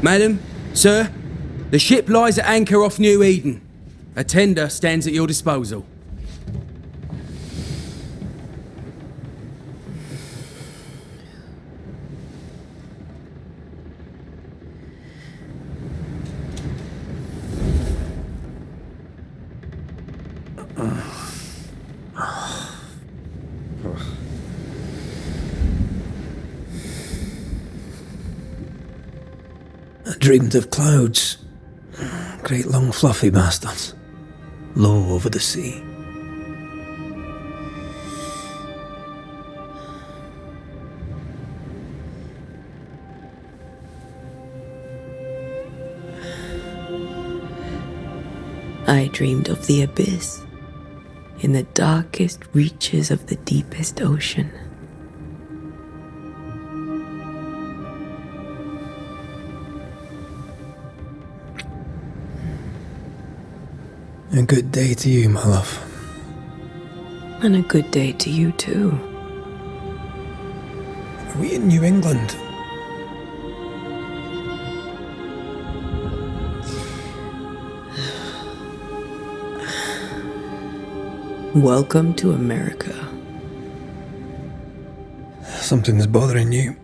Madam, sir, the ship lies at anchor off New Eden. A tender stands at your disposal. I dreamed of clouds, great long fluffy bastards, low over the sea. I dreamed of the abyss, in the darkest reaches of the deepest ocean. A good day to you, my love. And a good day to you too. Are we in New England? Welcome to America. Something's bothering you.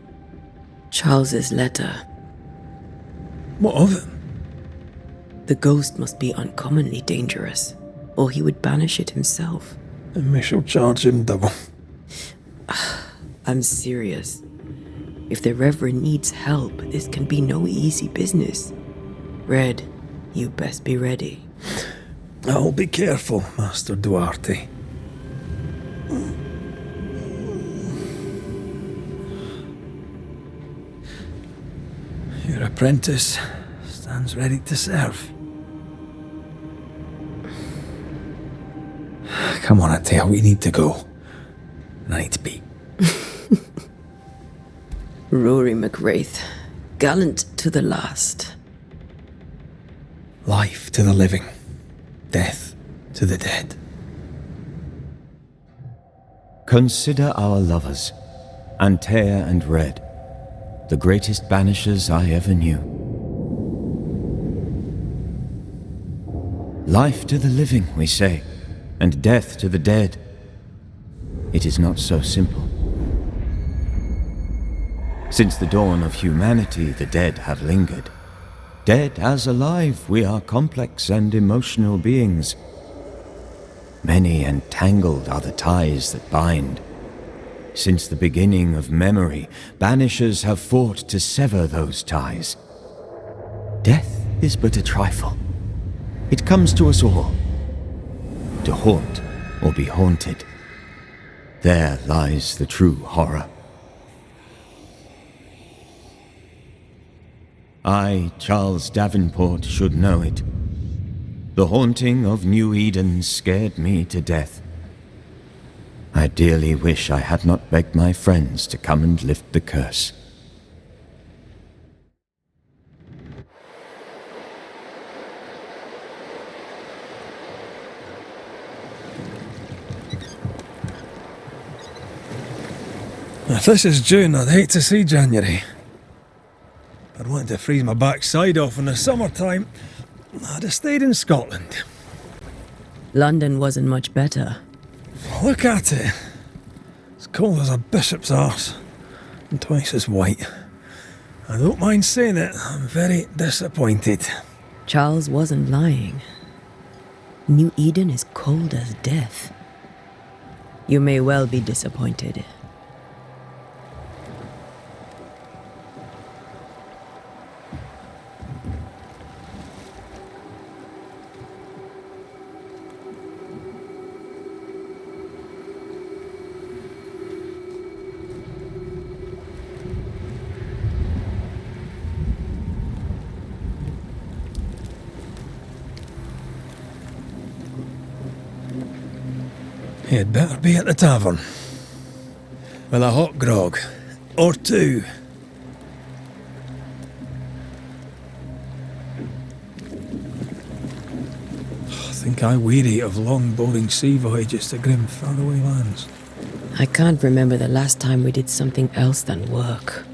Charles's letter. What of it? The ghost must be uncommonly dangerous, or he would banish it himself. And we shall charge him double. I'm serious. If the Reverend needs help, this can be no easy business. Red, you best be ready. I'll be careful, Master Duarte. Your apprentice stands ready to serve. Come on, Antea, we need to go. I need to pee. Rory McWraith, gallant to the last. Life to the living, death to the dead. Consider our lovers, Antea and Red, the greatest banishers I ever knew. Life to the living, we say, and death to the dead. It is not so simple. Since the dawn of humanity, the dead have lingered. Dead as alive, we are complex and emotional beings. Many and tangled are the ties that bind. Since the beginning of memory, banishers have fought to sever those ties. Death is but a trifle. It comes to us all. To haunt or be haunted. There lies the true horror. I, Charles Davenport, should know it. The haunting of New Eden scared me to death. I dearly wish I had not begged my friends to come and lift the curse. If this is June, I'd hate to see January. I'd want to freeze my backside off in the summertime. I'd have stayed in Scotland. London wasn't much better. Look at it. As cold as a bishop's arse, and twice as white. I don't mind saying it, I'm very disappointed. Charles wasn't lying. New Eden is cold as death. You may well be disappointed. You'd better be at the tavern. With a hot grog. Or two. I think I weary of long, boring sea voyages to grim, faraway lands. I can't remember the last time we did something else than work.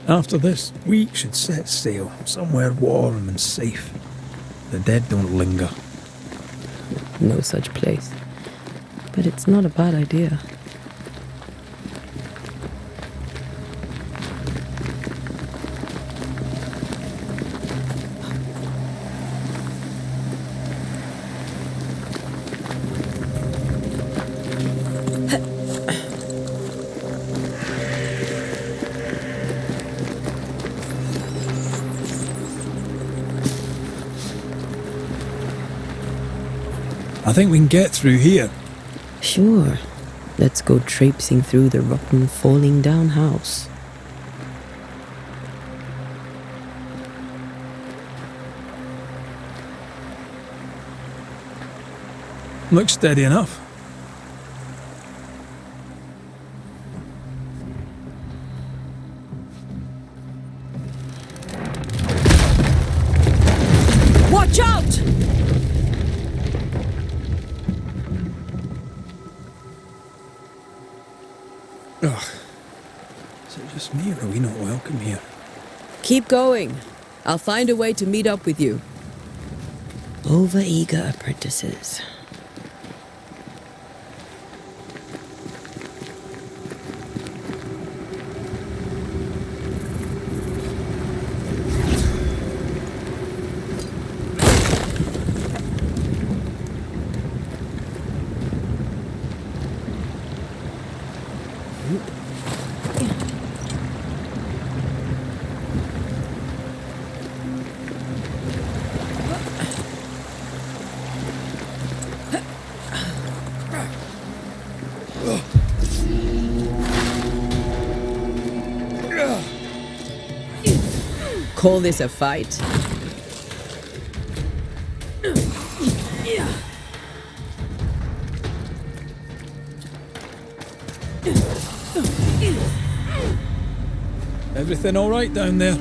After this, we should set sail somewhere warm and safe. The dead don't linger. No such place. But it's not a bad idea. I think we can get through here. Sure. Let's go traipsing through the rotten, falling down house. Looks steady enough. Watch out! Ugh. Is it just me or are we not welcome here? Keep going. I'll find a way to meet up with you. Overeager apprentices. Call this a fight? Everything all right down there?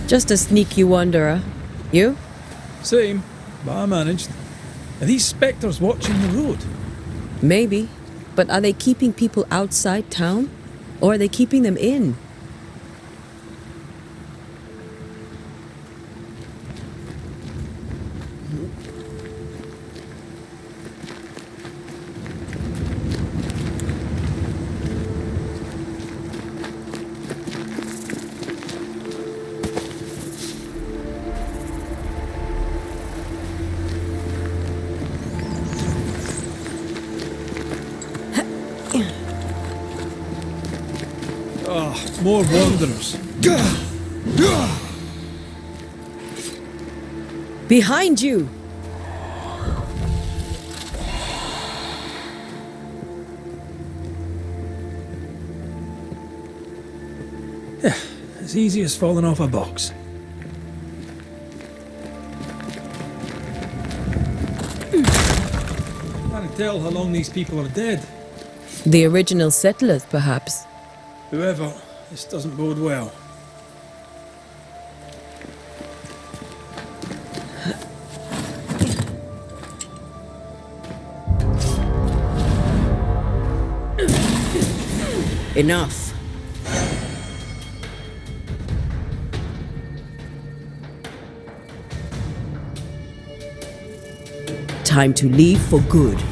Just a sneaky wanderer. You? Same, but I managed. Are these spectres watching the road? Maybe. But are they keeping people outside town? Or are they keeping them in? More wanderers. Behind you! As easy as falling off a box. Can't tell how long these people are dead. The original settlers, perhaps. Whoever, this doesn't bode well. Enough. Time to leave for good.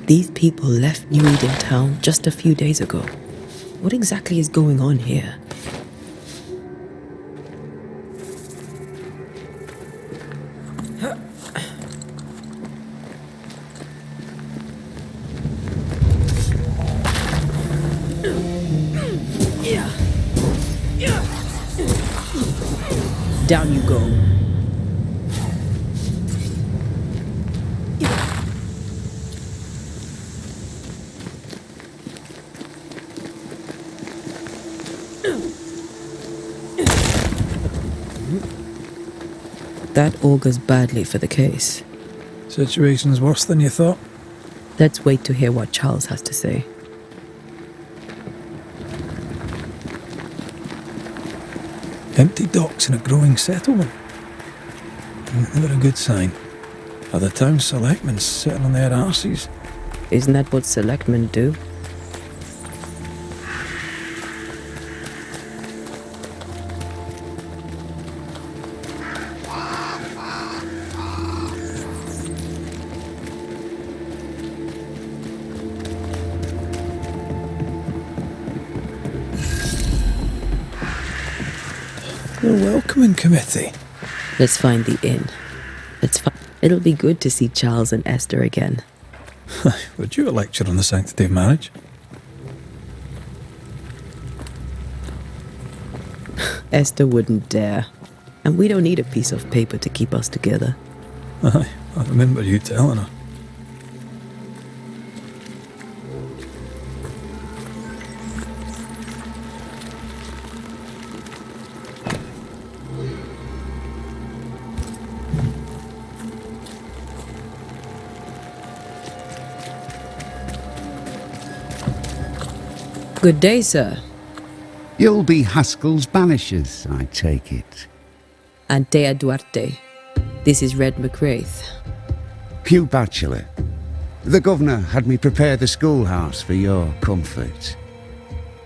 These people left New Eden town just a few days ago. What exactly is going on here? Down you go. That augurs badly for the case. Situation's worse than you thought. Let's wait to hear what Charles has to say. Empty docks in a growing settlement. Never a good sign. Are the town selectmen sitting on their arses? Isn't that what selectmen do? The welcoming committee. Let's find the inn. It'll be good to see Charles and Esther again. Would you a lecture on the sanctity of marriage? Esther wouldn't dare. And we don't need a piece of paper to keep us together. Aye, I remember you telling her. Good day, sir. You'll be Haskell's Banishers, I take it. Antea Duarte. This is Red McWraith. Hugh Bachelor. The governor had me prepare the schoolhouse for your comfort.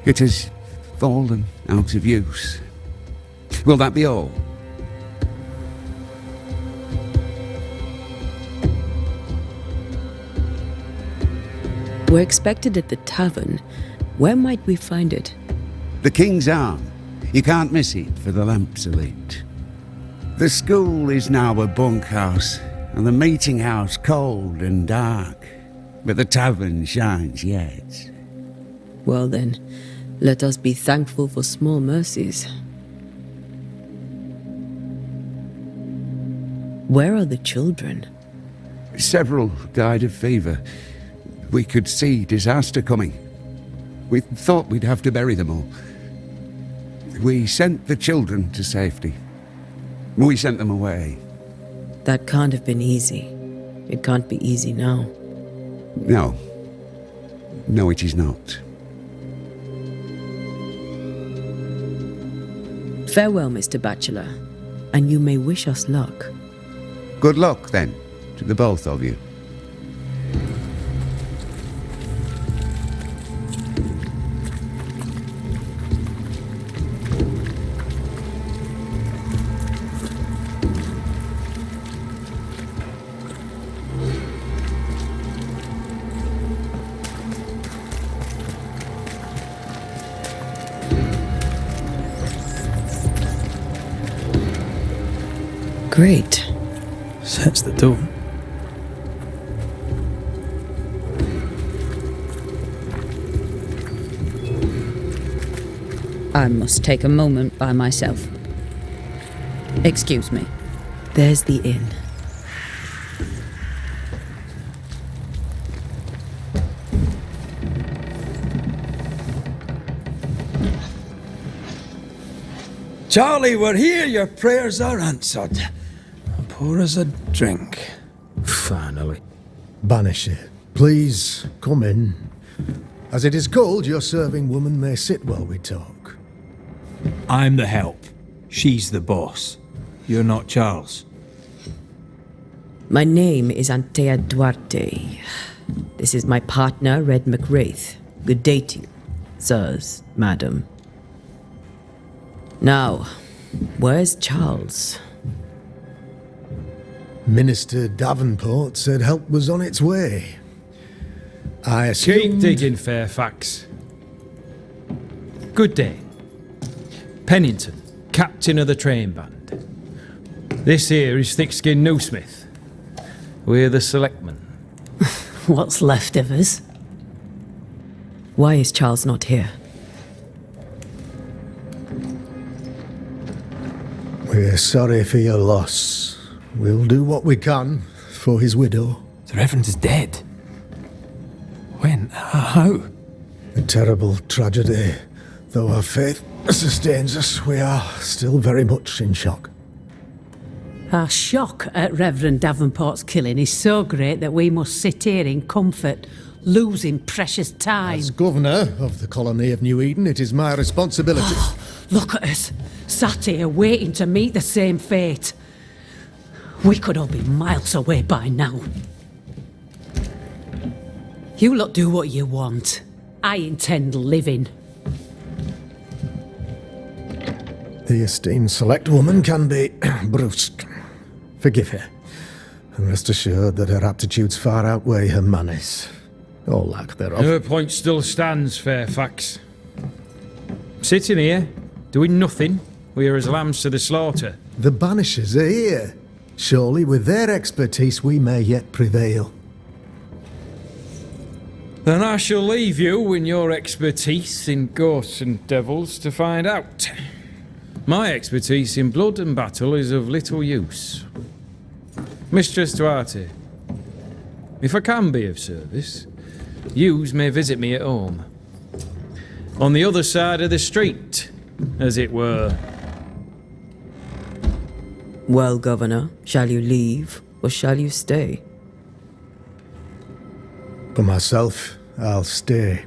It has fallen out of use. Will that be all? We're expected at the tavern. Where might we find it? The King's Arm. You can't miss it, for the lamps are lit. The school is now a bunkhouse, and the meeting house cold and dark. But the tavern shines yet. Well then, let us be thankful for small mercies. Where are the children? Several died of fever. We could see disaster coming. We thought we'd have to bury them all. We sent the children to safety. We sent them away. That can't have been easy. It can't be easy now. No. No, it is not. Farewell, Mr. Bachelor, and you may wish us luck. Good luck, then, to the both of you. Great. Sets the tone. I must take a moment by myself. Excuse me. There's the inn. Charlie, we're here. Your prayers are answered. Pour us a drink. Finally. Banisher, please come in. As it is cold, your serving woman may sit while we talk. I'm the help. She's the boss. You're not Charles. My name is Antea Duarte. This is my partner, Red McWraith. Good day to you, sirs, madam. Now, where's Charles? Minister Davenport said help was on its way. I assumed... Keep digging, Fairfax. Good day. Pennington, captain of the train band. This here is Thick-Skinned Noosmith. We're the selectmen. What's left of us? Why is Charles not here? We're sorry for your loss. We'll do what we can for his widow. The Reverend is dead. When? How? A terrible tragedy. Though our faith sustains us, we are still very much in shock. Our shock at Reverend Davenport's killing is so great that we must sit here in comfort, losing precious time. As governor of the colony of New Eden, it is my responsibility. Look at us, sat here waiting to meet the same fate. We could all be miles away by now. You lot do what you want. I intend living. The esteemed select woman can be brusque. Forgive her, and rest assured that her aptitudes far outweigh her manners, or lack thereof. Her point still stands, Fairfax. Sitting here, doing nothing, we're as lambs to the slaughter. The Banishers are here. Surely with their expertise we may yet prevail. Then I shall leave you and your expertise in ghosts and devils to find out. My expertise in blood and battle is of little use. Mistress Duarte, if I can be of service, yous may visit me at home. On the other side of the street, as it were. Well, Governor, shall you leave or shall you stay? For myself, I'll stay.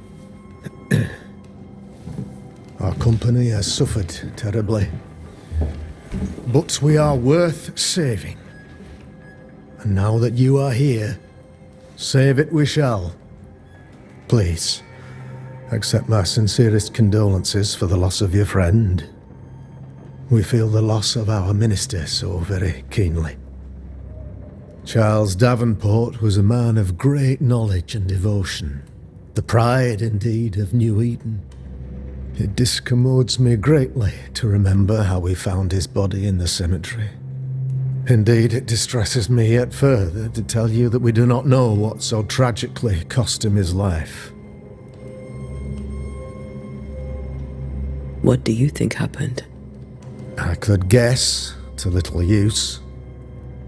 Our company has suffered terribly. But we are worth saving. And now that you are here, save it we shall. Please, accept my sincerest condolences for the loss of your friend. We feel the loss of our minister so very keenly. Charles Davenport was a man of great knowledge and devotion, the pride, indeed, of New Eden. It discommodes me greatly to remember how we found his body in the cemetery. Indeed, it distresses me yet further to tell you that we do not know what so tragically cost him his life. What do you think happened? I could guess, to little use.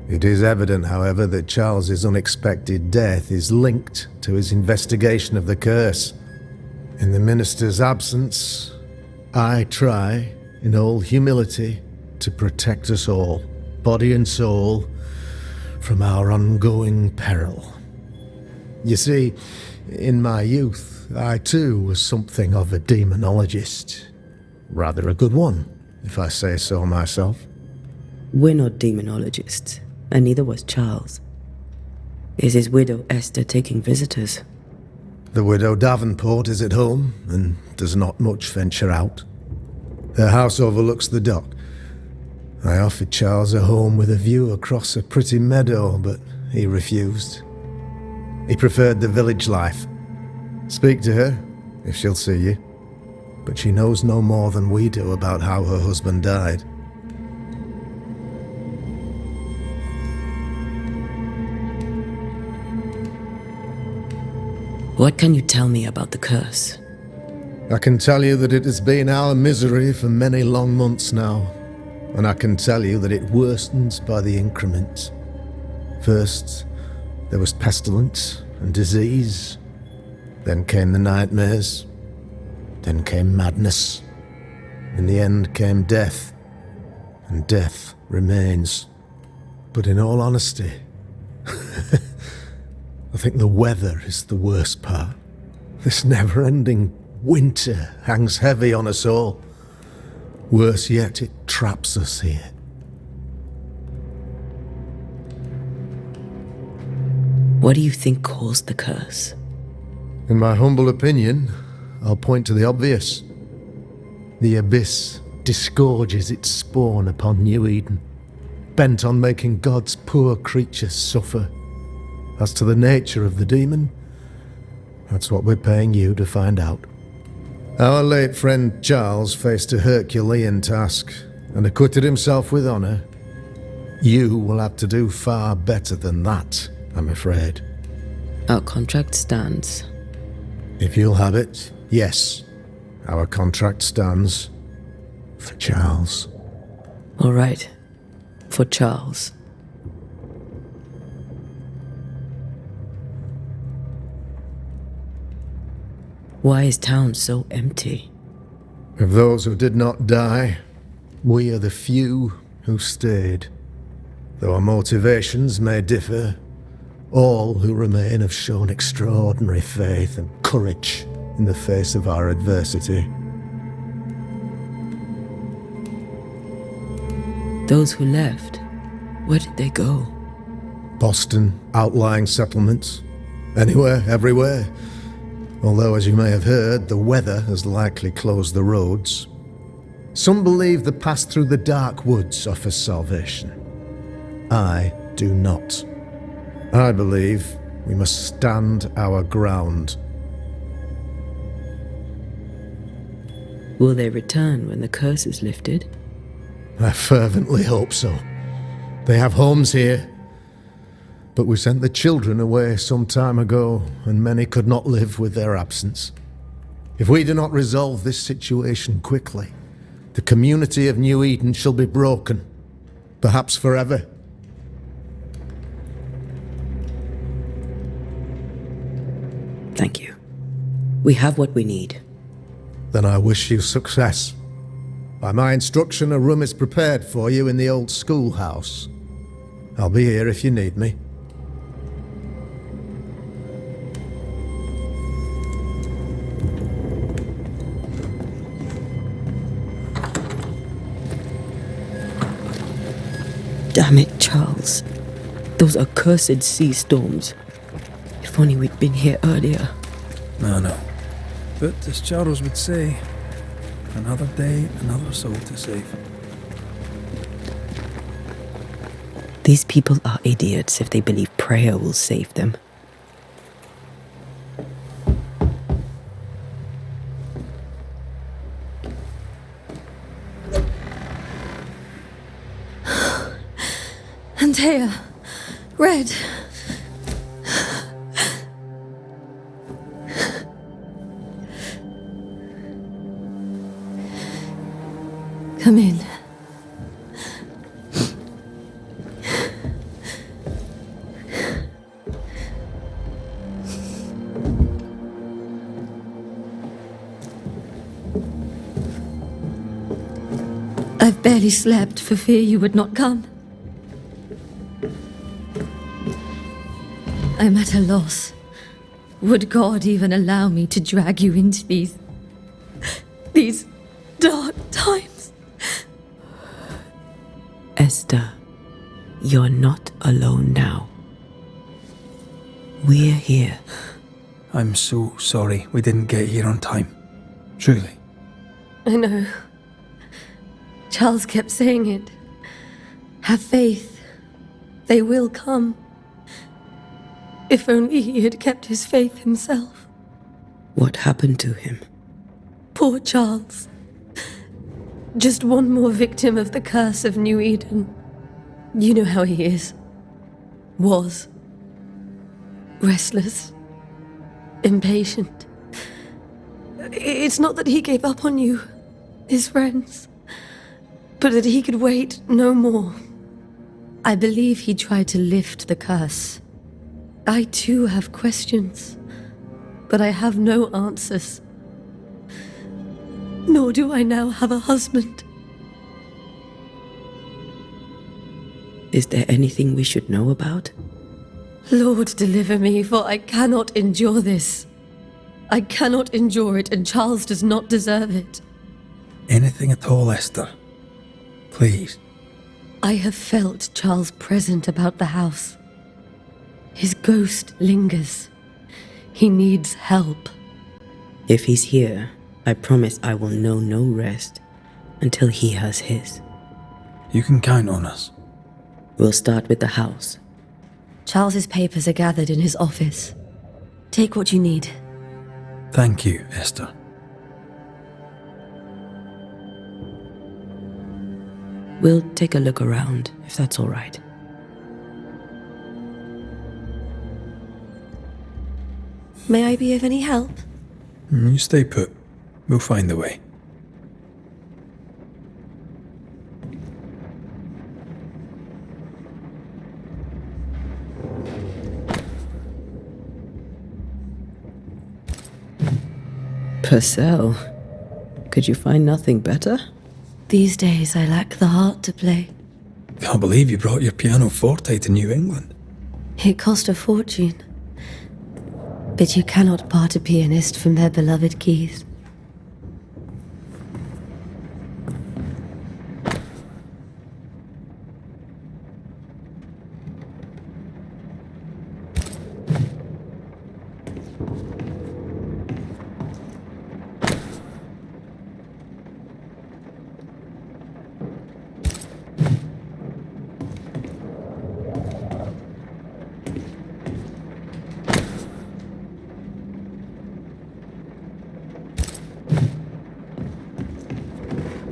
It is evident, however, that Charles's unexpected death is linked to his investigation of the curse. In the minister's absence, I try, in all humility, to protect us all, body and soul, from our ongoing peril. You see, in my youth, I too was something of a demonologist. Rather a good one, if I say so myself. We're not demonologists, and neither was Charles. Is his widow Esther taking visitors? The widow Davenport is at home, and does not much venture out. Her house overlooks the dock. I offered Charles a home with a view across a pretty meadow, but he refused. He preferred the village life. Speak to her, if she'll see you. But she knows no more than we do about how her husband died. What can you tell me about the curse? I can tell you that it has been our misery for many long months now, and I can tell you that it worsens by the increment. First, there was pestilence and disease. Then came the nightmares. Then came madness. In the end came death. And death remains. But in all honesty, I think the weather is the worst part. This never-ending winter hangs heavy on us all. Worse yet, it traps us here. What do you think caused the curse? In my humble opinion, I'll point to the obvious. The abyss disgorges its spawn upon New Eden, bent on making God's poor creatures suffer. As to the nature of the demon, that's what we're paying you to find out. Our late friend Charles faced a Herculean task and acquitted himself with honour. You will have to do far better than that, I'm afraid. Our contract stands. If you'll have it, yes, our contract stands. For Charles. All right. For Charles. Why is town so empty? Of those who did not die, we are the few who stayed. Though our motivations may differ, all who remain have shown extraordinary faith and courage in the face of our adversity. Those who left, where did they go? Boston, outlying settlements. Anywhere, everywhere. Although, as you may have heard, the weather has likely closed the roads. Some believe the path through the dark woods offers salvation. I do not. I believe we must stand our ground. Will they return when the curse is lifted? I fervently hope so. They have homes here. But we sent the children away some time ago, and many could not live with their absence. If we do not resolve this situation quickly, the community of New Eden shall be broken, perhaps forever. Thank you. We have what we need. Then I wish you success. By my instruction, a room is prepared for you in the old schoolhouse. I'll be here if you need me. Damn it, Charles. Those accursed sea storms. If only we'd been here earlier. No. But as Charles would say, another day, another soul to save. These people are idiots if they believe prayer will save them. Antea, Red. Come in. I've barely slept for fear you would not come. I'm at a loss. Would God even allow me to drag you into these dark times? Esther, you're not alone now. We're here. I'm so sorry we didn't get here on time. Truly. I know. Charles kept saying it. Have faith. They will come. If only he had kept his faith himself. What happened to him? Poor Charles. Just one more victim of the curse of New Eden. You know how he is. Was. Restless. Impatient. It's not that he gave up on you, his friends, but that he could wait no more. I believe he tried to lift the curse. I too have questions, but I have no answers. Nor do I now have a husband. Is there anything we should know about? Lord, deliver me, for I cannot endure this. I cannot endure it, and Charles does not deserve it. Anything at all, Esther. Please. I have felt Charles present about the house. His ghost lingers. He needs help. If he's here, I promise I will know no rest until he has his. You can count on us. We'll start with the house. Charles's papers are gathered in his office. Take what you need. Thank you, Esther. We'll take a look around, if that's all right. May I be of any help? You stay put. We'll find a way. Purcell, could you find nothing better? These days I lack the heart to play. Can't believe you brought your pianoforte to New England. It cost a fortune. But you cannot part a pianist from their beloved keys.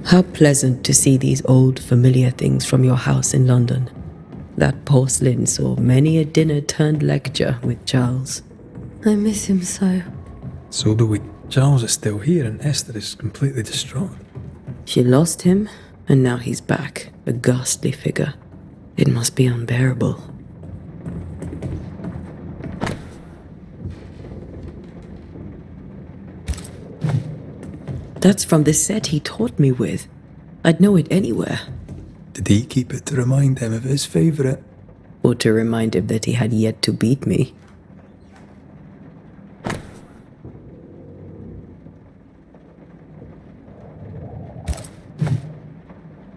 How pleasant to see these old familiar things from your house in London. That porcelain saw many a dinner turned lecture with Charles. I miss him so. So do we. Charles is still here and Esther is completely distraught. She lost him, and now he's back, a ghastly figure. It must be unbearable. That's from the set he taught me with. I'd know it anywhere. Did he keep it to remind him of his favourite? Or to remind him that he had yet to beat me.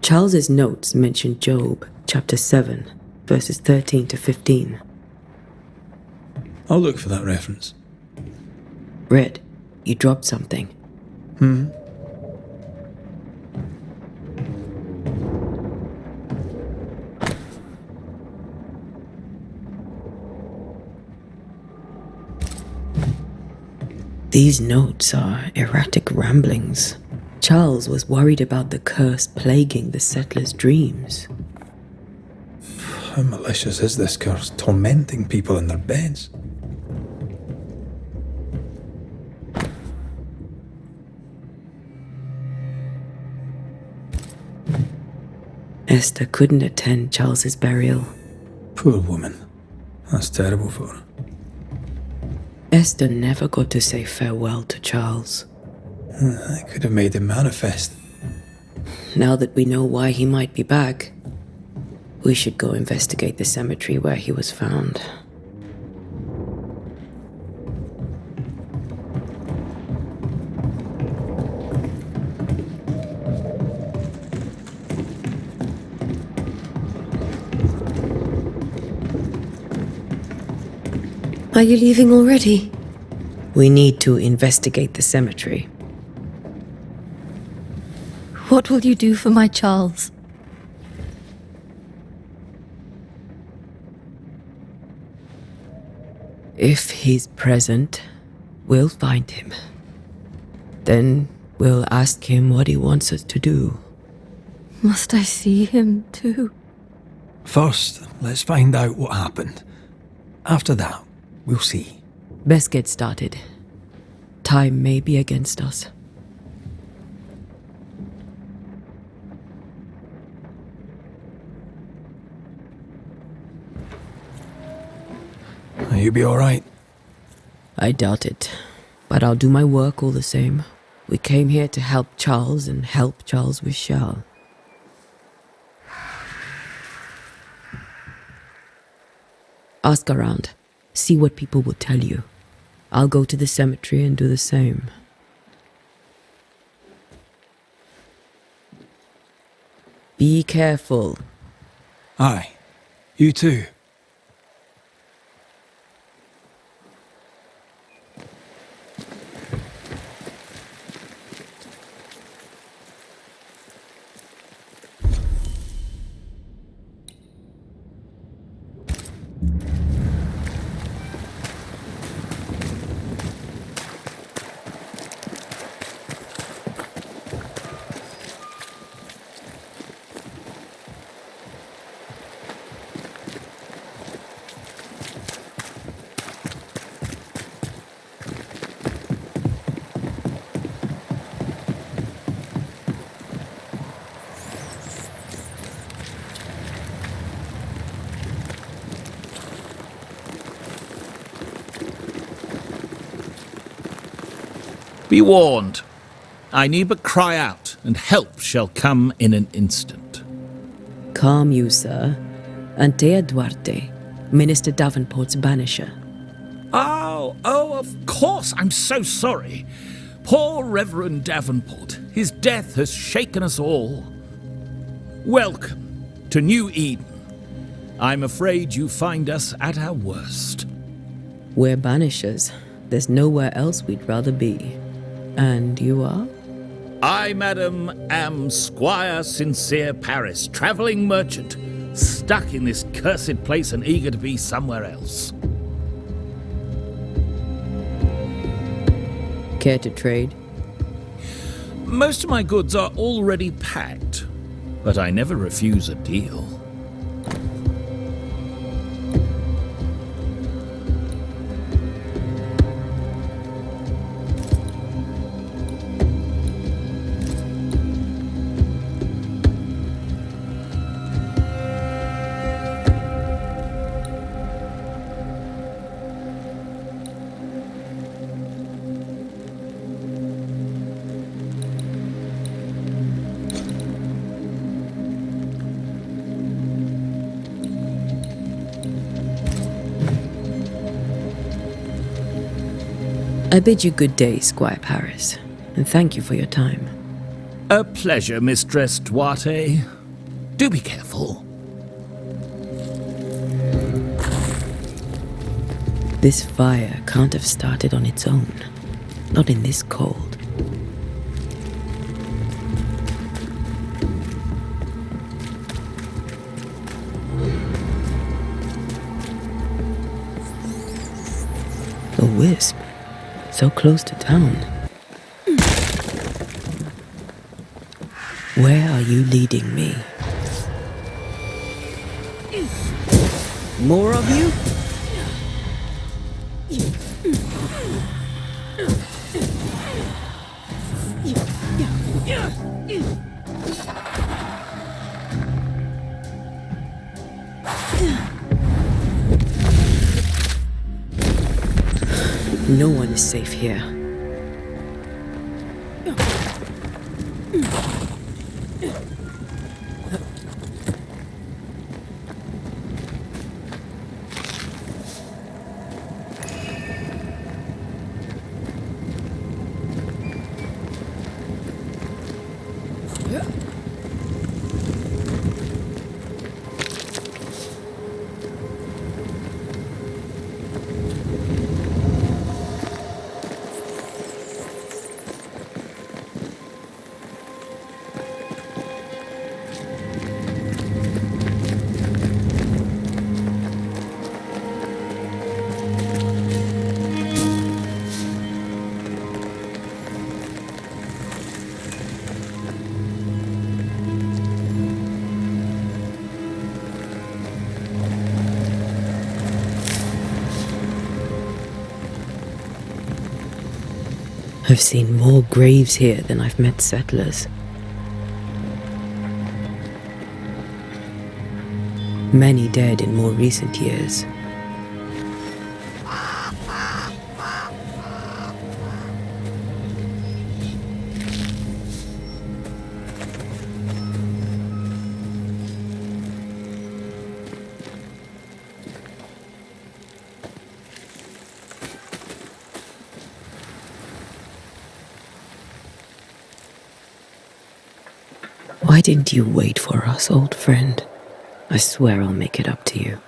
Charles's notes mention Job, chapter 7, verses 13 to 15. I'll look for that reference. Red, you dropped something. These notes are erratic ramblings. Charles was worried about the curse plaguing the settlers' dreams. How malicious is this curse, tormenting people in their beds? Esther couldn't attend Charles's burial. Poor woman. That's terrible for her. Esther never got to say farewell to Charles. I could have made him manifest. Now that we know why he might be back, we should go investigate the cemetery where he was found. Are you leaving already? We need to investigate the cemetery. What will you do for my Charles? If he's present, we'll find him. Then we'll ask him what he wants us to do. Must I see him too? First, let's find out what happened. After that, we'll see. Best get started. Time may be against us. You'll be alright. I doubt it, but I'll do my work all the same. We came here to help Charles, and help Charles we shall. Ask around. See what people will tell you. I'll go to the cemetery and do the same. Be careful. Aye. You too. Be warned. I need but cry out, and help shall come in an instant. Calm you, sir. Antea Duarte, Minister Davenport's banisher. Oh, of course. I'm so sorry. Poor Reverend Davenport. His death has shaken us all. Welcome to New Eden. I'm afraid you find us at our worst. We're banishers. There's nowhere else we'd rather be. And you are? I, madam, am Squire Sincere Paris, travelling merchant, stuck in this cursed place and eager to be somewhere else. Care to trade? Most of my goods are already packed, but I never refuse a deal. I bid you good day, Squire Paris, and thank you for your time. A pleasure, Mistress Duarte. Do be careful. This fire can't have started on its own. Not in this cold. A wisp. So close to town. Where are you leading me? More of you? No one is safe here. I've seen more graves here than I've met settlers. Many dead in more recent years. Why didn't you wait for us, old friend? I swear I'll make it up to you.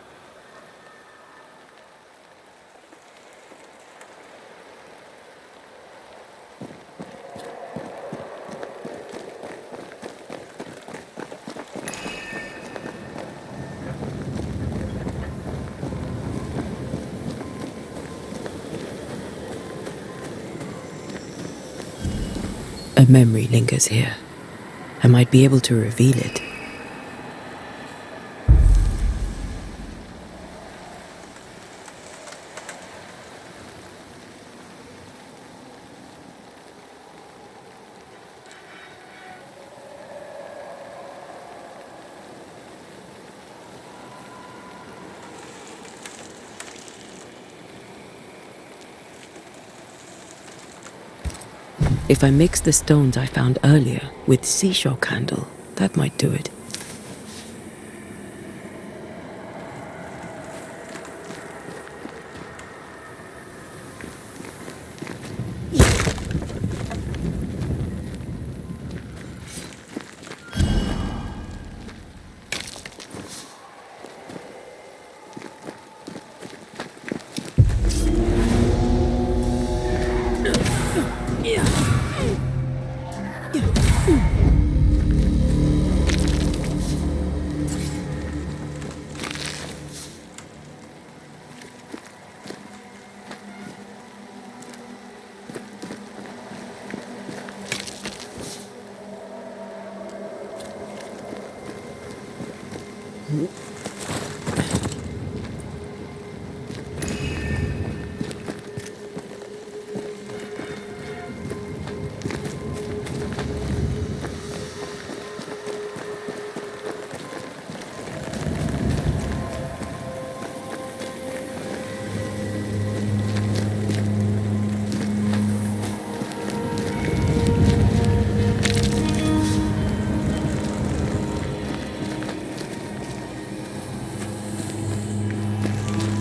A memory lingers here. I might be able to reveal it. If I mix the stones I found earlier with seashore candle, that might do it.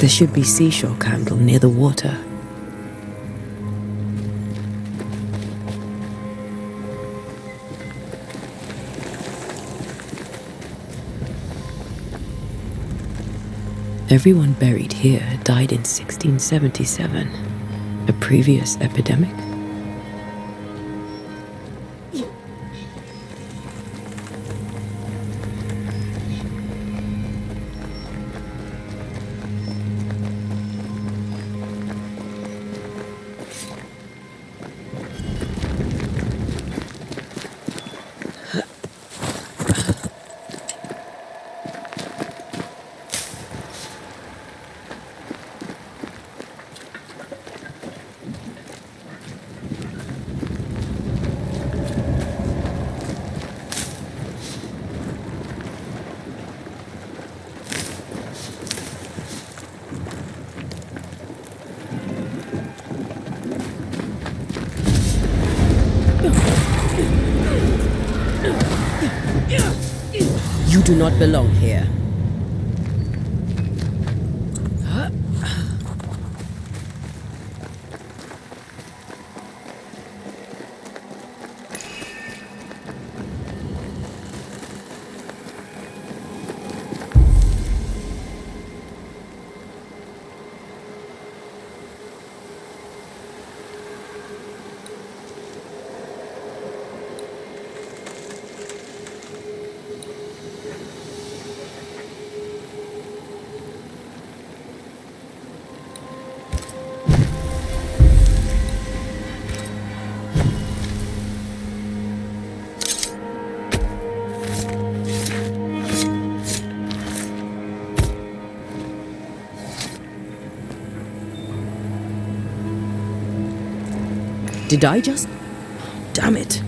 There should be seashore candle near the water. Everyone buried here died in 1677. A previous epidemic? You do not belong here. Did I just... Damn it.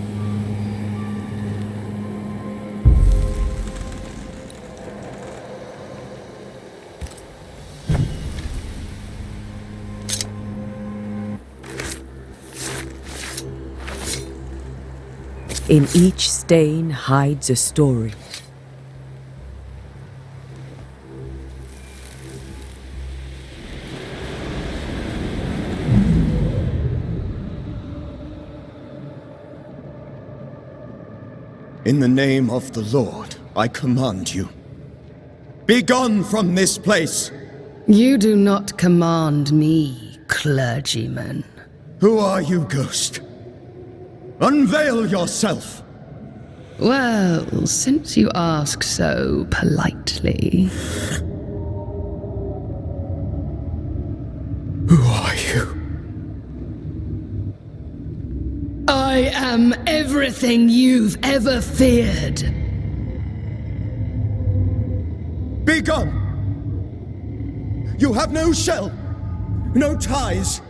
In each stain hides a story. In the name of the Lord, I command you. Be gone from this place! You do not command me, clergyman. Who are you, ghost? Unveil yourself! Well, since you ask so politely... Who are you? I am everything you've ever feared. Be gone! You have no shell, no ties,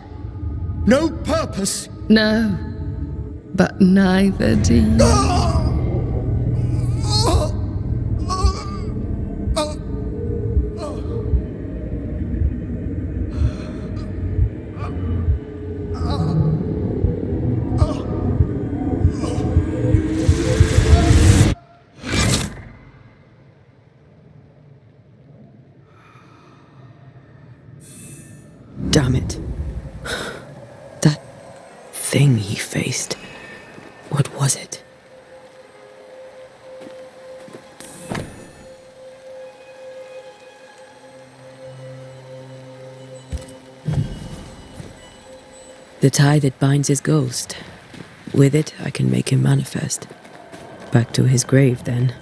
no purpose. No, but neither do you. Damn it. That thing he faced. What was it? The tie that binds his ghost. With it, I can make him manifest. Back to his grave, then.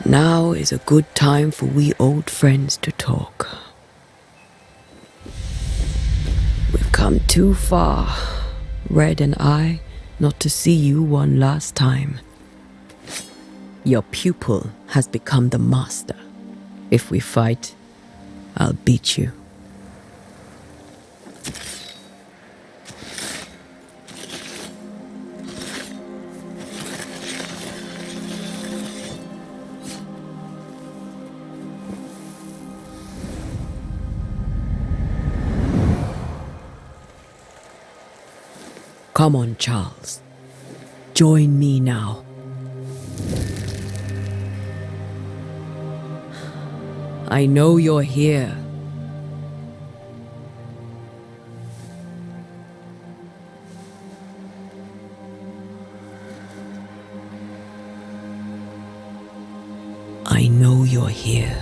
Now is a good time for we old friends to talk. We've come too far, Red and I, not to see you one last time. Your pupil has become the master. If we fight, I'll beat you. Come on, Charles. Join me now. I know you're here. I know you're here.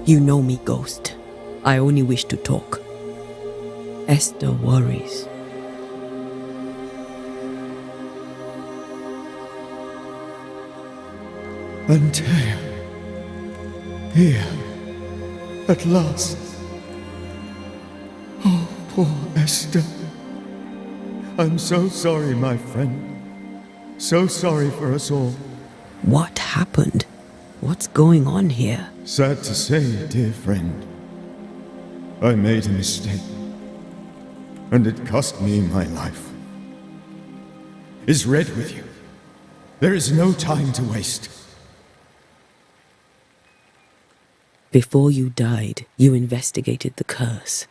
You know me, Ghost. I only wish to talk. Esther worries. Antea. Here. At last. Oh, poor Esther. I'm so sorry, my friend. So sorry for us all. What happened? What's going on here? Sad to say, dear friend, I made a mistake, and it cost me my life. Is Red with you? There is no time to waste. Before you died, you investigated the curse.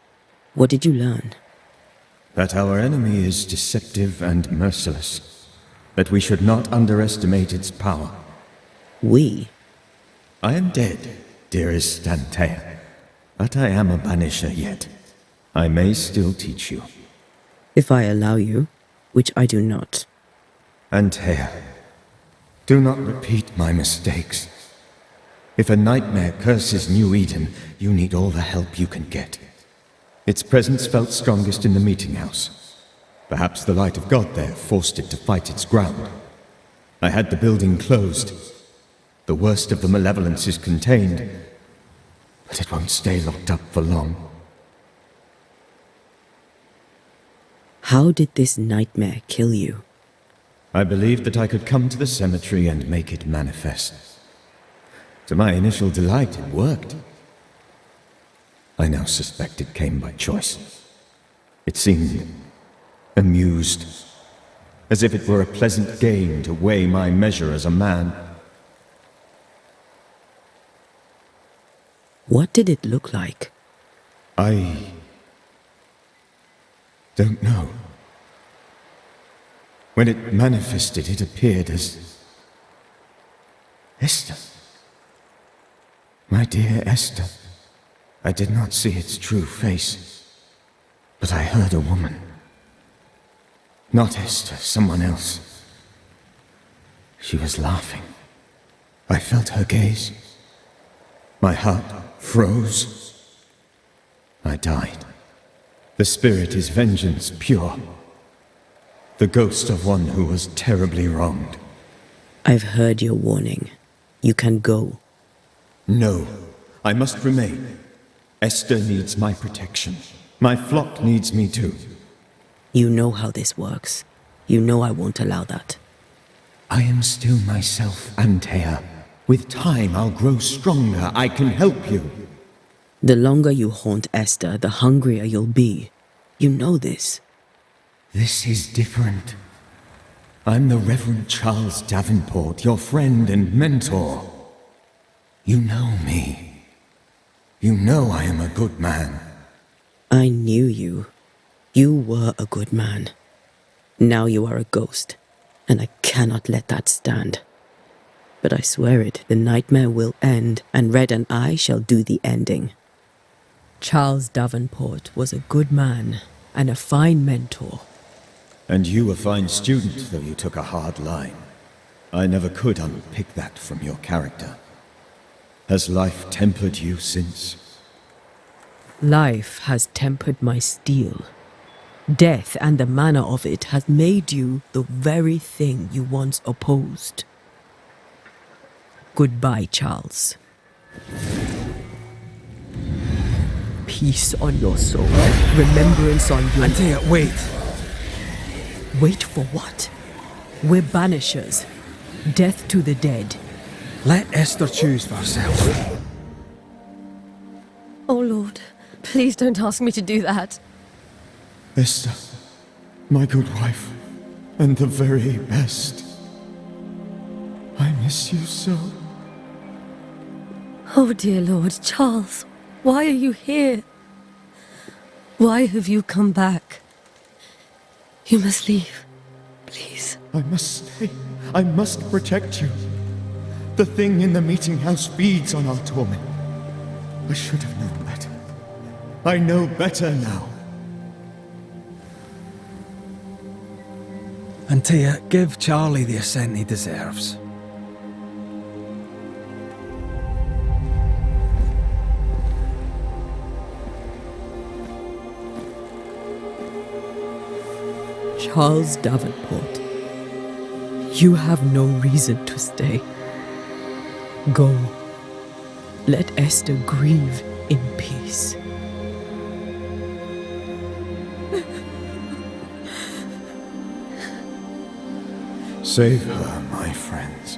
What did you learn? That our enemy is deceptive and merciless. That we should not underestimate its power. We? I am dead, dearest Antea, but I am a banisher yet. I may still teach you. If I allow you, which I do not. Antea, do not repeat my mistakes. If a nightmare curses New Eden, you need all the help you can get. Its presence felt strongest in the meeting house. Perhaps the light of God there forced it to fight its ground. I had the building closed. The worst of the malevolence is contained, but it won't stay locked up for long. How did this nightmare kill you? I believed that I could come to the cemetery and make it manifest. To my initial delight, it worked. I now suspect it came by choice. It seemed amused, as if it were a pleasant game to weigh my measure as a man. What did it look like? I don't know. When it manifested, it appeared as Esther. My dear Esther. I did not see its true face, but I heard a woman. Not Esther, someone else. She was laughing. I felt her gaze. My heart froze. I died. The spirit is vengeance pure. The ghost of one who was terribly wronged. I've heard your warning. You can go. No, I must remain. Esther needs my protection. My flock needs me too. You know how this works. You know I won't allow that. I am still myself, Antea. With time, I'll grow stronger. I can help you. The longer you haunt Esther, the hungrier you'll be. You know this. This is different. I'm the Reverend Charles Davenport, your friend and mentor. You know me. You know I am a good man. I knew you. You were a good man. Now you are a ghost, and I cannot let that stand. But I swear it, the nightmare will end, and Red and I shall do the ending. Charles Davenport was a good man and a fine mentor. And you a fine student, though you took a hard line. I never could unpick that from your character. Has life tempered you since? Life has tempered my steel. Death and the manner of it has made you the very thing you once opposed. Goodbye, Charles. Peace on your soul. Remembrance on your... Antea, wait. Wait for what? We're banishers. Death to the dead. Let Esther choose for herself. Oh, Lord, please don't ask me to do that. Esta, my good wife, and the very best. I miss you so. Oh, dear Lord, Charles, why are you here? Why have you come back? You must leave, please. I must stay. I must protect you. The thing in the meeting house feeds on our torment. I should have known better. I know better now. Antea, give Charlie the ascent he deserves. Charles Davenport, you have no reason to stay. Go. Let Esther grieve in peace. Save her, my friends.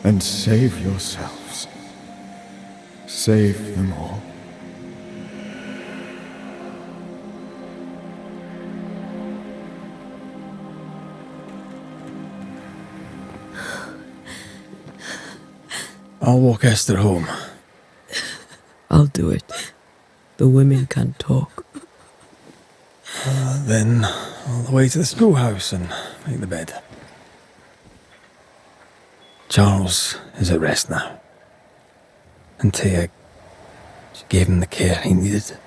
And save yourselves. Save them all. I'll walk Esther home. I'll do it. The women can't talk. Then all the way to the schoolhouse and make the bed. Charles is at rest now. Antea, she gave him the care he needed.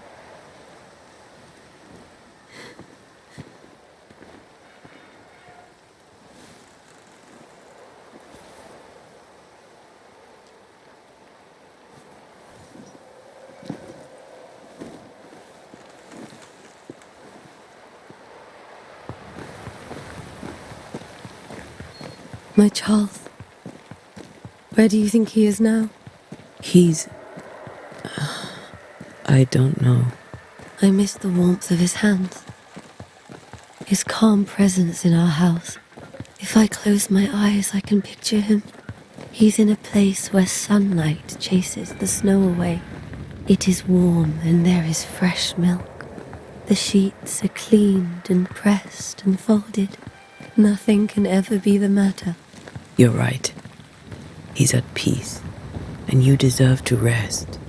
My Charles. Where do you think he is now? He's... I don't know. I miss the warmth of his hands. His calm presence in our house. If I close my eyes, I can picture him. He's in a place where sunlight chases the snow away. It is warm and there is fresh milk. The sheets are cleaned and pressed and folded. Nothing can ever be the matter. You're right. He's at peace, and you deserve to rest.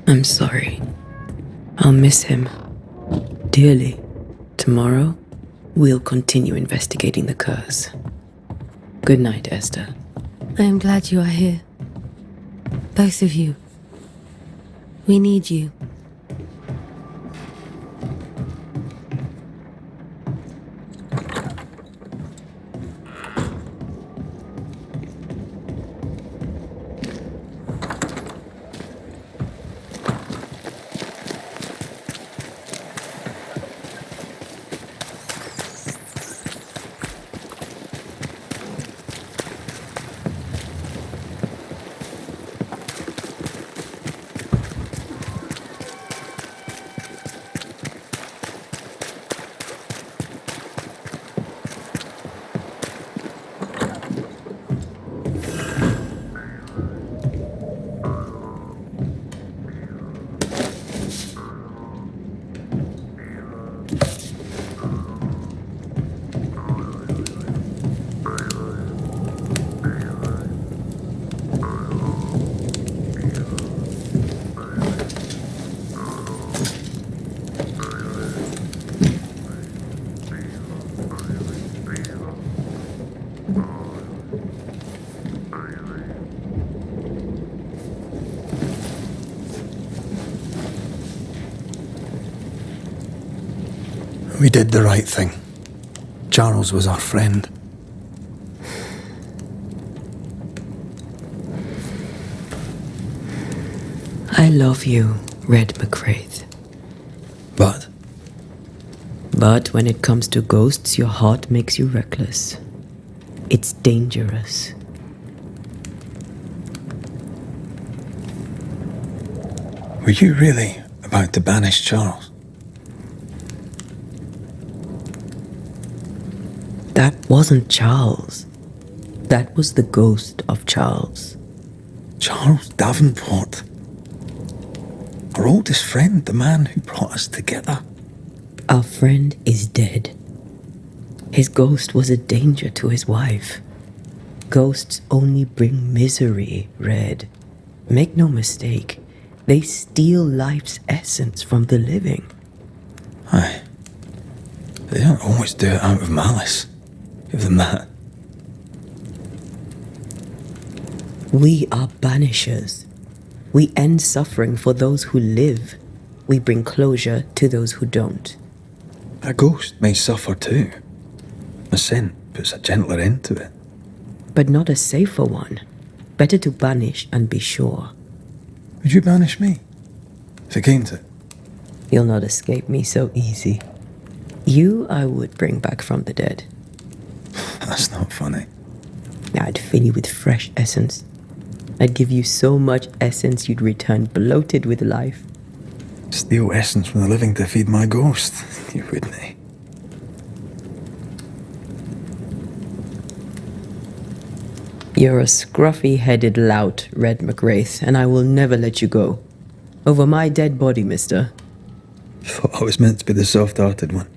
I'm sorry. I'll miss him dearly. Tomorrow, we'll continue investigating the curse. Good night, Esther. I am glad you are here. Both of you. We need you. We did the right thing. Charles was our friend. I love you, Red McCraith. But But when it comes to ghosts, your heart makes you reckless. It's dangerous. were you really about to banish Charles? That wasn't Charles. That was the ghost of Charles. Charles Davenport. Our oldest friend, the man who brought us together. Our friend is dead. His ghost was a danger to his wife. Ghosts only bring misery, Red. Make no mistake, they steal life's essence from the living. Aye. They don't always do it out of malice. Give them that. We are banishers. We end suffering for those who live. We bring closure to those who don't. A ghost may suffer too. A sin puts a gentler end to it. But not a safer one. Better to banish and be sure. Would you banish me? If it came to it? You'll not escape me so easy. You I would bring back from the dead. That's not funny. I'd fill you with fresh essence. I'd give you so much essence you'd return bloated with life. Steal essence from the living to feed my ghost. You wouldn't. You're a scruffy-headed lout, Red McWraith, and I will never let you go. Over my dead body, mister. Thought I was meant to be the soft-hearted one.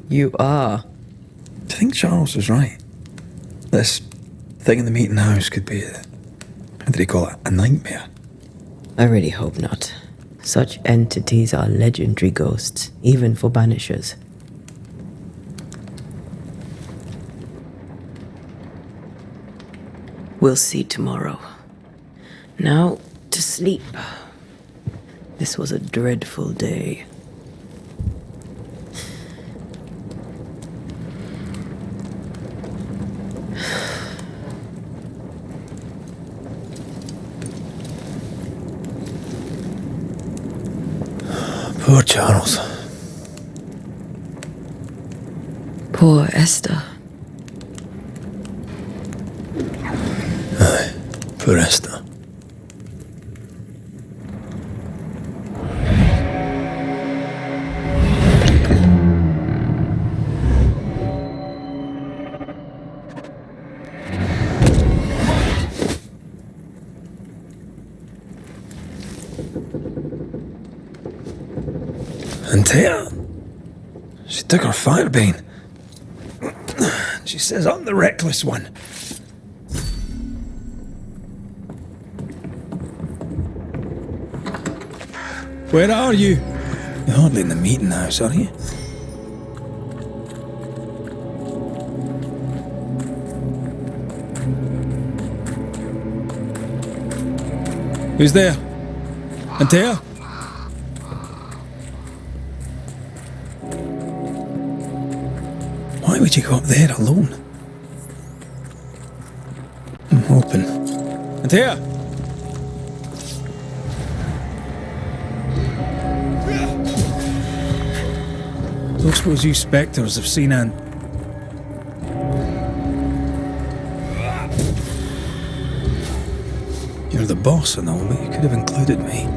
You are. Do you think Charles was right? This thing in the meeting house could be how did he call it? A nightmare? I really hope not. Such entities are legendary ghosts, even for banishers. We'll see tomorrow. Now, to sleep. This was a dreadful day. Poor Charles. Poor Esther. Aye, poor Esta. Antea, she took her firebane. She says I'm the reckless one. Where are you? You're hardly in the meeting house, are you? Who's there? Antea? Why would you go up there alone? Open. Antea! Don't suppose you spectres have seen Anne? You're the boss and all, but you could have included me.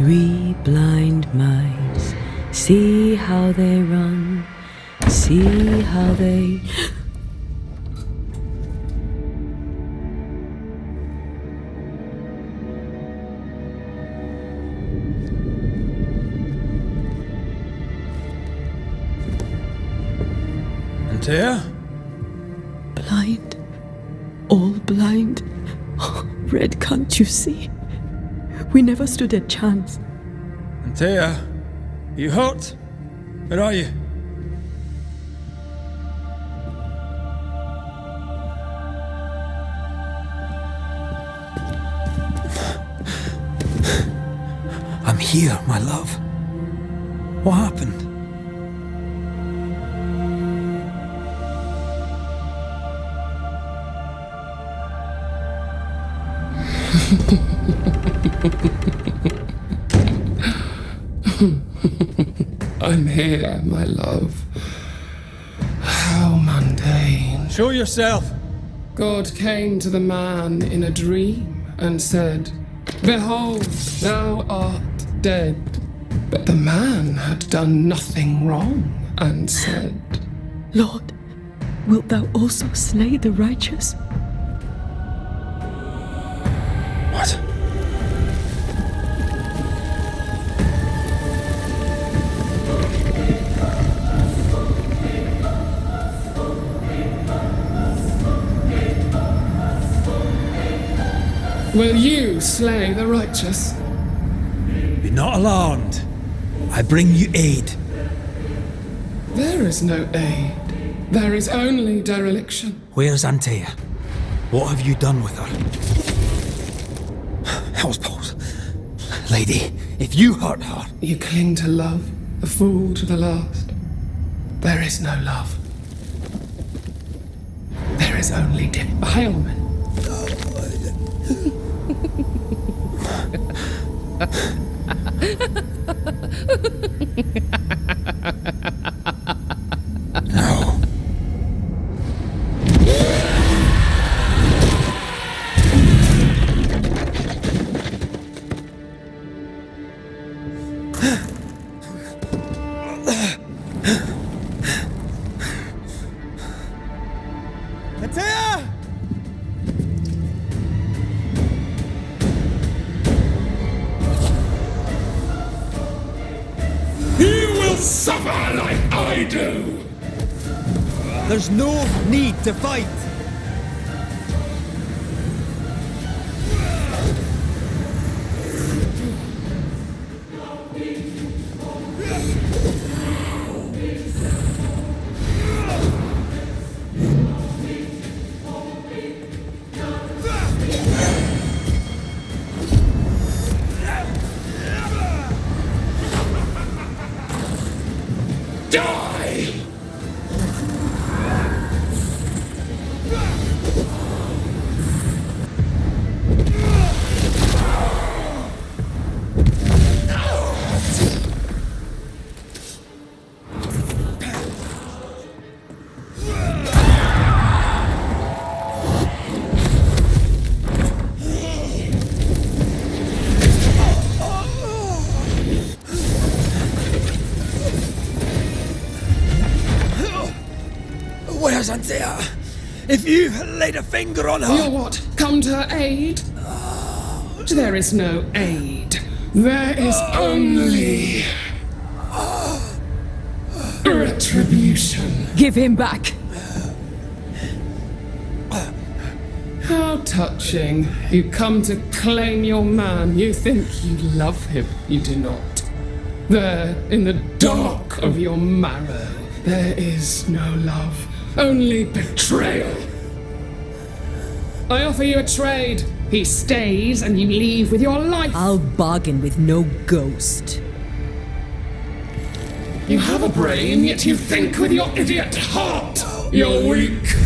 Three blind mice, see how they run, see how they... Antea? Blind. All blind. Oh, Red, can't you see? We never stood a chance. Antea? You hurt? Where are you? I'm here, my love. What happened? I'm here, my love. How mundane. Show yourself! God came to the man in a dream and said, "Behold, thou art dead." But the man had done nothing wrong and said, Lord, wilt thou also slay the righteous? What? Will you slay the righteous? Be not alarmed. I bring you aid. There is no aid. There is only dereliction. Where's Antea? What have you done with her? Hell's balls. Lady, if you hurt her... You cling to love, a fool to the last. There is no love. There is only defilement. No. Antea! Suffer like I do! There's no need to fight. Die! Where's Antea? If you laid a finger on her... You're what? Come to her aid? There is no aid. There is only... retribution. Give him back. How touching. You come to claim your man. You think you love him. You do not. There, in the dark of your marrow, there is no love. Only betrayal. I offer you a trade. He stays and you leave with your life. I'll bargain with no ghost. You have a brain, yet you think with your idiot heart. You're weak.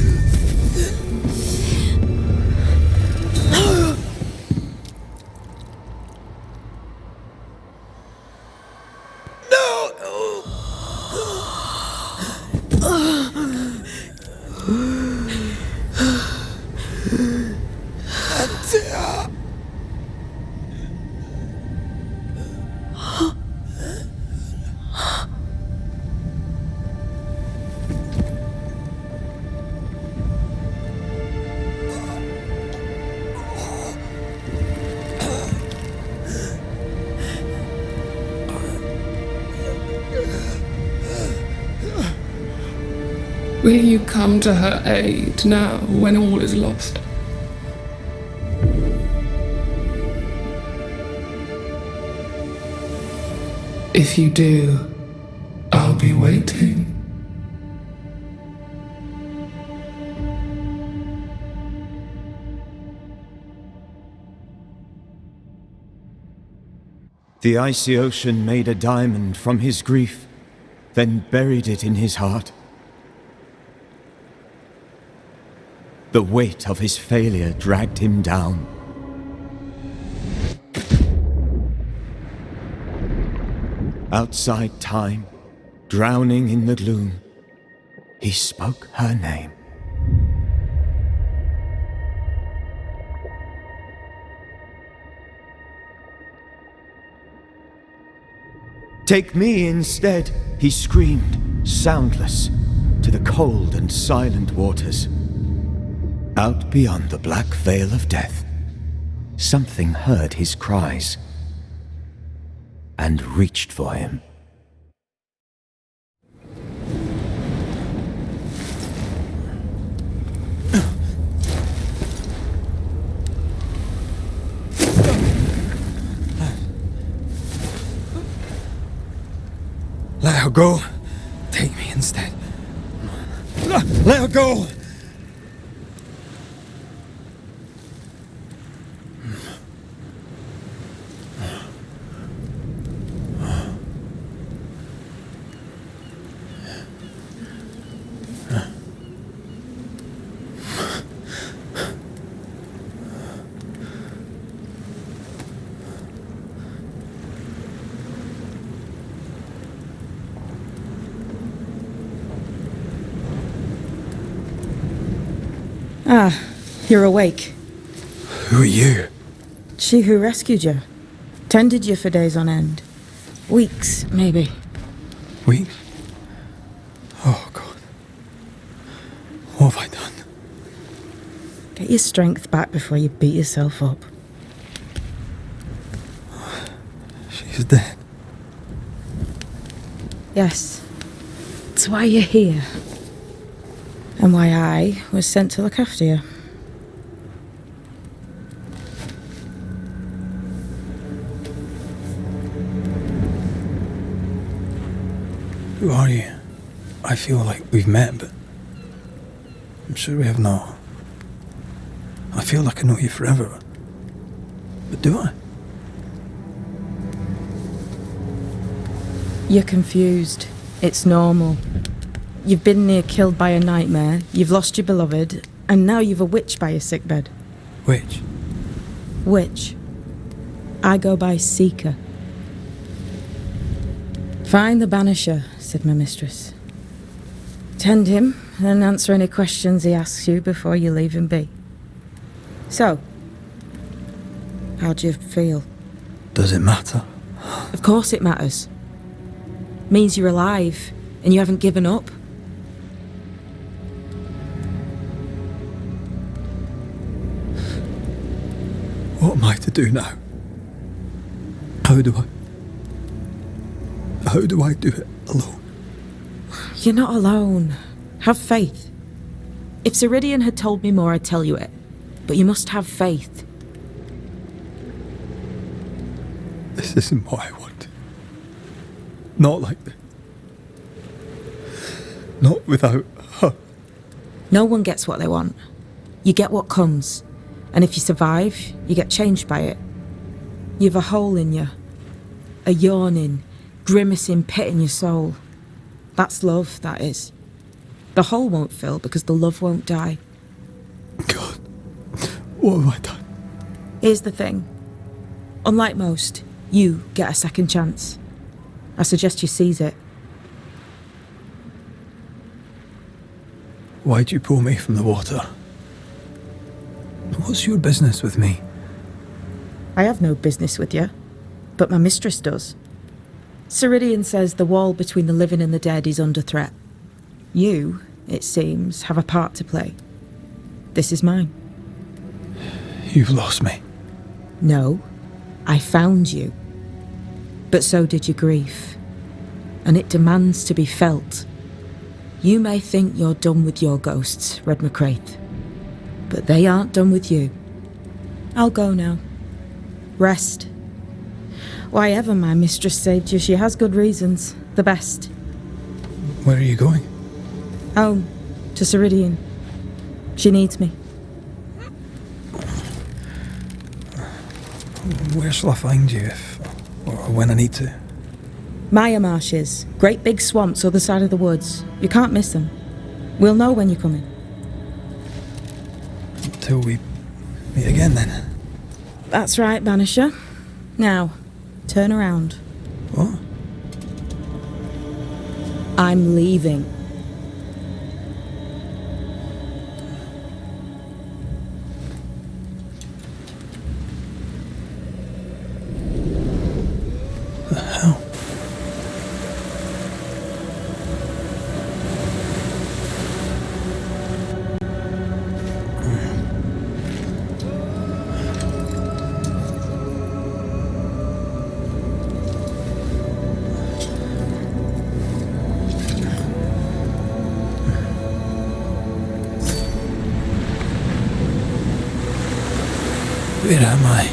Will you come to her aid now when all is lost? If you do, I'll be waiting. The icy ocean made a diamond from his grief, then buried it in his heart. The weight of his failure dragged him down. Outside time, drowning in the gloom, he spoke her name. Take me instead, he screamed, soundless, to the cold and silent waters. Out beyond the black veil of death, something heard his cries and reached for him. Let her go. Take me instead. Let her go. Ah, you're awake. Who are you? She who rescued you. Tended you for days on end. Weeks, maybe. Weeks? Oh, God. What have I done? Get your strength back before you beat yourself up. She's dead. Yes. It's why you're here. And why I was sent to look after you. Who are you? I feel like we've met, but I'm sure we have not. I feel like I know you forever, but do I? You're confused. It's normal. You've been near killed by a nightmare, you've lost your beloved, and now you've a witch by your sickbed. Witch? Witch. I go by Seeker. Find the Banisher, said my mistress. Tend him, and answer any questions he asks you before you leave him be. So, how do you feel? Does it matter? Of course it matters. Means you're alive, and you haven't given up. What am I to do now? How do I do it alone? You're not alone. Have faith. If Ceridian had told me more, I'd tell you it. But you must have faith. This isn't what I want. Not like this. Not without her. No one gets what they want. You get what comes. And if you survive, you get changed by it. You've a hole in you. A yawning, grimacing pit in your soul. That's love, that is. The hole won't fill because the love won't die. God, what have I done? Here's the thing. Unlike most, you get a second chance. I suggest you seize it. Why'd you pull me from the water? What's your business with me? I have no business with you, but my mistress does. Ceridian says the wall between the living and the dead is under threat. You, it seems, have a part to play. This is mine. You've lost me. No, I found you. But so did your grief. And it demands to be felt. You may think you're done with your ghosts, Red McCraith, but they aren't done with you. I'll go now. Rest. Why ever my mistress saved you, she has good reasons. The best. Where are you going? Home. To Ceridian. She needs me. Where shall I find you if, or when I need to? Maya marshes. Great big swamps other side of the woods. You can't miss them. We'll know when you're coming. Until we meet again then. That's right, Banisher. Now, turn around. What? I'm leaving. The hell? Where am I?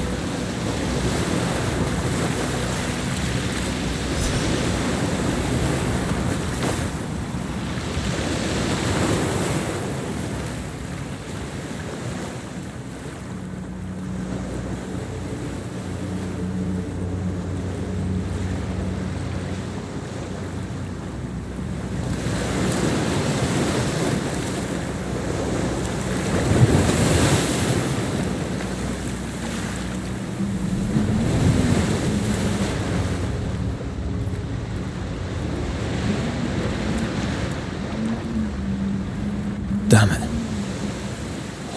Damn it.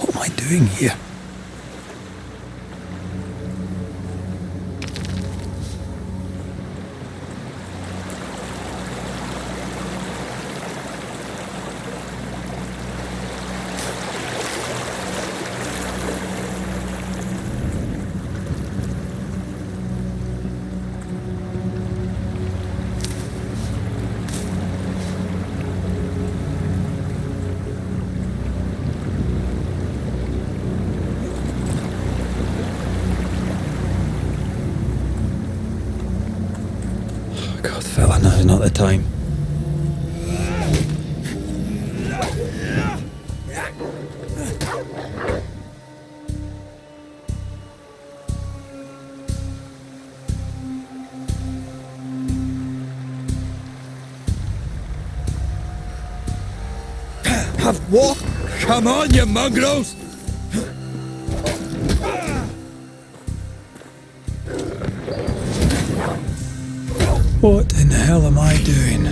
What am I doing here? God, fella, now's not the time. Have what? Come on, you mongrels! What in the hell am I doing?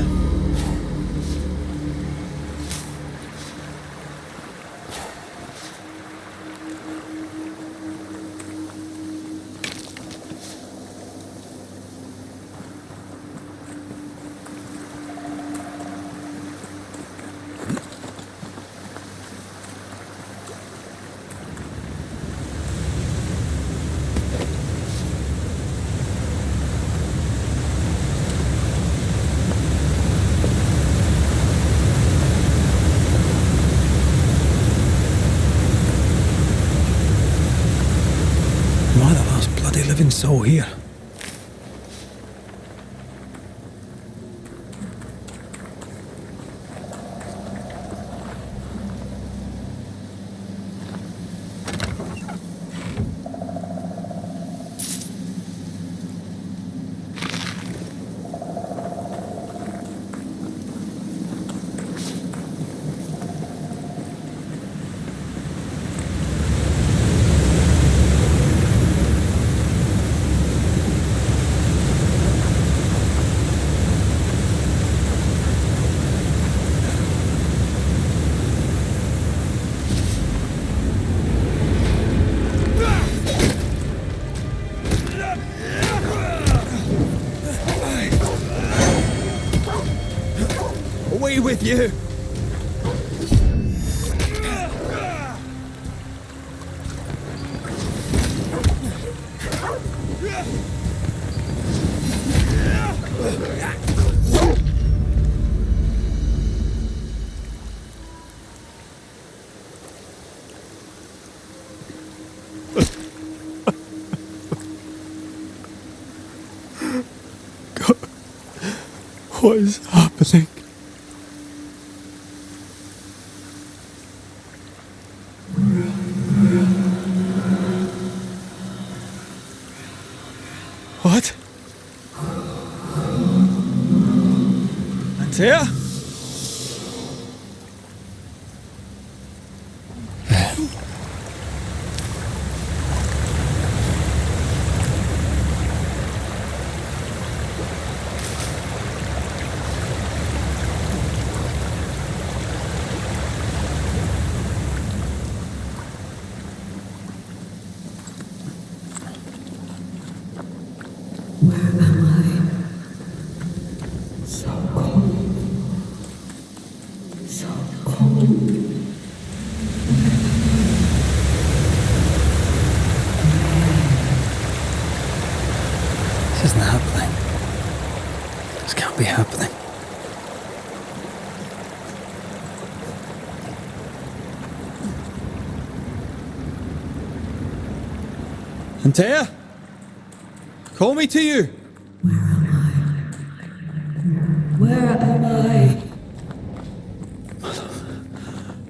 Am I the last bloody living soul here? Away with you! What is happening? What? Antea? This isn't happening. This can't be happening. Antea? Call me to you. Where am I?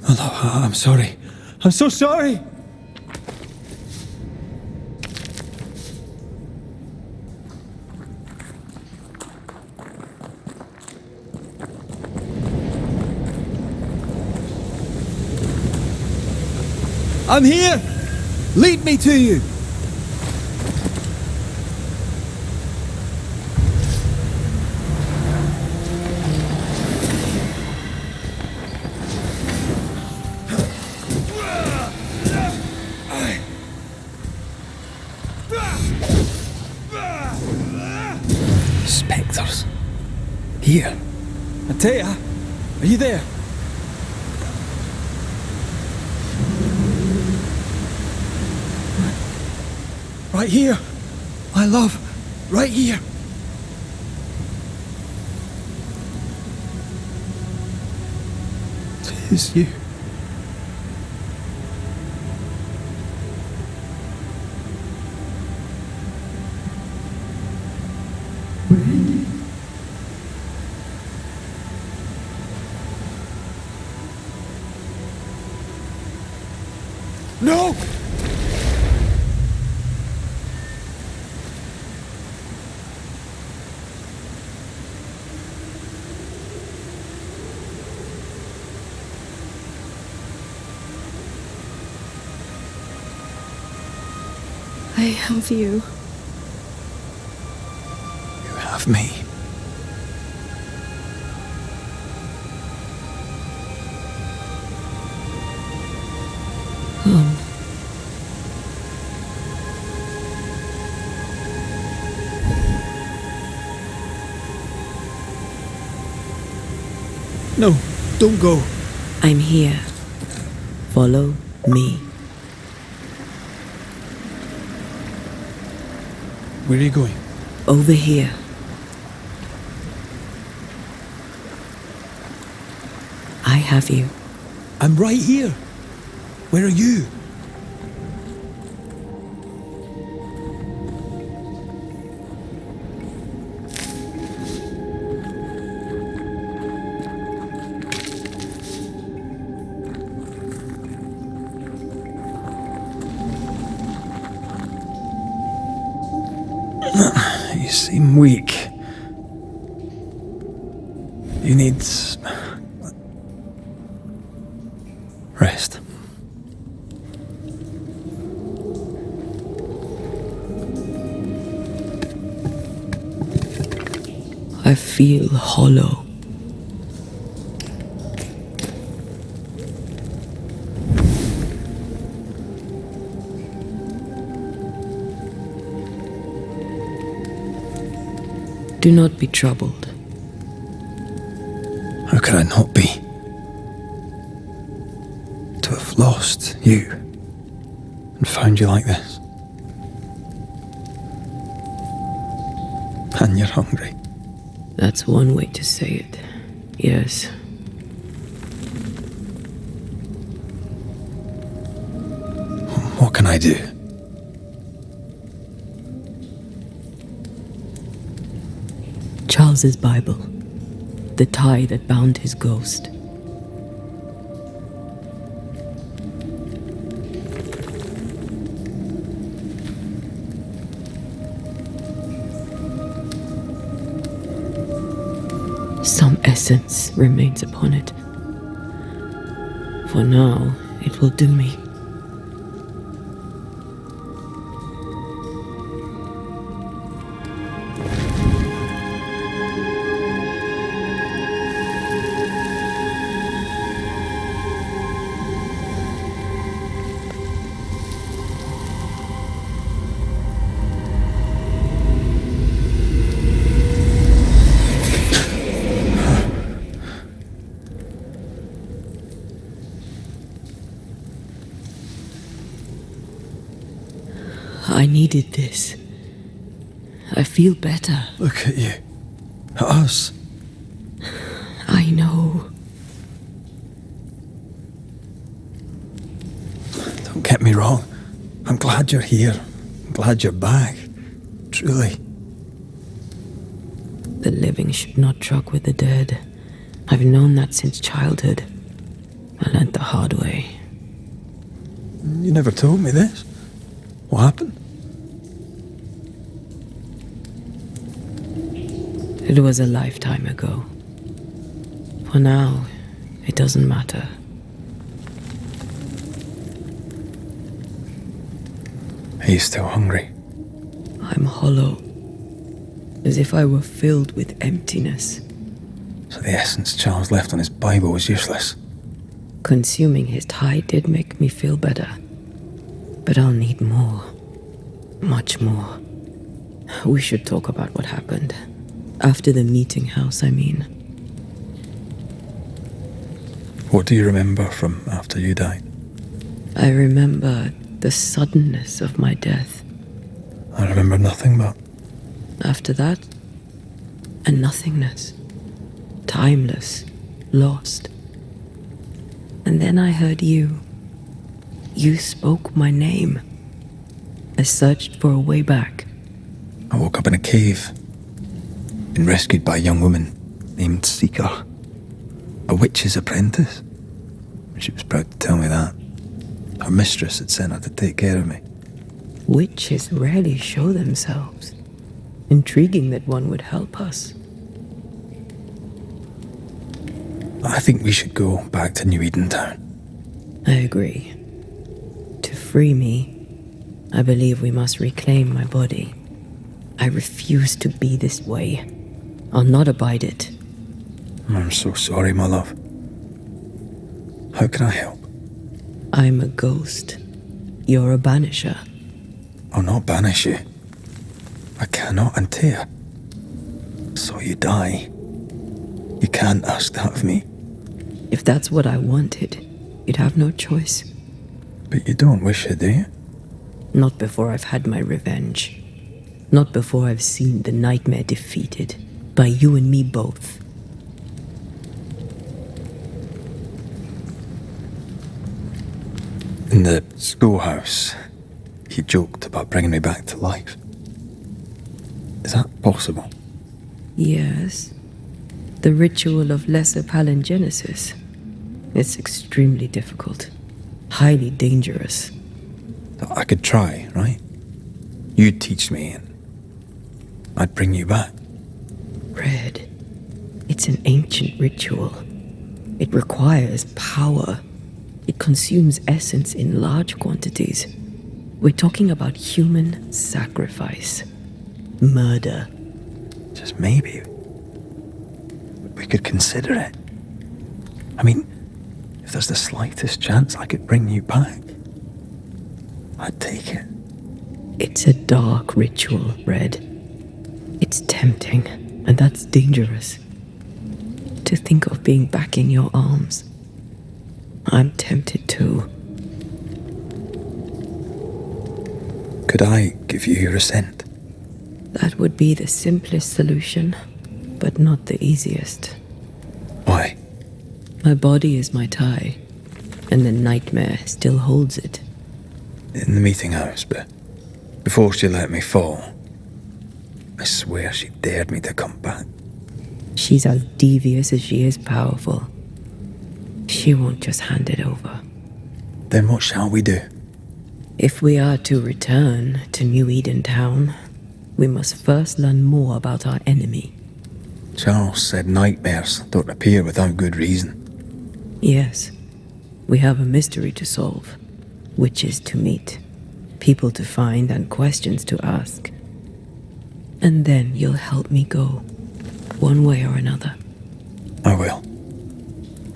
Oh, no, I'm sorry. I'm so sorry. I'm here! Lead me to you! Spectres. Here. Antea, are you there? Right here, my love, right here. It is you. No! I have you. You have me. No, don't go. I'm here. Follow me. Where are you going? Over here. I have you. I'm right here. Where are you? You seem weak. You need rest. I feel hollow. Do not be troubled. How could I not be? To have lost you and found you like this. And you're hungry. That's one way to say it. Yes. What can I do? Charles's Bible. the tie that bound his ghost. Some essence remains upon it. For now, it will do me. I needed this. I feel better. Look at you. At us. I know. Don't get me wrong. I'm glad you're here. I'm glad you're back. Truly. The living should not truck with the dead. I've known that since childhood. I learned the hard way. You never told me this. What happened? It was a lifetime ago. For now, it doesn't matter. Are you still hungry? I'm hollow, as if I were filled with emptiness. So the essence Charles left on his Bible was useless. Consuming his tie did make me feel better. But I'll need more. Much more. We should talk about what happened. After the meeting house, I mean. What do you remember from after you died? I remember the suddenness of my death. I remember nothing but... After that, a nothingness. Timeless. Lost. And then I heard you. You spoke my name. I searched for a way back. I woke up in a cave. Been rescued by a young woman named Seeker. A witch's apprentice. She was proud to tell me that. Her mistress had sent her to take care of me. Witches rarely show themselves. Intriguing that one would help us. I think we should go back to New Eden Town. I agree. To free me, I believe we must reclaim my body. I refuse to be this way. I'll not abide it. I'm so sorry, my love. How can I help? I'm a ghost. You're a banisher. I'll not banish you. I cannot, Antea. So you die. You can't ask that of me. If that's what I wanted, you'd have no choice. But you don't wish it, do you? Not before I've had my revenge. Not before I've seen the nightmare defeated. By you and me both. In the schoolhouse, he joked about bringing me back to life. Is that possible? Yes. The ritual of lesser palingenesis. It's extremely difficult. Highly dangerous. I could try, right? You'd teach me and I'd bring you back. Red. It's an ancient ritual. It requires power. It consumes essence in large quantities. We're talking about human sacrifice. Murder. Just maybe. We could consider it. I mean, if there's the slightest chance I could bring you back, I'd take it. It's a dark ritual, Red. It's tempting, and that's dangerous. To think of being back in your arms. I'm tempted too. Could I give you your assent? That would be the simplest solution, but not the easiest. Why? My body is my tie, and the nightmare still holds it. In the meeting house, but before she let me fall, I swear she dared me to come back. She's as devious as she is powerful. She won't just hand it over. Then what shall we do? If we are to return to New Eden Town, we must first learn more about our enemy. Charles said nightmares don't appear without good reason. Yes, we have a mystery to solve, witches to meet, people to find, and questions to ask. And then you'll help me go, one way or another. I will.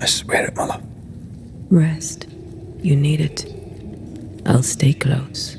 I swear it, my love. Rest. You need it. I'll stay close.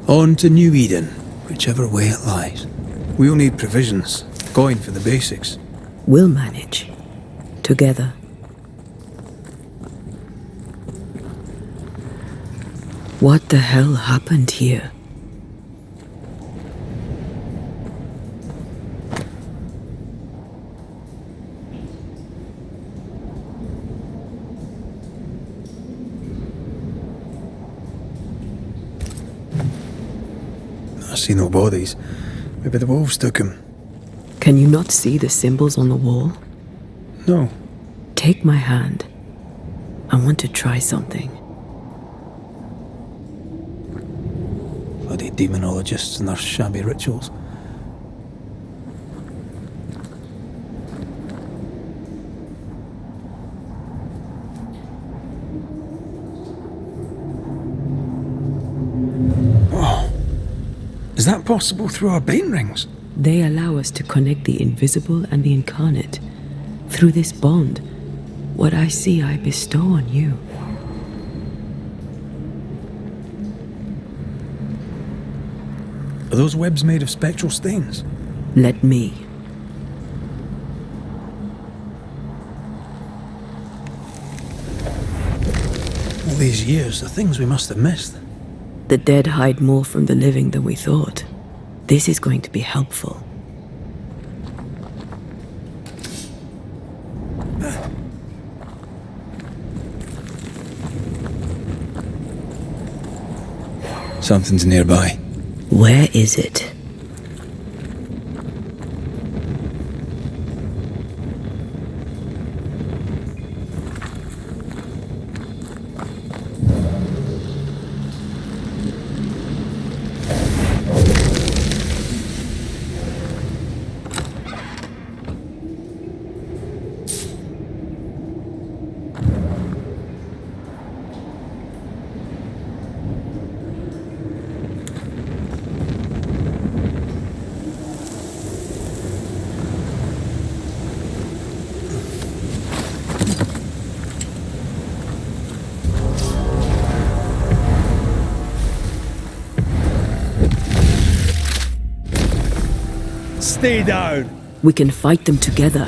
On to New Eden, whichever way it lies. We'll need provisions, going for the basics. We'll manage. Together. What the hell happened here? I see no bodies. Maybe the wolves took him. Can you not see the symbols on the wall? No. Take my hand. I want to try something. Bloody demonologists and their shabby rituals. Is that possible through our bane rings? They allow us to connect the invisible and the incarnate. Through this bond, what I see I bestow on you. Are those webs made of spectral stains? Let me. All these years, the things we must have missed. The dead hide more from the living than we thought. This is going to be helpful. Something's nearby. Where is it? Stay down. We can fight them together.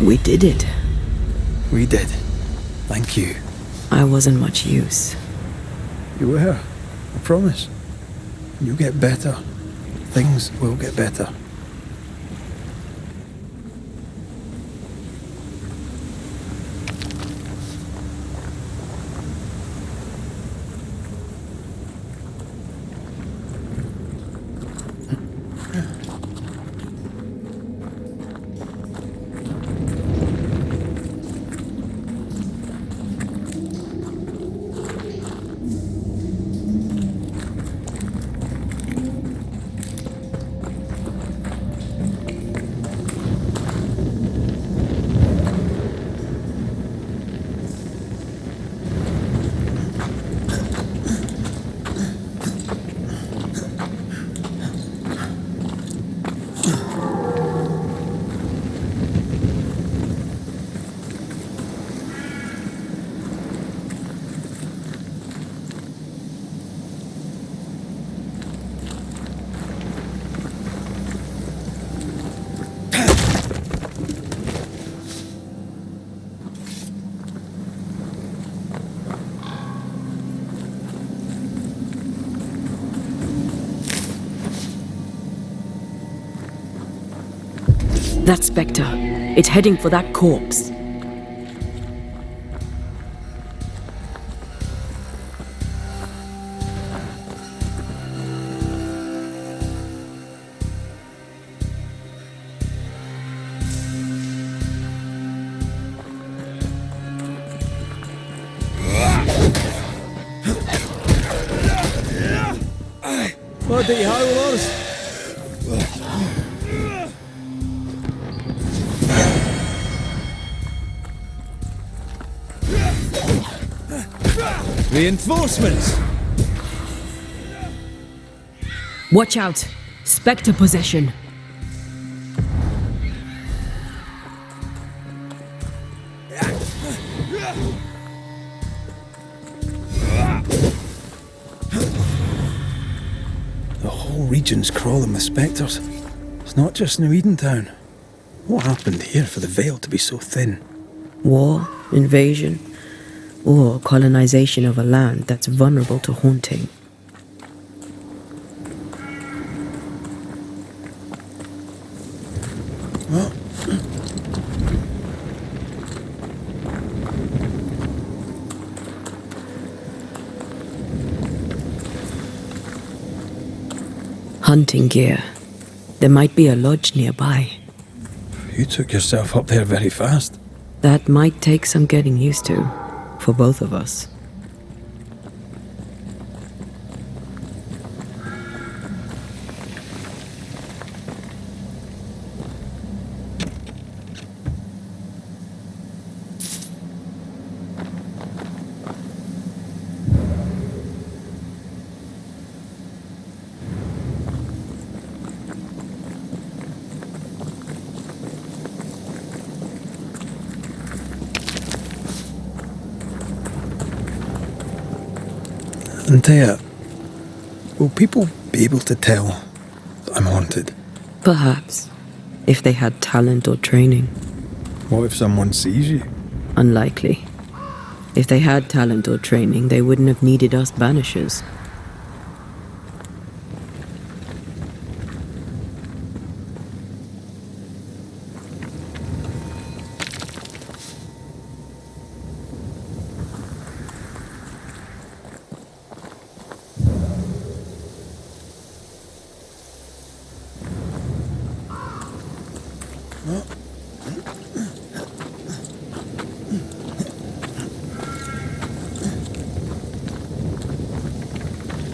We did it. We did. Thank you. I wasn't much use. You were. I promise. You'll get better. Things will get better. That spectre. It's heading for that corpse. Bloody howlers! Reinforcements! Watch out! Spectre possession. The whole region's crawling with spectres. It's not just New Edentown. What happened here for the veil to be so thin? War, invasion, or colonization of a land that's vulnerable to haunting. Well, Hunting gear. There might be a lodge nearby. you took yourself up there very fast. That might take some getting used to, for both of us. Antea, will people be able to tell that I'm haunted? Perhaps, if they had talent or training. What if someone sees you? Unlikely. If they had talent or training, they wouldn't have needed us Banishers.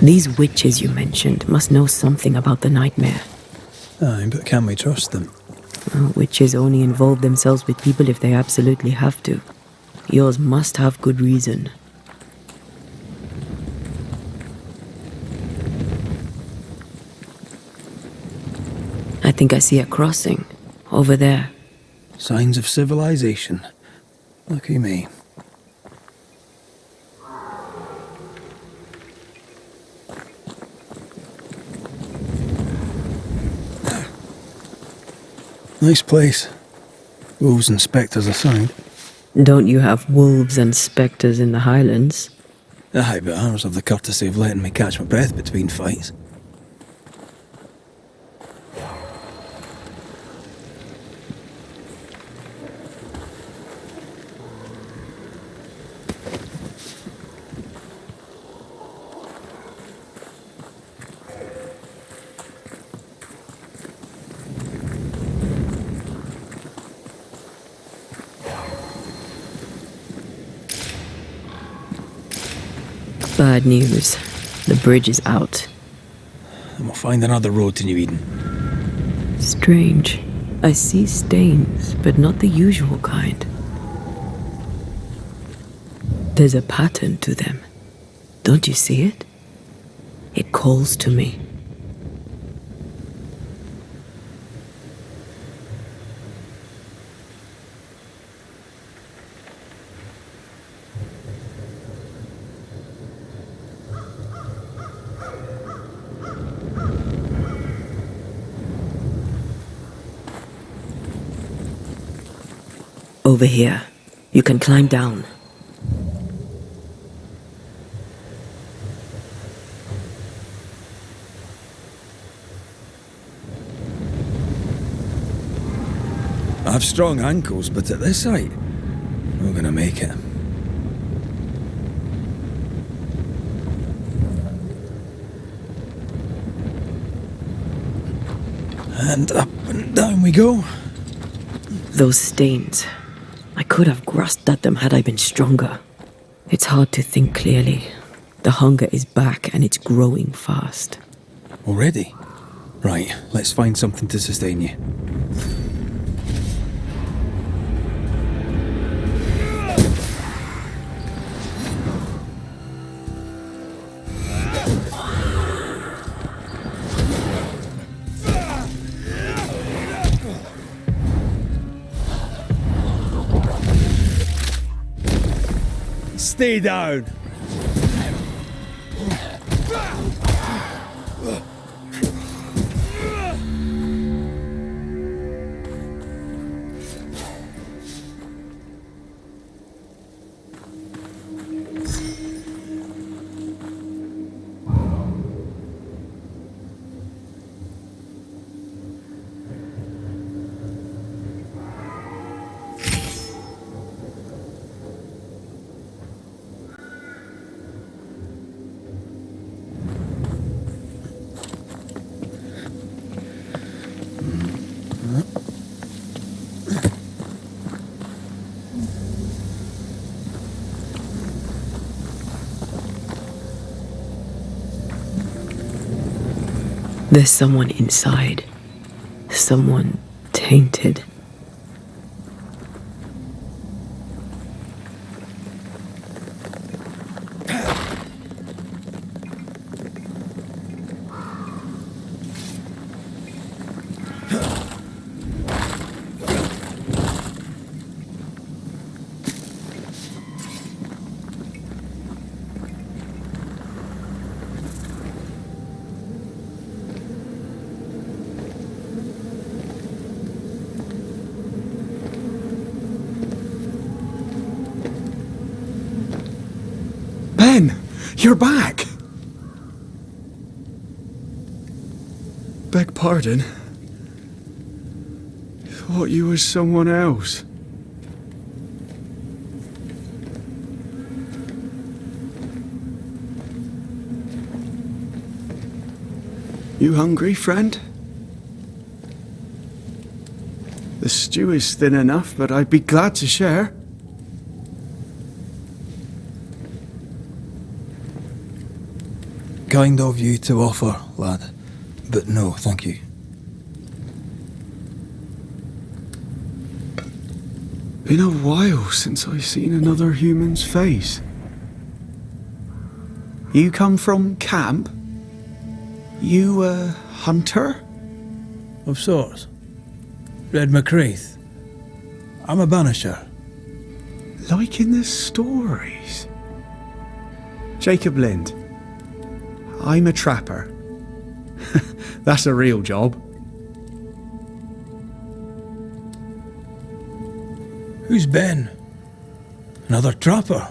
These witches you mentioned must know something about the nightmare. Aye, but can we trust them? Well, witches only involve themselves with people if they absolutely have to. Yours must have good reason. I think I see a crossing. Over there. Signs of civilization. Lucky me. Nice place. Wolves and spectres aside. Don't you have wolves and spectres in the Highlands? Aye, but ours have the courtesy of letting me catch my breath between fights. Bad news. The bridge is out. And we'll find another road to New Eden. Strange. I see stains, but not the usual kind. There's a pattern to them. Don't you see it? It calls to me. Over here. You can climb down. I have strong ankles, but at this height, we're gonna make it. And up and down we go. Those stains. I could have grasped at them had I been stronger. It's hard to think clearly. The hunger is back and it's growing fast. Already? Right, let's find something to sustain you. Stay down. There's someone inside. Someone tainted. You're back! Beg pardon. Thought you was someone else. You hungry, friend? The stew is thin enough, but I'd be glad to share. Kind of you to offer, lad. But no, thank you. Been a while since I've seen another human's face. You come from camp? You a hunter? Of sorts. Red McCraith. I'm a banisher. Like in the stories. Jacob Lind. I'm a trapper. That's a real job. Who's Ben? Another trapper?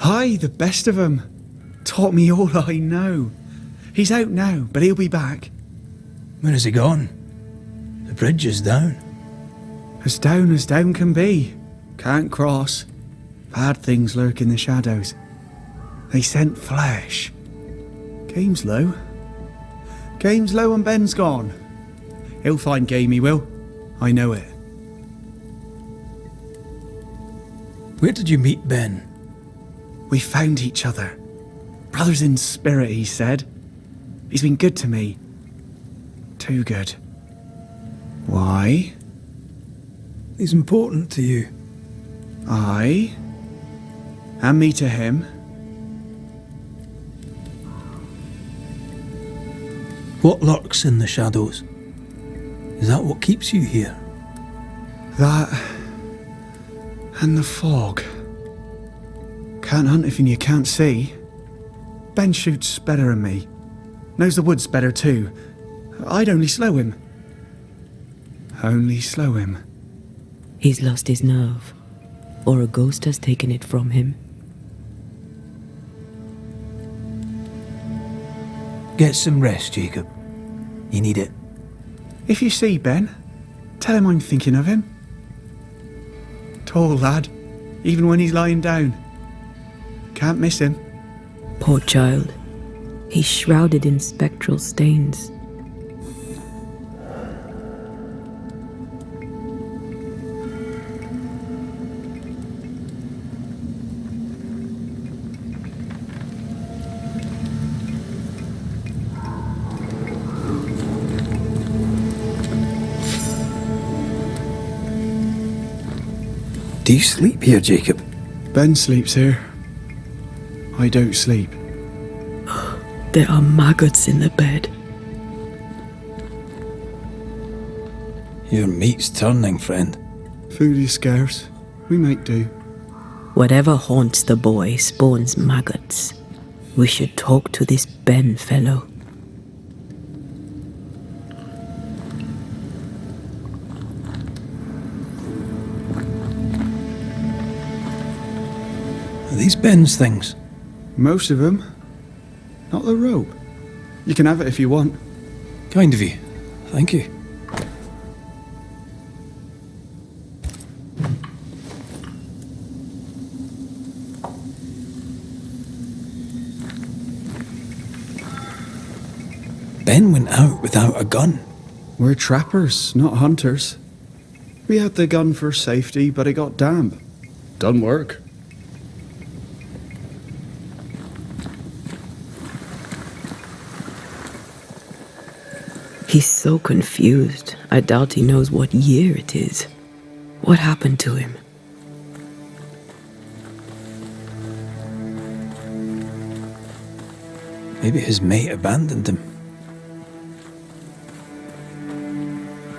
Aye, the best of 'em. Taught me all I know. He's out now, but he'll be back. Where has he gone? The bridge is down. As down can be. Can't cross. Bad things lurk in the shadows. They scent flesh. Game's low. Game's low and Ben's gone. He'll find game, he will. I know it. Where did you meet Ben? We found each other. Brothers in spirit, he said. He's been good to me. Too good. Why? He's important to you. Aye. And me to him. What lurks in the shadows? Is that what keeps you here? That and the fog. Can't hunt if you can't see. Ben shoots better than me. Knows the woods better too. I'd only slow him. Only slow him. He's lost his nerve, or a ghost has taken it from him. Get some rest, Jacob. You need it. If you see Ben, tell him I'm thinking of him. Tall lad, even when he's lying down. Can't miss him. Poor child. He's shrouded in spectral stains. Do you sleep here, Jacob? Ben sleeps here. I don't sleep. There are maggots in the bed. Your meat's turning, friend. Food is scarce. We make do. Whatever haunts the boy spawns maggots. We should talk to this Ben fellow. Are these Ben's things? Most of them. Not the rope. You can have it if you want. Kind of you. Thank you. Ben went out without a gun. We're trappers, not hunters. We had the gun for safety, but it got damp. Done work. He's so confused. I doubt he knows what year it is. What happened to him? Maybe his mate abandoned him.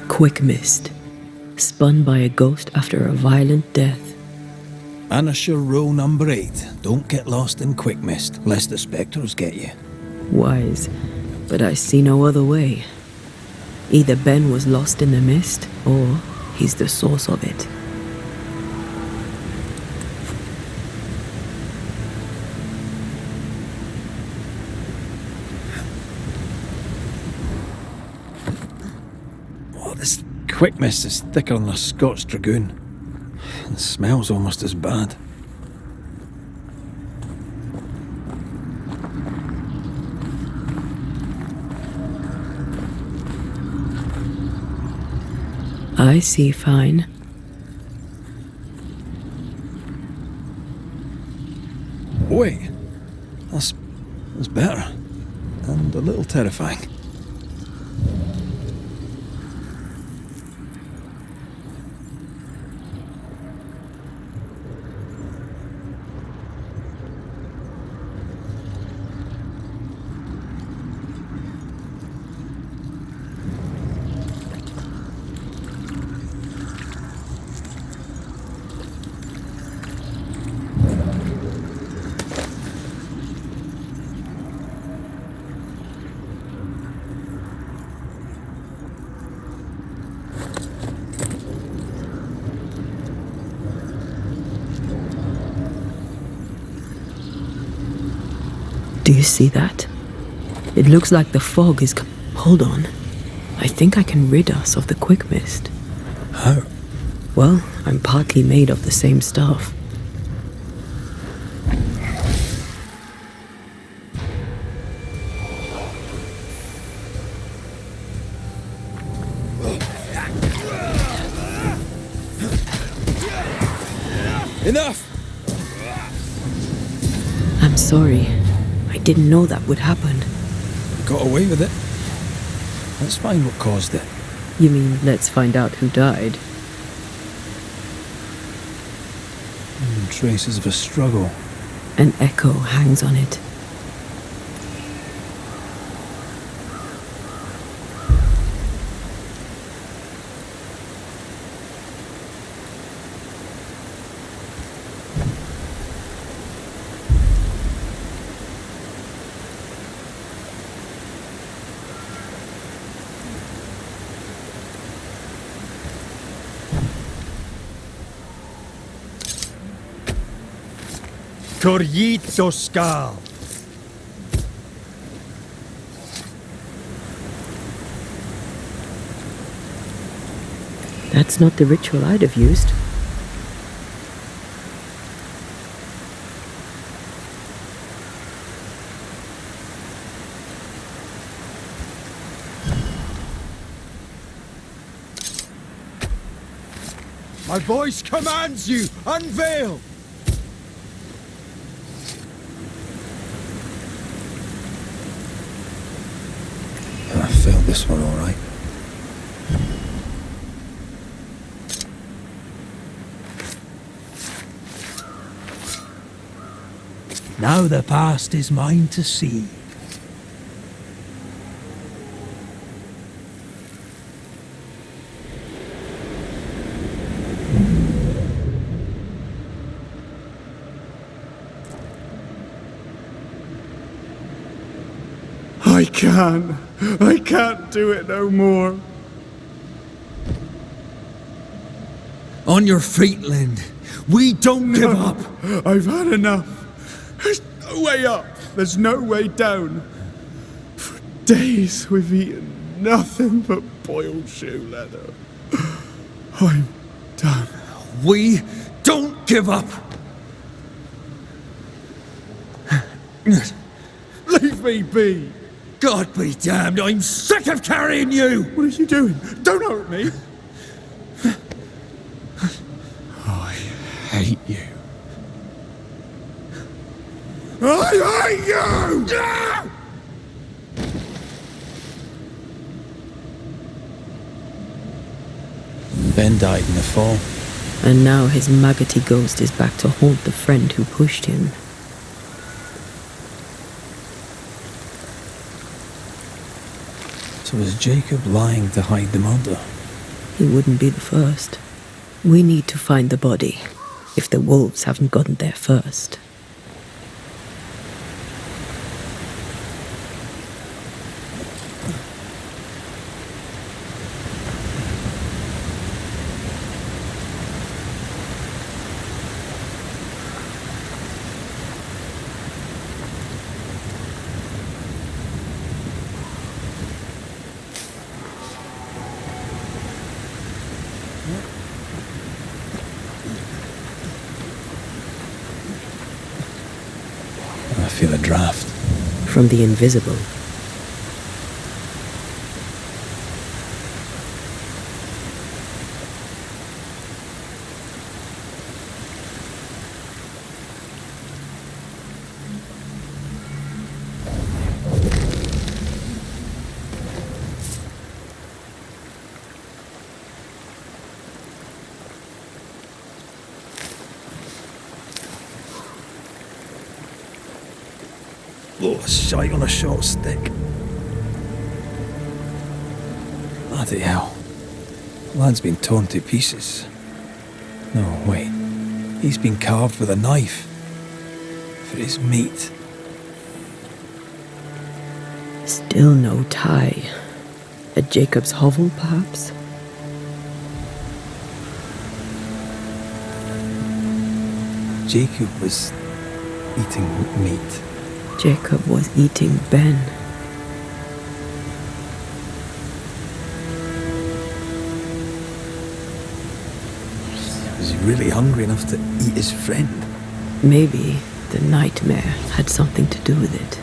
Quick mist. Spun by a ghost after a violent death. Banisher rule number 8. Don't get lost in quick mist, lest the spectres get you. Wise, but I see no other way. Either Ben was lost in the mist, or he's the source of it. quick mist is thicker than a Scotch dragoon. The smell's almost as bad. I see fine. Wait, that's better. And a little terrifying. Do you see that? It looks like the fog is Hold on. I think I can rid us of the quick mist. How? Well, I'm partly made of the same stuff. Enough! I'm sorry. I didn't know that would happen. Got away with it. Let's find what caused it. You mean, let's find out who died? Traces of a struggle. An echo hangs on it. Corrito Skal. That's not the ritual I'd have used. My voice commands you, unveil! I failed this one all right. Now the past is mine to see. I can't do it no more. On your feet, Lind. We don't give up. I've had enough. There's no way up. There's no way down. For days we've eaten nothing but boiled shoe leather. I'm done. We don't give up. Leave me be. God be damned, I'm sick of carrying you! What are you doing? Don't hurt me! I hate you. I hate you! Ben died in the fall. And now his maggoty ghost is back to haunt the friend who pushed him. So was Jacob lying to hide the murder? He wouldn't be the first. We need to find the body, if the wolves haven't gotten there first. a draft. From the invisible. Oh, a shite on a short stick. Bloody hell. Lad's been torn to pieces. No, wait. He's been carved with a knife. For his meat. Still no tie. At Jacob's hovel, perhaps? Jacob was eating meat. Jacob was eating Ben. Was he really hungry enough to eat his friend? Maybe the nightmare had something to do with it.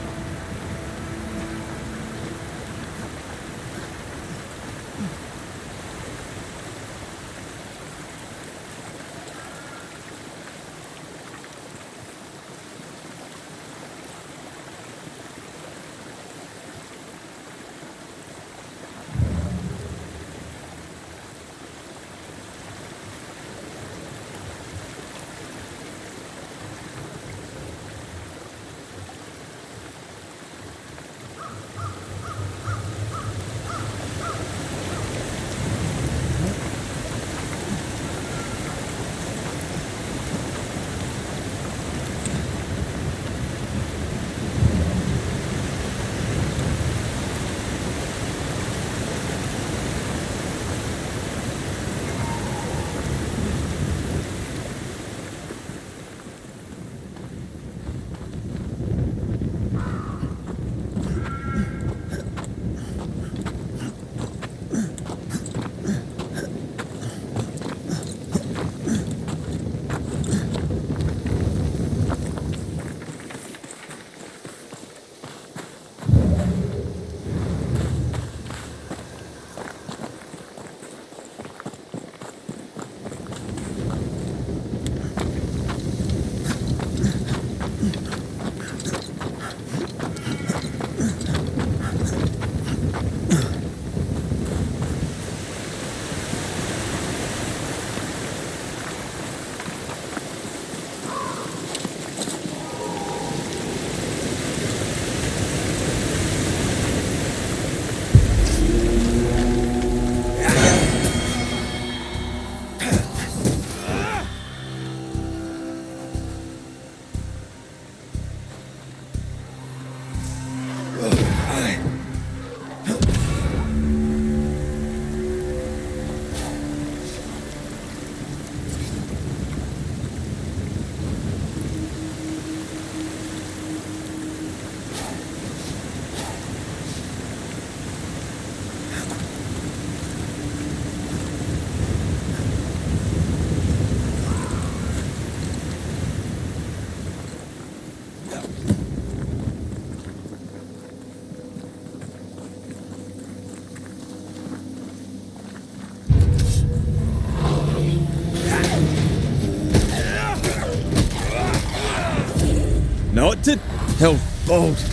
Not to hell balls.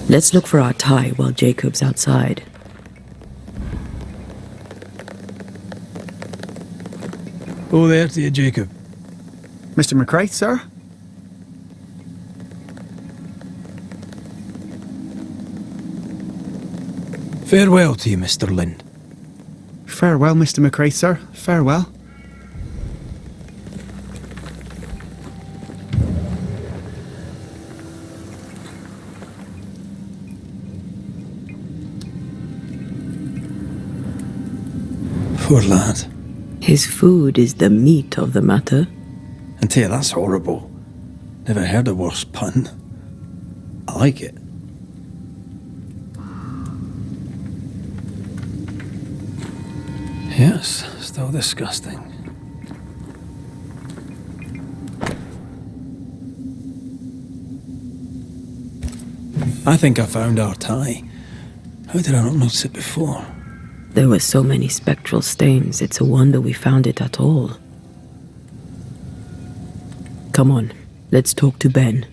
Let's look for our tie while Jacob's outside. Oh, there to you, Jacob. Mr. McCraith, sir? Farewell to you, Mr. Lind. Farewell, Mr. McCraith, sir. Farewell. Poor lad. His food is the meat of the matter. Antea, that's horrible. Never heard a worse pun. I like it. Yes, still disgusting. I think I found our tie. How did I not notice it before? There were so many spectral stains, it's a wonder we found it at all. Come on, let's talk to Ben.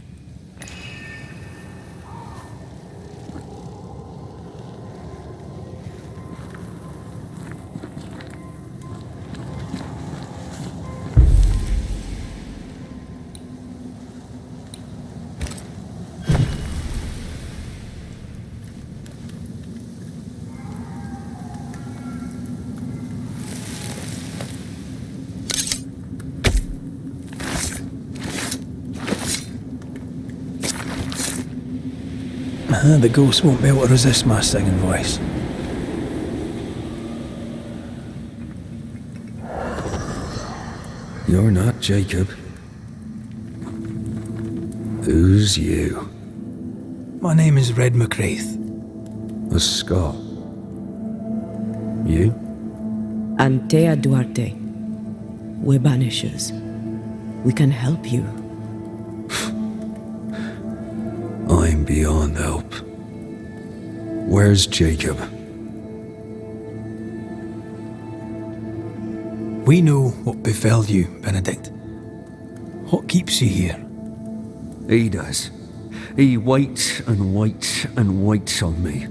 The ghost won't be able to resist my singing voice. You're not Jacob. Who's you? My name is Red McCraith. A Scot. You? Antea Duarte. We're Banishers. We can help you. I'm beyond help. Where's Jacob? We know what befell you, Benedict. What keeps you here? He does. He waits and waits and waits on me.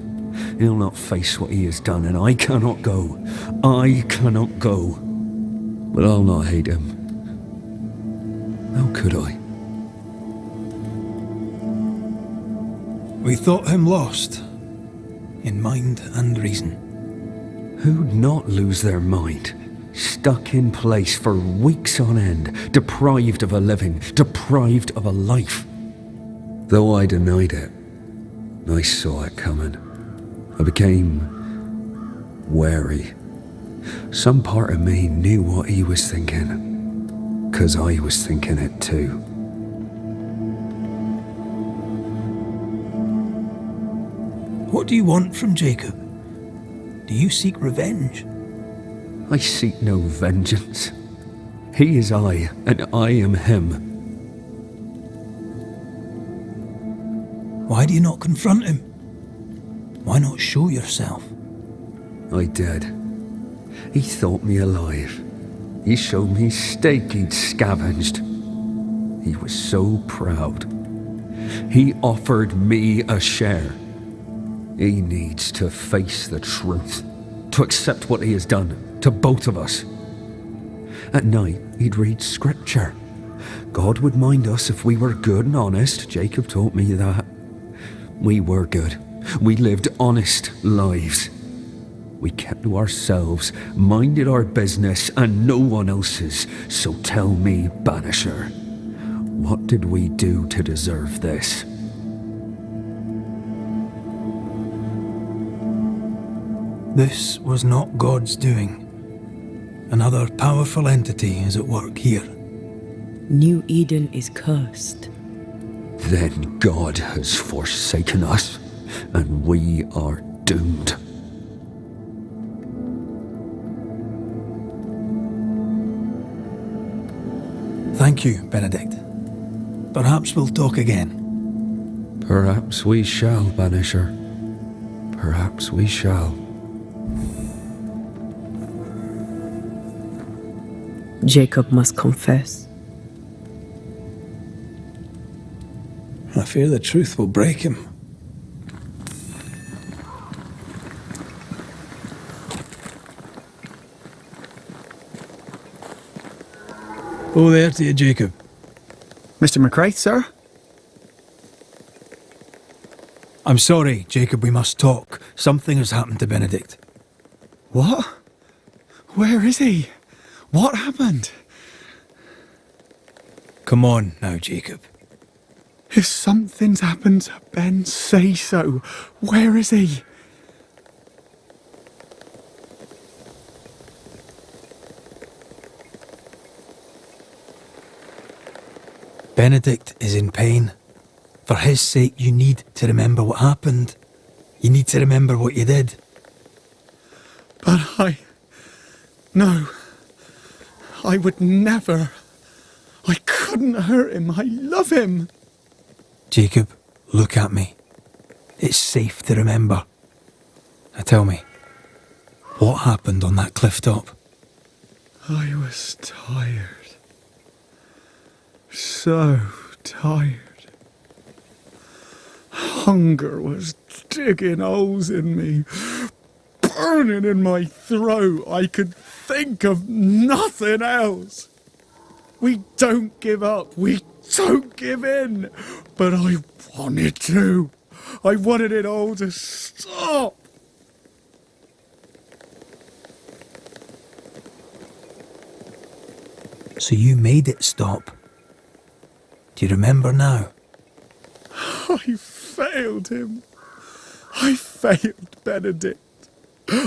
He'll not face what he has done, and I cannot go. I cannot go. But I'll not hate him. How could I? We thought him lost, in mind and reason. Who'd not lose their mind? Stuck in place for weeks on end, deprived of a living, deprived of a life. Though I denied it, I saw it coming. I became wary. Some part of me knew what he was thinking, 'cause I was thinking it too. What do you want from Jacob? Do you seek revenge? I seek no vengeance. He is I, and I am him. Why do you not confront him? Why not show yourself? I did. He thought me alive. He showed me steak he'd scavenged. He was so proud. He offered me a share. He needs to face the truth, to accept what he has done to both of us. At night, he'd read scripture. God would mind us if we were good and honest. Jacob taught me that. We were good. We lived honest lives. We kept to ourselves, minded our business and no one else's. So tell me, Banisher, what did we do to deserve this? This was not God's doing. Another powerful entity is at work here. New Eden is cursed. Then God has forsaken us, and we are doomed. Thank you, Benedict. Perhaps we'll talk again. Perhaps we shall, Banisher. Perhaps we shall. Jacob must confess. I fear the truth will break him. Oh, there to you, Jacob. Mr. McCraith, sir? I'm sorry, Jacob, we must talk. Something has happened to Benedict. What? Where is he? What happened? Come on now, Jacob. If something's happened to Ben, say so. Where is he? Benedict is in pain. For his sake, you need to remember what happened. You need to remember what you did. But No. I would never. I couldn't hurt him. I love him. Jacob, look at me. It's safe to remember. Now tell me, what happened on that cliff top? I was tired. So tired. Hunger was digging holes in me, burning in my throat. I could think of nothing else. We don't give up. We don't give in. But I wanted to. I wanted it all to stop. So you made it stop. Do you remember now? I failed him. I failed Benedict.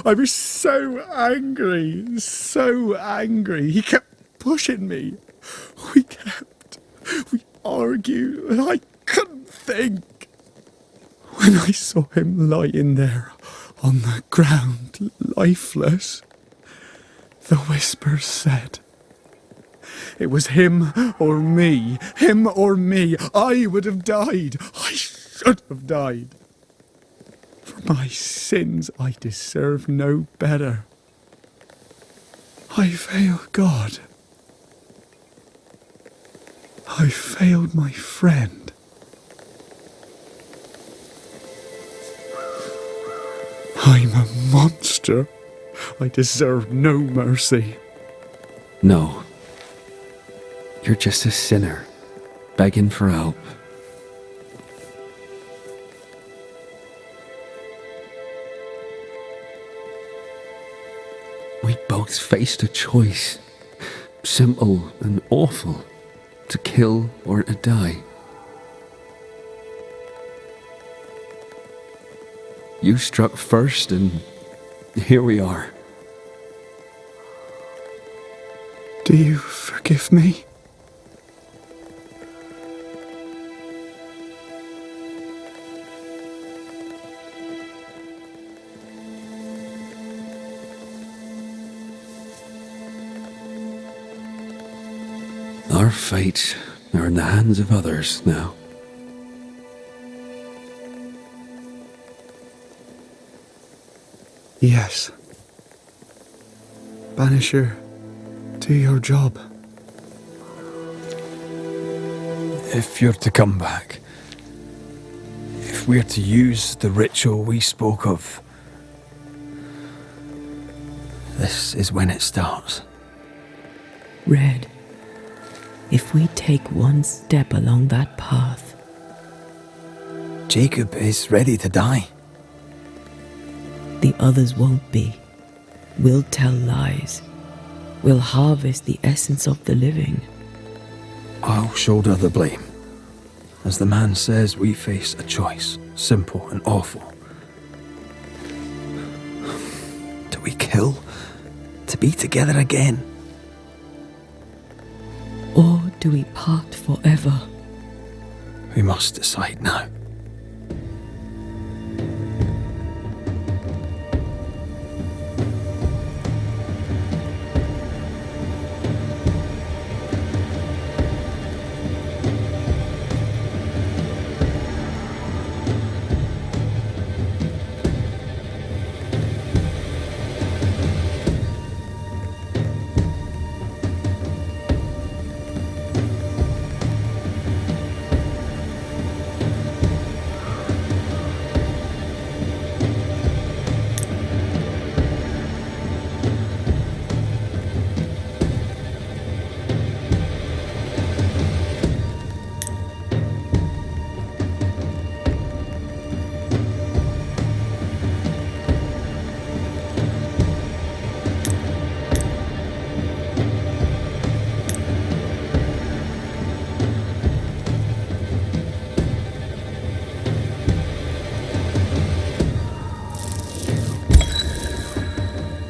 I was so angry, so angry. He kept pushing me. We argued, and I couldn't think. When I saw him lying there on the ground, lifeless, the whispers said, it was him or me, him or me. I would have died. I should have died. For my sins, I deserve no better. I failed God. I failed my friend. I'm a monster. I deserve no mercy. No. You're just a sinner, begging for help. We both faced a choice, simple and awful, to kill or to die. You struck first, and here we are. Do you forgive me? Our fate are in the hands of others now. Yes. Banisher, do your job. If you're to come back, if we're to use the ritual we spoke of, this is when it starts. Red, if we take one step along that path, Jacob is ready to die. The others won't be. We'll tell lies. We'll harvest the essence of the living. I'll shoulder the blame. As the man says, we face a choice, simple and awful. Do we kill to be together again? Or do we part forever? We must decide now.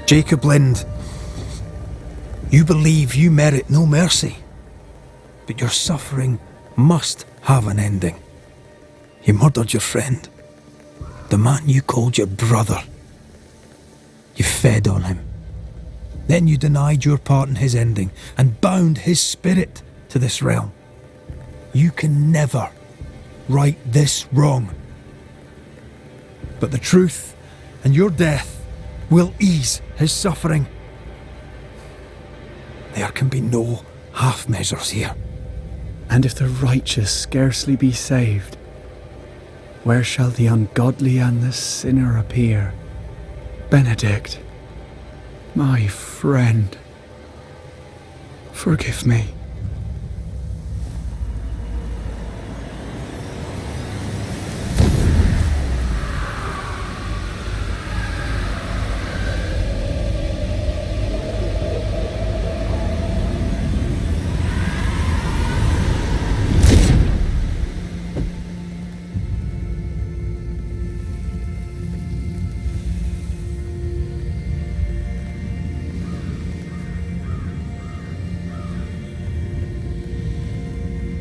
Jacob Lind, you believe you merit no mercy, but your suffering must have an ending. You murdered your friend, the man you called your brother. You fed on him. Then you denied your part in his ending and bound his spirit to this realm. You can never right this wrong. But the truth and your death will ease his suffering. There can be no half measures here. And if the righteous scarcely be saved, where shall the ungodly and the sinner appear? Benedict, my friend, forgive me.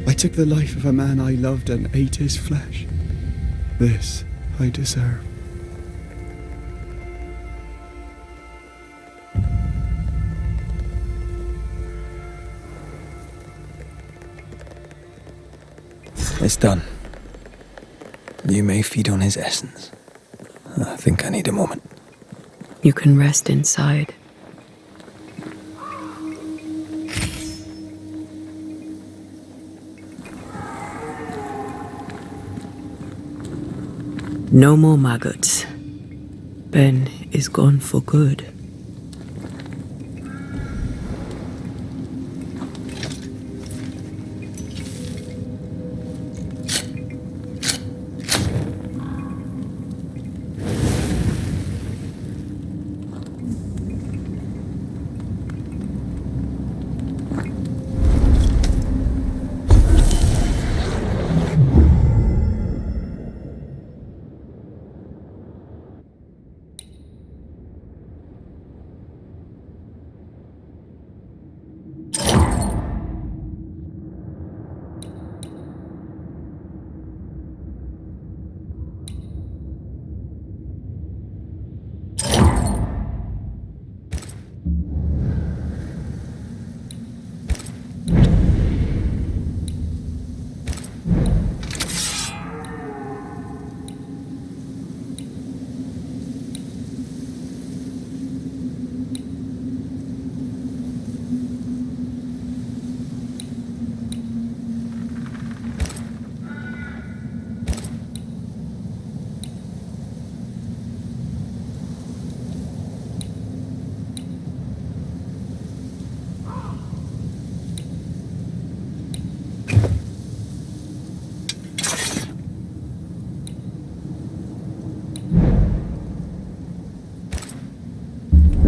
I took the life of a man I loved and ate his flesh. This I deserve. It's done. You may feed on his essence. I think I need a moment. You can rest inside. No more maggots. Ben is gone for good.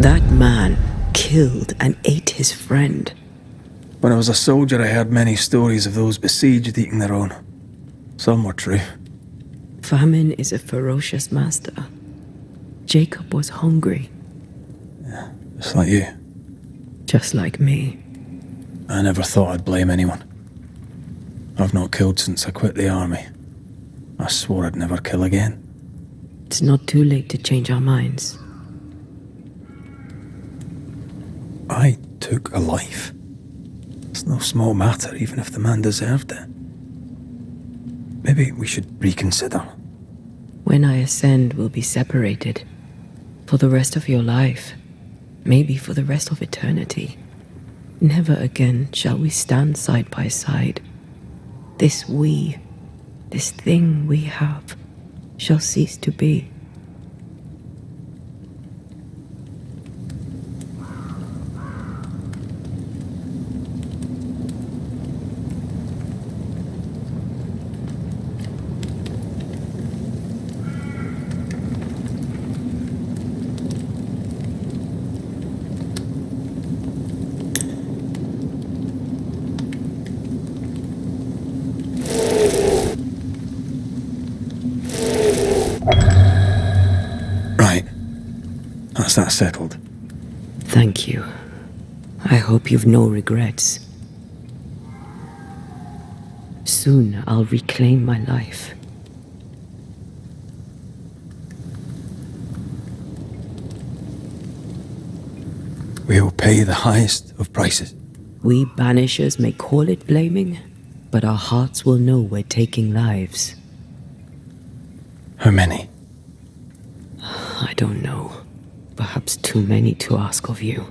That man killed and ate his friend. When I was a soldier, I heard many stories of those besieged eating their own. Some were true. Famine is a ferocious master. Jacob was hungry. Yeah, just like you. Just like me. I never thought I'd blame anyone. I've not killed since I quit the army. I swore I'd never kill again. It's not too late to change our minds. I took a life. It's no small matter, even if the man deserved it. Maybe we should reconsider. When I ascend, we'll be separated. For the rest of your life. Maybe for the rest of eternity. Never again shall we stand side by side. This thing we have, shall cease to be. That's that settled. Thank you. I hope you've no regrets. Soon I'll reclaim my life. We'll pay the highest of prices. We Banishers may call it blaming, but our hearts will know we're taking lives. How many? I don't know. Perhaps too many to ask of you.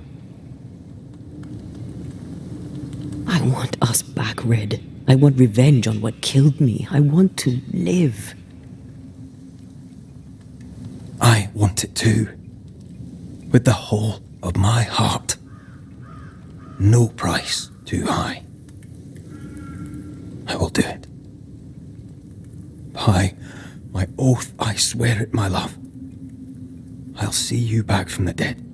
I want us back, Red. I want revenge on what killed me. I want to live. I want it too. With the whole of my heart. No price too high. I will do it. By my oath, I swear it, my love. I'll see you back from the dead.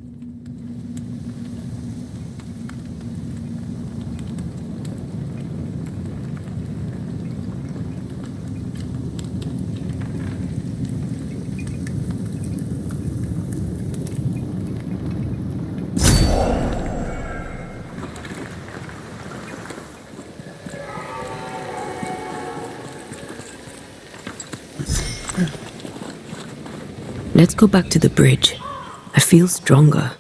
Let's go back to the bridge. I feel stronger.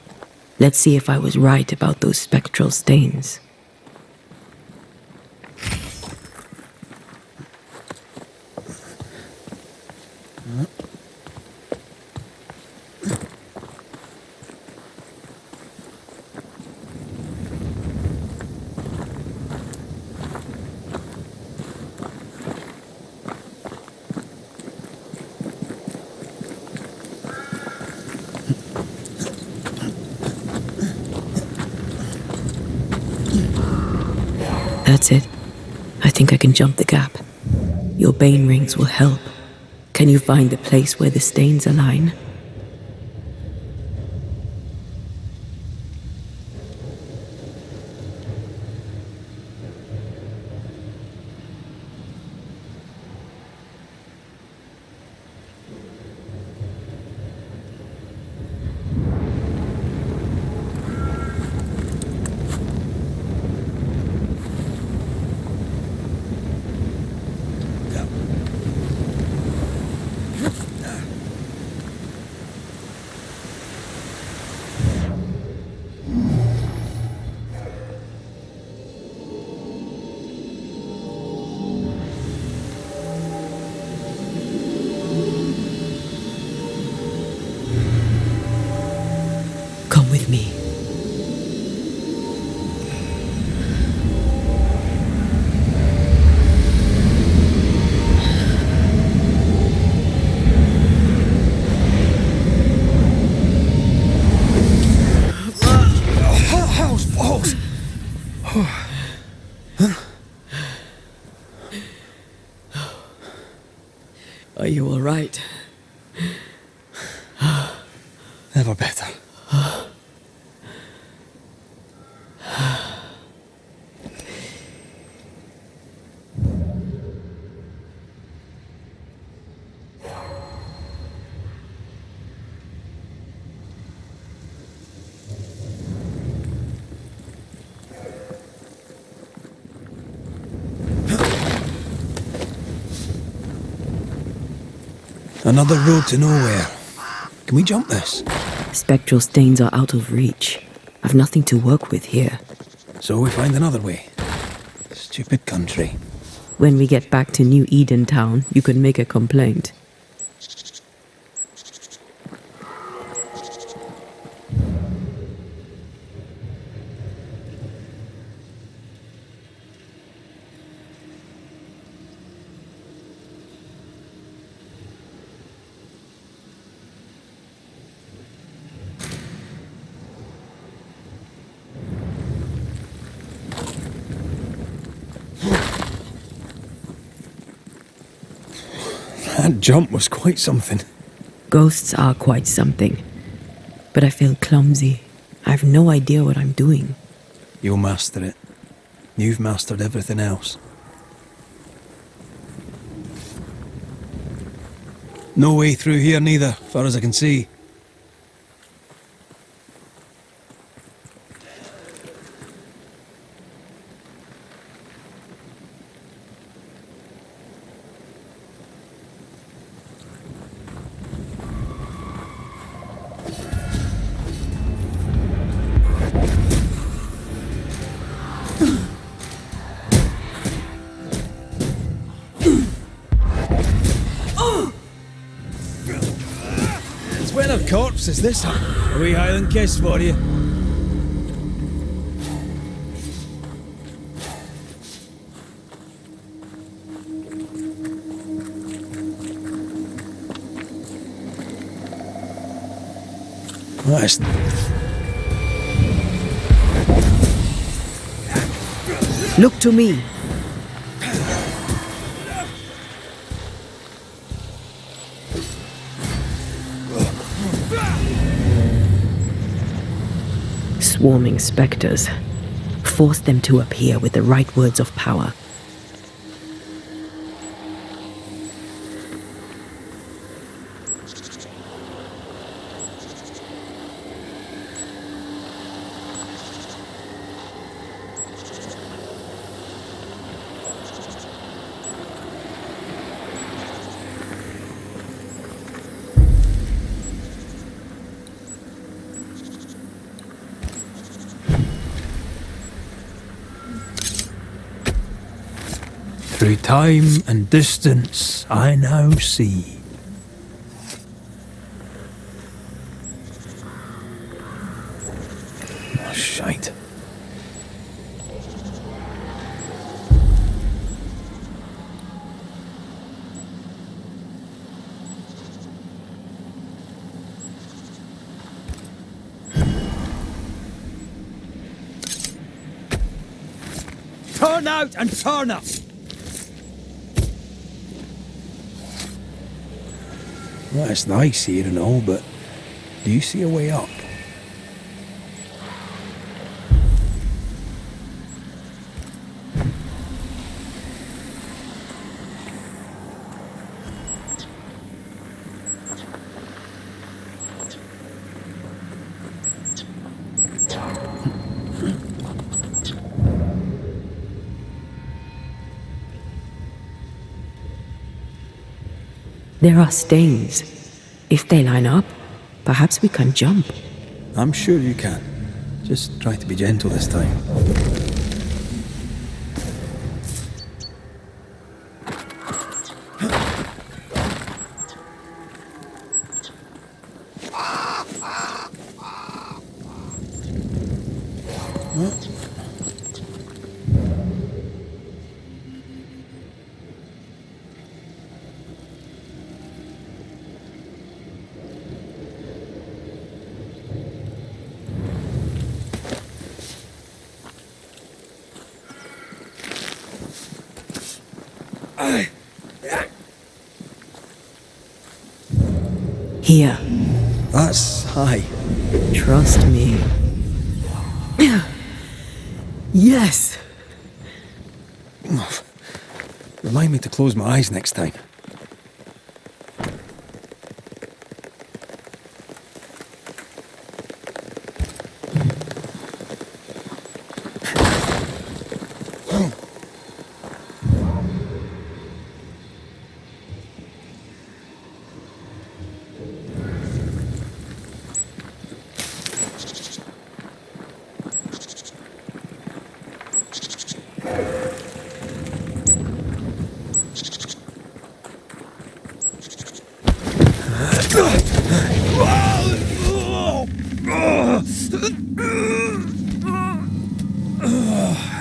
Let's see if I was right about those spectral stains. That's it. I think I can jump the gap. Your bane rings will help. Can you find the place where the stains align? Come with me. Balls! Are you all right? Never better. Another road to nowhere. Can we jump this? Spectral stains are out of reach. I've nothing to work with here. So we find another way. Stupid country. When we get back to New Eden Town, you can make a complaint. That jump was quite something. Ghosts are quite something. But I feel clumsy. I have no idea what I'm doing. You'll master it. You've mastered everything else. No way through here neither, far as I can see. Chaps, is this A wee Highland kiss for you. That's... Look to me. Swarming spectres. Force them to appear with the right words of power. Through time and distance, I now see. Oh, shite. Turn out and turn up! Well, it's nice here and all, but do you see a way up? There are stains. If they line up, perhaps we can jump. I'm sure you can. Just try to be gentle this time. Here. That's high. Trust me. Yes! Remind me to close my eyes next time.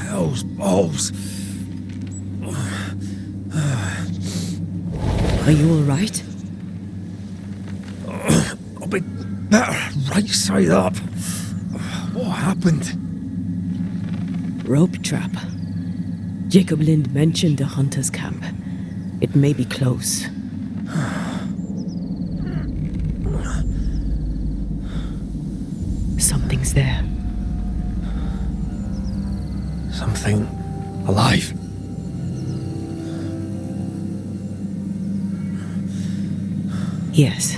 Those balls. Are you all right? I'll be better right side up. What happened? Rope trap. Jacob Lind mentioned the hunter's camp. It may be close. Something's there. Something alive. Yes.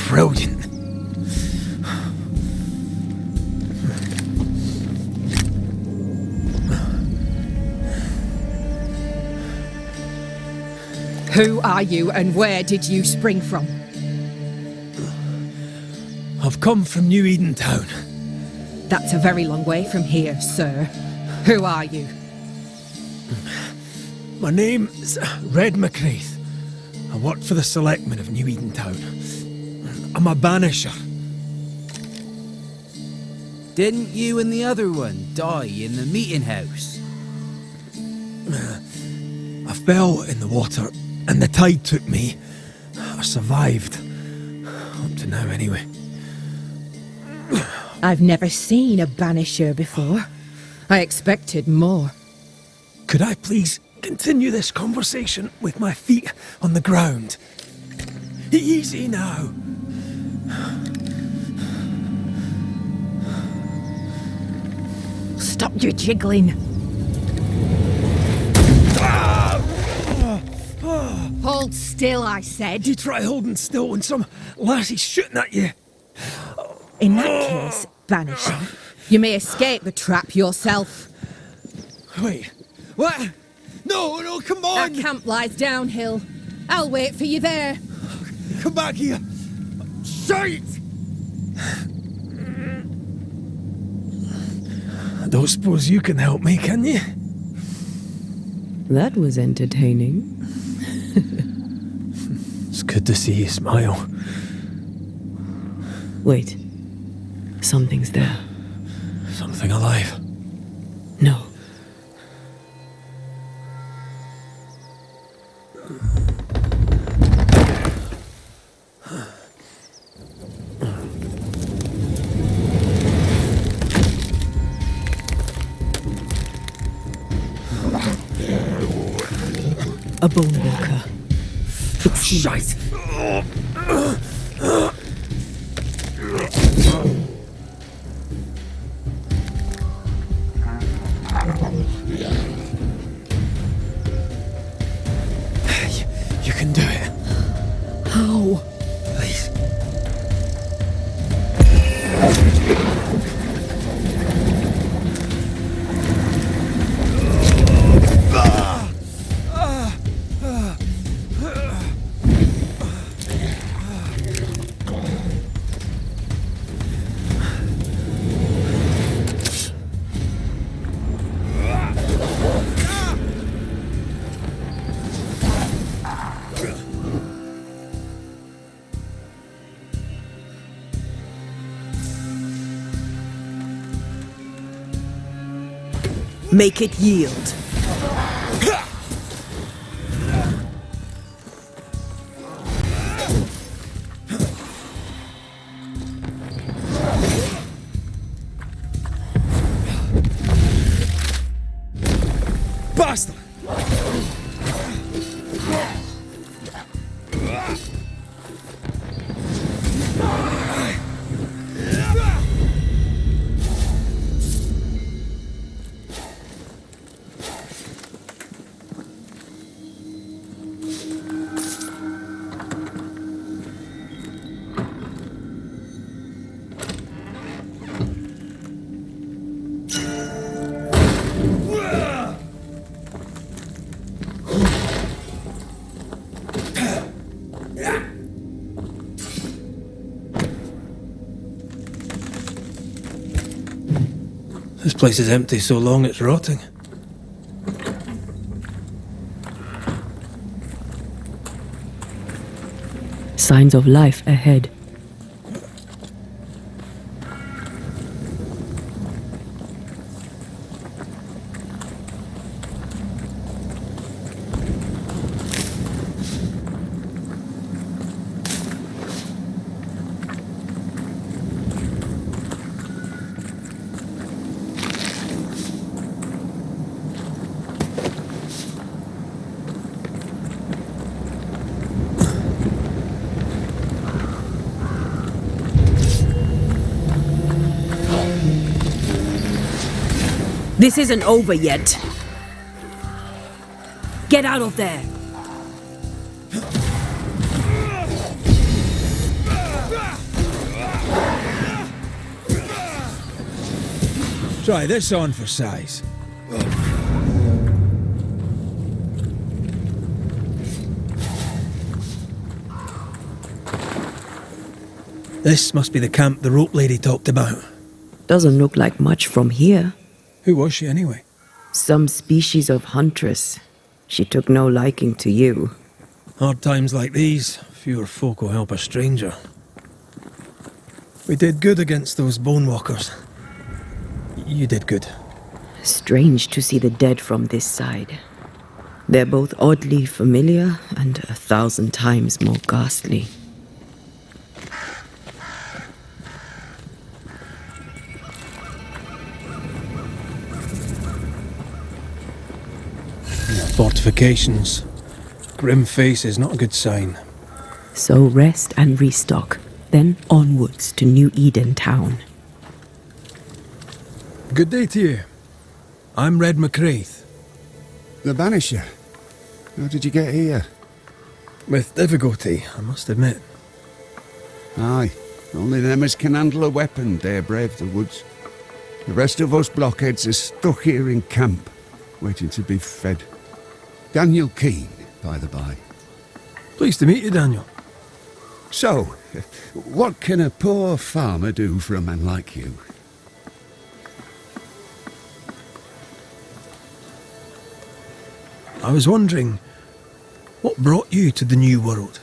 Brilliant. Who are you and where did you spring from? I've come from New Eden Town. That's a very long way from here, sir. Who are you? My name's Red McCraith. I work for the selectmen of New Eden Town. I'm a banisher. Didn't you and the other one die in the meeting house? I fell in the water and the tide took me. I survived. Up to now, anyway. I've never seen a banisher before. I expected more. Could I please continue this conversation with my feet on the ground? Easy now. Stop your jiggling. Hold still, I said. You try holding still when some lassie's shooting at you. In that case, Banisher, you may escape the trap yourself. Wait, what? No, come on! Our camp lies downhill. I'll wait for you there. Come back here. Shite! I don't suppose you can help me, can you? That was entertaining. It's good to see you smile. Wait. Something's there. Something alive? No. A bone walker. Shite! You can do it. How? Please. Make it yield. Basta! This place is empty so long it's rotting. Signs of life ahead. This isn't over yet. Get out of there! Try this on for size. This must be the camp the rope lady talked about. Doesn't look like much from here. Who was she anyway? Some species of huntress. She took no liking to you. Hard times like these, fewer folk will help a stranger. We did good against those bone walkers. You did good. Strange to see the dead from this side. They're both oddly familiar and 1,000 times more ghastly. Fortifications. Grim face is not a good sign. So rest and restock, then onwards to New Eden town. Good day to you. I'm Red McCraith. The Banisher. How did you get here? With difficulty, I must admit. Aye, only them as can handle a weapon dare brave the woods. The rest of us blockheads are stuck here in camp, waiting to be fed. Daniel Keane, by the by. Pleased to meet you, Daniel. So, what can a poor farmer do for a man like you? I was wondering, what brought you to the New World?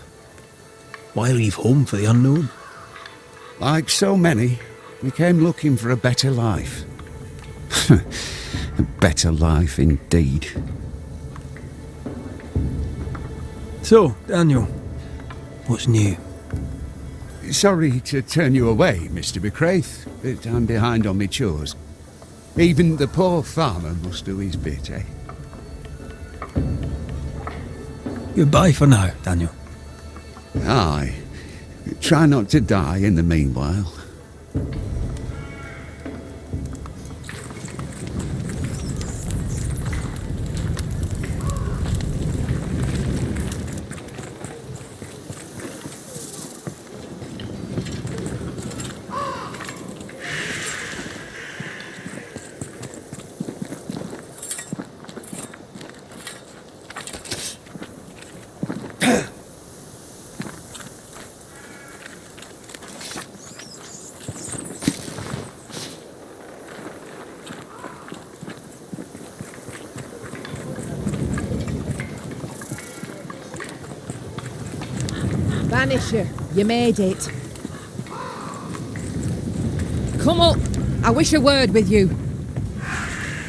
Why leave home for the unknown? Like so many, we came looking for a better life. A better life indeed. So, Daniel, what's new? Sorry to turn you away, Mr. McCraith, but I'm behind on my chores. Even the poor farmer must do his bit, eh? Goodbye for now, Daniel. Aye. Try not to die in the meanwhile. Banisher, you made it. Come up. I wish a word with you.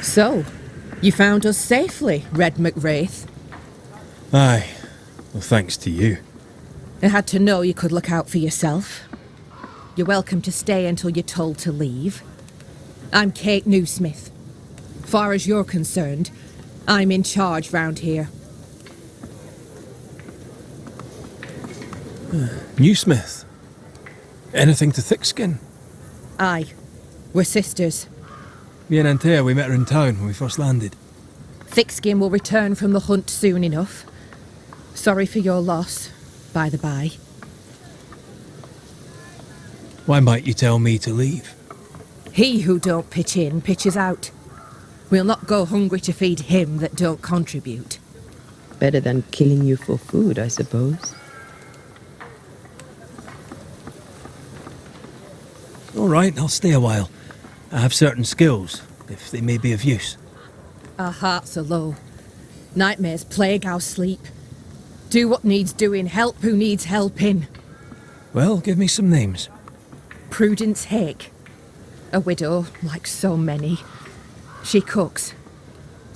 So, you found us safely, Red McWraith. Aye. Well, thanks to you. I had to know you could look out for yourself. You're welcome to stay until you're told to leave. I'm Kate Newsmith. Far as you're concerned, I'm in charge round here. Newsmith? Anything to thick-skin? Aye. We're sisters. Me and Antea, we met her in town when we first landed. Thickskin will return from the hunt soon enough. Sorry for your loss, by the by. Why might you tell me to leave? He who don't pitch in, pitches out. We'll not go hungry to feed him that don't contribute. Better than killing you for food, I suppose. All right, I'll stay a while. I have certain skills, if they may be of use. Our hearts are low. Nightmares plague our sleep. Do what needs doing, help who needs helping. Well, give me some names. Prudence Hake. A widow, like so many. She cooks.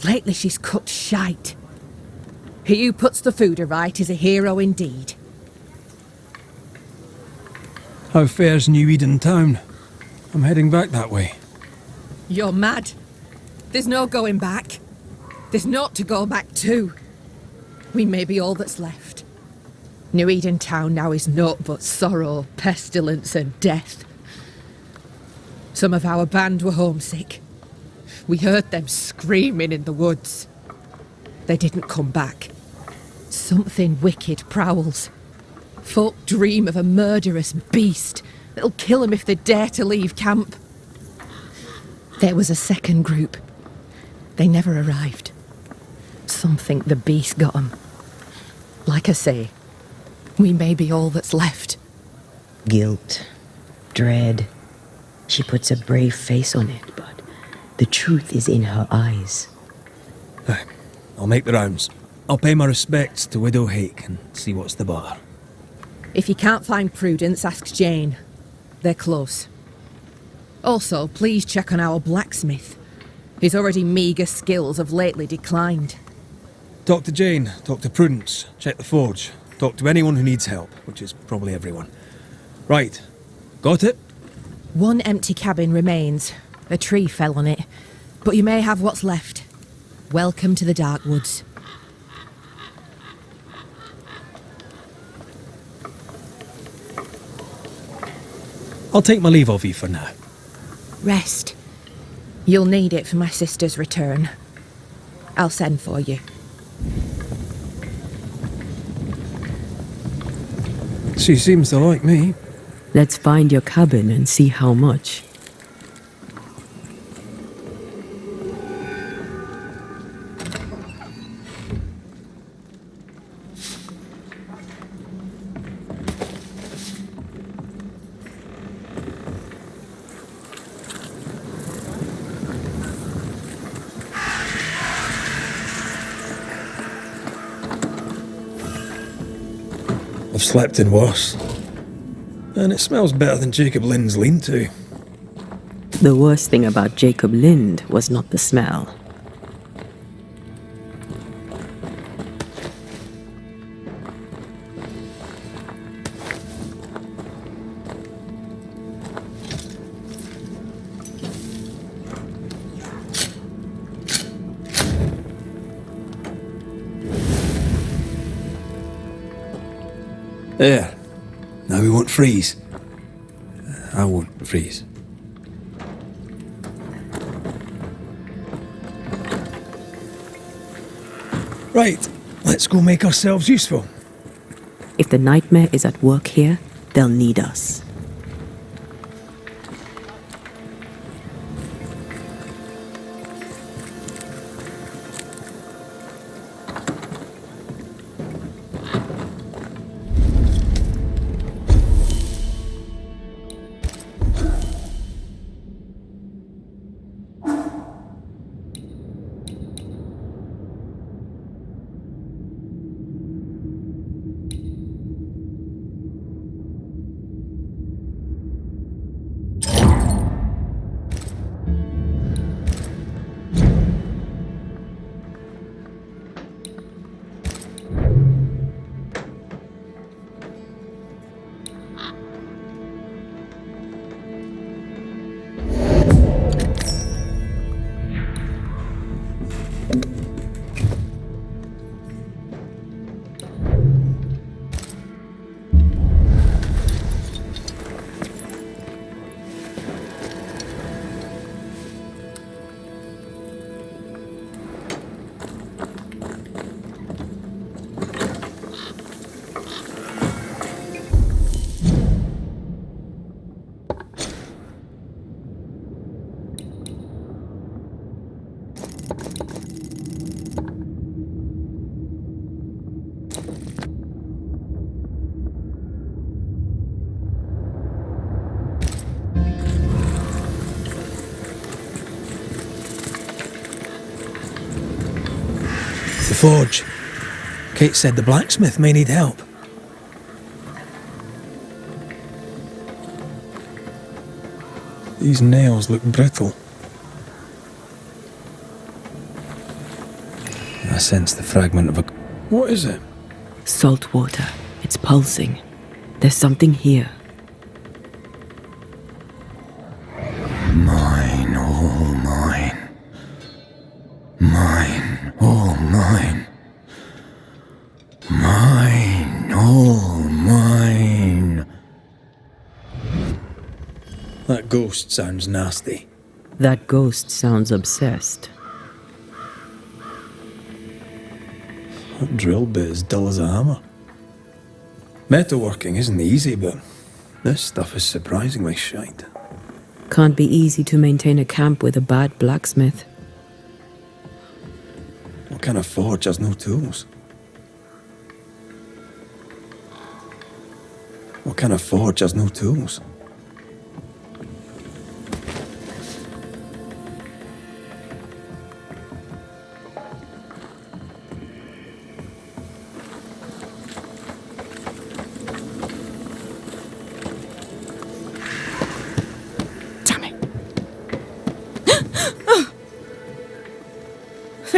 Lately she's cooked shite. He who puts the food aright is a hero indeed. How fares New Eden town? I'm heading back that way. You're mad. There's no going back. There's naught to go back to. We may be all that's left. New Eden town now is naught but sorrow, pestilence and death. Some of our band were homesick. We heard them screaming in the woods. They didn't come back. Something wicked prowls. Folk dream of a murderous beast that'll kill 'em if they dare to leave camp. There was a second group. They never arrived. Some think the beast got 'em. Like I say, we may be all that's left. Guilt, dread. She puts a brave face on it, but the truth is in her eyes. Aye, I'll make the rounds. I'll pay my respects to Widow Hake and see what's the bar. If you can't find Prudence, ask Jane. They're close. Also, please check on our blacksmith. His already meagre skills have lately declined. Talk to Jane, talk to Prudence, check the forge, talk to anyone who needs help, which is probably everyone. Right, got it? One empty cabin remains. A tree fell on it, but you may have what's left. Welcome to the Dark Woods. I'll take my leave of you for now. Rest. You'll need it for my sister's return. I'll send for you. She seems to like me. Let's find your cabin and see how much. I've slept in worse. And it smells better than Jacob Lind's lean-to. The worst thing about Jacob Lind was not the smell. There. Now we won't freeze. I won't freeze. Right, let's go make ourselves useful. If the nightmare is at work here, they'll need us. The forge. Kate said the blacksmith may need help. These nails look brittle. I sense the fragment of a... What is it? Salt water. It's pulsing. There's something here. Mine, all mine. Mine, all mine. Mine, all mine. That ghost sounds nasty. That ghost sounds obsessed. That drill bit is dull as a hammer. Metalworking isn't easy, but this stuff is surprisingly shite. Can't be easy to maintain a camp with a bad blacksmith. What kind of forge has no tools? What kind of forge has no tools?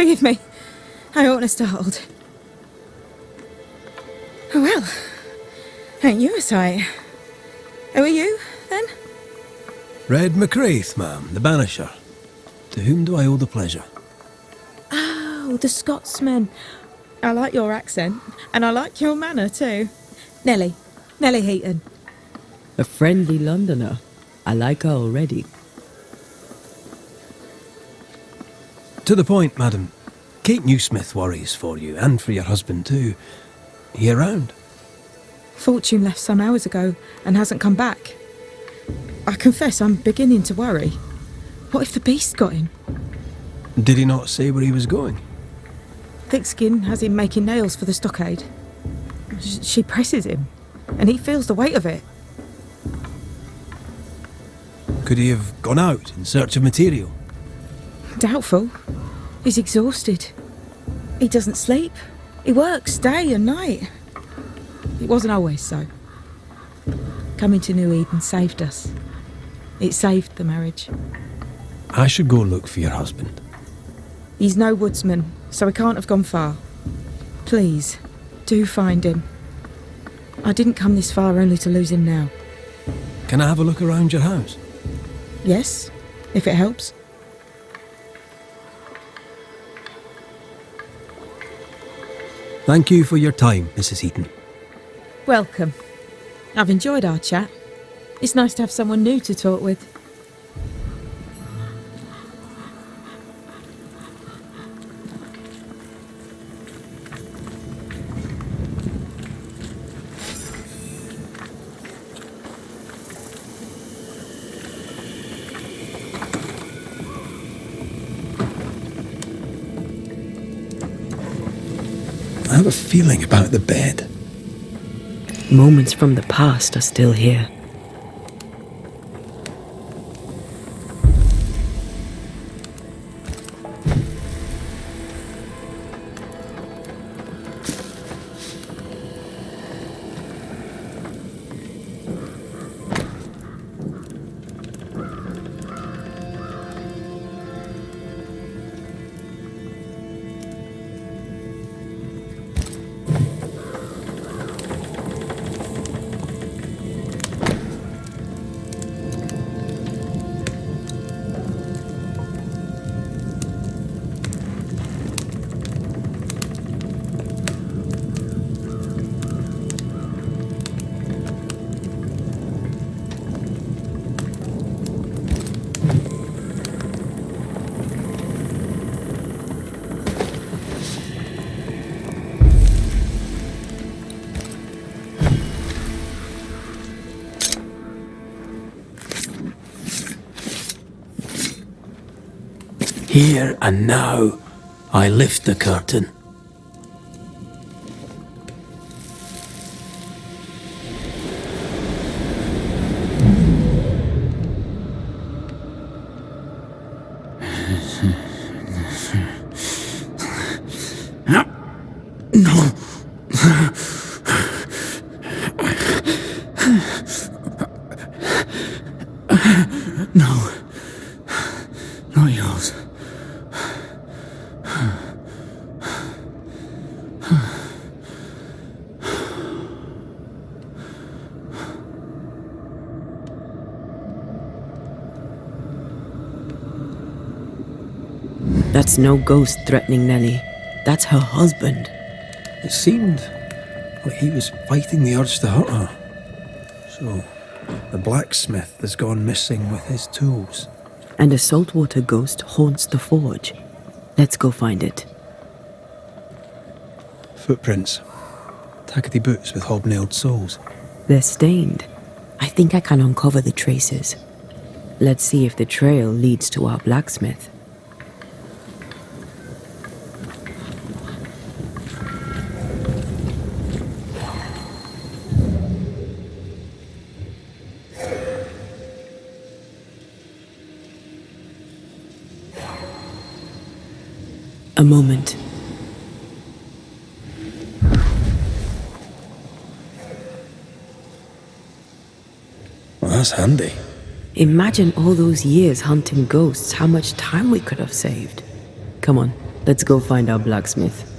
Forgive me. I oughtn't have startled. Oh well. Ain't you a sight? Who are you, then? Red McCraith, ma'am, the Banisher. To whom do I owe the pleasure? Oh, the Scotsman. I like your accent, and I like your manner too. Nellie Heaton. A friendly Londoner. I like her already. To the point, madam. Kate Newsmith worries for you, and for your husband too. He around? Fortune left some hours ago and hasn't come back. I confess I'm beginning to worry. What if the beast got him? Did he not say where he was going? Thick Skin has him making nails for the stockade. She presses him, and he feels the weight of it. Could he have gone out in search of material? Doubtful. He's exhausted. He doesn't sleep. He works day and night. It wasn't always so. Coming to New Eden saved us. It saved the marriage. I should go look for your husband. He's no woodsman, so he can't have gone far. Please, do find him. I didn't come this far only to lose him now. Can I have a look around your house? Yes, if it helps. Thank you for your time, Mrs. Heaton. Welcome. I've enjoyed our chat. It's nice to have someone new to talk with. I have a feeling about the bed. Moments from the past are still here. Here and now, I lift the curtain. No. No. Not yours. That's no ghost threatening Nellie. That's her husband. It seemed like he was fighting the urge to hurt her. So, the blacksmith has gone missing with his tools. And a saltwater ghost haunts the forge. Let's go find it. Footprints. Tackety boots with hobnailed soles. They're stained. I think I can uncover the traces. Let's see if the trail leads to our blacksmith. A moment. Well, that's handy. Imagine all those years hunting ghosts, how much time we could have saved. Come on, Let's go find our blacksmith.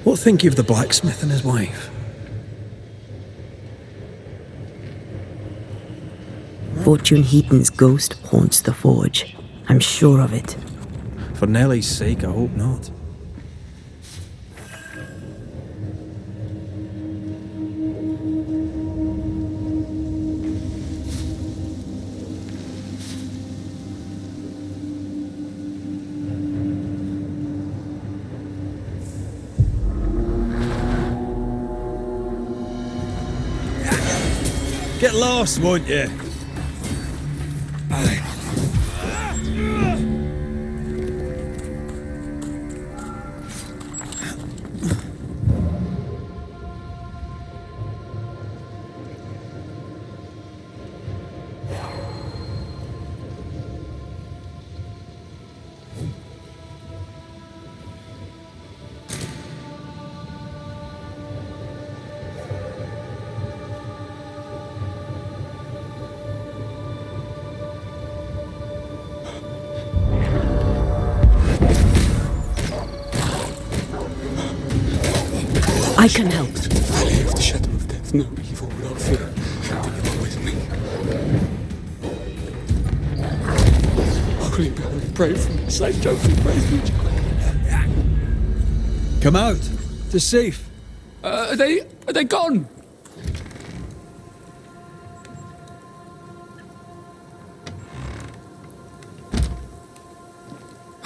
What think you of the blacksmith and his wife? Fortune Heaton's ghost haunts the forge. I'm sure of it. For Nellie's sake, I hope not. Get lost, won't you? I can help. Valley of the shadow of death, no evil without fear. You are with me. Holy Mary, pray for me. Saint Joseph, pray for me. Come out. It's safe. Are they gone?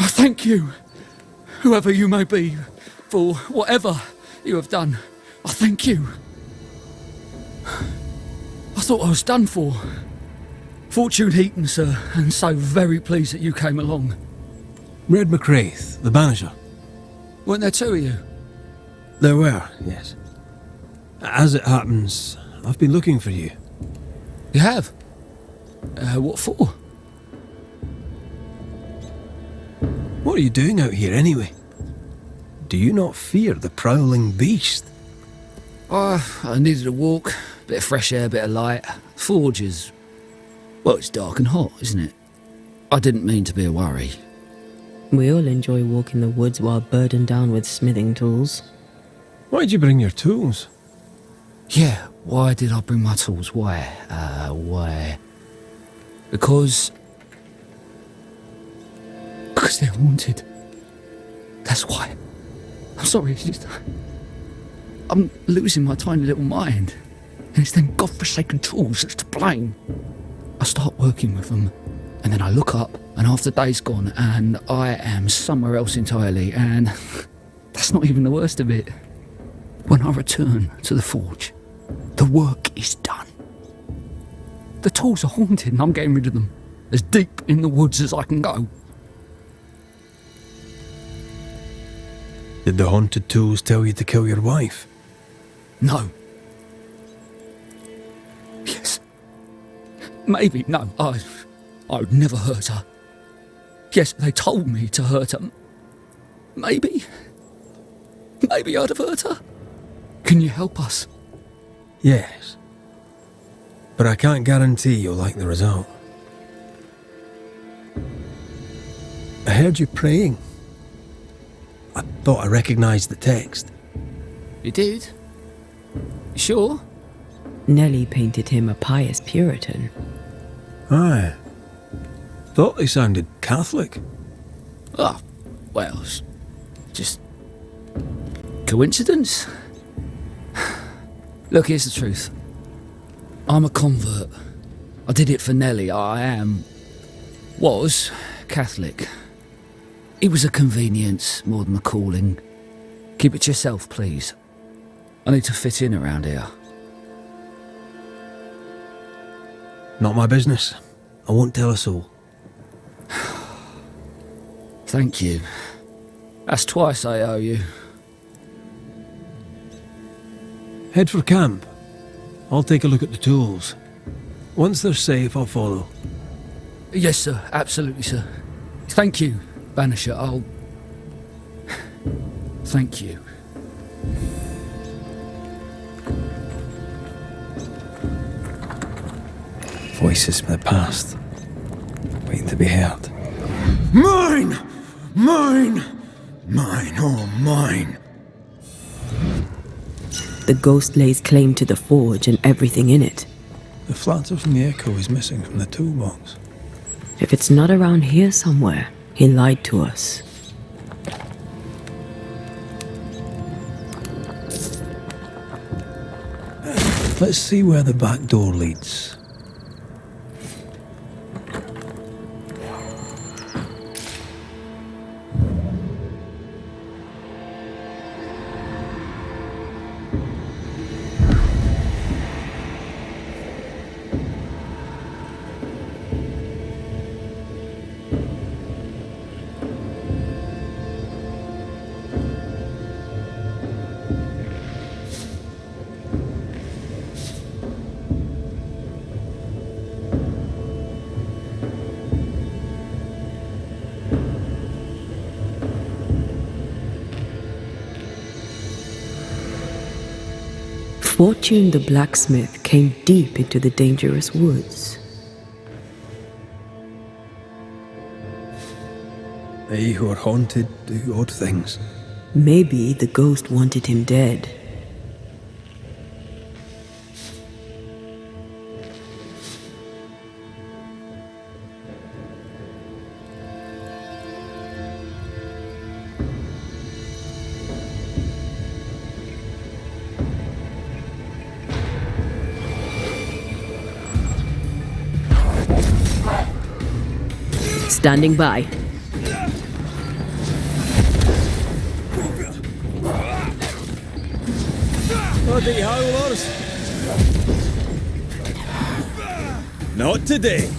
Oh, thank you, whoever you may be, for whatever you have done. I thank you. I thought I was done for. Fortune Heaton, sir, and so very pleased that you came along. Red McCraith, the Banisher. Weren't there two of you? There were, yes. As it happens, I've been looking for you. You have? What for? What are you doing out here anyway? Do you not fear the prowling beast? I needed a walk, bit of fresh air, bit of light. Forges. Well, it's dark and hot, isn't it? I didn't mean to be a worry. We all enjoy walking the woods while burdened down with smithing tools. Why'd you bring your tools? Yeah, why did I bring my tools? Why? Because they're haunted. That's why. I'm sorry, it's just I'm losing my tiny little mind. And it's them godforsaken tools that's to blame. I start working with them, and then I look up, and half the day's gone, and I am somewhere else entirely, and that's not even the worst of it. When I return to the forge, the work is done. The tools are haunted, and I'm getting rid of them, as deep in the woods as I can go. Did the haunted tools tell you to kill your wife? No. Yes. Maybe, no. I would never hurt her. Yes, they told me to hurt her. Maybe I'd have hurt her. Can you help us? Yes. But I can't guarantee you'll like the result. I heard you praying. I thought I recognised the text. You did? You sure? Nellie painted him a pious Puritan. Aye. Thought they sounded Catholic. Oh, well, it's just coincidence? Look, here's the truth. I'm a convert. I did it for Nellie. Was Catholic. It was a convenience more than a calling. Keep it to yourself, please. I need to fit in around here. Not my business. I won't tell a soul. Thank you. That's twice I owe you. Head for camp. I'll take a look at the tools. Once they're safe, I'll follow. Yes, sir. Absolutely, sir. Thank you, Banisher. I'll... Thank you. Voices from the past, waiting to be heard. Mine! Mine! Mine, oh mine! The ghost lays claim to the forge and everything in it. The flatter from the echo is missing from the toolbox. If it's not around here somewhere, he lied to us. Let's see where the back door leads. Fortune the blacksmith came deep into the dangerous woods. They who are haunted do odd things. Maybe the ghost wanted him dead. Standing by. Bloody howlers! Not today.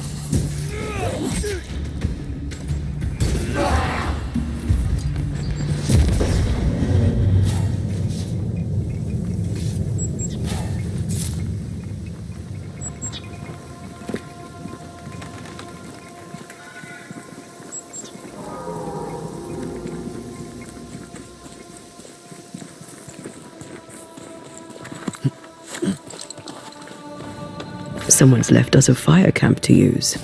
Someone's left us a fire camp to use.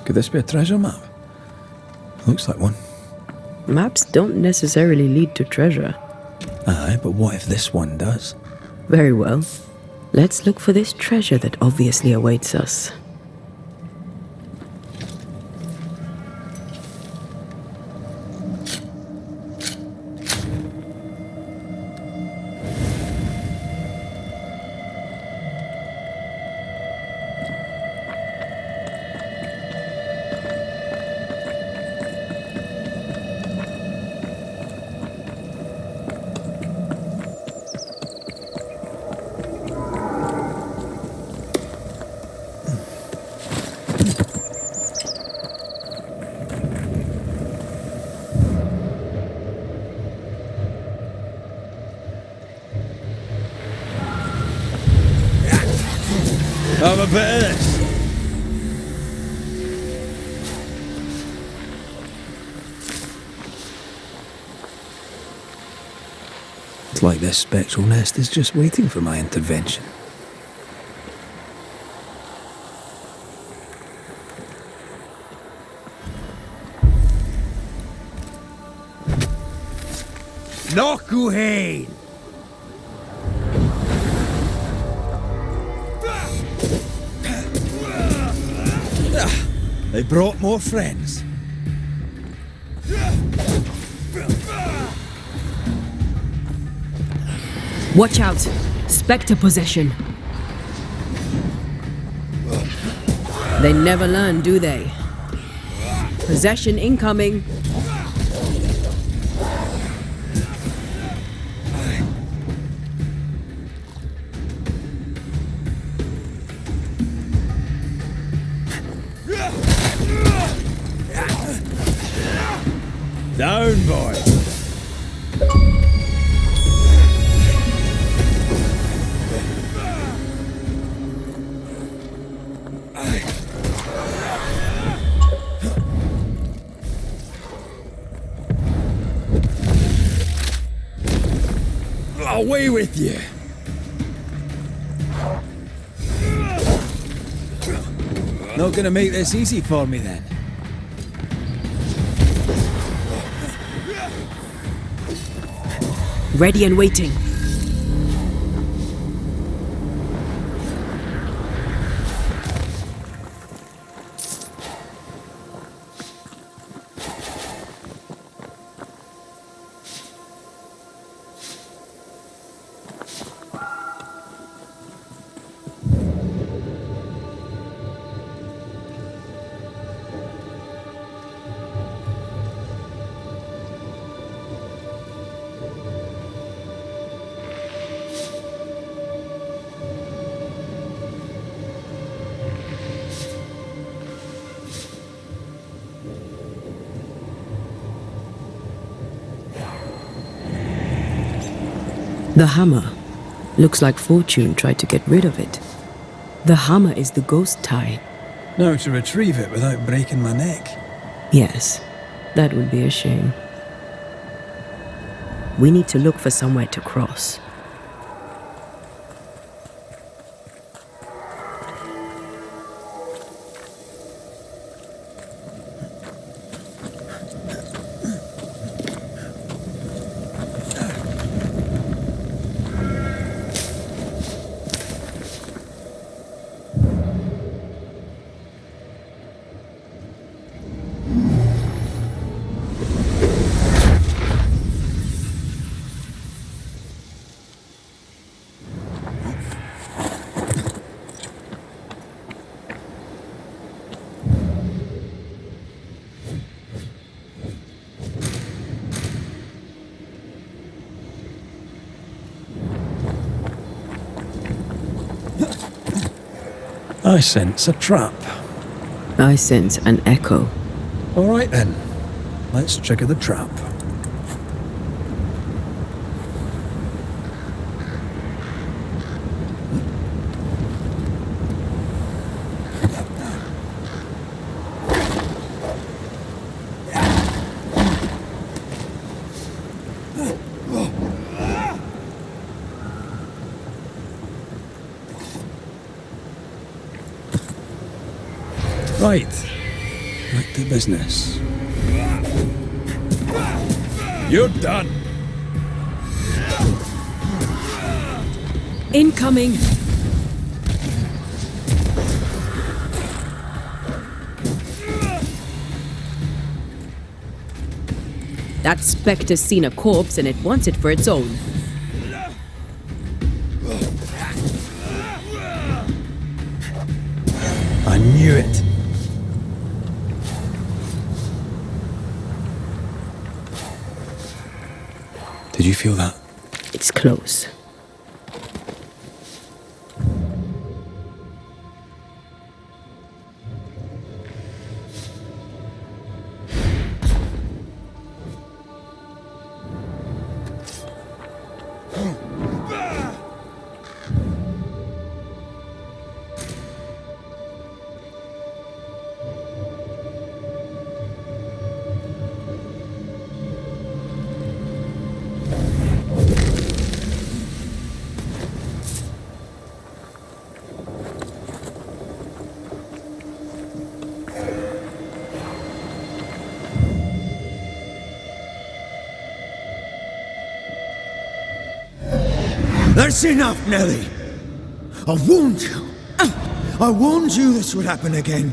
Could this be a treasure map? Looks like one. Maps don't necessarily lead to treasure. Aye, but what if this one does? Very well. Let's look for this treasure that obviously awaits us. Have a bit of this. It's like this spectral nest is just waiting for my intervention. Knockhead! They brought more friends. Watch out! Spectre possession. They never learn, do they? Possession incoming. Down, boy. Away with you! Not gonna make this easy for me then. Ready and waiting. The hammer. Looks like Fortune tried to get rid of it. The hammer is the ghost tie. Now to retrieve it without breaking my neck. Yes, that would be a shame. We need to look for somewhere to cross. I sense a trap. I sense an echo. All right then, let's trigger the trap. Right, back to business. You're done. Incoming! That spectre's seen a corpse and it wants it for its own. I knew it. Did you feel that? It's close. That's enough, Nellie. I warned you. I warned you this would happen again.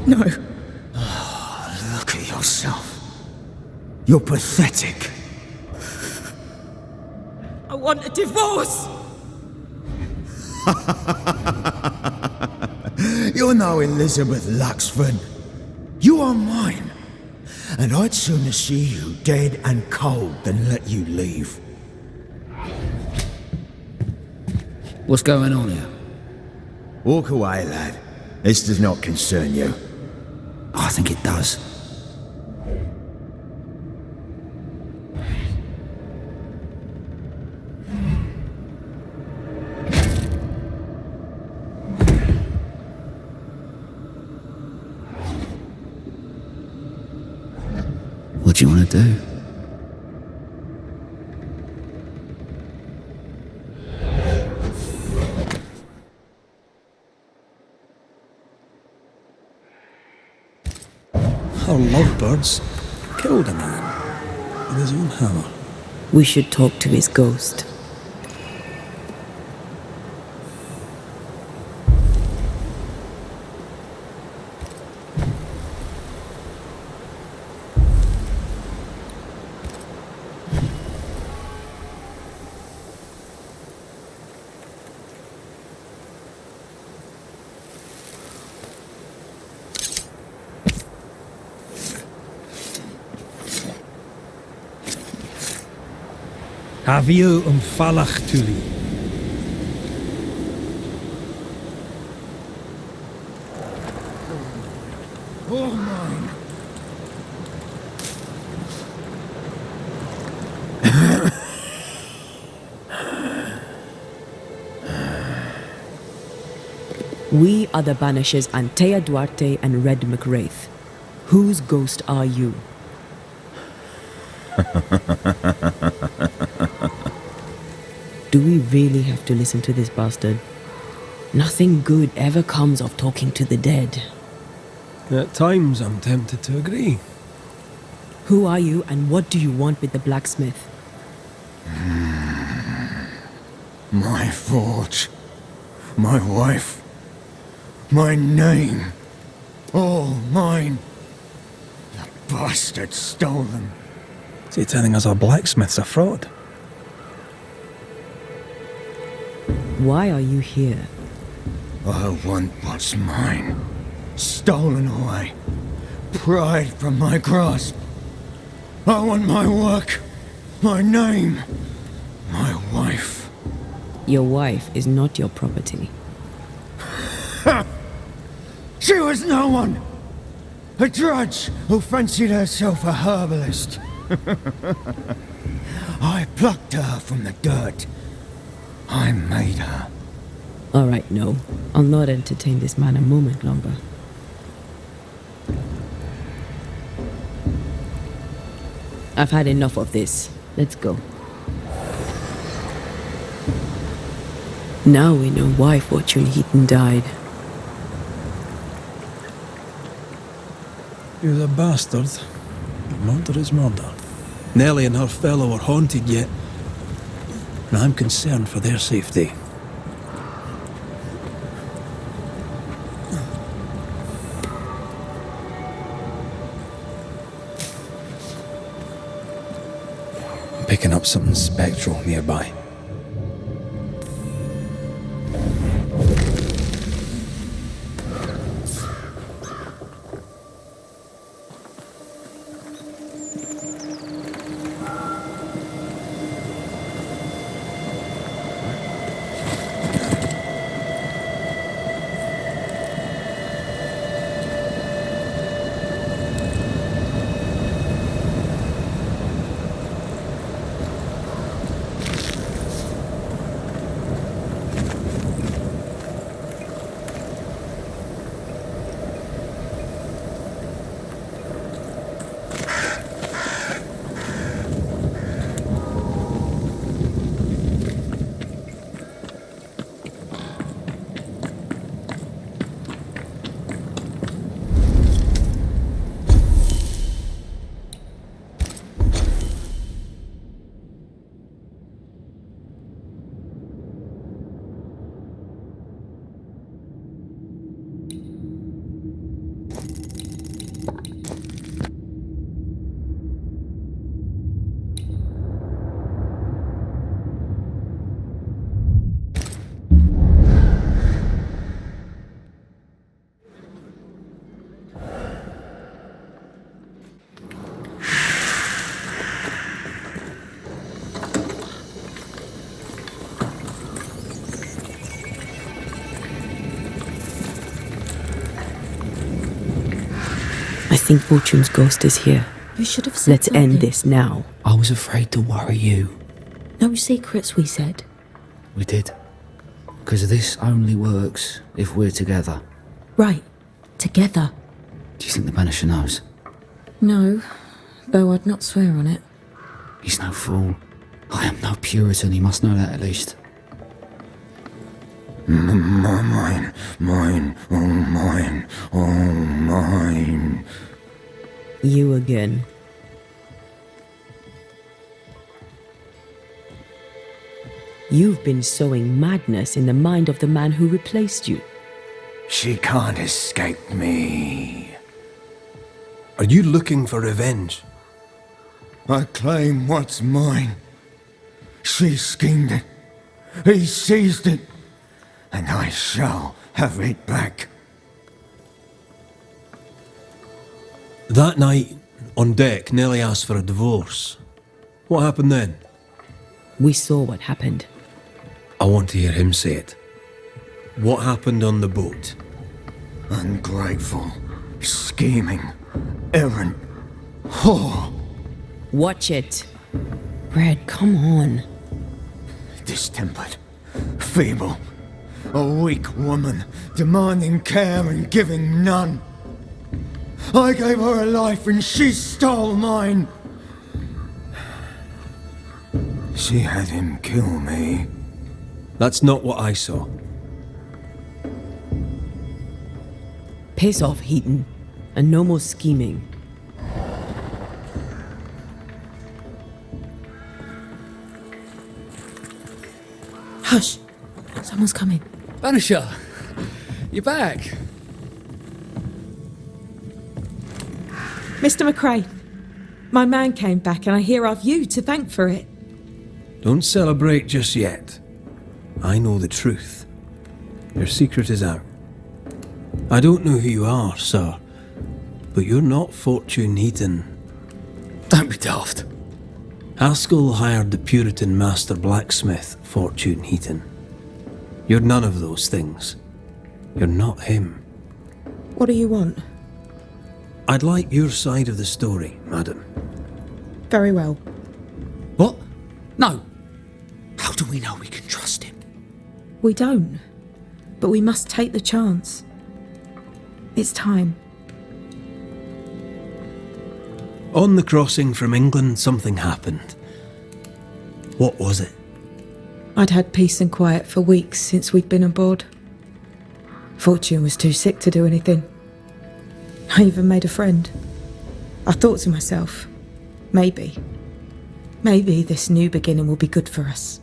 No. Oh, look at yourself. You're pathetic. I want a divorce! You're no Elizabeth Luxford. You are mine. And I'd sooner see you dead and cold than let you leave. What's going on here? Walk away, lad. This does not concern you. I think it does. What do you want to do? our lovebirds killed a man with his own hammer. We should talk to his ghost. Avio falach tuli. All mine. We are the Banishers Antea Duarte and Red McWraith. Whose ghost are you? Do we really have to listen to this bastard? Nothing good ever comes of talking to the dead. At times I'm tempted to agree. Who are you and what do you want with the blacksmith? My forge, my wife, my name, all mine. The bastard stole them. Is he telling us our blacksmith's a fraud? Why are you here? I want what's mine. Stolen away. Pried from my grasp. I want my work, my name, my wife. Your wife is not your property. She was no one. A drudge who fancied herself a herbalist. I plucked her from the dirt. I made her. All right, no. I'll not entertain this man a moment longer. I've had enough of this. Let's go. Now we know why Fortune Heaton died. He was a bastard. Murder is murder. Nellie and her fellow are haunted yet, and I'm concerned for their safety. I'm picking up something spectral nearby. I think Fortune's ghost is here. You should have said Let's something. end this now. I was afraid to worry you. No secrets, we said. We did. Because this only works if we're together. Right. Together. Do you think the Banisher knows? No. Though I'd not swear on it. He's no fool. I am no Puritan, he must know that at least. Mine, all mine, all mine. You again. You've been sowing madness in the mind of the man who replaced you. She can't escape me. Are you looking for revenge? I claim what's mine. She schemed it. He seized it. And I shall have it back. That night, on deck, Nellie asked for a divorce. What happened then? We saw what happened. I want to hear him say it. What happened on the boat? Ungrateful, scheming, errant, whore. Watch it. Red, come on. Distempered, feeble, a weak woman, demanding care and giving none. I gave her a life and she stole mine. She had him kill me. That's not what I saw. Piss off, Heaton, and no more scheming. Hush! Someone's coming. Banisher! You're back! Mr. McRae, my man came back and I hear I've you to thank for it. Don't celebrate just yet. I know the truth. Your secret is out. I don't know who you are, sir, but you're not Fortune Heaton. Don't be daft. Haskell hired the Puritan master blacksmith, Fortune Heaton. You're none of those things. You're not him. What do you want? I'd like your side of the story, madam. Very well. What? No. How do we know we can trust him? We don't. But we must take the chance. It's time. On the crossing from England, something happened. What was it? I'd had peace and quiet for weeks since we'd been aboard. Fortune was too sick to do anything. I even made a friend. I thought to myself, maybe this new beginning will be good for us.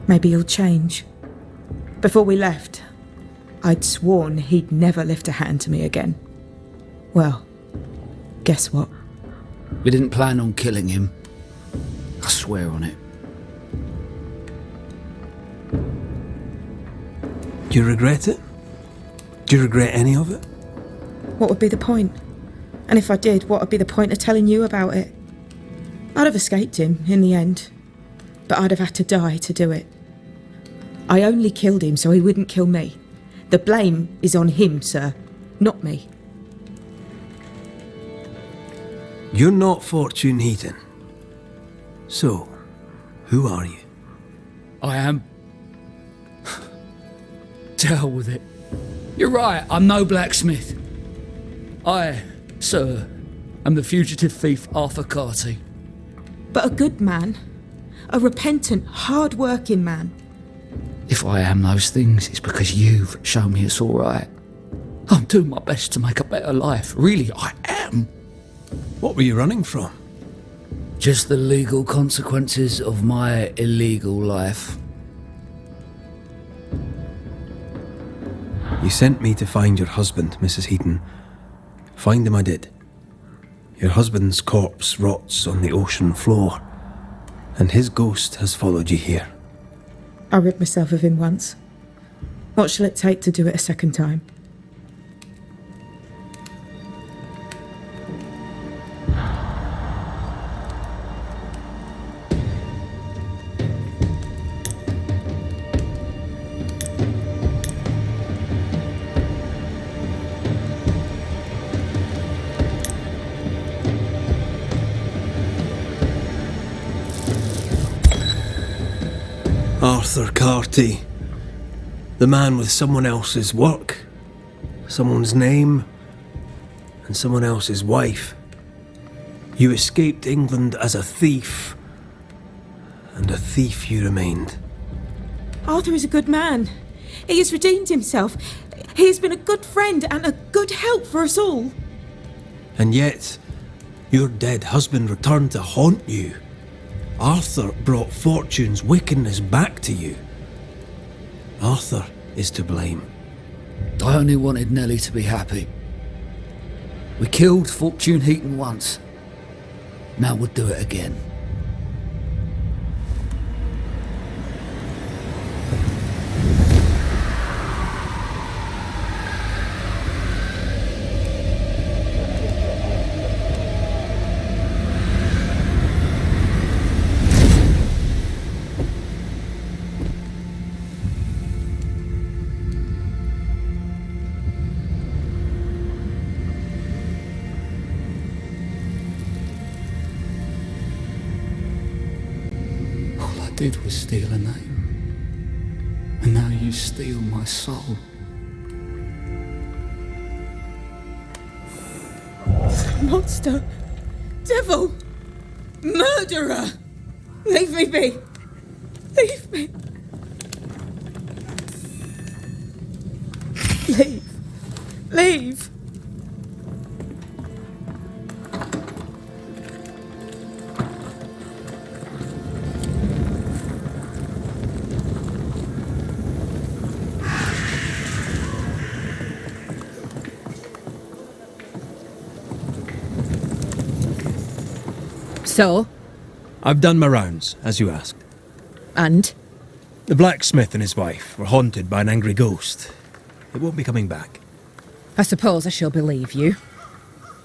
Maybe he'll change. Before we left, I'd sworn he'd never lift a hand to me again. Well, guess what? We didn't plan on killing him. I swear on it. Do you regret it? Do you regret any of it? What would be the point? And if I did, what would be the point of telling you about it? I'd have escaped him in the end, but I'd have had to die to do it. I only killed him so he wouldn't kill me. The blame is on him, sir, not me. You're not Fortune Heaton. So, who are you? I am. To hell with it. You're right, I'm no blacksmith. I, sir, am the fugitive thief Arthur Carty. But a good man. A repentant, hard-working man. If I am those things, it's because you've shown me it's all right. I'm doing my best to make a better life. Really, I am. What were you running from? Just the legal consequences of my illegal life. You sent me to find your husband, Mrs. Heaton. Find him I did. Your husband's corpse rots on the ocean floor, and his ghost has followed you here. I rid myself of him once. What shall it take to do it a second time? Arthur Carty, the man with someone else's work, someone's name, and someone else's wife. You escaped England as a thief, and a thief you remained. Arthur is a good man. He has redeemed himself. He has been a good friend and a good help for us all. And yet, Your dead husband returned to haunt you. Arthur brought Fortune's wickedness back to you. Arthur is to blame. I only wanted Nellie to be happy. We killed Fortune Heaton once. Now we'll do it again. Did was steal a name, and now you steal my soul. Monster! Devil! Murderer! Leave me be! Leave me! Leave! Leave! So? I've done my rounds, as you asked. And? The blacksmith and his wife were haunted by an angry ghost. It won't be coming back. I suppose I shall believe you.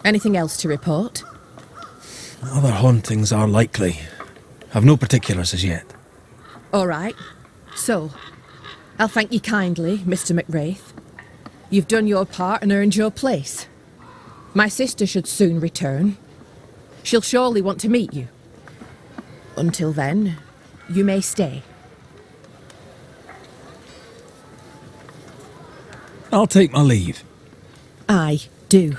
Anything else to report? Other hauntings are likely. I've no particulars as yet. All right. So, I'll thank you kindly, Mr. McWraith. You've done your part and earned your place. My sister should soon return. She'll surely want to meet you. Until then, you may stay. I'll take my leave. I do.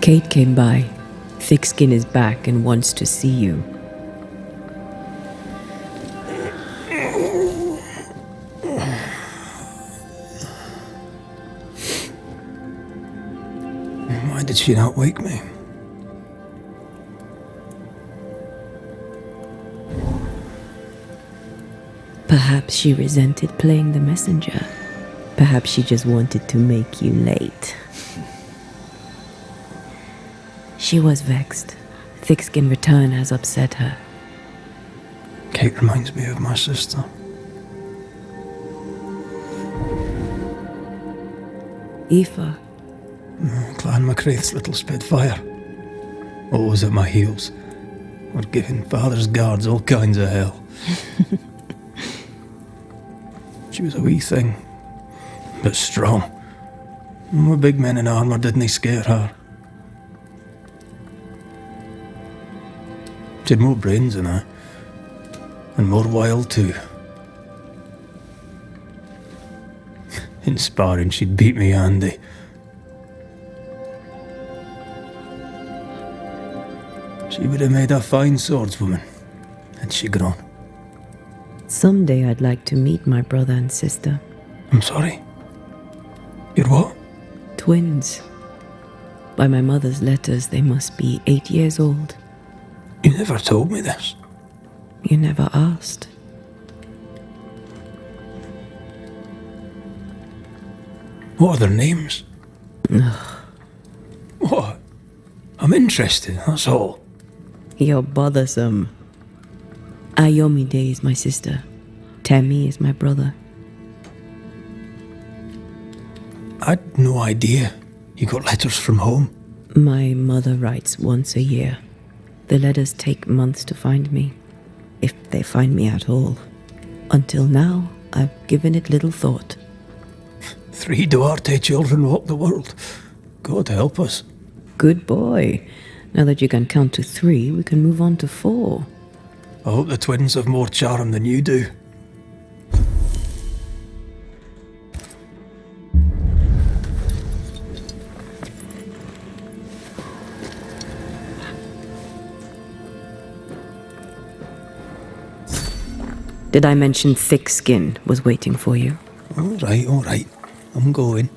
Kate came by. Thick Skin is back and wants to see you. did she not wake me? Perhaps she resented playing the messenger. Perhaps she just wanted to make you late. She was vexed. Thick-skin return has upset her. Kate reminds me of my sister. Aoife. Clan MacRaith's little spitfire. Always at my heels. Or giving father's guards all kinds of hell. She was a wee thing, but strong. And the big men in armour didn't scare her. She had more brains than I, and more wild too. In sparring, she'd beat me handy. She would have made a fine swordswoman, had she grown. Someday I'd like to meet my brother and sister. I'm sorry? You're what? Twins. By my mother's letters, they must be 8 years old. You never told me this. You never asked. What are their names? What? I'm interested, that's all. You're bothersome. Ayomide is my sister. Temi is my brother. I'd no idea. You got letters from home? My mother writes once a year. The letters take months to find me, if they find me at all. Until now, I've given it little thought. 3 Duarte children walk the world. God help us. Good boy. Now that you can count to 3, we can move on to 4. I hope the twins have more charm than you do. Did I mention thick skin was waiting for you? All right. I'm going.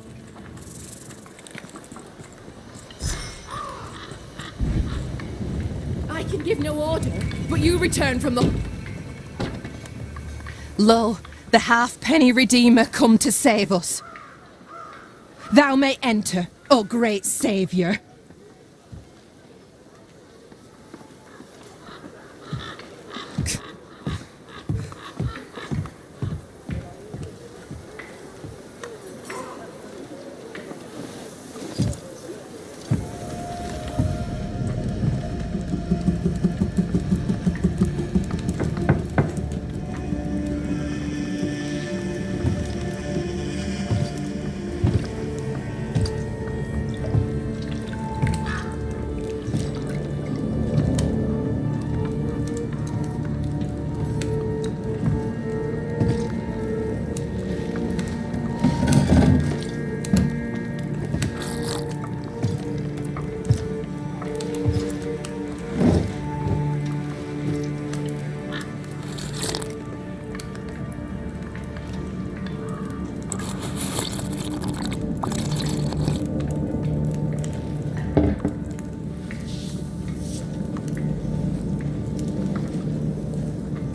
I can give no order, but you return from the... Lo, the halfpenny redeemer come to save us. Thou may enter, O great saviour.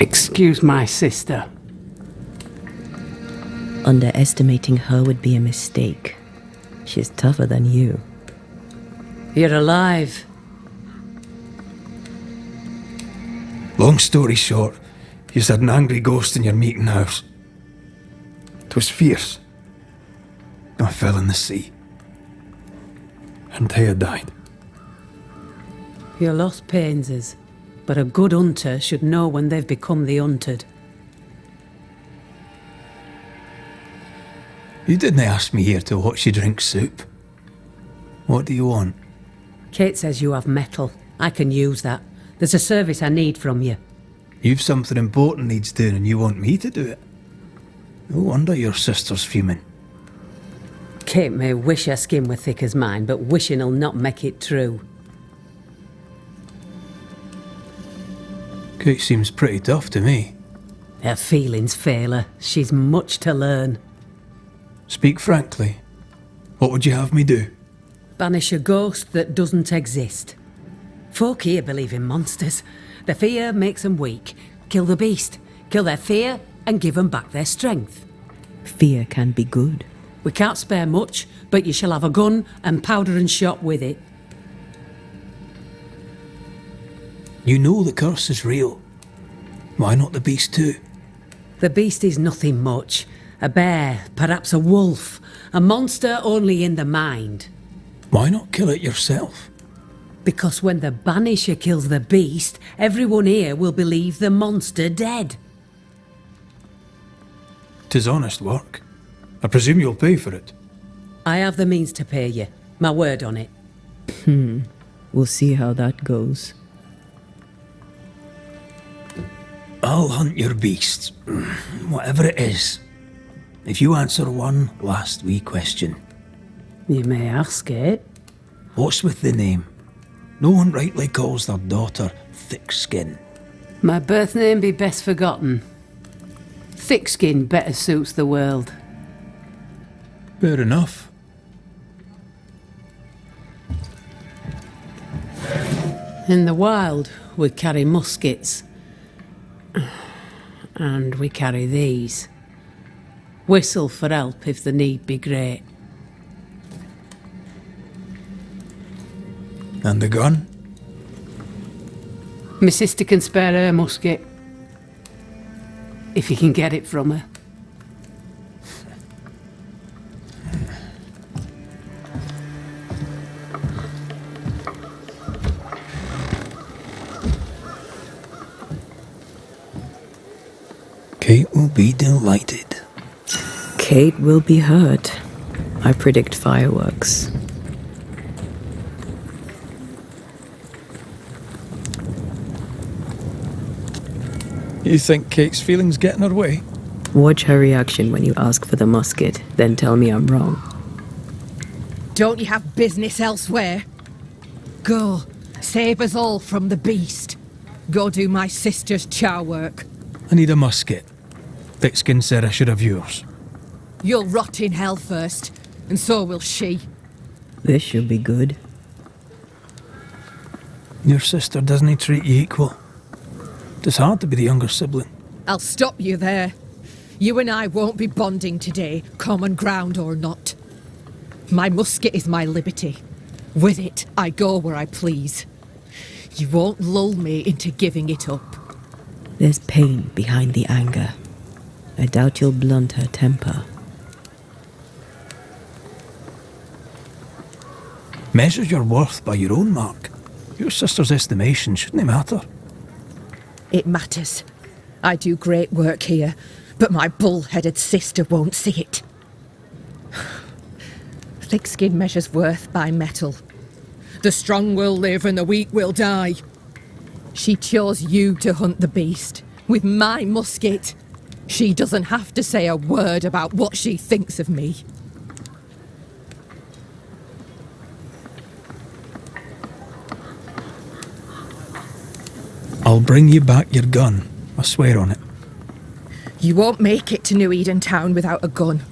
Excuse my sister. Underestimating her would be a mistake. She's tougher than you. You're alive. Long story short, you had an angry ghost in your meeting house. 'Twas fierce. I fell in the sea. Antea died. Your loss pains us, but a good hunter should know when they've become the hunted. You didn't ask me here to watch you drink soup. What do you want? Kate says you have metal. I can use that. There's a service I need from you. You've something important needs doing and you want me to do it? No wonder your sister's fuming. Kate may wish her skin were thick as mine, but wishing'll not make it true. Kate seems pretty tough to me. Her feelings fail her. She's much to learn. Speak frankly. What would you have me do? banish a ghost that doesn't exist. Folk here believe in monsters. The fear makes them weak. Kill the beast, kill their fear, and give them back their strength. Fear can be good. We can't spare much, but you shall have a gun and powder and shot with it. You know the curse is real. Why not the beast too? The beast is nothing much. A bear, perhaps a wolf. A monster only in the mind. Why not kill it yourself? Because when the Banisher kills the beast, everyone here will believe the monster dead. 'Tis honest work. I presume you'll pay for it. I have the means to pay you. My word on it. We'll see how that goes. I'll hunt your beast, whatever it is, if you answer one last wee question. You may ask it. What's with the name? No one rightly calls their daughter Thick Skin. My birth name be best forgotten. Thick skin better suits the world. Fair enough. In the wild, we carry muskets. And we carry these. Whistle for help if the need be great. And the gun? My sister can spare her musket. If you can get it from her. Kate will be delighted. Kate will be hurt. I predict fireworks. You think Kate's feelings get in her way? Watch her reaction when you ask for the musket, then tell me I'm wrong. Don't you have business elsewhere? Go, save us all from the beast. Go do my sister's char work. I need a musket. Thickskin said I should have yours. You'll rot in hell first, and so will she. This should be good. Your sister doesn't treat you equal. It's hard to be the younger sibling. I'll stop you there. You and I won't be bonding today, common ground or not. My musket is my liberty. With it, I go where I please. You won't lull me into giving it up. There's pain behind the anger. I doubt you'll blunt her temper. Measure your worth by your own mark. Your sister's estimation shouldn't matter. It matters. I do great work here, but my bull-headed sister won't see it. Thick-skin measures worth by metal. The strong will live and the weak will die. She chose you to hunt the beast, with my musket. She doesn't have to say a word about what she thinks of me. I'll bring you back your gun. I swear on it. You won't make it to New Eden Town without a gun,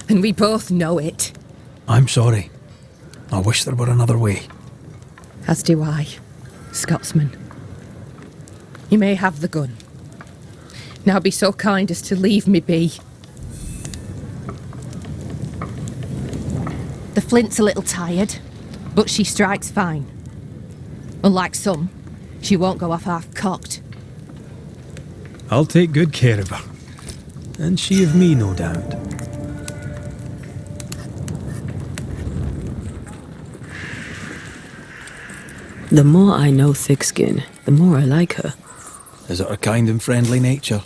and we both know it. I'm sorry. I wish there were another way. As do I, Scotsman. You may have the gun. Now be so kind as to leave me be. The flint's a little tired, but she strikes fine. Unlike some, she won't go off half-cocked. I'll take good care of her. And she of me, no doubt. The more I know Thickskin, the more I like her. Is it her kind and friendly nature?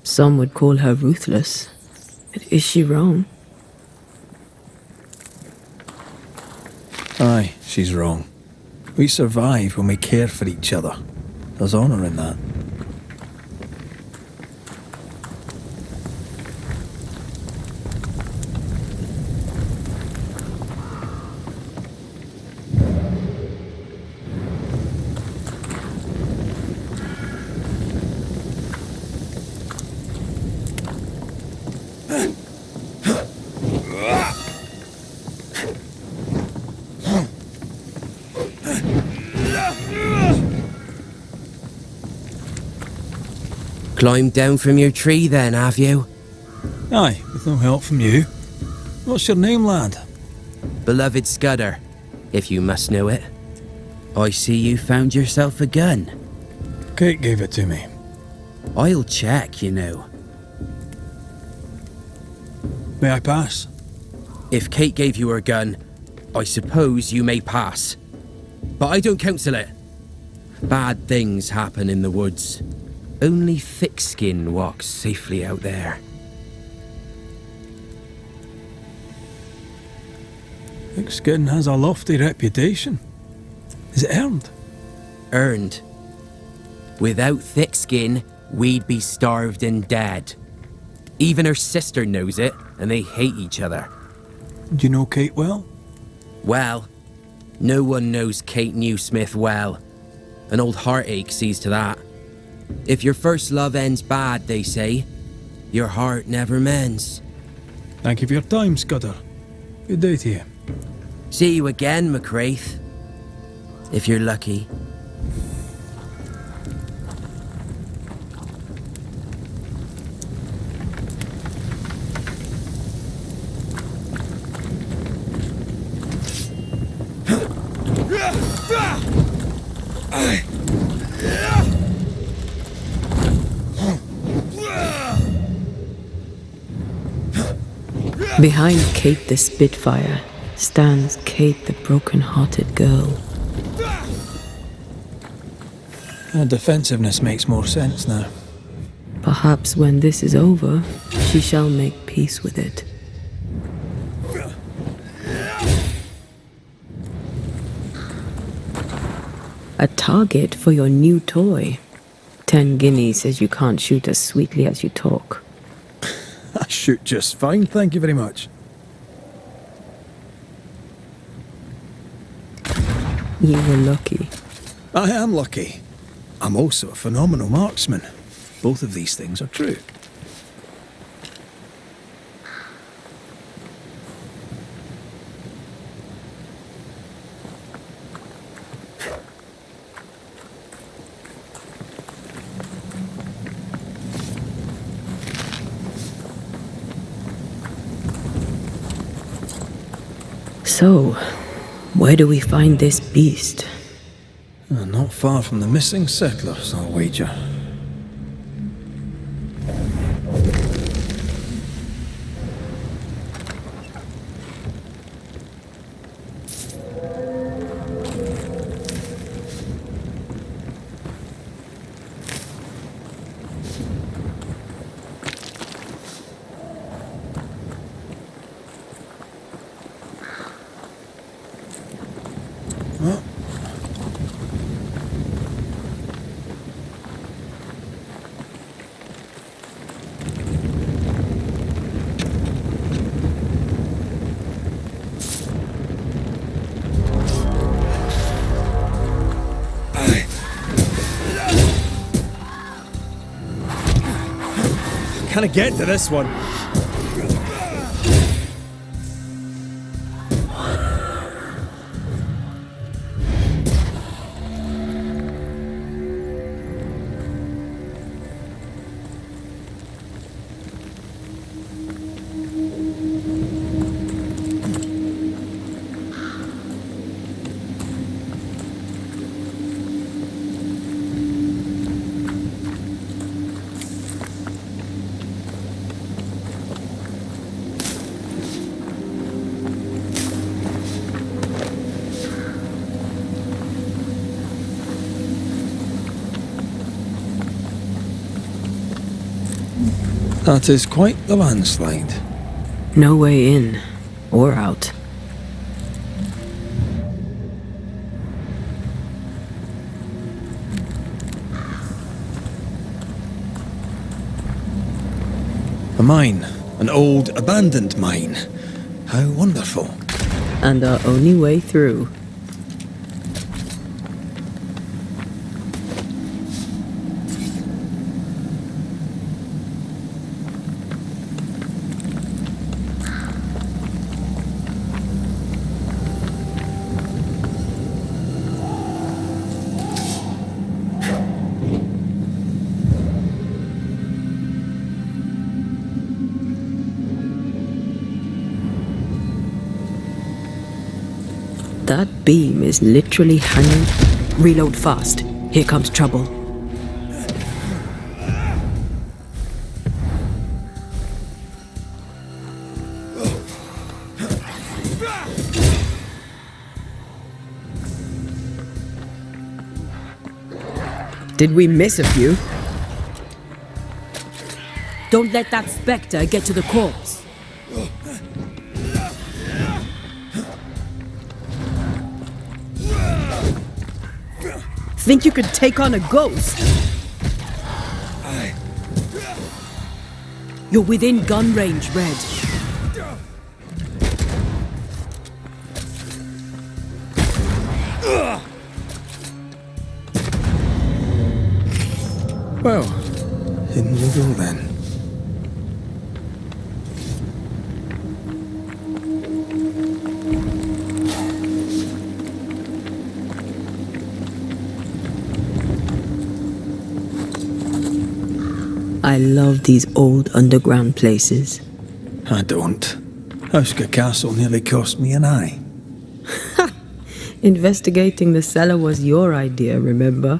Some would call her ruthless. Is she wrong? Aye, she's wrong. We survive when we care for each other. There's honour in that. Climbed down from your tree then, have you? Aye, with no help from you. What's your name, lad? Beloved Scudder, if you must know it. I see you found yourself a gun. Kate gave it to me. I'll check, you know. May I pass? If Kate gave you her gun, I suppose you may pass. But I don't counsel it. Bad things happen in the woods. Only thick skin walks safely out there. Thick skin has a lofty reputation. Is it earned? Earned. Without thick skin, we'd be starved and dead. Even her sister knows it, and they hate each other. Do you know Kate well? Well, no one knows Kate Newsmith well. An old heartache sees to that. If your first love ends bad, they say, your heart never mends. Thank you for your time, Scudder. Good day to you. See you again, McCraith. If you're lucky. Behind Kate the Spitfire stands Kate the broken-hearted girl. Her defensiveness makes more sense now. Perhaps when this is over, she shall make peace with it. A target for your new toy. 10 guineas says you can't shoot as sweetly as you talk. I shoot just fine, thank you very much. You were lucky. I am lucky. I'm also a phenomenal marksman. Both of these things are true. So, where do we find this beast? Not far from the missing settlers, I'll wager. Can I get to this one? That is quite the landslide. No way in or out. A mine. An old, abandoned mine. How wonderful. And our only way through. That beam is literally hanging. Reload fast. Here comes trouble. Did we miss a few? Don't let that spectre get to the corpse. Think you could take on a ghost? You're within gun range, Red. Well, in you go then. I love these old underground places. I don't. Oscar Castle nearly cost me an eye. Investigating the cellar was your idea, remember?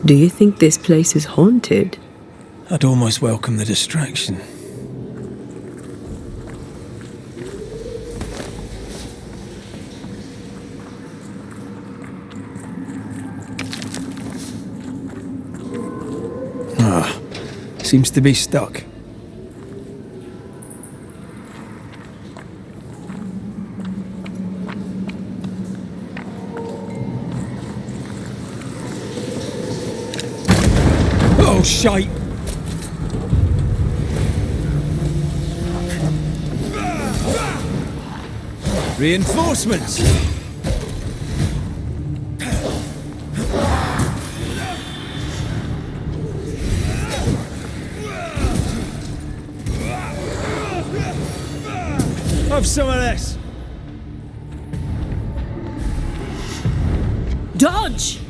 Do you think this place is haunted? I'd almost welcome the distraction. Seems to be stuck. Oh, shite! Reinforcements! Have some of this! Dodge!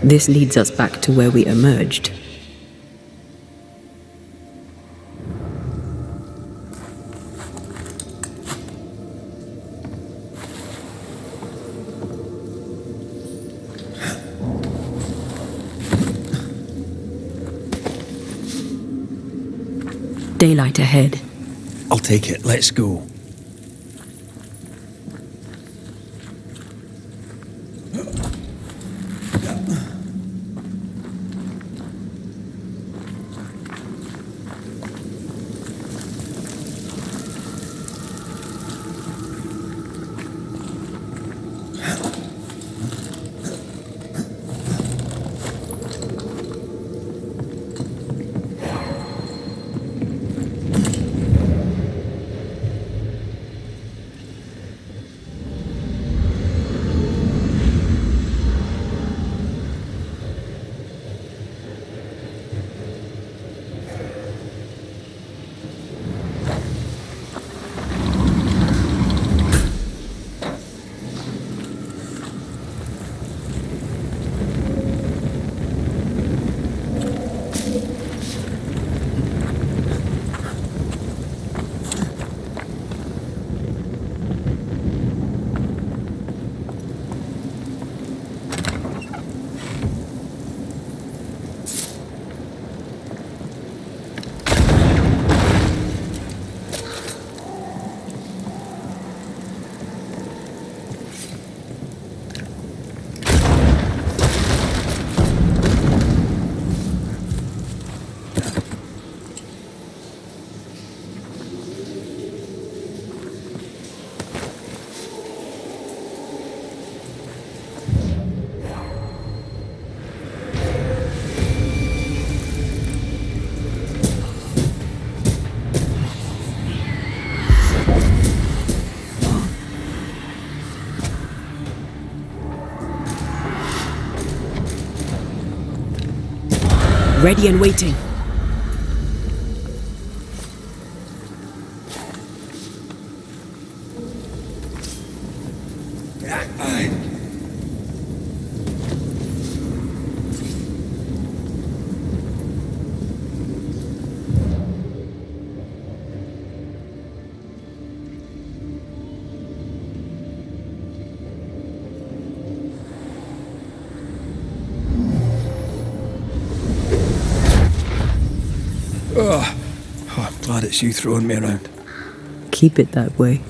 This leads us back to where we emerged. Daylight ahead. I'll take it. Let's go. Ready and waiting. Oh, I'm glad it's you throwing me around. Keep it that way.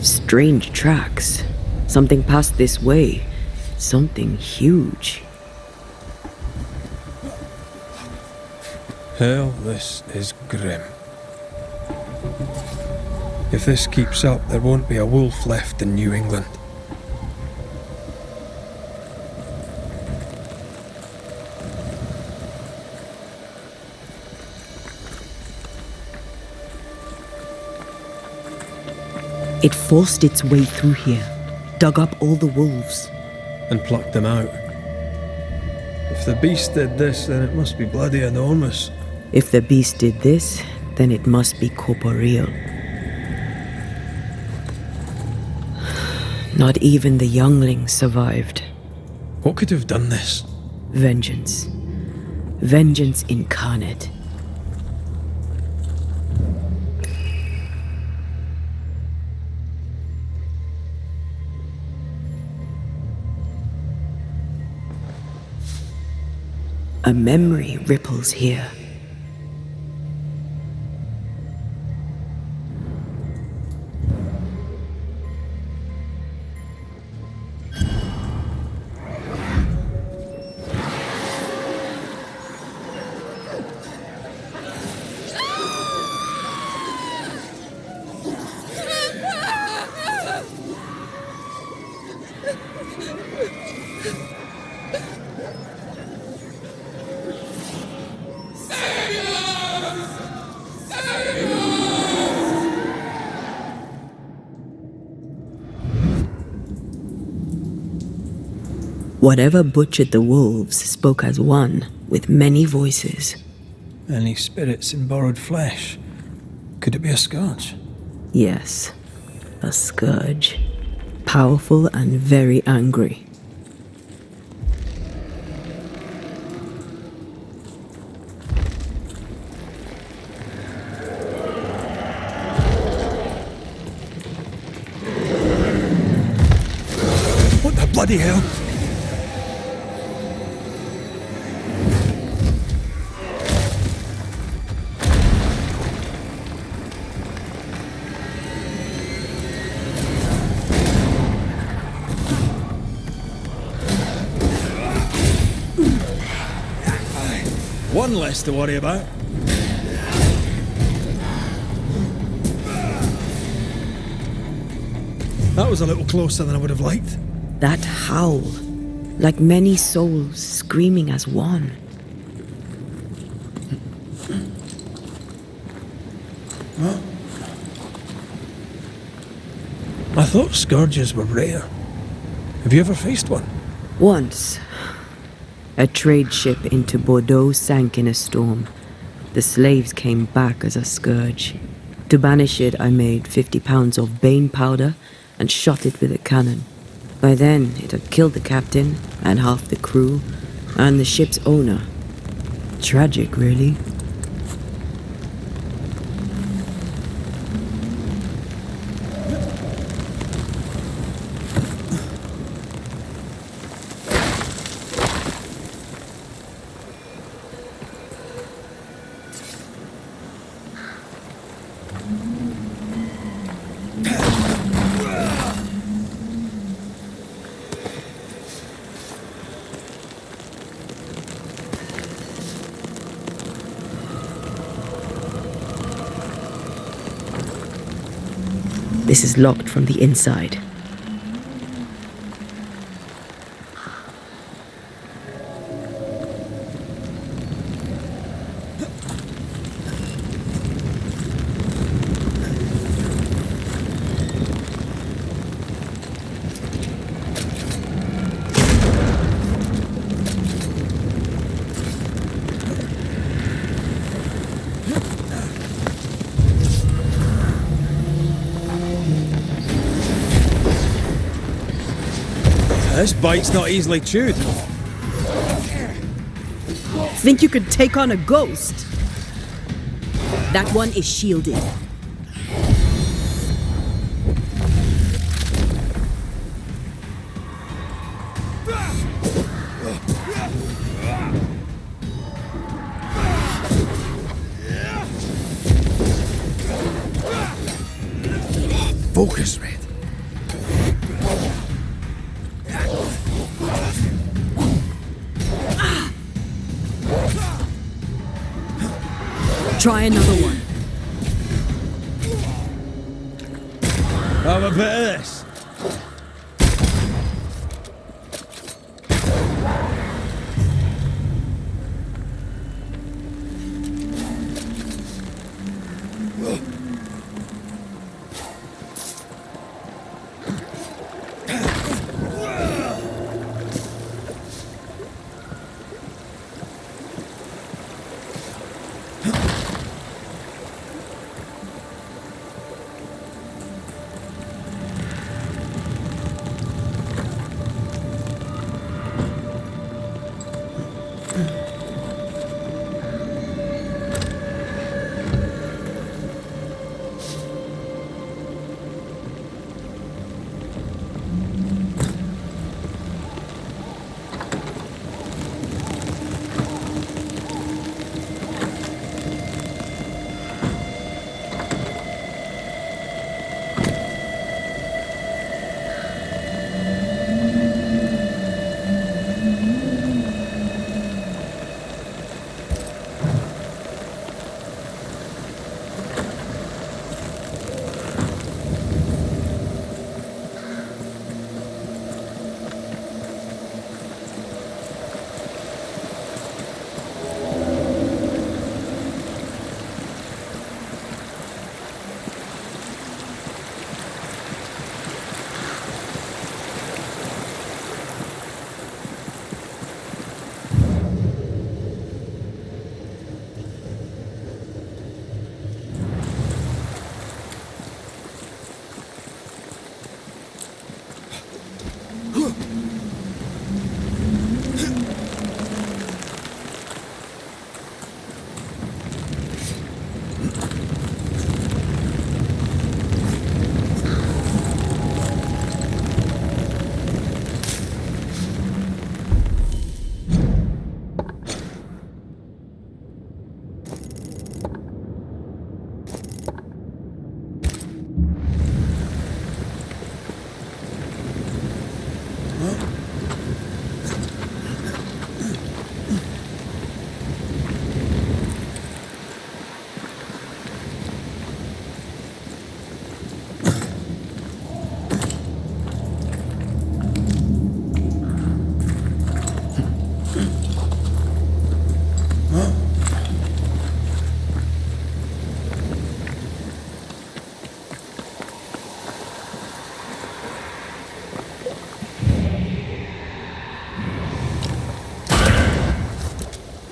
Strange tracks. Something passed this way. Something huge. Hell, this is grim. If this keeps up, there won't be a wolf left in New England. It forced its way through here, dug up all the wolves. And plucked them out. If the beast did this, then it must be bloody enormous. If the beast did this, then it must be corporeal. Not even the younglings survived. What could have done this? Vengeance. Vengeance incarnate. A memory ripples here. Whatever butchered the wolves spoke as one, with many voices. Any spirits in borrowed flesh? Could it be a scourge? Yes, a scourge. Powerful and very angry. What the bloody hell? One less to worry about. That was a little closer than I would have liked. That howl, like many souls screaming as one. What? I thought scourges were rare. Have you ever faced one? Once, a trade ship into Bordeaux sank in a storm. The slaves came back as a scourge. To banish it, I made 50 pounds of bane powder and shot it with a cannon. By then, it had killed the captain and half the crew and the ship's owner. Tragic, really. This is locked from the inside. This bite's not easily chewed. Think you could take on a ghost? That one is shielded. Focus, Red. Try another one. Have a bit of this.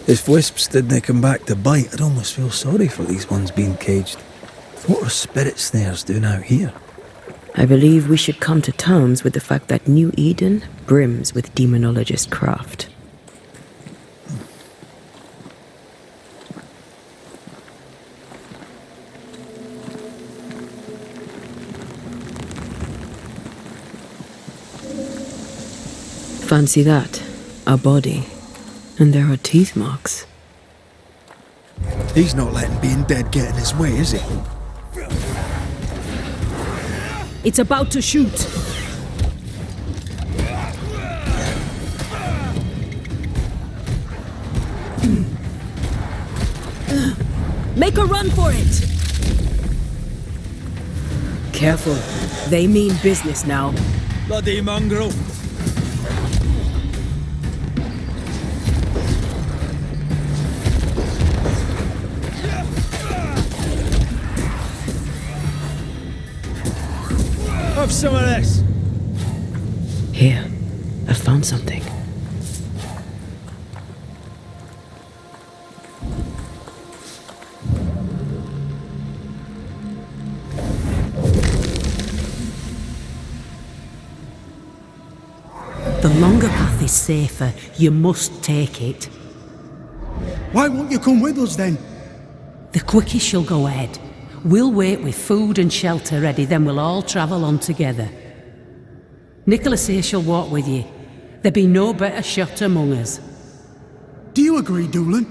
If wisps didn't come back to bite, I'd almost feel sorry for these ones being caged. What are spirit snares doing out here? I believe we should come to terms with the fact that New Eden brims with demonologist craft. Fancy that. A body. And there are teeth marks. He's not letting being dead get in his way, is he? It's about to shoot. Make a run for it! Careful. They mean business now. Bloody mongrel! Have some of this! Here, I found something. The longer path is safer. You must take it. Why won't you come with us then? The quickest you'll go ahead. We'll wait with food and shelter ready, then we'll all travel on together. Nicholas here shall walk with you. There be no better shot among us. Do you agree, Doolin?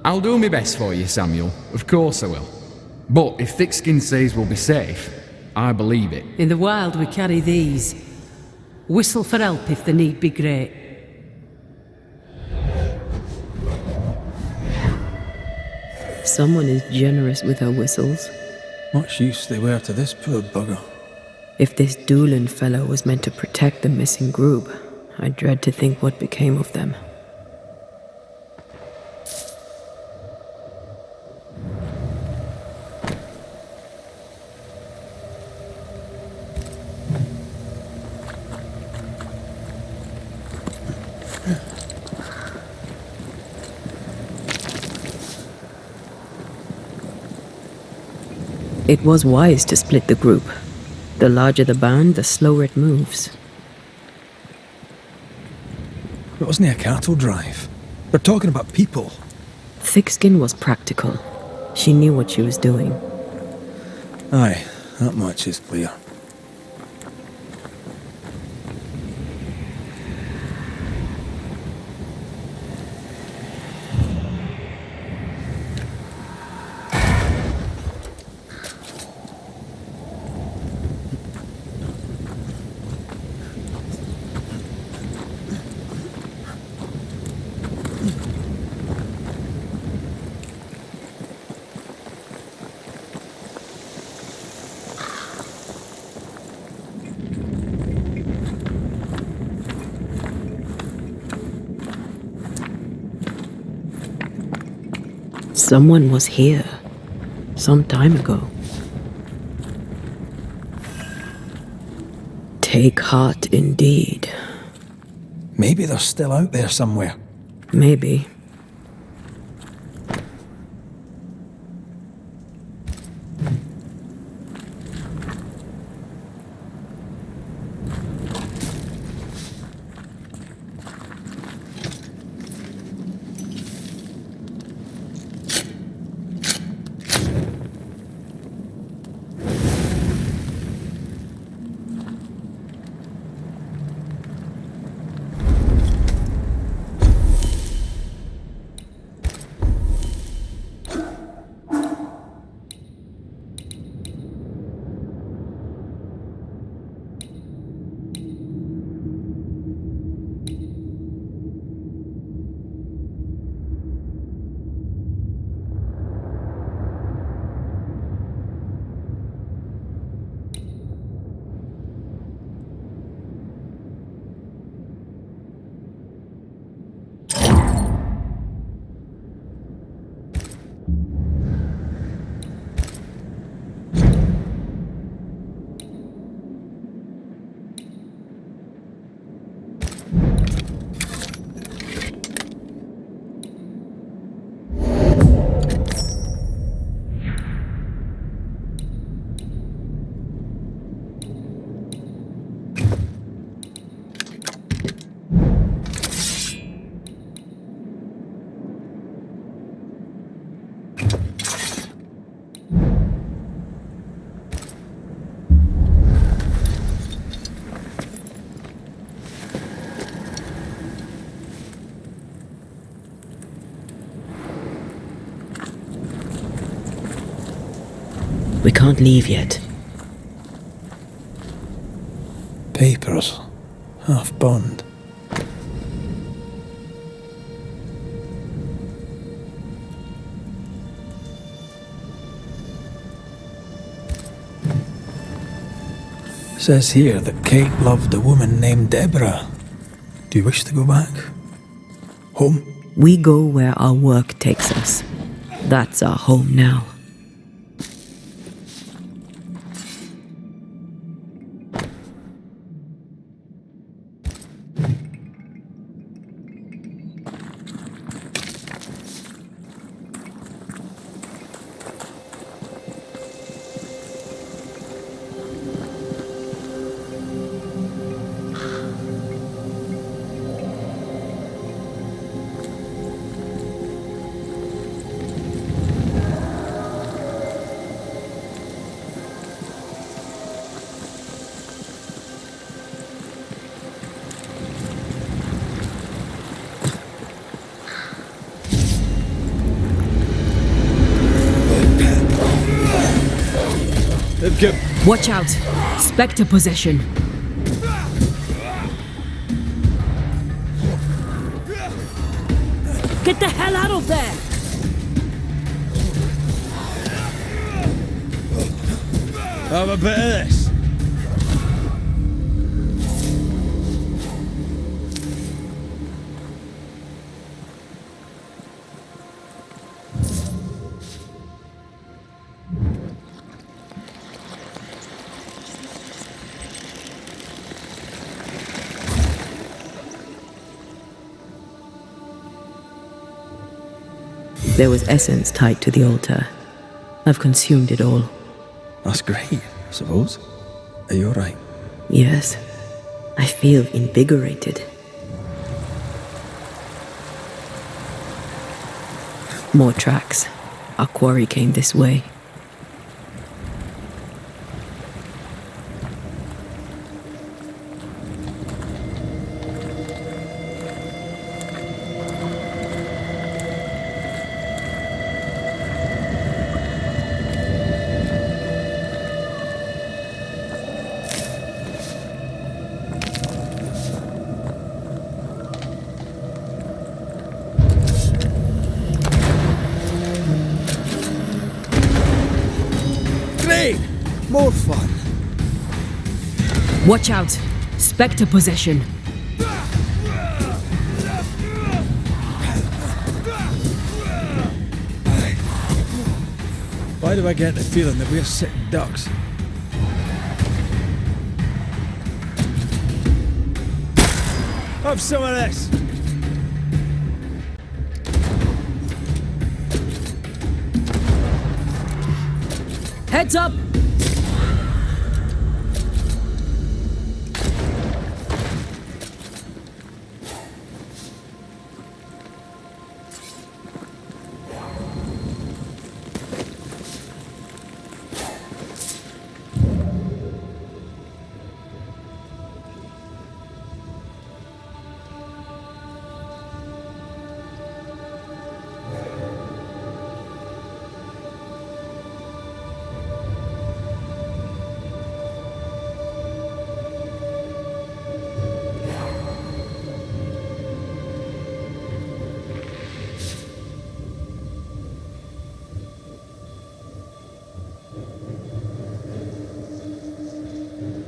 I'll do my best for you, Samuel. Of course I will. But if Thickskin says we'll be safe, I believe it. In the wild we carry these. Whistle for help if the need be great. Someone is generous with her whistles. Much use they were to this poor bugger. If this Doolin fellow was meant to protect the missing group, I dread to think what became of them. It was wise to split the group. The larger the band, the slower it moves. It wasn't a cattle drive. We're talking about people. Thickskin was practical. She knew what she was doing. Aye, that much is clear. Someone was here. Some time ago. Take heart indeed. Maybe they're still out there somewhere. Maybe. We can't leave yet. Papers. Half bond. Says here that Kate loved a woman named Deborah. Do you wish to go back? Home? We go where our work takes us. That's our home now. Watch out! Spectre possession! Get the hell out of there! Have a bit of this. There was essence tied to the altar. I've consumed it all. That's great, I suppose. Are you alright? Yes. I feel invigorated. More tracks. Our quarry came this way. More fun. Watch out! Spectre possession! Why do I get the feeling that we're sitting ducks? Have some of this. Heads up!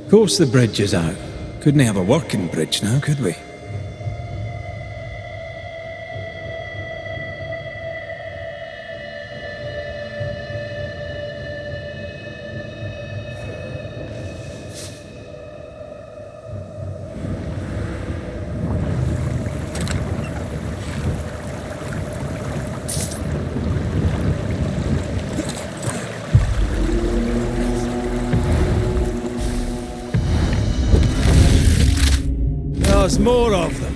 Of course the bridge is out. Couldn't have a working bridge now, could we? There's more of them.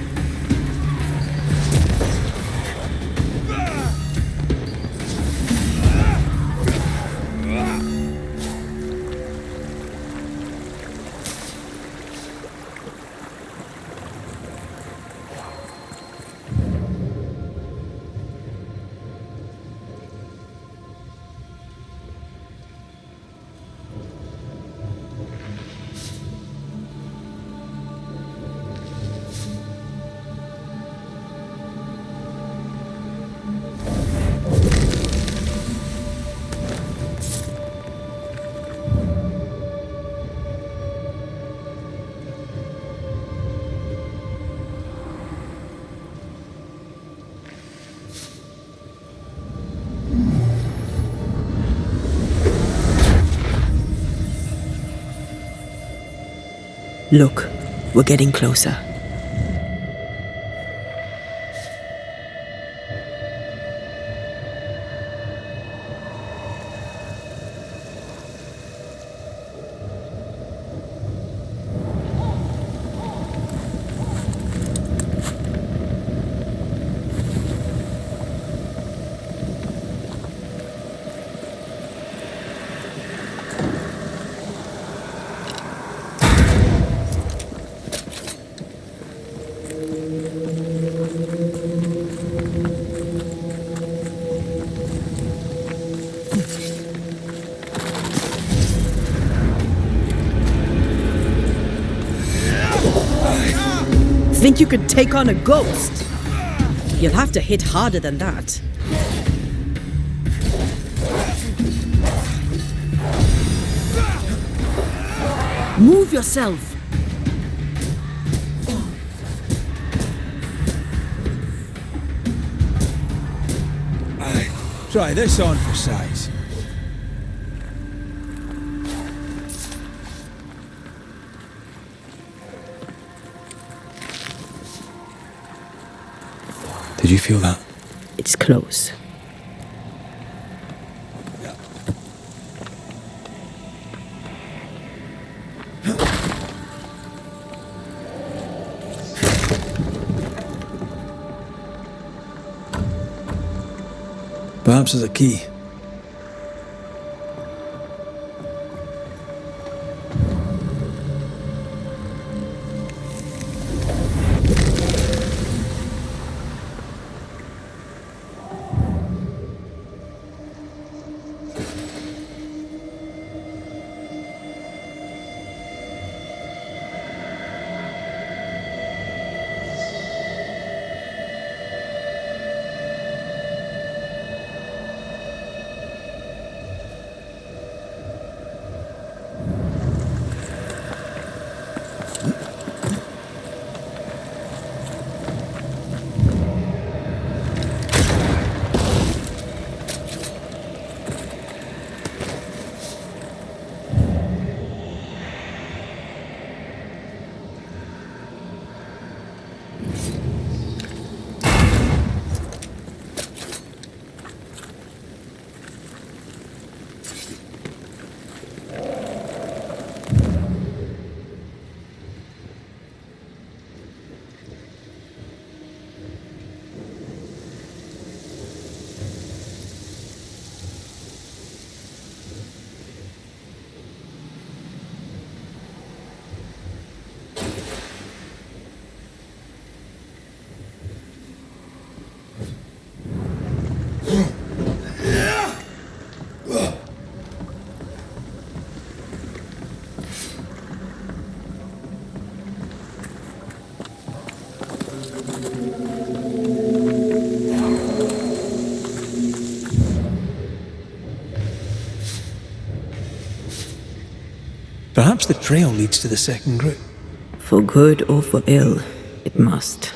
Look, we're getting closer. Think you could take on a ghost? You'll have to hit harder than that. Move yourself! Try this on for size. Did you feel that? It's close. Perhaps there's a key. Perhaps the trail leads to the second group. For good or for ill, it must.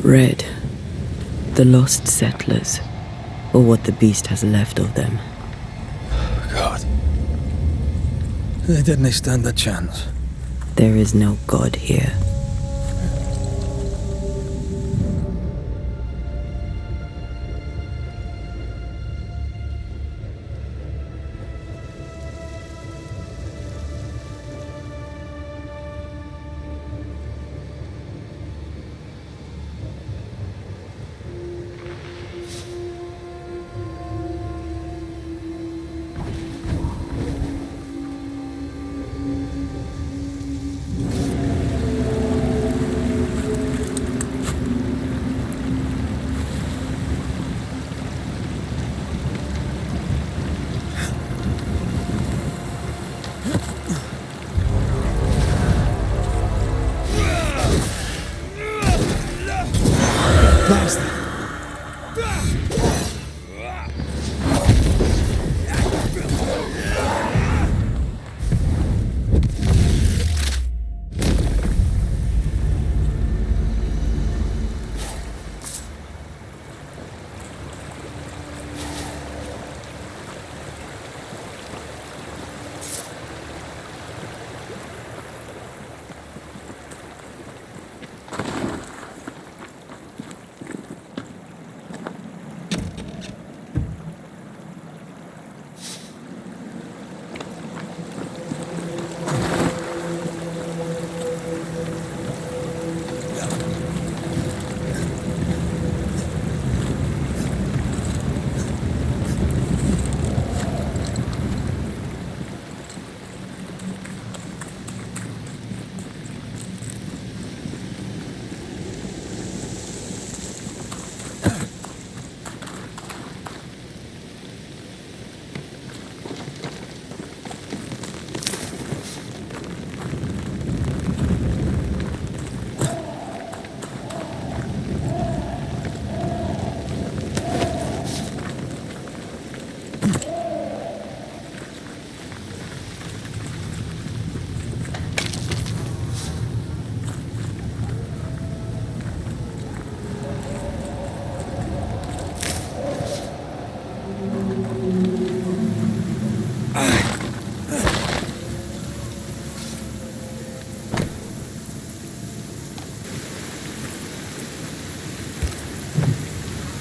Red. The lost settlers. Or what the beast has left of them. God. They didn't stand a chance. There is no God here.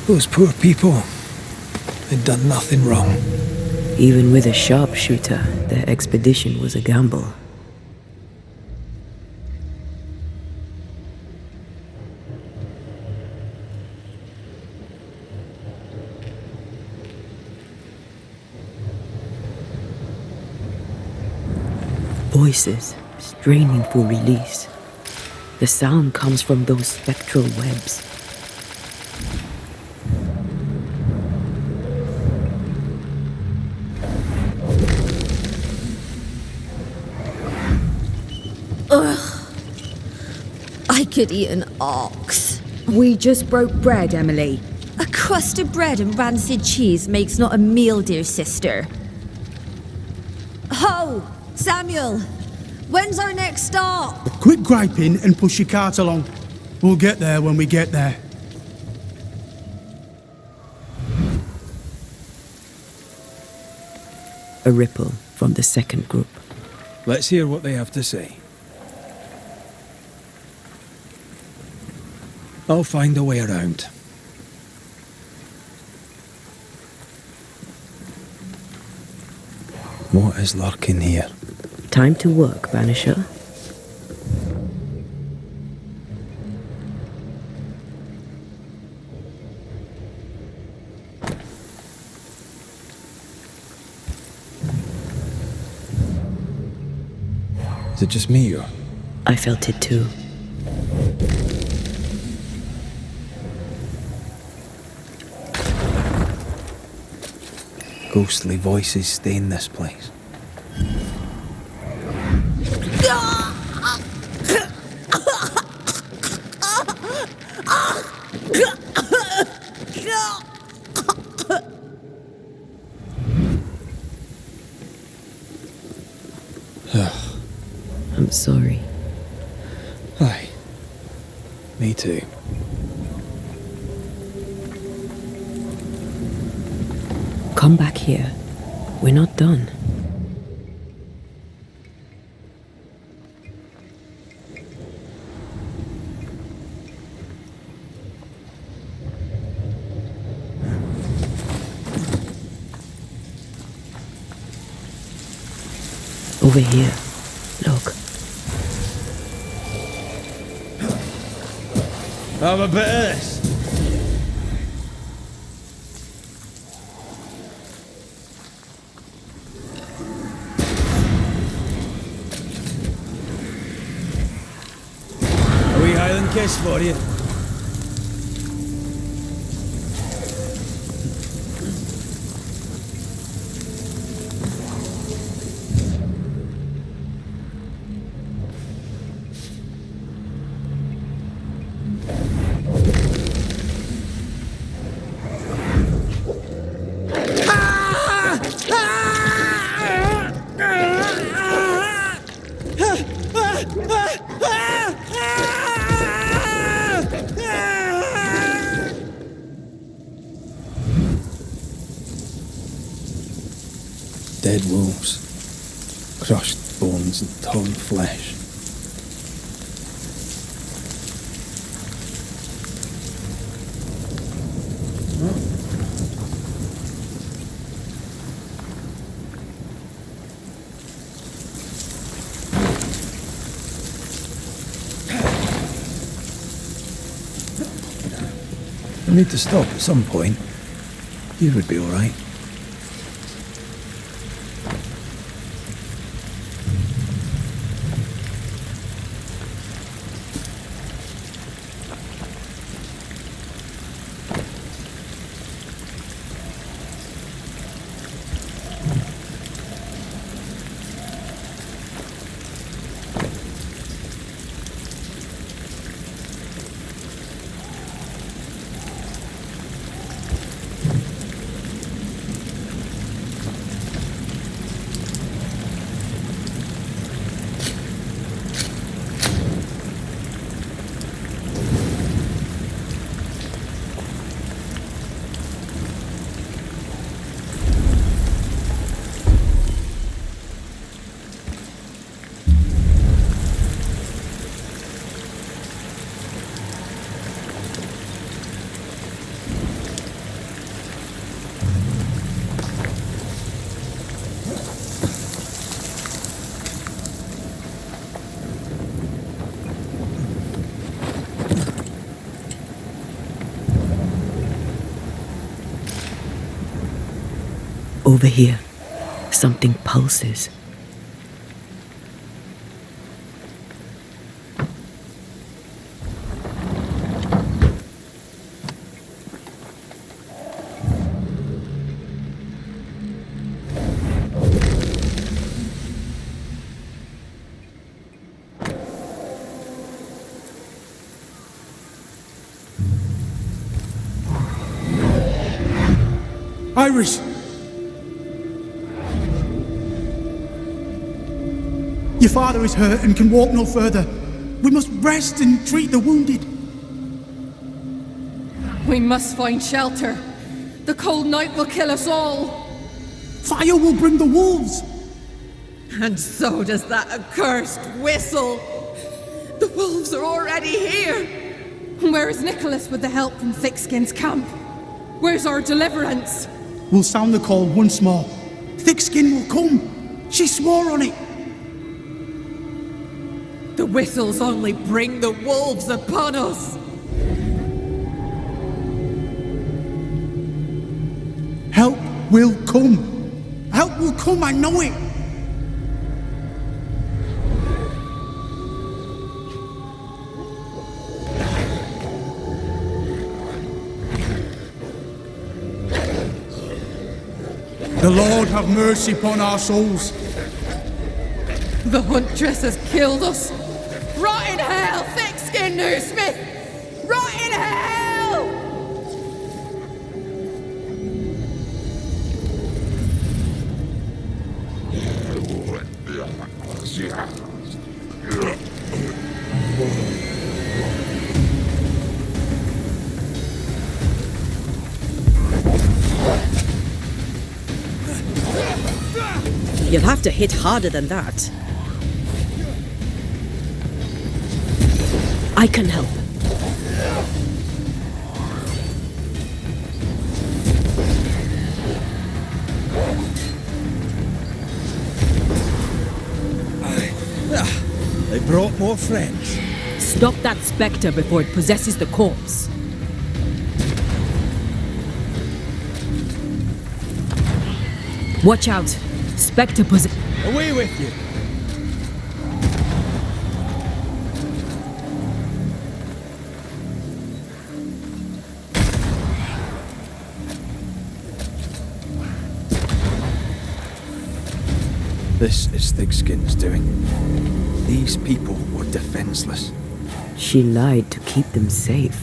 Those poor people. They'd done nothing wrong. Even with a sharpshooter, their expedition was a gamble. Voices straining for release. The sound comes from those spectral webs. Ugh. I could eat an ox. We just broke bread, Emily. A crust of bread and rancid cheese makes not a meal, dear sister. Ho! Samuel! When's our next stop? Quit griping and push your cart along. We'll get there when we get there. A ripple from the second group. Let's hear what they have to say. I'll find a way around. What is lurking here? Time to work, Banisher. Is it just me or? I felt it too. Ghostly voices stain this place. I'm sorry. Aye. Me too. come back here. We're not done. Over here. Look. Have a bit of this. A wee Highland kiss for you. Dead wolves, crushed bones and torn flesh. We need to stop at some point. You would be all right. Over here, something pulses. Iris! Your father is hurt and can walk no further. We must rest and treat the wounded. We must find shelter. The cold night will kill us all. Fire will bring the wolves. And so does that accursed whistle. The wolves are already here. Where is Nicholas with the help from Thickskin's camp? Where's our deliverance? We'll sound the call once more. Thickskin will come. She swore on it. The whistles only bring the wolves upon us. Help will come. Help will come, I know it. The Lord have mercy upon our souls. The huntress has killed us. Rot in hell, thick-skinned Newsmith! Rot in hell! have to hit harder than that. I can help. They brought more friends. Stop that spectre before it possesses the corpse. Watch out. Spectre Away with you. This is Thickskin's doing. These people were defenseless. She lied to keep them safe.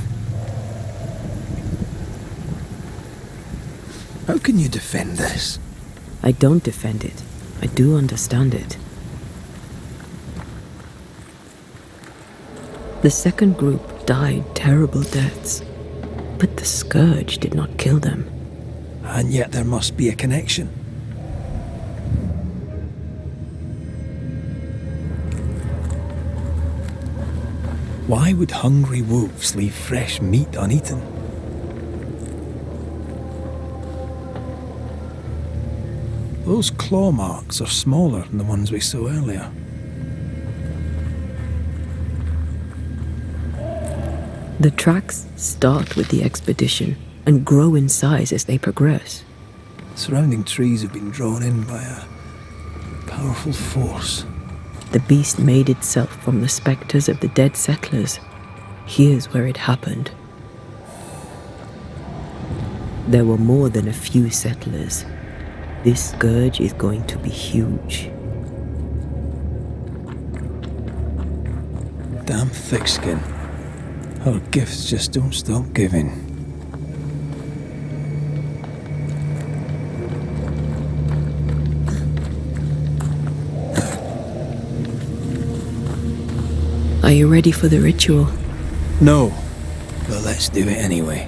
How can you defend this? I don't defend it. I do understand it. The second group died terrible deaths, but the scourge did not kill them. And yet there must be a connection. Why would hungry wolves leave fresh meat uneaten? Those claw marks are smaller than the ones we saw earlier. The tracks start with the expedition and grow in size as they progress. Surrounding trees have been drawn in by a powerful force. The beast made itself from the spectres of the dead settlers. Here's where it happened. There were more than a few settlers. This scourge is going to be huge. Damn Thickskin. Her gifts just don't stop giving. Are you ready for the ritual? No, but let's do it anyway.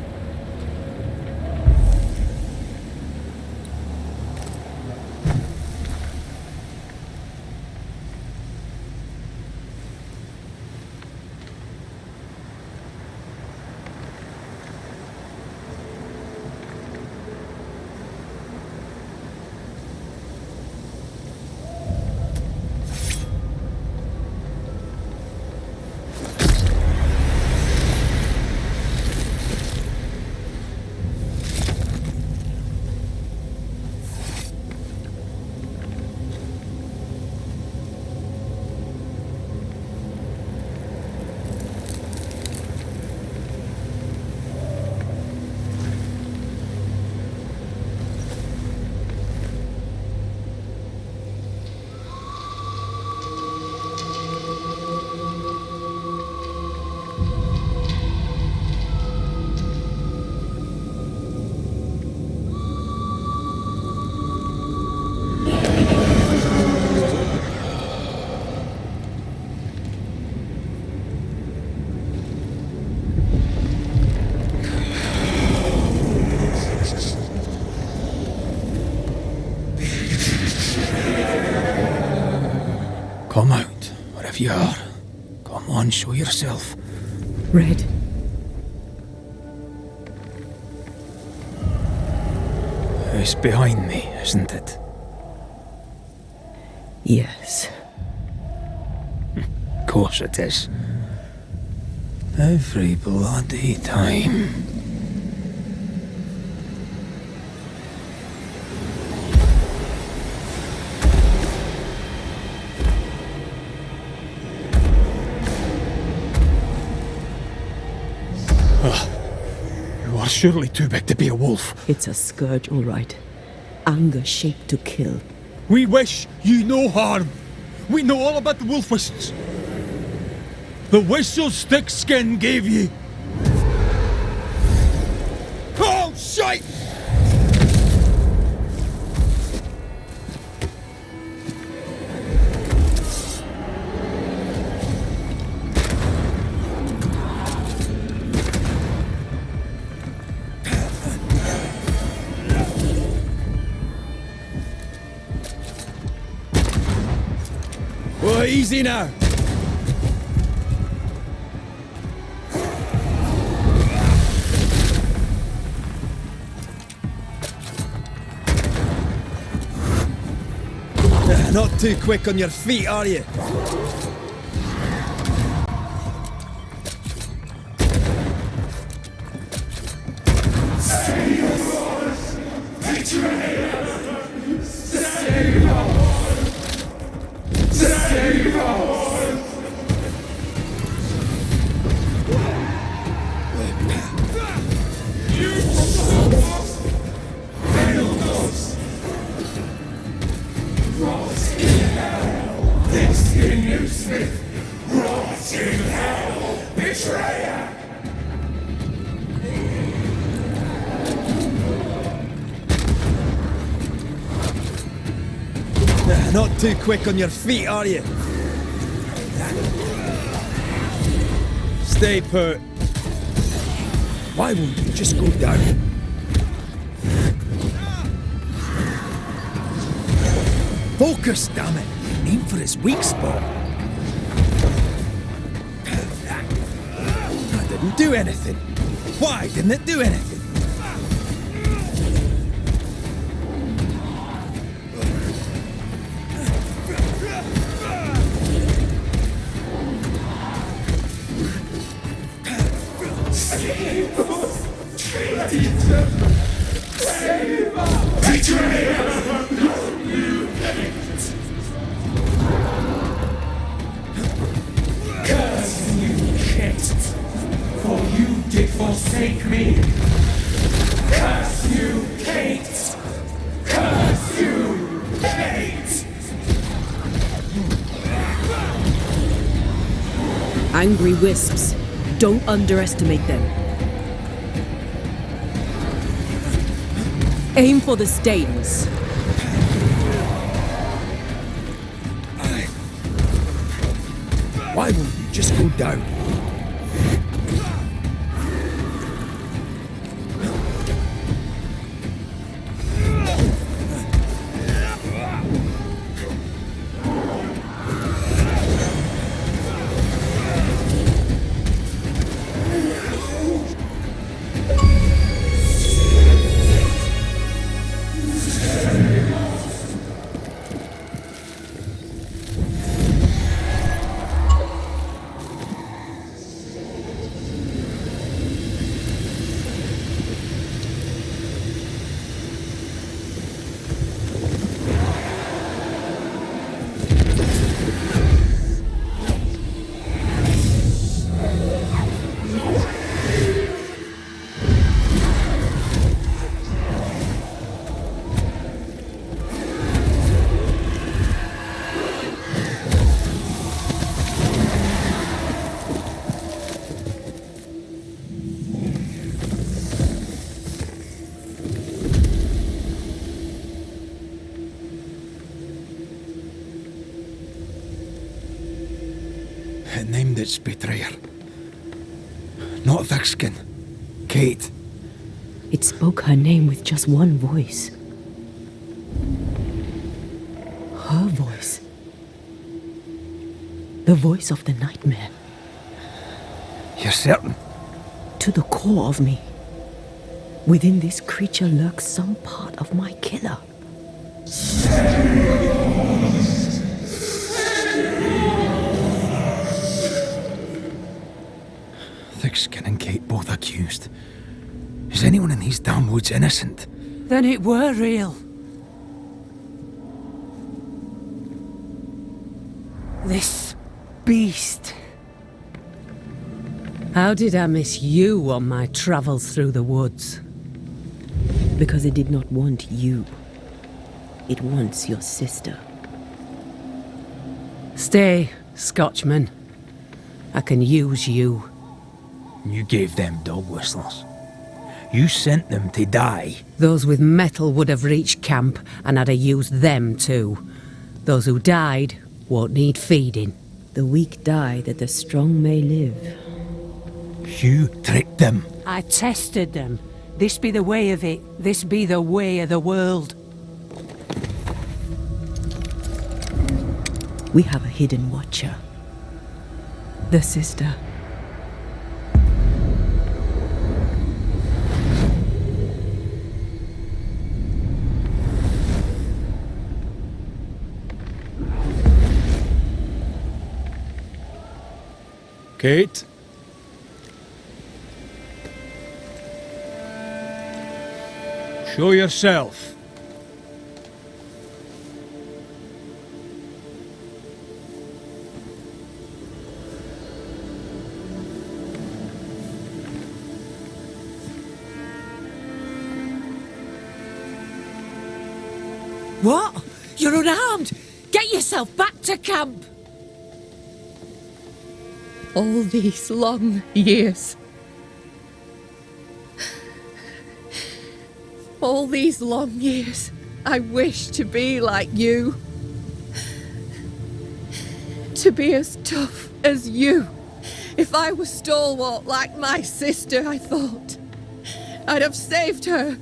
Come out, wherever you are. Come on, show yourself. Red. It's behind me, isn't it? Yes. Of course it is. Every bloody time. You are surely too big to be a wolf. It's a scourge, all right. Anger shaped to kill. We wish you no harm. We know all about the wolf whistles. The whistles Thickskin gave you. Oh, shite! Easy now. Not too quick on your feet, are you? Not too quick on your feet, are you? Stay put. Why won't you just go down? Focus, damn it! Aim for his weak spot. That didn't do anything. Why didn't it do anything? Angry wisps. Don't underestimate them. Aim for the stings. Why won't you just go down? It named its betrayer. Not Thickskin. Kate. It spoke her name with just one voice. Her voice. The voice of the nightmare. You're certain? To the core of me. Within this creature lurks some part of my killer. Thickskin and Kate both accused. Is anyone in these damn woods innocent? Then it were real. This beast. How did I miss you on my travels through the woods? Because it did not want you. It wants your sister. Stay, Scotchman. I can use you. You gave them dog whistlers. You sent them to die. Those with metal would have reached camp, and I'd have used them too. Those who died won't need feeding. The weak die that the strong may live. You tricked them. I tested them. This be the way of it. This be the way of the world. We have a hidden watcher. The sister. Kate? Show yourself. What? You're unarmed! Get yourself back to camp! All these long years. All these long years, I wish to be like you. To be as tough as you. If I was stalwart like my sister, I thought, I'd have saved her.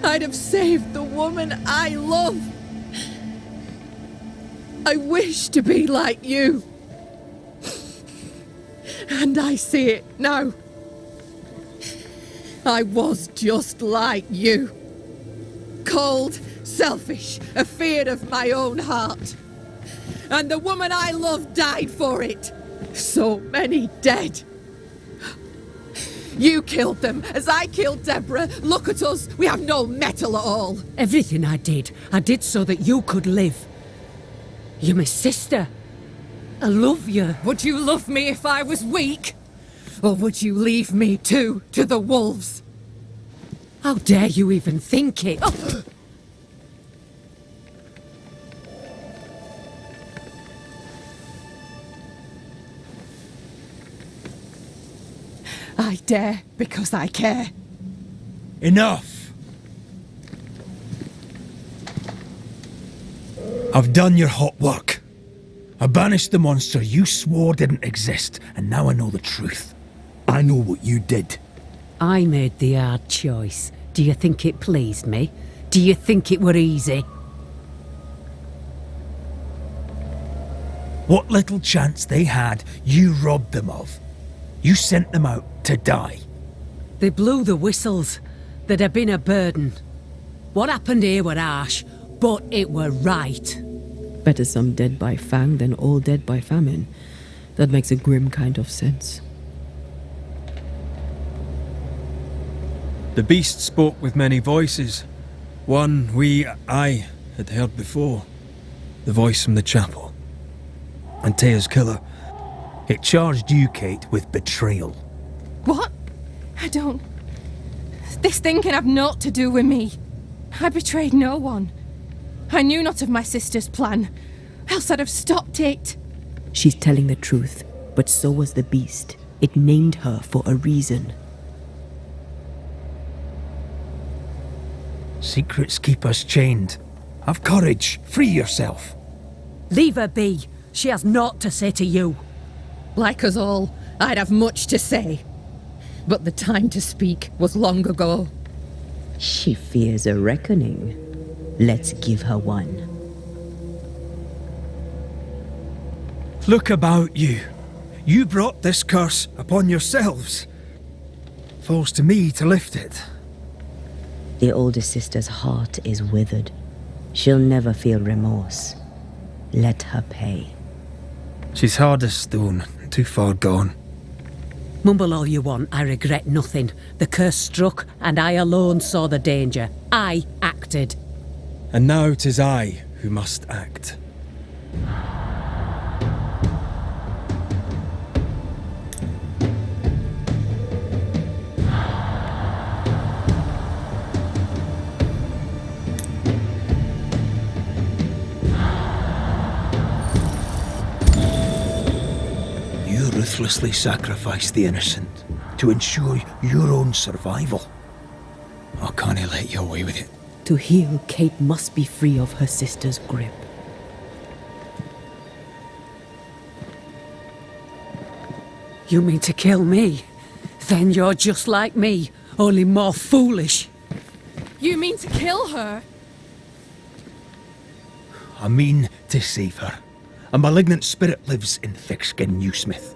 I'd have saved the woman I love. I wish to be like you. And I see it now. I was just like you. Cold, selfish, afeard of my own heart. And the woman I loved died for it. So many dead. You killed them, as I killed Deborah. Look at us, we have no mettle at all. Everything I did so that you could live. You're my sister. I love you. Would you love me if I was weak? Or would you leave me too to the wolves? How dare you even think it? Oh. I dare because I care. Enough! I've done your hot work. I banished the monster you swore didn't exist, and now I know the truth. I know what you did. I made the hard choice. Do you think it pleased me? Do you think it were easy? What little chance they had, you robbed them of. You sent them out to die. They blew the whistles. They'd have been a burden. What happened here were harsh, but it were right. Better some dead by fang than all dead by famine. That makes a grim kind of sense. The beast spoke with many voices. One I had heard before. The voice from the chapel. Antea's killer. It charged you, Kate, with betrayal. What? I don't... This thing can have naught to do with me. I betrayed no one. I knew not of my sister's plan, else I'd have stopped it. She's telling the truth, but so was the beast. It named her for a reason. Secrets keep us chained. Have courage. Free yourself. Leave her be. She has naught to say to you. Like us all, I'd have much to say. But the time to speak was long ago. She fears a reckoning. Let's give her one. Look about you. You brought this curse upon yourselves. Falls to me to lift it. The older sister's heart is withered. She'll never feel remorse. Let her pay. She's hard as stone, too far gone. Mumble all you want, I regret nothing. The curse struck, and I alone saw the danger. I acted. And now 'tis I who must act. You ruthlessly sacrifice the innocent to ensure your own survival. I can't let you away with it. To heal, Kate must be free of her sister's grip. You mean to kill me? Then you're just like me, only more foolish. You mean to kill her? I mean to save her. A malignant spirit lives in thick-skinned Newsmith,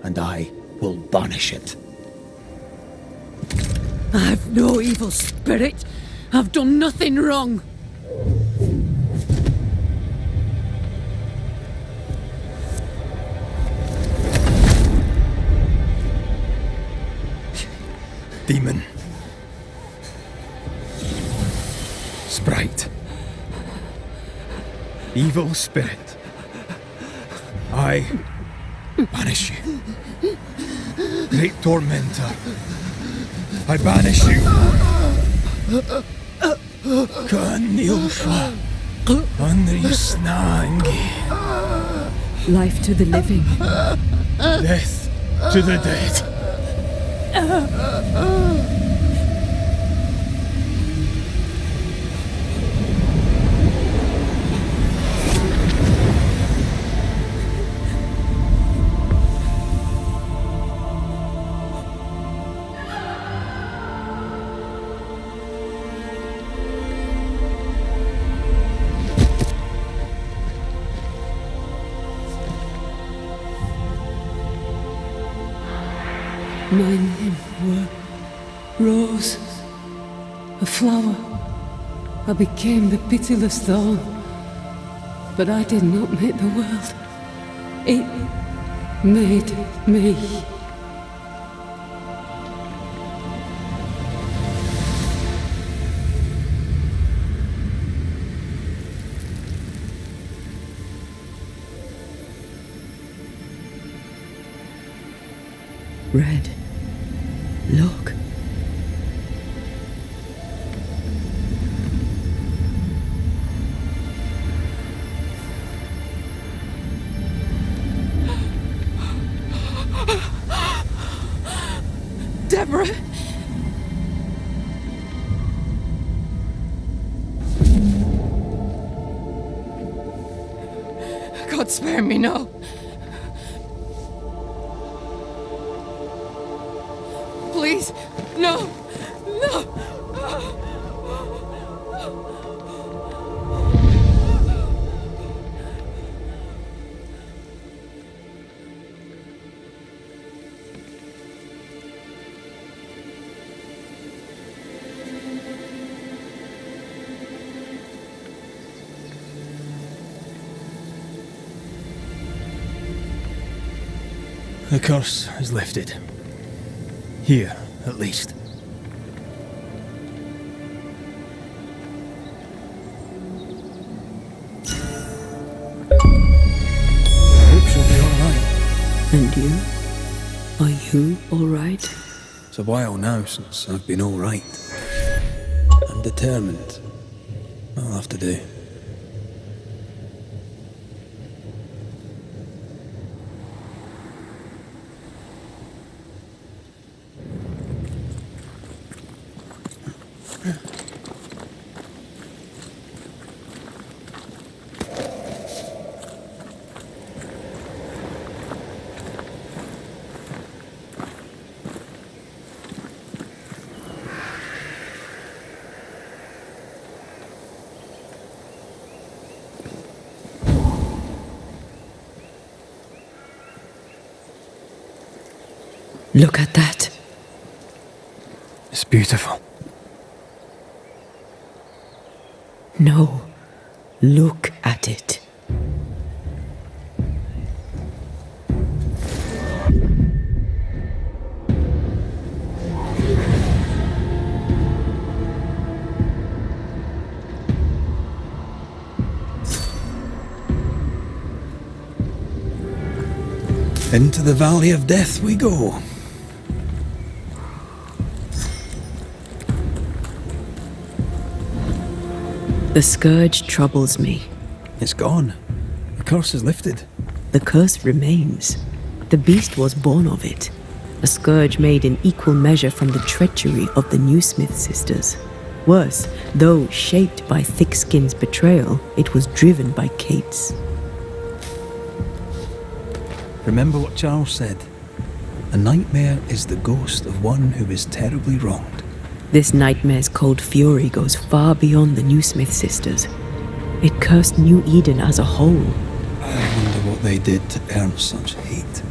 and I will banish it. I've no evil spirit. I've done nothing wrong. Demon. Sprite. Evil spirit. I banish you. Great tormentor. I banish you. Kanilfa. Andrisnangi. Life to the living. Death to the dead. My name were Rose, a flower. I became the pitiless thorn. But I did not make the world. It made me. Red, look. Deborah! God spare me, no. Please, no, no. The curse is lifted. Here, at least. Hope she'll be alright. And you? Are you alright? It's a while now since I've been alright. I'm determined. I'll have to do. Look at that. It's beautiful. No, look at it. Into the Valley of Death we go. The scourge troubles me. It's gone. The curse is lifted. The curse remains. The beast was born of it. A scourge made in equal measure from the treachery of the Newsmith sisters. Worse, though shaped by Thickskin's betrayal, it was driven by Kate's. Remember what Charles said. A nightmare is the ghost of one who is terribly wronged. This nightmare's cold fury goes far beyond the Newsmith sisters. It cursed New Eden as a whole. I wonder what they did to earn such hate.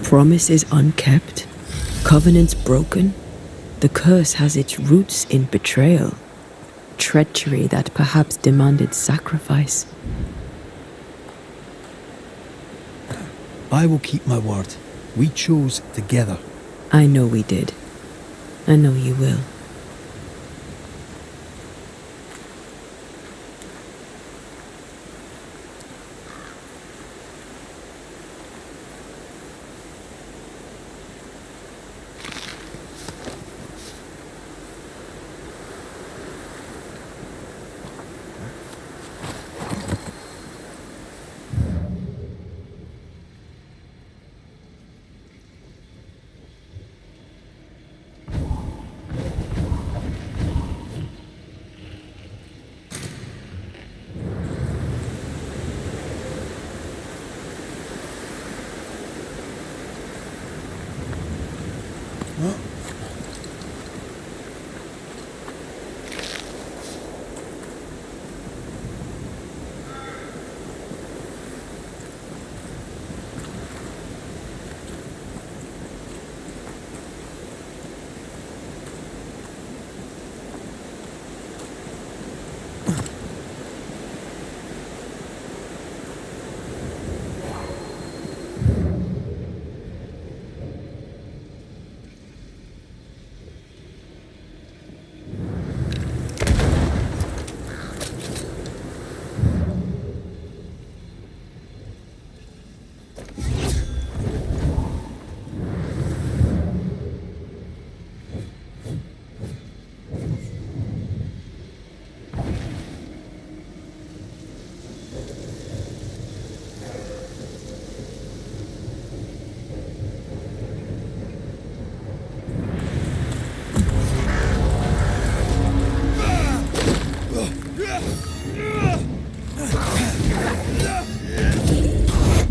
Promises unkept, covenants broken. The curse has its roots in betrayal, treachery that perhaps demanded sacrifice. I will keep my word. We chose together. I know we did. I know you will.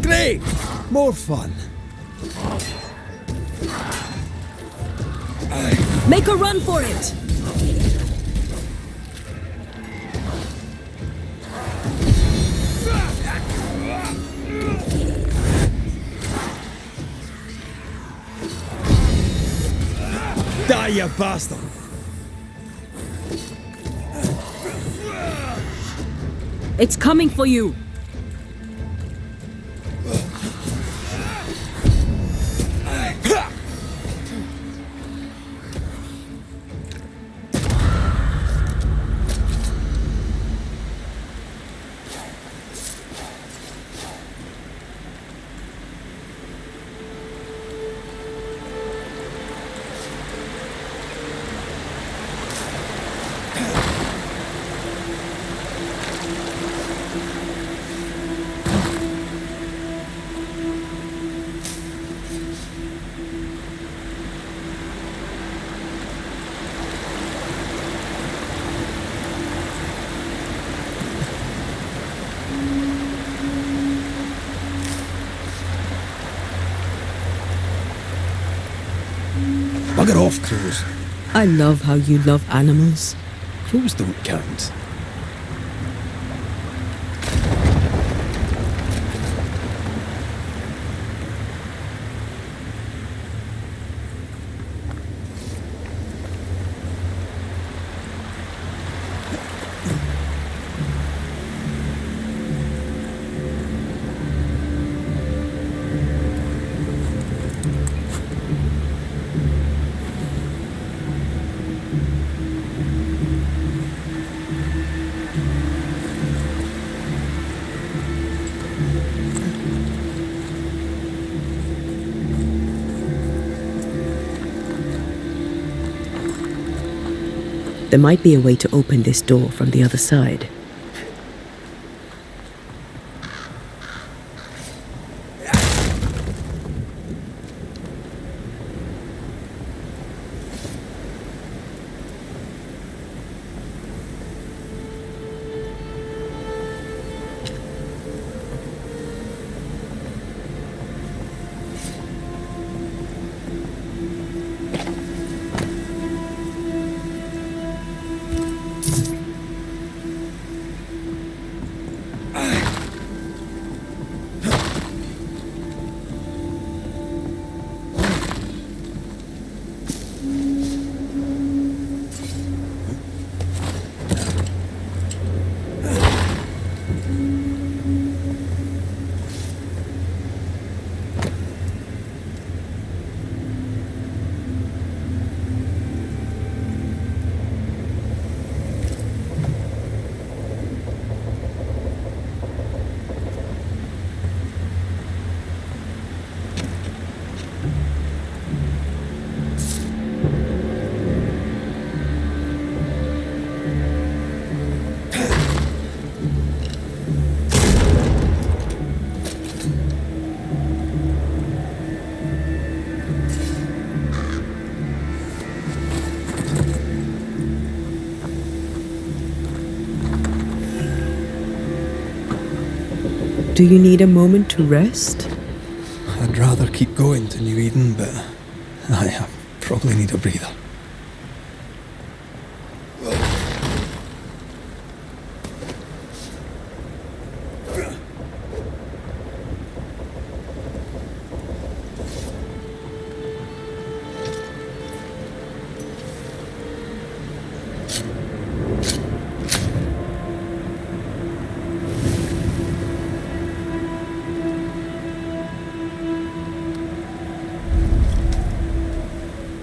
Great! More fun. Make a run for it! Die, you bastard! It's coming for you! Bugger off, Crows. I love how you love animals. Those don't count. There might be a way to open this door from the other side. Do you need a moment to rest? I'd rather keep going to New Eden, but I probably need a breather.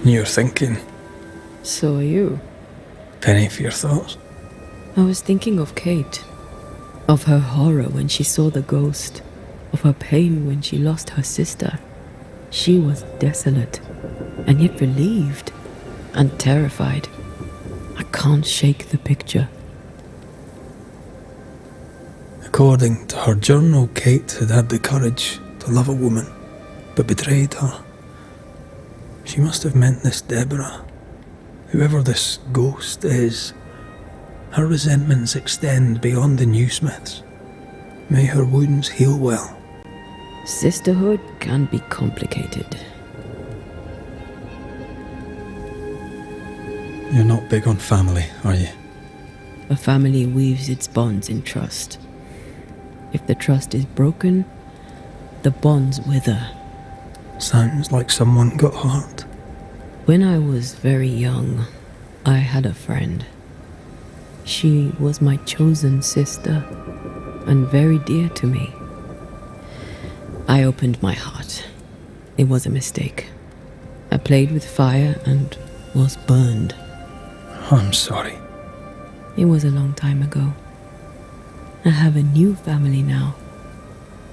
You're thinking. So are you. Penny for your thoughts. I was thinking of Kate. Of her horror when she saw the ghost. Of her pain when she lost her sister. She was desolate, and yet relieved, and terrified. I can't shake the picture. According to her journal, Kate had had the courage to love a woman, but betrayed her. She must have meant this Deborah. Whoever this ghost is, her resentments extend beyond the Newsmiths. May her wounds heal well. Sisterhood can be complicated. You're not big on family, are you? A family weaves its bonds in trust. If the trust is broken, the bonds wither. Sounds like someone got hurt. When I was very young, I had a friend. She was my chosen sister, and very dear to me. I opened my heart. It was a mistake. I played with fire and was burned. I'm sorry. It was a long time ago. I have a new family now.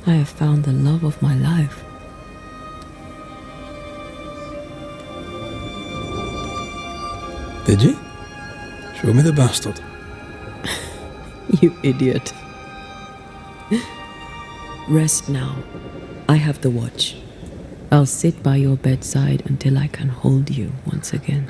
I have found the love of my life. Did you? Show me the bastard. You idiot. Rest now. I have the watch. I'll sit by your bedside until I can hold you once again.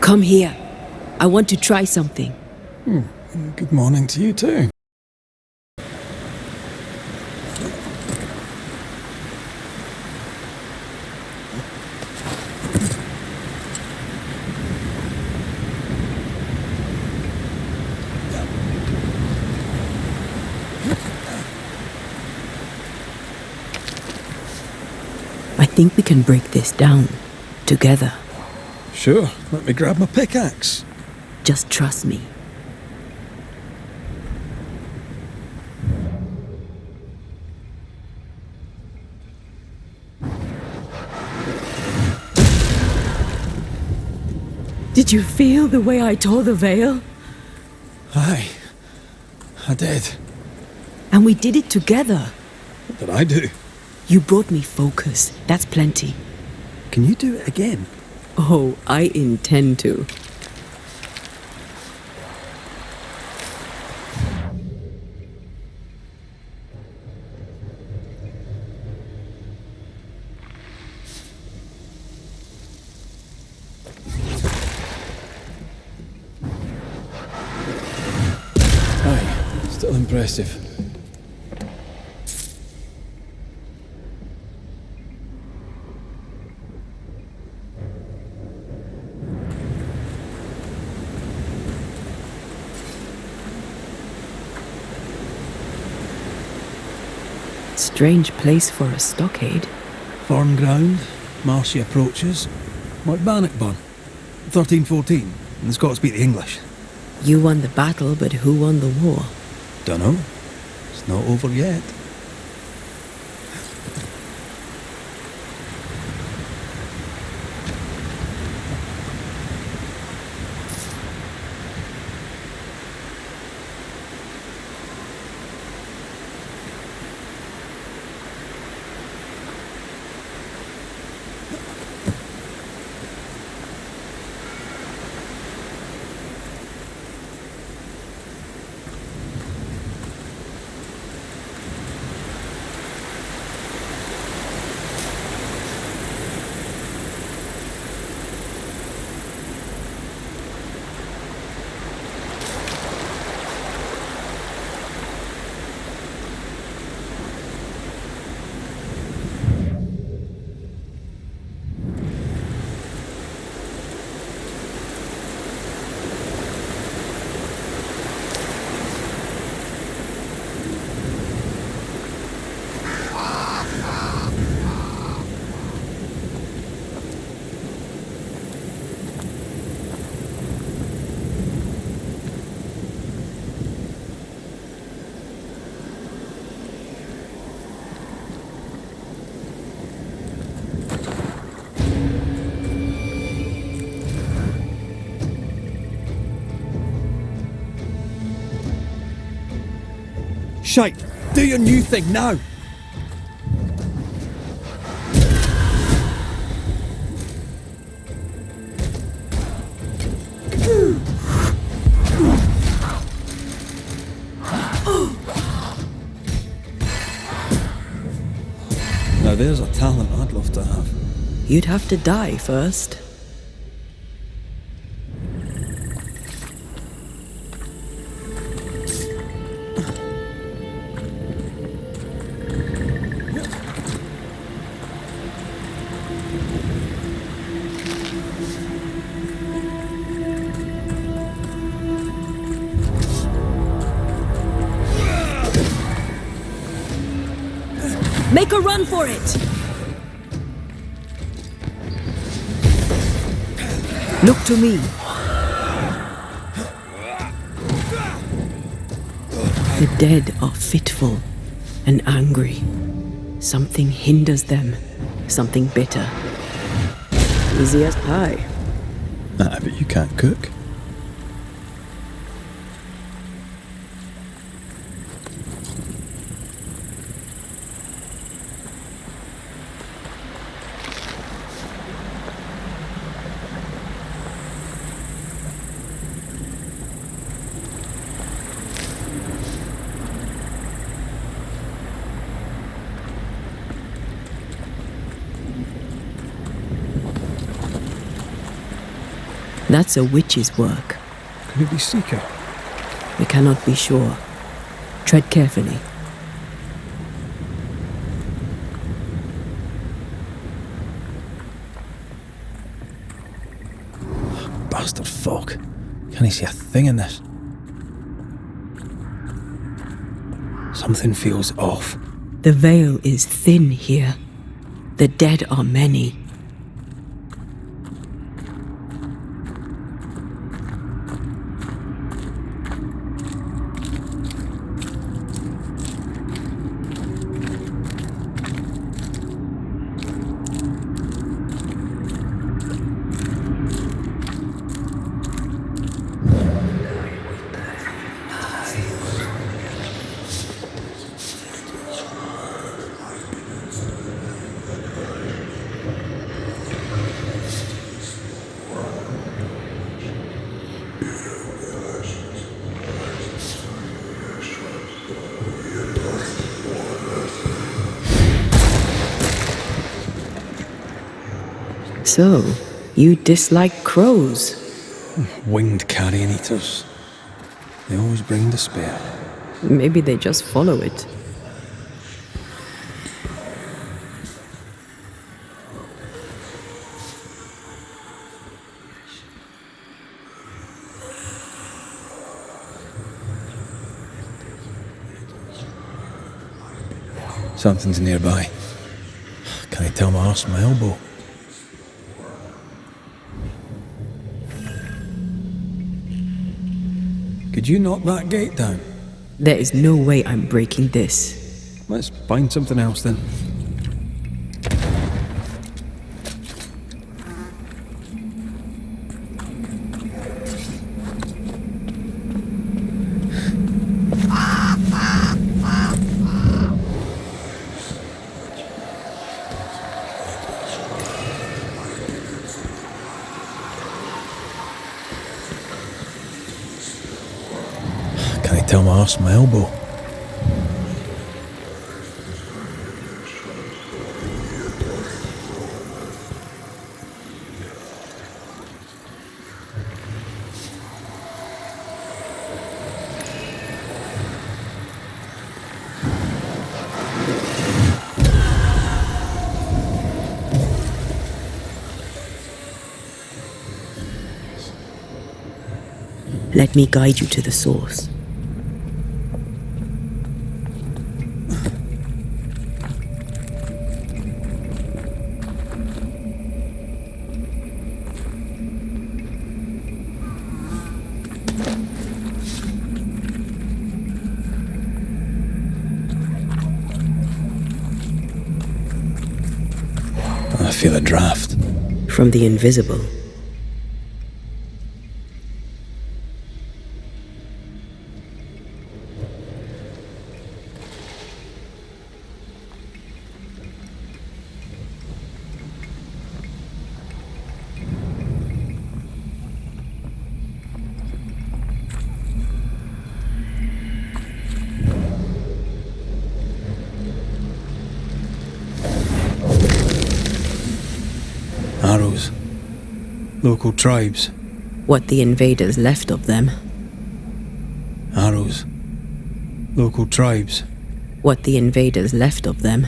Come here. I want to try something. Good morning to you too. I think we can break this down together. Sure, let me grab my pickaxe. Just trust me. Did you feel the way I tore the veil? Aye, I did. And we did it together. What did I do? You brought me focus. That's plenty. Can you do it again? Oh, I intend to. Aye, still impressive. Strange place for a stockade. Farm ground, marshy approaches, like Bannockburn, 1314, and the Scots beat the English. You won the battle, but who won the war? Dunno. It's not over yet. Shite! Do your new thing now! Now there's a talent I'd love to have. You'd have to die first. Make a run for it! Look to me. The dead are fitful and angry. Something hinders them, something bitter. Easy as pie. Nah, but you can't cook. That's a witch's work. Could it be Seeker? We cannot be sure. Tread carefully. Bastard fog. Can't see a thing in this. Something feels off. The veil is thin here. The dead are many. So, you dislike crows? Winged carrion eaters. They always bring despair. Maybe they just follow it. Something's nearby. Can I tell my arse from my elbow? Could you knock that gate down? There is no way I'm breaking this. Let's find something else then. Tell my arse from my elbow. Let me guide you to the source. I feel a draft. From the invisible. Arrows. Local tribes. What the invaders left of them. Arrows. Local tribes. What the invaders left of them.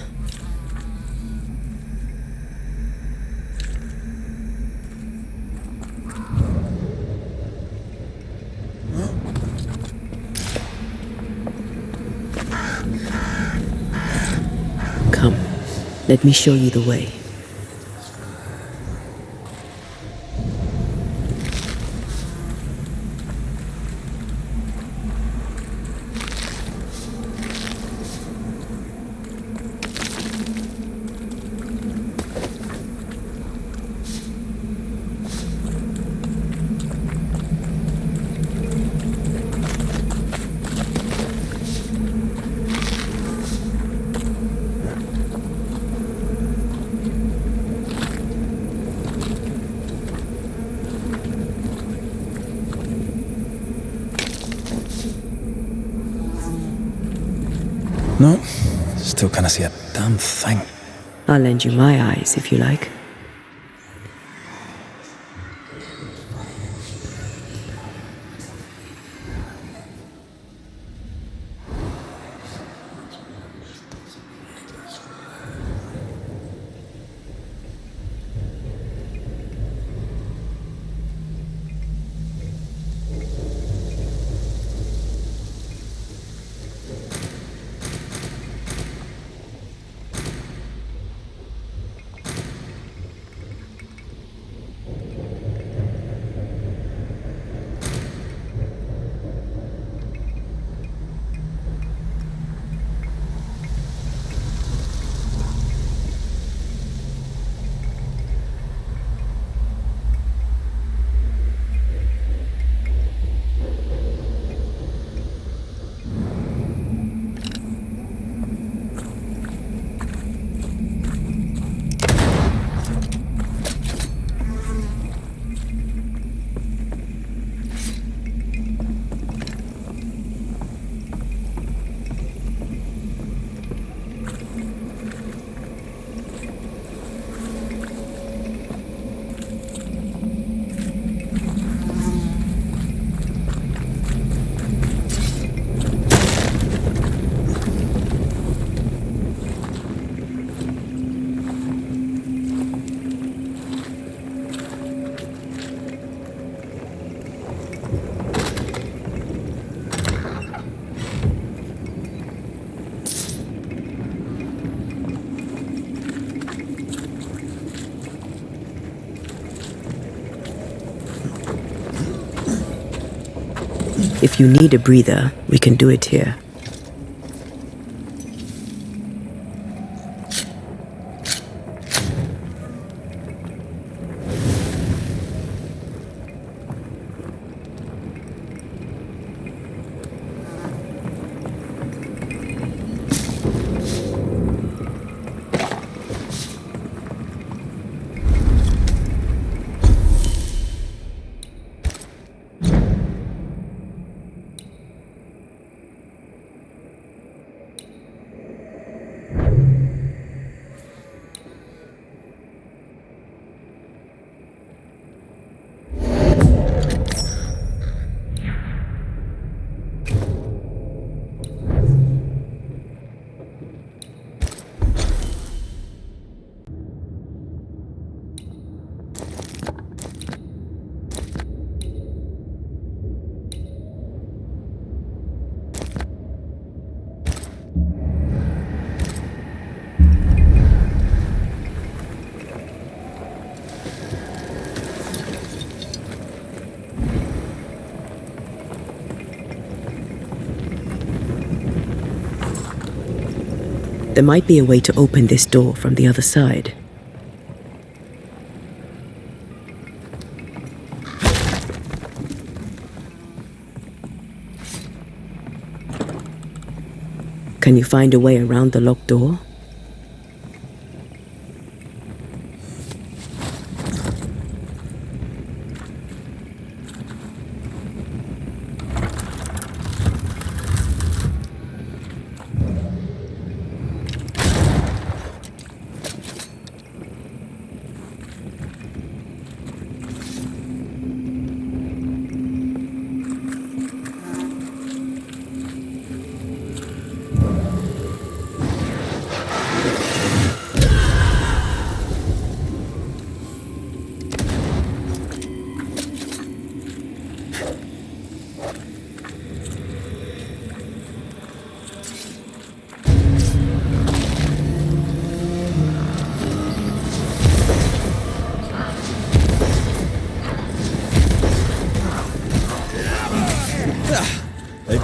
Come. Let me show you the way. No, still can't see a damn thing. I'll lend you my eyes if you like. If you need a breather, we can do it here. There might be a way to open this door from the other side. Can you find a way around the locked door?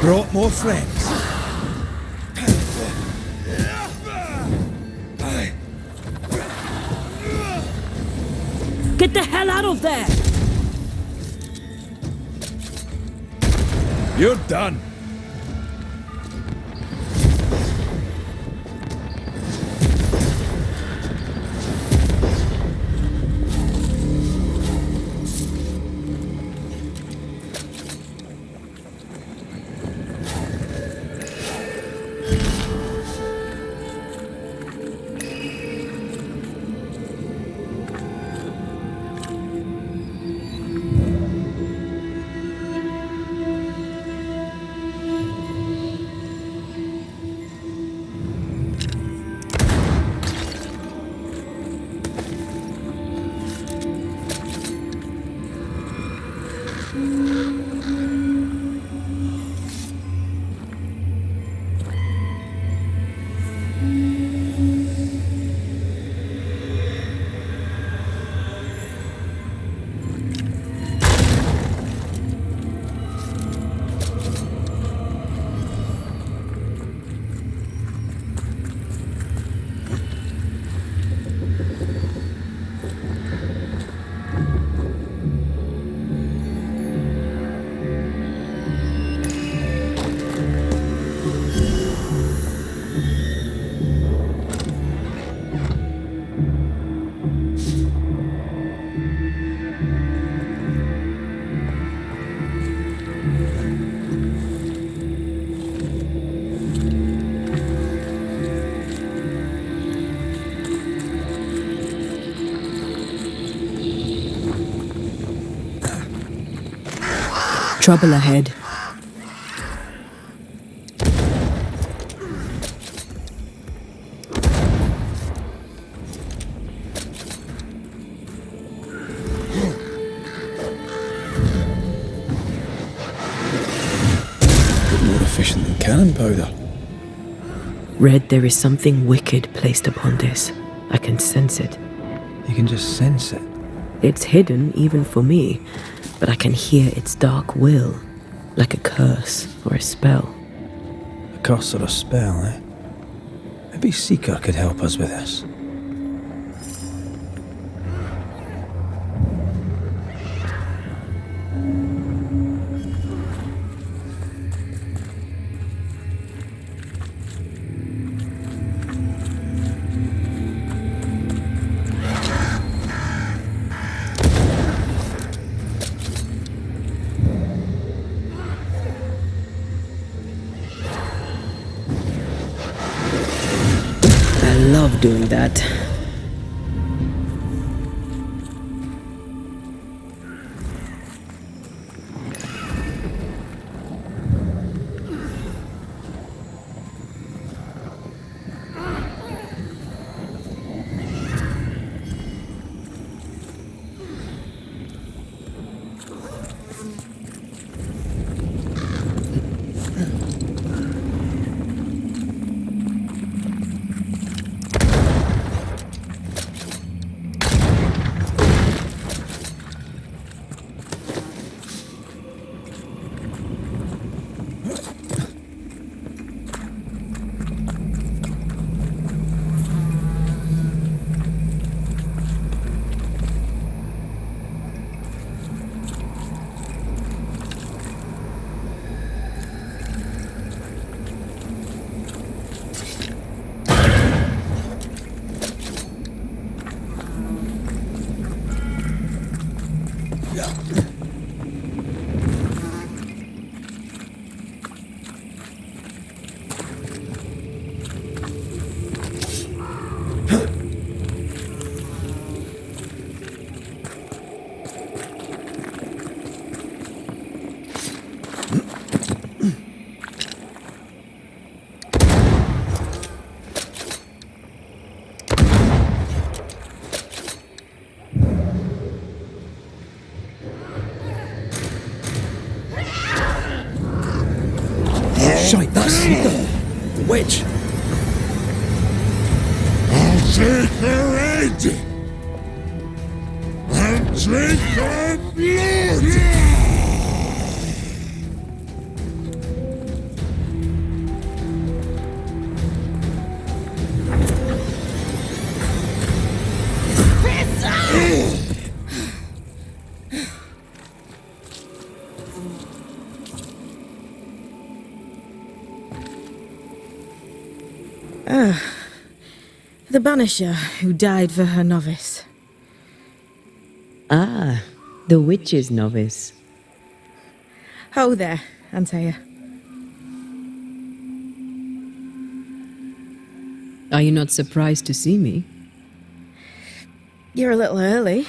brought more friends. Get the hell out of there! You're done. Trouble ahead. More efficient than cannon powder. Red, there is something wicked placed upon this. I can sense it. You can just sense it. It's hidden, even for me, but I can hear its dark will, like a curse or a spell. A curse or a spell, eh? Maybe Seeker could help us with this. I love doing that. Shite, that's Seeker. The witch. I'll take her head and drink her blood. The banisher who died for her novice. Ah, the witch's novice. Ho there, Antea. Are you not surprised to see me? You're a little early,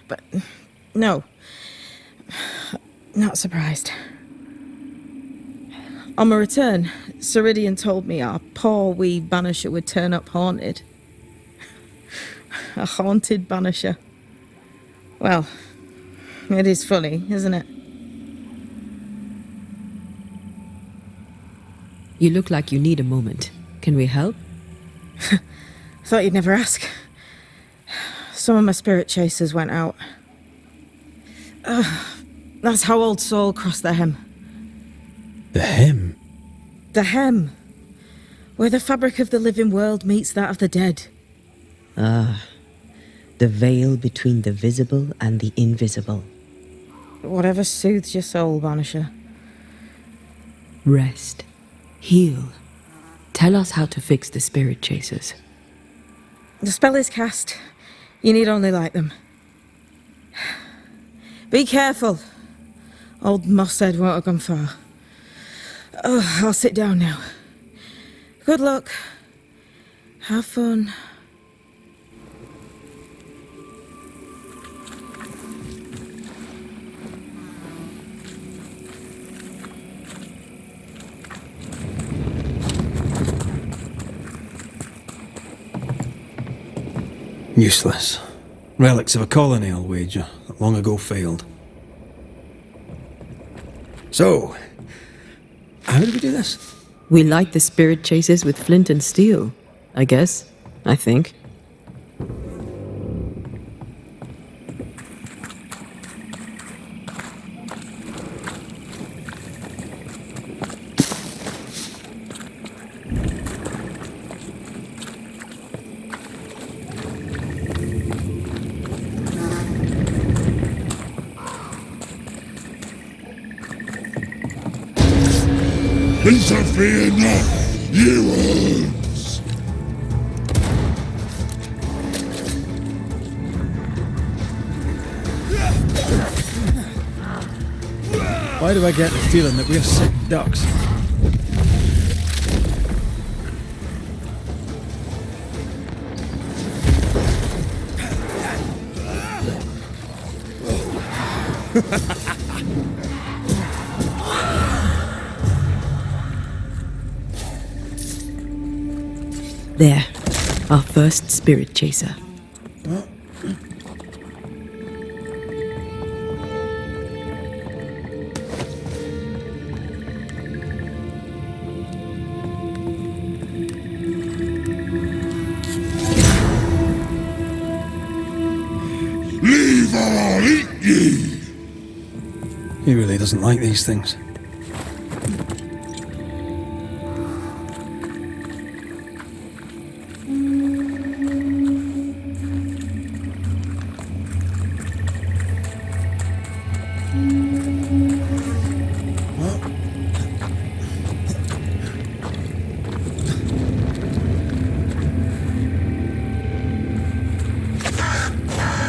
but no, not surprised. On my return, Ceridian told me our poor wee banisher would turn up haunted. A haunted banisher. Well, it is funny, isn't it? You look like you need a moment. Can we help? Thought you'd never ask. Some of my spirit chasers went out. That's how old Saul crossed the hem. The hem? The hem. Where the fabric of the living world meets that of the dead. Ah, the veil between the visible and the invisible. Whatever soothes your soul, Banisher. Rest. Heal. Tell us how to fix the spirit chasers. The spell is cast. You need only light them. Be careful. Old Mosshead won't have gone far. Oh, I'll sit down now. Good luck. Have fun. Useless. Relics of a colony, I'll wager, that long ago failed. So, how did we do this? We light the spirit chasers with flint and steel, I guess. I think. Interfere not, you wolves! Why do I get the feeling that we're sick ducks? There, our first spirit chaser. Leave or I'll eat ye! He really doesn't like these things.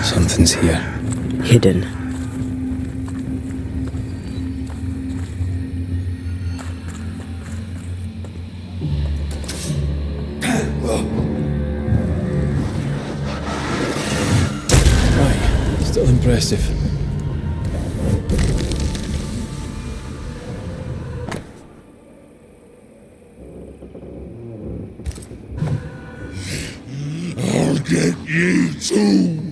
Something's here. Hidden. Right, still impressive. I'll get you too!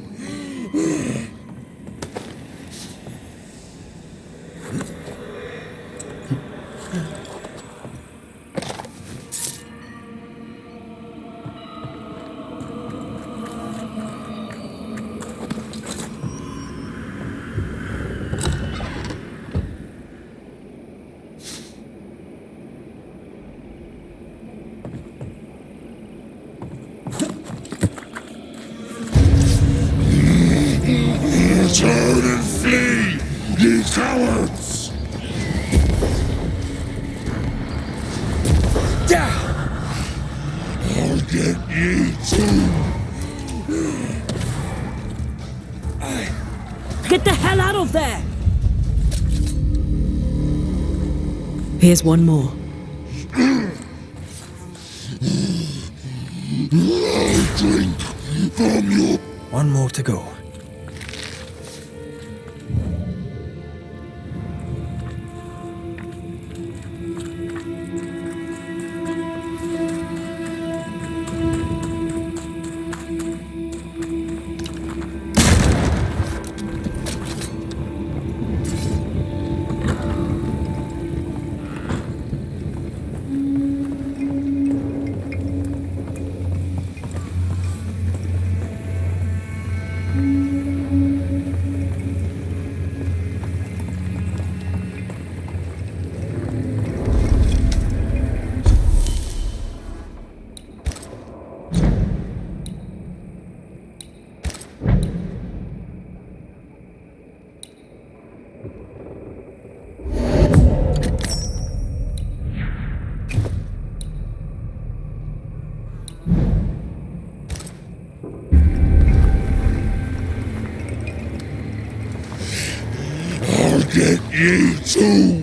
Turn and flee, ye cowards! get you too. Get the hell out of there! Here's one more. I'll drink from your... One more to go. I'll get you too.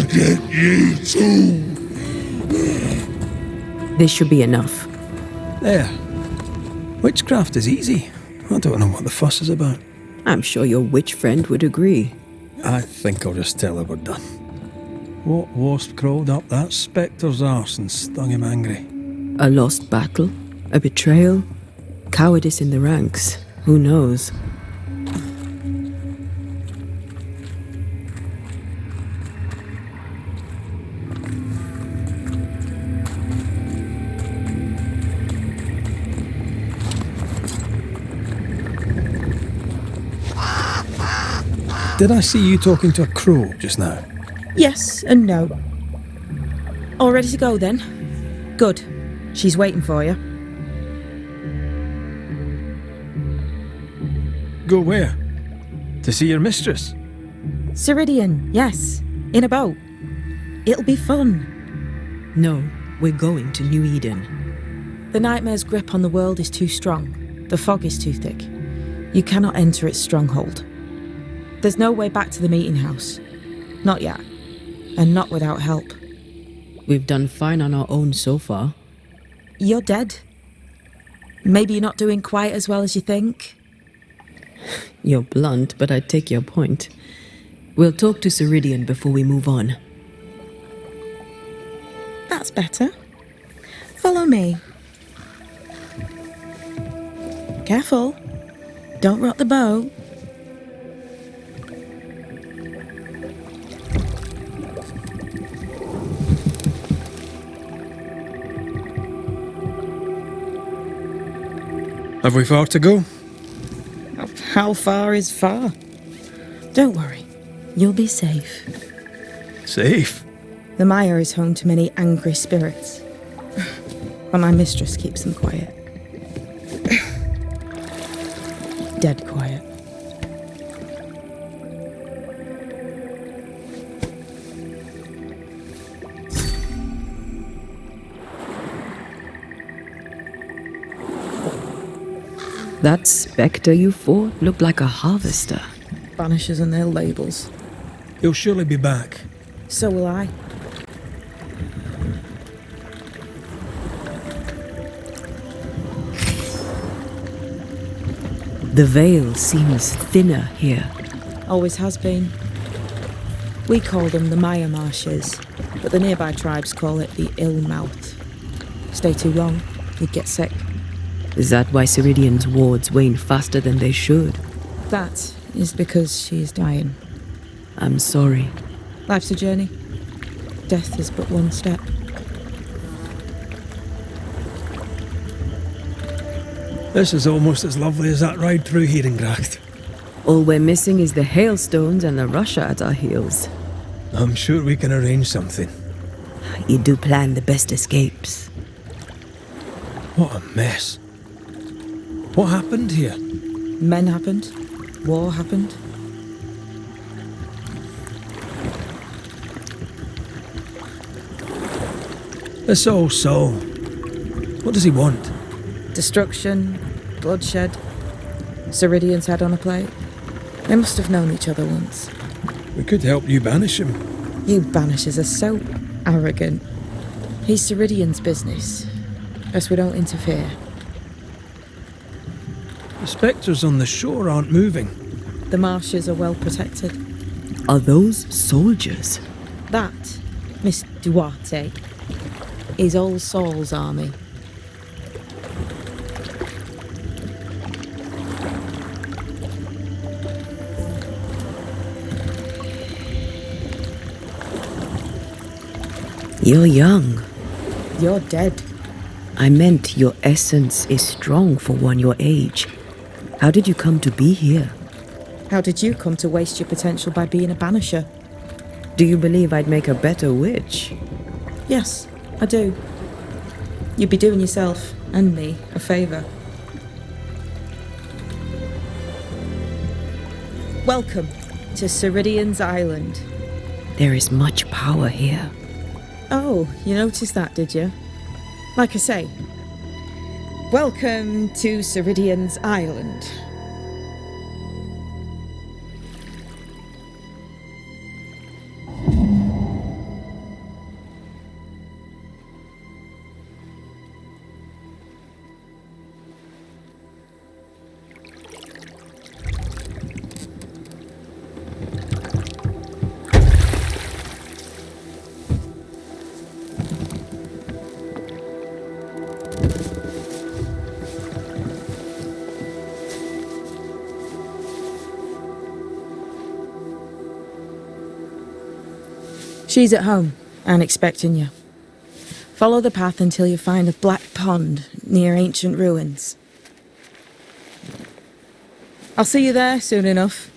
Get you too. This should be enough. There. Witchcraft is easy. I don't know what the fuss is about. I'm sure your witch friend would agree. I think I'll just tell her we're done. What wasp crawled up that spectre's arse and stung him angry? A lost battle? A betrayal? Cowardice in the ranks? Who knows? Did I see you talking to a crow just now? Yes and no. All ready to go then? Good. She's waiting for you. Go where? To see your mistress? Ceridian, yes. In a boat. It'll be fun. No, we're going to New Eden. The nightmare's grip on the world is too strong. The fog is too thick. You cannot enter its stronghold. There's no way back to the meeting house. Not yet. And not without help. We've done fine on our own so far. You're dead. Maybe you're not doing quite as well as you think. You're blunt, but I take your point. We'll talk to Ceridian before we move on. That's better. Follow me. Careful. Don't rock the boat. Have we far to go? How far is far? Don't worry. You'll be safe. Safe? The mire is home to many angry spirits. But my mistress keeps them quiet. Dead quiet. That spectre you fought looked like a harvester. Banishers and their labels. He'll surely be back. So will I. The veil seems thinner here. Always has been. We call them the Maya Marshes, but the nearby tribes call it the Ill Mouth. Stay too long, you'd get sick. Is that why Ceridian's wards wane faster than they should? That is because she is dying. I'm sorry. Life's a journey. Death is but one step. This is almost as lovely as that ride through Herengracht. All we're missing is the hailstones and the Russia at our heels. I'm sure we can arrange something. You do plan the best escapes. What a mess. What happened here? Men happened. War happened. This old soul. What does he want? Destruction, bloodshed. Ceridian's head on a plate. They must have known each other once. We could help you banish him. You Banishers are so arrogant. He's Ceridian's business. Best we don't interfere. The spectres on the shore aren't moving. The marshes are well protected. Are those soldiers? That, Miss Duarte, is Old Saul's army. You're young. You're dead. I meant your essence is strong for one your age. How did you come to be here? How did you come to waste your potential by being a banisher? Do you believe I'd make a better witch? Yes, I do. You'd be doing yourself and me a favour. Welcome to Ceridian's Island. There is much power here. Oh, you noticed that, did you? Like I say, welcome to Ceridian's Island. She's at home and expecting you. Follow the path until you find a black pond near ancient ruins. I'll see you there soon enough.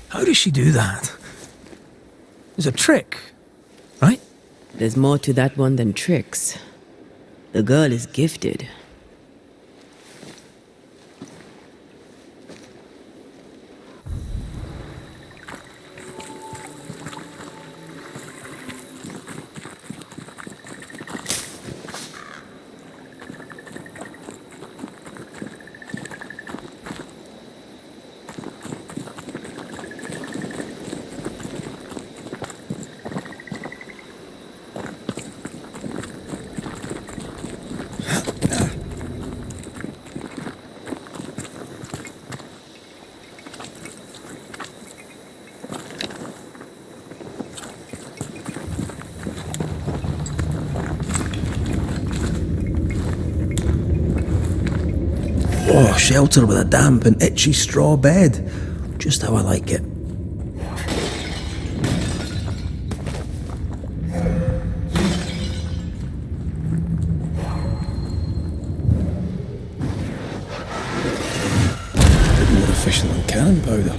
How does she do that? It's a trick, right? There's more to that one than tricks. The girl is gifted. Oh, shelter with a damp and itchy straw bed. Just how I like it. Bit more efficient than cannon powder.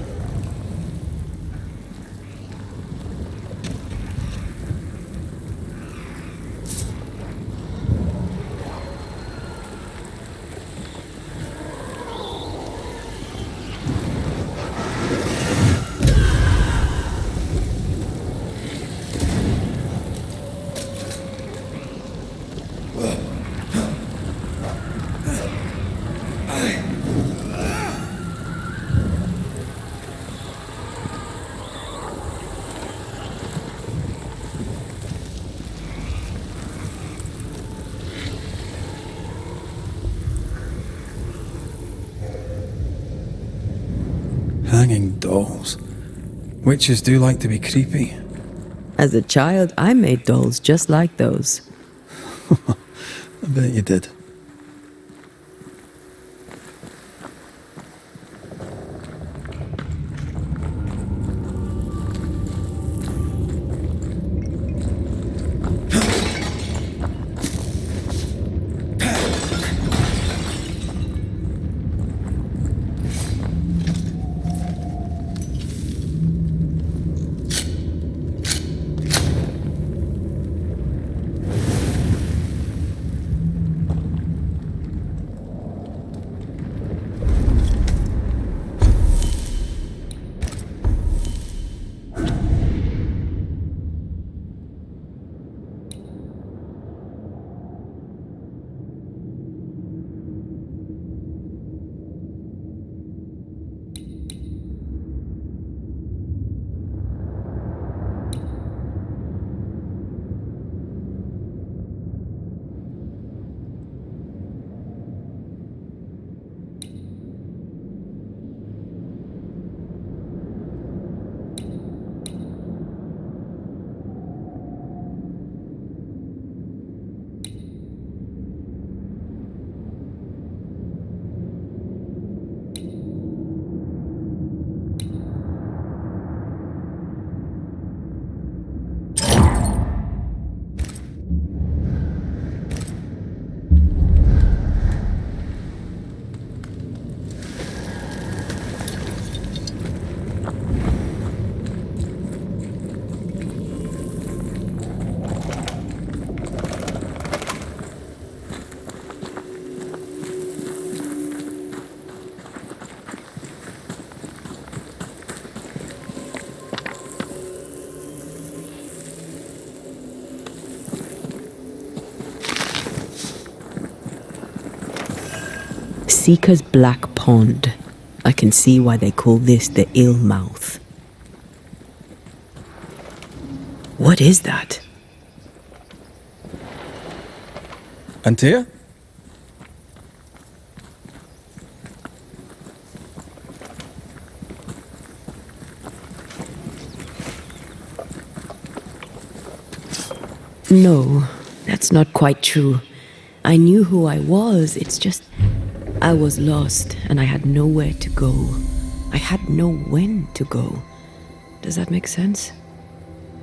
hanging dolls. Witches do like to be creepy. As a child, I made dolls just like those. I bet you did. Seeker's Black Pond. I can see why they call this the ill mouth. What is that? Antea? No, that's not quite true. I knew who I was, it's just I was lost and I had nowhere to go. I had no when to go. Does that make sense?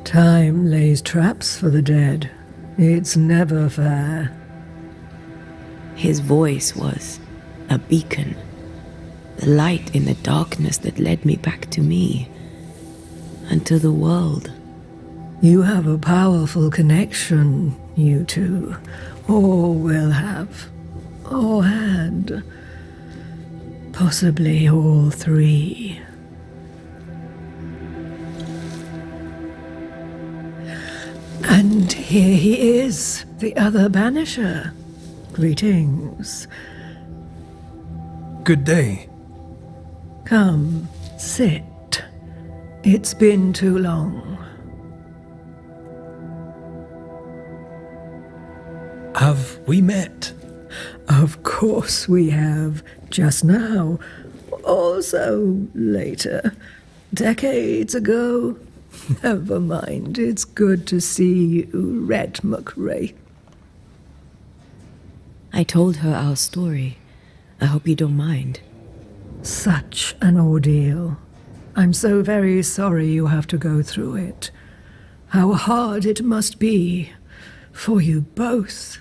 Time lays traps for the dead. It's never fair. His voice was a beacon. The light in the darkness that led me back to me. And to the world. You have a powerful connection, you two. Or will have. Or had. Possibly all three. And here he is, the other Banisher. Greetings. Good day. Come, sit. It's been too long. Have we met? Of course we have. Just now. Also later. Decades ago. Never mind. It's good to see you, Red McRae. I told her our story. I hope you don't mind. Such an ordeal. I'm so very sorry you have to go through it. How hard it must be for you both.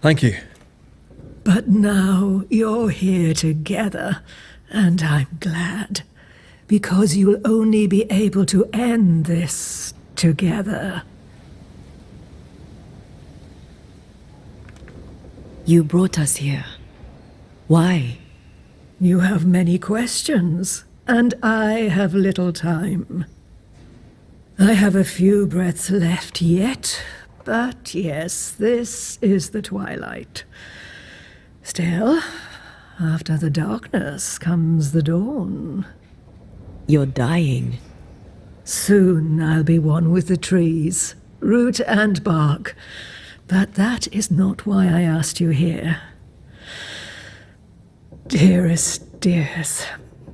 Thank you. But now you're here together, and I'm glad. Because you'll only be able to end this together. You brought us here. Why? You have many questions, and I have little time. I have a few breaths left yet, but yes, this is the twilight. Still, after the darkness comes the dawn. You're dying. Soon I'll be one with the trees, root and bark. But that is not why I asked you here. Dearest, dears.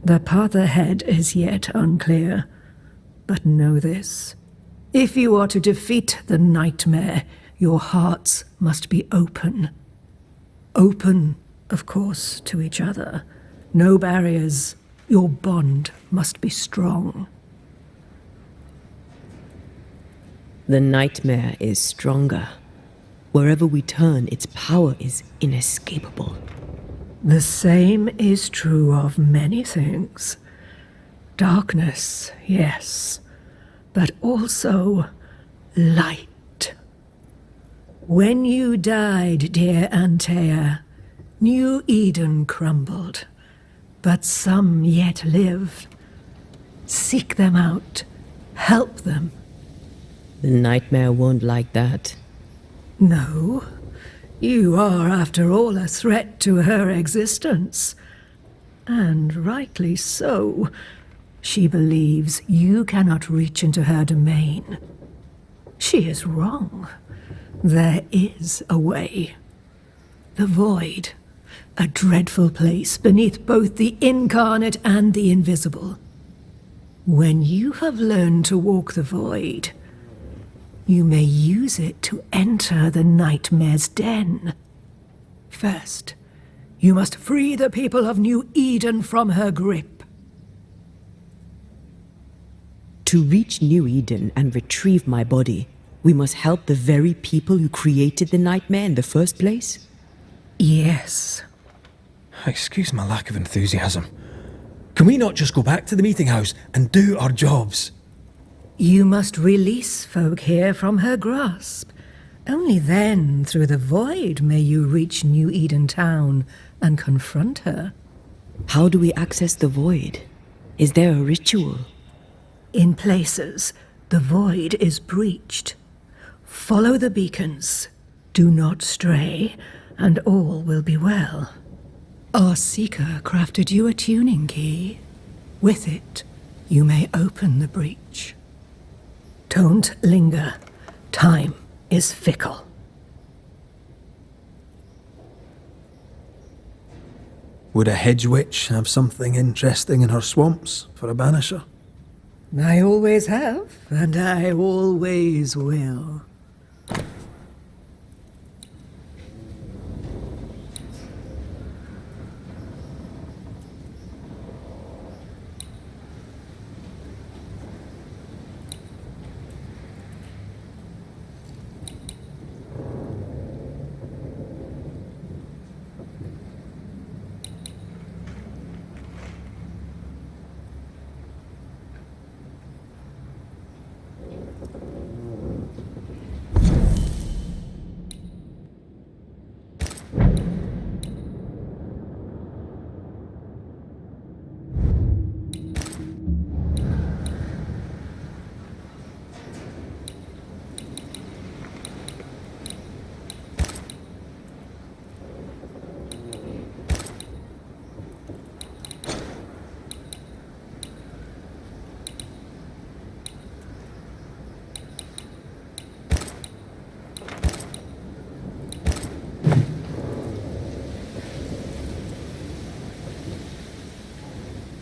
The path ahead is yet unclear. But know this. If you are to defeat the nightmare, your hearts must be open. Open, of course, to each other. No barriers. Your bond must be strong. The nightmare is stronger. Wherever we turn, its power is inescapable. The same is true of many things. Darkness, yes, but also light. When you died, dear Antea, New Eden crumbled, but some yet live. Seek them out, help them. The nightmare won't like that. No, you are, after all, a threat to her existence. And rightly so. She believes you cannot reach into her domain. She is wrong. There is a way. The void, a dreadful place beneath both the incarnate and the invisible. When you have learned to walk the void, you may use it to enter the nightmare's den. First, you must free the people of New Eden from her grip. To reach New Eden and retrieve my body, we must help the very people who created the nightmare in the first place? Yes. Excuse my lack of enthusiasm. Can we not just go back to the meeting house and do our jobs? You must release folk here from her grasp. Only then, through the void, may you reach New Eden Town and confront her. How do we access the void? Is there a ritual? In places, the void is breached. Follow the beacons. Do not stray, and all will be well. Our seeker crafted you a tuning key. With it, you may open the breach. Don't linger. Time is fickle. Would a hedge witch have something interesting in her swamps for a banisher? I always have, and I always will.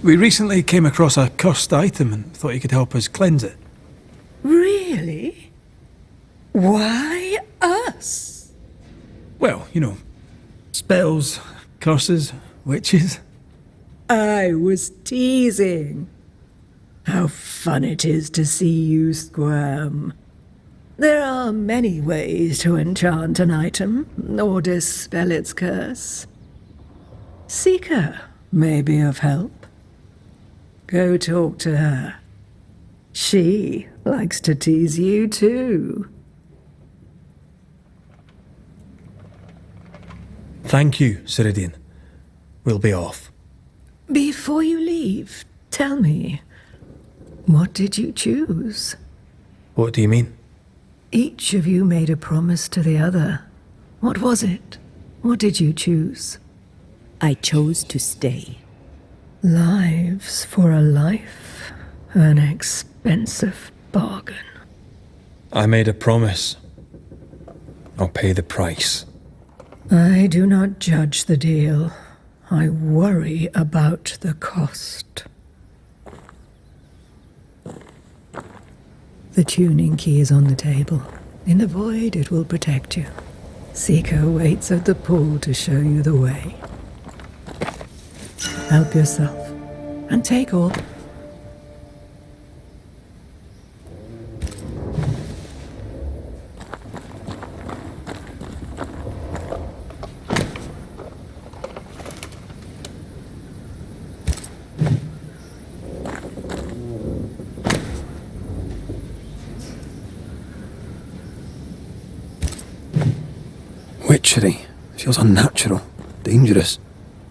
We recently came across a cursed item and thought you could help us cleanse it. Really? Why us? Well, you know, spells, curses, witches. I was teasing. How fun it is to see you squirm. There are many ways to enchant an item or dispel its curse. Seeker may be of help. Go talk to her. She likes to tease you too. Thank you, Ceridian. We'll be off. Before you leave, tell me, what did you choose? What do you mean? Each of you made a promise to the other. What was it? What did you choose? I chose to stay. Lives for a life, an expensive bargain. I made a promise. I'll pay the price. I do not judge the deal. I worry about the cost. The tuning key is on the table. In the void, it will protect you. Seeker waits at the pool to show you the way. Help yourself, and take all. Witchery. Feels unnatural. Dangerous.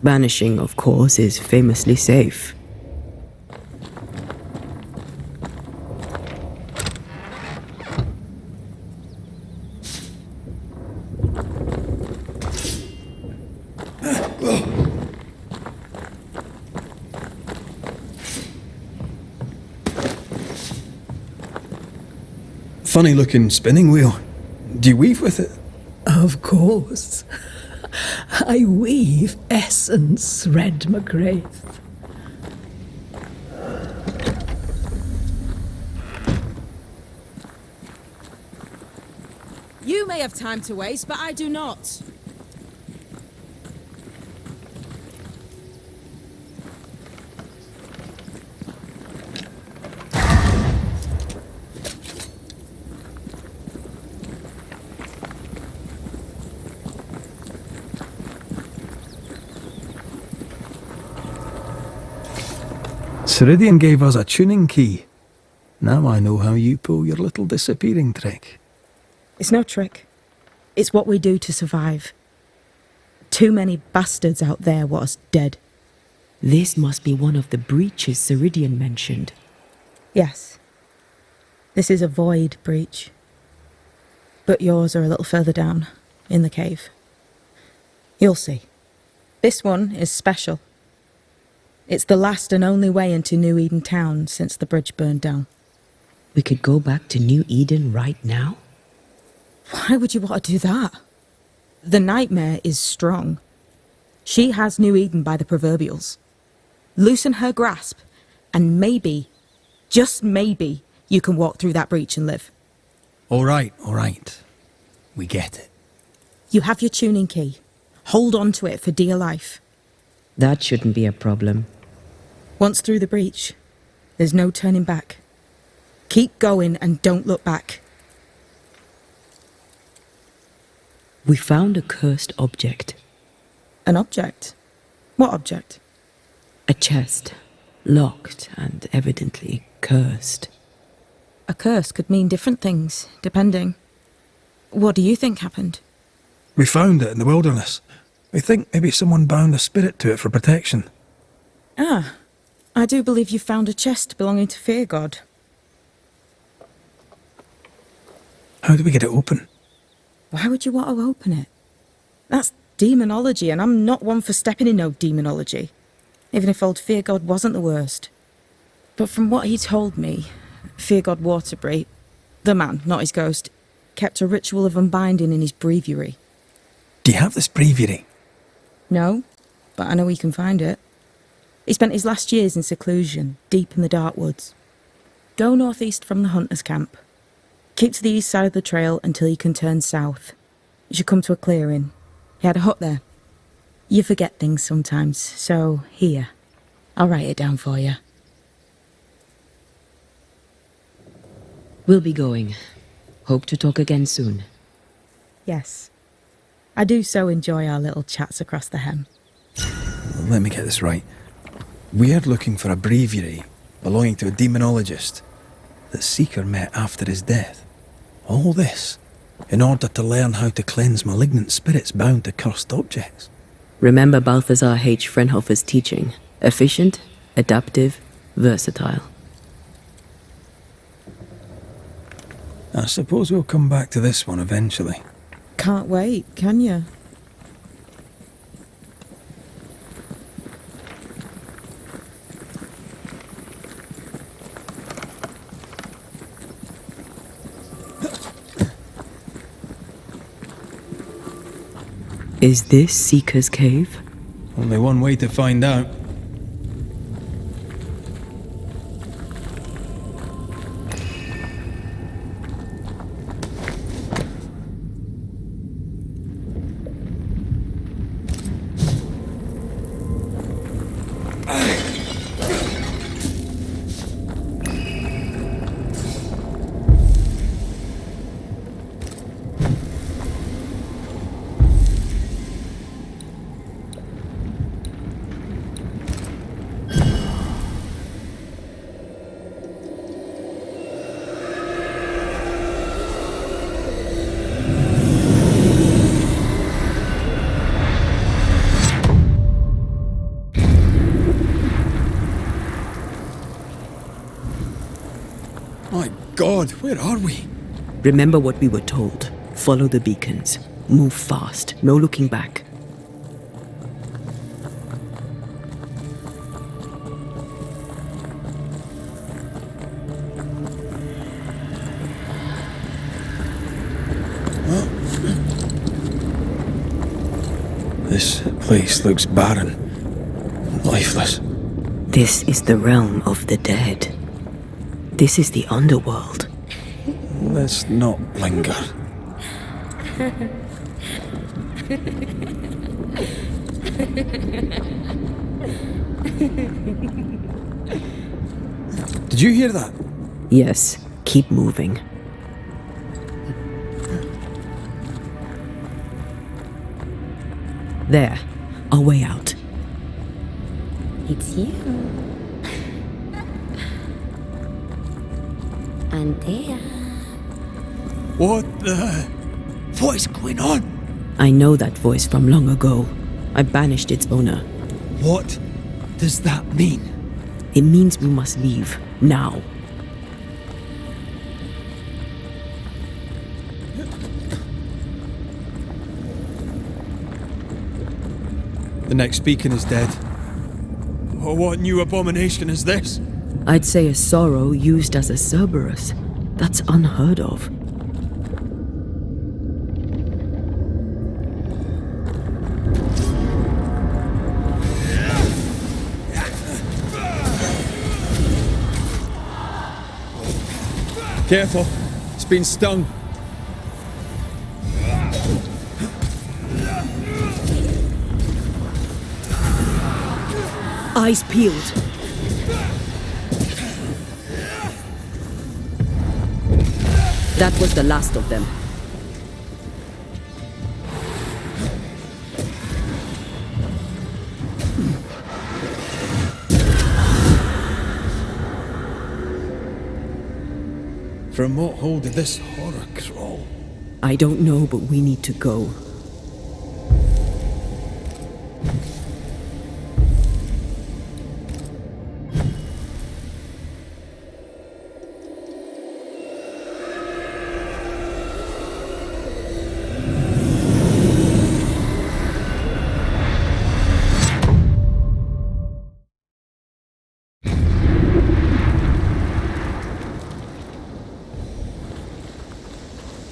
Banishing, of course, is famously safe. Funny looking spinning wheel. Do you weave with it? Of course. I weave essence, Red McGrath. You may have time to waste, but I do not. Ceridian gave us a tuning key. Now I know how you pull your little disappearing trick. It's no trick. It's what we do to survive. Too many bastards out there want us dead. This must be one of the breaches Ceridian mentioned. Yes. This is a void breach. But yours are a little further down, in the cave. You'll see. This one is special. It's the last and only way into New Eden town since the bridge burned down. We could go back to New Eden right now? Why would you want to do that? The nightmare is strong. She has New Eden by the proverbials. Loosen her grasp, and maybe, just maybe, you can walk through that breach and live. All right. We get it. You have your tuning key. Hold on to it for dear life. That shouldn't be a problem. Once through the breach, there's no turning back. Keep going and don't look back. We found a cursed object. An object? What object? A chest, locked and evidently cursed. A curse could mean different things, depending. What do you think happened? We found it in the wilderness. We think maybe someone bound a spirit to it for protection. Ah, I do believe you found a chest belonging to Fear God. How do we get it open? Why would you want to open it? That's demonology, and I'm not one for stepping in no demonology, even if old Fear God wasn't the worst. But from what he told me, Fear God Waterbury, the man, not his ghost, kept a ritual of unbinding in his breviary. Do you have this breviary? No, but I know he can find it. He spent his last years in seclusion, deep in the dark woods. Go northeast from the hunter's camp. Keep to the east side of the trail until you can turn south. You should come to a clearing. He had a hut there. You forget things sometimes, so here. I'll write it down for you. We'll be going. Hope to talk again soon. Yes. I do so enjoy our little chats across the hem. Let me get this right. We're looking for a breviary belonging to a demonologist that Seeker met after his death. All this in order to learn how to cleanse malignant spirits bound to cursed objects. Remember Balthazar H. Frenhofer's teaching. Efficient, adaptive, versatile. I suppose we'll come back to this one eventually. Can't wait, can you? Is this Seeker's cave? Only one way to find out. My God, where are we? Remember what we were told. Follow the beacons. Move fast. No looking back. This place looks barren. Lifeless. This is the realm of the dead. This is the underworld. Let's not linger. Did you hear that? Yes, keep moving. There, our way out. It's you. Antea. What is going on? I know that voice from long ago. I banished its owner. What does that mean? It means we must leave, now. The next beacon is dead. Oh, what new abomination is this? I'd say a sorrow used as a Cerberus. That's unheard of. Careful, it's been stung. Eyes peeled. That was the last of them. From what hole did this horror crawl? I don't know, but we need to go.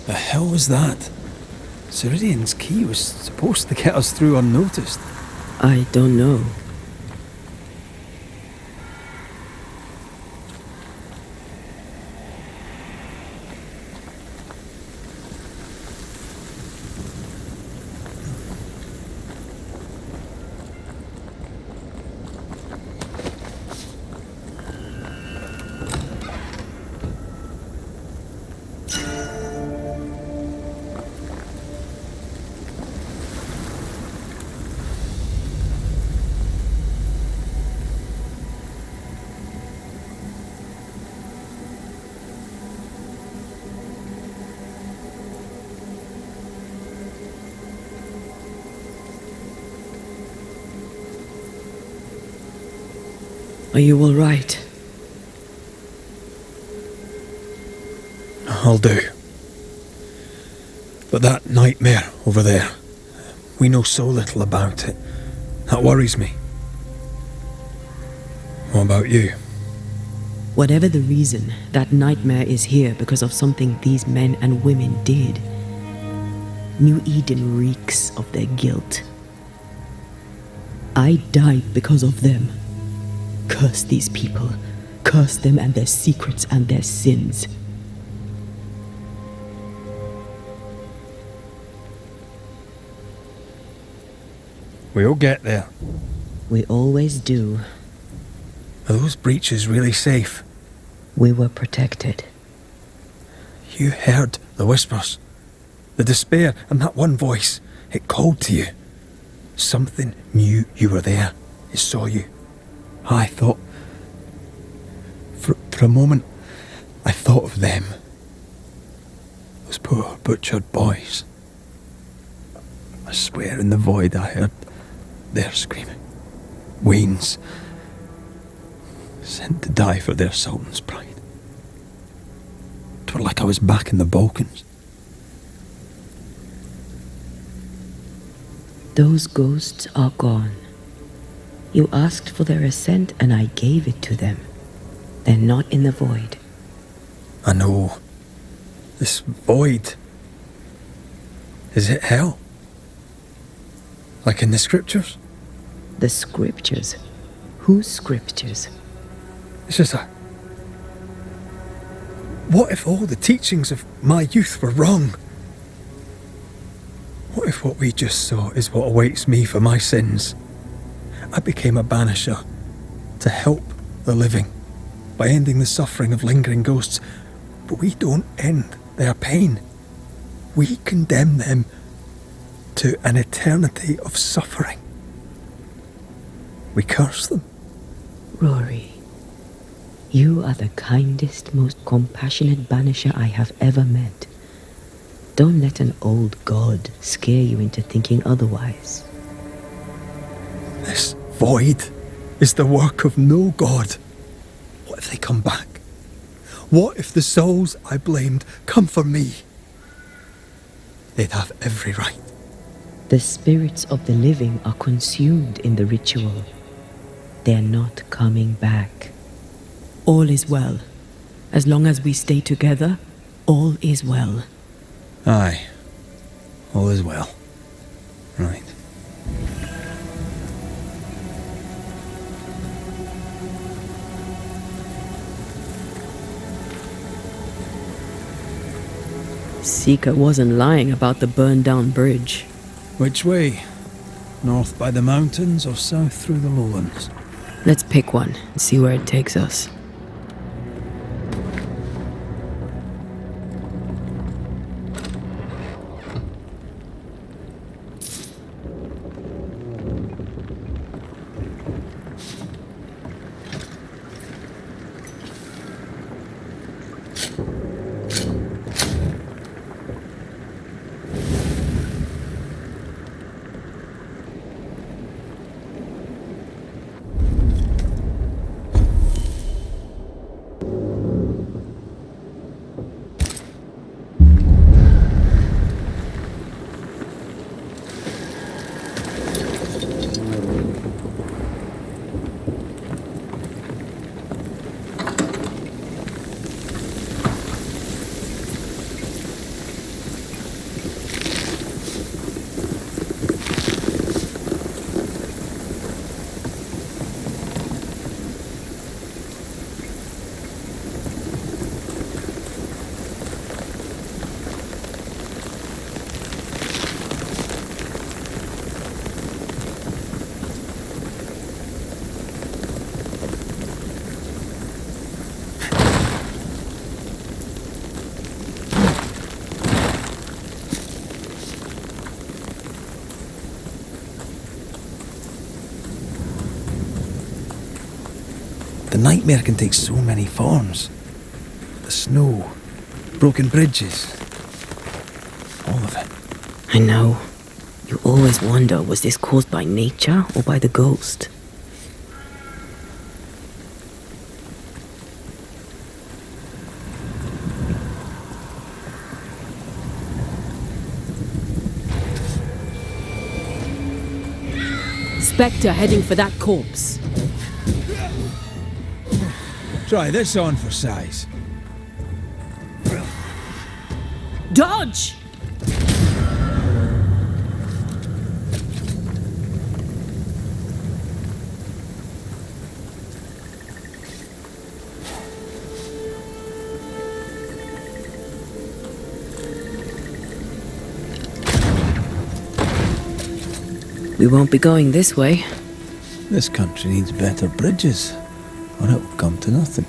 The hell was that? Ceridian's key was supposed to get us through unnoticed. I don't know. Are you all right? I'll do. But that nightmare over there, we know so little about it. That worries me. What about you? Whatever the reason, that nightmare is here because of something these men and women did. New Eden reeks of their guilt. I died because of them. Curse these people. Curse them and their secrets and their sins. We'll get there. We always do. Are those breaches really safe? We were protected. You heard the whispers, the despair, and that one voice. It called to you. Something knew you were there. It saw you. I thought... For a moment, I thought of them. Those poor butchered boys. I swear in the void I heard their screaming. Wayne's. Sent to die for their sultan's pride. 'Twere like I was back in the Balkans. Those ghosts are gone. You asked for their assent and I gave it to them. They're not in the void. I know. This void. Is it hell? Like in the scriptures? The scriptures? Whose scriptures? It's just a... What if all the teachings of my youth were wrong? What if what we just saw is what awaits me for my sins? I became a banisher to help the living by ending the suffering of lingering ghosts, but we don't end their pain. We condemn them to an eternity of suffering. We curse them. Rory, you are the kindest, most compassionate banisher I have ever met. Don't let an old god scare you into thinking otherwise. This void is the work of no god. What if they come back? What if the souls I blamed come for me? They'd have every right. The spirits of the living are consumed in the ritual. They're not coming back. All is well. As long as we stay together, all is well. Aye. All is well. Right. Seeker wasn't lying about the burned-down bridge. Which way? North by the mountains or south through the lowlands? Let's pick one and see where it takes us. The nightmare can take so many forms. The snow, broken bridges, all of it. I know. You always wonder, was this caused by nature or by the ghost? Spectre heading for that corpse. Try this on for size. Dodge! We won't be going this way. This country needs better bridges, or it will come to nothing.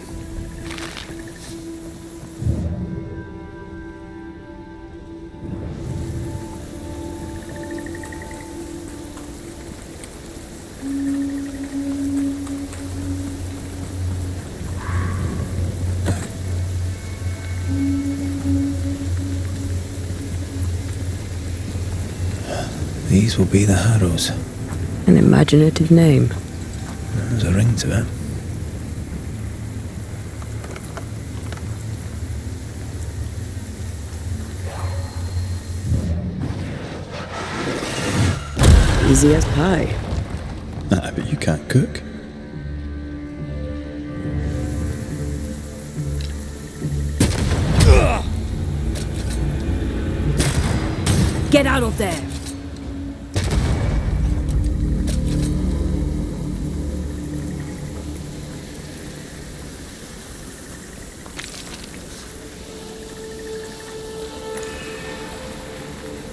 These will be the Harrows. An imaginative name. There's a ring to it. Easy as pie. I bet you can't cook. Get out of there!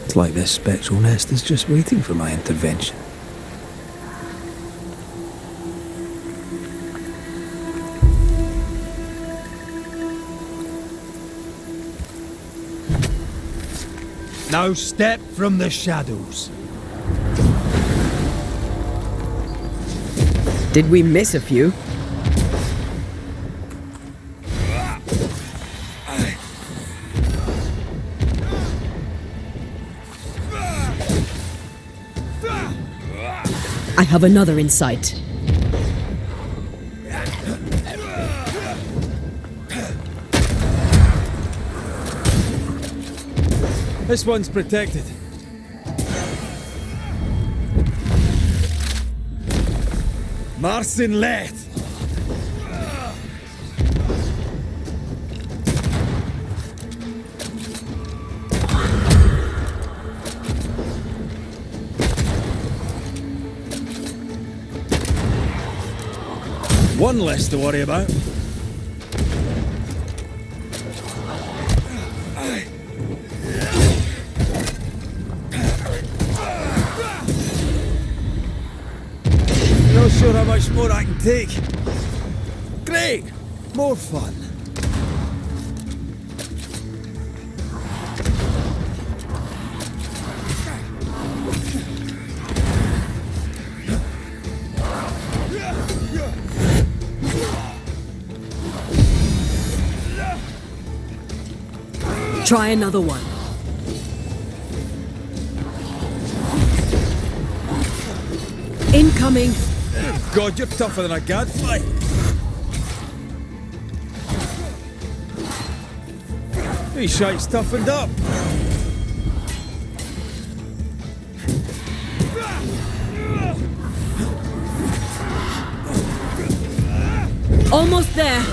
It's like this spectral nest is just waiting for my intervention. Now step from the shadows. Did we miss a few? I have another in sight. This one's protected. Marcin left. One less to worry about. Not sure how much more I can take. Great! More fun. Try another one. Incoming! God, you're tougher than a gadfly. These shite's toughened up. Almost there.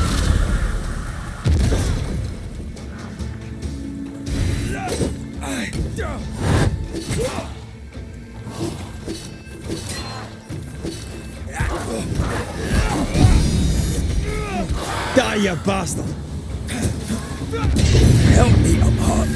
Die, you bastard! Help me, I'm hot.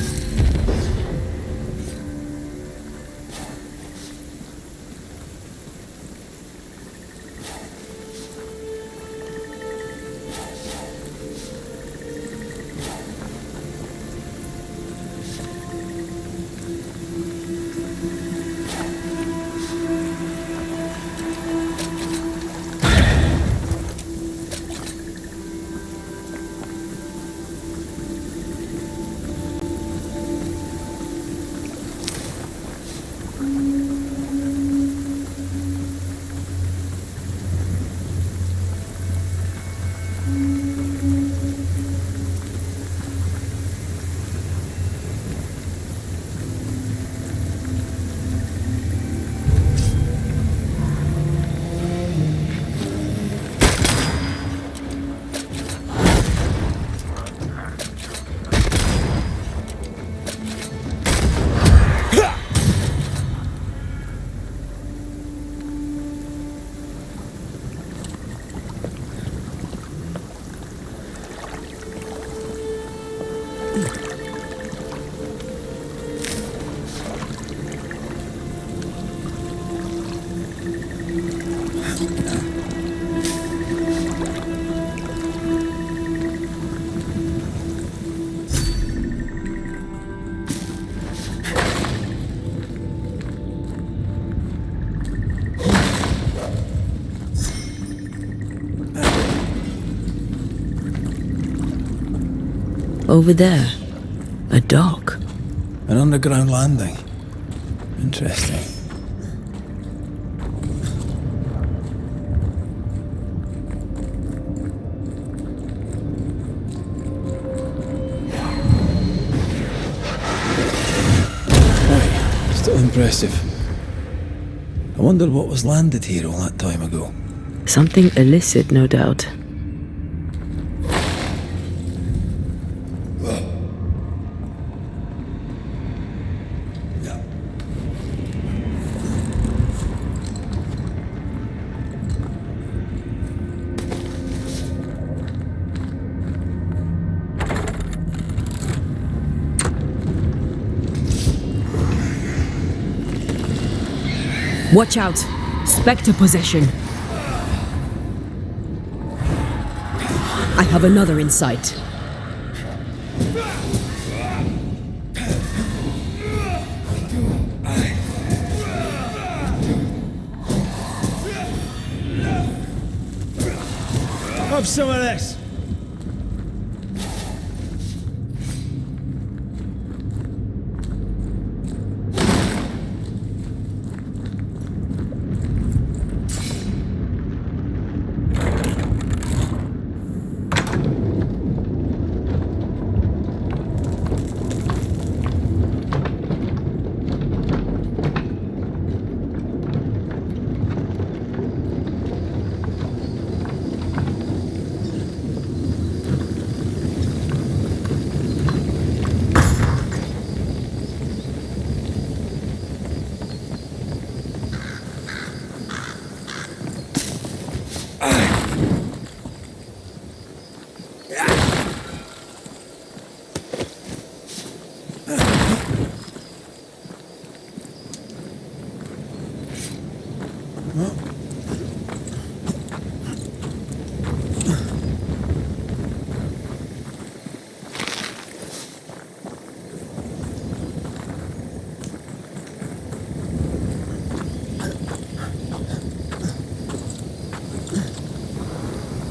Over there, a dock. An underground landing. Interesting. Right, still impressive. I wonder what was landed here all that time ago. Something illicit, no doubt. Watch out! Spectre possession. I have another in sight. Have some of this.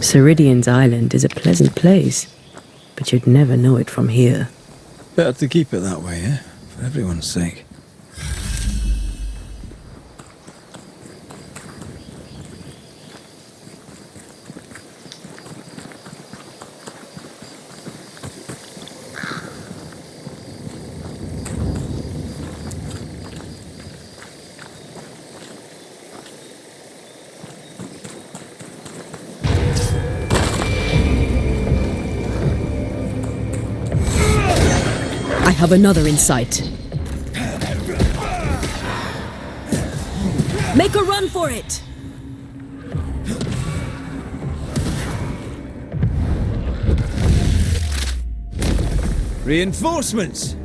Ceridian's island is a pleasant place, but you'd never know it from here. Better to keep it that way, eh? For everyone's sake. I have another in sight. Make a run for it! Reinforcements!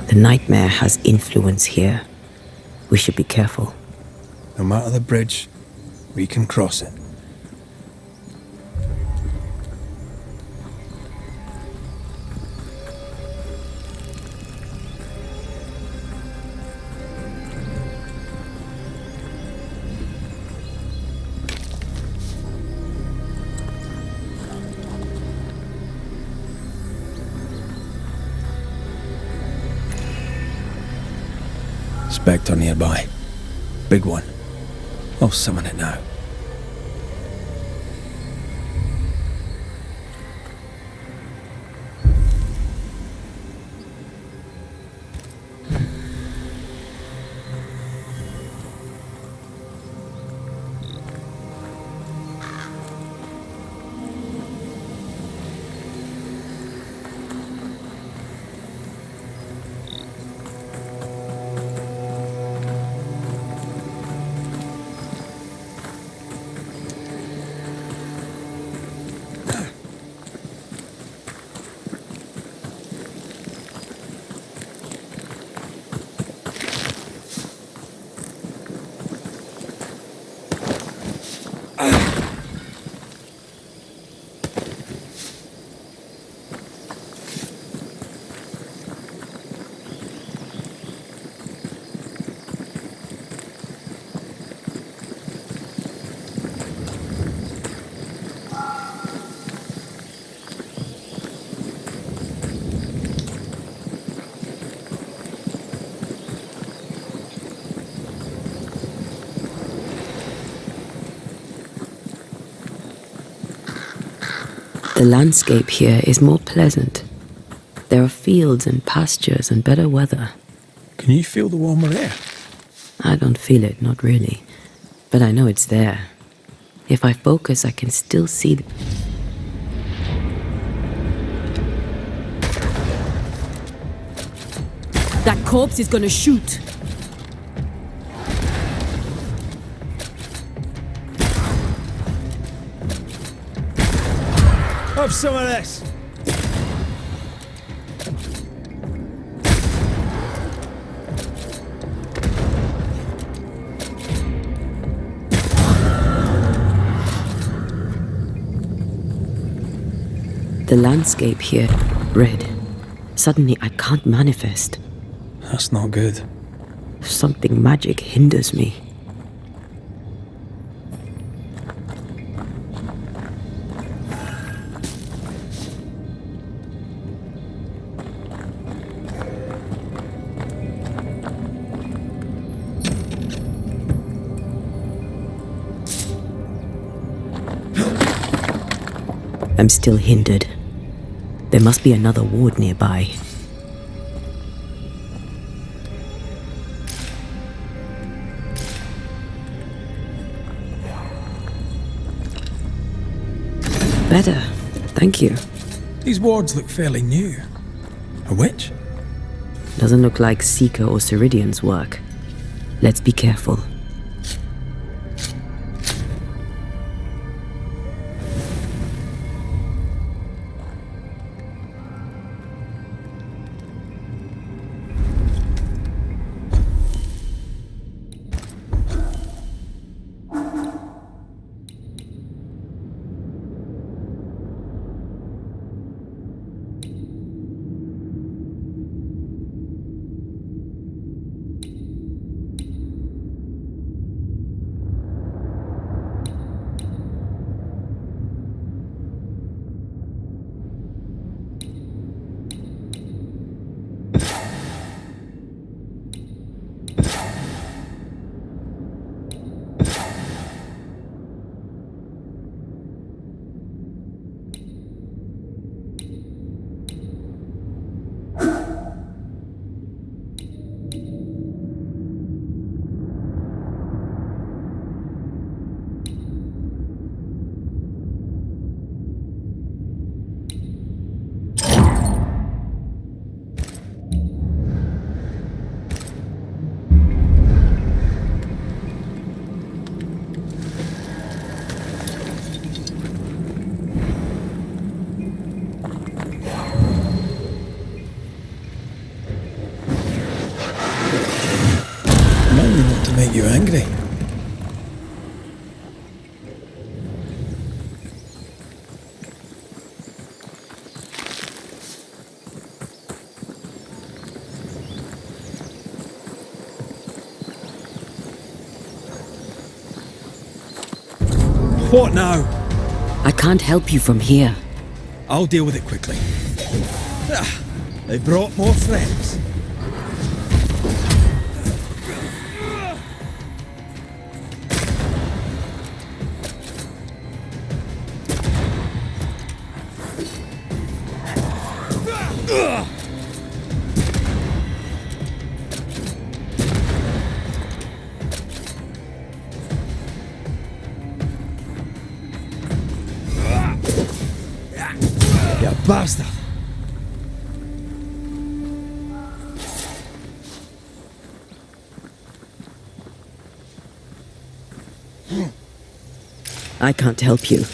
The nightmare has influence here. We should be careful. No matter the bridge, we can cross it. Spectre nearby. Big one. I'll summon it now. The landscape here is more pleasant. There are fields and pastures and better weather. Can you feel the warmer air? I don't feel it, not really. But I know it's there. If I focus, I can still see That corpse is gonna shoot. Have some of this. the landscape here. Red. Suddenly I can't manifest. That's not good. Something magic hinders me. I'm still hindered. There must be another ward nearby. Better, thank you. These wards look fairly new. A witch? Doesn't look like Seeker or Ceridian's work. Let's be careful. Make you angry. What now? I can't help you from here. I'll deal with it quickly. They brought more friends. Bastard! I can't help you.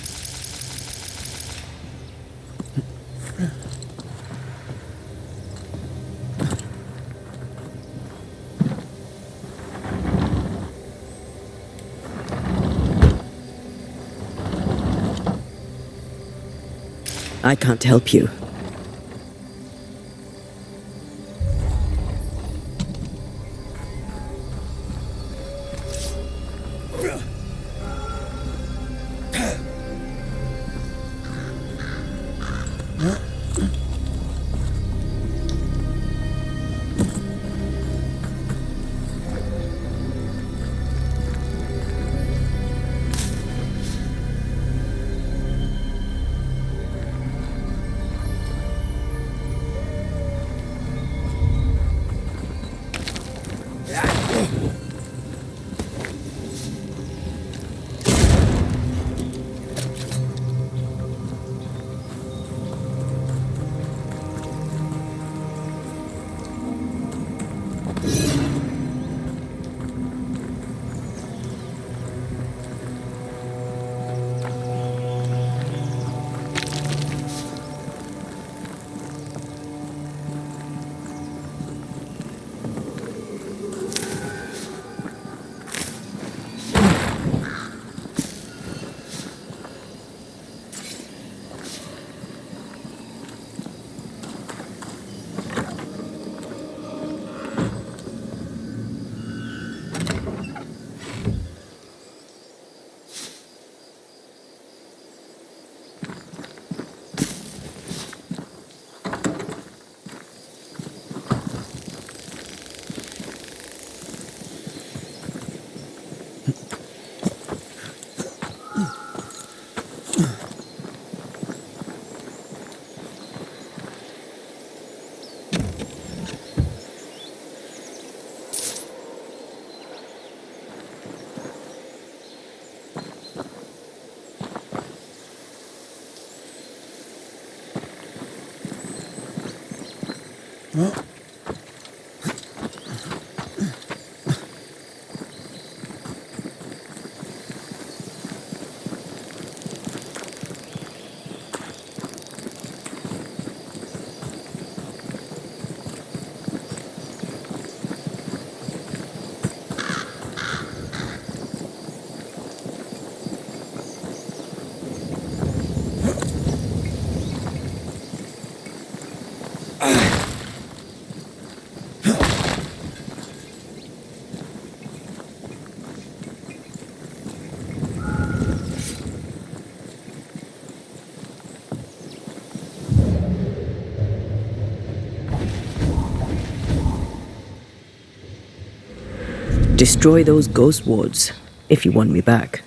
I can't help you. Destroy those ghost wards if you want me back.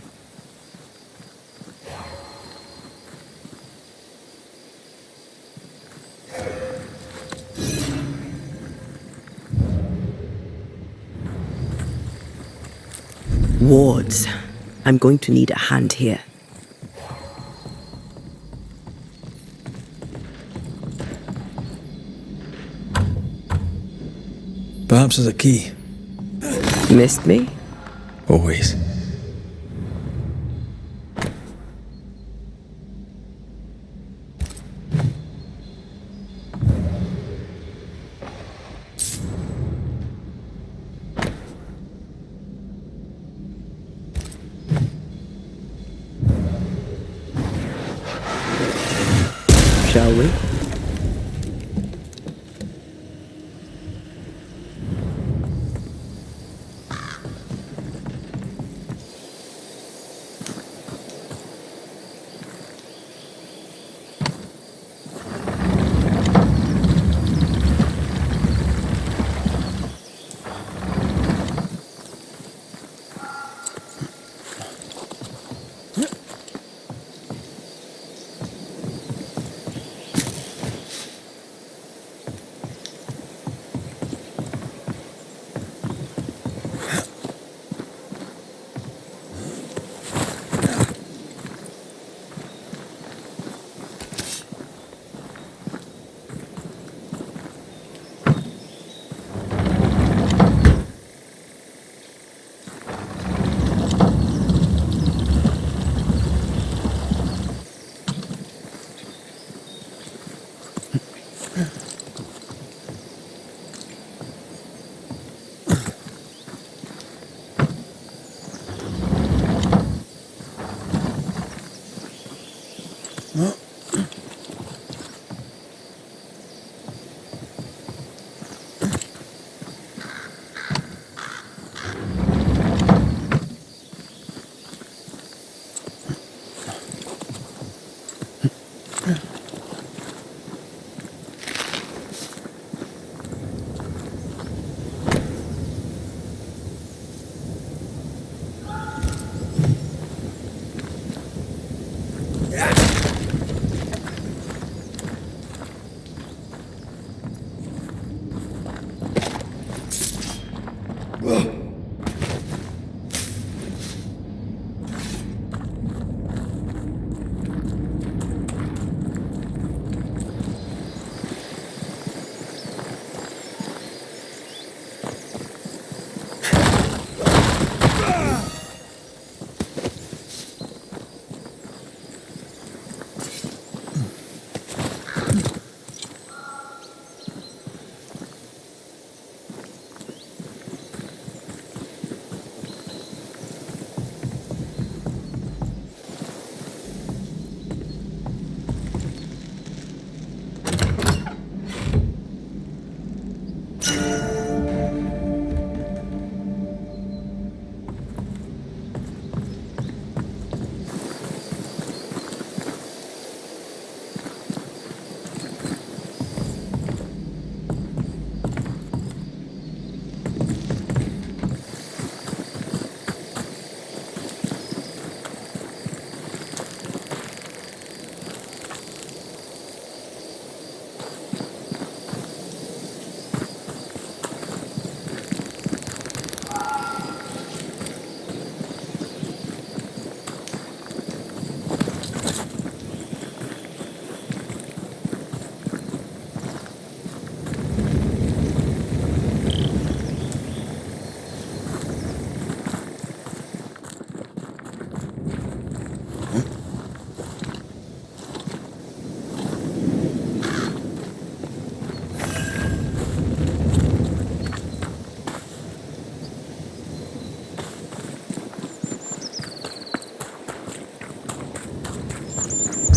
Wards. I'm going to need a hand here. Perhaps there's a key. Missed me? Always. Shall we?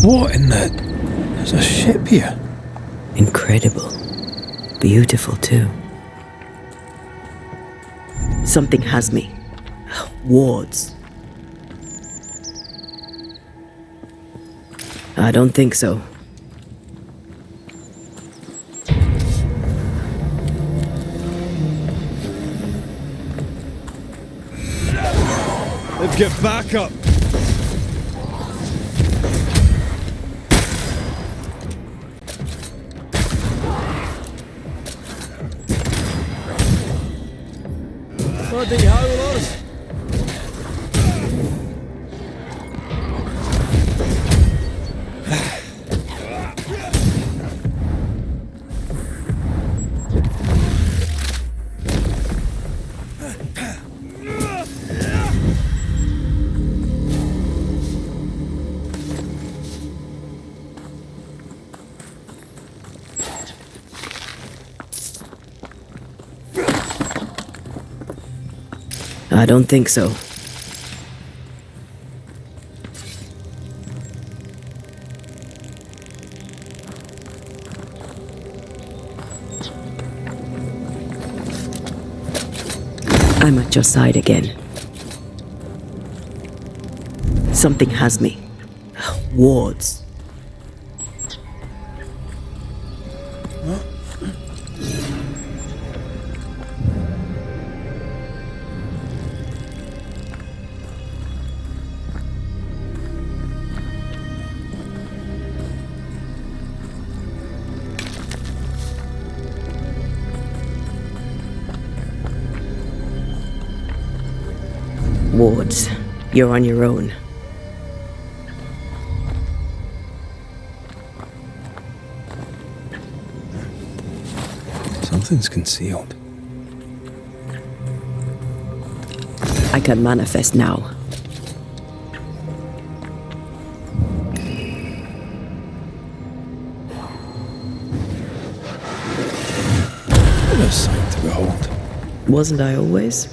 What in the... There's a ship here. Incredible. Beautiful, too. Something has me. Wards. I don't think so. Let's get back up. Bloody howlers! I don't think so. I'm at your side again. Something has me. Wards. Wards, you're on your own. Something's concealed. I can manifest now. What a sight to behold. Wasn't I always?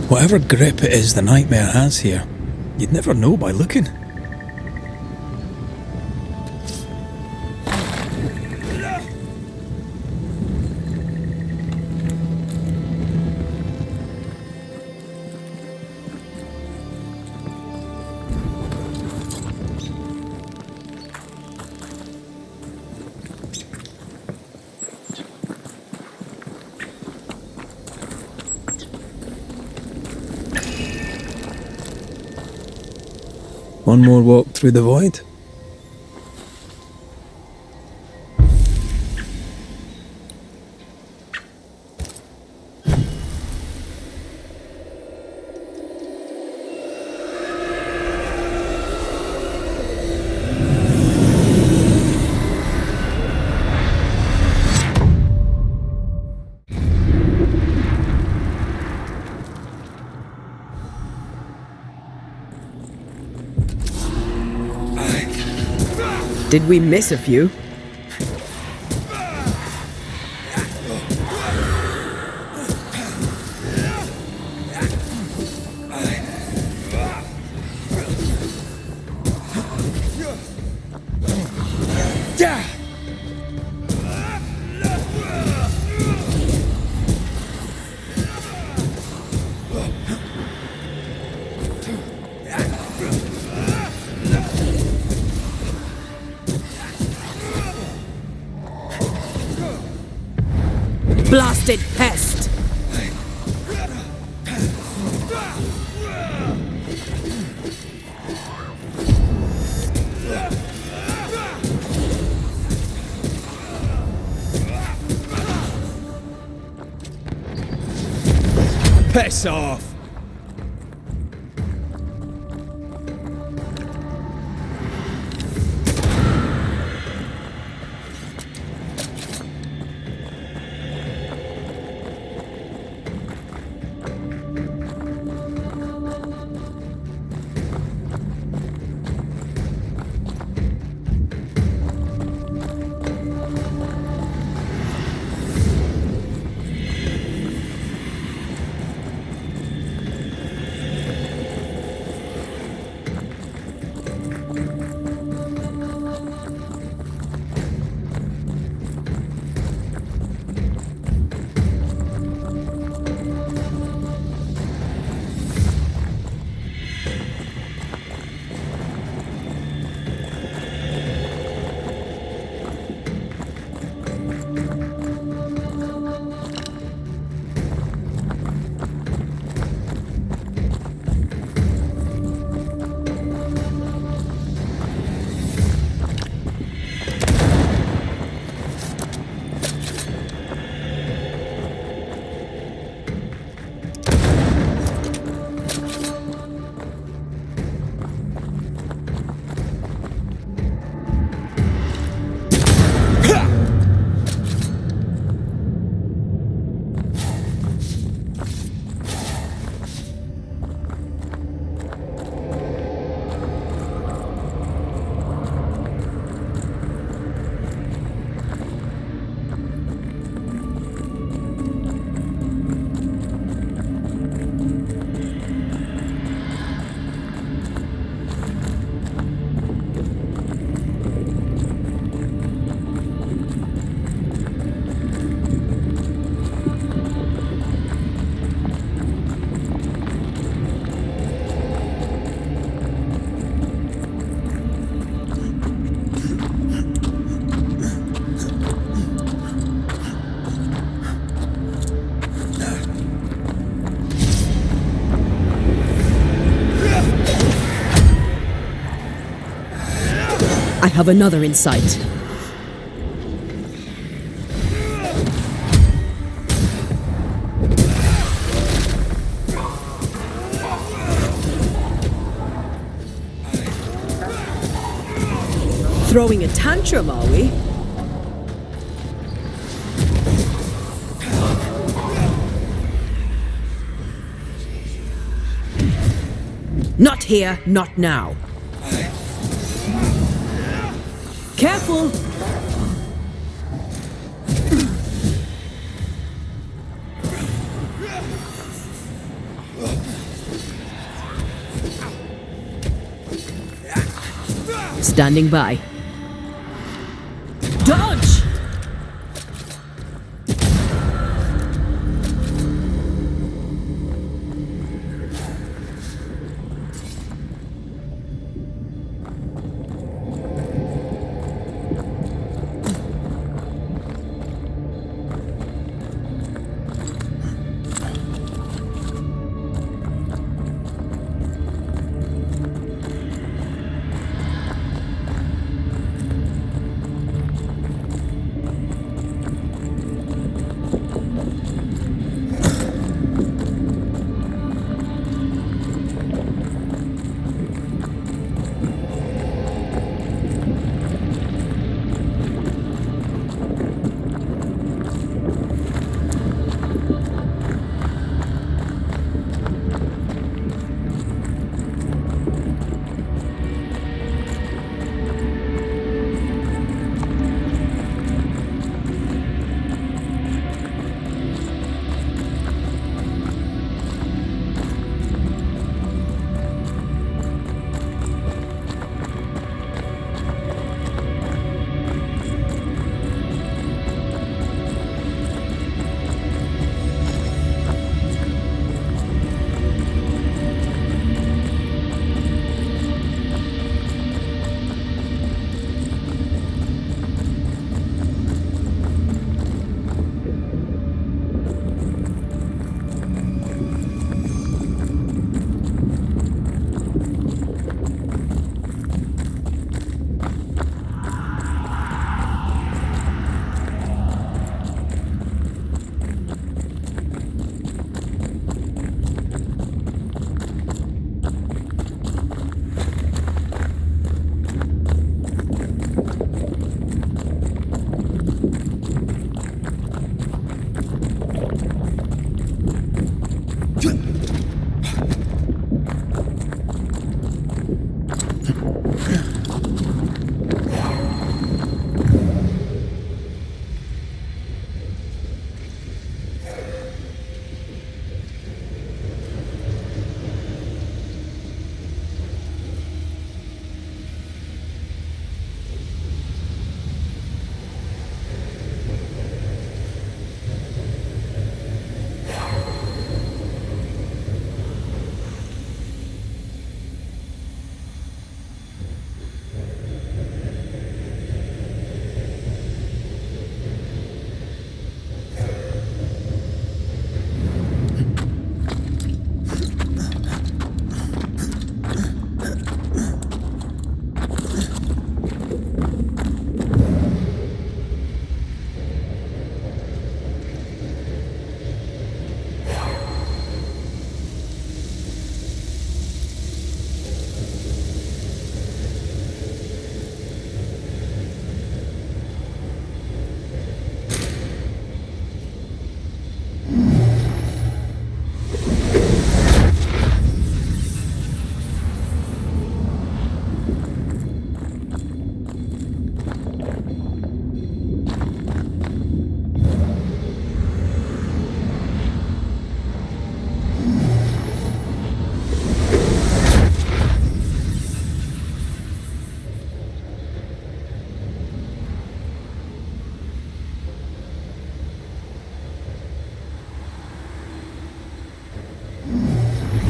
Whatever grip it is the nightmare has here, you'd never know by looking. One more walk through the void. Did we miss a few? Blasted pest! Piss off! have another in sight. Throwing a tantrum, are we? Not here, not now. Careful! Standing by. Dodge!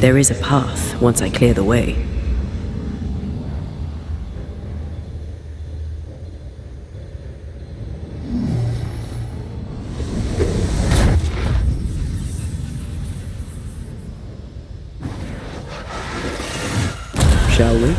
There is a path once I clear the way. Shall we?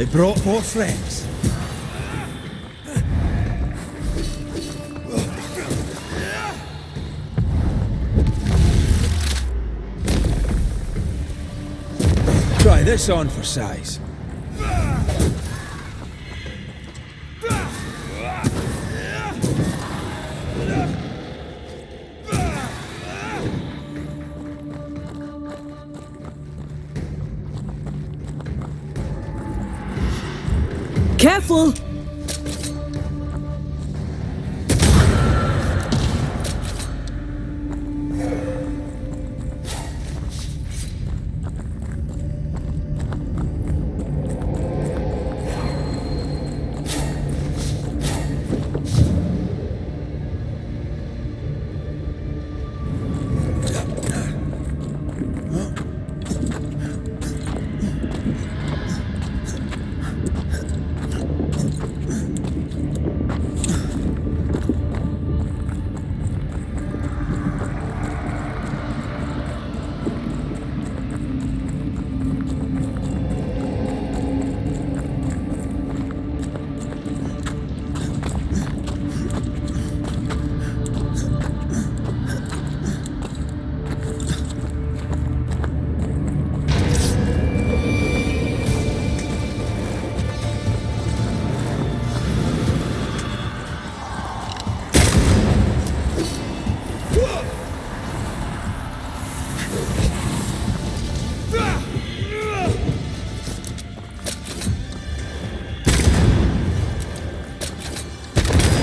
I brought more friends. Try this on for size. Careful!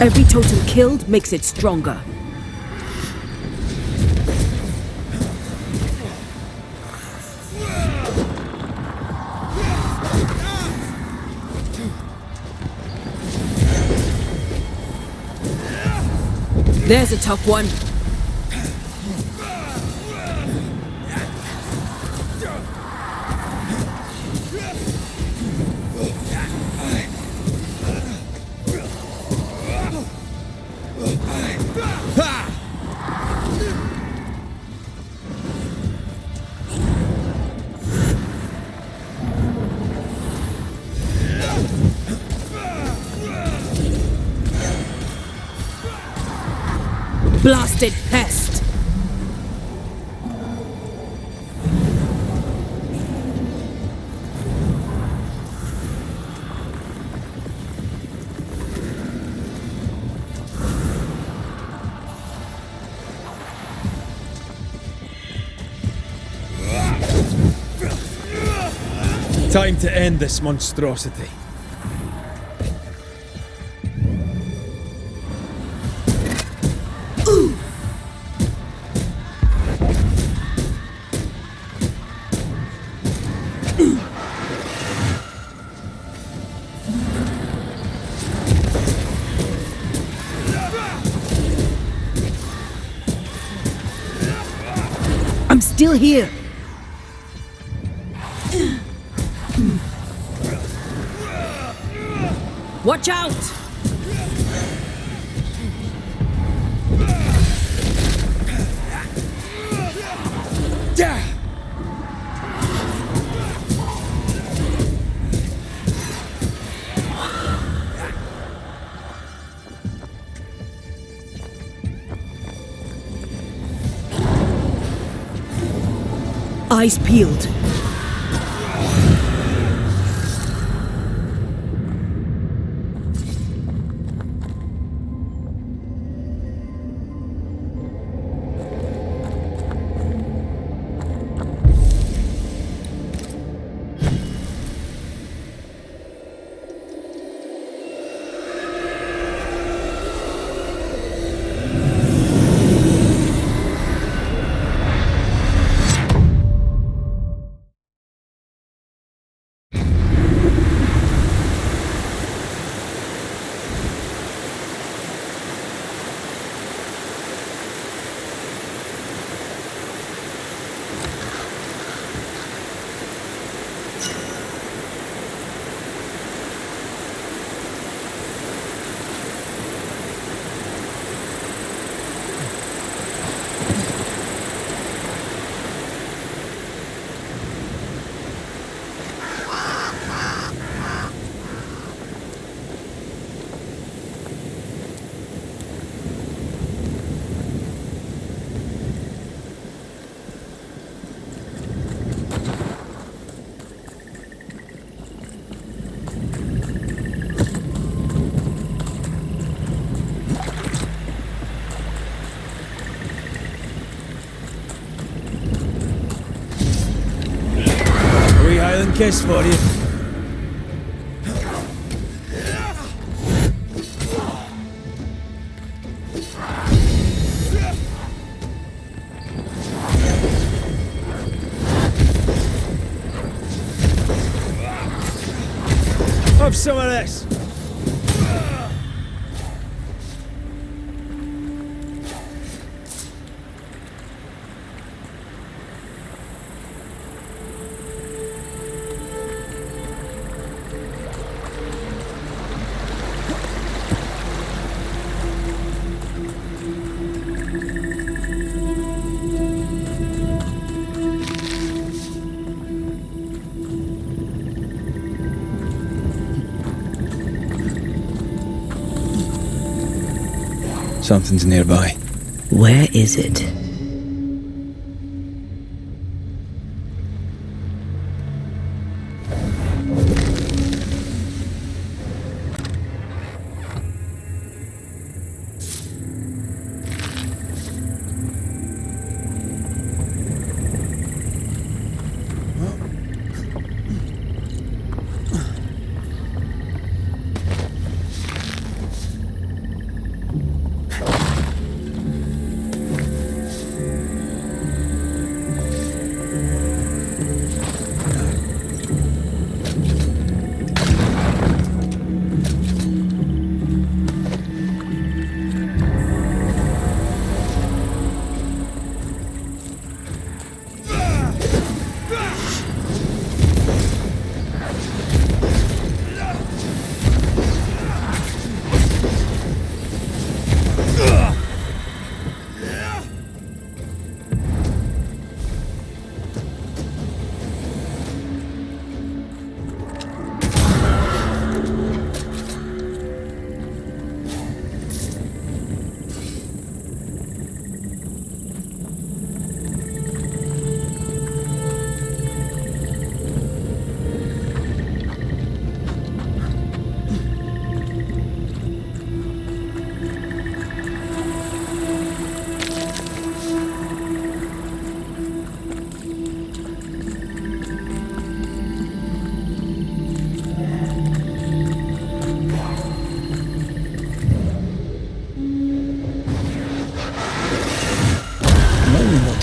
Every totem killed makes it stronger. There's a tough one. Blasted pest! Time to end this monstrosity. I'm still here. Watch out! Eyes peeled. kiss for you. Have some of this. Something's nearby. Where is it?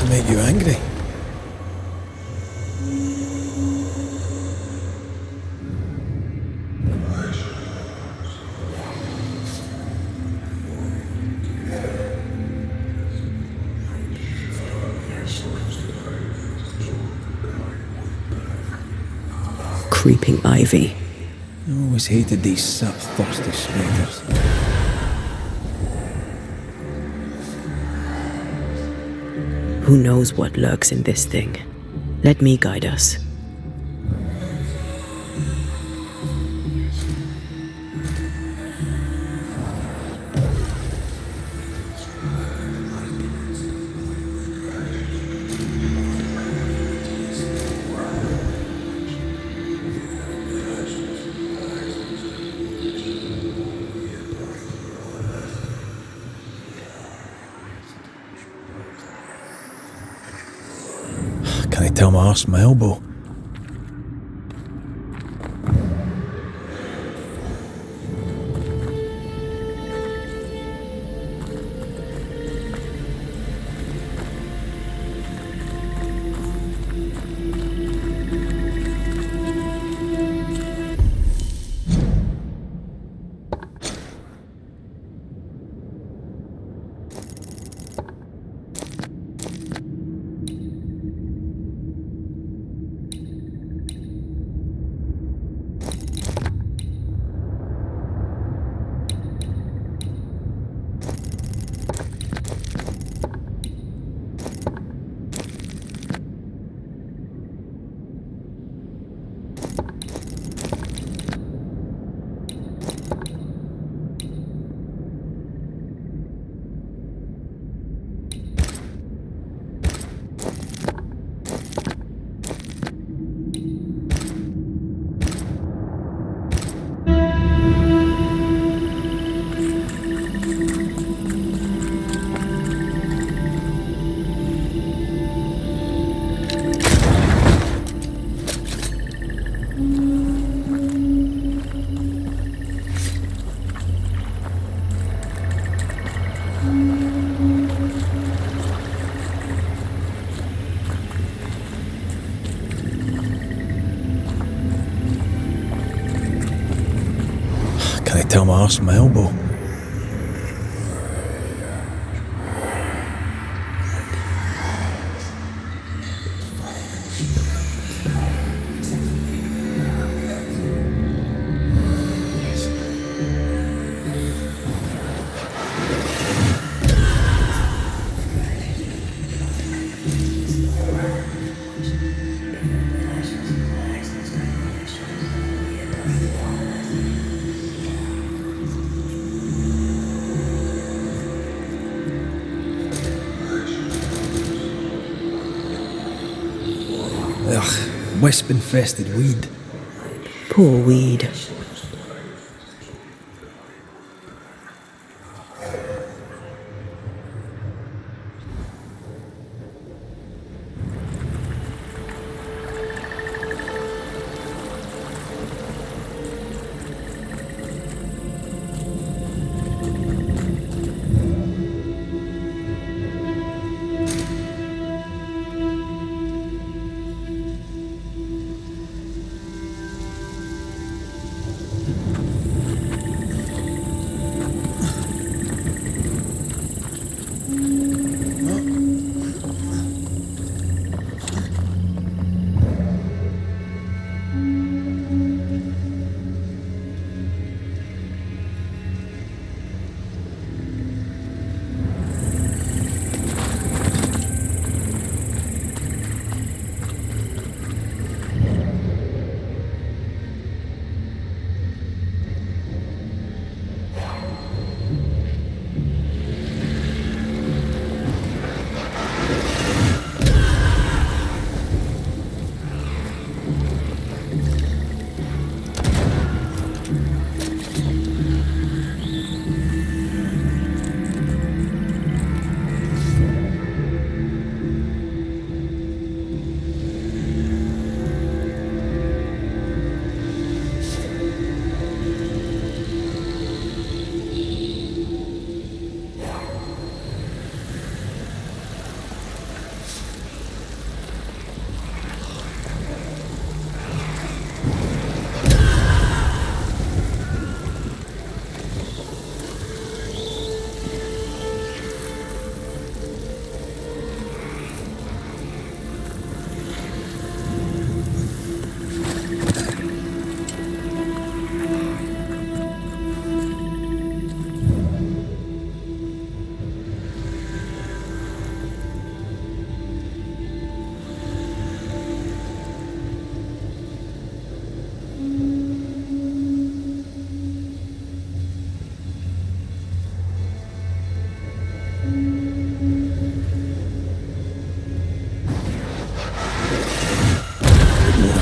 Make you angry. Creeping ivy. I always hated these thirsty spiders. Who knows what lurks in this thing? Let me guide us. Can I tell my arse from my elbow? time I asked my elbow. Ugh, wisp-infested weed. Poor weed.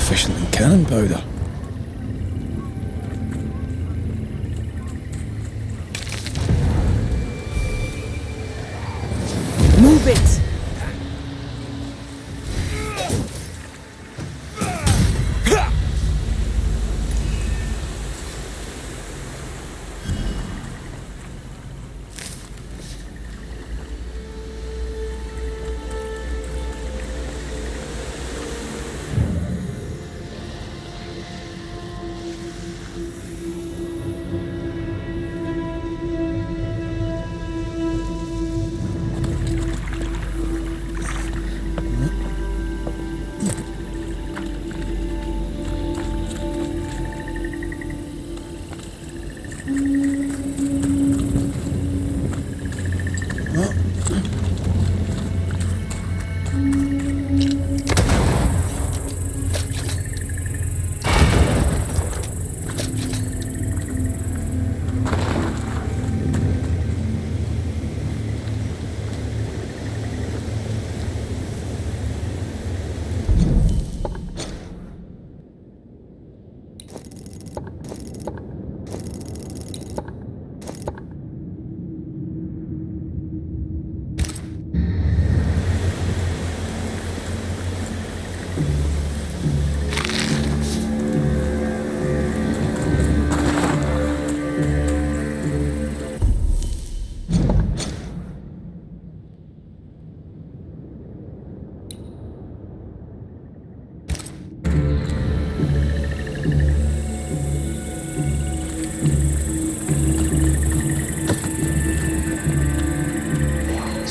Efficient than cannon powder. Move it!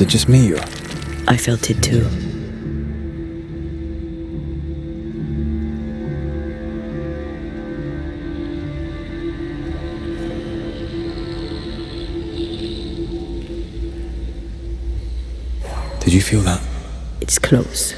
it just me, or? I felt it too. Did you feel that? It's close.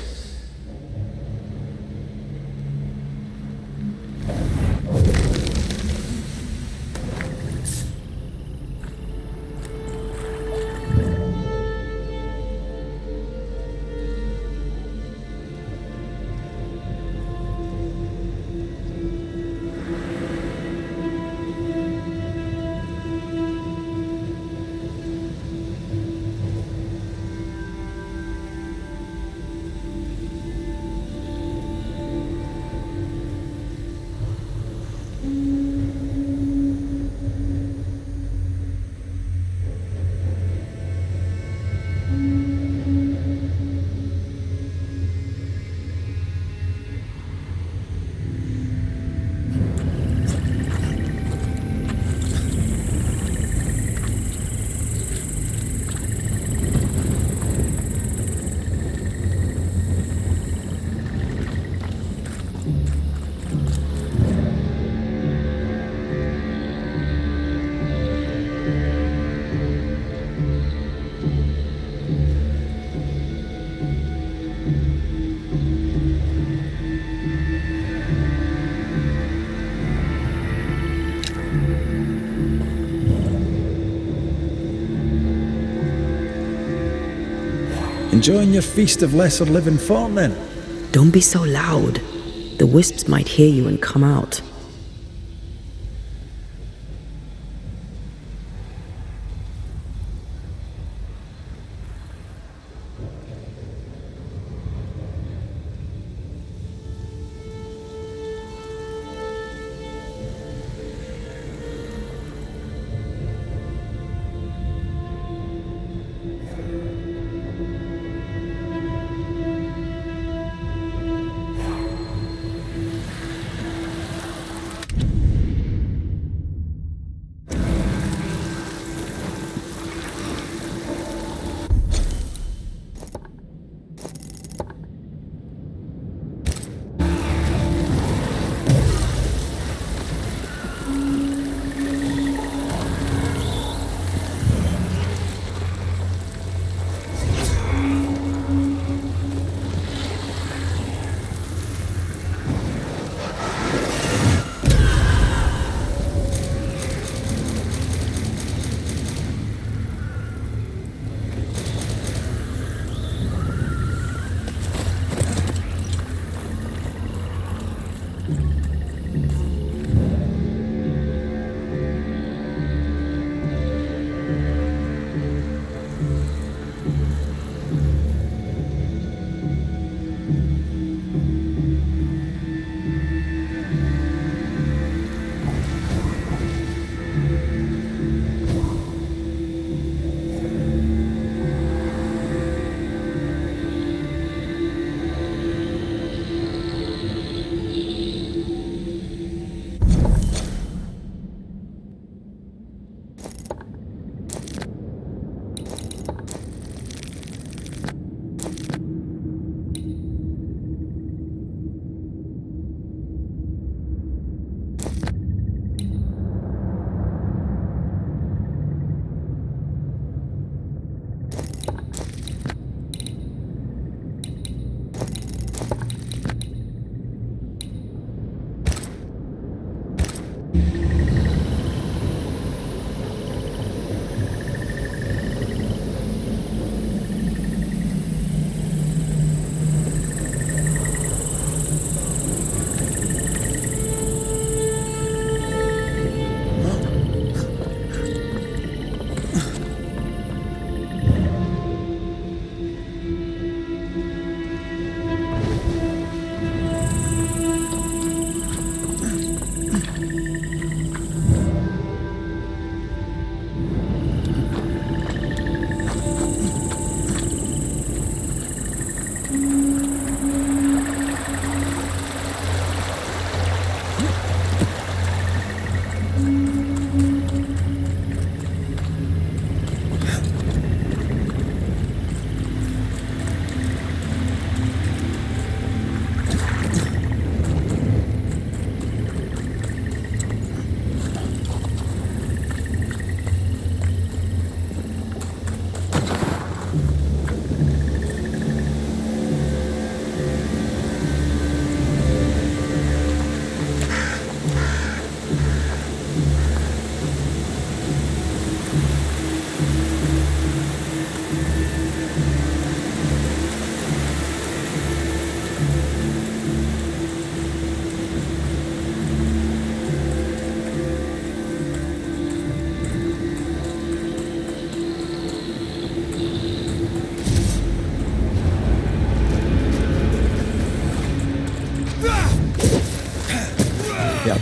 Enjoying your feast of lesser living form, then? Don't be so loud. The wisps might hear you and come out.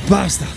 Bastard!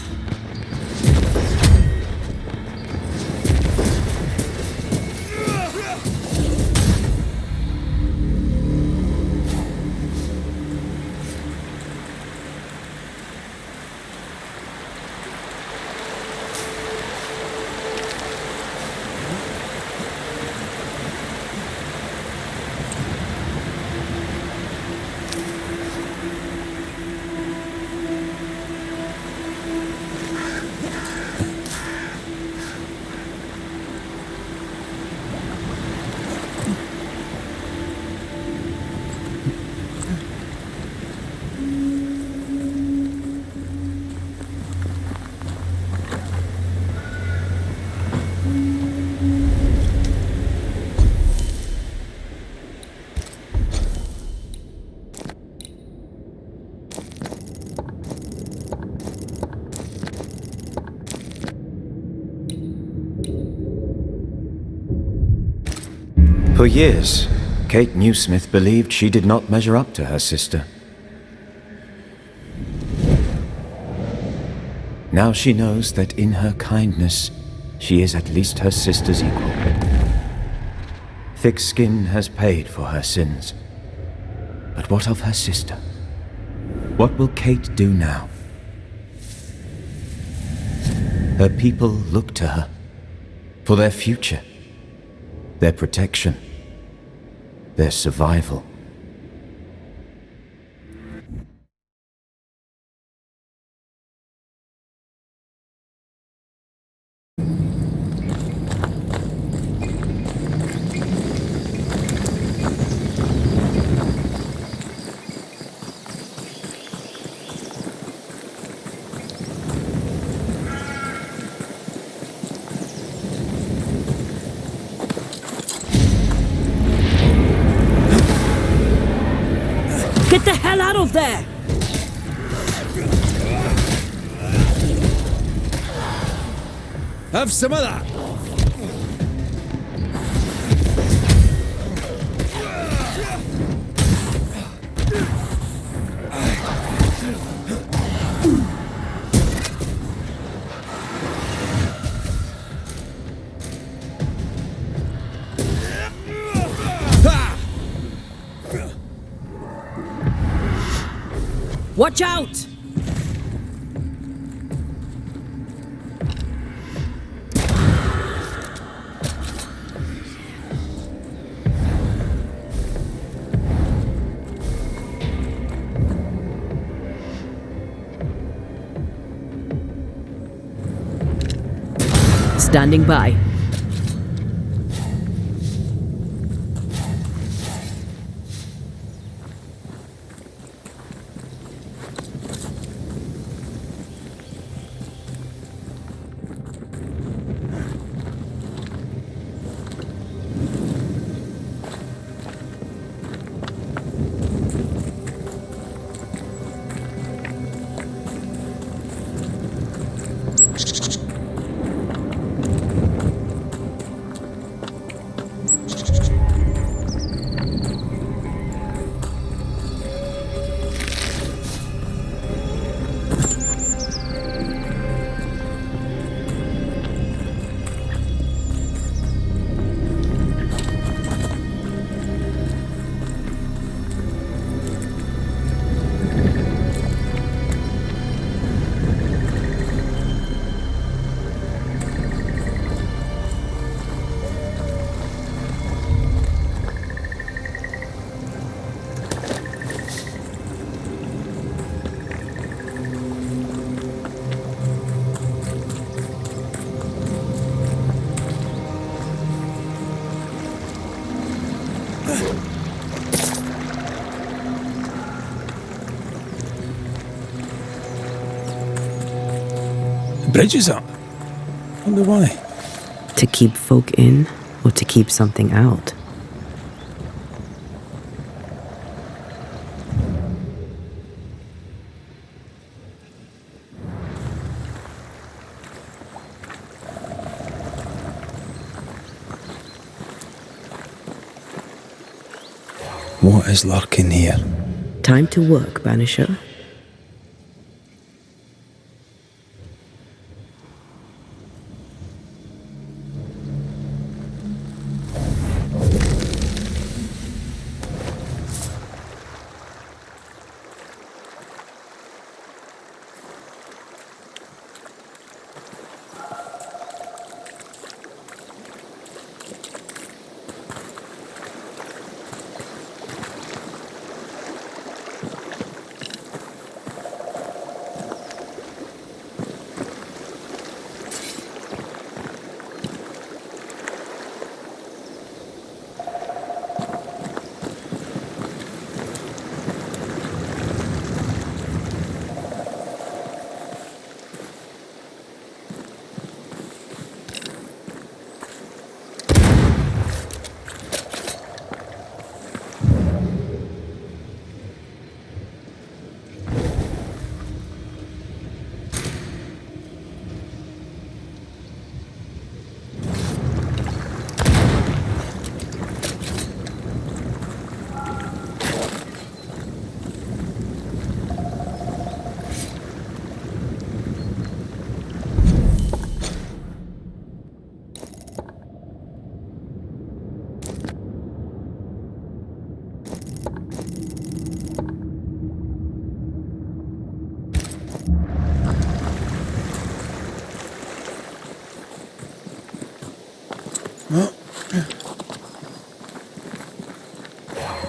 For years, Kate Newsmith believed she did not measure up to her sister. Now she knows that in her kindness, she is at least her sister's equal. Thick skin has paid for her sins. But what of her sister? What will Kate do now? Her people look to her for their future, their protection, their survival. Get the hell out of there! Have some of that! Watch out! Standing by. The bridge is up. Wonder why. To keep folk in, or to keep something out? What is lurking here? Time to work, Banisher.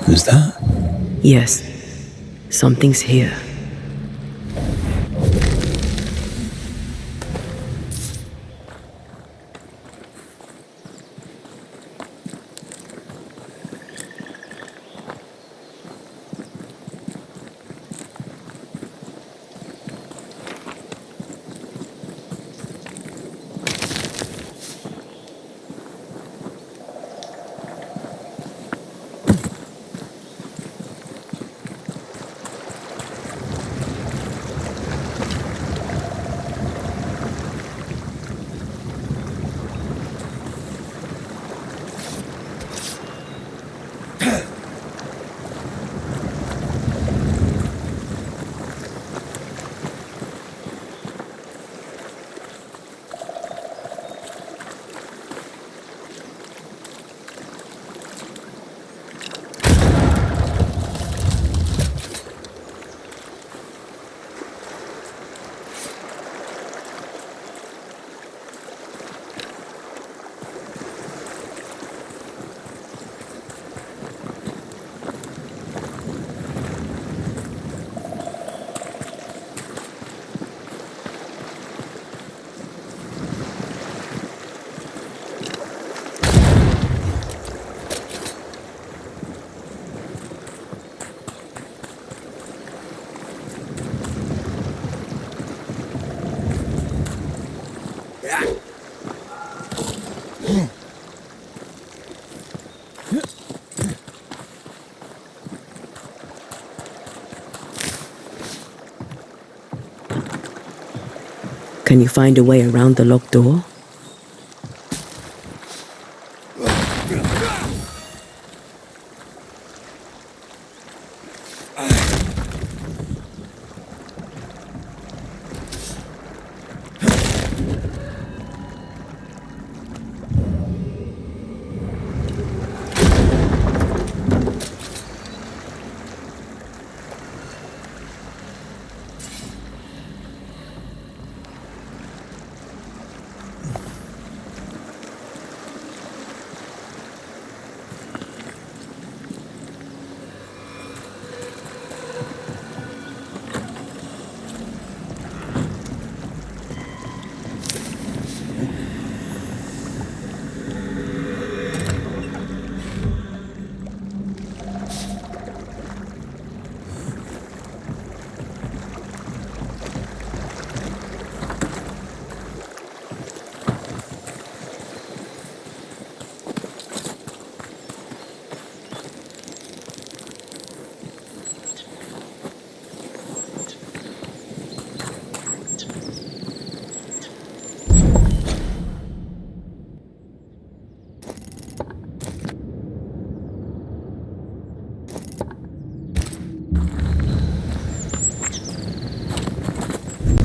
Who's that? Yes, something's here. Can you find a way around the locked door?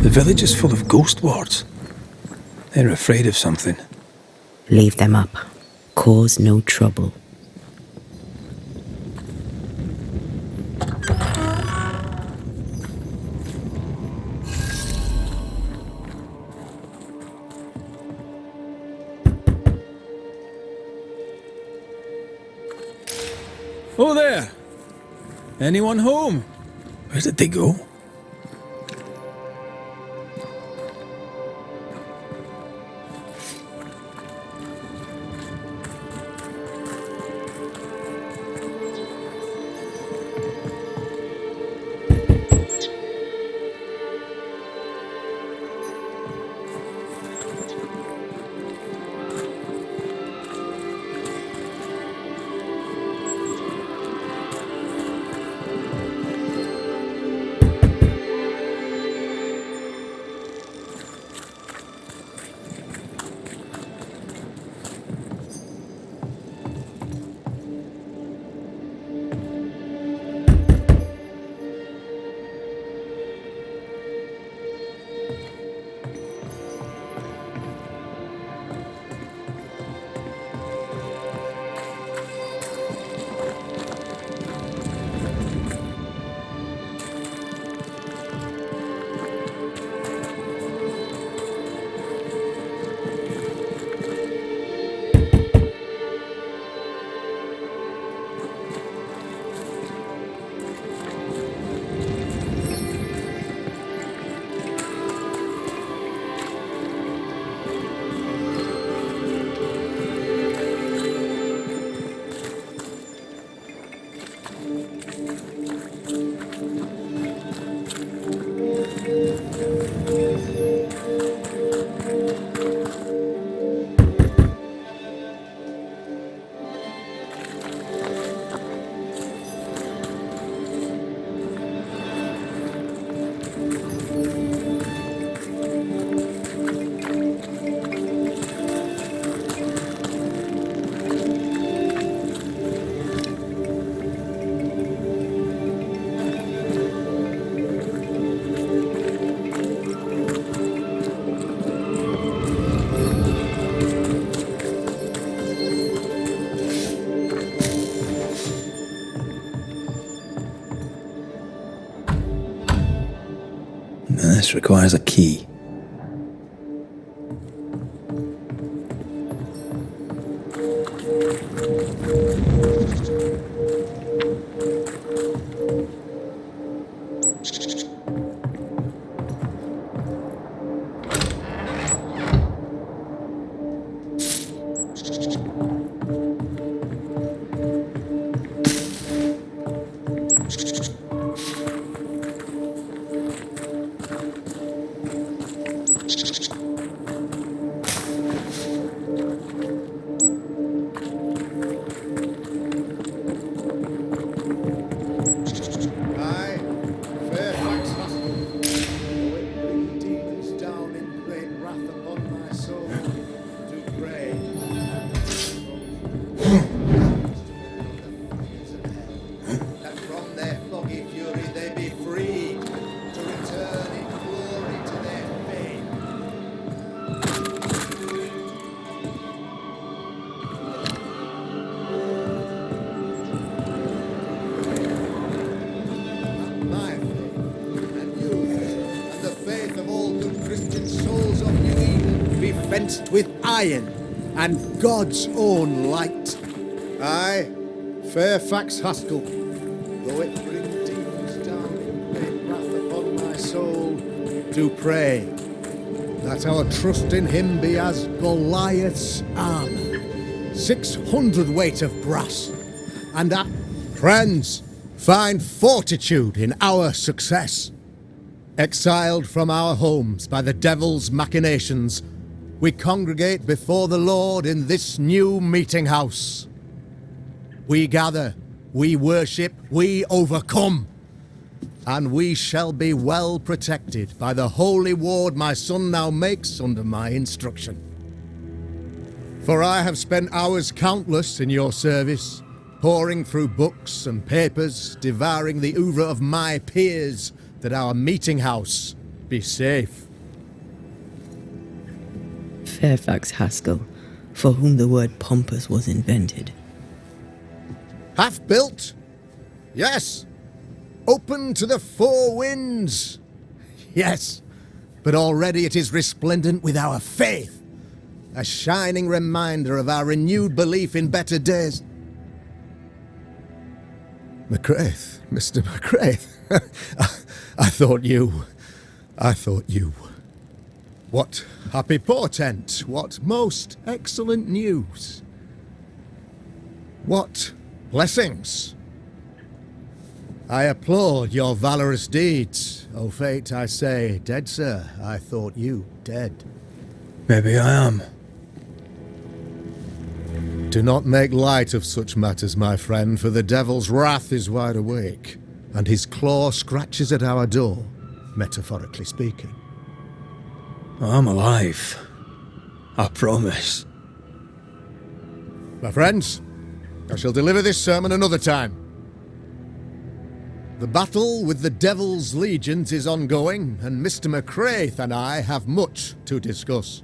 The village is full of ghost wards. They're afraid of something. Leave them up. Cause no trouble. Oh there! Anyone home? Where did they go? This requires a key. With iron and God's own light. I, Fairfax Haskell, though it bring demons down in great wrath upon my soul, do pray that our trust in him be as Goliath's armour, 600 weight of brass, and that, friends, find fortitude in our success. Exiled from our homes by the devil's machinations, we congregate before the Lord in this new meeting house. We gather, we worship, we overcome, and we shall be well protected by the holy ward my son now makes under my instruction. For I have spent hours countless in your service, poring through books and papers, devouring the oeuvre of my peers, that our meeting house be safe. Fairfax Haskell, for whom the word pompous was invented. Half built? Yes. Open to the four winds? Yes. But already it is resplendent with our faith, a shining reminder of our renewed belief in better days. McCraith, Mr. McCraith, I thought you. What happy portent, what most excellent news. What blessings. I applaud your valorous deeds. O fate, I say, dead sir, I thought you dead. Maybe I am. Do not make light of such matters, my friend, for the devil's wrath is wide awake, and his claw scratches at our door, metaphorically speaking. I'm alive. I promise. My friends, I shall deliver this sermon another time. The battle with the devil's legions is ongoing, and Mr. McCraith and I have much to discuss.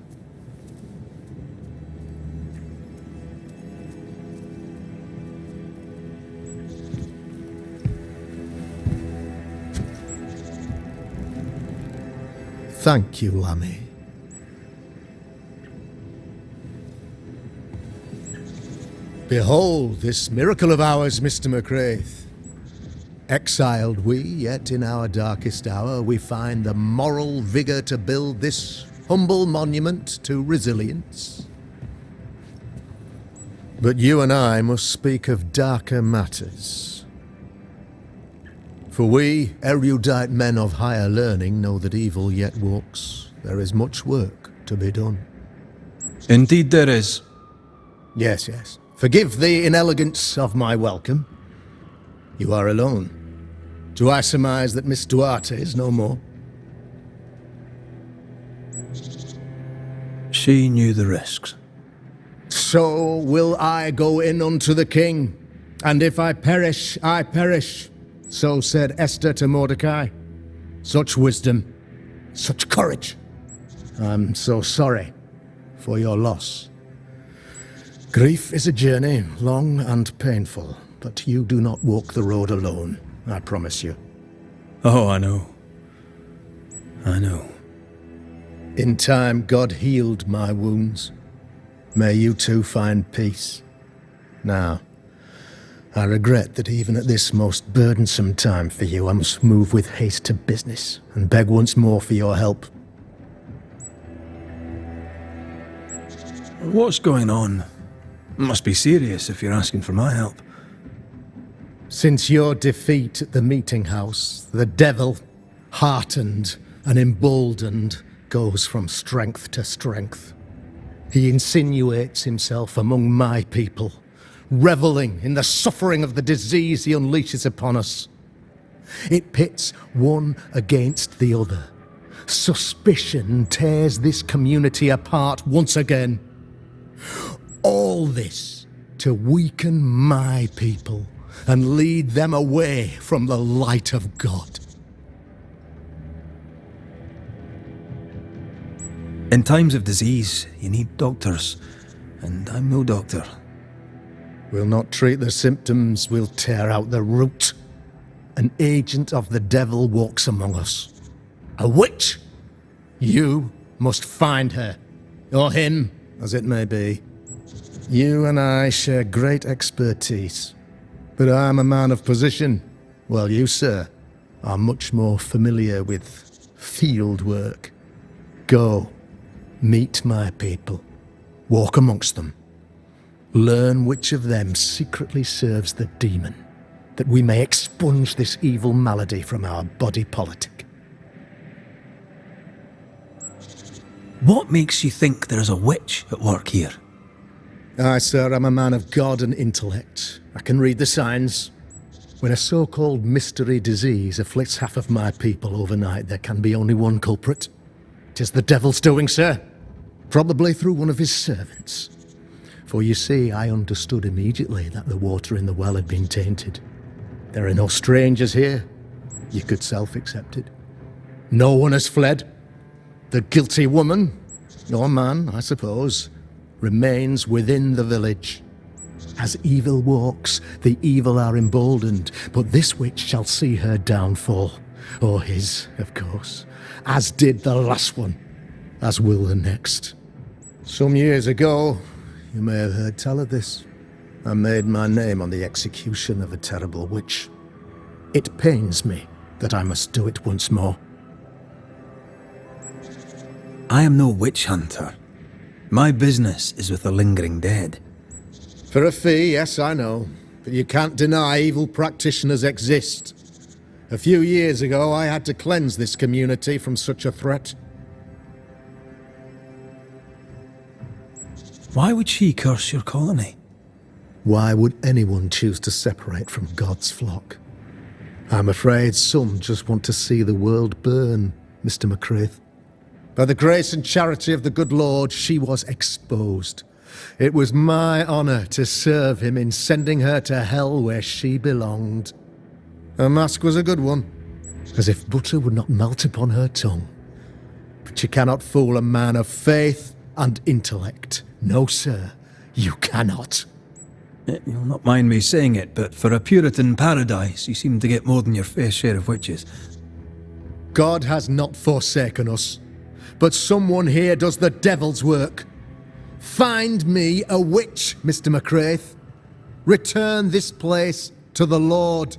Thank you, Lammy. Behold this miracle of ours, Mr. McCraith. Exiled we, yet in our darkest hour we find the moral vigour to build this humble monument to resilience. But you and I must speak of darker matters. For we, erudite men of higher learning, know that evil yet walks. There is much work to be done. Indeed there is. Yes, yes. Forgive the inelegance of my welcome. You are alone. Do I surmise that Miss Duarte is no more? She knew the risks. So will I go in unto the king, and if I perish, I perish. So said Esther to Mordecai. Such wisdom, such courage. I'm so sorry for your loss. Grief is a journey, long and painful, but you do not walk the road alone, I promise you. Oh, I know. I know. In time, God healed my wounds. May you too find peace. Now, I regret that even at this most burdensome time for you, I must move with haste to business and beg once more for your help. What's going on? It must be serious if you're asking for my help. Since your defeat at the meeting house, the devil, heartened and emboldened, goes from strength to strength. He insinuates himself among my people, reveling in the suffering of the disease he unleashes upon us. It pits one against the other. Suspicion tears this community apart once again. All this to weaken my people and lead them away from the light of God. In times of disease, you need doctors, and I'm no doctor. We'll not treat the symptoms, we'll tear out the root. An agent of the devil walks among us. A witch! You must find her, or him, as it may be. You and I share great expertise, but I'm a man of position, while you, sir, are much more familiar with field work. Go, meet my people, walk amongst them. Learn which of them secretly serves the demon, that we may expunge this evil malady from our body politic. What makes you think there is a witch at work here? I, sir, am a man of God and intellect. I can read the signs. When a so-called mystery disease afflicts half of my people overnight, there can be only one culprit. 'Tis the devil's doing, sir. Probably through one of his servants. For you see, I understood immediately that the water in the well had been tainted. There are no strangers here. You could self-accept it. No one has fled. The guilty woman, or man, I suppose, remains within the village. As evil walks, the evil are emboldened, but this witch shall see her downfall. Or his, of course. As did the last one. As will the next. Some years ago, you may have heard tell of this, I made my name on the execution of a terrible witch. It pains me that I must do it once more. I am no witch hunter. My business is with the lingering dead. For a fee, yes, I know. But you can't deny evil practitioners exist. A few years ago, I had to cleanse this community from such a threat. Why would she curse your colony? Why would anyone choose to separate from God's flock? I'm afraid some just want to see the world burn, Mr. McCraith. By the grace and charity of the good Lord, she was exposed. It was my honour to serve him in sending her to hell where she belonged. Her mask was a good one, as if butter would not melt upon her tongue. But you cannot fool a man of faith and intellect. No, sir, you cannot. You'll not mind me saying it, but for a Puritan paradise, you seem to get more than your fair share of witches. God has not forsaken us, but someone here does the devil's work. Find me a witch, Mr. McCraith. Return this place to the Lord.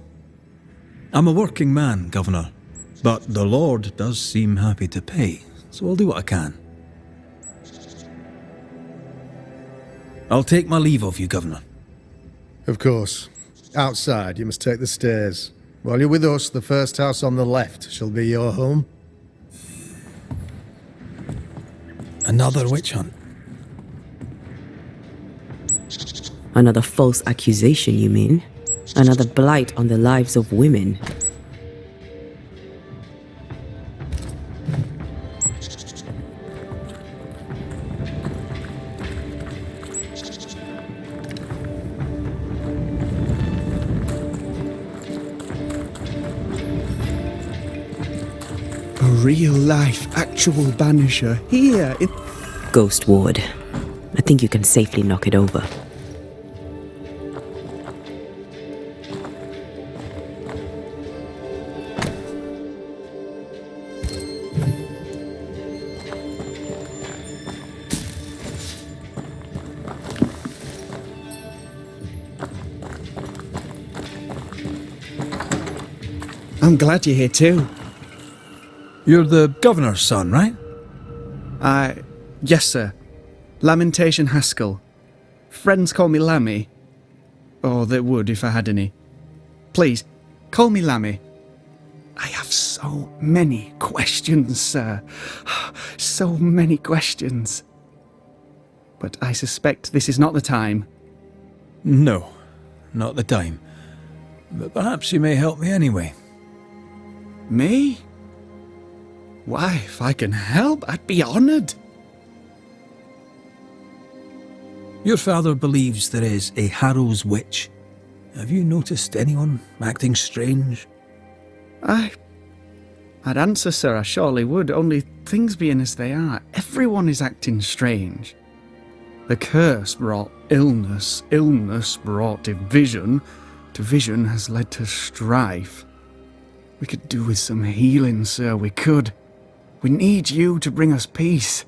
I'm a working man, Governor, but the Lord does seem happy to pay, so I'll do what I can. I'll take my leave of you, Governor. Of course. Outside, you must take the stairs. While you're with us, the first house on the left shall be your home. Another witch hunt. Another false accusation, you mean? Another blight on the lives of women. A real-life, actual Banisher here in... Ghost Ward. I think you can safely knock it over. I'm glad you're here too. You're the governor's son, right? Yes, sir. Lamentation Haskell. Friends call me Lammy. Or they would if I had any. Please, call me Lammy. I have so many questions, sir. So many questions. But I suspect this is not the time. No, not the time. But perhaps you may help me anyway. Me? Why, if I can help, I'd be honoured. Your father believes there is a Harrow's witch. Have you noticed anyone acting strange? I'd answer, sir, I surely would, only things being as they are, everyone is acting strange. The curse brought illness, illness brought division, division has led to strife. We could do with some healing, sir, we could. We need you to bring us peace.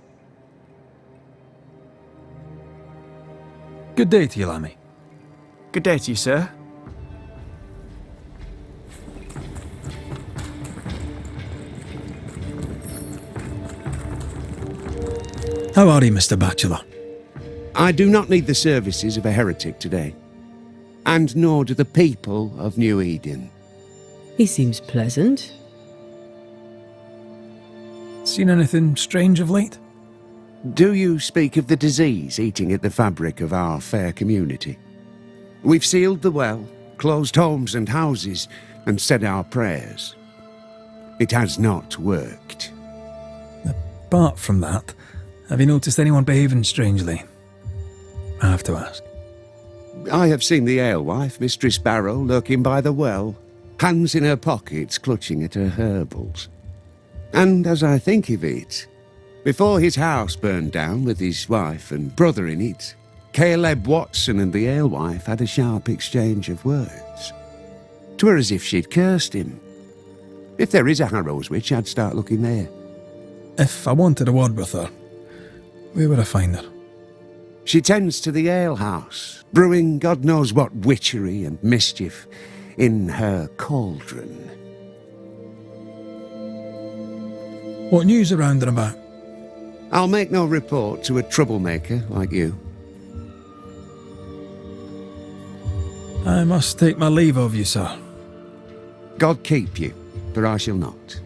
Good day to you, Lammy. Good day to you, sir. How are you, Mr. Bachelor? I do not need the services of a heretic today, and nor do the people of New Eden. He seems pleasant. Seen anything strange of late? Do you speak of the disease eating at the fabric of our fair community? We've sealed the well, closed homes and houses, and said our prayers. It has not worked. Apart from that, have you noticed anyone behaving strangely? I have to ask. I have seen the alewife, Mistress Barrow, lurking by the well, hands in her pockets clutching at her herbals. And as I think of it, before his house burned down with his wife and brother in it, Caleb Watson and the alewife had a sharp exchange of words. 'Twere as if she'd cursed him. If there is a Harrow's witch, I'd start looking there. If I wanted a word with her, where would I find her? She tends to the alehouse, brewing God knows what witchery and mischief in her cauldron. What news around and about? I'll make no report to a troublemaker like you. I must take my leave of you, sir. God keep you, for I shall not.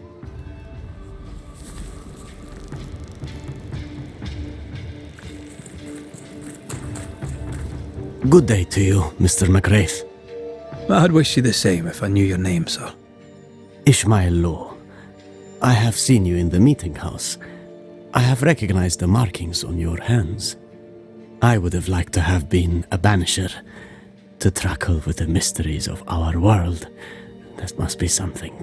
Good day to you, Mr. McWraith. I'd wish you the same if I knew your name, sir. Ishmael Law. I have seen you in the meeting house. I have recognized the markings on your hands. I would have liked to have been a banisher, to truckle with the mysteries of our world. That must be something.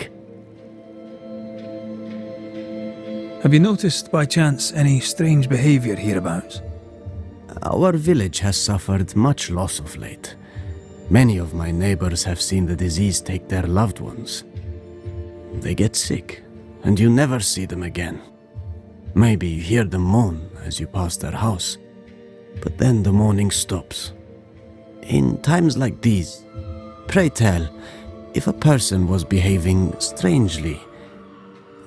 Have you noticed by chance any strange behaviour hereabouts? Our village has suffered much loss of late. Many of my neighbors have seen the disease take their loved ones. They get sick, and you never see them again. Maybe you hear them moan as you pass their house, but then the moaning stops. In times like these, pray tell, if a person was behaving strangely,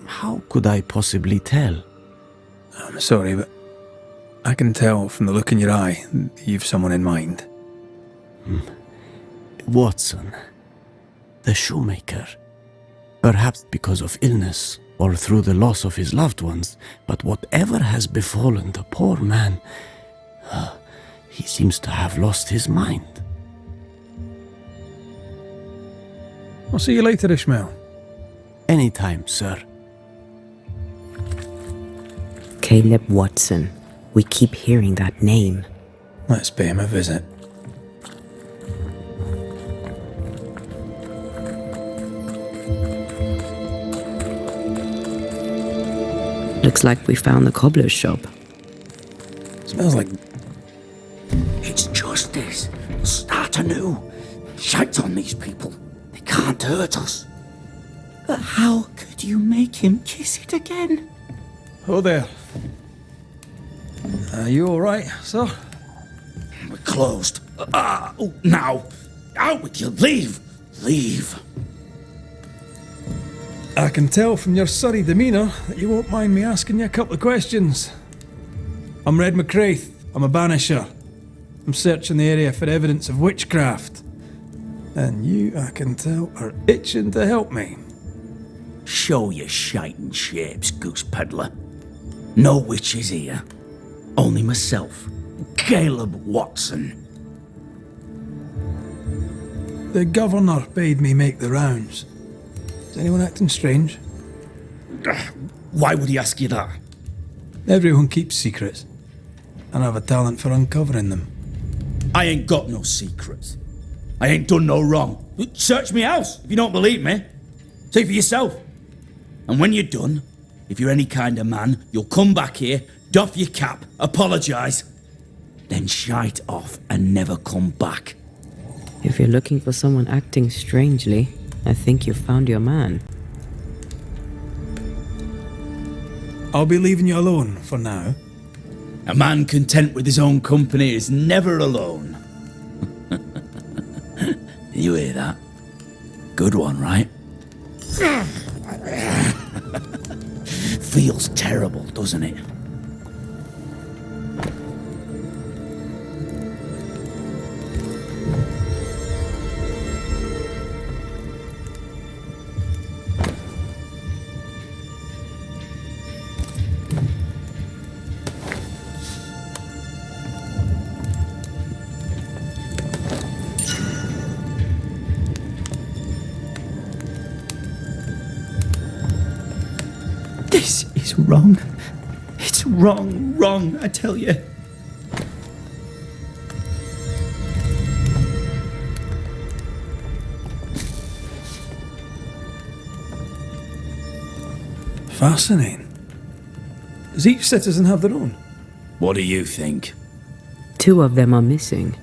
how could I possibly tell? I'm sorry, but I can tell from the look in your eye that you've someone in mind. Watson, the shoemaker. Perhaps because of illness or through the loss of his loved ones, but whatever has befallen the poor man, he seems to have lost his mind. I'll see you later, Ishmael. Anytime, sir. Caleb Watson. We keep hearing that name. Let's pay him a visit. Looks like we found the cobbler's shop. Smells like... It's justice. Start anew. Shite on these people. They can't hurt us. But how could you make him kiss it again? Oh there. Are you alright, sir? We're closed. Now! Out with you! Leave! Leave! I can tell from your Surrey demeanour that you won't mind me asking you a couple of questions. I'm Red McCraith. I'm a banisher. I'm searching the area for evidence of witchcraft. And you, I can tell, are itching to help me. Show your shiting shapes, goose peddler. No witches here. Only myself, Caleb Watson. The governor bade me make the rounds. Is anyone acting strange? Why would he ask you that? Everyone keeps secrets, and I have a talent for uncovering them. I ain't got no secrets. I ain't done no wrong. Search me house if you don't believe me. See for yourself. And when you're done, if you're any kind of man, you'll come back here, doff your cap, apologise, then shite off and never come back. If you're looking for someone acting strangely, I think you've found your man. I'll be leaving you alone for now. A man content with his own company is never alone. You hear that? Good one, right? Feels terrible, doesn't it? This is wrong. It's wrong, I tell you. Fascinating. Does each citizen have their own? What do you think? 2 of them are missing.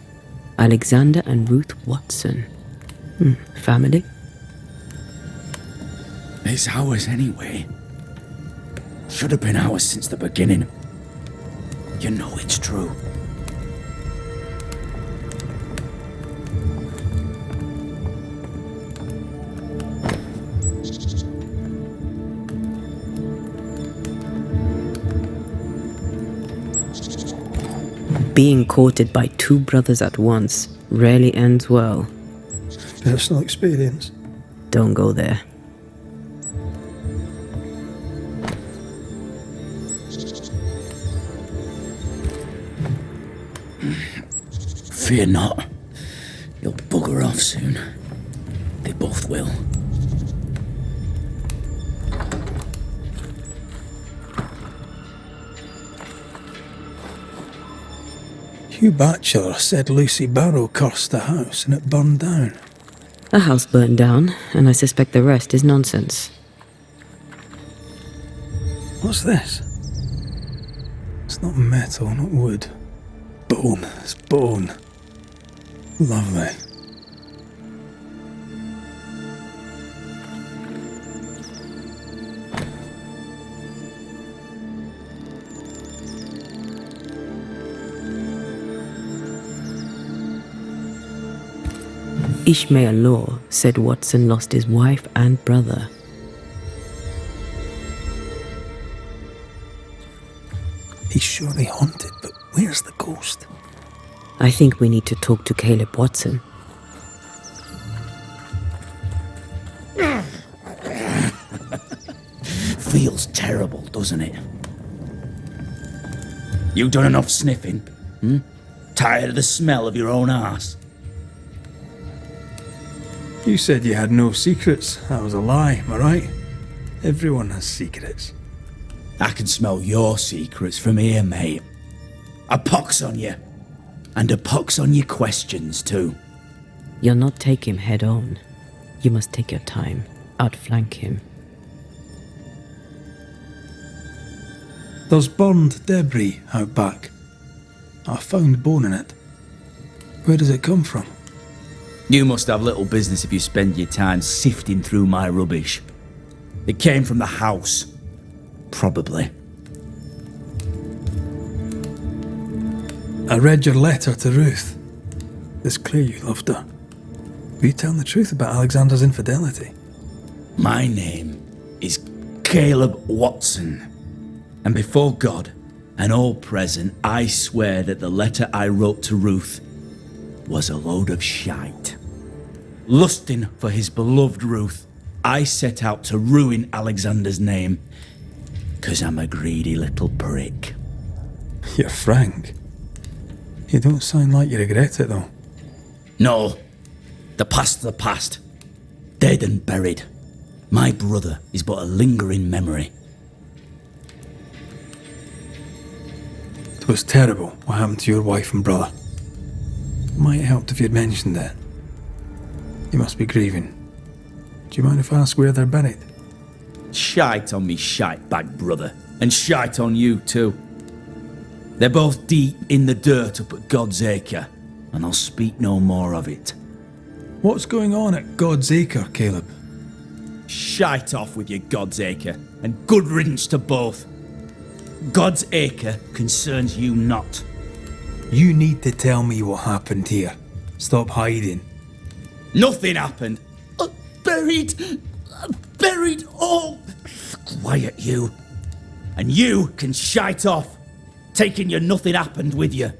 Alexander and Ruth Watson. Family? It's ours anyway. Should have been ours since the beginning. You know it's true. Being courted by 2 brothers at once rarely ends well. Personal experience. Don't go there. Fear not. You'll bugger off soon. They both will. Hugh Batchelor said Lucy Barrow cursed the house and it burned down. The house burned down, and I suspect the rest is nonsense. What's this? It's not metal, not wood. Bone. It's bone. Lovely. Ishmael Law said Watson lost his wife and brother. He's surely haunted, but where's the ghost? I think we need to talk to Caleb Watson. Feels terrible, doesn't it? You done enough sniffing? Tired of the smell of your own arse? You said you had no secrets. That was a lie, am I right? Everyone has secrets. I can smell your secrets from here, mate. A pox on you. And a pox on your questions, too. You'll not take him head on. You must take your time, outflank him. There's burned debris out back. I found bone in it. Where does it come from? You must have little business if you spend your time sifting through my rubbish. It came from the house. Probably. I read your letter to Ruth. It's clear you loved her. Were you telling the truth about Alexander's infidelity? My name is Caleb Watson. And before God and all present, I swear that the letter I wrote to Ruth was a load of shite. Lusting for his beloved Ruth, I set out to ruin Alexander's name, 'cause I'm a greedy little prick. You're frank. You don't sound like you regret it, though. No. The past's the past. Dead and buried. My brother is but a lingering memory. It was terrible what happened to your wife and brother. Might have helped if you'd mentioned that. You must be grieving. Do you mind if I ask where they're buried? Shite on me shite bag brother, and shite on you too. They're both deep in the dirt up at God's Acre, and I'll speak no more of it. What's going on at God's Acre, Caleb? Shite off with your God's Acre, and good riddance to both. God's Acre concerns you not. You need to tell me what happened here. Stop hiding. Nothing happened. Buried. Oh, quiet you. And you can shite off, taking your nothing happened with you.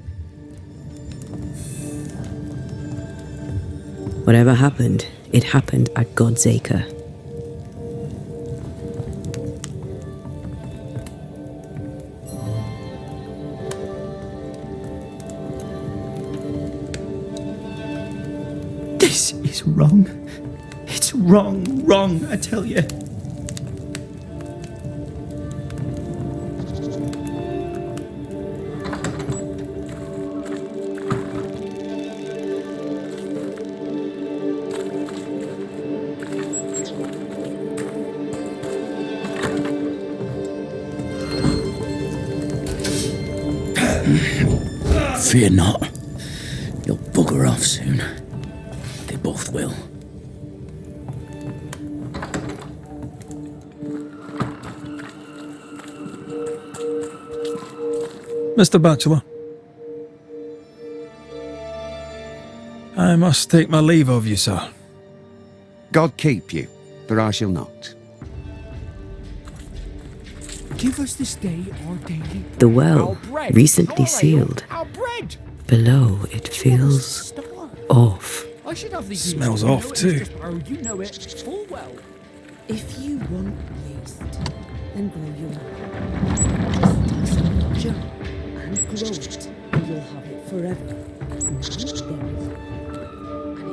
Whatever happened, it happened at God's Acre. This is wrong. It's wrong, I tell you. Fear not. You'll bugger off soon. They both will. Mr. Bachelor, I must take my leave of you, sir. God keep you, for I shall not. Give us this day our daily. The well, bread, recently our sealed. ale, our bread. Below, it feels off. I should have the Smells yeast. off too. You know it full well. If you want yeast, then grow your own. Just take some jar and grow it, and you'll have it forever. Now it's theirs, and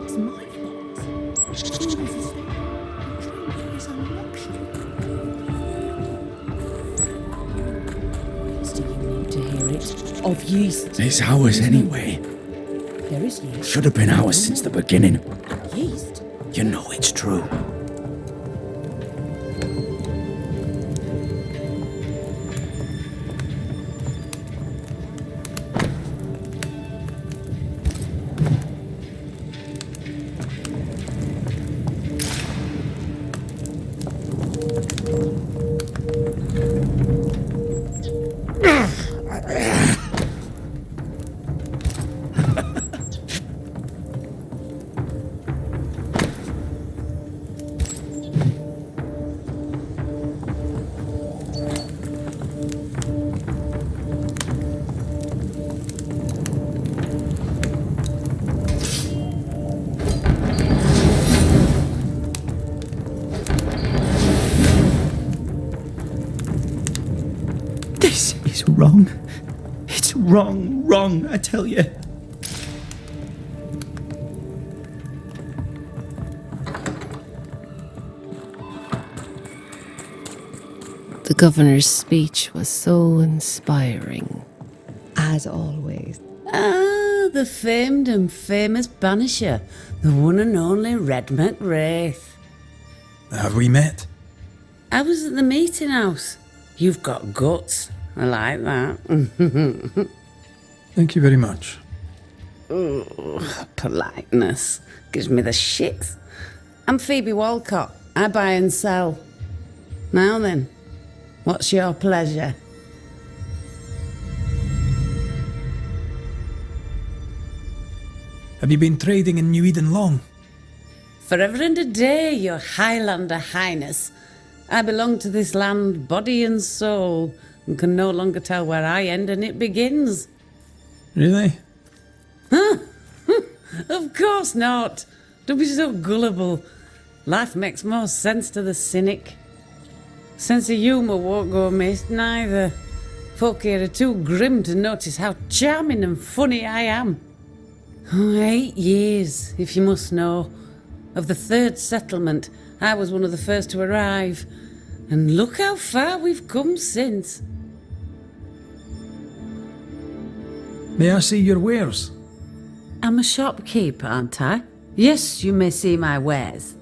it's my fault. Food is a staple, and drink is a luxury. Do you need to hear it? Of yeast. It's ours anyway. There is yeast. Should have been ours since the beginning. Yeast? You know it's true. This is wrong. It's wrong, I tell you. The governor's speech was so inspiring. As always. Ah, the famed and famous Banisher, the one and only Red McWraith. Have we met? I was at the meeting house. You've got guts. I like that. Thank you very much. Ooh, politeness gives me the shits. I'm Phoebe Walcott. I buy and sell. Now then, what's your pleasure? Have you been trading in New Eden long? Forever and a day, your Highlander Highness. I belong to this land, body and soul, and can no longer tell where I end and it begins. Really? Huh? Of course not. Don't be so gullible. Life makes more sense to the cynic. Sense of humour won't go amiss, neither. Folk here are too grim to notice how charming and funny I am. 8 years, if you must know. Of the 3rd settlement, I was one of the first to arrive. And look how far we've come since. May I see your wares? I'm a shopkeep, aren't I? Yes, you may see my wares.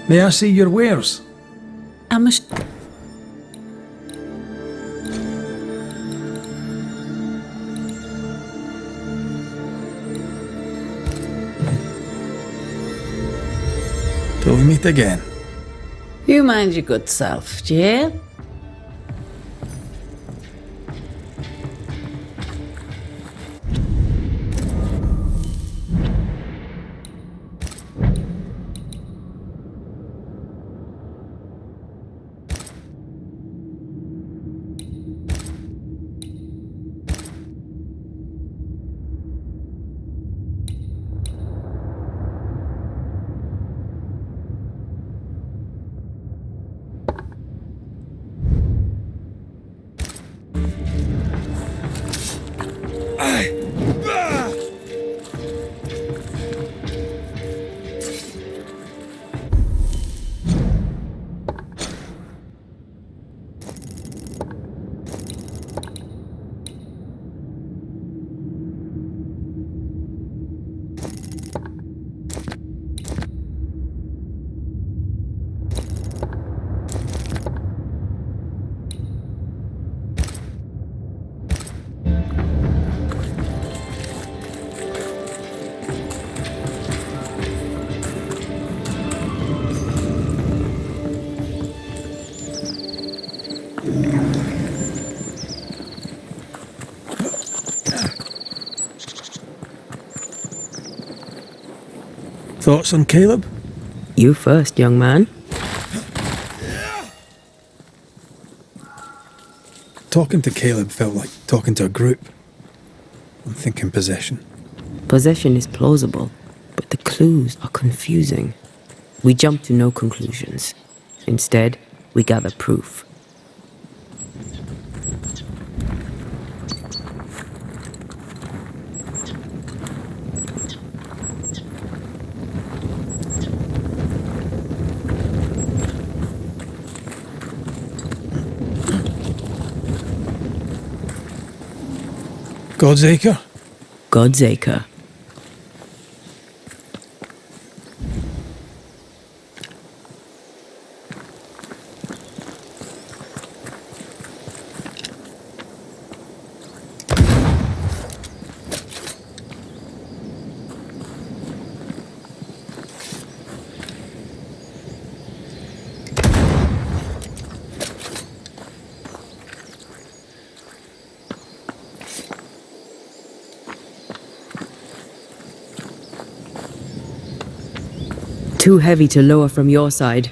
May I see your wares? I'm a Till we meet again. You mind your good self, do you hear? Thoughts on Caleb? You first, young man. Talking to Caleb felt like talking to a group. I'm thinking possession. Possession is plausible, but the clues are confusing. We jump to no conclusions. Instead, we gather proof. God's Acre? God's Acre. Too heavy to lower from your side.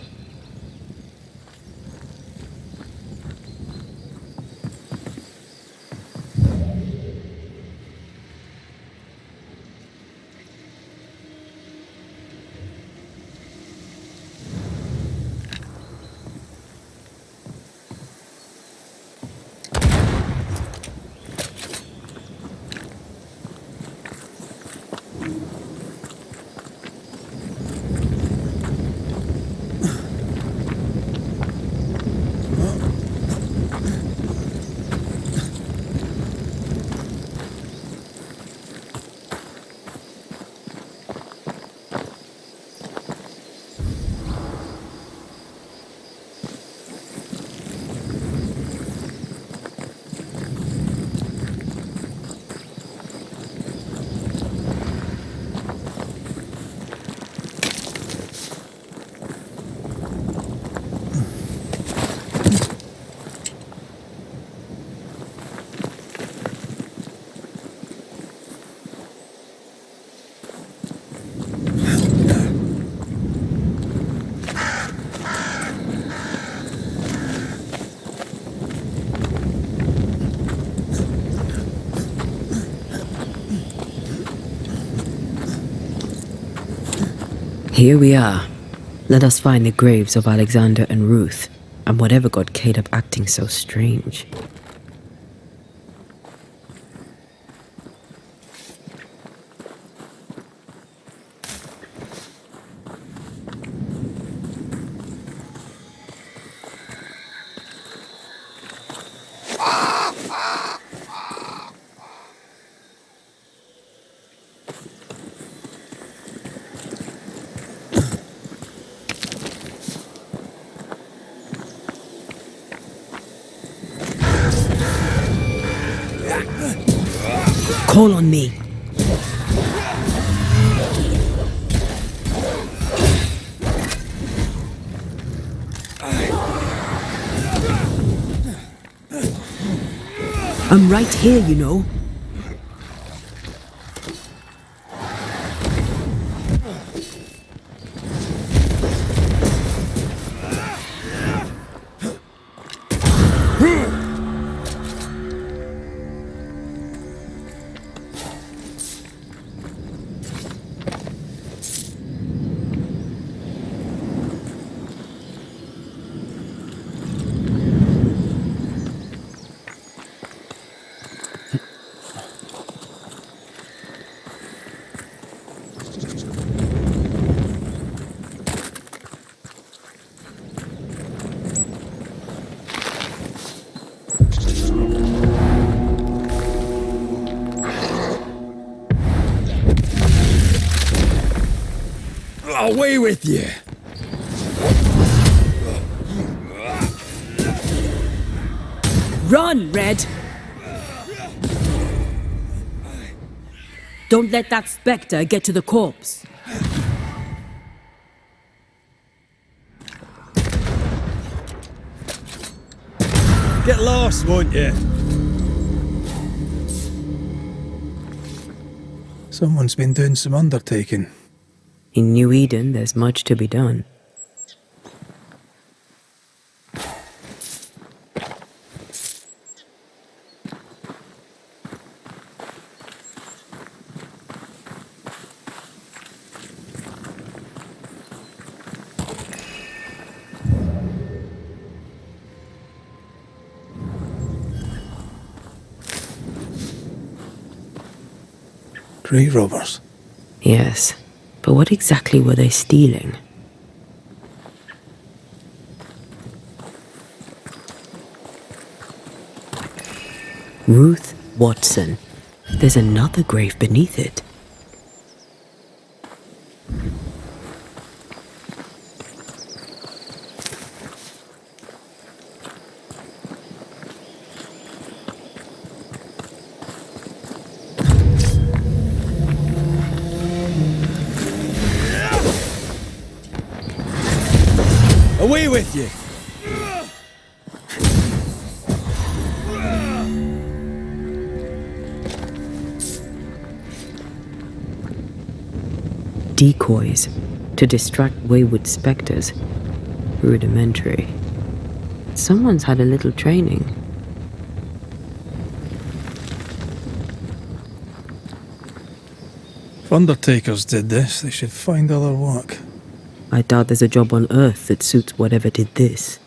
Here we are. Let us find the graves of Alexander and Ruth, and whatever got Caleb acting so strange. Call on me. I'm right here, you know. Away with you! Run, Red! Don't let that spectre get to the corpse. Get lost, won't you? Someone's been doing some undertaking. In New Eden, there's much to be done. Grave robbers. Yes, but what exactly were they stealing? Ruth Watson. There's another grave beneath it. Away with you! Decoys to distract wayward spectres. Rudimentary. Someone's had a little training. If undertakers did this, they should find other work. I doubt there's a job on Earth that suits whatever did this.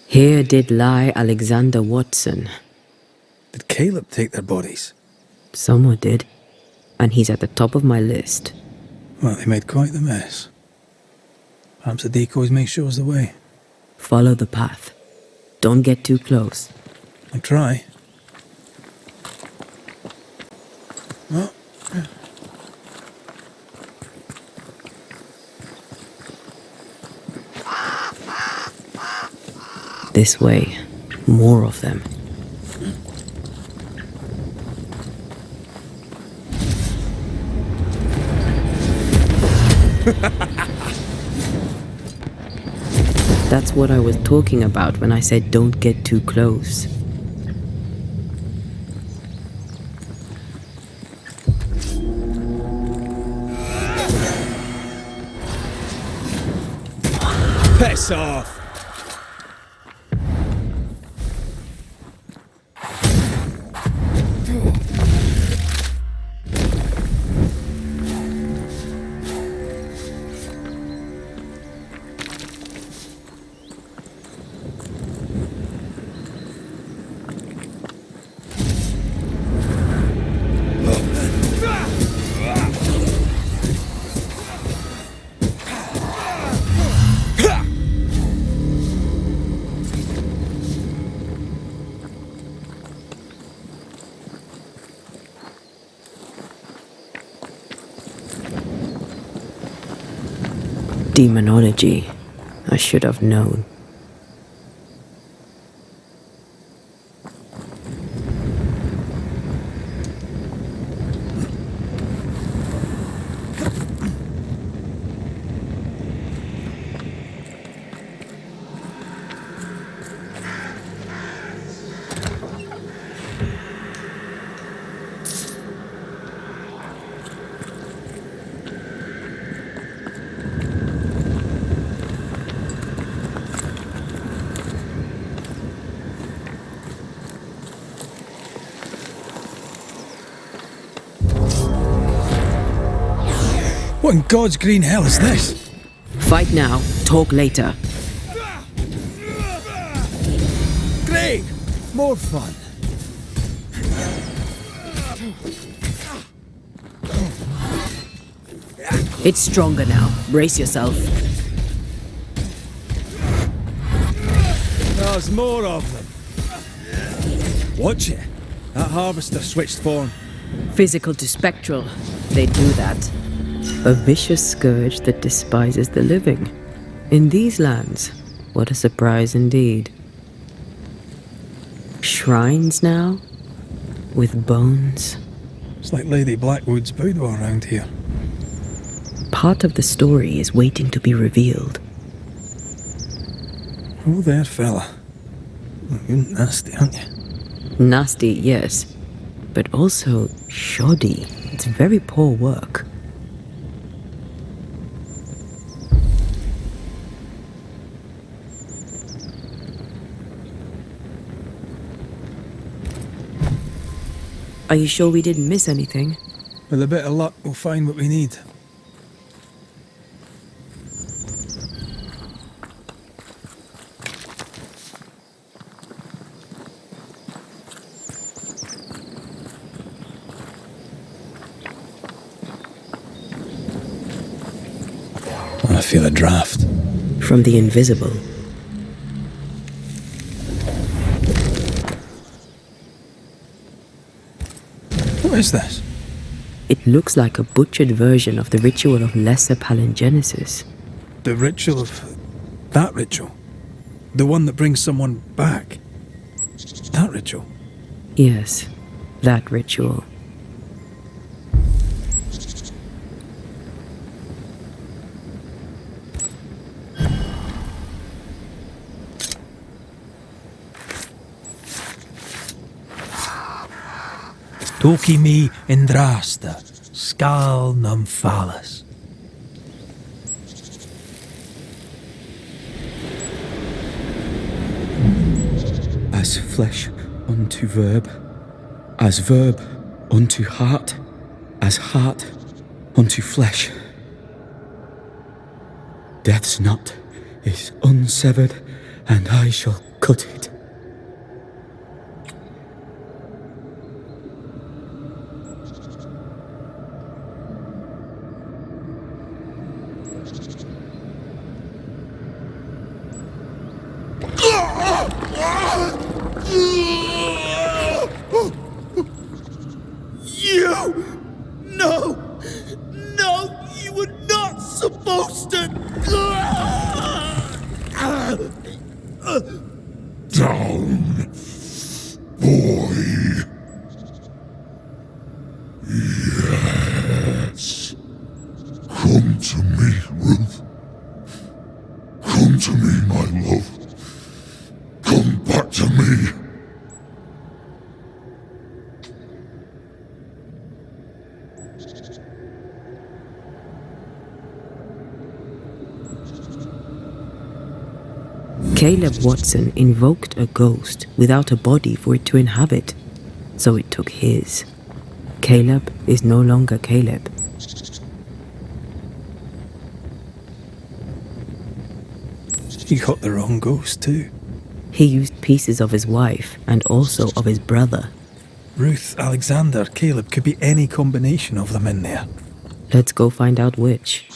Here did lie Alexander Watson. Did Caleb take their bodies? Someone did, and he's at the top of my list. Well, they made quite the mess. Perhaps the decoys may show us the way. Follow the path. Don't get too close. I'll try. Well, this way. More of them. That's what I was talking about when I said don't get too close. Piss off! Demonology. I should have known. What in God's green hell is this? Fight now, talk later. Great! More fun. It's stronger now. Brace yourself. There's more of them. Watch it. That harvester switched form. Physical to spectral. They do that. A vicious scourge that despises the living. In these lands, what a surprise indeed. Shrines now? With bones? It's like Lady Blackwood's boudoir around here. Part of the story is waiting to be revealed. Oh there, fella. You're nasty, aren't you? Nasty, yes. But also shoddy. It's very poor work. Are you sure we didn't miss anything? With a bit of luck, we'll find what we need. I feel a draft. From the invisible. What is this? It looks like a butchered version of the ritual of Lesser Palingenesis. The ritual of... that ritual? The one that brings someone back? That ritual? Yes, that ritual. Toki mi indrasta, skal numphalas. As flesh unto verb, as verb unto heart, as heart unto flesh. Death's knot is unsevered, and I shall cut it. You were not supposed to. Down, boy. Yes. Come to me, Ruth. Come to me, my love. Come back to me. Caleb Watson invoked a ghost without a body for it to inhabit, so it took his. Caleb is no longer Caleb. He got the wrong ghost too. He used pieces of his wife and also of his brother. Ruth, Alexander, Caleb, could be any combination of them in there. Let's go find out which.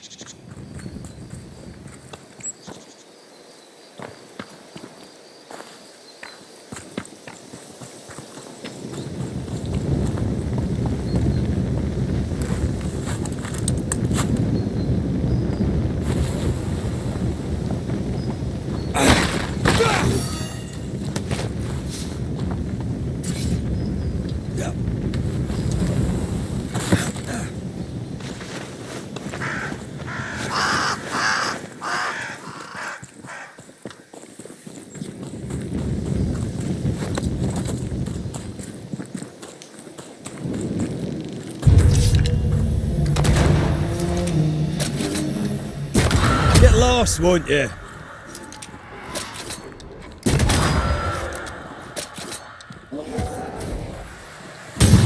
us, won't you?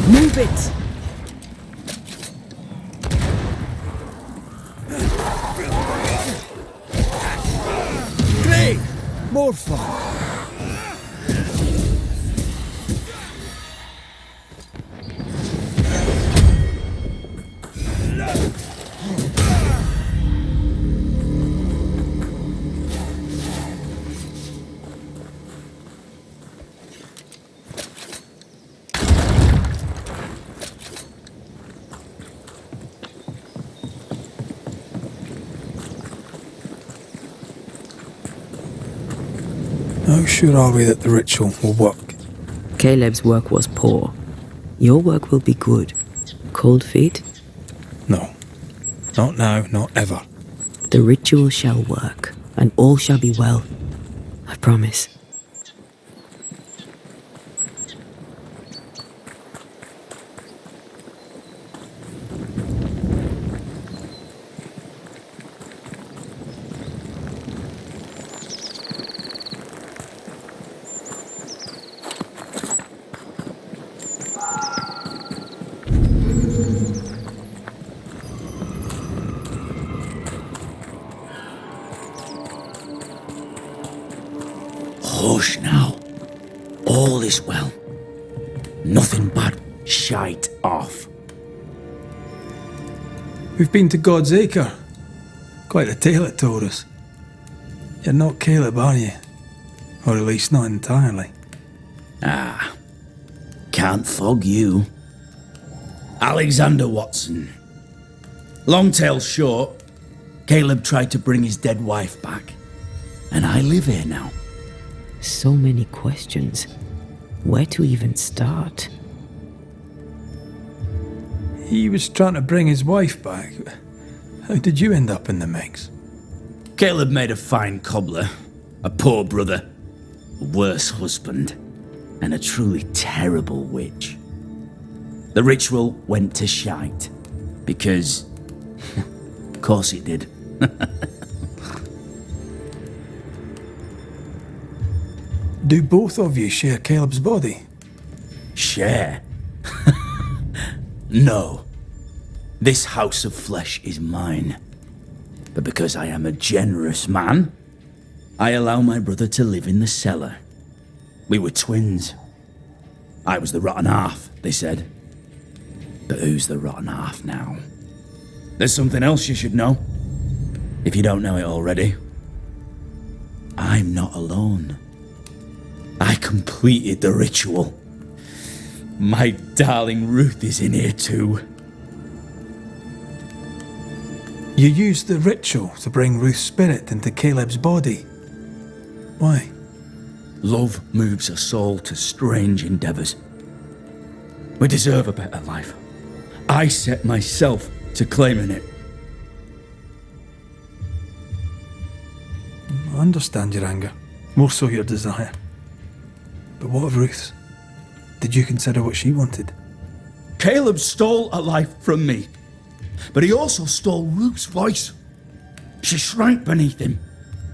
Move it! Great! More fun. How sure are we that the ritual will work? Caleb's work was poor. Your work will be good. Cold feet? No. Not now, not ever. The ritual shall work, and all shall be well. I promise. Hush now. All is well. Nothing bad. Shite off. We've been to God's Acre. Quite a tale it told us. You're not Caleb, are you? Or at least not entirely. Ah. Can't fog you. Alexander Watson. Long tale short, Caleb tried to bring his dead wife back. And I live here now. So many questions. Where to even start? He was trying to bring his wife back. How did you end up in the mix? Caleb made a fine cobbler, a poor brother, a worse husband, and a truly terrible witch. The ritual went to shite, because... of course it did. Do both of you share Caleb's body? Share? No. This house of flesh is mine. But because I am a generous man, I allow my brother to live in the cellar. We were twins. I was the rotten half, they said. But who's the rotten half now? There's something else you should know. If you don't know it already. I'm not alone. I completed the ritual. My darling Ruth is in here too. You used the ritual to bring Ruth's spirit into Caleb's body. Why? Love moves a soul to strange endeavours. We deserve a better life. I set myself to claiming it. I understand your anger, more so your desire. But what of Ruth's? Did you consider what she wanted? Caleb stole a life from me, but he also stole Ruth's voice. She shrank beneath him.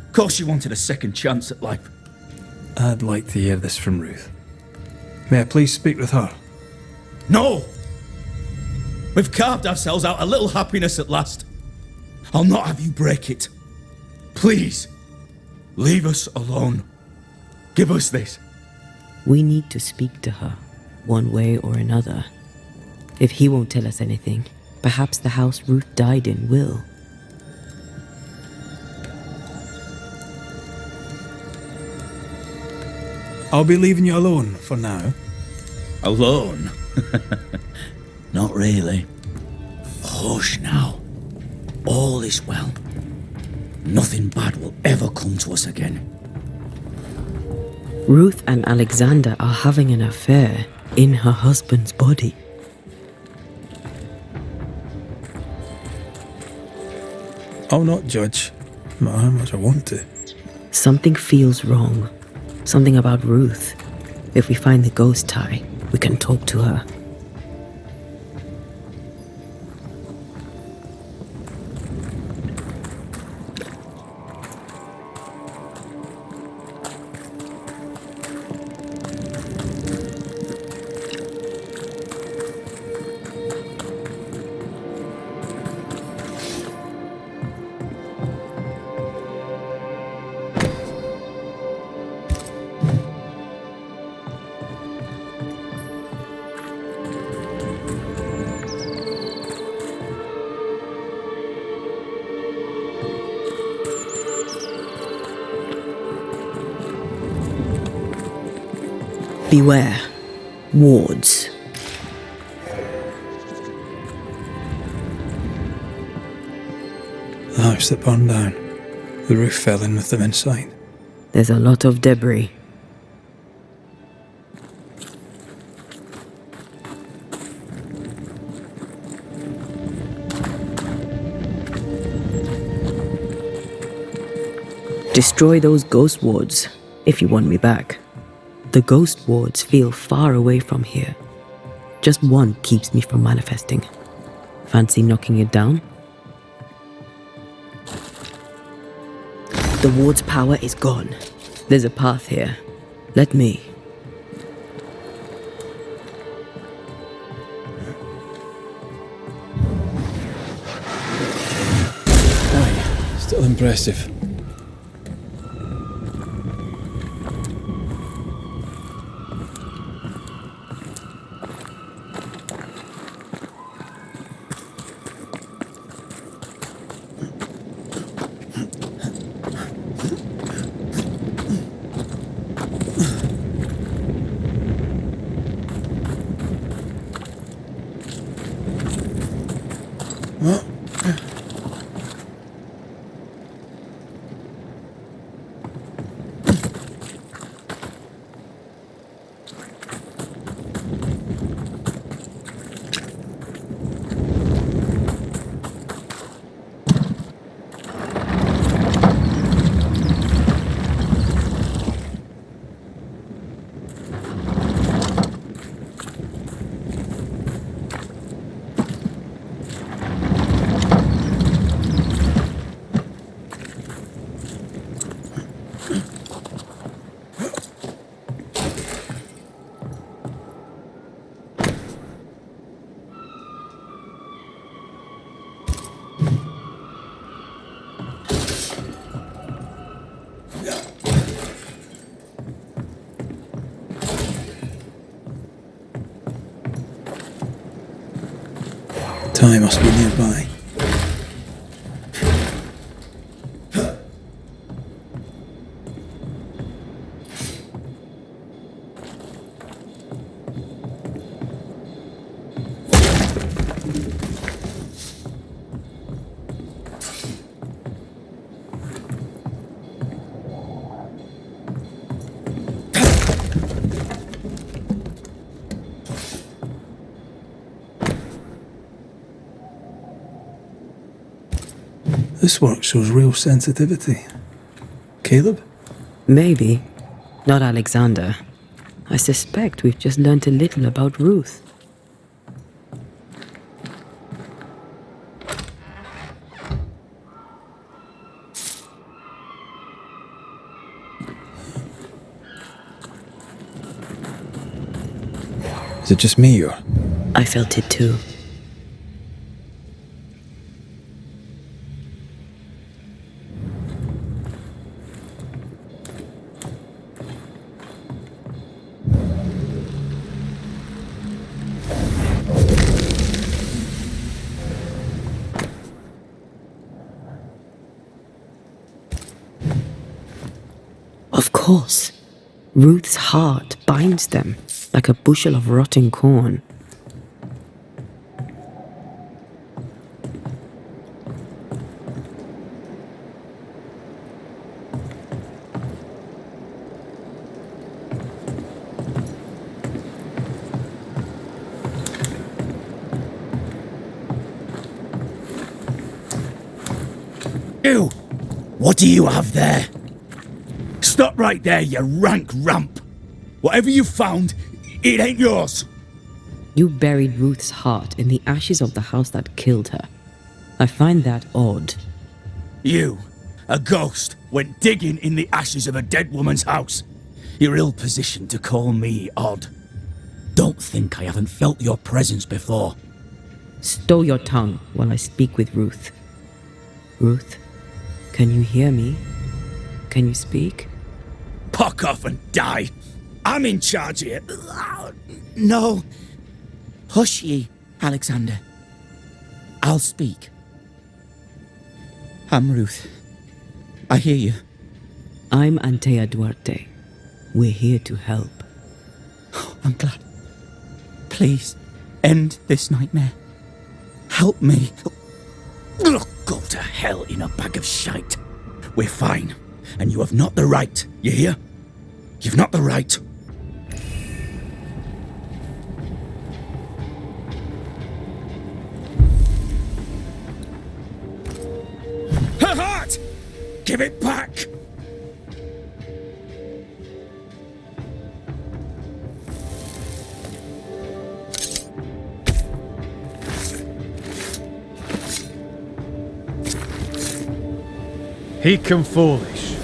Of course she wanted a second chance at life. I'd like to hear this from Ruth. May I please speak with her? No! We've carved ourselves out a little happiness at last. I'll not have you break it. Please, leave us alone. Give us this. We need to speak to her, one way or another. If he won't tell us anything, perhaps the house Ruth died in will. I'll be leaving you alone for now. Alone? Not really. Hush now. All is well. Nothing bad will ever come to us again. Ruth and Alexander are having an affair in her husband's body. I'll not judge, no matter how much I want to. Something feels wrong. Something about Ruth. If we find the ghost tie, we can talk to her. Beware. Wards. The house that burned down. The roof fell in with them inside. There's a lot of debris. Destroy those ghost wards if you want me back. The ghost wards feel far away from here. Just one keeps me from manifesting. Fancy knocking it down? The ward's power is gone. There's a path here. Let me. Aye, still impressive. Time must be nearby. This work shows real sensitivity. Caleb? Maybe. Not Alexander. I suspect we've just learnt a little about Ruth. Is it just me or? I felt it too. Of course. Ruth's heart binds them like a bushel of rotting corn. You! What do you have there? Stop right there, you rank rump! Whatever you found, it ain't yours! You buried Ruth's heart in the ashes of the house that killed her. I find that odd. You, a ghost, went digging in the ashes of a dead woman's house. You're ill-positioned to call me odd. Don't think I haven't felt your presence before. Stow your tongue while I speak with Ruth. Ruth, can you hear me? Can you speak? Puck off and die! I'm in charge here. No. Hush ye, Alexander. I'll speak. I'm Ruth. I hear you. I'm Antea Duarte. We're here to help. I'm glad. Please, end this nightmare. Help me. Go to hell in a bag of shite. We're fine, and you have not the right, you hear? You've not the right. Her heart! Give it back! He can foolish.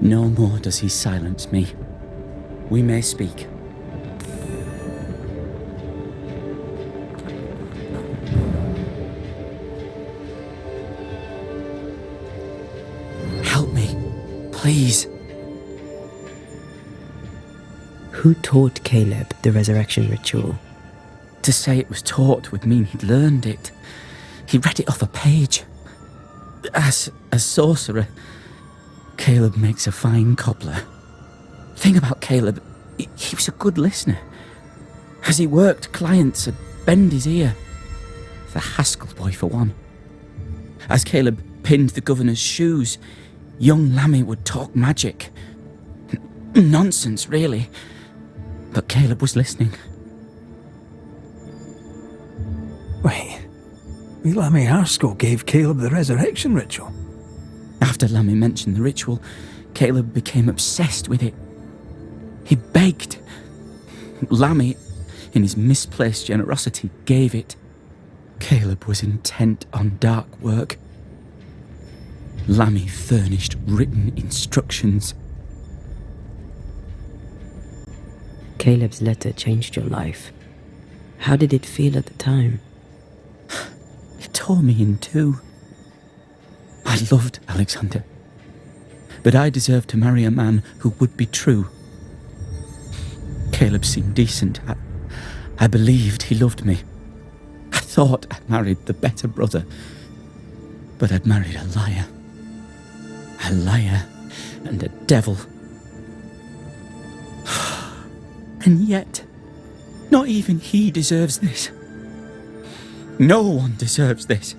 No more does he silence me. We may speak. Help me, please. Who taught Caleb the resurrection ritual? To say it was taught would mean he'd learned it. He read it off a page. As a sorcerer, Caleb makes a fine cobbler. The thing about Caleb, he was a good listener. As he worked, clients would bend his ear. The Haskell boy, for one. As Caleb pinned the governor's shoes, young Lammy would talk magic. Nonsense, really. But Caleb was listening. Wait, Lammy Haskell gave Caleb the resurrection ritual? After Lammy mentioned the ritual, Caleb became obsessed with it. He begged. Lammy, in his misplaced generosity, gave it. Caleb was intent on dark work. Lammy furnished written instructions. Caleb's letter changed your life. How did it feel at the time? It tore me in two. I loved Alexander, but I deserved to marry a man who would be true. Caleb seemed decent. I believed he loved me. I thought I'd married the better brother, but I'd married a liar. A liar and a devil. And yet, not even he deserves this. No one deserves this.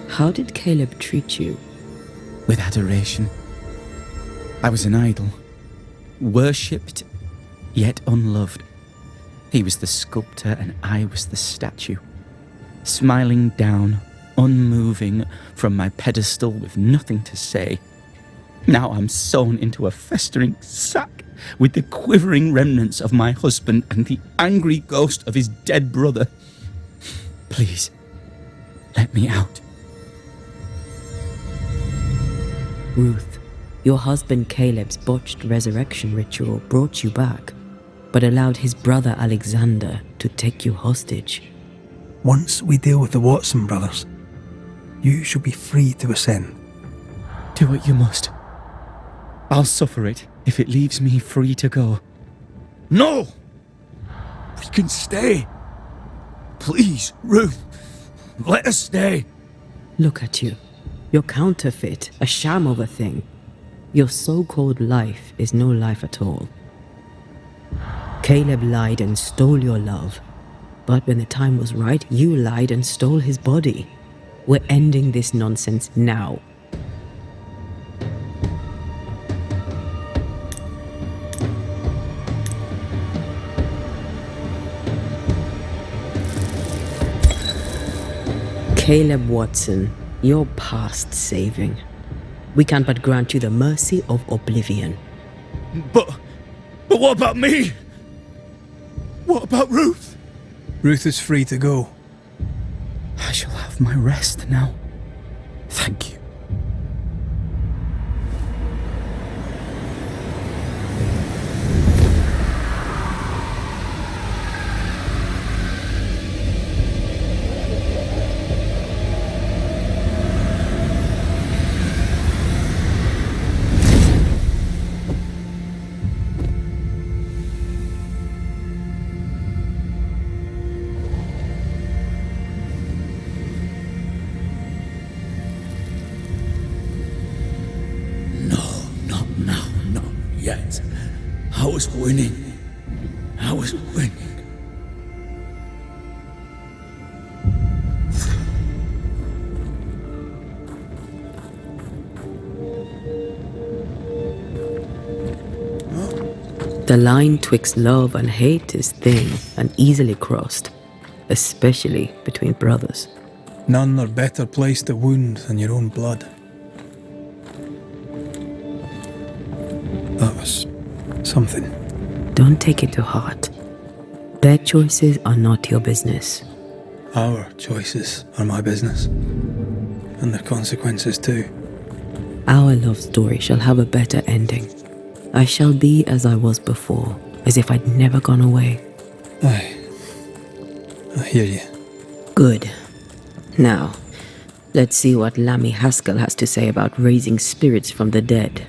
How did Caleb treat you? With adoration. I was an idol. Worshipped, yet unloved. He was the sculptor and I was the statue. Smiling down, unmoving from my pedestal with nothing to say. Now I'm sewn into a festering sack with the quivering remnants of my husband and the angry ghost of his dead brother. Please, let me out. Ruth, your husband Caleb's botched resurrection ritual brought you back, but allowed his brother Alexander to take you hostage. Once we deal with the Watson brothers, you shall be free to ascend. Do what you must. I'll suffer it if it leaves me free to go. No! We can stay. Please, Ruth, let us stay. Look at you. You're counterfeit, a sham of a thing. Your so-called life is no life at all. Caleb lied and stole your love. But when the time was right, you lied and stole his body. We're ending this nonsense now. Caleb Watson, you're past saving. We can but grant you the mercy of oblivion. But what about me? What about Ruth? Ruth is free to go. I shall have my rest now. Thank you. was winning. I was winning. The line twixt love and hate is thin and easily crossed, especially between brothers. None are better placed to wound than your own blood. That was something. Don't take it to heart. Their choices are not your business. Our choices are my business. And their consequences too. Our love story shall have a better ending. I shall be as I was before, as if I'd never gone away. I hear you. Good. Now, let's see what Lammy Haskell has to say about raising spirits from the dead.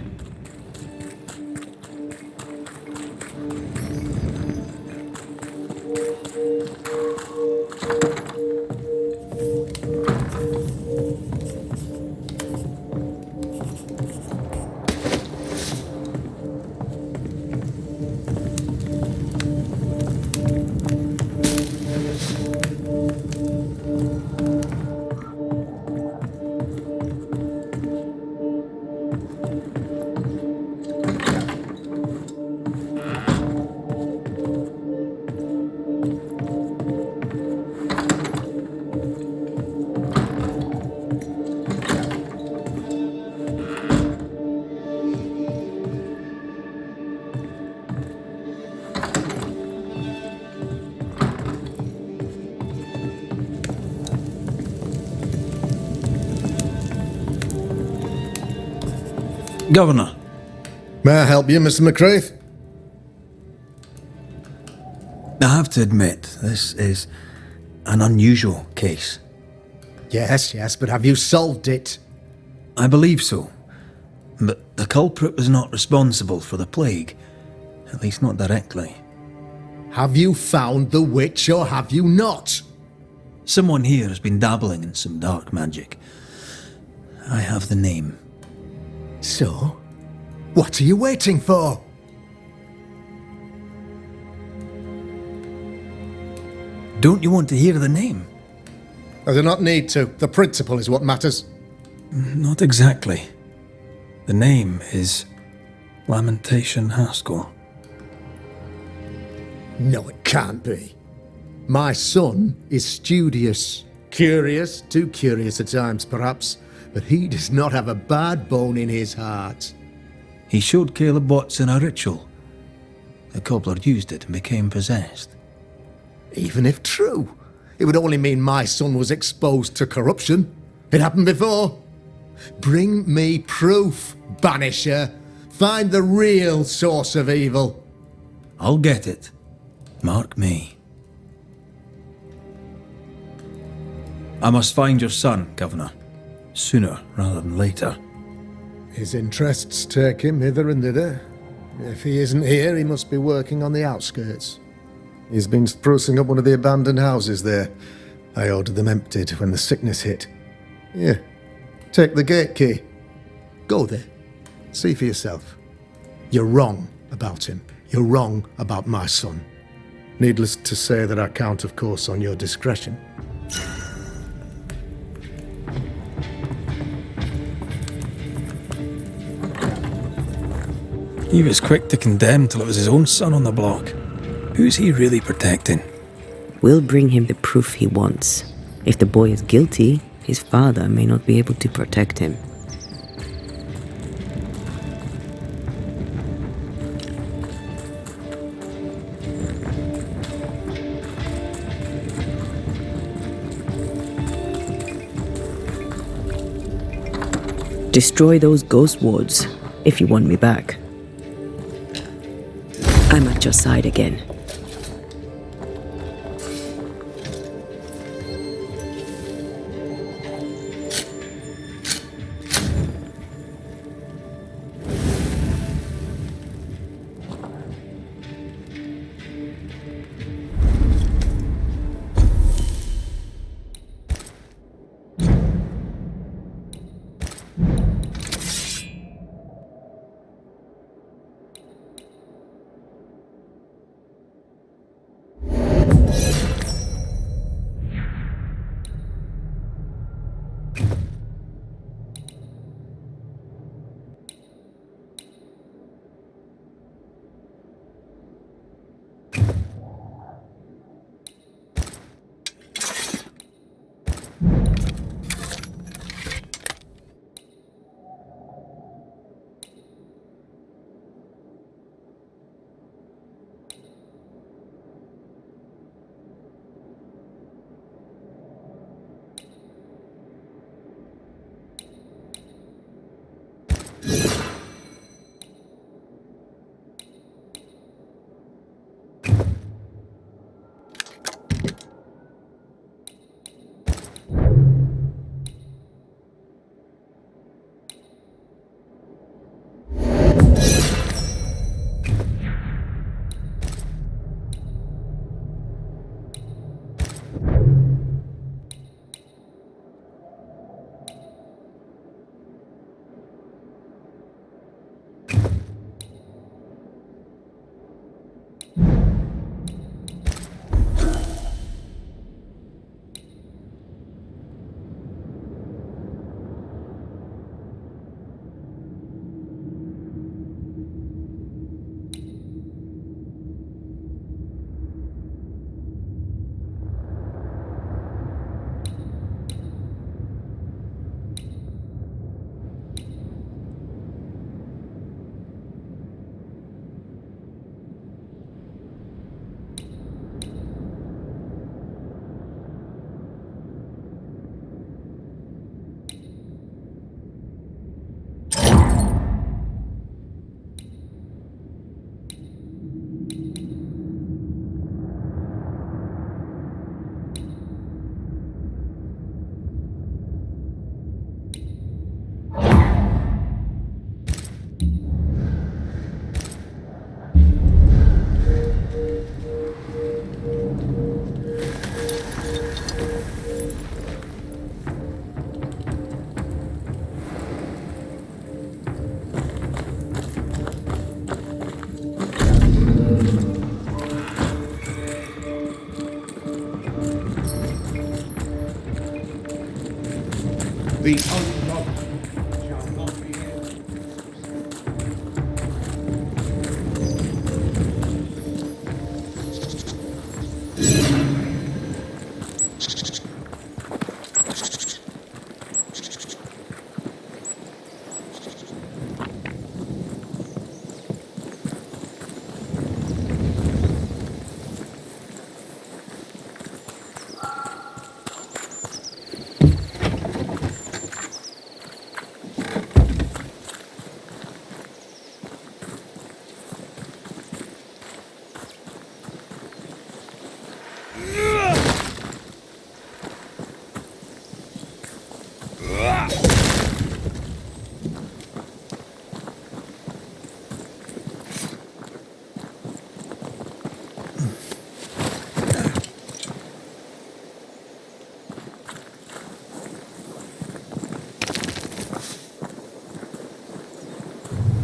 Governor. May I help you, Mr. McCraith? I have to admit, this is an unusual case. Yes, but have you solved it? I believe so. But the culprit was not responsible for the plague. At least not directly. Have you found the witch or have you not? Someone here has been dabbling in some dark magic. I have the name. So, what are you waiting for? Don't you want to hear the name? I do not need to. The principle is what matters. Not exactly. The name is Lamentation Haskell. No, it can't be. My son is studious. Curious, too curious at times perhaps, but he does not have a bad bone in his heart. He showed Caleb Watson a ritual. The cobbler used it and became possessed. Even if true, it would only mean my son was exposed to corruption. It happened before. Bring me proof, Banisher. Find the real source of evil. I'll get it. Mark me. I must find your son, Governor. Sooner rather than later. His interests take him hither and thither. If he isn't here, he must be working on the outskirts. He's been sprucing up one of the abandoned houses there. I ordered them emptied when the sickness hit. Here, take the gate key. Go there. See for yourself. You're wrong about him. You're wrong about my son. Needless to say that I count, of course, on your discretion. He was quick to condemn till it was his own son on the block. Who's he really protecting? We'll bring him the proof he wants. If the boy is guilty, his father may not be able to protect him. Destroy those ghost wards, if you want me back. I'm at your side again. The ungodly shall not be held.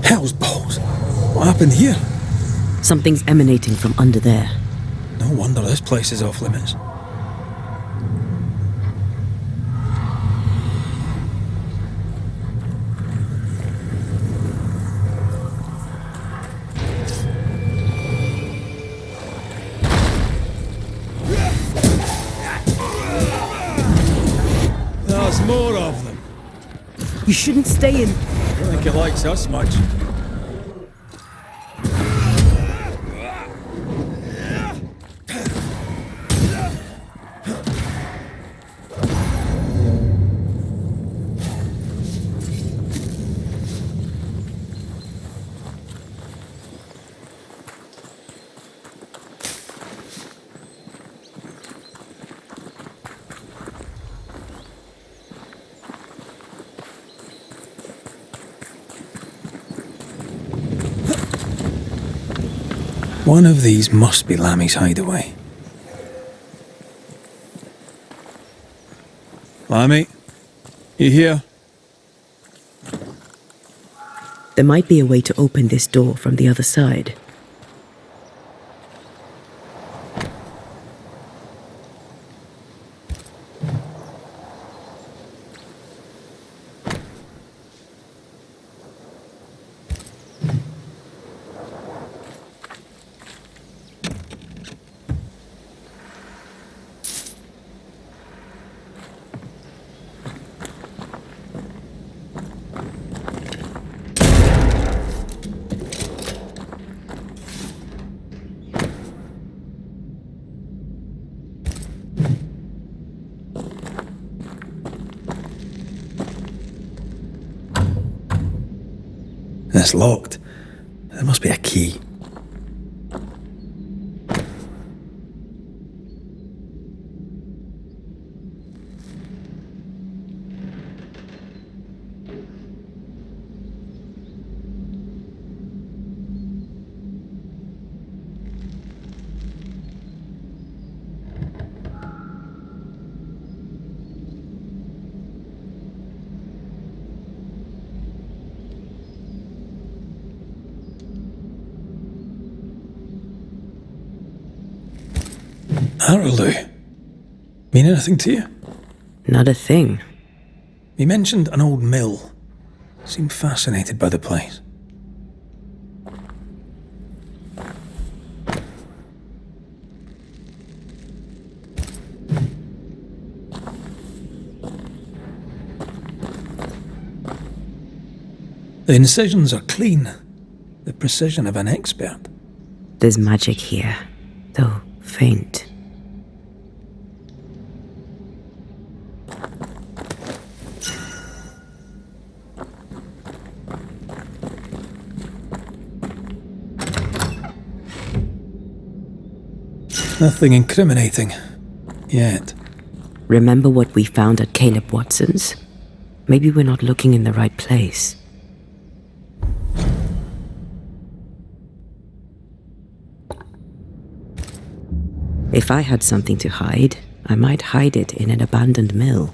Hell's balls. What happened here? Something's emanating from under there. No wonder this place is off limits. There's more of them. You shouldn't stay in. I don't think he likes us much. One of these must be Lammy's hideaway. Lammy, you here? There might be a way to open this door from the other side. It's locked. There must be a key. That'll do. Mean anything to you? Not a thing. You mentioned an old mill. Seemed fascinated by the place. The incisions are clean. The precision of an expert. There's magic here, though faint. Nothing incriminating. Yet. Remember what we found at Caleb Watson's? Maybe we're not looking in the right place. If I had something to hide, I might hide it in an abandoned mill.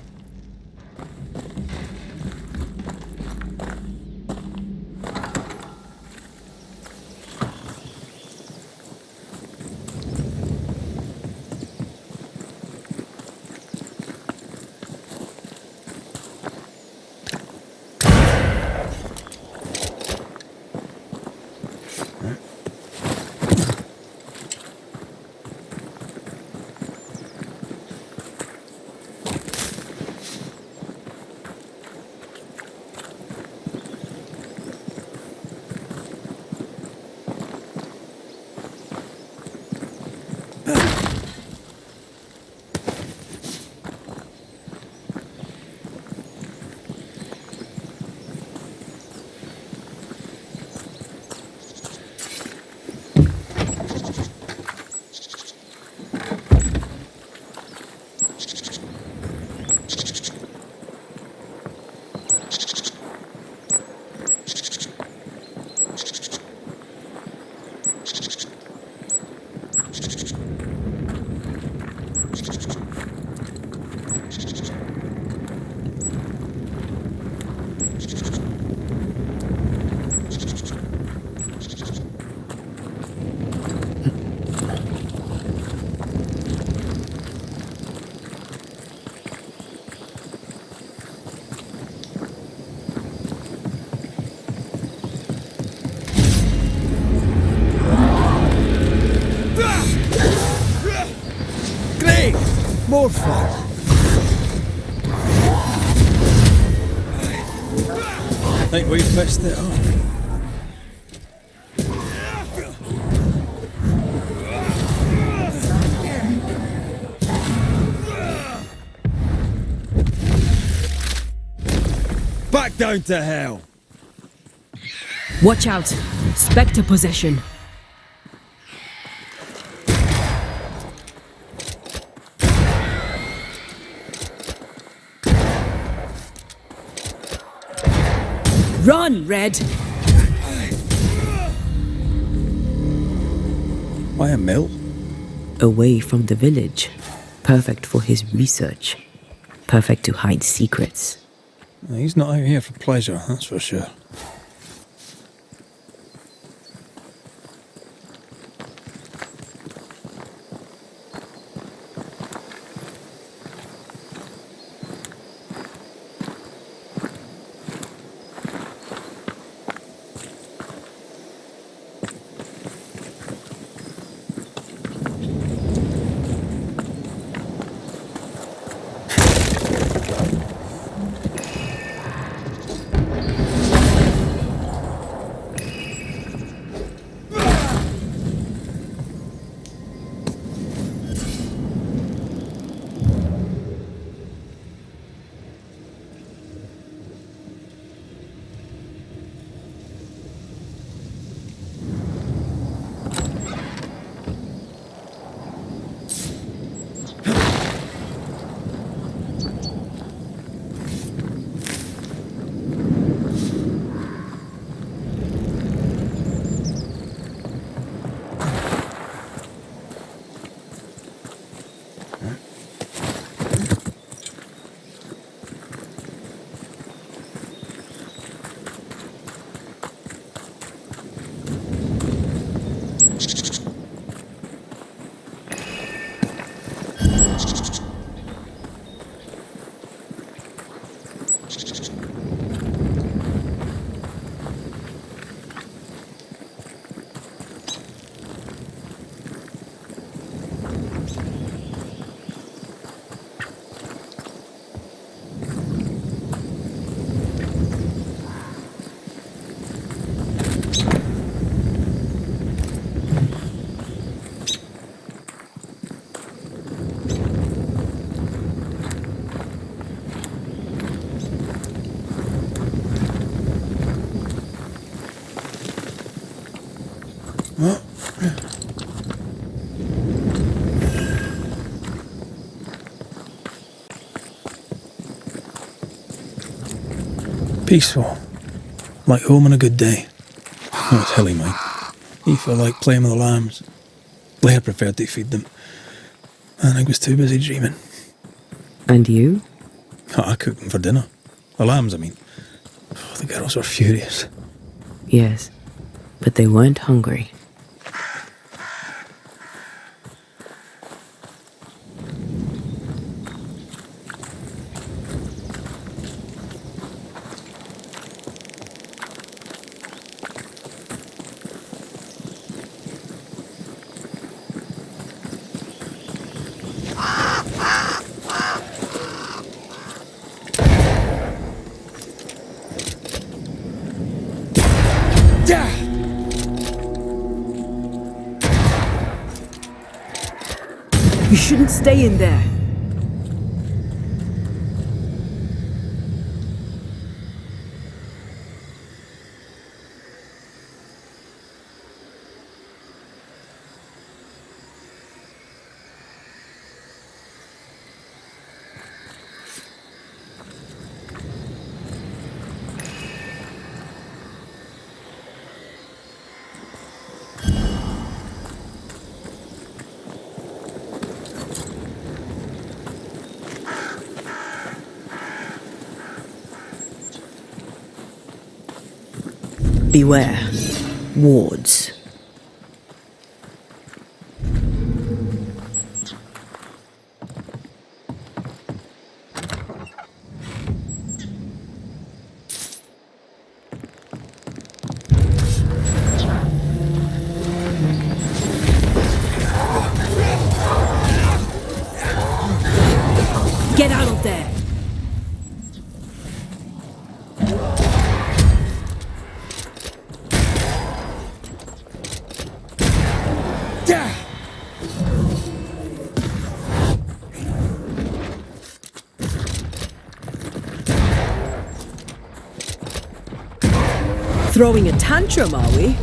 far. I think we've messed it up. Back down to hell! Watch out! Spectre possession! Run, Red! Why a mill? Away from the village. Perfect for his research. Perfect to hide secrets. He's not out here for pleasure, that's for sure. Peaceful. Like home on a good day. Oh, it's hilly, mate. He felt like playing with the lambs. Blair preferred to feed them. And I was too busy dreaming. And you? Oh, I cooked them for dinner. The lambs, I mean. Oh, the girls were furious. Yes, but they weren't hungry. You shouldn't stay in there. Beware. Wards. Throwing a tantrum, are we?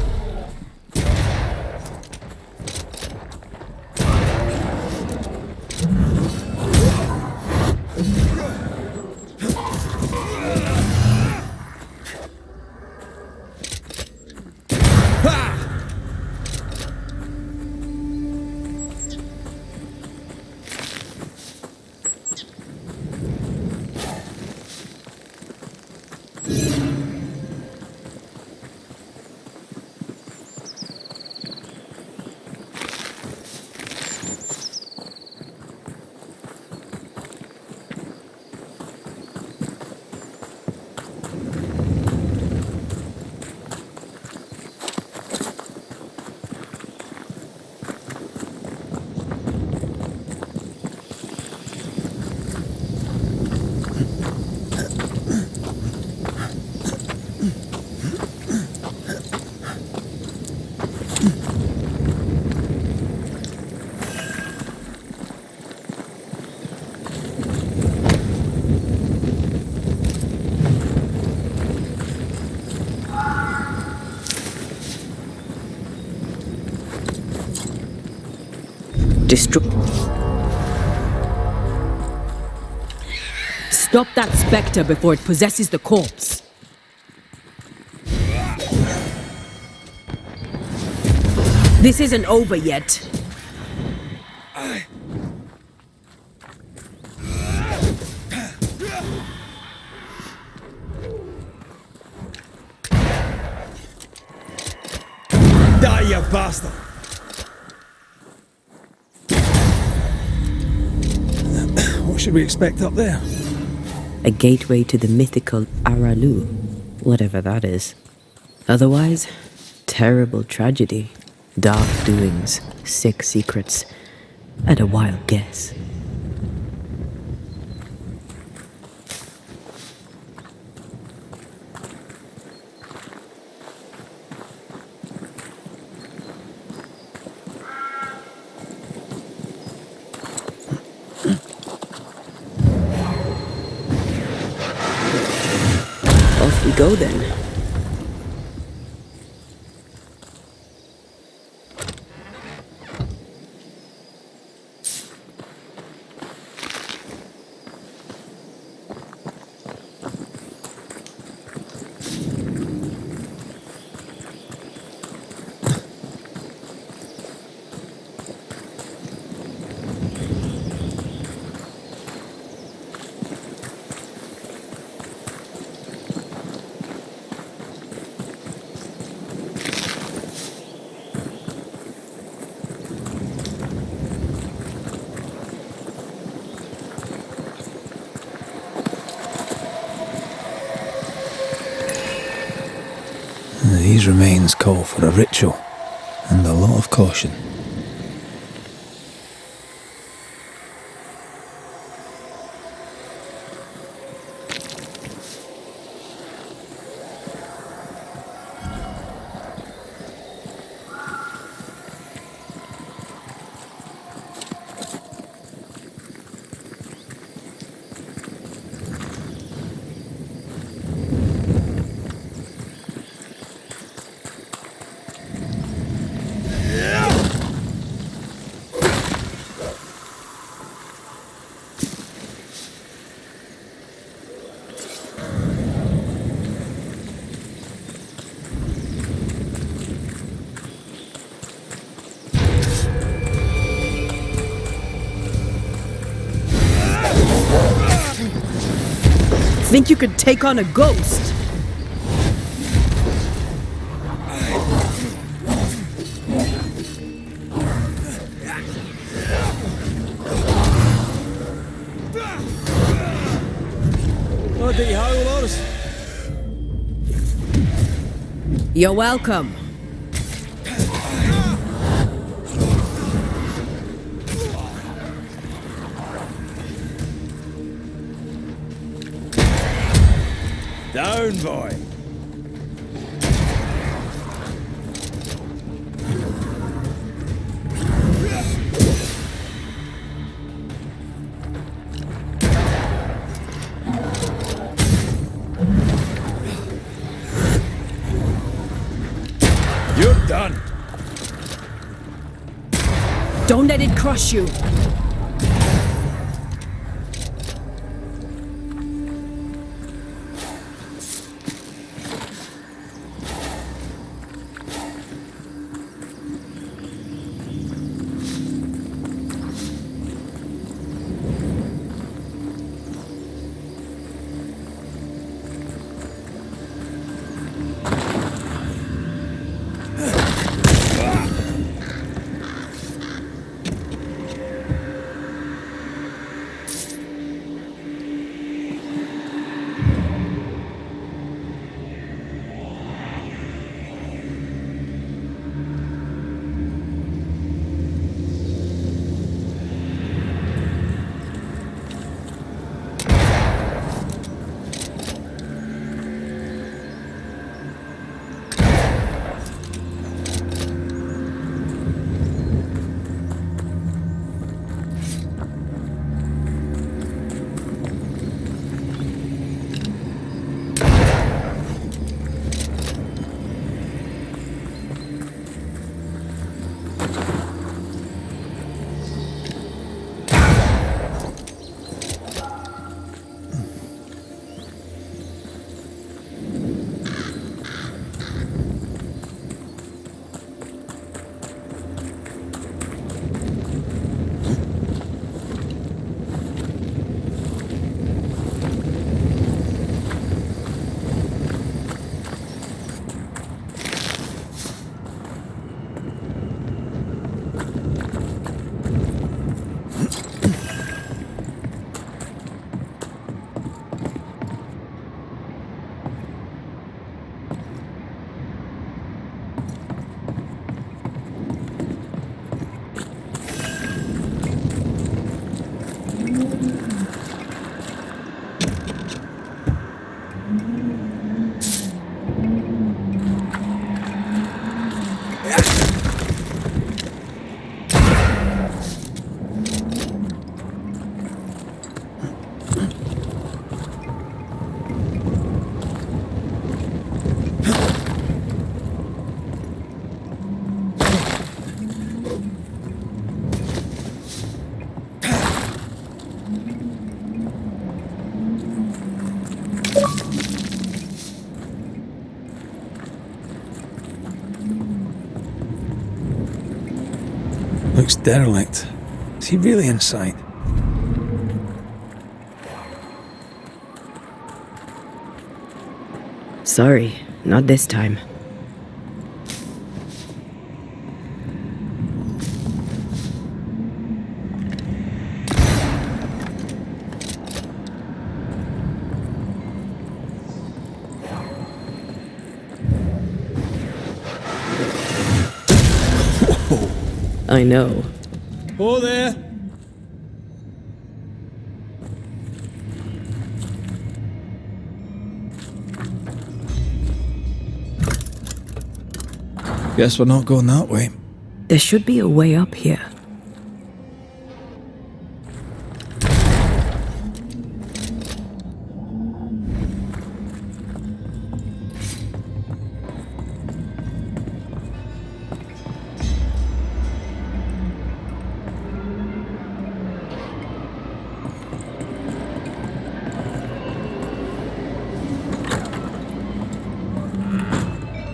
Stop that spectre before it possesses the corpse. This isn't over yet. Die, you bastard! What should we expect up there? A gateway to the mythical Aralu, whatever that is. Otherwise, terrible tragedy, dark doings, sick secrets, and a wild guess. Off we go then. These remains call for a ritual and a lot of caution. Think you could take on a ghost? Bloody howlers! You're welcome. Down, boy! done. Don't let it crush you. Looks derelict. Is he really inside? Sorry, not this time. I know. Oh there! Guess we're not going that way. There should be a way up here.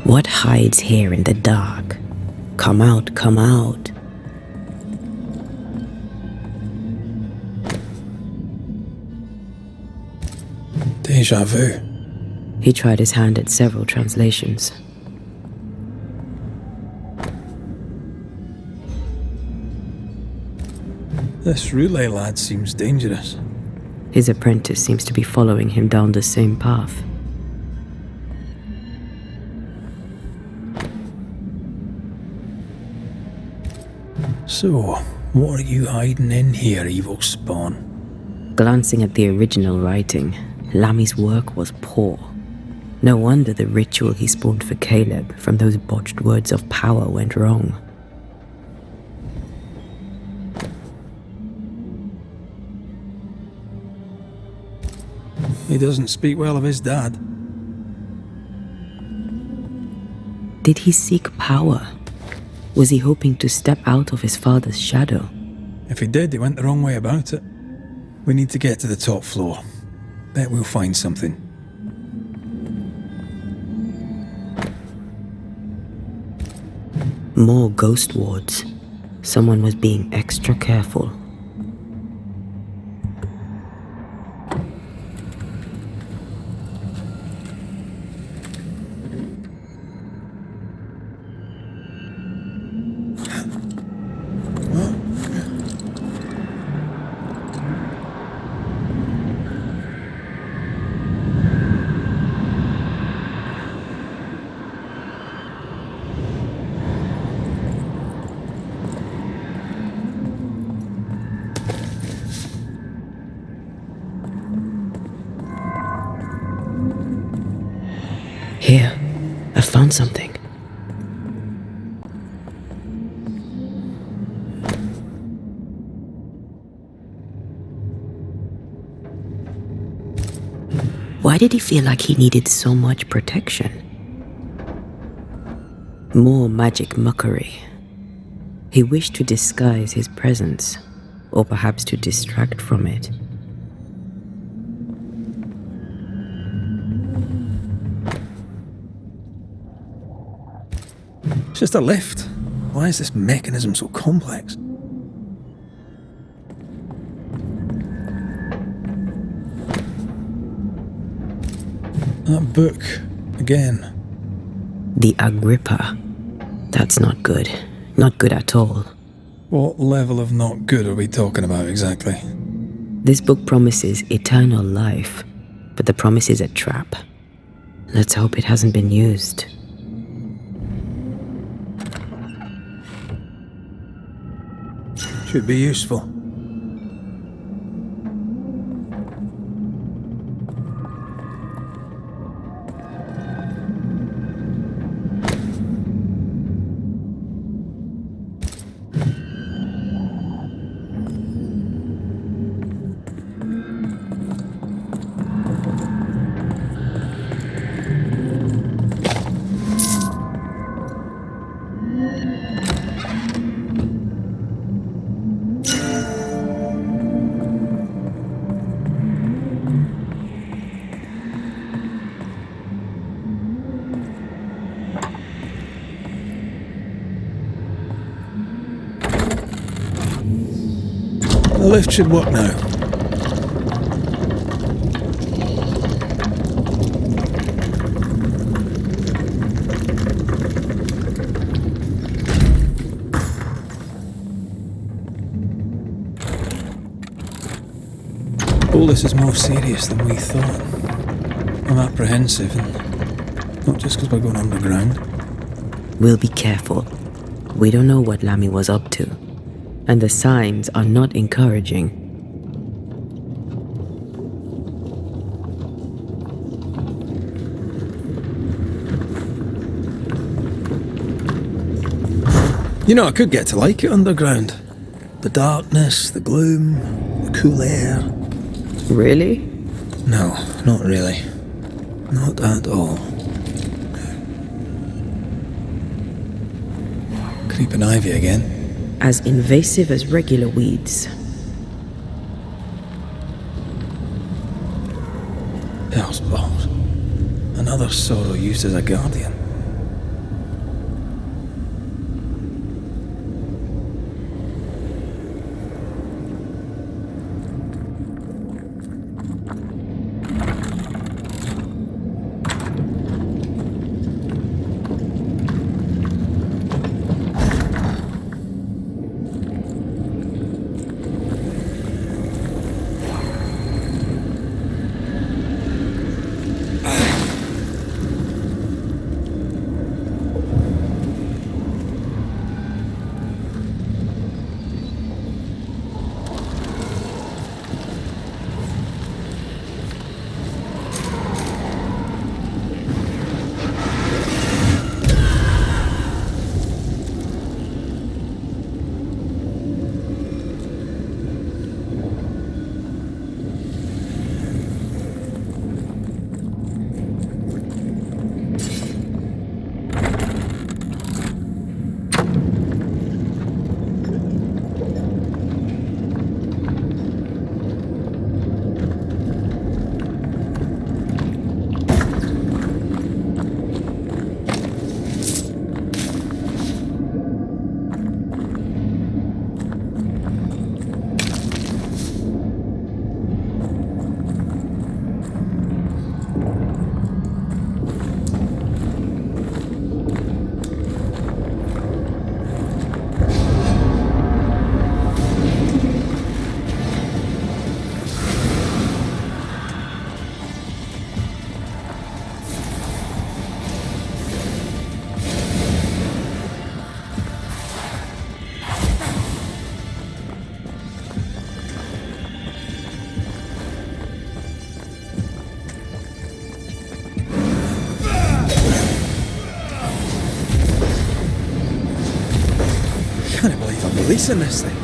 What hides here in the dark? Come out, come out. Deja vu. He tried his hand at several translations. This relay lad seems dangerous. His apprentice seems to be following him down the same path. So, what are you hiding in here, evil spawn? Glancing at the original writing, Lammy's work was poor. No wonder the ritual he spawned for Caleb from those botched words of power went wrong. He doesn't speak well of his dad. Did he seek power? Was he hoping to step out of his father's shadow? If he did, he went the wrong way about it. We need to get to the top floor. Bet we'll find something. More ghost wards. Someone was being extra careful. Here, I found something. Why did he feel like he needed so much protection? More magic mockery. He wished to disguise his presence, or perhaps to distract from it. It's just a lift. Why is this mechanism so complex? That book, again. The Agrippa. That's not good. Not good at all. What level of not good are we talking about exactly? This book promises eternal life, but the promise is a trap. Let's hope it hasn't been used. Should be useful. The lift should work now. All this is more serious than we thought. I'm apprehensive, and not just because we're going underground. We'll be careful. We don't know what Lammy was up to, and the signs are not encouraging. You know, I could get to like it underground. The darkness, the gloom, the cool air. Really? No, not really. Not at all. Creeping ivy again. As invasive as regular weeds. Hell's balls. Another sorrow used as a guardian. racing this thing.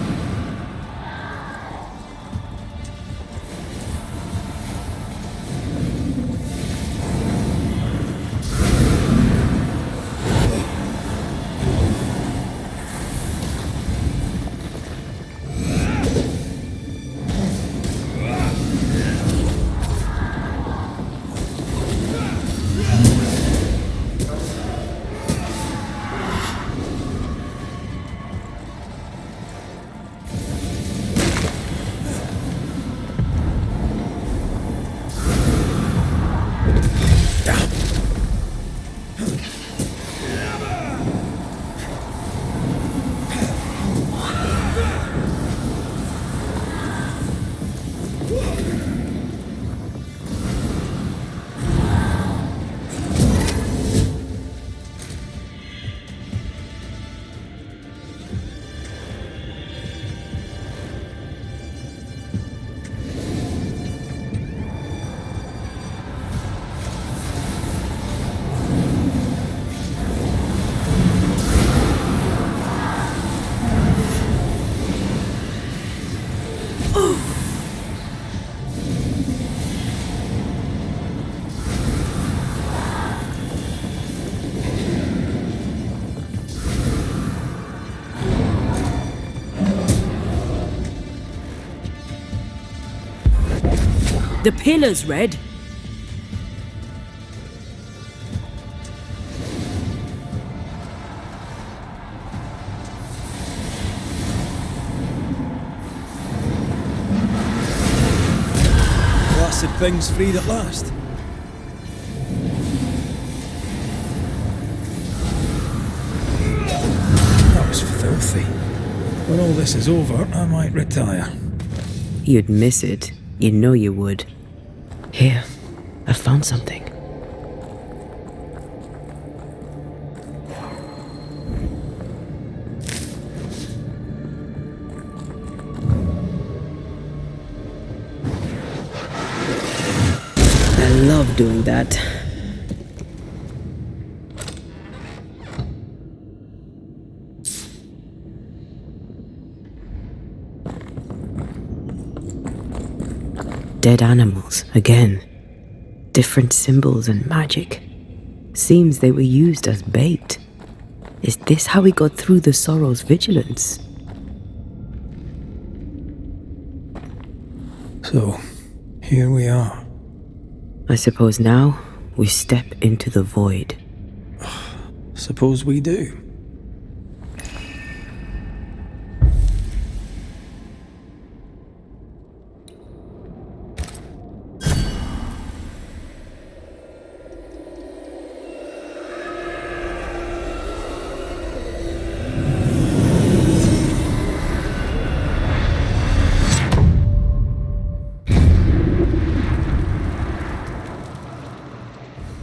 The pillars, Red. Blasted thing's freed at last. That was filthy. When all this is over, I might retire. You'd miss it. You know you would. Here, I found something. I love doing that. Dead animals, again. Different symbols and magic. Seems they were used as bait. Is this how we got through the Sorrow's vigilance? So, here we are. I suppose now we step into the void. Suppose we do.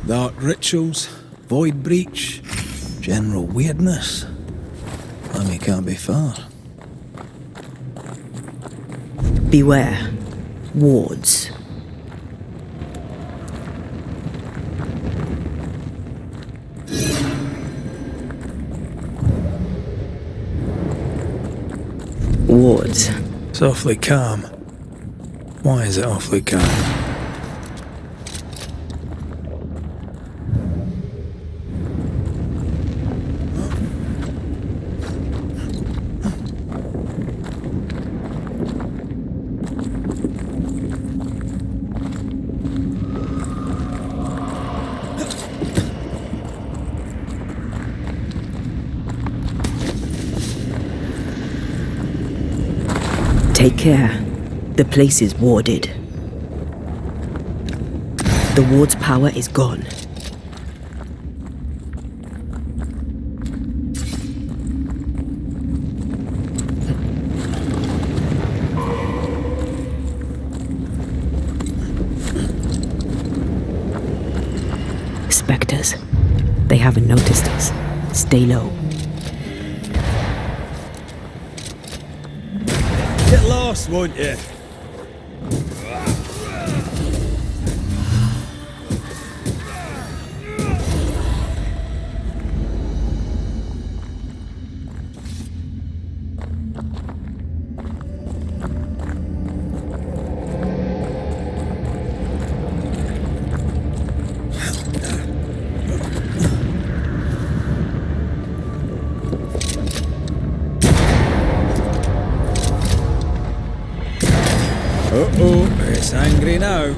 Dark rituals, void breach, general weirdness. I mean, can't be far. Beware. Wards. Wards. It's awfully calm. Why is it awfully calm? Take care. The place is warded. The ward's power is gone. Spectres. They haven't noticed us. Stay low. Get lost, won't you? Looks angry now.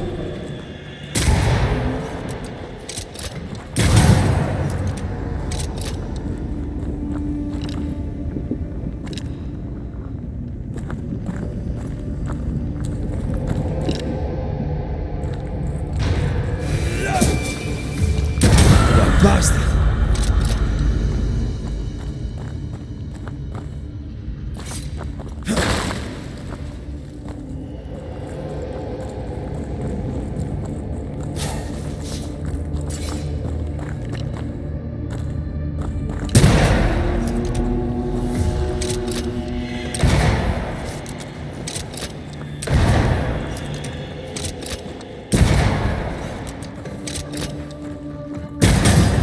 Bastard!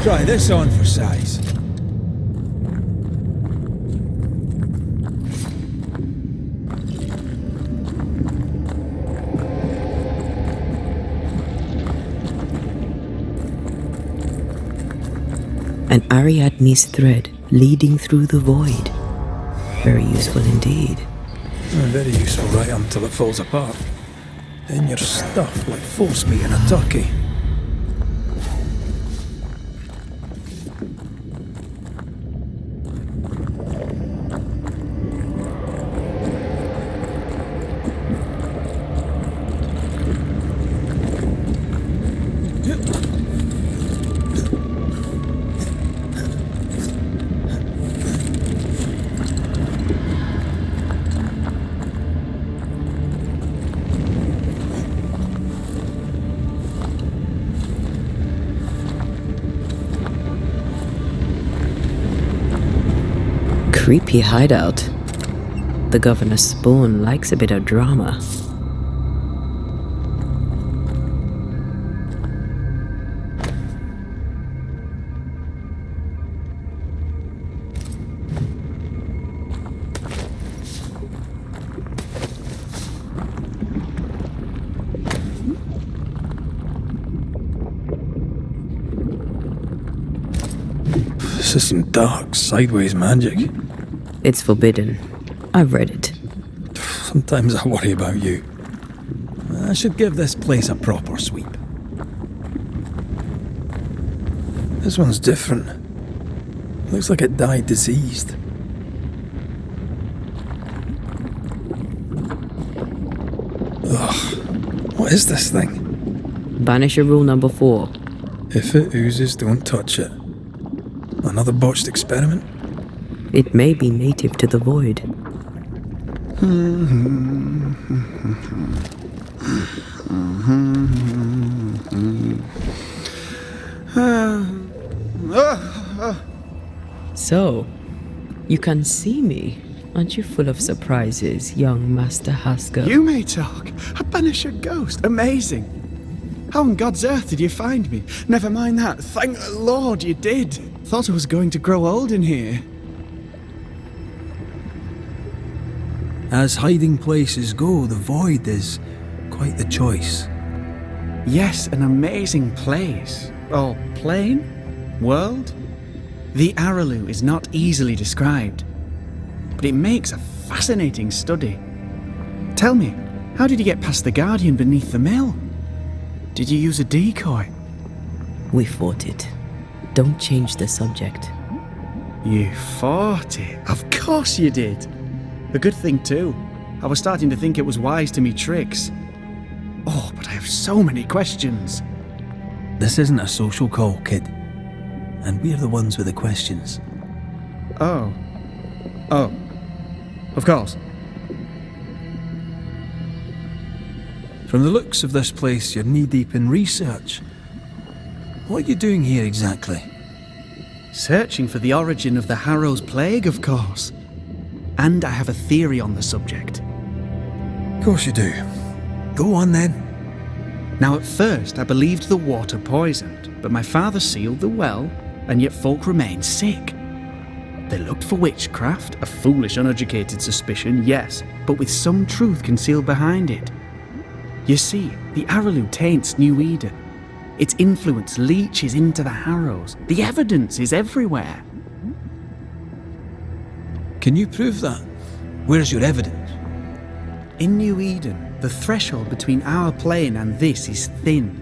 Try this on for size. An Ariadne's thread leading through the void. Very useful indeed. Very useful right until it falls apart. Then you're stuffed like force meat in a turkey. Creepy hideout. The governor's spawn likes a bit of drama. This is some dark, sideways magic. It's forbidden. I've read it. Sometimes I worry about you. I should give this place a proper sweep. This one's different. Looks like it died diseased. Ugh. What is this thing? Banisher rule number 4. If it oozes, don't touch it. Another botched experiment? It may be native to the void. So, you can see me. Aren't you full of surprises, young Master Haskell? You may talk. A Banisher ghost. Amazing. How on God's earth did you find me? Never mind that. Thank the Lord you did. Thought I was going to grow old in here. As hiding places go, the void is quite the choice. Yes, an amazing place. Or plane? World? The Araloo is not easily described, but it makes a fascinating study. Tell me, how did you get past the Guardian beneath the mill? Did you use a decoy? We fought it. Don't change the subject. You fought it? Of course you did. A good thing too. I was starting to think it was wise to me tricks. Oh, but I have so many questions. This isn't a social call, kid. And we're the ones with the questions. Oh. Oh. Of course. From the looks of this place, you're knee-deep in research. What are you doing here exactly? Searching for the origin of the Harrow's plague, of course. And I have a theory on the subject. Of course you do. Go on then. Now at first I believed the water poisoned, but my father sealed the well, and yet folk remained sick. They looked for witchcraft, a foolish uneducated suspicion, yes, but with some truth concealed behind it. You see, the Araloo taints New Eden. Its influence leaches into the Harrows. The evidence is everywhere. Can you prove that? Where's your evidence? In New Eden, The threshold between our plane and this is thin.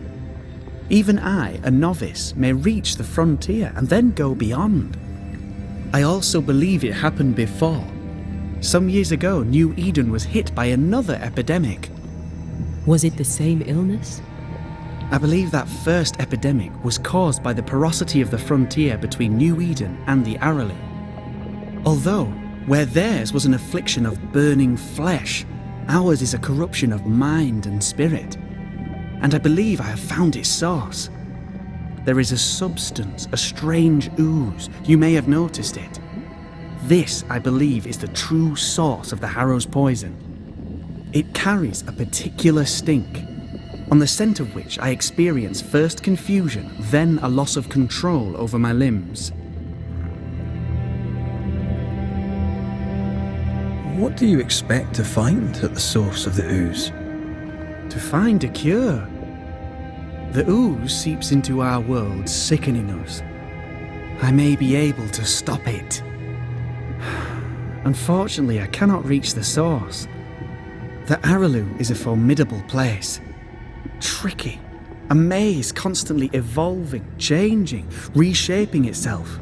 Even I, a novice, may reach the frontier and then go beyond. I also believe it happened before. Some years ago, New Eden was hit by another epidemic. Was it the same illness? I believe that first epidemic was caused by the porosity of the frontier between New Eden and the Aralu. Although, where theirs was an affliction of burning flesh, ours is a corruption of mind and spirit. And I believe I have found its source. There is a substance, a strange ooze. You may have noticed it. This, I believe, is the true source of the Harrow's poison. It carries a particular stink, on the scent of which I experience first confusion, then a loss of control over my limbs. What do you expect to find at the source of the ooze? To find a cure. The ooze seeps into our world, sickening us. I may be able to stop it. Unfortunately, I cannot reach the source. The Aralu is a formidable place. Tricky. A maze constantly evolving, changing, reshaping itself.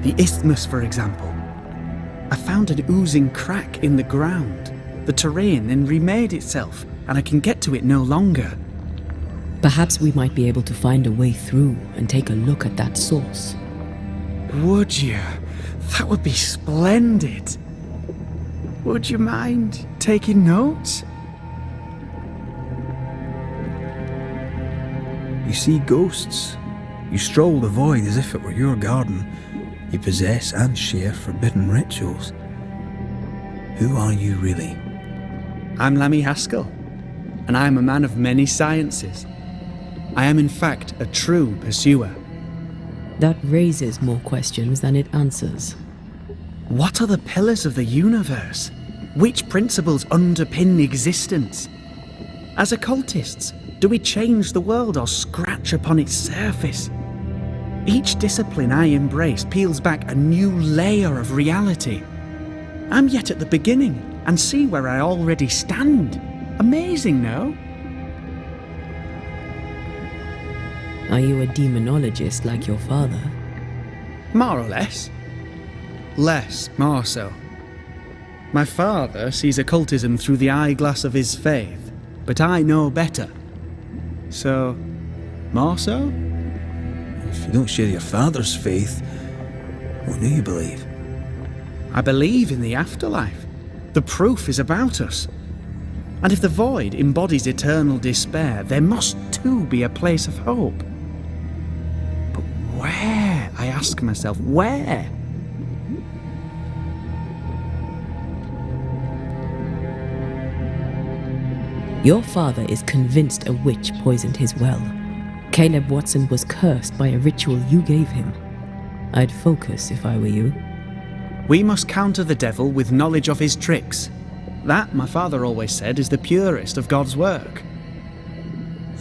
The isthmus, for example. I found an oozing crack in the ground. The terrain then remade itself, and I can get to it no longer. Perhaps we might be able to find a way through and take a look at that source. Would you? That would be splendid. Would you mind taking notes? You see ghosts. You stroll the void as if it were your garden. You possess and share forbidden rituals. Who are you really? I'm Lammy Haskell, and I am a man of many sciences. I am in fact a true pursuer. That raises more questions than it answers. What are the pillars of the universe? Which principles underpin existence? As occultists, do we change the world or scratch upon its surface? Each discipline I embrace peels back a new layer of reality. I'm yet at the beginning and see where I already stand. Amazing, no? Are you a demonologist like your father? More or less. Less, more so. My father sees occultism through the eyeglass of his faith, but I know better. So, more so? If you don't share your father's faith, what do you believe? I believe in the afterlife. The proof is about us. And if the void embodies eternal despair, there must too be a place of hope. But where? I ask myself, where? Your father is convinced a witch poisoned his well. Caleb Watson was cursed by a ritual you gave him. I'd focus if I were you. We must counter the devil with knowledge of his tricks. That, my father always said, is the purest of God's work.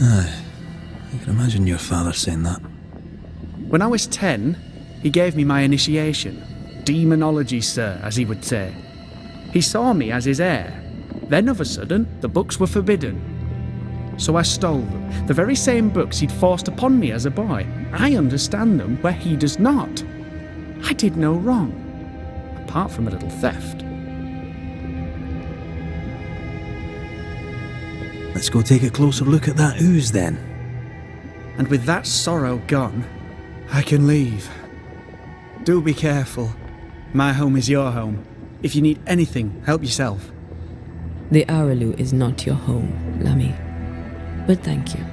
Aye, I can imagine your father saying that. When I was 10, he gave me my initiation. Demonology, sir, as he would say. He saw me as his heir. Then, of a sudden, the books were forbidden. So I stole them, the very same books he'd forced upon me as a boy. I understand them where he does not. I did no wrong, apart from a little theft. Let's go take a closer look at that ooze then. And with that sorrow gone, I can leave. Do be careful. My home is your home. If you need anything, help yourself. The Aralu is not your home, Lammy. But thank you.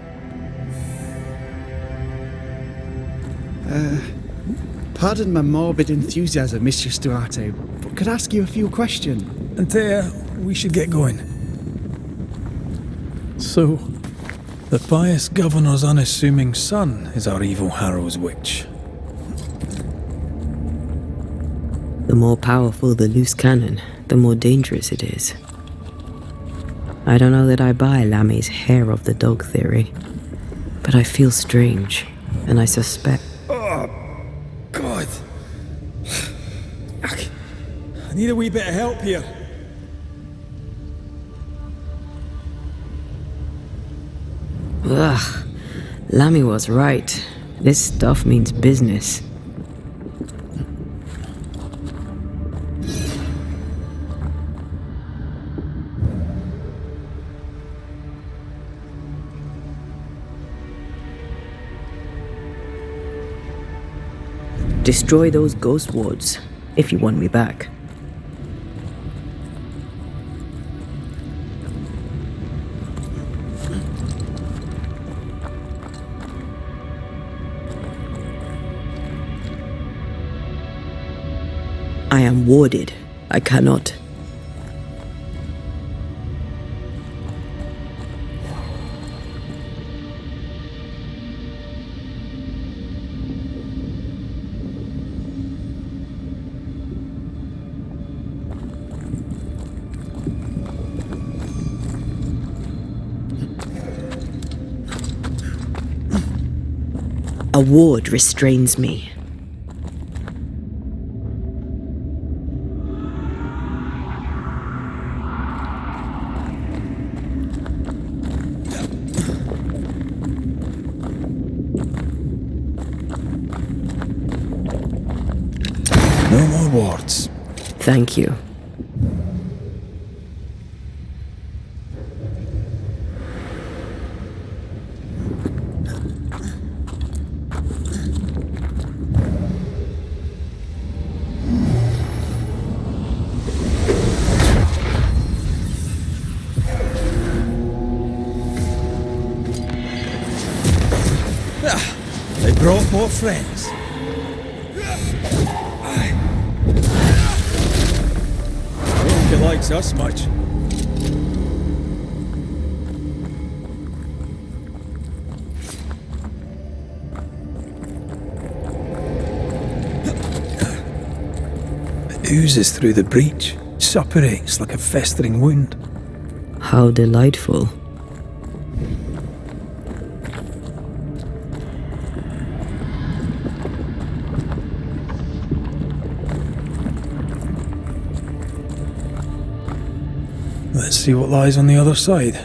Pardon my morbid enthusiasm, Mistress Duarte, but could I ask you a few questions? Antea, we should get going. So, the pious governor's unassuming son is our evil Harrow's witch. The more powerful the loose cannon, the more dangerous it is. I don't know that I buy Lammy's hair of the dog theory, but I feel strange, and I suspect... Oh, God. I need a wee bit of help here. Ugh. Lammy was right. This stuff means business. Destroy those ghost wards, if you want me back. I am warded. I cannot. A ward restrains me. No more wards. Thank you. They brought more friends. I don't think he likes us much. It oozes through the breach, suppurates like a festering wound. How delightful. Let's see what lies on the other side.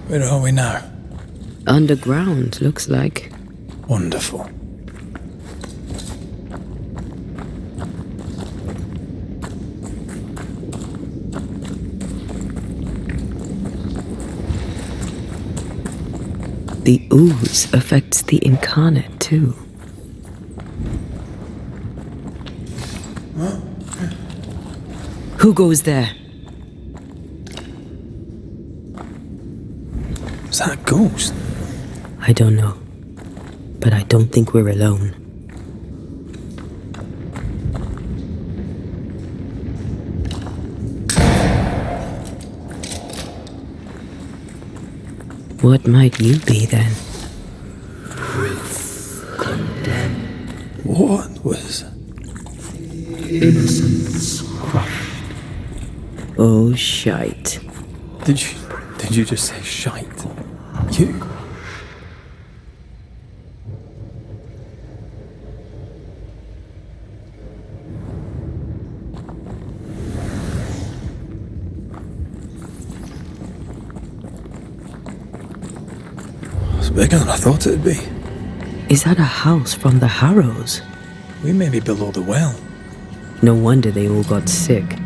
Where are we now? Underground, looks like. Wonderful. The ooze affects the incarnate too. Who goes there? Is that a ghost? I don't know, but I don't think we're alone. What might you be then? What was? Innocence crushed. Oh, shite. Did you just say shite? You? It's bigger than I thought it'd be. Is that a house from the Harrows? We may be below the well. No wonder they all got sick.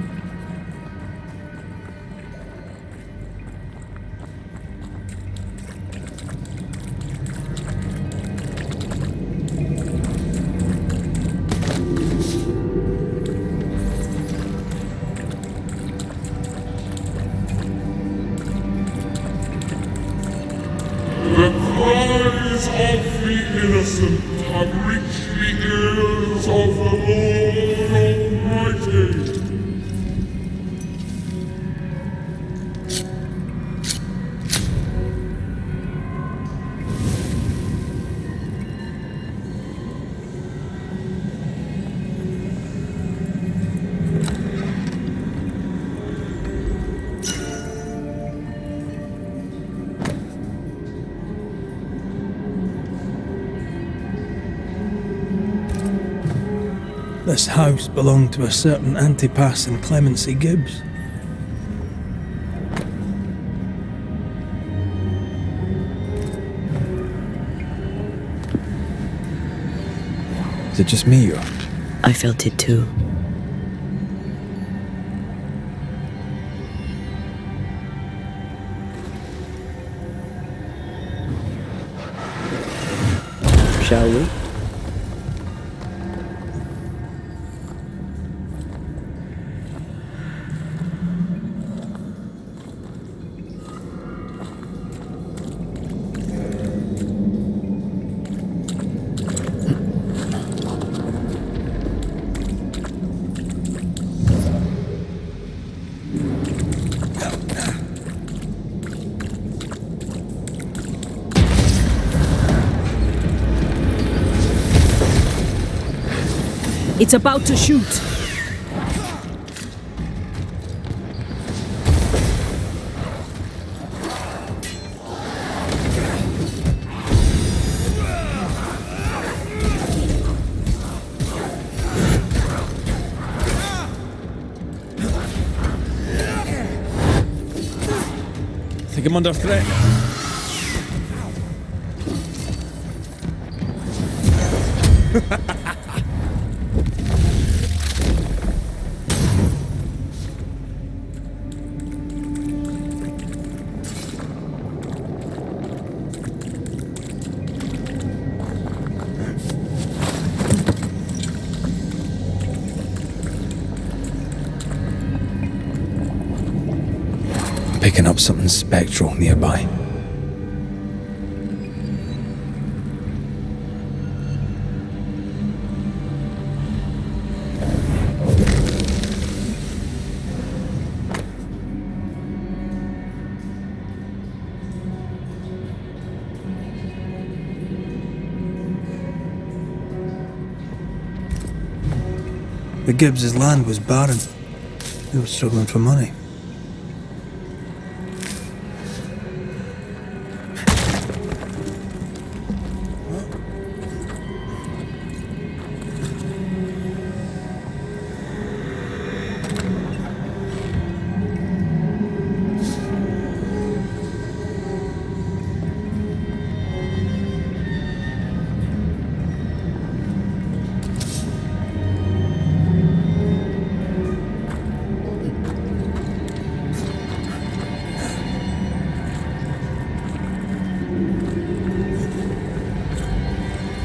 Innocent have reached the ears of the Lord Almighty. This house belonged to a certain Antipas and Clemency Gibbs. Is it just me, or? I felt it too. Shall we? It's about to shoot. I think I'm under threat. Picking up something spectral nearby. The Gibbs' land was barren. They were struggling for money.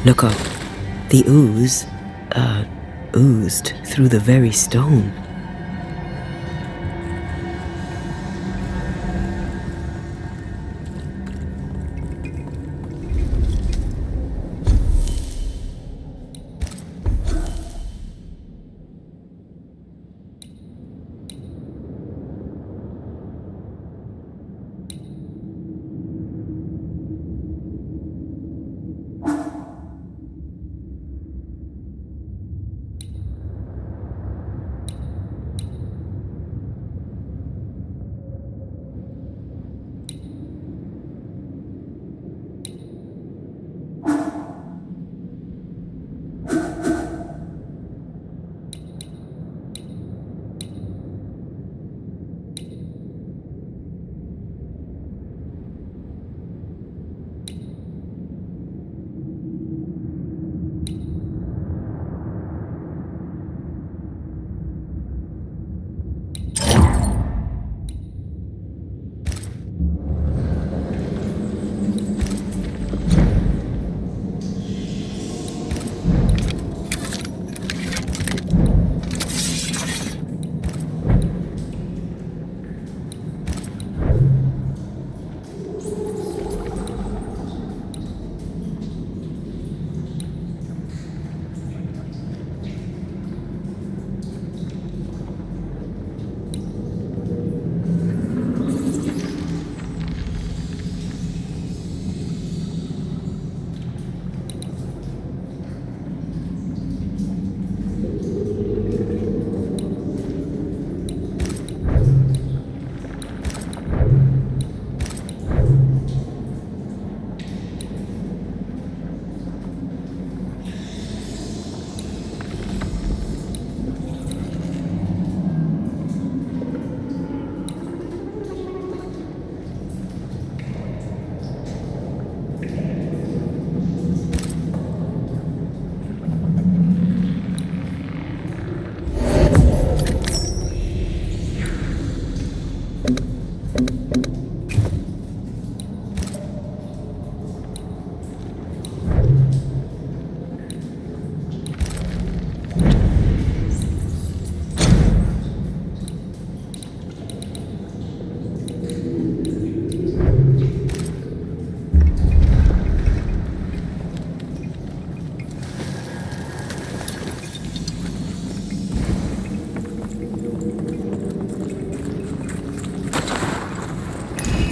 Look up. The ooze, oozed through the very stone.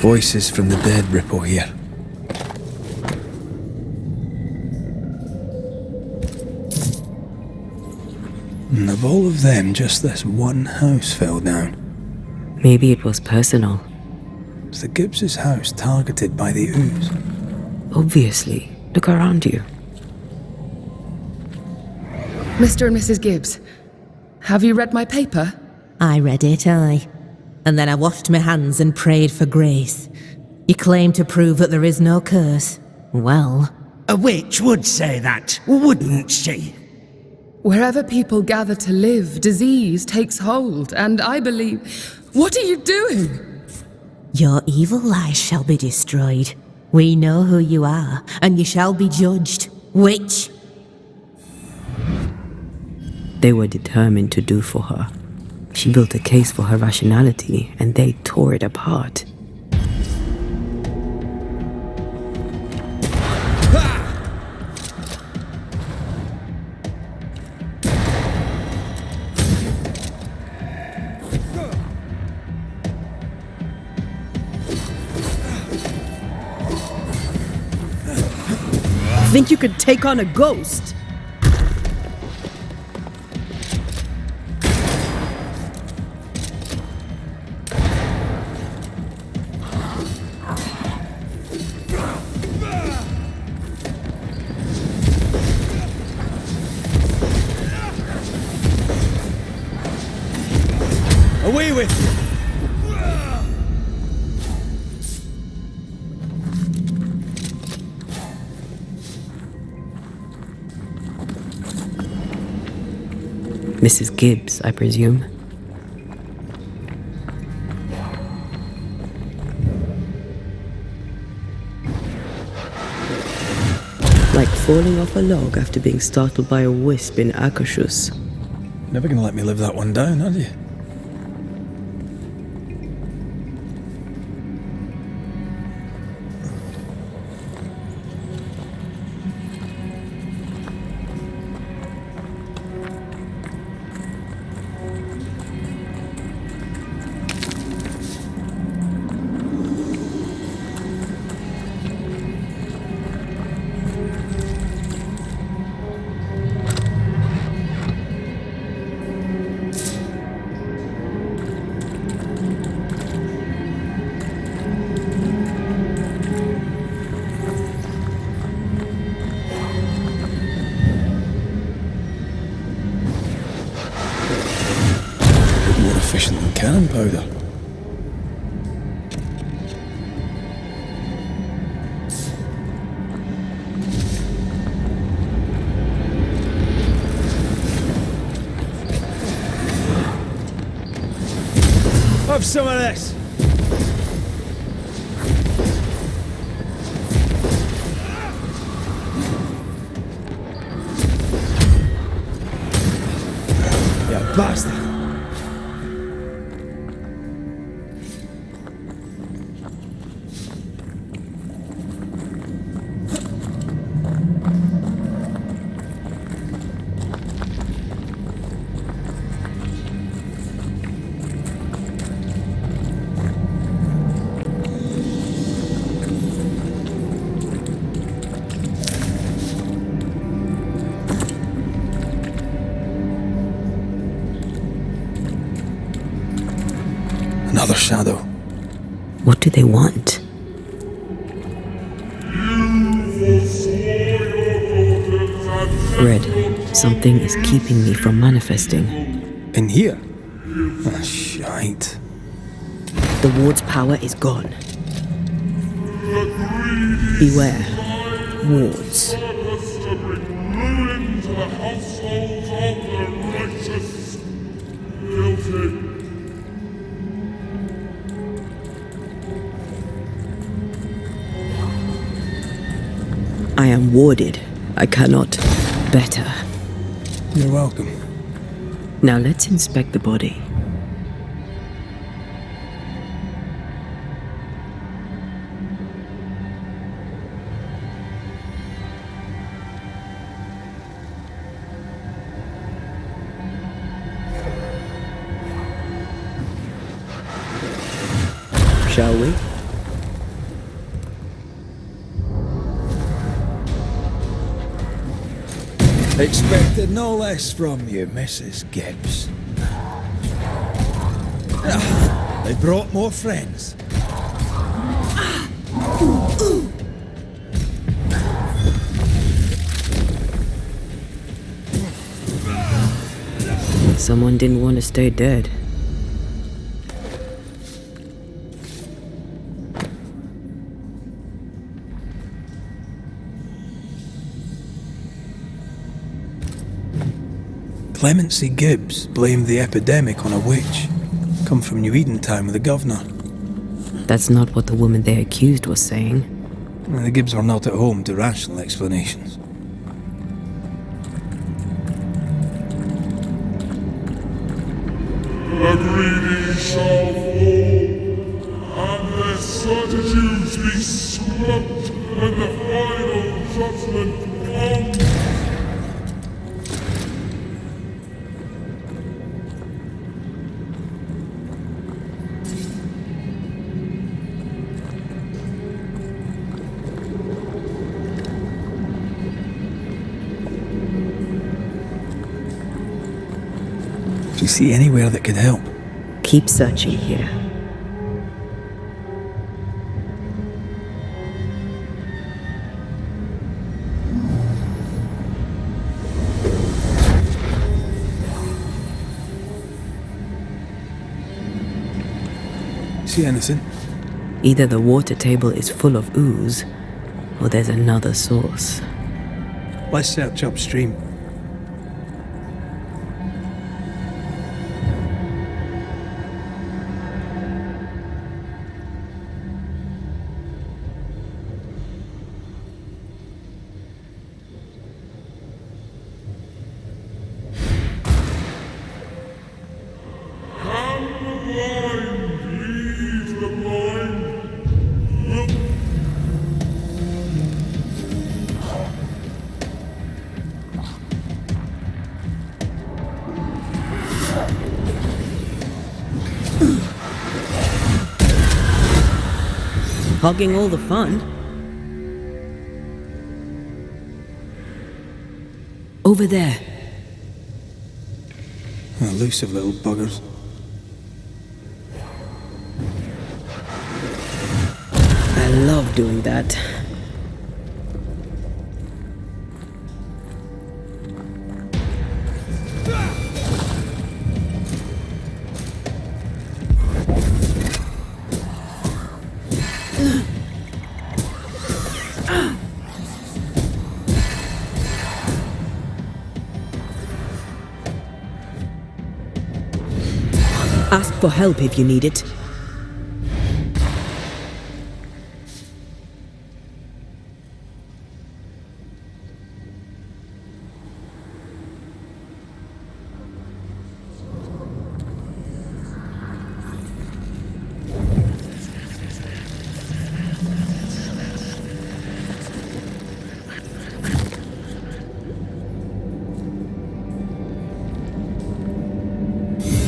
Voices from the dead ripple here. And of all of them, just this one house fell down. Maybe it was personal. Was the Gibbs' house targeted by the ooze? Obviously. Look around you. Mr. and Mrs. Gibbs, have you read my paper? I read it, aye. And then I washed my hands and prayed for grace. You claim to prove that there is no curse. Well... A witch would say that, wouldn't she? Wherever people gather to live, disease takes hold, and I believe... What are you doing? Your evil lies shall be destroyed. We know who you are, and you shall be judged. Witch! They were determined to do for her. She built a case for her rationality, and they tore it apart. Think you could take on a ghost? Away with you! Mrs. Gibbs, I presume. Like falling off a log after being startled by a wisp in Akashus. Never gonna let me live that one down, are you? Efficient than cannon powder. Have some of this! You bastard! Another shadow. What do they want? Red, something is keeping me from manifesting. In here? Ah, shite. The ward's power is gone. Beware. Wards. I am warded. I cannot better. You're welcome. Now let's inspect the body. Shall we? Expected no less from you, Mrs. Gibbs. They brought more friends. Someone didn't want to stay dead. Clemency Gibbs blamed the epidemic on a witch. Come from New Eden Town with the governor. That's not what the woman they accused was saying. The Gibbs were not at home to rational explanations. The greedy shall fall, and their certitudes be swept when the final judgment comes. Do you see anywhere that could help? Keep searching here. See anything? Either the water table is full of ooze, or there's another source. Let's search upstream. Hogging all the fun. Over there. Elusive little buggers. I love doing that. Ask for help if you need it.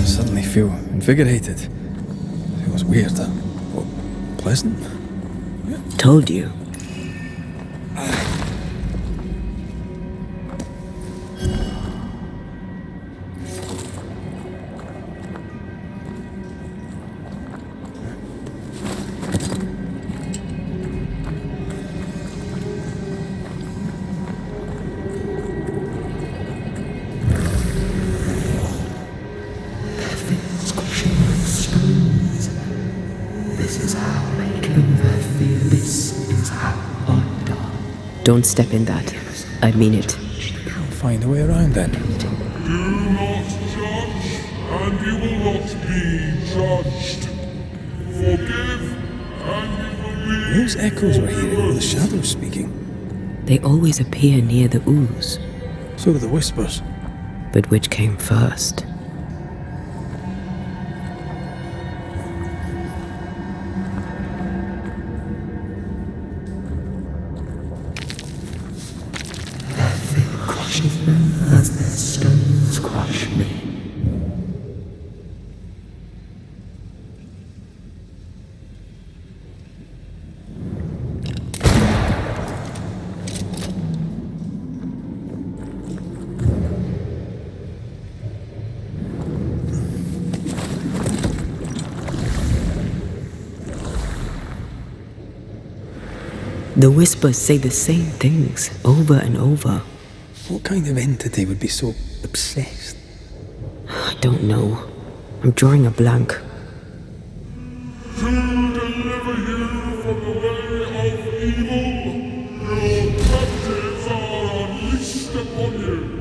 Suddenly feel invigorated. Feels weird. Well, pleasant. Told you. Don't step in that. I mean it. I'll find a way around then. Do not judge, and you will not be judged. Forgive, and you will be... Those echoes we're hearing were the shadows speaking. They always appear near the ooze. So do the whispers. But which came first? As their stones crush me. The whispers say the same things over and over. What kind of entity would be so obsessed? I don't know. I'm drawing a blank. To deliver you from the way of evil, your captives are unleashed upon you.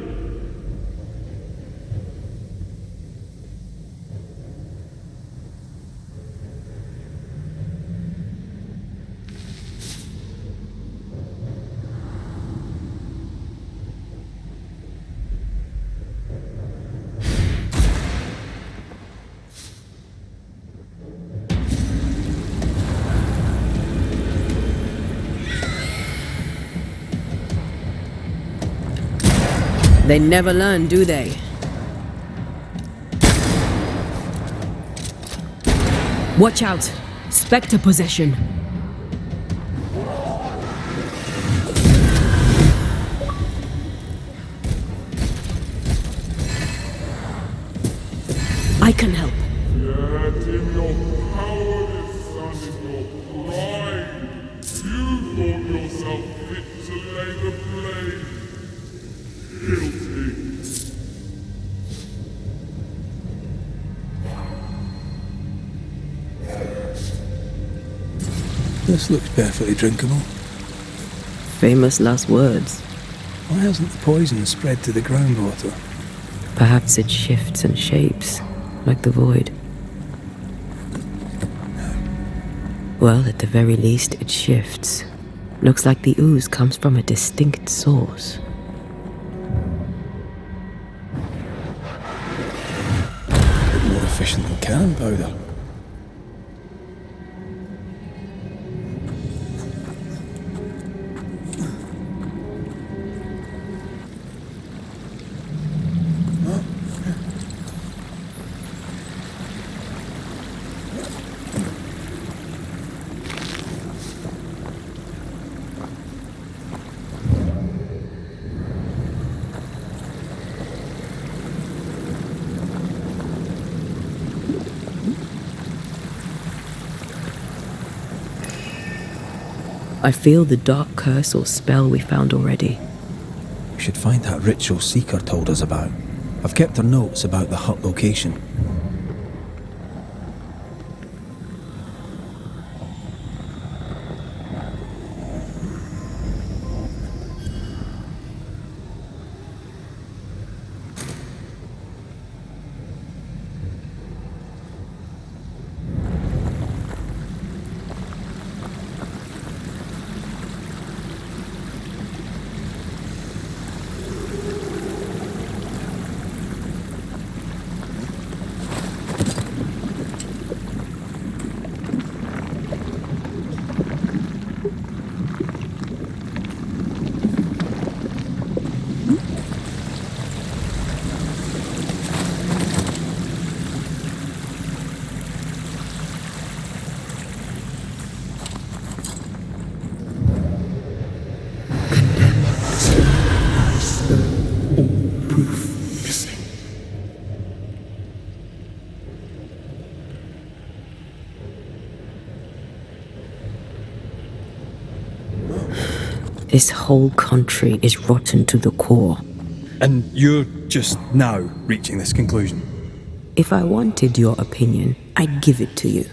They never learn, do they? Watch out! Spectre possession! I can help. Yet in your cowardice and in your pride, you thought yourself fit to lay the blame. Guilty. This looks perfectly drinkable. Famous last words. Why hasn't the poison spread to the groundwater? Perhaps it shifts and shapes, like the void. Well, at the very least, it shifts. Looks like the ooze comes from a distinct source. A bit more efficient than cannon powder. I feel the dark curse or spell we found already. We should find that ritual Seeker told us about. I've kept her notes about the hut location. This whole country is rotten to the core. And you're just now reaching this conclusion? If I wanted your opinion, I'd give it to you.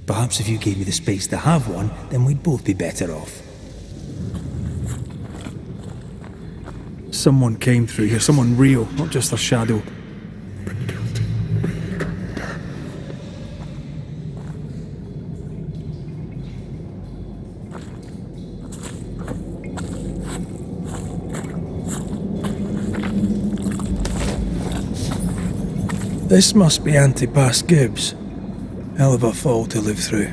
Perhaps if you gave me the space to have one, then we'd both be better off. Someone came through here, someone real, not just a shadow. This must be Antipas Gibbs. Hell of a fall to live through.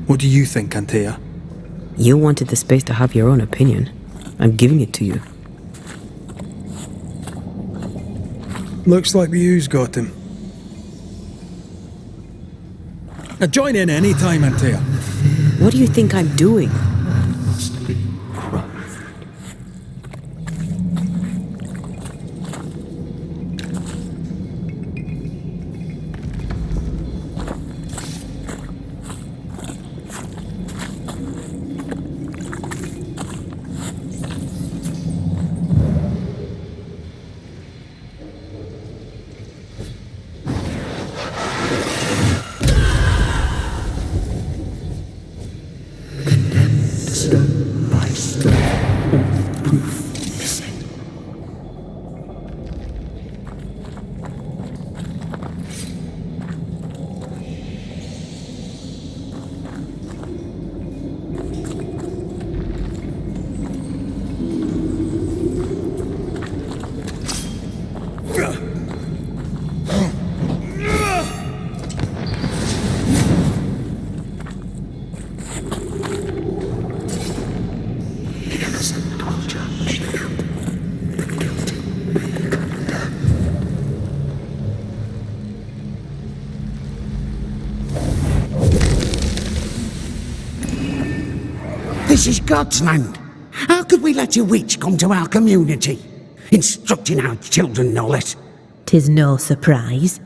What do you think, Antea? You wanted the space to have your own opinion. I'm giving it to you. Looks like the ooze got him. Now join in any time, Antea. What do you think I'm doing? This is God's land. How could we let a witch come to our community? Instructing our children, no less. 'Tis no surprise.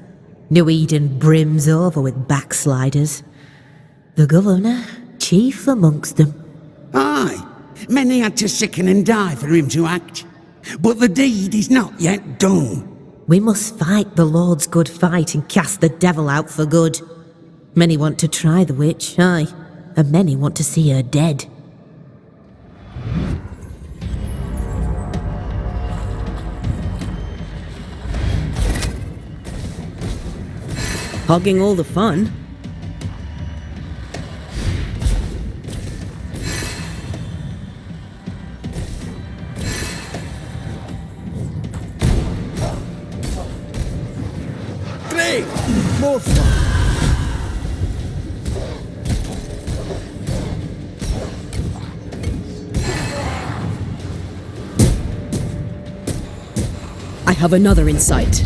New Eden brims over with backsliders. The governor, chief amongst them. Aye, many had to sicken and die for him to act. But the deed is not yet done. We must fight the Lord's good fight and cast the devil out for good. Many want to try the witch, aye, and many want to see her dead. Hogging all the fun. Great! More fun! I have another insight.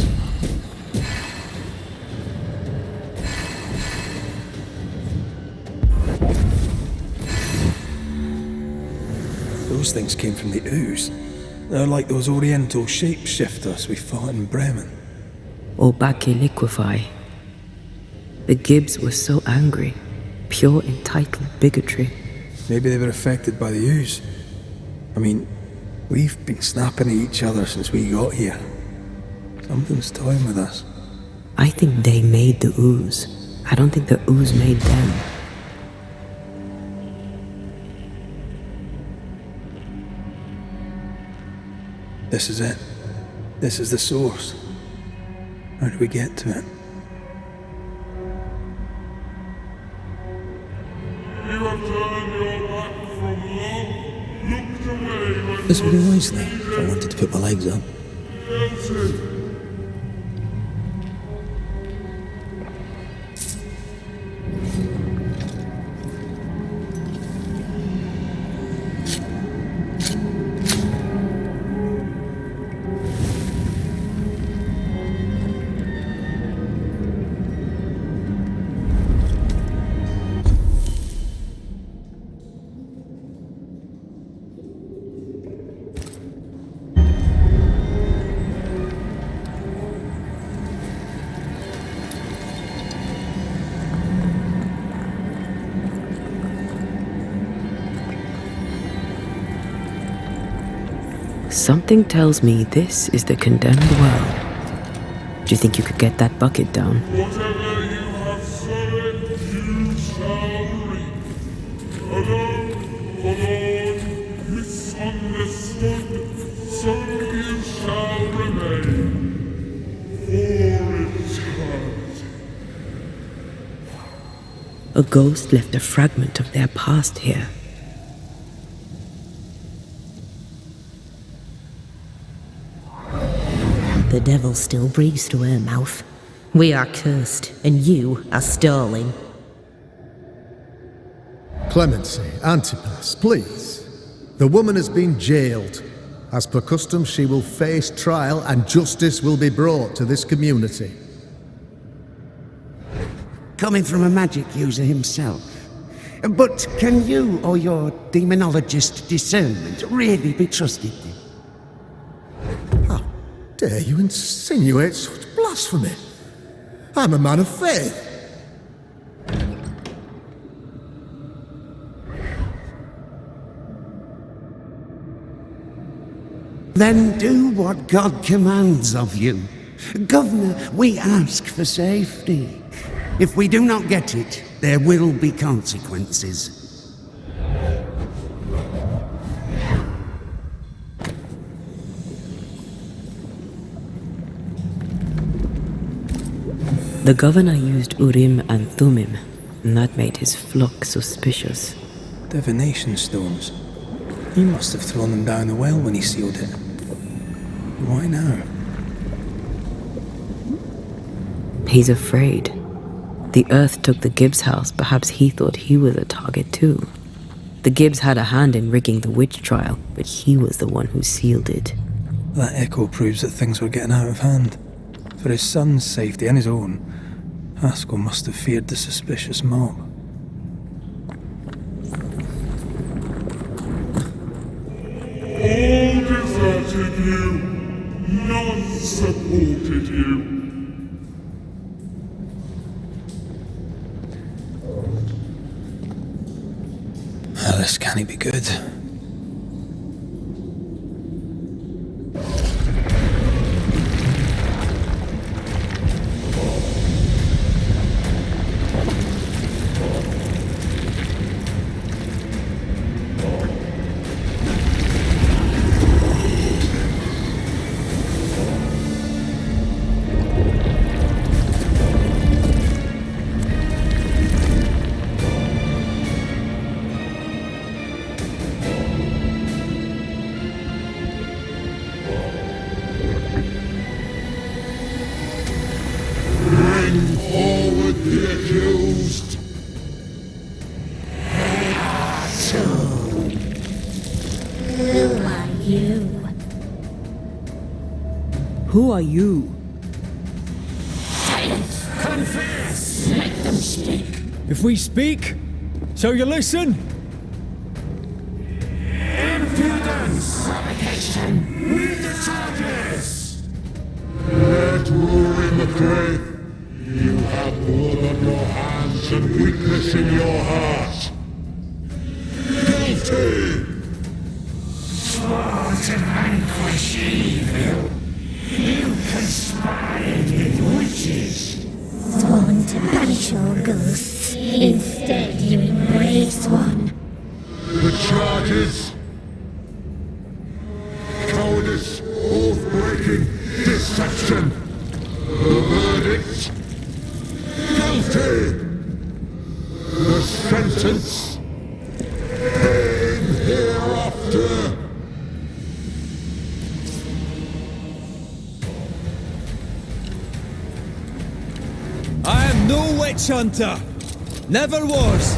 Those things came from the ooze. They're like those oriental shapeshifters we fought in Bremen. Or Baki liquefy. The Gibbs were so angry. Pure entitled bigotry. Maybe they were affected by the ooze. I mean, we've been snapping at each other since we got here. Something's toying with us. I think they made the ooze. I don't think the ooze made them. This is it. This is the source. How do we get to it? You have turned your back from love, looked away when This would be nicely if I wanted to put my legs up. That's it. Something tells me this is the condemned world. Do you think you could get that bucket down? Whatever you have sown, you shall reap. Alone, forlorn, misunderstood, so you shall remain. For eternity. A ghost left a fragment of their past here. The devil still breathes through her mouth. We are cursed, and you are stalling. Clemency, Antipas, please. The woman has been jailed. As per custom, she will face trial and justice will be brought to this community. Coming from a magic user himself. But can you or your demonologist discernment really be trusted? How dare you insinuate such blasphemy? I'm a man of faith. Then do what God commands of you. Governor, we ask for safety. If we do not get it, there will be consequences. The governor used Urim and Thummim, and that made his flock suspicious. Divination stones. He must have thrown them down the well when he sealed it. Why now? He's afraid. The earth took the Gibbs house. Perhaps he thought he was a target too. The Gibbs had a hand in rigging the witch trial, but he was the one who sealed it. That echo proves that things were getting out of hand. For his son's safety and his own, Haskell must have feared the suspicious mob. you. None supported you. Well, this can't be good. Forward the accused. Who are you? Who are you? Silence! Confess! Let them speak! If we speak, so you listen? Impudence! Provocation! Read the charges! Let rule in the grave. You have blood on your hands and weakness in your heart. Guilty! Swore to vanquish evil. You conspired with witches. Sworn to banish all ghosts. Instead, you embrace one. The charges. Cowardice, oath-breaking, deception. The verdict. Guilty! The sentence. Pain hereafter. I am no witch hunter. Never was.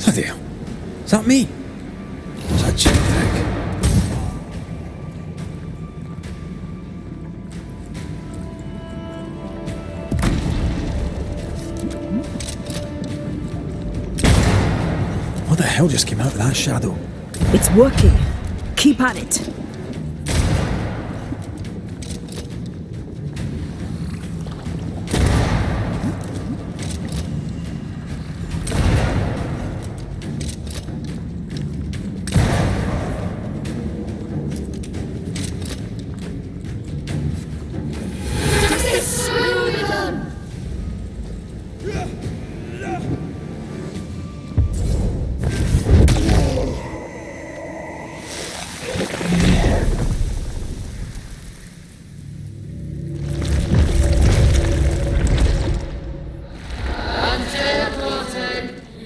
Bloody hell. Is that me? Is that Jack? What the hell just came out of that shadow? It's working. Keep at it. Antea Duarte,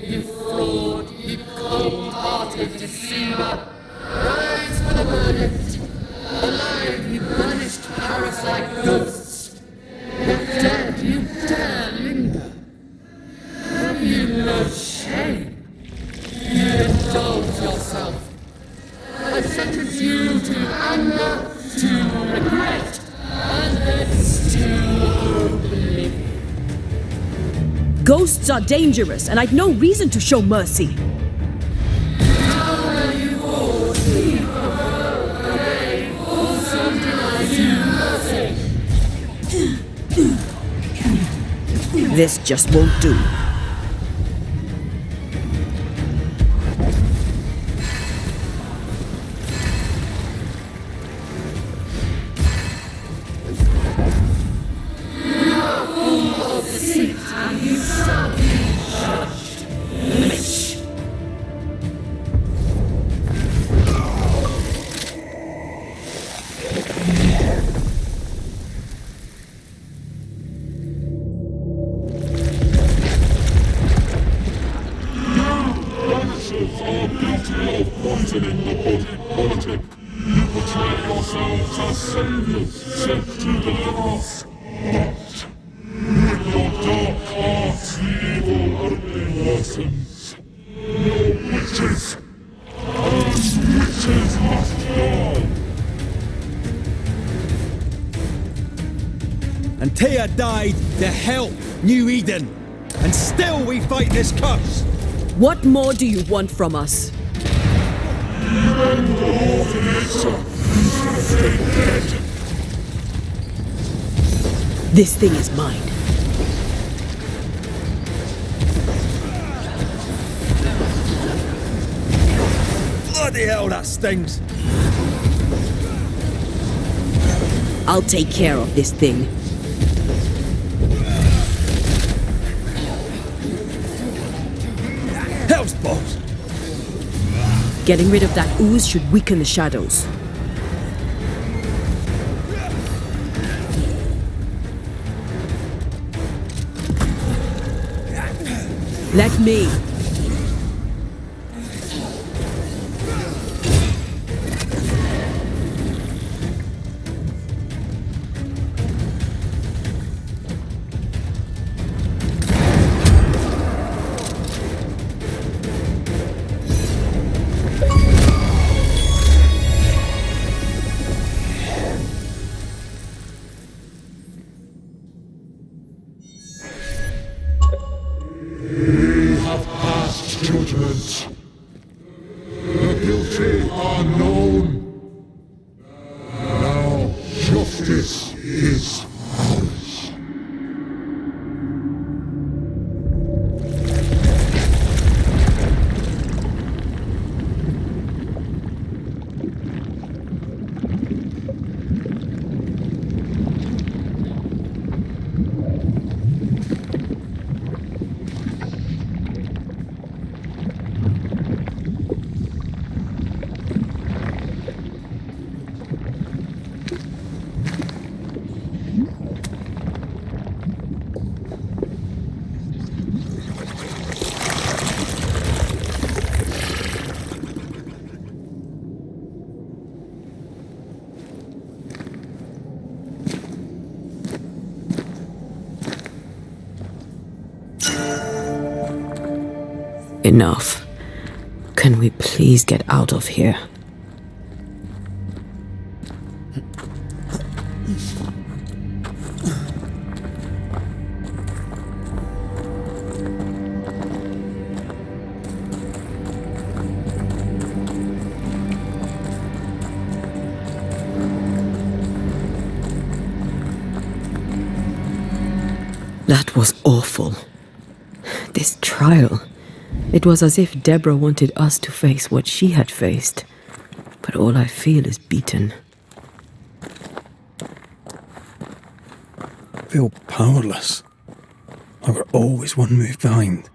you fraud, you cold-hearted deceiver. Rise for the verdict. Alive, you banished parasite ghosts. But dead, you dare linger. Have you no shame? You indulge yourself. I sentence you to anger, to regret, and hence to oblivion. Ghosts are dangerous, and I've no reason to show mercy. Now you all see the world away, also denies you mercy. This just won't do. And you shall be judged. Lich. Banishers are guilty of poisoning the body politic. You portray yourselves as saviors sent to deliver us. But with your dark hearts, the evil only worsens. Your witches, as witches must died to help New Eden, and still we fight this curse. What more do you want from us? This thing is mine. Bloody hell, that stings. I'll take care of this thing. Hell's balls. Getting rid of that ooze should weaken the shadows. Let me. Enough. Can we please get out of here? That was awful. This trial. It was as if Deborah wanted us to face what she had faced. But all I feel is beaten. I feel powerless. I were always one move behind.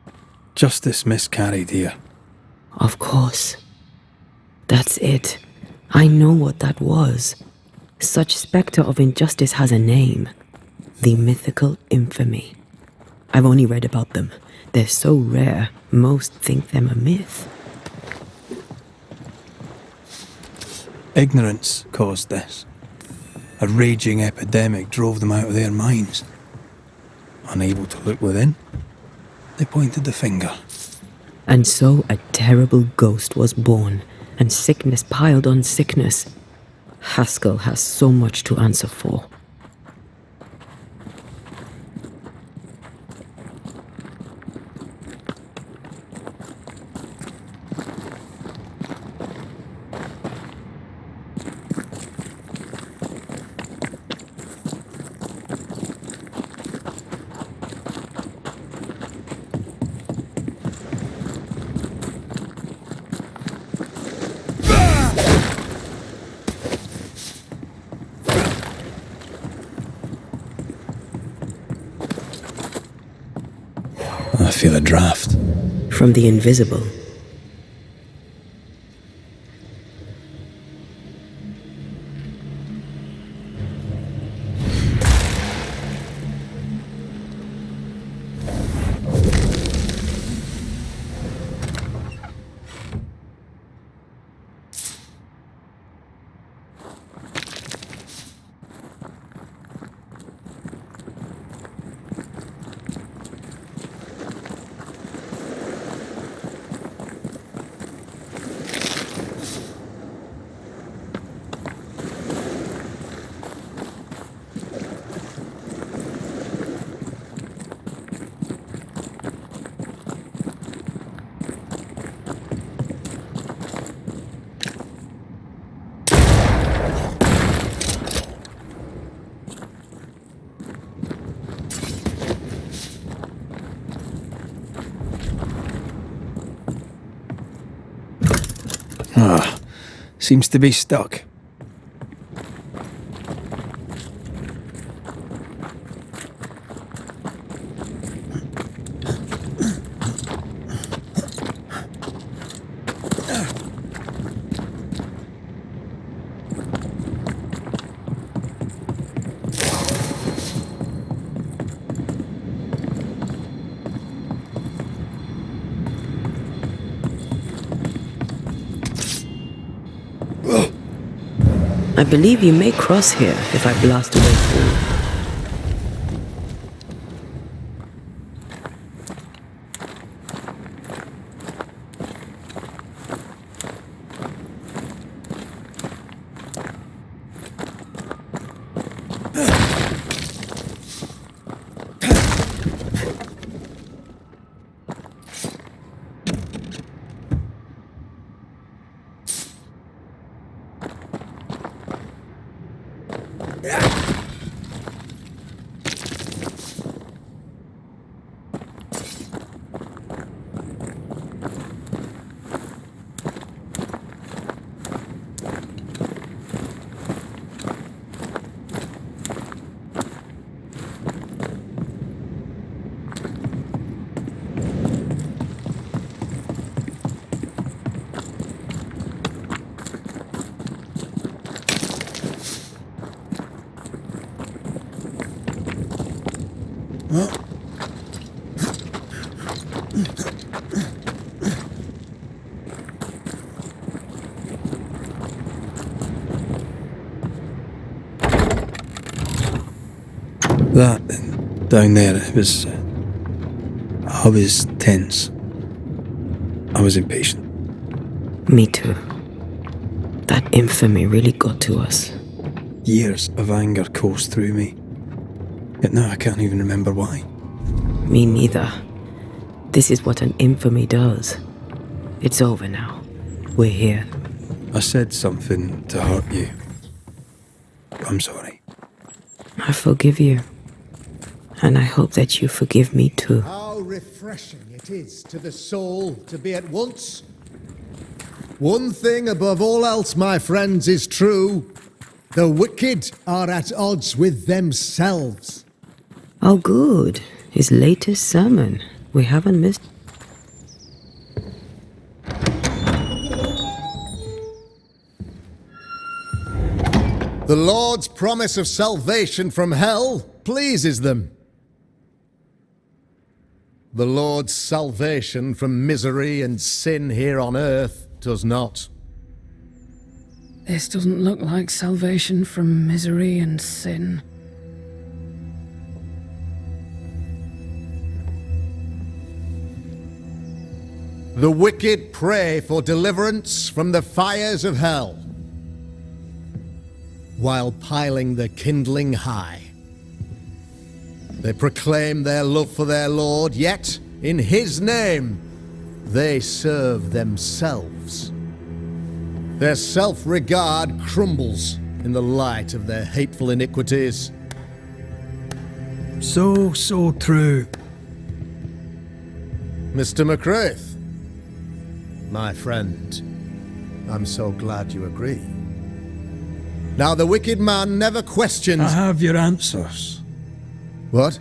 Justice miscarried here. Of course. That's it. I know what that was. Such spectre of injustice has a name. The mythical infamy. I've only read about them. They're so rare, most think them a myth. Ignorance caused this. A raging epidemic drove them out of their minds. Unable to look within, they pointed the finger. And so a terrible ghost was born, and sickness piled on sickness. Haskell has so much to answer for. I feel a draft. From the invisible. Seems to be stuck. I believe you may cross here if I blast away through. That down there, I was tense. I was impatient. Me too. That infamy really got to us. Years of anger coursed through me. Yet now I can't even remember why. Me neither. This is what an infamy does. It's over now. We're here. I said something to hurt you. I'm sorry. I forgive you. And I hope that you forgive me too. How refreshing it is to the soul to be at once. One thing above all else, my friends, is true. The wicked are at odds with themselves. Oh, good. His latest sermon. We haven't missed. The Lord's promise of salvation from hell pleases them. The Lord's salvation from misery and sin here on earth does not. This doesn't look like salvation from misery and sin. The wicked pray for deliverance from the fires of hell, while piling the kindling high. They proclaim their love for their Lord, yet in His name they serve themselves. Their self-regard crumbles in the light of their hateful iniquities. So true. Mr. McCraith, my friend, I'm so glad you agree. Now the wicked man never questions— I have your answers. What?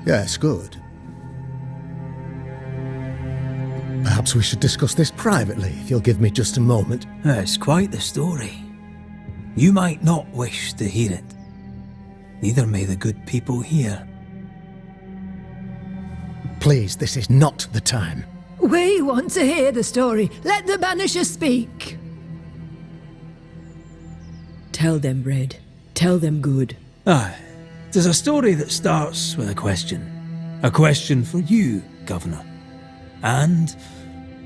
Yes, good. Perhaps we should discuss this privately, if you'll give me just a moment. It's quite the story. You might not wish to hear it. Neither may the good people here. Please, this is not the time. We want to hear the story. Let the Banishers speak. Tell them, Red. Tell them good. Aye. There's a story that starts with a question. A question for you, Governor. And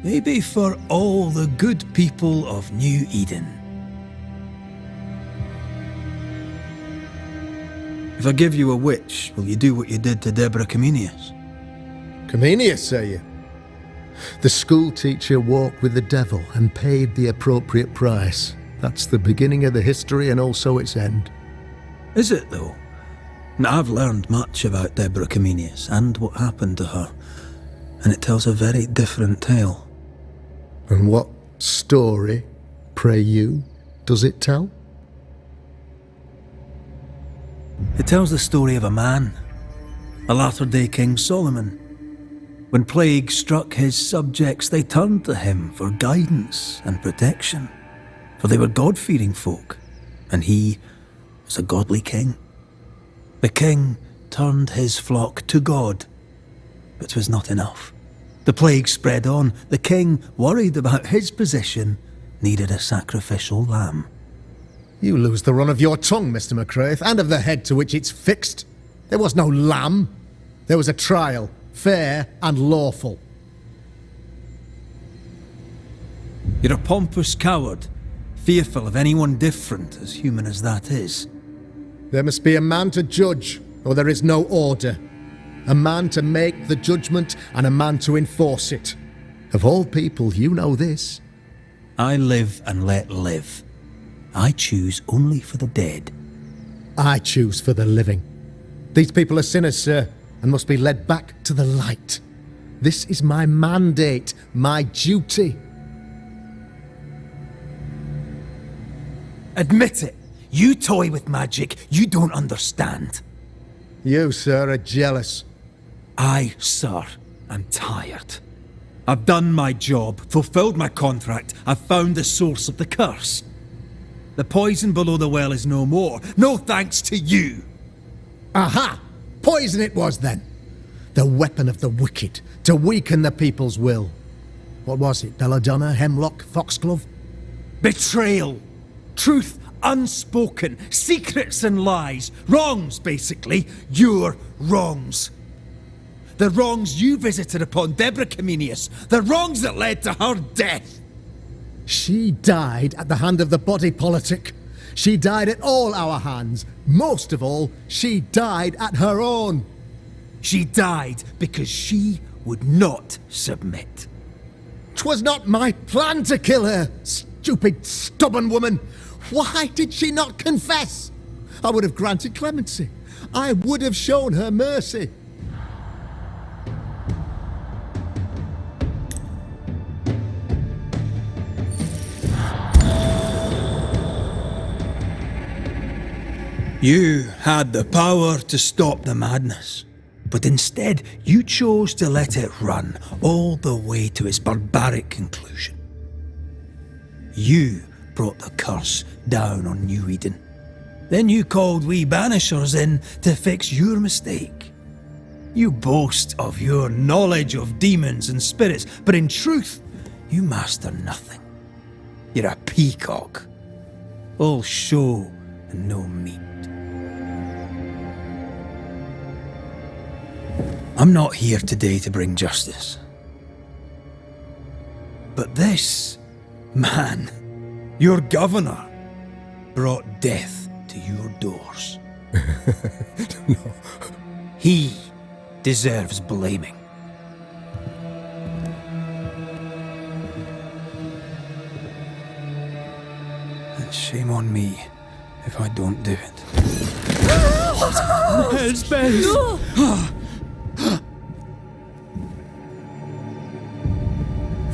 maybe for all the good people of New Eden. If I give you a witch, will you do what you did to Deborah Comenius? Comenius, say you? The school teacher walked with the devil and paid the appropriate price. That's the beginning of the history and also its end. Is it, though? I've learned much about Deborah Comenius and what happened to her, and it tells a very different tale. And what story, pray you, does it tell? It tells the story of a man, a latter-day King Solomon. When plague struck his subjects, they turned to him for guidance and protection, for they were God-fearing folk, and he was a godly king. The king turned his flock to God, but 'twas not enough. The plague spread on. The king, worried about his position, needed a sacrificial lamb. You lose the run of your tongue, Mr. McCraith, and of the head to which it's fixed. There was no lamb. There was a trial, fair and lawful. You're a pompous coward, fearful of anyone different, as human as that is. There must be a man to judge, or there is no order. A man to make the judgment, and a man to enforce it. Of all people, you know this. I live and let live. I choose only for the dead. I choose for the living. These people are sinners, sir, and must be led back to the light. This is my mandate, my duty. Admit it. You toy with magic you don't understand. You, sir, are jealous. I, sir, am tired. I've done my job, fulfilled my contract. I've found the source of the curse. The poison below the well is no more. No thanks to you. Aha! Poison it was then. The weapon of the wicked, to weaken the people's will. What was it, belladonna, hemlock, foxglove? Betrayal. Truth unspoken. Secrets and lies. Wrongs, basically. Your wrongs. The wrongs you visited upon Deborah Comenius. The wrongs that led to her death. She died at the hand of the body politic. She died at all our hands. Most of all, she died at her own. She died because she would not submit. 'Twas not my plan to kill her, stupid, stubborn woman. Why did she not confess? I would have granted clemency. I would have shown her mercy. You had the power to stop the madness, but instead you chose to let it run all the way to its barbaric conclusion. You brought the curse down on New Eden. Then you called we Banishers in to fix your mistake. You boast of your knowledge of demons and spirits, but in truth, you master nothing. You're a peacock. All show and no meat. I'm not here today to bring justice. But this man, your governor, brought death to your doors. No. He deserves blaming. And shame on me if I don't do it. Hell's bells!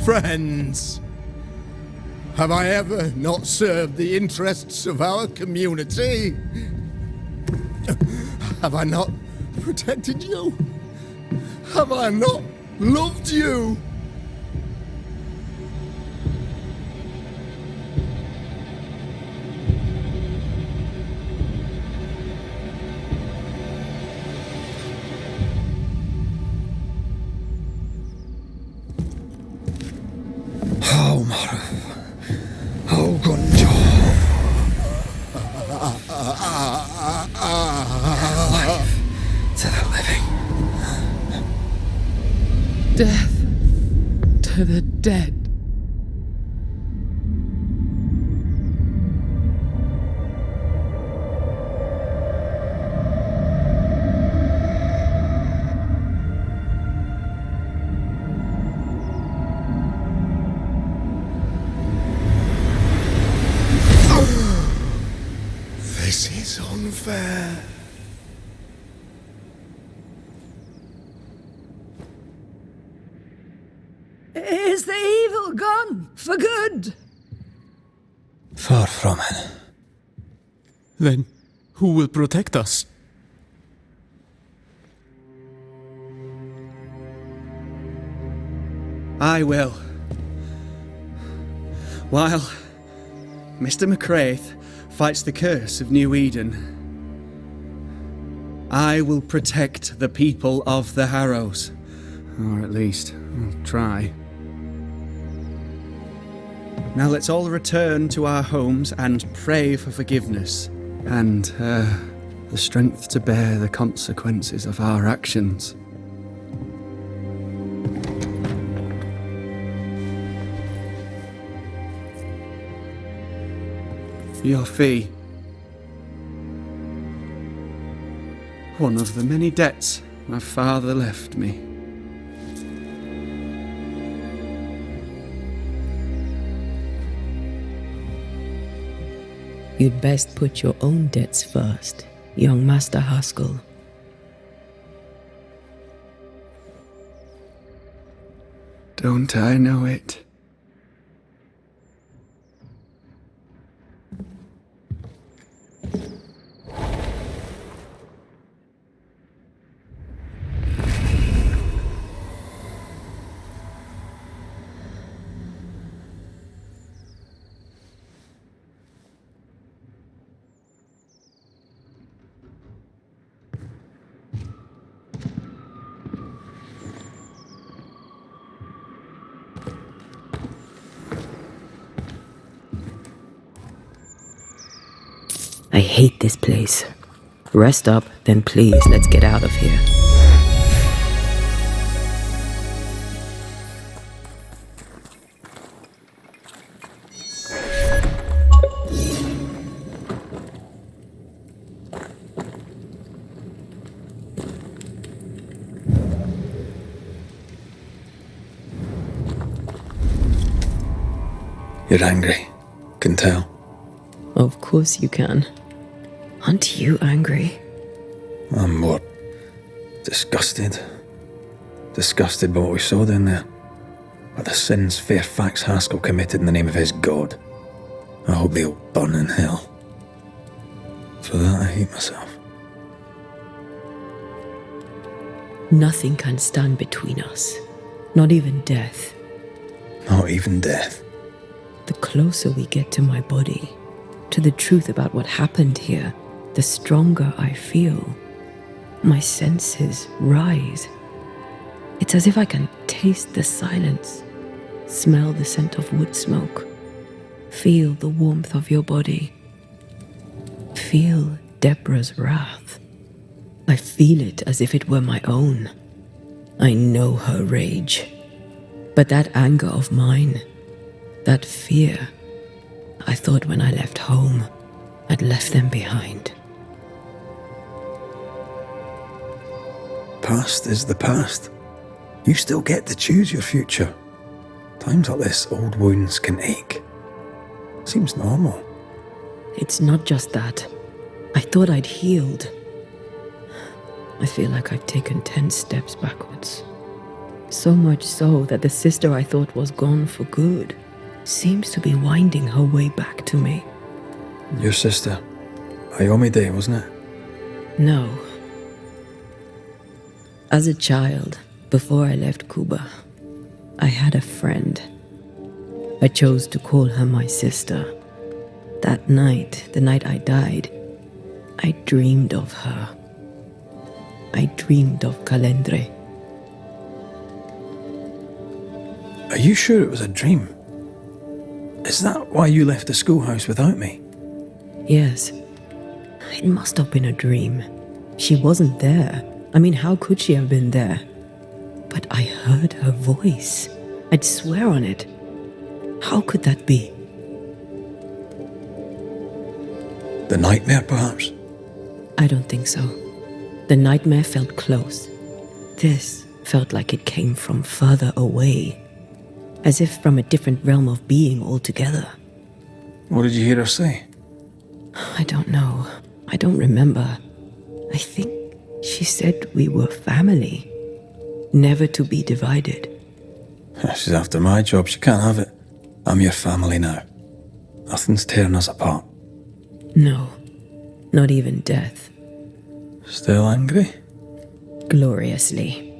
Friends, have I ever not served the interests of our community? Have I not protected you? Have I not loved you? Death to the dead. This is unfair. Is the evil gone for good? Far from it. Then, who will protect us? I will. While Mr. McCraith fights the curse of New Eden, I will protect the people of the Harrows. Or at least, I'll try. Now let's all return to our homes and pray for forgiveness and the strength to bear the consequences of our actions. Your fee. One of the many debts my father left me. You'd best put your own debts first, young Master Haskell. Don't I know it? I hate this place. Rest up, then please, let's get out of here. You're angry. Can tell. Of course you can. Aren't you angry? I'm what? Disgusted. Disgusted by what we saw down there. By the sins Fairfax Haskell committed in the name of his God. I hope they all burn in hell. For that I hate myself. Nothing can stand between us. Not even death. Not even death. The closer we get to my body, to the truth about what happened here, the stronger I feel. My senses rise. It's as if I can taste the silence, smell the scent of wood smoke, feel the warmth of your body, feel Deborah's wrath. I feel it as if it were my own. I know her rage. But that anger of mine, that fear, I thought when I left home, I'd left them behind. Past is the past. You still get to choose your future. Times like this, old wounds can ache. Seems normal. It's not just that. I thought I'd healed. I feel like I've taken 10 steps backwards. So much so that the sister I thought was gone for good seems to be winding her way back to me. Your sister. Ayomide, wasn't it? No. As a child, before I left Cuba, I had a friend. I chose to call her my sister. That night, the night I died, I dreamed of her. I dreamed of Calendre. Are you sure it was a dream? Is that why you left the schoolhouse without me? Yes. It must have been a dream. She wasn't there. I mean, how could she have been there? But I heard her voice. I'd swear on it. How could that be? The nightmare, perhaps? I don't think so. The nightmare felt close. This felt like it came from further away. As if from a different realm of being altogether. What did you hear her say? I don't know. I don't remember. I think she said we were family. Never to be divided. She's after my job. She can't have it. I'm your family now. Nothing's tearing us apart. No, not even death. Still angry? Gloriously.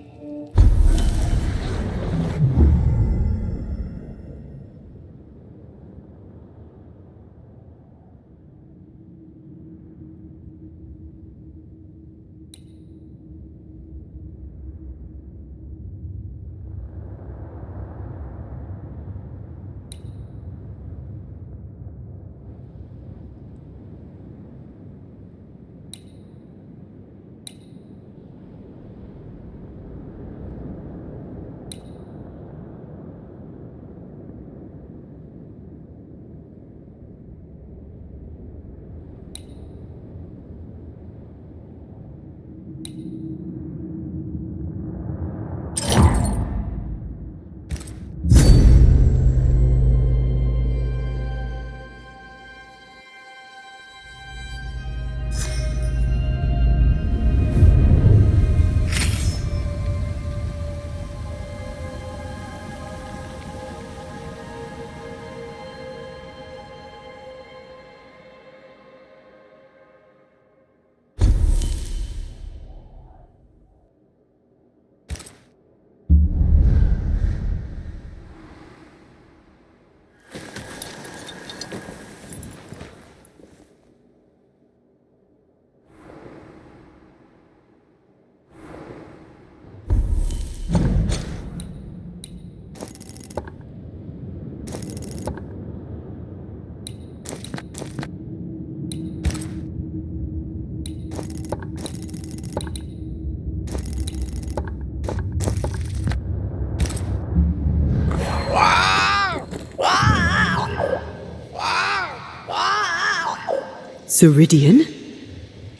Ceridian?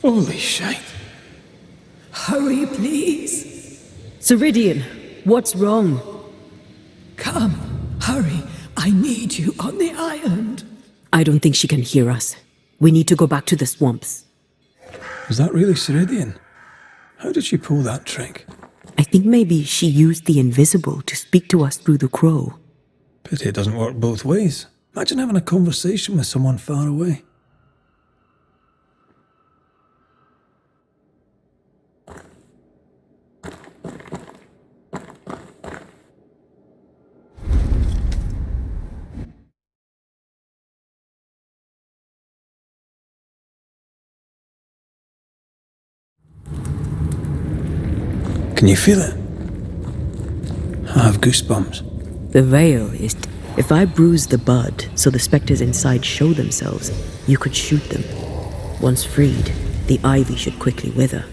Holy shite. Hurry, please. Ceridian, what's wrong? Come, hurry. I need you on the island. I don't think she can hear us. We need to go back to the swamps. Was that really Ceridian? How did she pull that trick? I think maybe she used the invisible to speak to us through the crow. Pity it doesn't work both ways. Imagine having a conversation with someone far away. Can you feel it? I have goosebumps. The veil is... If I bruise the bud so the spectres inside show themselves, you could shoot them. Once freed, the ivy should quickly wither.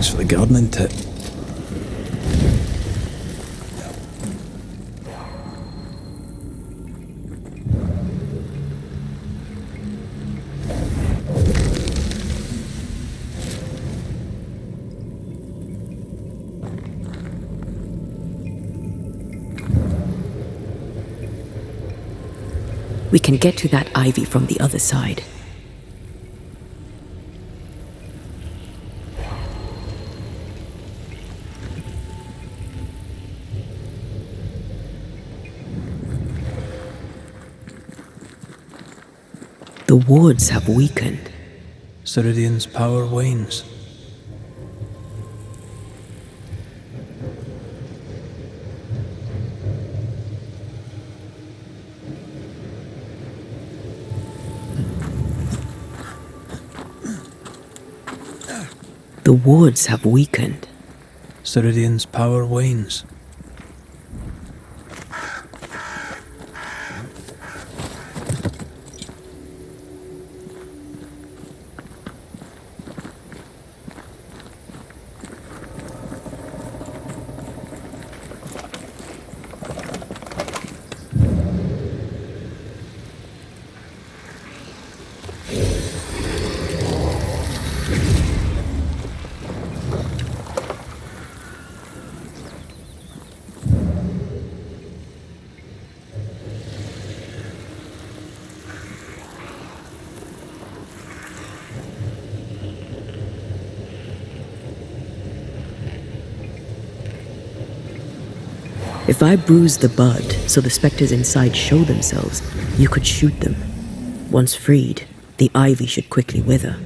Thanks for the gardening tip. We can get to that ivy from the other side. The wards have weakened. Ceridian's power wanes. The wards have weakened. Ceridian's power wanes. If I bruise the bud so the spectres inside show themselves, you could shoot them. Once freed, the ivy should quickly wither.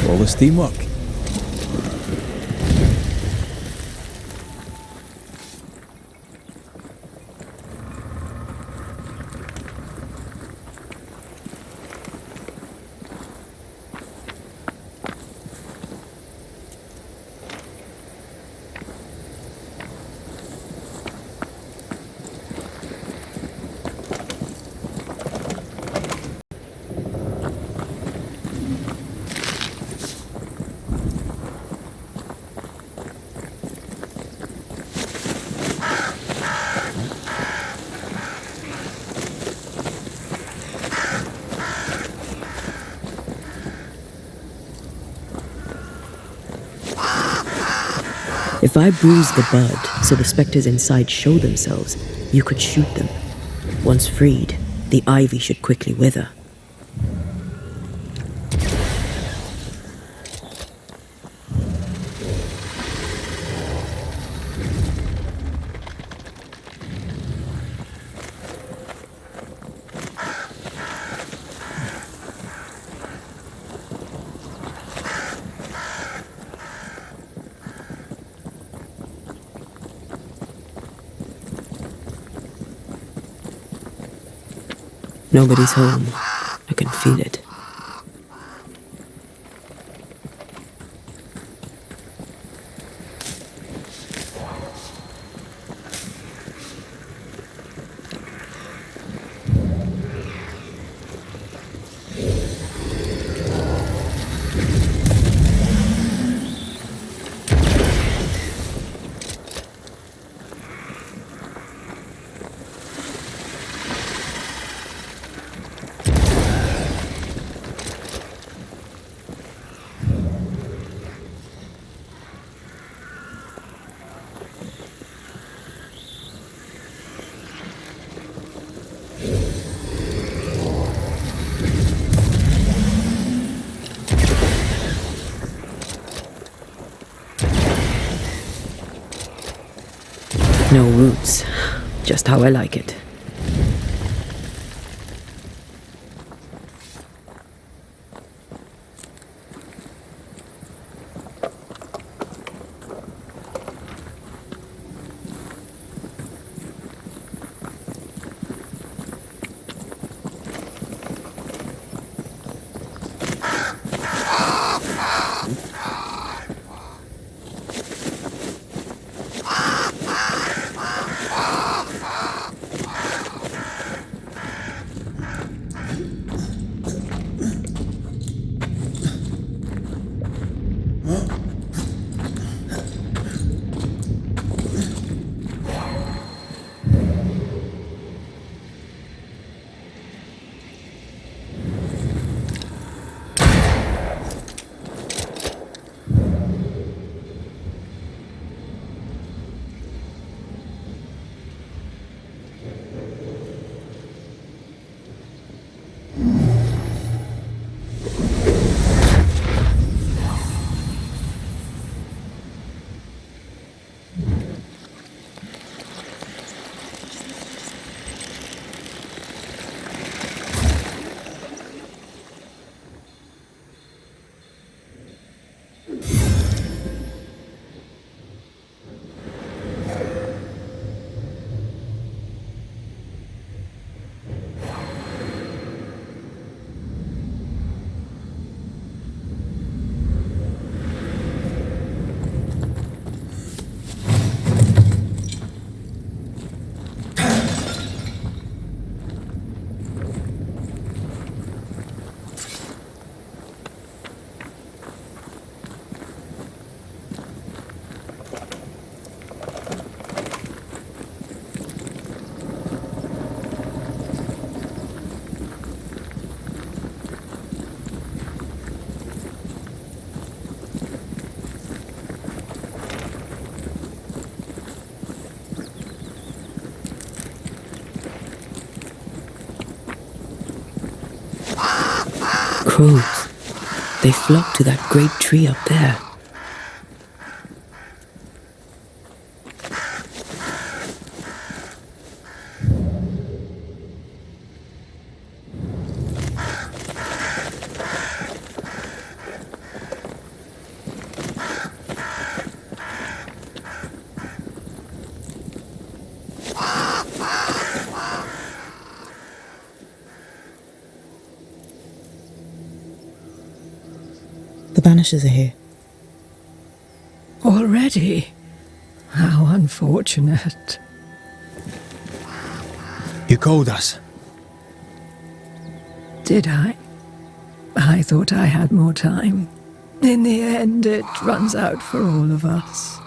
Flawless teamwork. If I bruise the bud so the spectres inside show themselves, you could shoot them. Once freed, the ivy should quickly wither. Nobody's home. I can feel it. No roots, just how I like it. crows. They flock to that great tree up there. The Banishers are here. Already? How unfortunate. You called us. Did I? I thought I had more time. In the end, it runs out for all of us.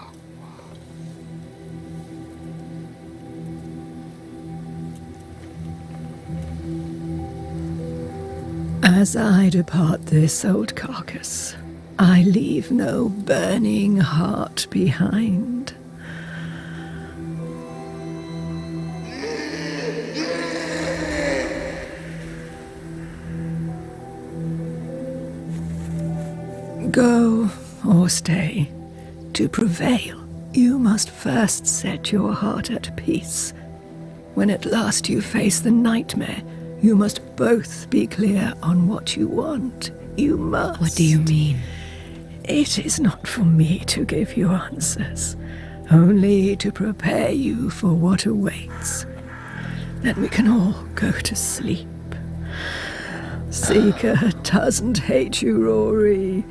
As I depart this old carcass, I leave no burning heart behind. Go or stay. To prevail, you must first set your heart at peace. When at last you face the nightmare, you must both be clear on what you want. You must. What do you mean? It is not for me to give you answers, only to prepare you for what awaits. Then we can all go to sleep. Seeker doesn't hate you, Rory.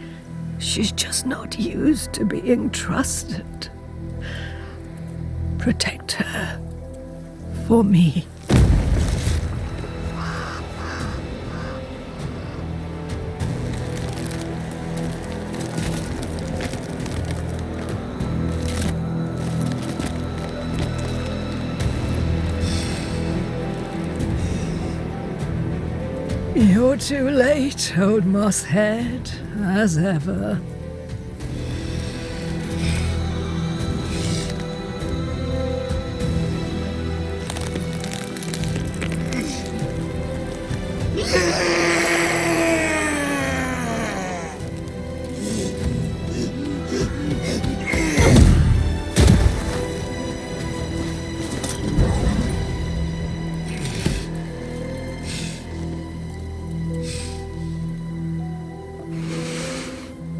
She's just not used to being trusted. Protect her. For me. You're too late, old mosshead, as ever.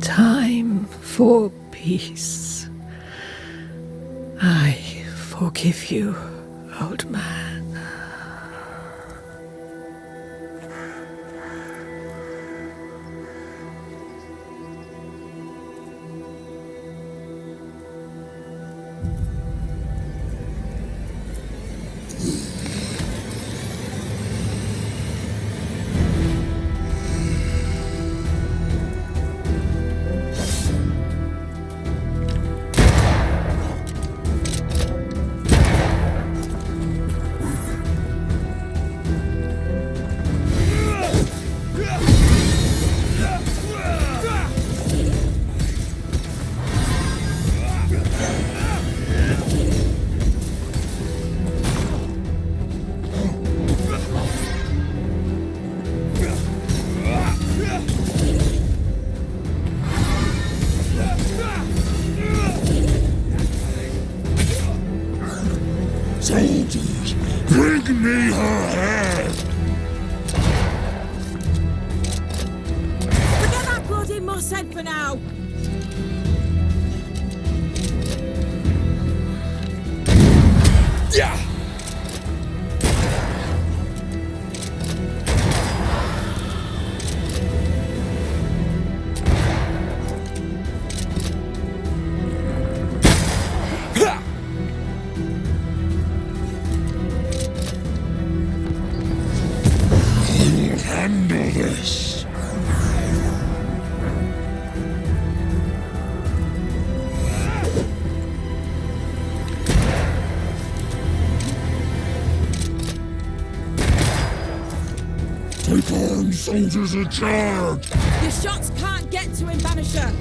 Time for peace. I forgive you, old man. Soldiers, bring me her head! Forget that bloody mosshead for now! Yeah! Handle this. Take arms, soldiers in charge! Your shots can't get to him, Banisher!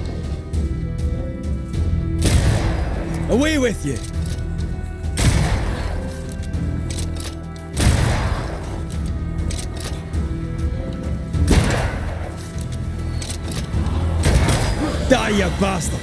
Away with you! Die, you bastard!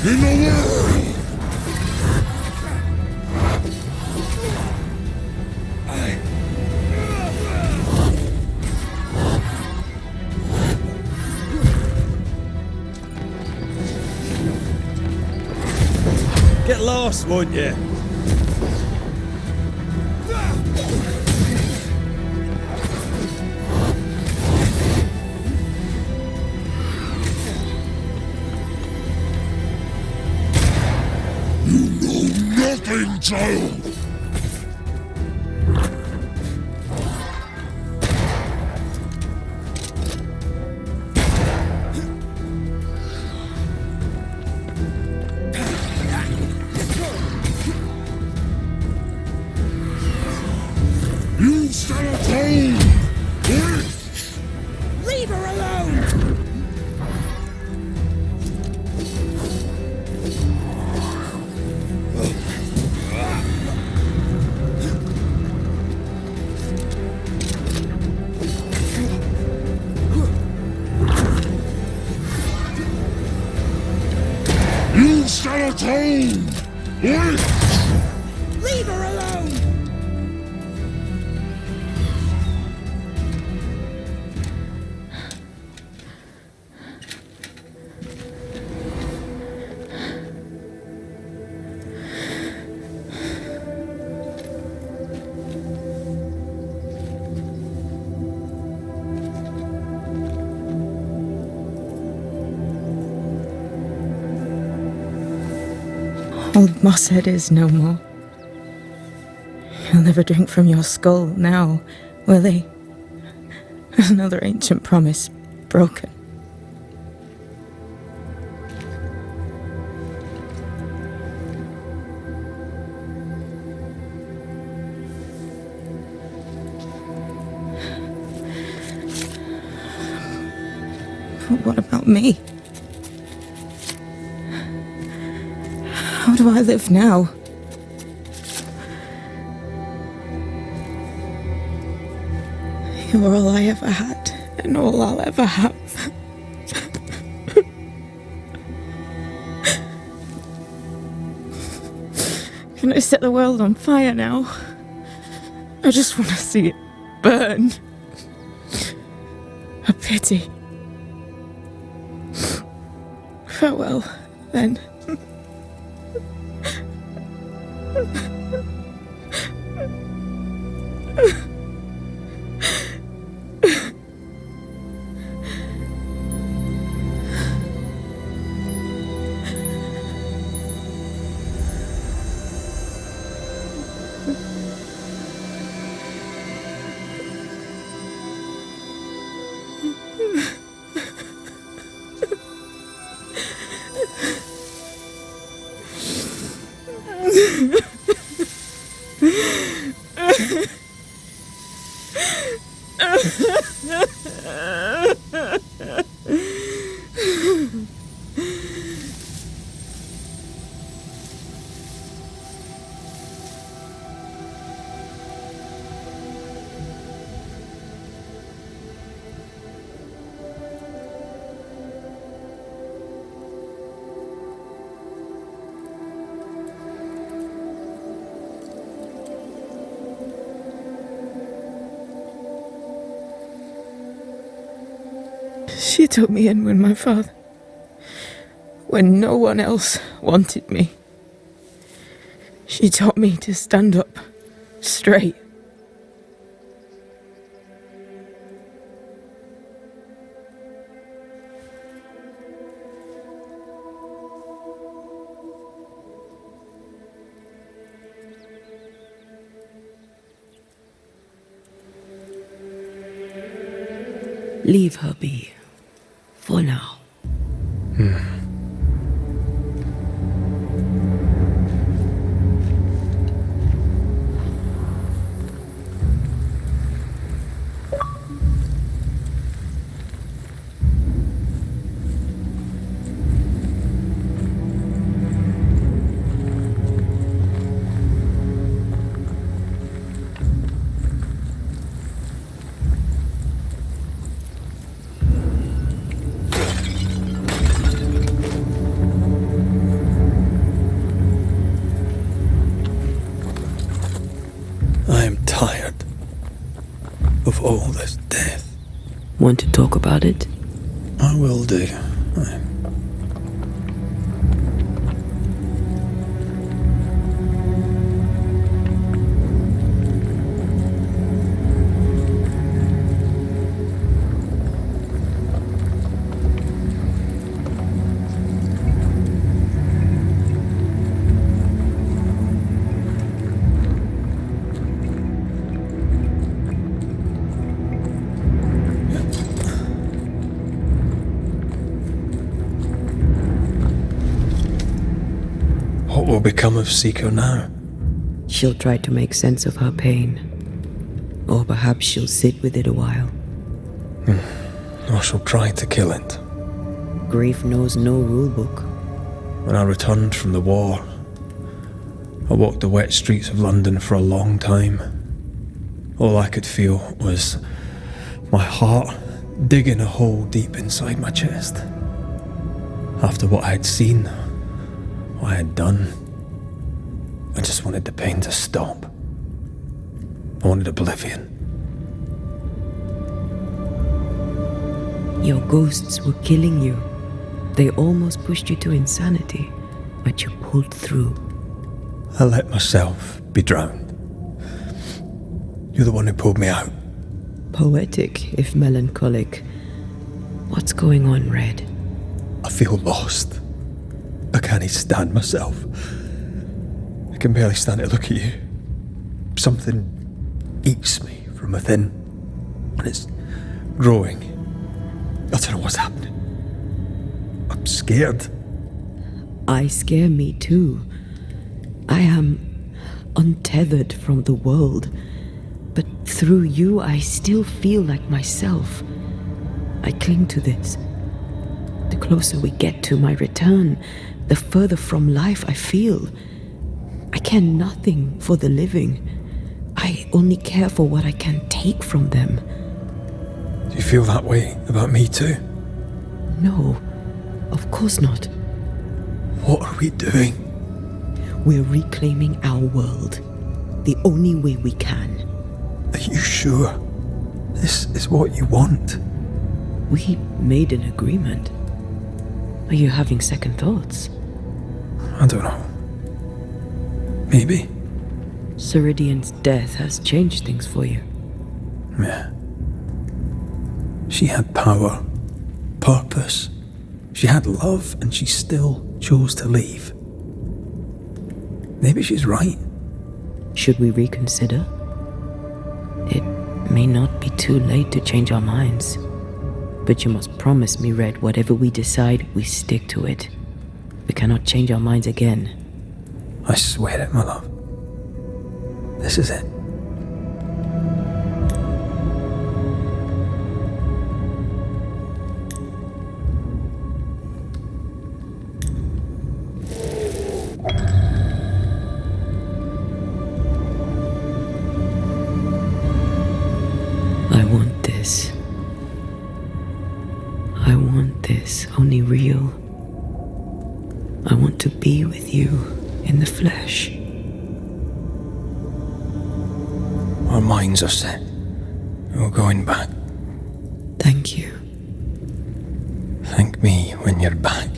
In the world! Get lost, won't you? Nothing, child! You shall atone! Leave her alone! You shall atone! Leave her alone! Old Mosshead is no more. He'll never drink from your skull now, will he? Another ancient promise broken. But what about me? How do I live now? You're all I ever had, and all I'll ever have. Can I set the world on fire now? I just want to see it burn. A pity. Farewell, then. She took me in when no one else wanted me. She taught me to stand up straight. Leave her be. For now. I am tired of all this death. Want to talk about it? I will do. What will become of Seeker now? She'll try to make sense of her pain. Or perhaps she'll sit with it a while. Or she'll try to kill it. Grief knows no rulebook. When I returned from the war, I walked the wet streets of London for a long time. All I could feel was my heart digging a hole deep inside my chest. After what I had seen, what I had done, I just wanted the pain to stop. I wanted oblivion. Your ghosts were killing you. They almost pushed you to insanity, but you pulled through. I let myself be drowned. You're the one who pulled me out. Poetic, if melancholic. What's going on, Red? I feel lost. I can't stand myself. I can barely stand to look at you. Something eats me from within, and it's growing. I don't know what's happening. I'm scared. I scare me too. I am untethered from the world, but through you I still feel like myself. I cling to this. The closer we get to my return, the further from life I feel. I care nothing for the living. I only care for what I can take from them. Do you feel that way about me too? No, of course not. What are we doing? We're reclaiming our world. The only way we can. Are you sure? This is what you want? We made an agreement. Are you having second thoughts? I don't know. Maybe. Ceridian's death has changed things for you. Yeah. She had power, purpose. She had love, and she still chose to leave. Maybe she's right. Should we reconsider? It may not be too late to change our minds. But you must promise me, Red, whatever we decide, we stick to it. We cannot change our minds again. I swear it, my love. This is it. I want this. I want this, only real. I want to be with you in the flesh. Our minds are set. We're going back. Thank you. Thank me when you're back.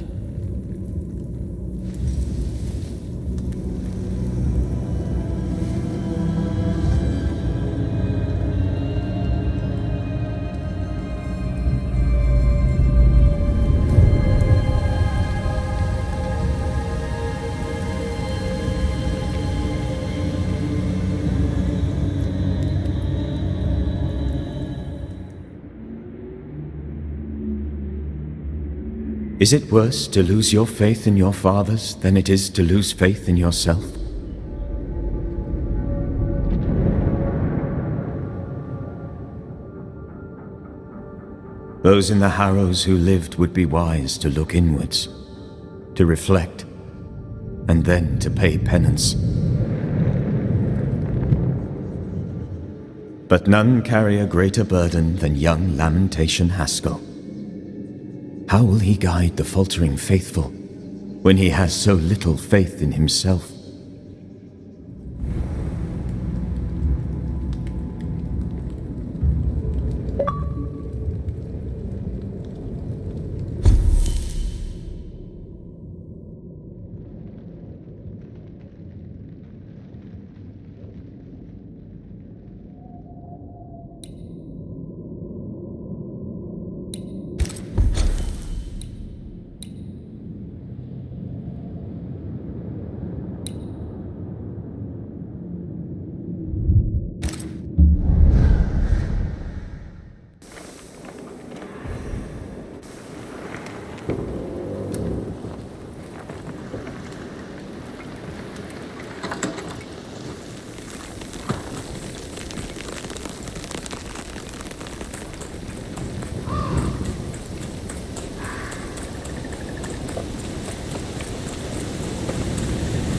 Is it worse to lose your faith in your fathers than it is to lose faith in yourself? Those in the Harrows who lived would be wise to look inwards, to reflect, and then to pay penance. But none carry a greater burden than young Lamentation Haskell. How will he guide the faltering faithful when he has so little faith in himself?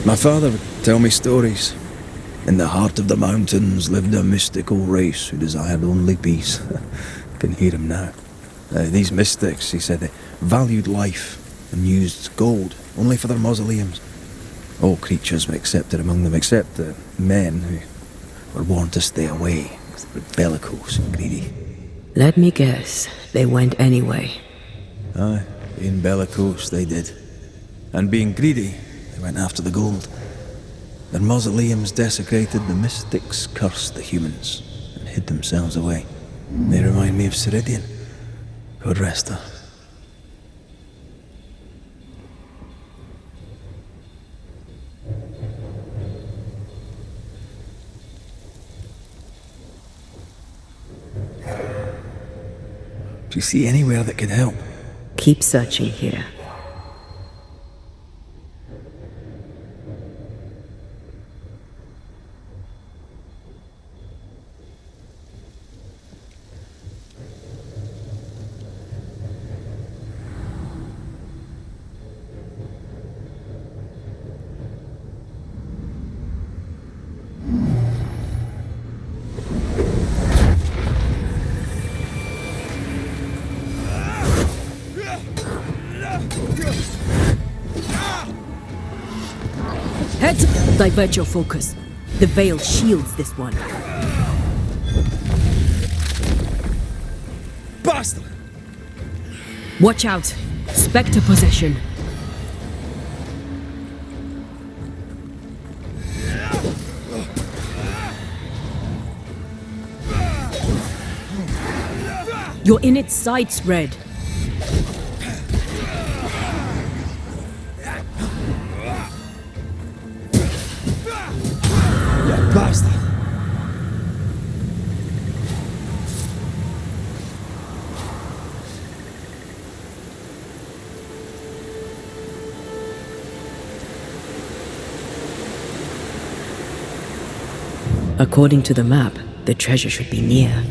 My father would tell me stories. In the heart of the mountains lived a mystical race who desired only peace. I can hear him now. These mystics, he said, they valued life and used gold only for their mausoleums. All creatures were accepted among them, except the men who were born to stay away, because they were bellicose and greedy. Let me guess, they went anyway. Aye, being bellicose, they did. And being greedy, they went after the gold. Their mausoleums desecrated, the mystics cursed the humans and hid themselves away. They remind me of Ceridian. God rest her. Do you see anywhere that could help? Keep searching here. Heads up! Divert your focus. The veil shields this one. Bastard! Watch out! Spectre possession. You're in its sights, Red. Bastard! According to the map, the treasure should be near.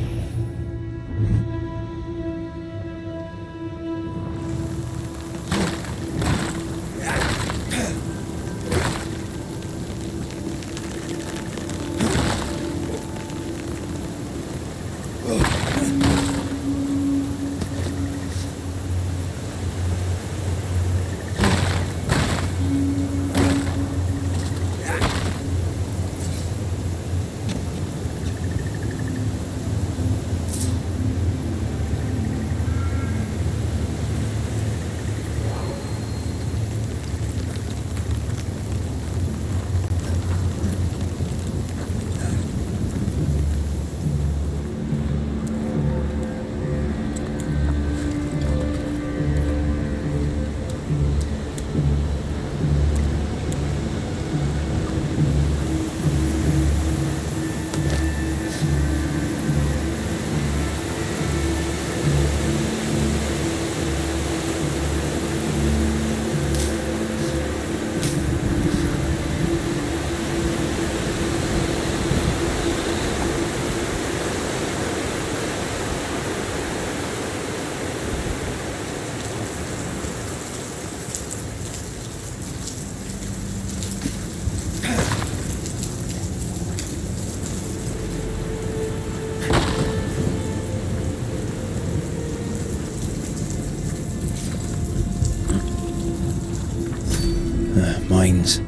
mines.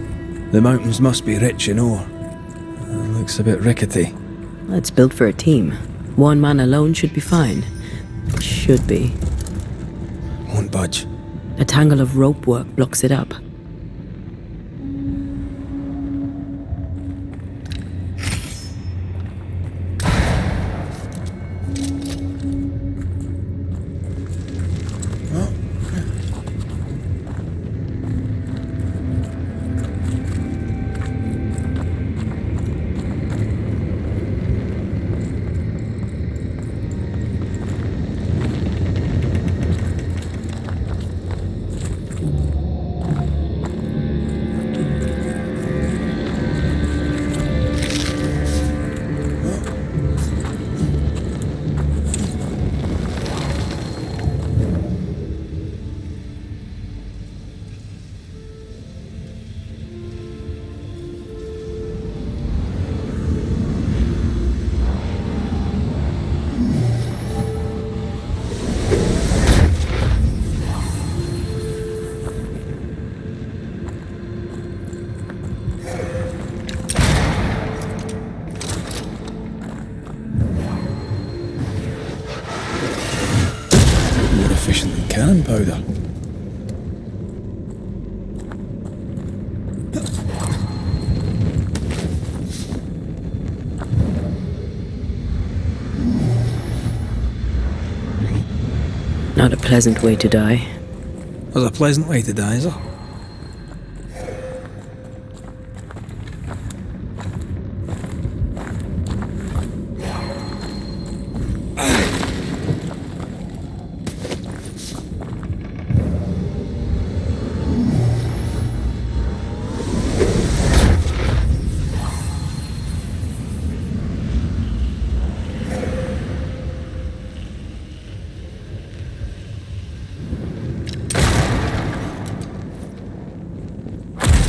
The mountains must be rich in ore. Looks a bit rickety. It's built for a team. One man alone should be fine. Should be. Won't budge. A tangle of rope work blocks it up. Cannon powder. Not a pleasant way to die. There's a pleasant way to die, is there?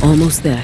Almost there.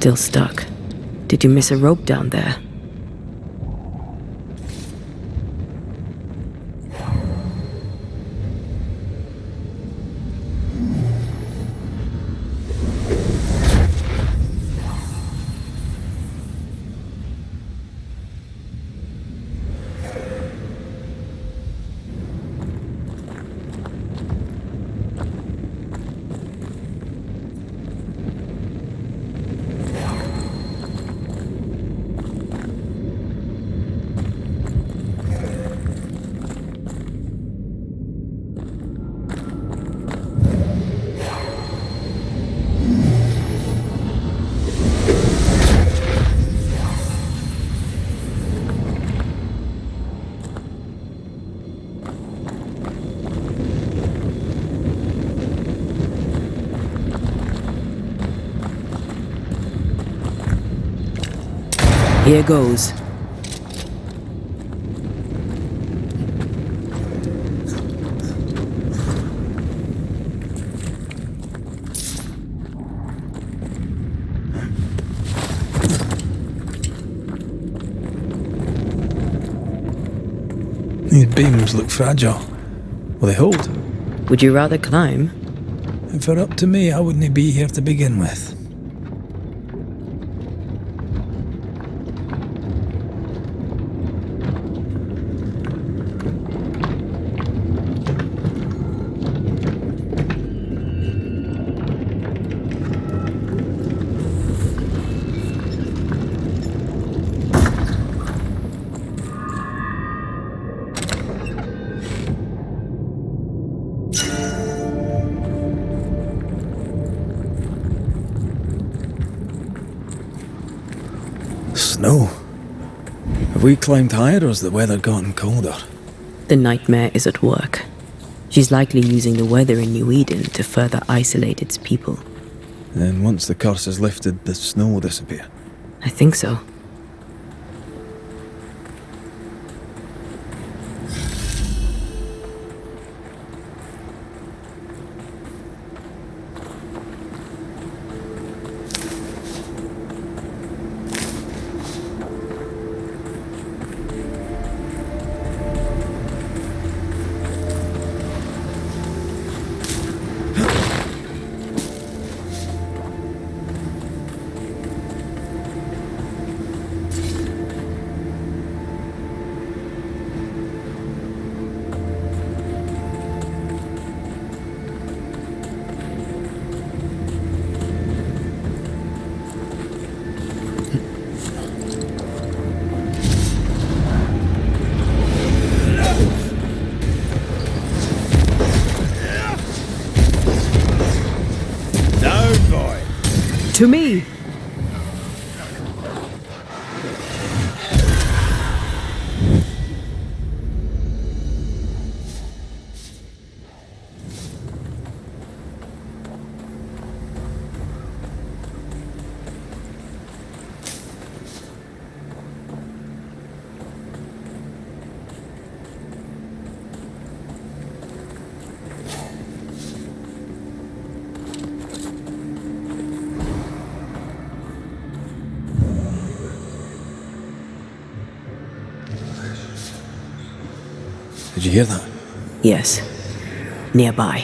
Still stuck. Did you miss a rope down there? Here goes. These beams look fragile. Will they hold? Would you rather climb? If it were up to me, I wouldn't be here to begin with. Snow. Have we climbed higher or has the weather gotten colder? The nightmare is at work. She's likely using the weather in New Eden to further isolate its people. Then once the curse is lifted, the snow will disappear. I think so. To me! Did you hear that? Yes. Nearby.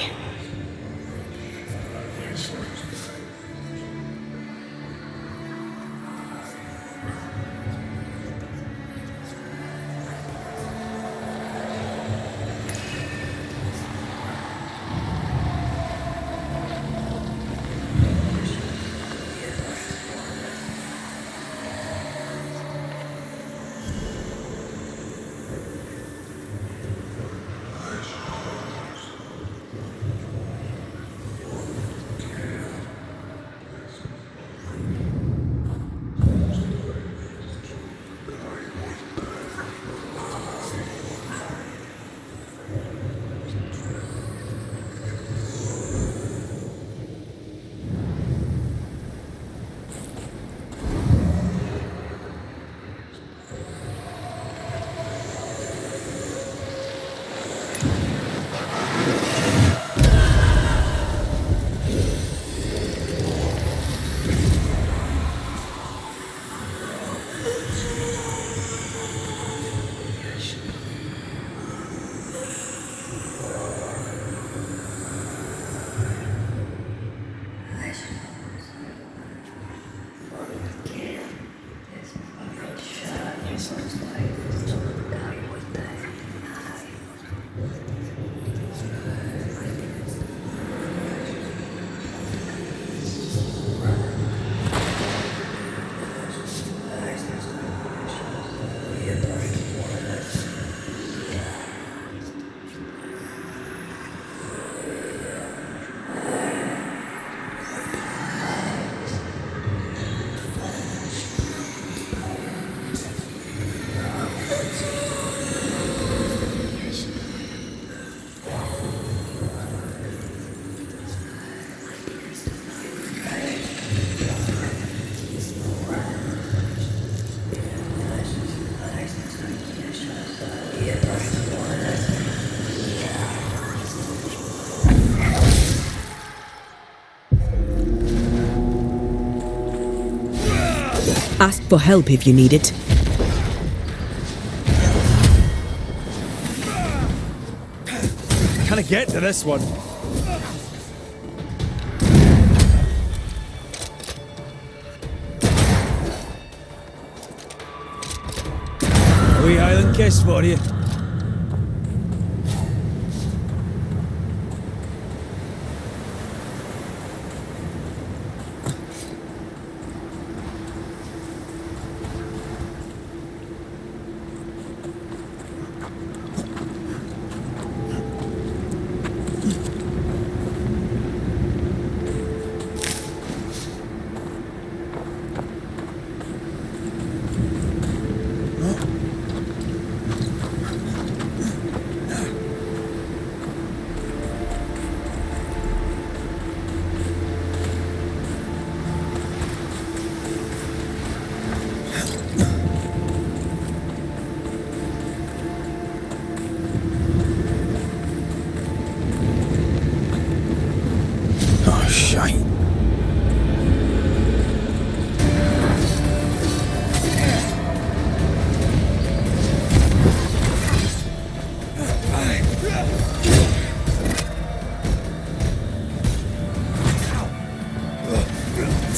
Ask for help if you need it. Can I get to this one? A wee Highland kiss for you.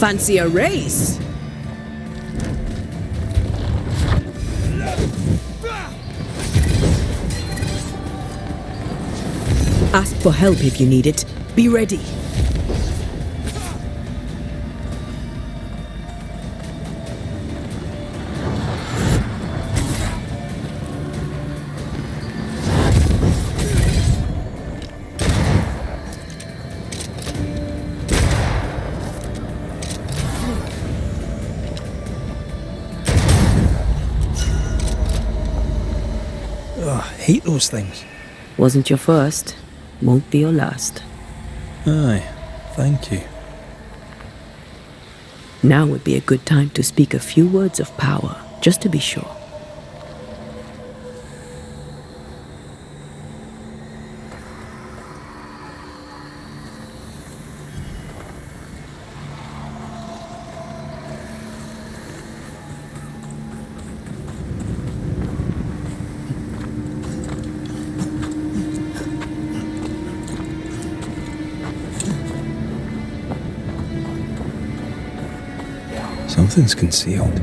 Fancy a race? Ask for help if you need it. Be ready. Hate those things. Wasn't your first, won't be your last. Aye, thank you. Now would be a good time to speak a few words of power, just to be sure. Something's concealed.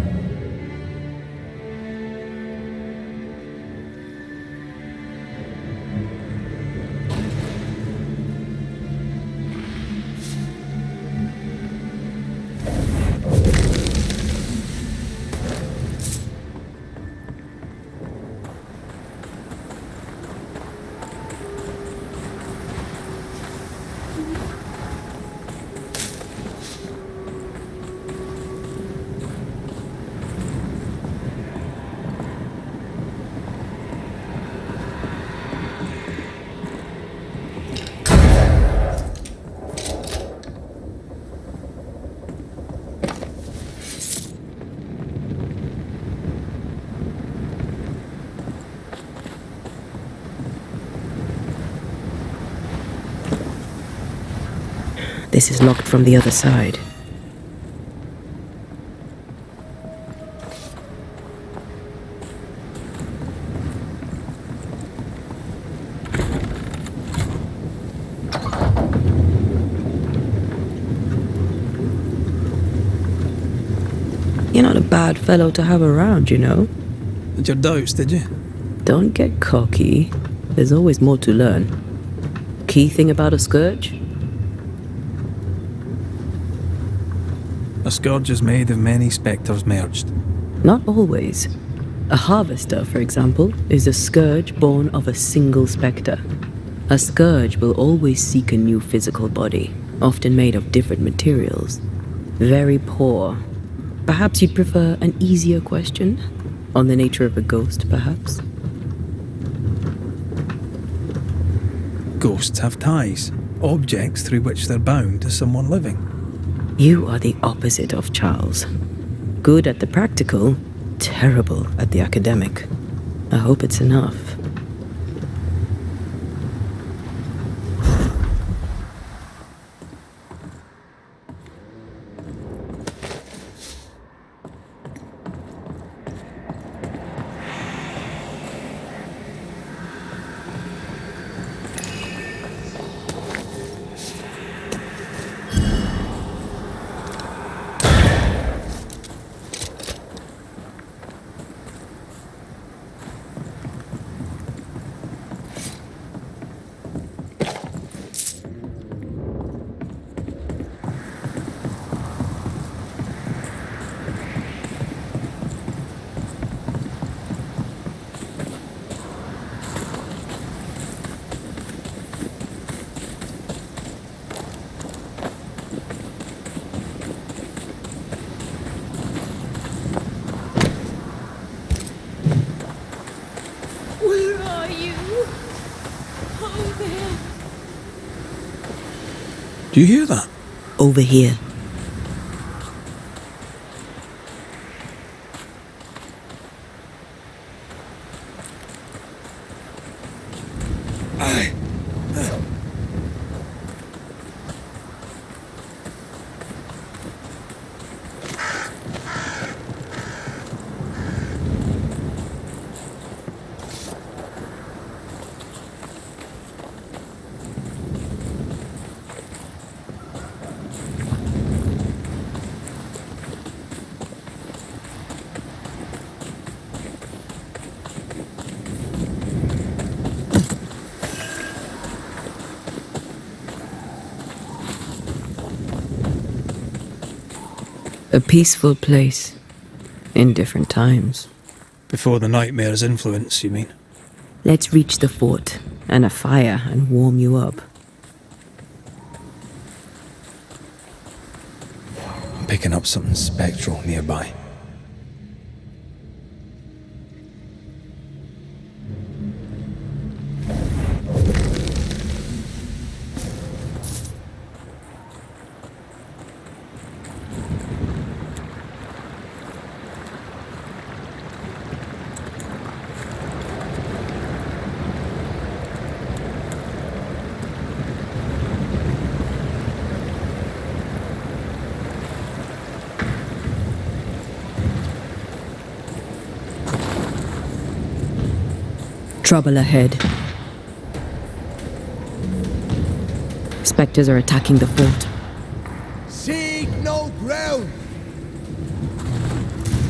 This is locked from the other side. You're not a bad fellow to have around, you know. Had your doubts, did you? Don't get cocky. There's always more to learn. Key thing about a scourge? A scourge is made of many spectres merged. Not always. A harvester, for example, is a scourge born of a single spectre. A scourge will always seek a new physical body, often made of different materials. Very poor. Perhaps you'd prefer an easier question? On the nature of a ghost, perhaps? Ghosts have ties, objects through which they're bound to someone living. You are the opposite of Charles. Good at the practical, terrible at the academic. I hope it's enough. Do you hear that? Over here. A peaceful place. In different times. Before the nightmare's influence, you mean? Let's reach the fort and a fire and warm you up. I'm picking up something spectral nearby. Trouble ahead. Spectres are attacking the fort. Seek no ground!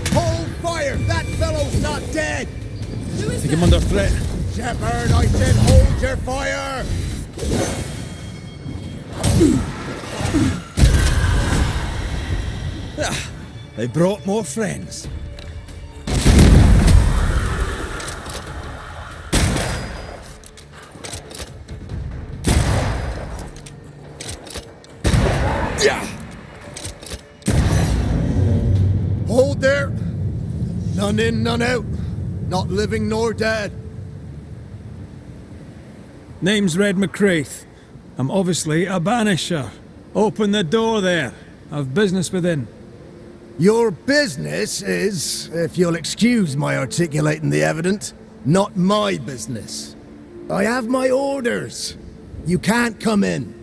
Hold fire! That fellow's not dead! Take him under threat. Shepherd, I said hold your fire! They brought more friends. Hold there! None in, none out. Not living nor dead. Name's Red McCraith. I'm obviously a banisher. Open the door there. I've business within. Your business is, if you'll excuse my articulating the evident, not my business. I have my orders. You can't come in.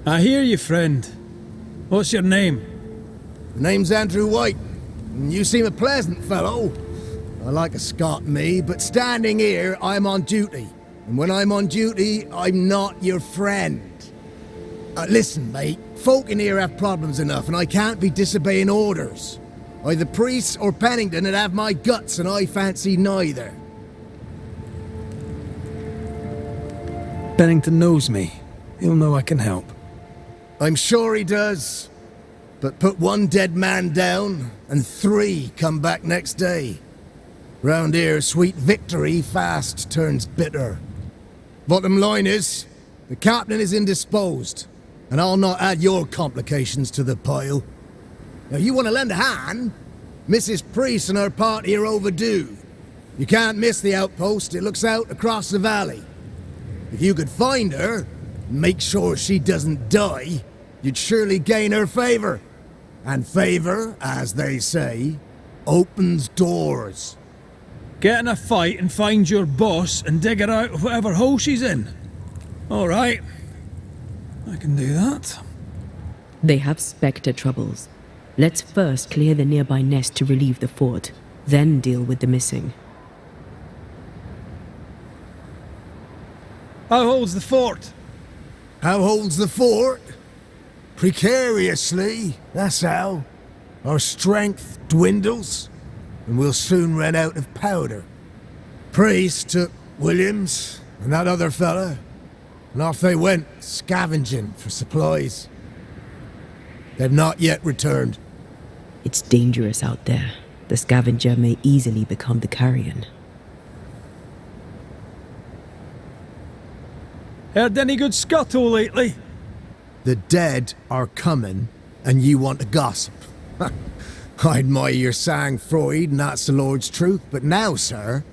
I hear you, friend. What's your name? The name's Andrew White. You seem a pleasant fellow. I like a Scot, me, but standing here, I'm on duty. And when I'm on duty, I'm not your friend. Listen, mate, folk in here have problems enough, and I can't be disobeying orders. Either priests or Pennington would have my guts, and I fancy neither. Pennington knows me. He'll know I can help. I'm sure he does. But put one dead man down, and 3 come back next day. Round here, sweet victory fast turns bitter. Bottom line is, the captain is indisposed, and I'll not add your complications to the pile. Now, you want to lend a hand? Mrs. Priest and her party are overdue. You can't miss the outpost, it looks out across the valley. If you could find her, and make sure she doesn't die, you'd surely gain her favor. And favor, as they say, opens doors. Get in a fight and find your boss and dig her out of whatever hole she's in. All right. I can do that. They have spectre troubles. Let's first clear the nearby nest to relieve the fort, then deal with the missing. How holds the fort? How holds the fort? Precariously, that's how. Our strength dwindles, and we'll soon run out of powder. Priest took Williams and that other fella, and off they went, scavenging for supplies. They've not yet returned. It's dangerous out there. The scavenger may easily become the carrion. Heard any good scuttle lately? The dead are coming, and you want to gossip. I admire your sang-froid, and that's the Lord's truth, but now, sir,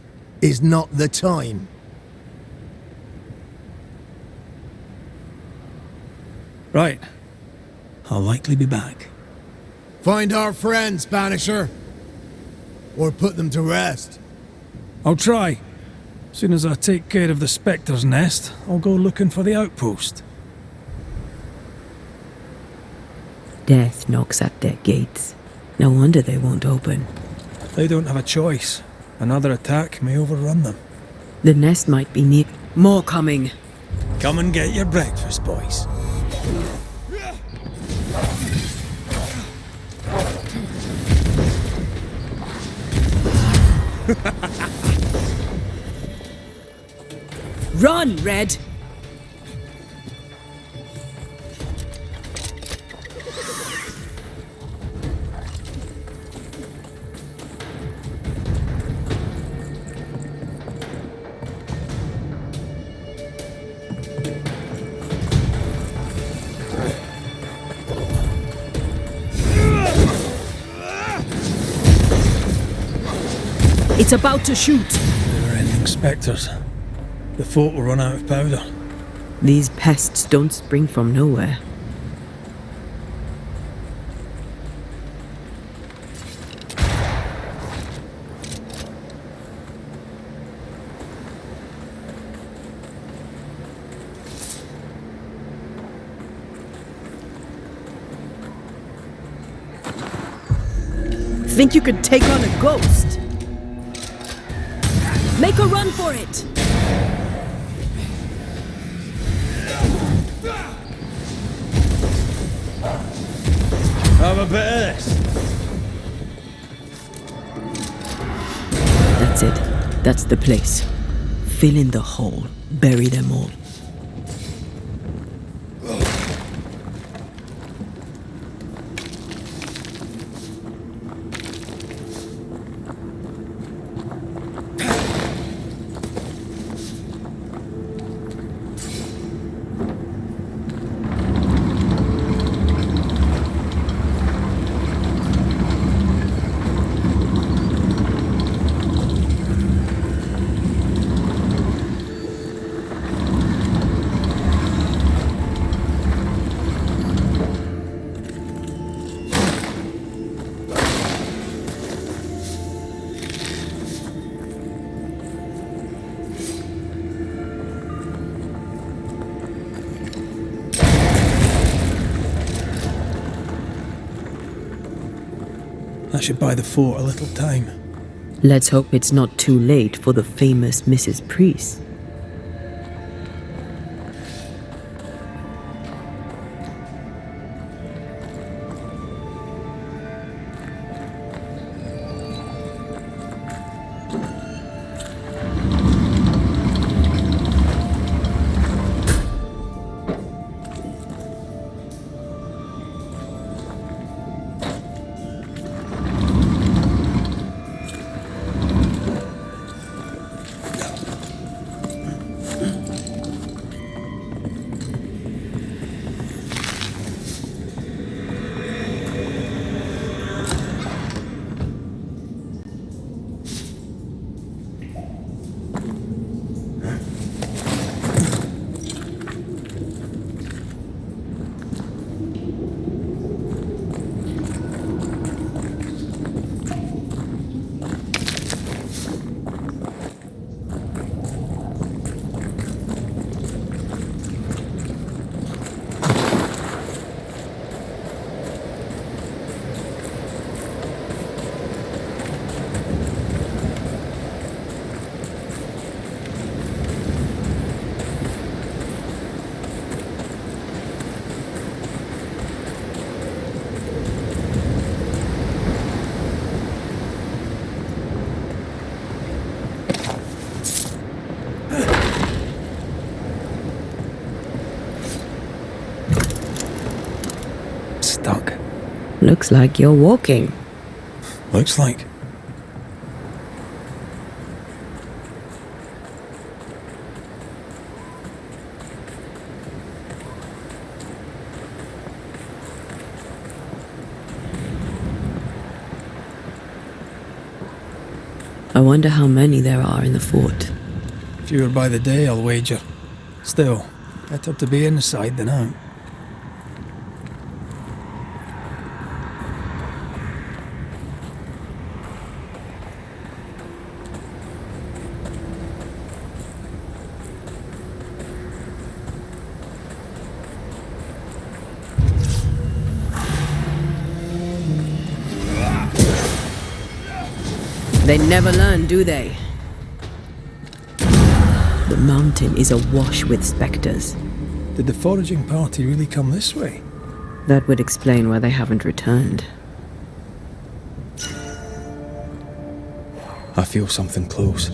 is not the time. Right. I'll likely be back. Find our friends, Banisher. Or put them to rest. I'll try. Soon as I take care of the Spectre's nest, I'll go looking for the outpost. Death knocks at their gates. No wonder they won't open. They don't have a choice. Another attack may overrun them. The nest might be near. More coming. Come and get your breakfast, boys. Run, Red! It's about to shoot. Never-ending spectres. The fort will run out of powder. These pests don't spring from nowhere. Think you could take on a ghost? Make a run for it! Have a bit of this. That's it. That's the place. Fill in the hole. Bury them all. That should buy the fort a little time. Let's hope it's not too late for the famous Mrs. Priest. Stuck. Looks like you're walking. Looks like. I wonder how many there are in the fort. Fewer by the day, I'll wager. Still, better to be inside than out. They never learn, do they? The mountain is awash with spectres. Did the foraging party really come this way? That would explain why they haven't returned. I feel something close.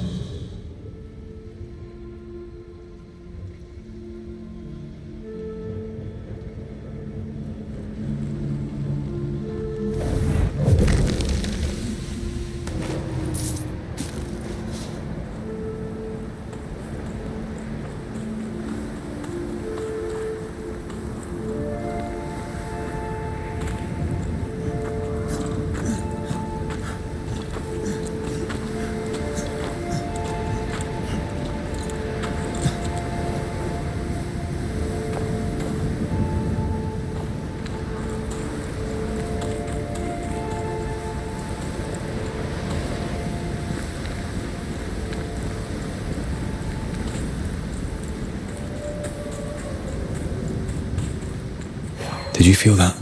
Did you feel that?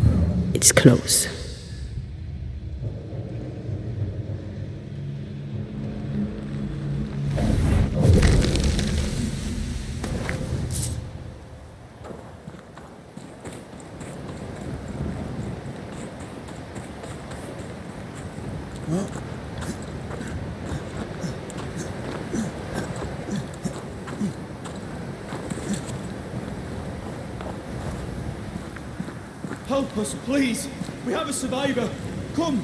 It's close. Help us, please! We have a survivor! Come!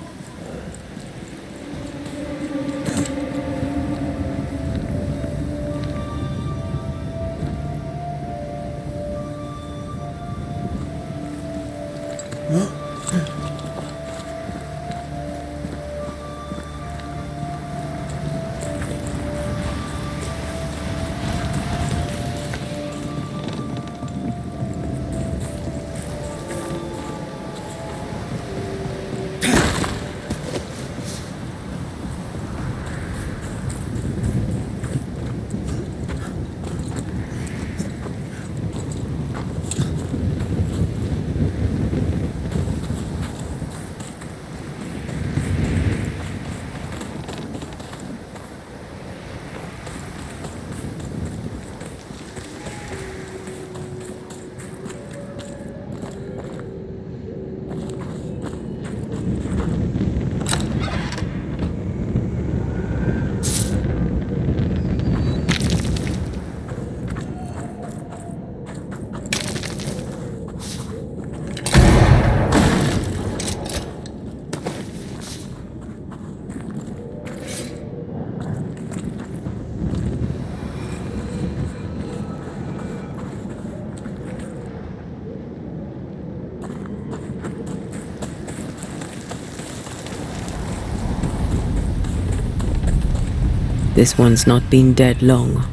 This one's not been dead long.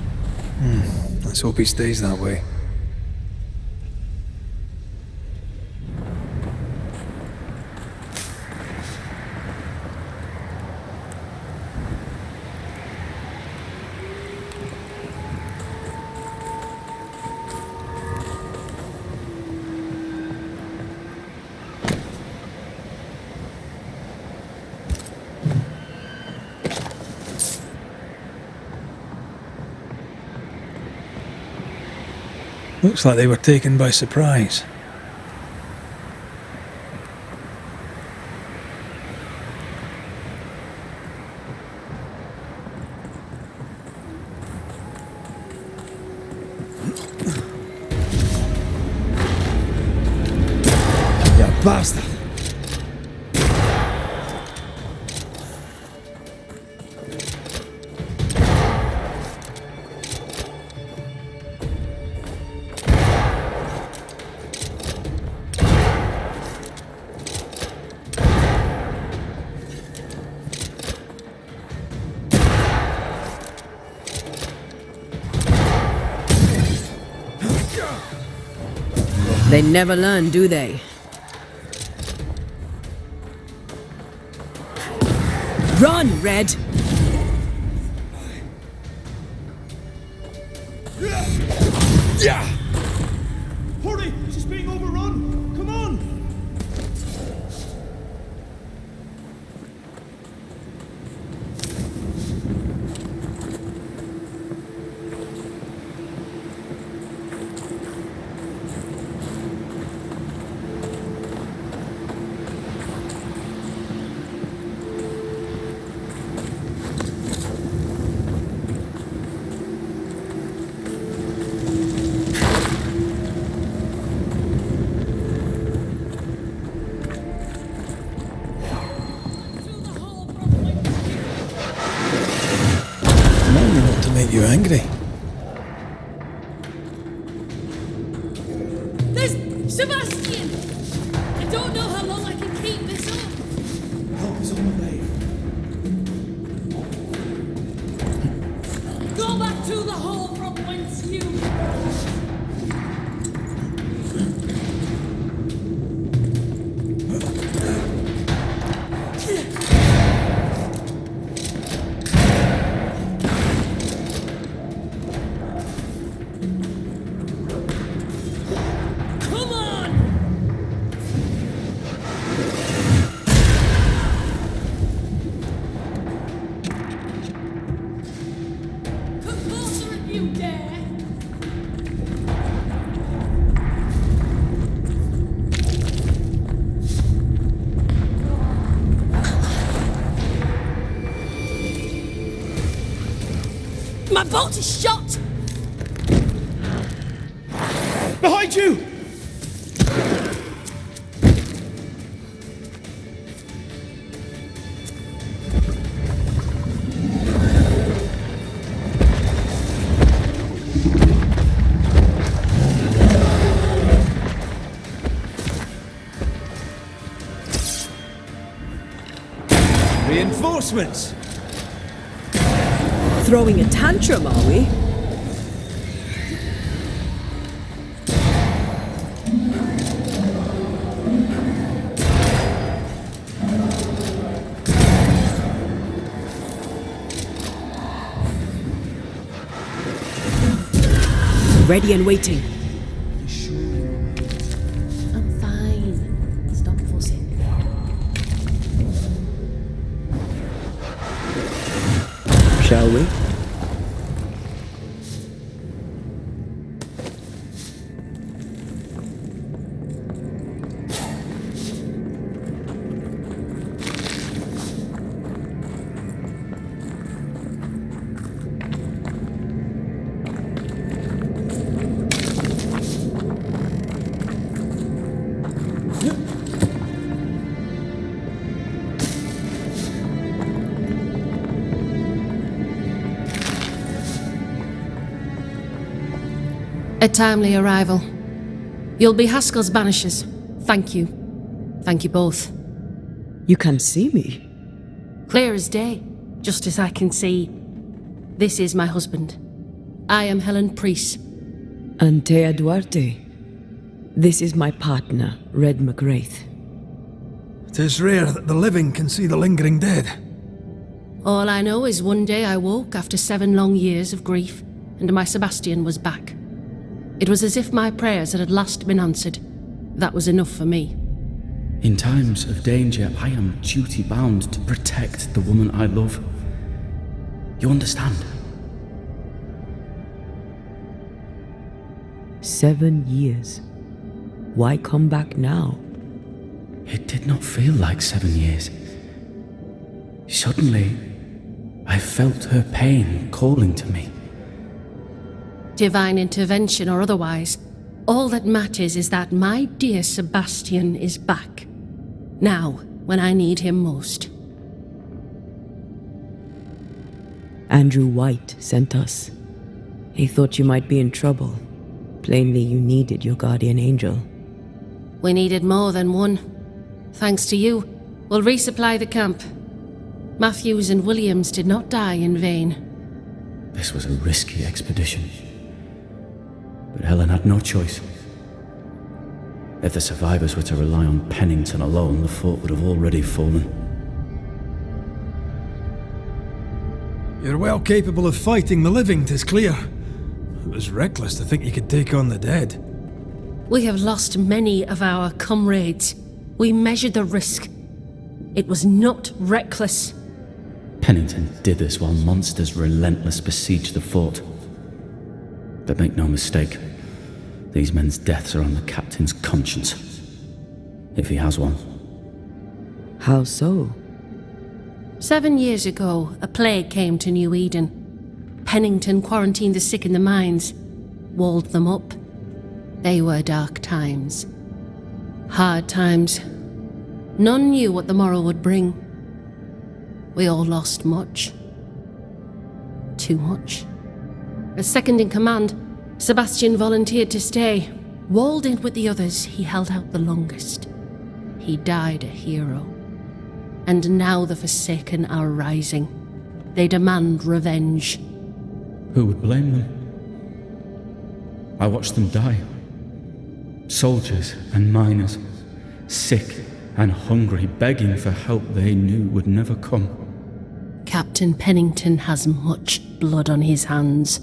Let's hope he stays that way. Looks like they were taken by surprise. Ya basta! They never learn, do they? Run, Red! Yeah! Hurry! She's being overrun! Come on! make you angry? There's Sebastian! I don't know how long I can keep this up. Help is on the way. Go back to the hole from whence you... Come on! Come closer if you dare! My bolt is shot! Behind you! Reinforcements! Throwing a tantrum, are we? Ready and waiting. I'm fine. Stop fussing. Shall we? A timely arrival. You'll be Haskell's Banishers. Thank you. Thank you both. You can see me. Clear as day, just as I can see. This is my husband. I am Helen Priest. Antea Duarte. This is my partner, Red McGrath. It is rare that the living can see the lingering dead. All I know is one day I woke after 7 long years of grief, and my Sebastian was back. It was as if my prayers had at last been answered. That was enough for me. In times of danger, I am duty-bound to protect the woman I love. You understand? 7 years. Why come back now? It did not feel like 7 years. Suddenly, I felt her pain calling to me. Divine intervention or otherwise, all that matters is that my dear Sebastian is back. Now, when I need him most. Andrew White sent us. He thought you might be in trouble. Plainly, you needed your guardian angel. We needed more than one. Thanks to you, we'll resupply the camp. Matthews and Williams did not die in vain. This was a risky expedition. But Helen had no choice. If the survivors were to rely on Pennington alone, the fort would have already fallen. You're well capable of fighting the living, 'tis clear. It was reckless to think you could take on the dead. We have lost many of our comrades. We measured the risk. It was not reckless. Pennington did this while monsters relentless besieged the fort. But make no mistake, these men's deaths are on the captain's conscience. If he has one. How so? 7 years ago, a plague came to New Eden. Pennington quarantined the sick in the mines, walled them up. They were dark times. Hard times. None knew what the morrow would bring. We all lost much. Too much. As second in command, Sebastian volunteered to stay. Walled in with the others, he held out the longest. He died a hero. And now the Forsaken are rising. They demand revenge. Who would blame them? I watched them die. Soldiers and miners, sick and hungry, begging for help they knew would never come. Captain Pennington has much blood on his hands.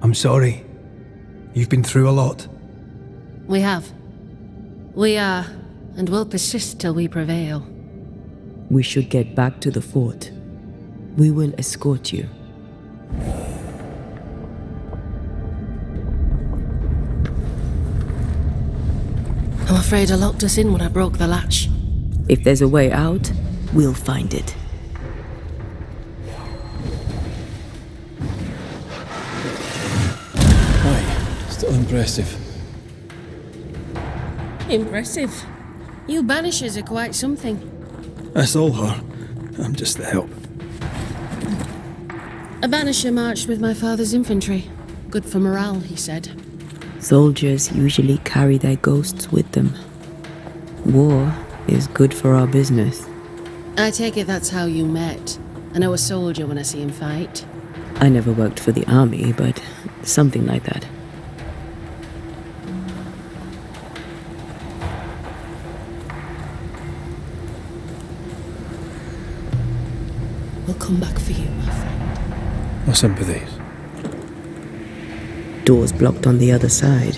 I'm sorry. You've been through a lot. We have. We are, and will persist till we prevail. We should get back to the fort. We will escort you. I'm afraid I locked us in when I broke the latch. If there's a way out, we'll find it. Aye, still impressive. Impressive. You Banishers are quite something. That's all her. I'm just the help. A Banisher marched with my father's infantry. Good for morale, he said. Soldiers usually carry their ghosts with them. War is good for our business. I take it that's how you met. I know a soldier when I see him fight. I never worked for the army, but something like that. We'll come back for you, my friend. My sympathies. Doors blocked on the other side.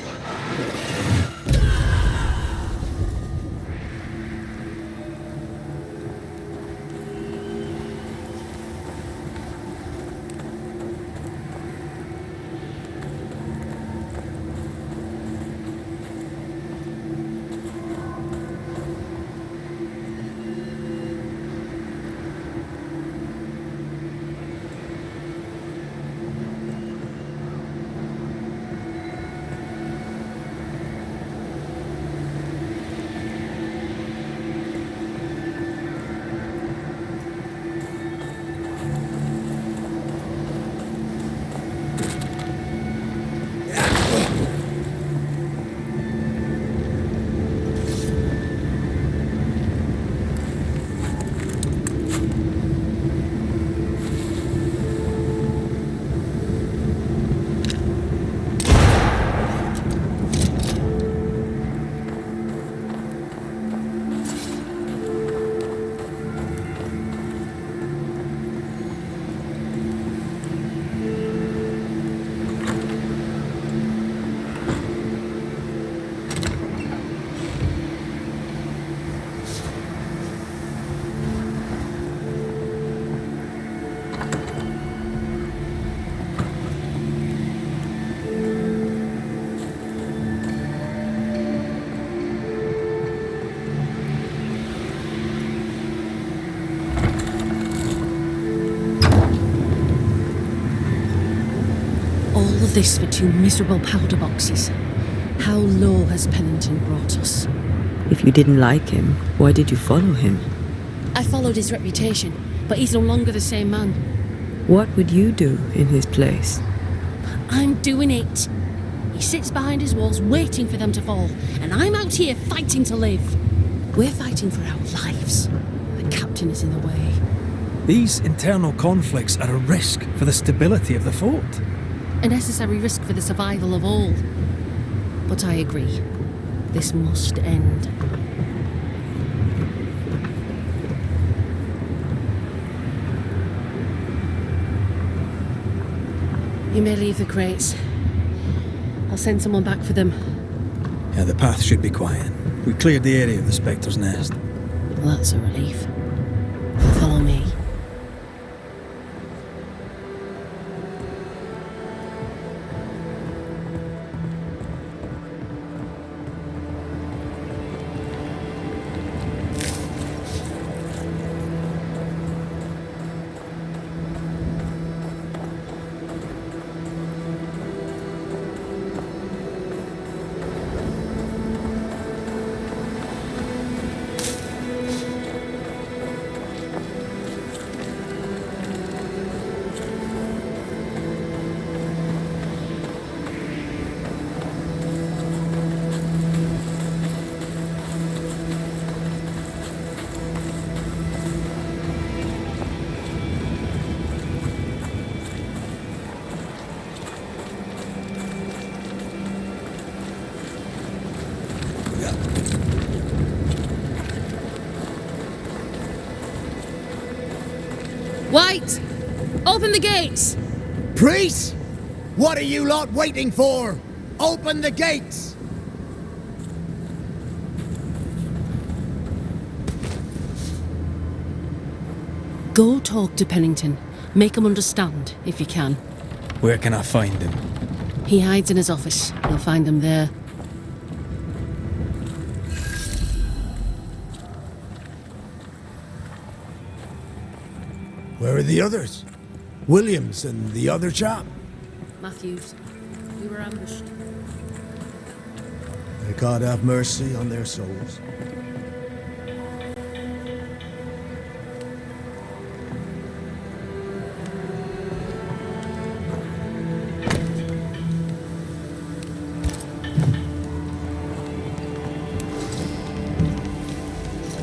All of this for 2 miserable powder boxes. How low has Pennington brought us? If you didn't like him, why did you follow him? I followed his reputation, but he's no longer the same man. What would you do in his place? I'm doing it. He sits behind his walls waiting for them to fall, and I'm out here fighting to live. We're fighting for our lives. The captain is in the way. These internal conflicts are a risk for the stability of the fort. A necessary risk for the survival of all. But I agree. This must end. You may leave the crates. I'll send someone back for them. Yeah, the path should be quiet. We cleared the area of the Spectre's nest. Well, that's a relief. Follow me. Wait! Open the gates! Priests! What are you lot waiting for? Open the gates! Go talk to Pennington. Make him understand, if you can. Where can I find him? He hides in his office. You'll find him there. Where are the others? Williams and the other chap? Matthews, we were ambushed. May God have mercy on their souls.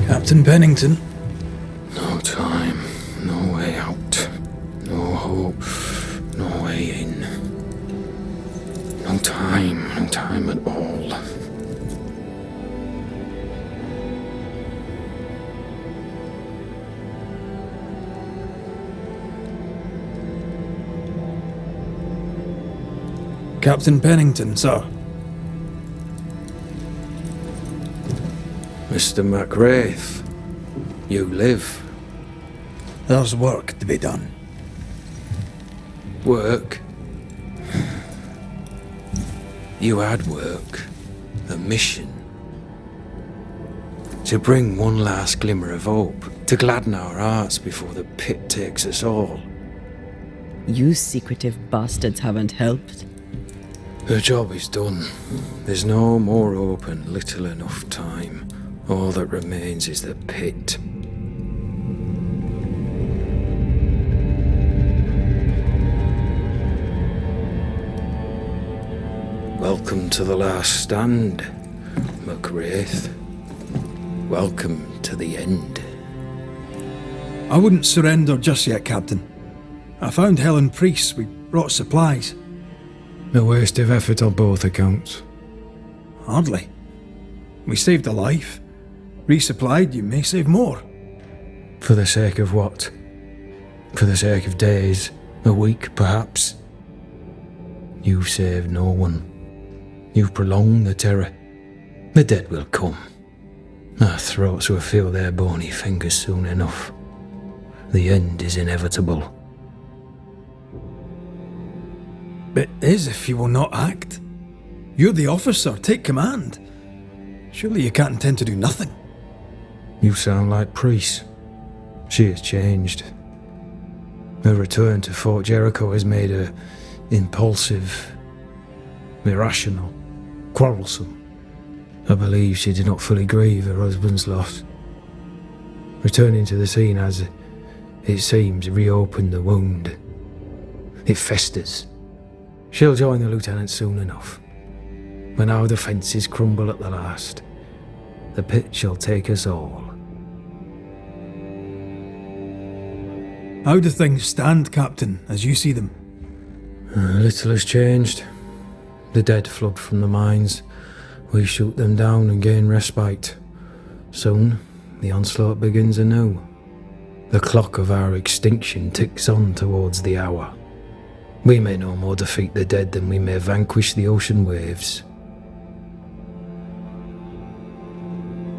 Captain Pennington? No time, no way out, no hope, no way in. No time at all. Captain Pennington, sir. Mr. McWraith, you live. There's work to be done. Work? You had work. A mission. To bring one last glimmer of hope, to gladden our hearts before the pit takes us all. You secretive bastards haven't helped. The job is done. There's no more hope and little enough time. All that remains is the pit. Welcome to the last stand, McWraith. Welcome to the end. I wouldn't surrender just yet, Captain. I found Helen Priest. We brought supplies. A waste of effort on both accounts. Hardly. We saved a life. Resupplied, you may save more. For the sake of what? For the sake of days, a week perhaps? You've saved no one. You've prolonged the terror. The dead will come. Our throats will feel their bony fingers soon enough. The end is inevitable. It is if you will not act. You're the officer, take command. Surely you can't intend to do nothing. You sound like Priest. She has changed. Her return to Fort Jericho has made her impulsive, irrational, quarrelsome. I believe she did not fully grieve her husband's loss. Returning to the scene has, it seems, reopened the wound. It festers. She'll join the lieutenant soon enough. When our defences crumble at the last, the pit shall take us all. How do things stand, Captain, as you see them? Little has changed. The dead flood from the mines. We shoot them down and gain respite. Soon, the onslaught begins anew. The clock of our extinction ticks on towards the hour. We may no more defeat the dead than we may vanquish the ocean waves.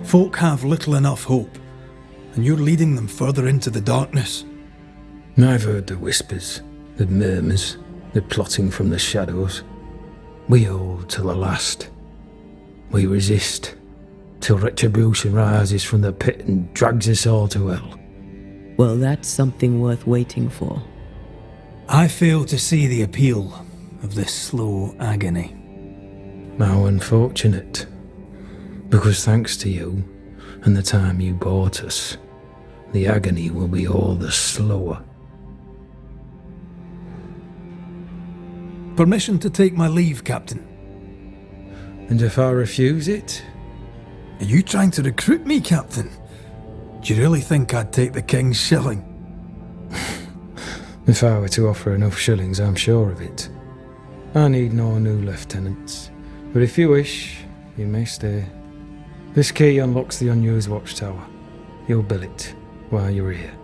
Folk have little enough hope, and you're leading them further into the darkness. I've heard the whispers, the murmurs, the plotting from the shadows. We hold till the last. We resist, till retribution rises from the pit and drags us all to hell. Well, that's something worth waiting for. I fail to see the appeal of this slow agony. How unfortunate. Because thanks to you, and the time you bought us, the agony will be all the slower. Permission to take my leave, Captain. And if I refuse it? Are you trying to recruit me, Captain? Do you really think I'd take the King's shilling? If I were to offer enough shillings, I'm sure of it. I need no new lieutenants. But if you wish, you may stay. This key unlocks the unused watchtower. You'll bill it while you're here.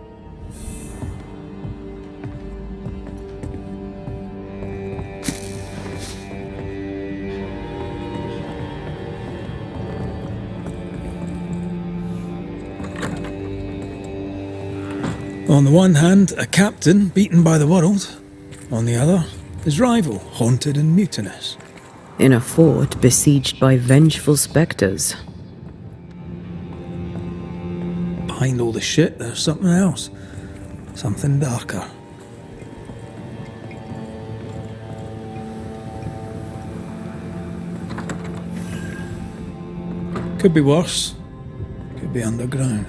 On the one hand, a captain beaten by the world. On the other, his rival, haunted and mutinous. In a fort besieged by vengeful spectres. Behind all the shit, there's something else. Something darker. Could be worse. Could be underground.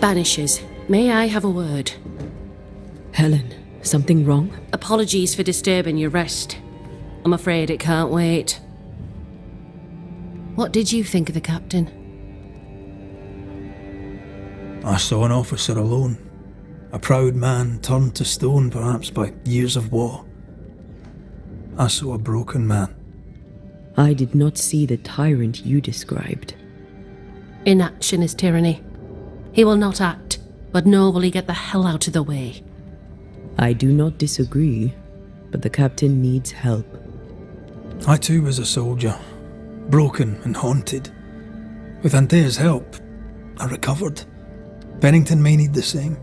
Banishers, may I have a word? Helen, something wrong? Apologies for disturbing your rest. I'm afraid it can't wait. What did you think of the captain? I saw an officer alone. A proud man turned to stone, perhaps by years of war. I saw a broken man. I did not see the tyrant you described. Inaction is tyranny. He will not act, but nor will he get the hell out of the way. I do not disagree, but the captain needs help. I too was a soldier, broken and haunted. With Antea's help, I recovered. Pennington may need the same.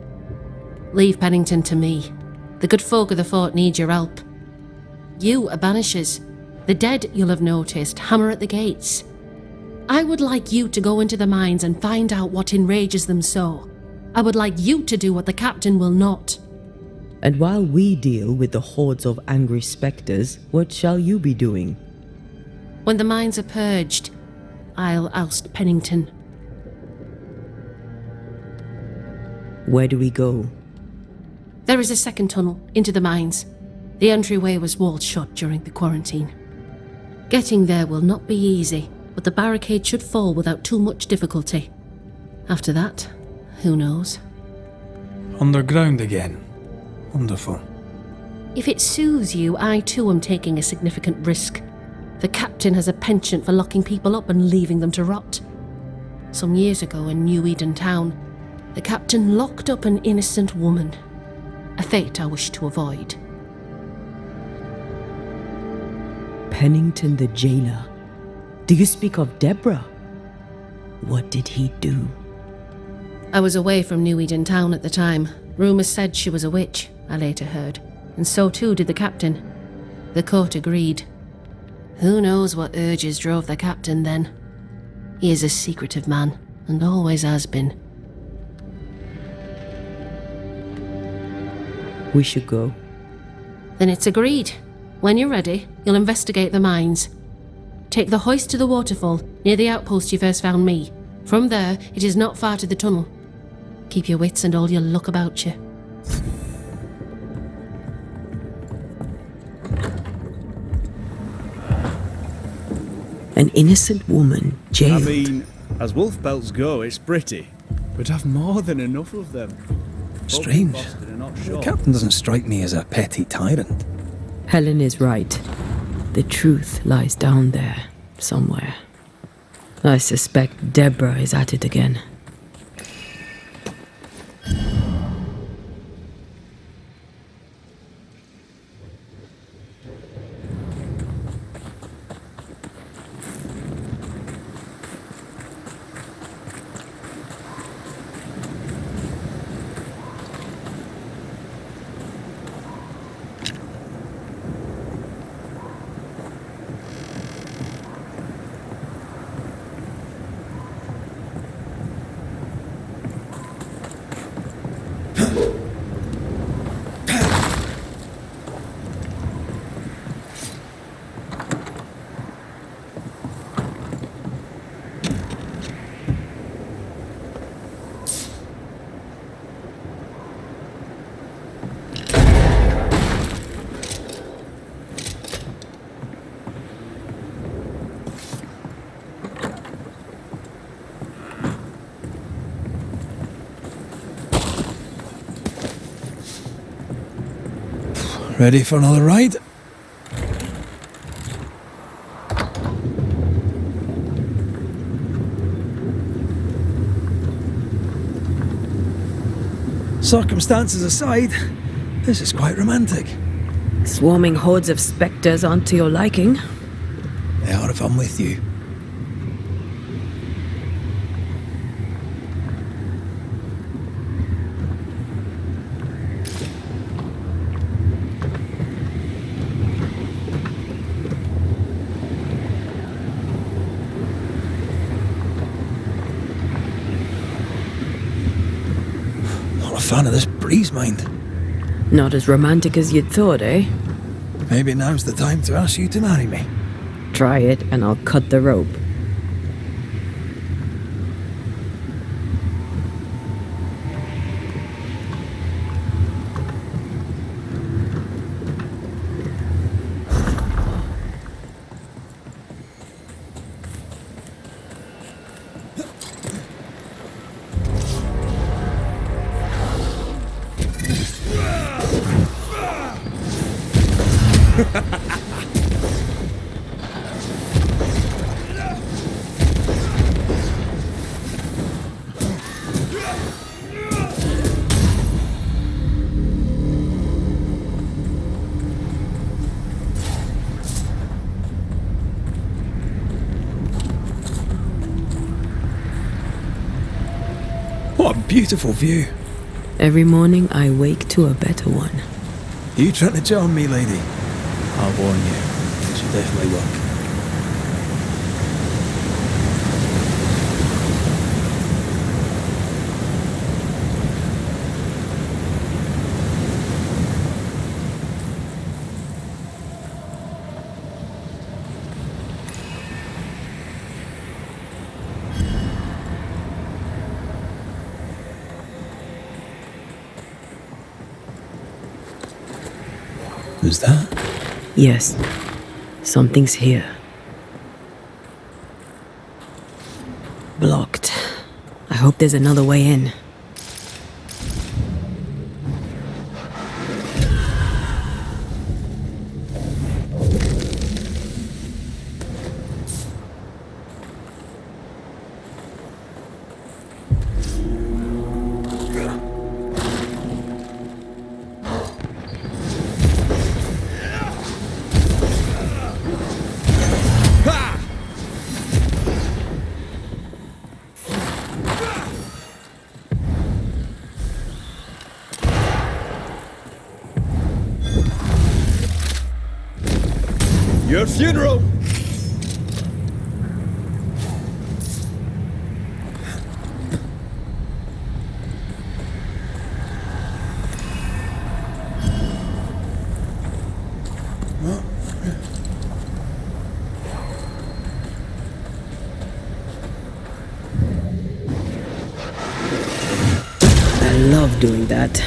Leave Pennington to me. The good folk of the fort need your help. You are Banishers. The dead, you'll have noticed, hammer at the gates. I would like you to go into the mines and find out what enrages them so. I would like you to do what the captain will not. And while we deal with the hordes of angry spectres, what shall you be doing? When the mines are purged, I'll oust Pennington. Where do we go? There is a second tunnel into the mines. The entryway was walled shut during the quarantine. Getting there will not be easy, but the barricade should fall without too much difficulty. After that, who knows? Underground again. Wonderful. If it soothes you, I too am taking a significant risk. The captain has a penchant for locking people up and leaving them to rot. Some years ago in New Eden Town, the captain locked up an innocent woman. A fate I wish to avoid. Pennington the jailer. Do you speak of Deborah? What did he do? I was away from New Eden Town at the time. Rumours said she was a witch, I later heard, and so too did the captain. The court agreed. Who knows what urges drove the captain then? He is a secretive man, and always has been. We should go. Then it's agreed. When you're ready, you'll investigate the mines. Take the hoist to the waterfall, near the outpost you first found me. From there, it is not far to the tunnel. Keep your wits and all your luck about you. An innocent woman jailed. I mean, as wolf belts go, it's pretty. We'd have more than enough of them. Strange. The captain doesn't strike me as a petty tyrant. Helen is right. The truth lies down there, somewhere. I suspect Deborah is at it again. Ready for another ride? Circumstances aside, this is quite romantic. Swarming hordes of spectres aren't to your liking. They are if I'm with you. Fan of this breeze, mind. Not as romantic as you'd thought, eh? Maybe now's the time to ask you to marry me. Try it and I'll cut the rope. What a beautiful view. Every morning I wake to a better one. Are you trying to charm me, lady? I'll warn you. It should definitely work. Who's that? Yes, something's here. Blocked. I hope there's another way in. Your funeral! I love doing that.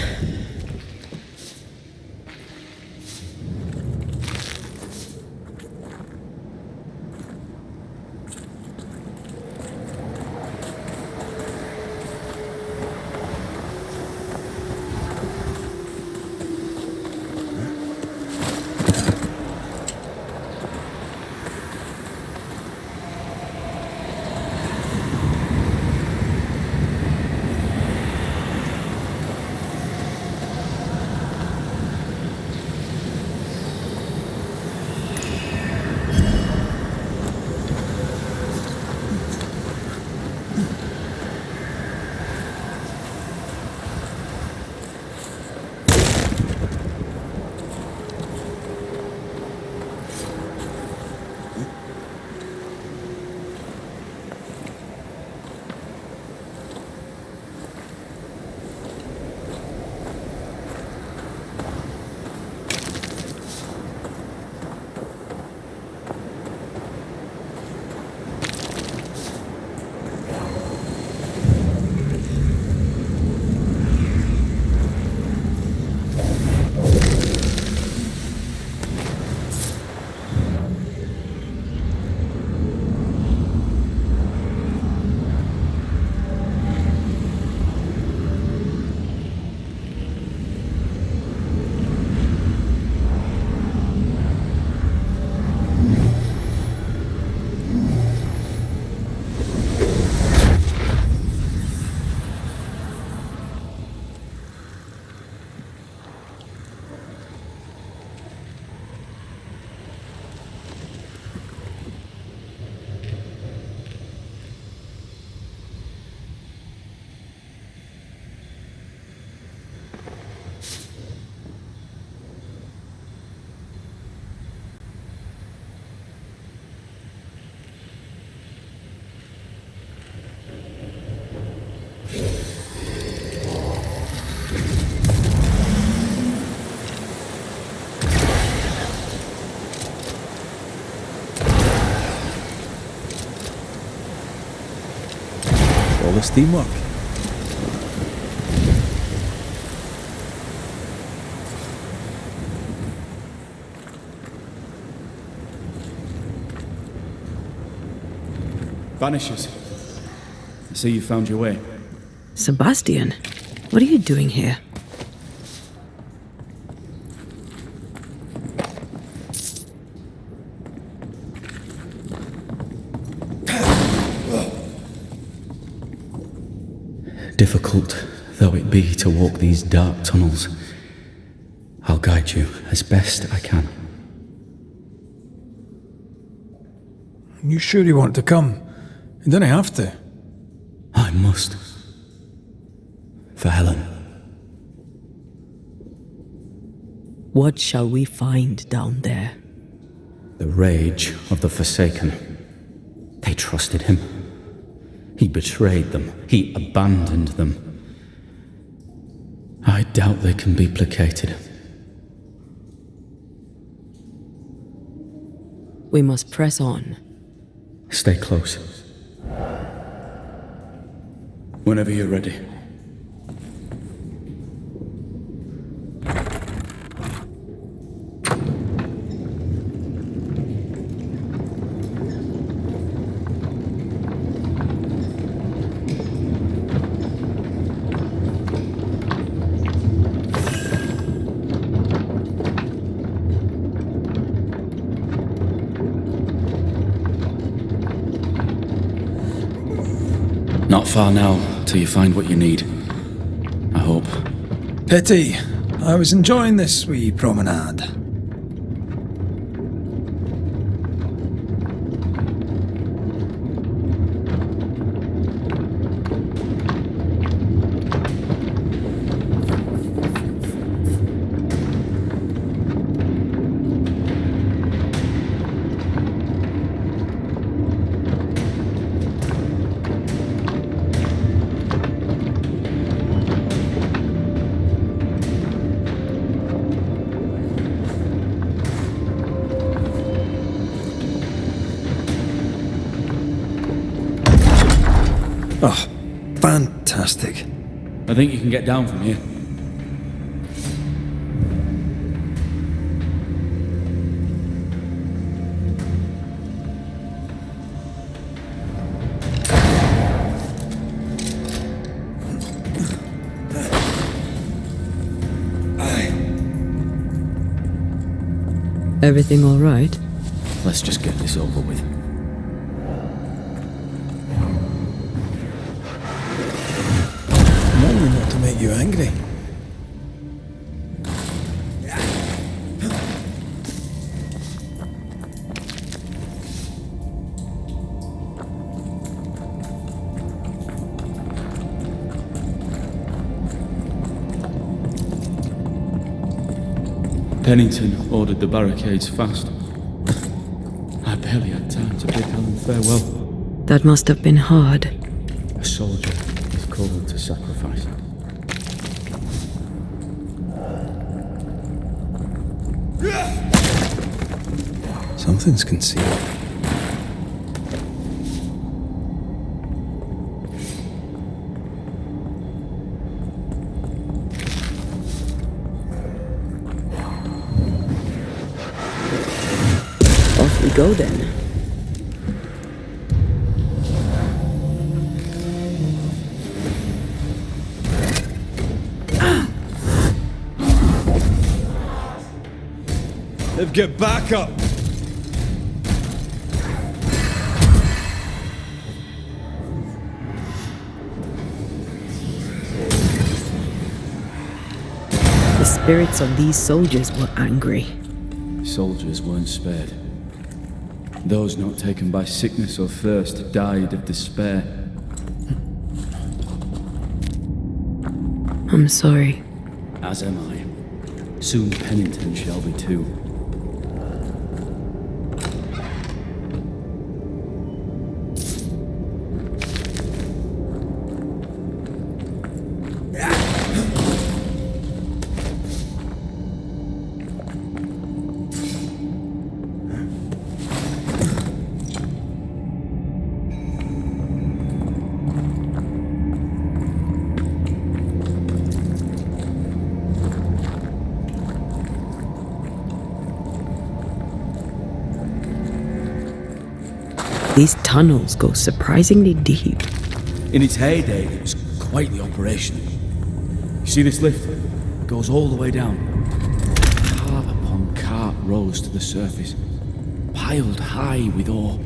All this teamwork. Banishers. I see you found your way. Sebastian, what are you doing here? Difficult though it be to walk these dark tunnels, I'll guide you as best I can. You sure you want to come? You don't have to. I must. For Helen. What shall we find down there? The rage of the Forsaken. They trusted him. He betrayed them. He abandoned them. I doubt they can be placated. We must press on. Stay close. Whenever you're ready. Not far now, till you find what you need. I hope. Pity. I was enjoying this wee promenade. Oh, fantastic. I think you can get down from here. Everything all right? Let's just get this over with. Normally not to make you angry. Pennington ordered the barricades fast. I barely had time to bid Helen farewell. That must have been hard. A soldier is called to sacrifice. Something's concealed. Off we go then. They've got back up. The spirits of these soldiers were angry. Soldiers weren't spared. Those not taken by sickness or thirst died of despair. I'm sorry. As am I. Soon Pennington shall be too. These tunnels go surprisingly deep. In its heyday, it was quite the operation. You see this lift? It goes all the way down. Cart upon cart rose to the surface, piled high with ore.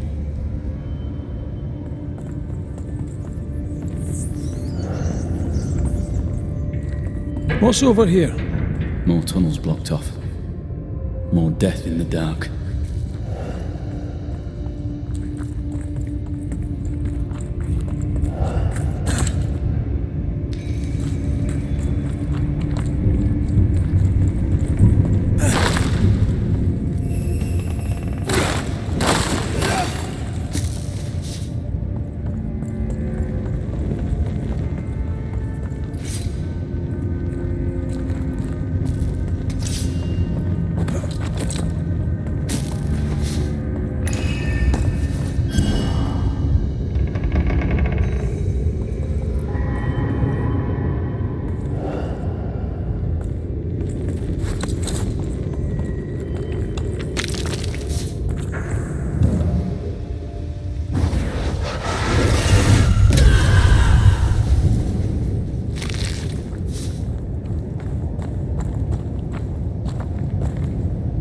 What's over here? More tunnels blocked off. More death in the dark.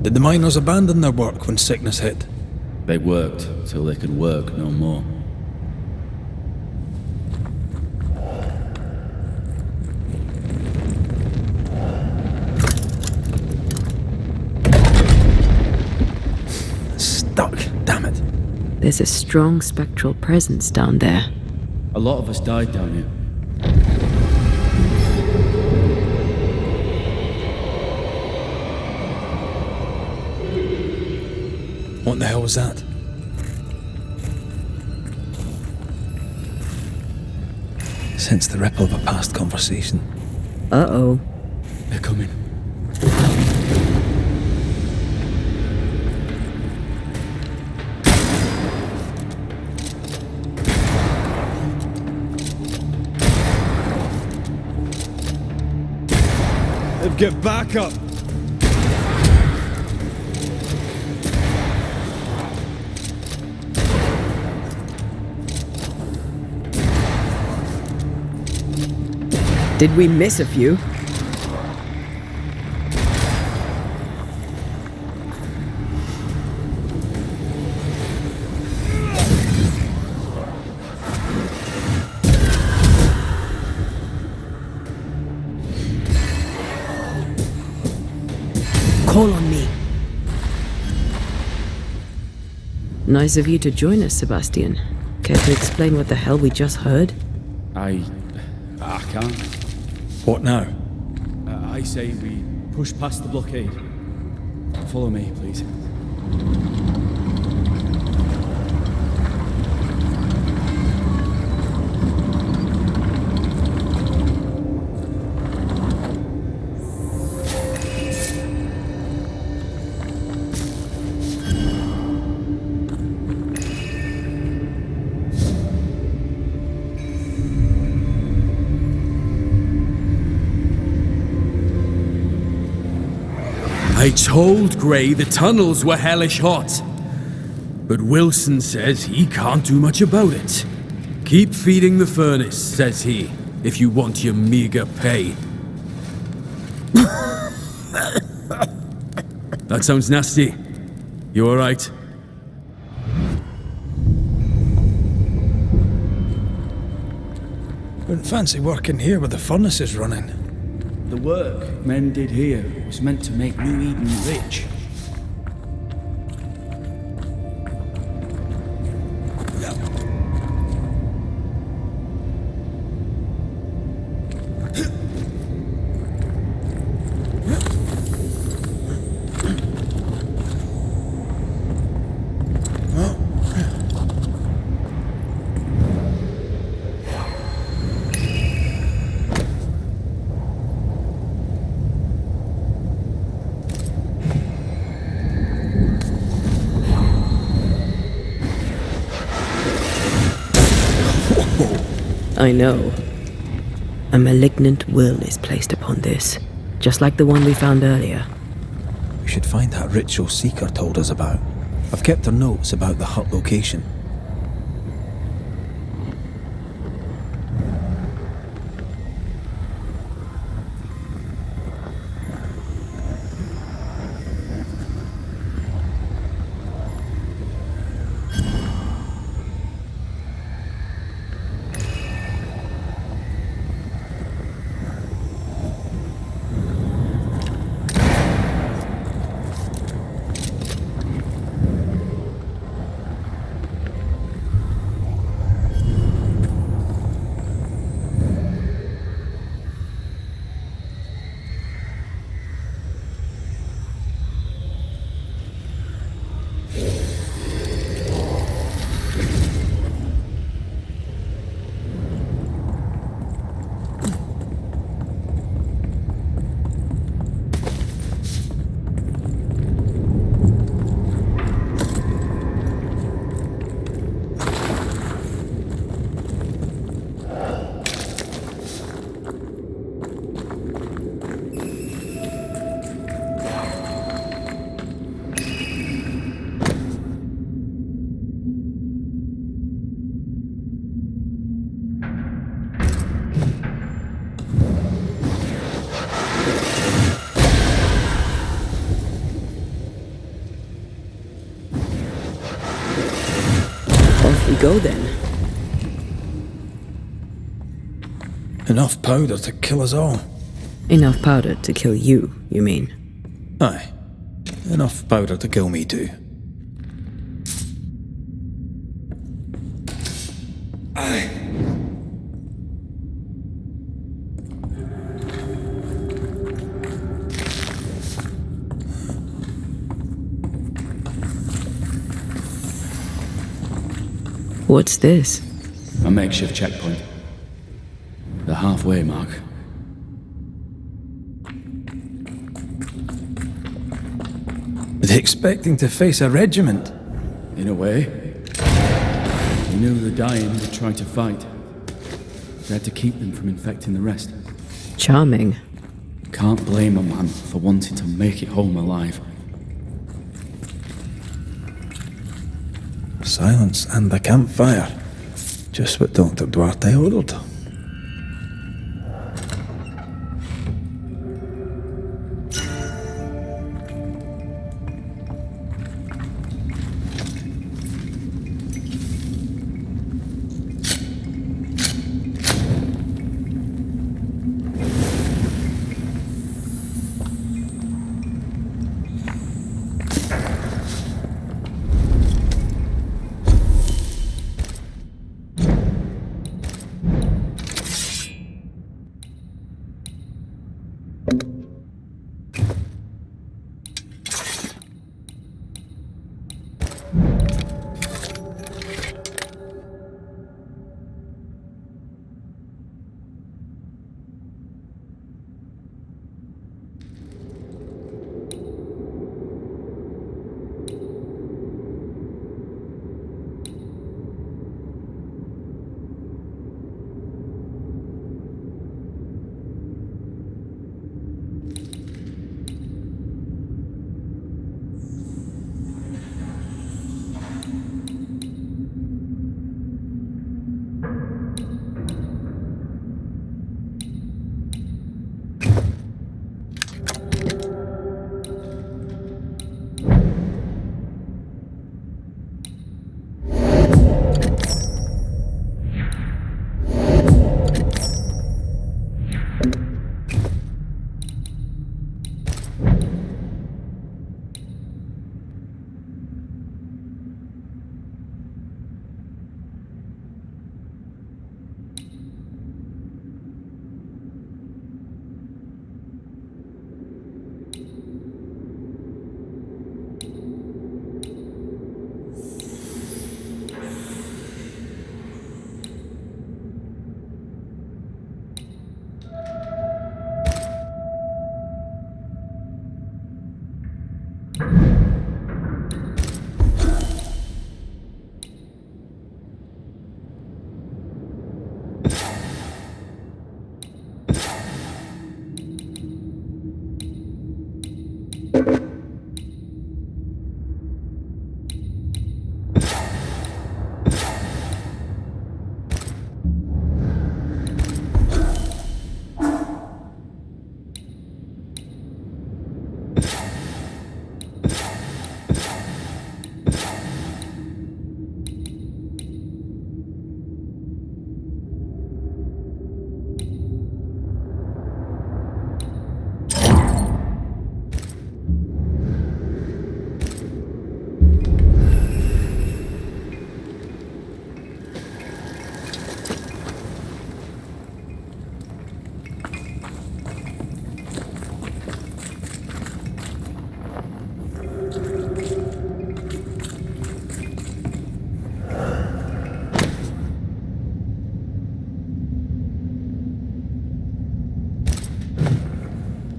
Did the miners abandon their work when sickness hit? They worked till they could work no more. Stuck, damn it. There's a strong spectral presence down there. A lot of us died down here. What the hell was that? Sense the ripple of a past conversation. Uh-oh. They're coming. Get back up! Did we miss a few? Call on me. Nice of you to join us, Sebastian. Care to explain what the hell we just heard? I can't. What now? I say we push past the blockade. Follow me, please. I told Gray the tunnels were hellish hot. But Wilson says he can't do much about it. Keep feeding the furnace, says he, if you want your meager pay. That sounds nasty. You alright? Wouldn't fancy working here with the furnaces running. The work men did here was meant to make New Eden rich. I know. A malignant will is placed upon this, just like the one we found earlier. We should find that ritual Seeker told us about. I've kept her notes about the hut location. go then. Enough powder to kill us all. Enough powder to kill you, you mean? Aye. Enough powder to kill me too. Aye. What's this? A makeshift checkpoint. The halfway mark. Are they expecting to face a regiment? In a way. They knew the dying would try to fight. They had to keep them from infecting the rest. Charming. Can't blame a man for wanting to make it home alive. Silence and the campfire. Just what Dr. Duarte ordered.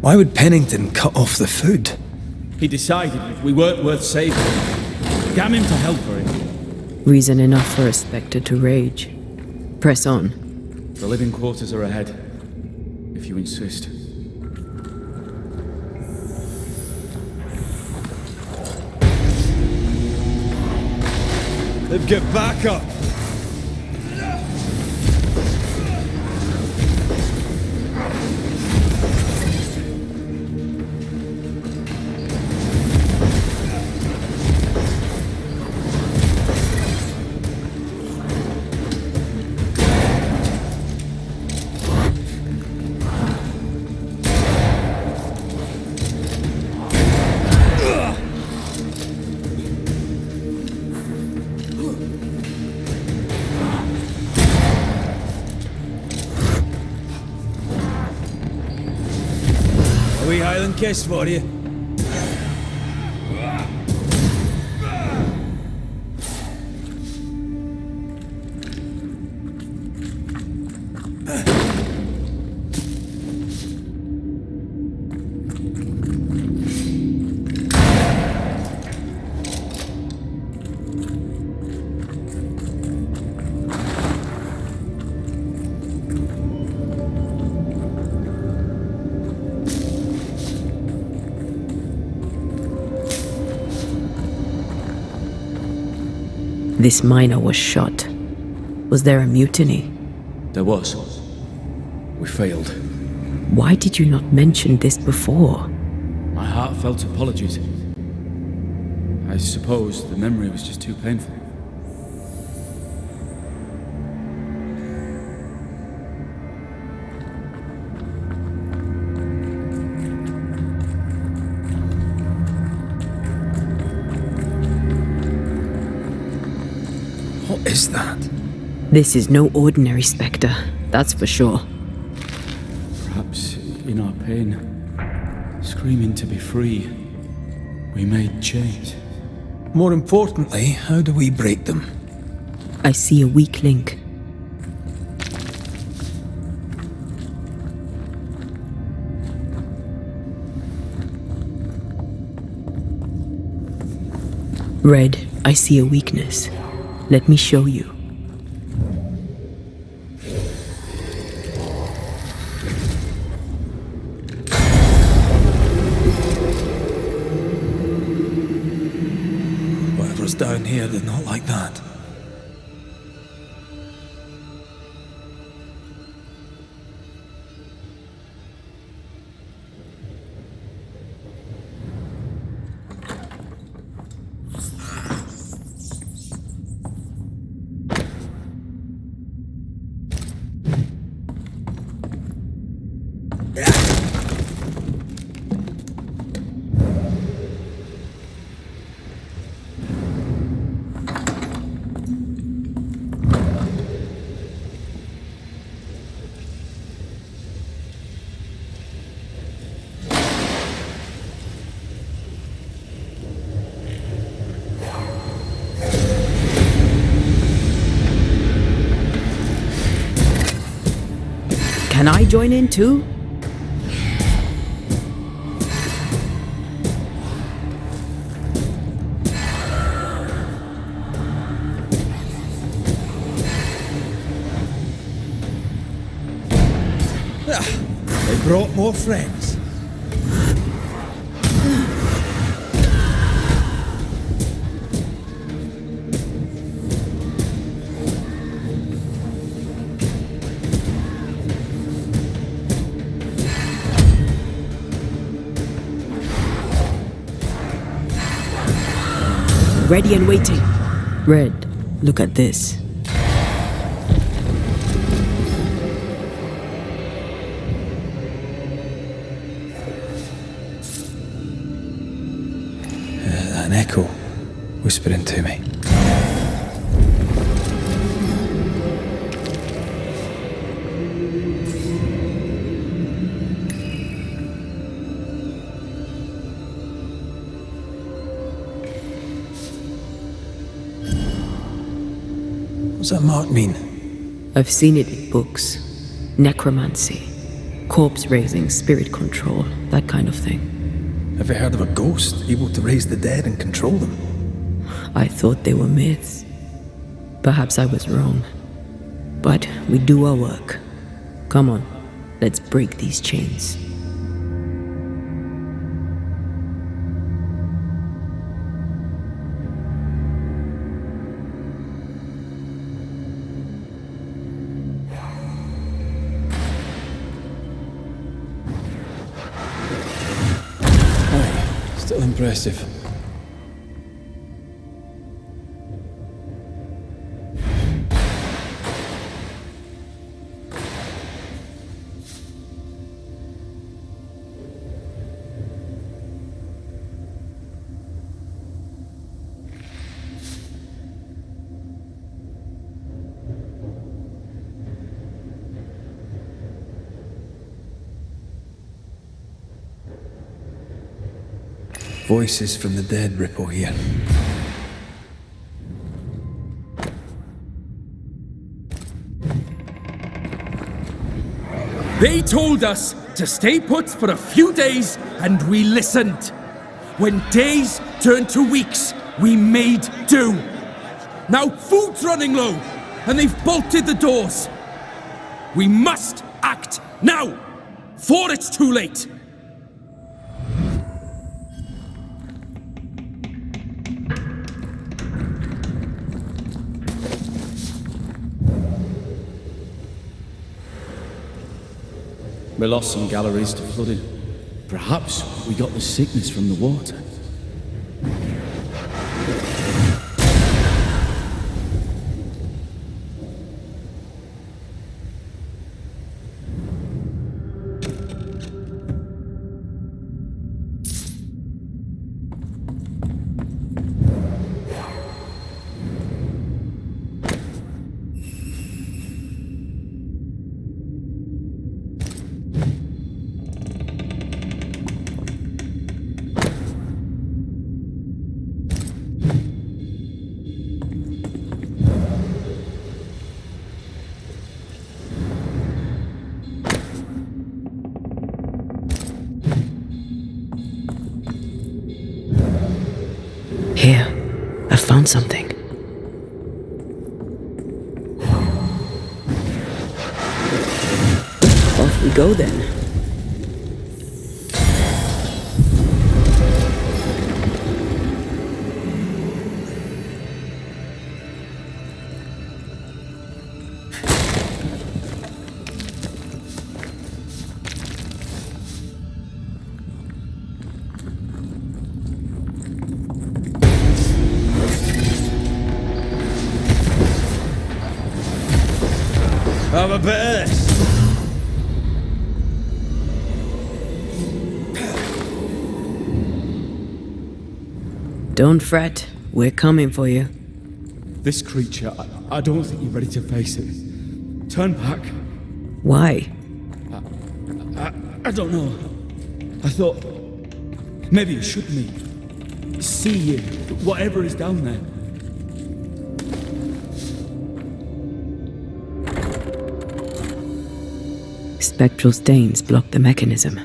Why would Pennington cut off the food? He decided if we weren't worth saving, damn him to hell for it. Reason enough for a spectre to rage. Press on. The living quarters are ahead, if you insist. Get back up! A wee Highland kiss for you. This miner was shot. Was there a mutiny? There was. We failed. Why did you not mention this before? My heartfelt apologies. I suppose the memory was just too painful. What is that? This is no ordinary spectre, that's for sure. Perhaps in our pain, screaming to be free, we made chains. More importantly, how do we break them? I see a weak link. Red, I see a weakness. Let me show you. Whatever's down here did not like that. Can I join in too? They brought more friends. Ready and waiting. Red, look at this. An echo whispering to me. What's that mark mean? I've seen it in books. Necromancy, corpse raising, spirit control, that kind of thing. Have you heard of a ghost able to raise the dead and control them? I thought they were myths. Perhaps I was wrong. But we do our work. Come on, let's break these chains. Still impressive. Voices from the dead ripple here. They told us to stay put for a few days, and we listened. When days turned to weeks, we made do. Now food's running low, and they've bolted the doors. We must act now, for it's too late. We lost some galleries to flooding. Perhaps we got the sickness from the water. Here, I found something. Off we go then. Have a bit of this. Don't fret, we're coming for you. This creature, I don't think you're ready to face it. Turn back. Why? I don't know. I thought maybe it should me. See you, whatever is down there. Spectral stains block the mechanism.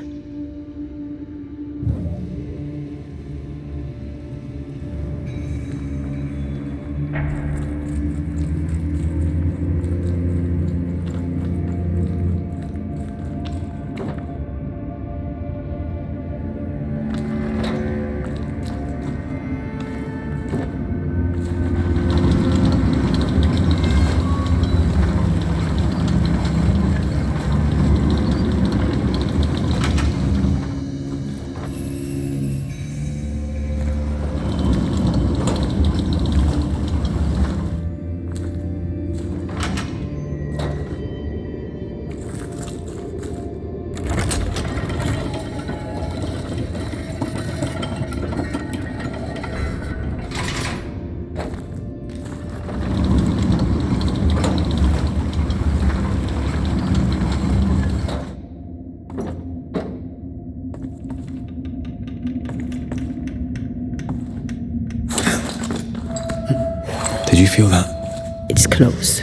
Did you feel that? It's close.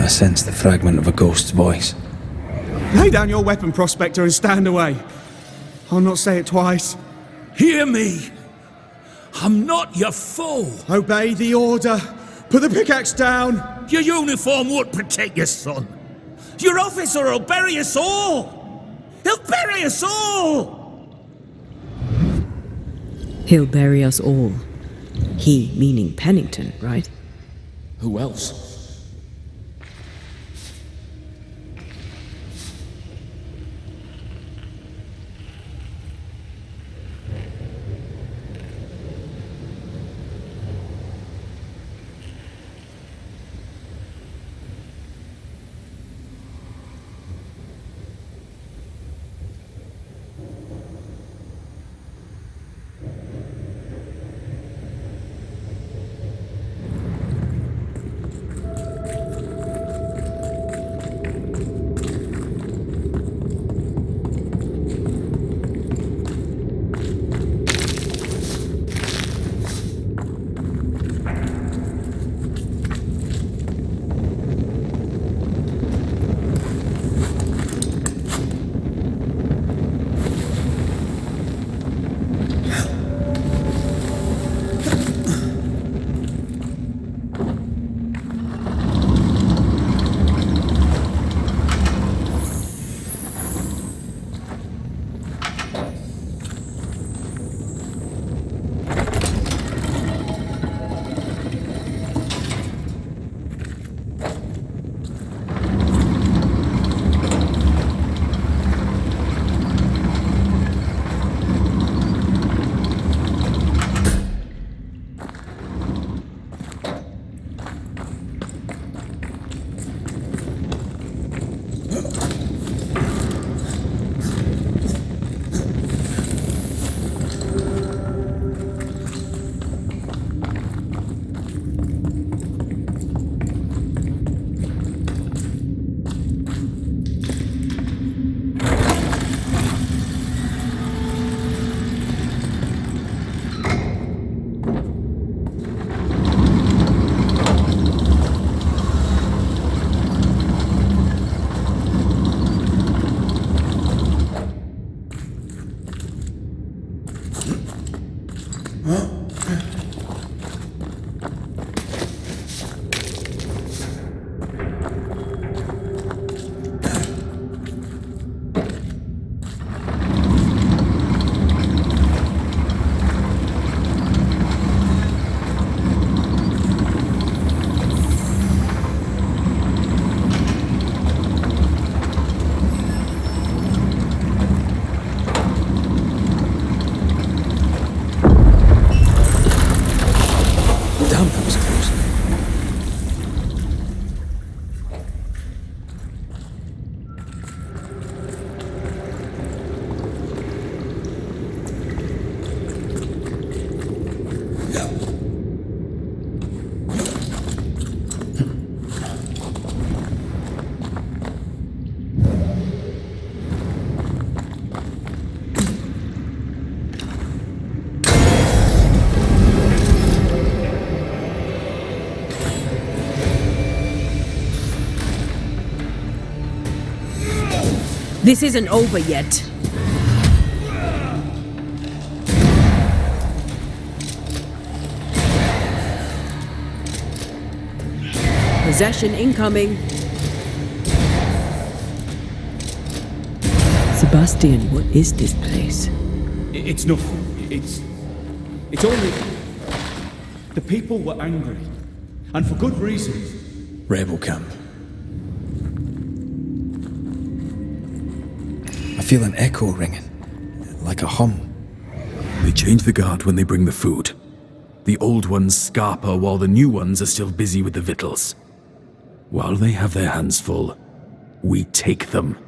I sense the fragment of a ghost's voice. Lay down your weapon, Prospector, and stand away. I'll not say it twice. Hear me! I'm not your foe! Obey the order! Put the pickaxe down! Your uniform won't protect your son! Your officer will bury us all! He'll bury us all! He'll bury us all. He meaning Pennington, right? Who else? This isn't over yet. Possession incoming. Sebastian, what is this place? It's nothing. It's only... The people were angry. And for good reason. Rebel camp. I feel an echo ringing, like a hum. They change the guard when they bring the food. The old ones scarper while the new ones are still busy with the victuals. While they have their hands full, we take them.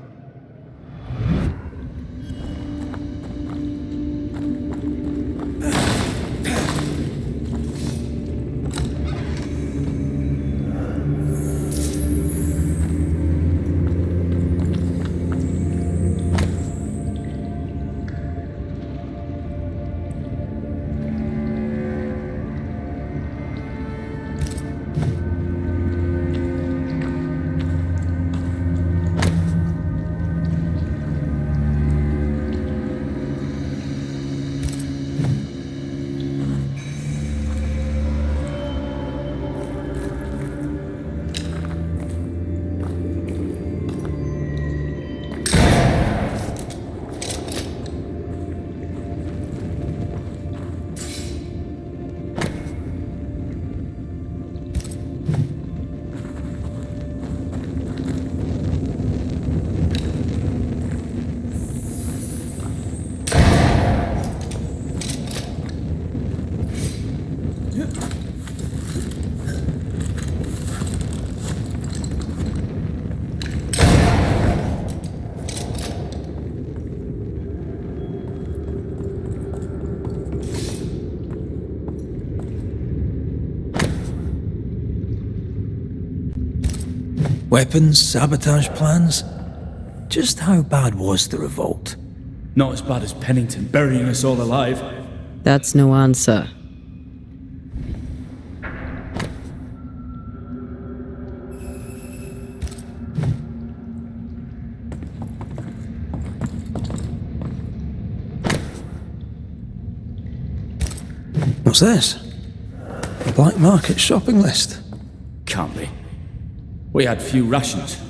Weapons, sabotage plans? Just how bad was the revolt? Not as bad as Pennington burying us all alive. That's no answer. What's this? A black market shopping list? Can't be. We had few rations.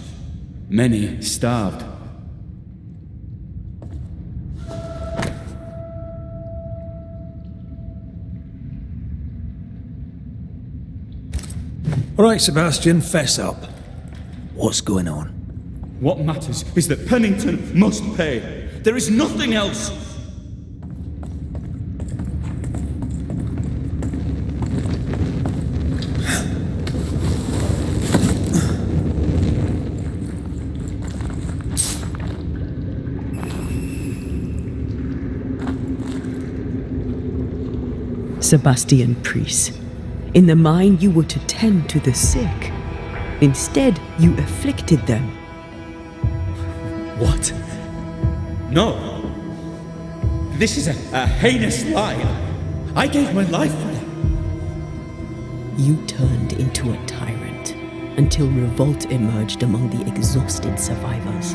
Many starved. All right, Sebastian, fess up. What's going on? What matters is that Pennington must pay. There is nothing else. Sebastian Priest. In the mine, you were to tend to the sick. Instead, you afflicted them. What? No. This is a heinous lie. I gave my life for them. You turned into a tyrant until revolt emerged among the exhausted survivors.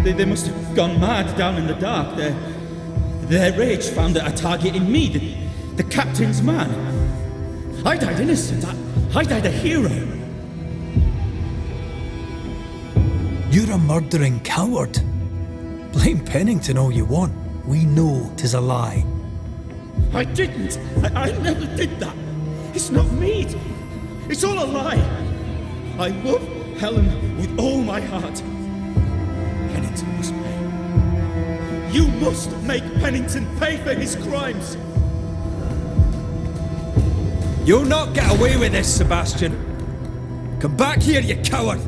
They must have gone mad down in the dark. Their rage found a target in me, the captain's man. I died innocent. I died a hero. You're a murdering coward. Blame Pennington all you want. We know 'tis a lie. I didn't. I never did that. It's not me. It's all a lie. I love Helen with all my heart. Pennington must pay. You must make Pennington pay for his crimes. You'll not get away with this, Sebastian. Come back here, you coward.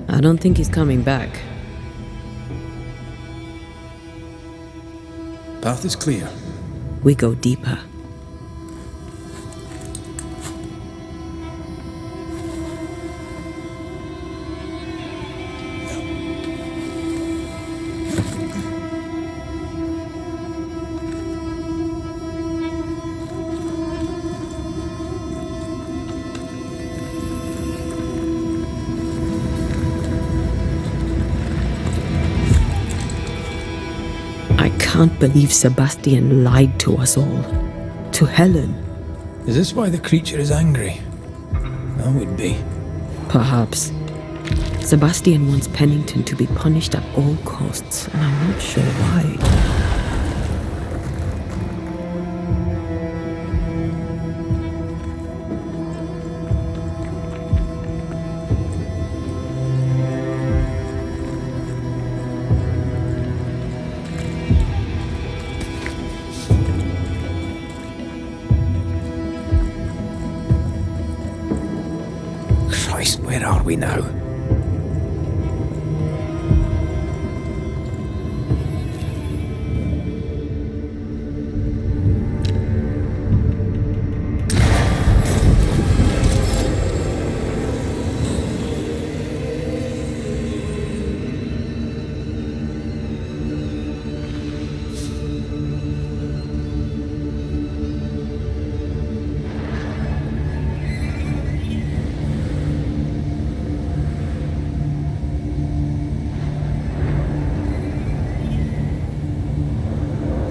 I don't think he's coming back. Path is clear. We go deeper. can't believe Sebastian lied to us all. To Helen. Is this why the creature is angry? That would be. Perhaps. Sebastian wants Pennington to be punished at all costs, and I'm not sure why. Christ, where are we now?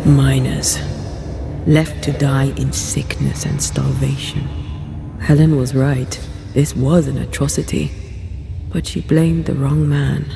Miners, left to die in sickness and starvation. Helen was right. This was an atrocity. But she blamed the wrong man.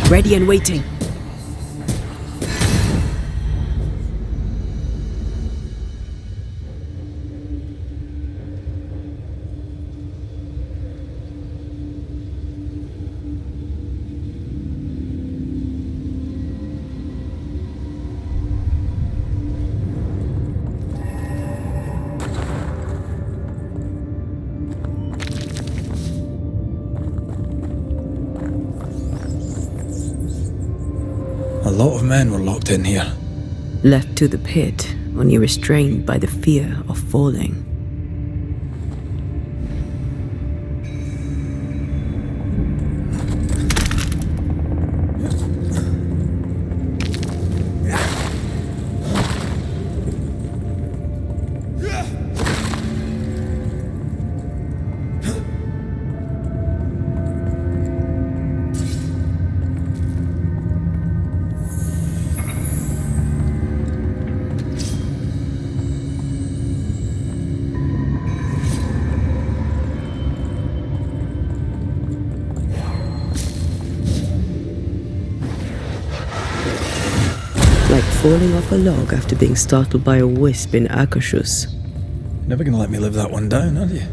Ready and waiting. A lot of men were locked in here. Left to the pit, only restrained by the fear of falling. Like falling off a log after being startled by a wisp in Akashus. Never gonna let me live that one down, are you?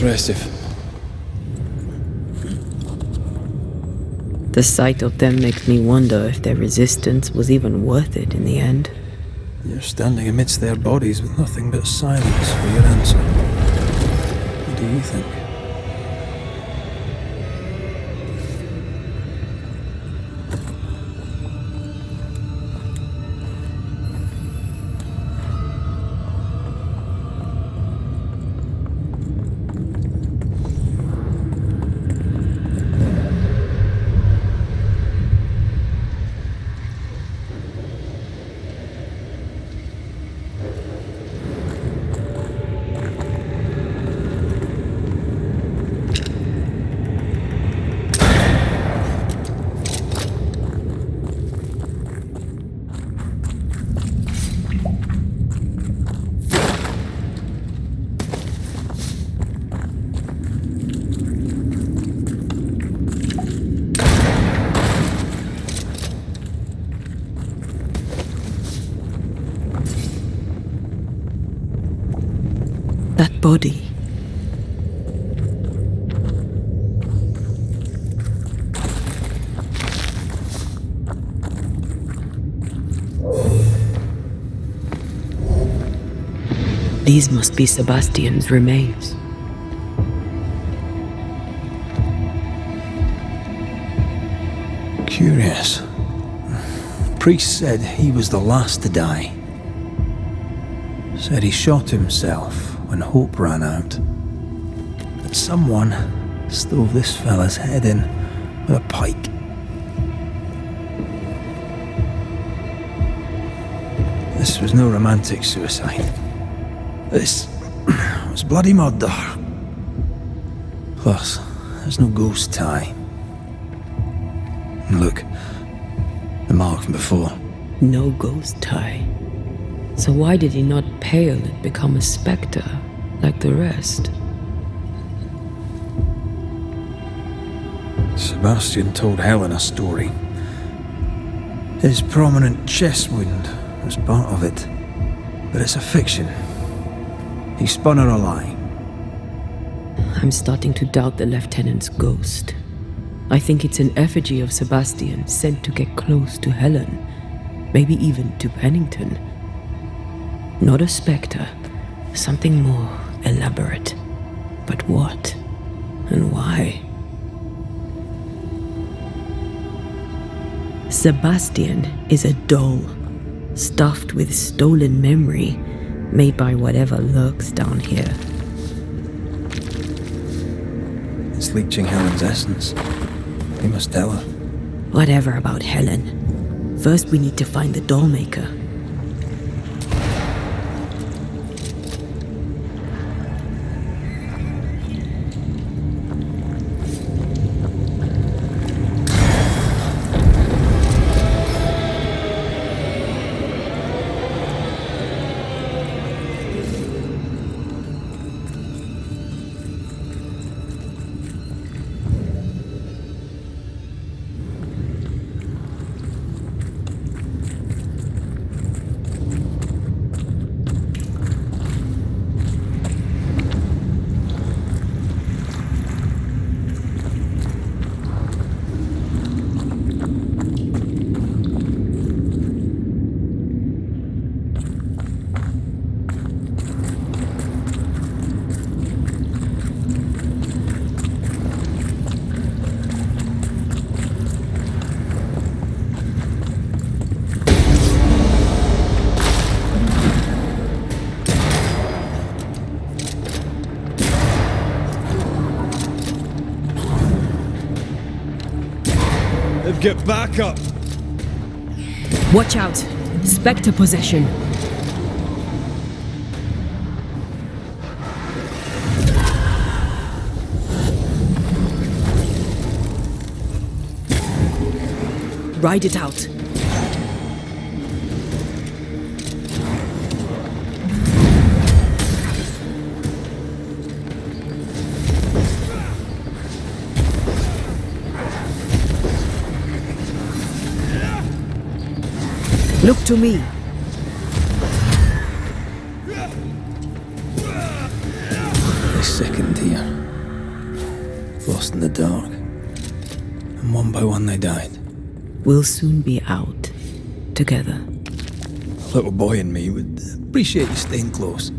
impressive. The sight of them makes me wonder if their resistance was even worth it in the end. You're standing amidst their bodies with nothing but silence for your answer. What do you think? That body. These must be Sebastian's remains. Curious. Priest said he was the last to die. Said he shot himself when hope ran out. That someone stove this fella's head in with a pike. This was no romantic suicide. This was bloody murder. Plus, there's no ghost tie. And look, the mark from before. No ghost tie. So why did he not pale and become a spectre like the rest? Sebastian told Helen a story. His prominent chest wound was part of it, but it's a fiction. He spun her a lie. I'm starting to doubt the lieutenant's ghost. I think it's an effigy of Sebastian sent to get close to Helen, maybe even to Pennington. Not a spectre, something more elaborate. But what? And why? Sebastian is a doll, stuffed with stolen memory, made by whatever lurks down here. It's leeching Helen's essence. We must tell her. Whatever about Helen. First we need to find the doll maker. Get back up! Watch out! Spectre possession. Ride it out. Look to me. A second here. dark. And one by one they died. We'll soon be out. Together. A little boy and me would appreciate you staying close.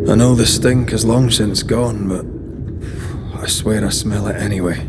I know the stink is long since gone, but I swear I smell it anyway.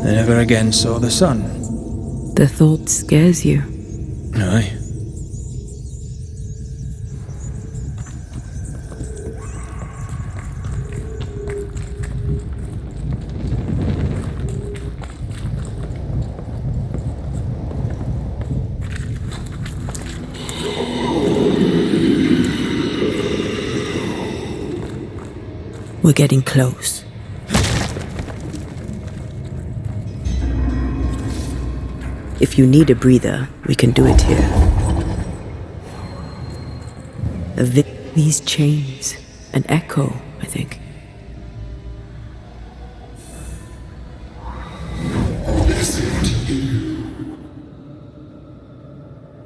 I never again saw the sun. The thought scares you. Aye. We're getting close. If you need a breather, we can do it here. These chains, an echo, I think. Is it you?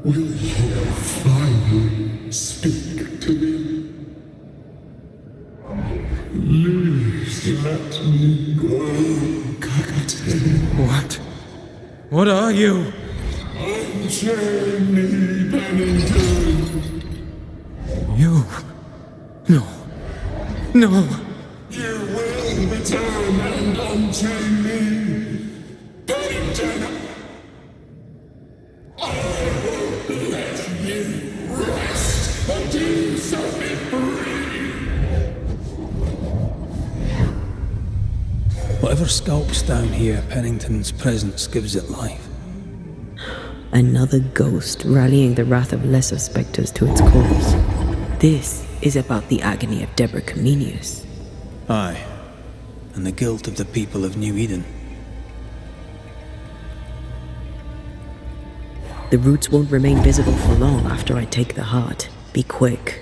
Will you finally speak to me? Please let me go, Captain. What? What are you? Unchain me, Pennington. You? No. No. You will return and unchain me. Pennington! Let you rest until set me free. Whatever skulks down here, Pennington's presence gives it life. Another ghost rallying the wrath of lesser spectres to its cause. This is about the agony of Deborah Comenius. Aye, and the guilt of the people of New Eden. The roots won't remain visible for long after I take the heart. Be quick.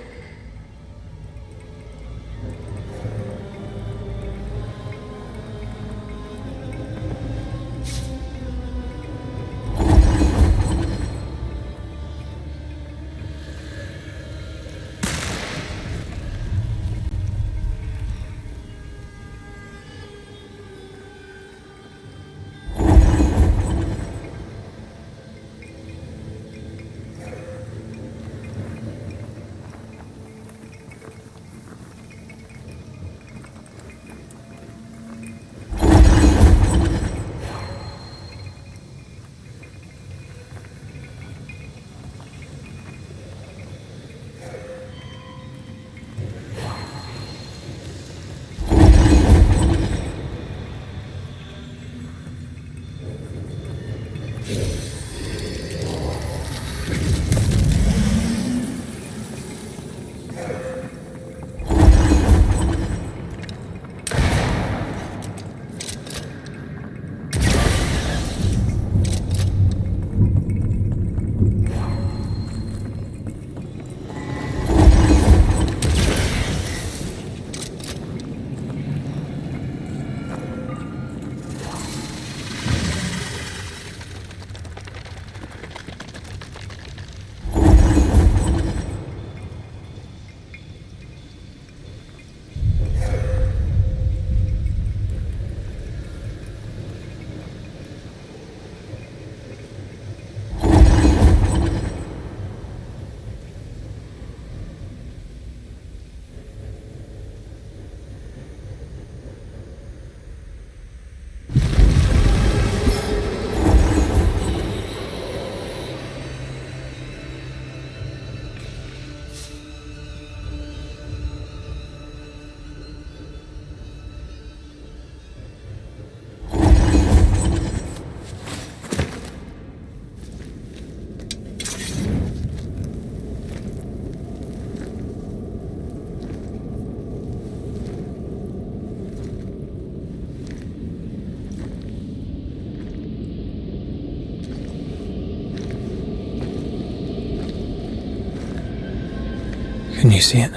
Can you see it?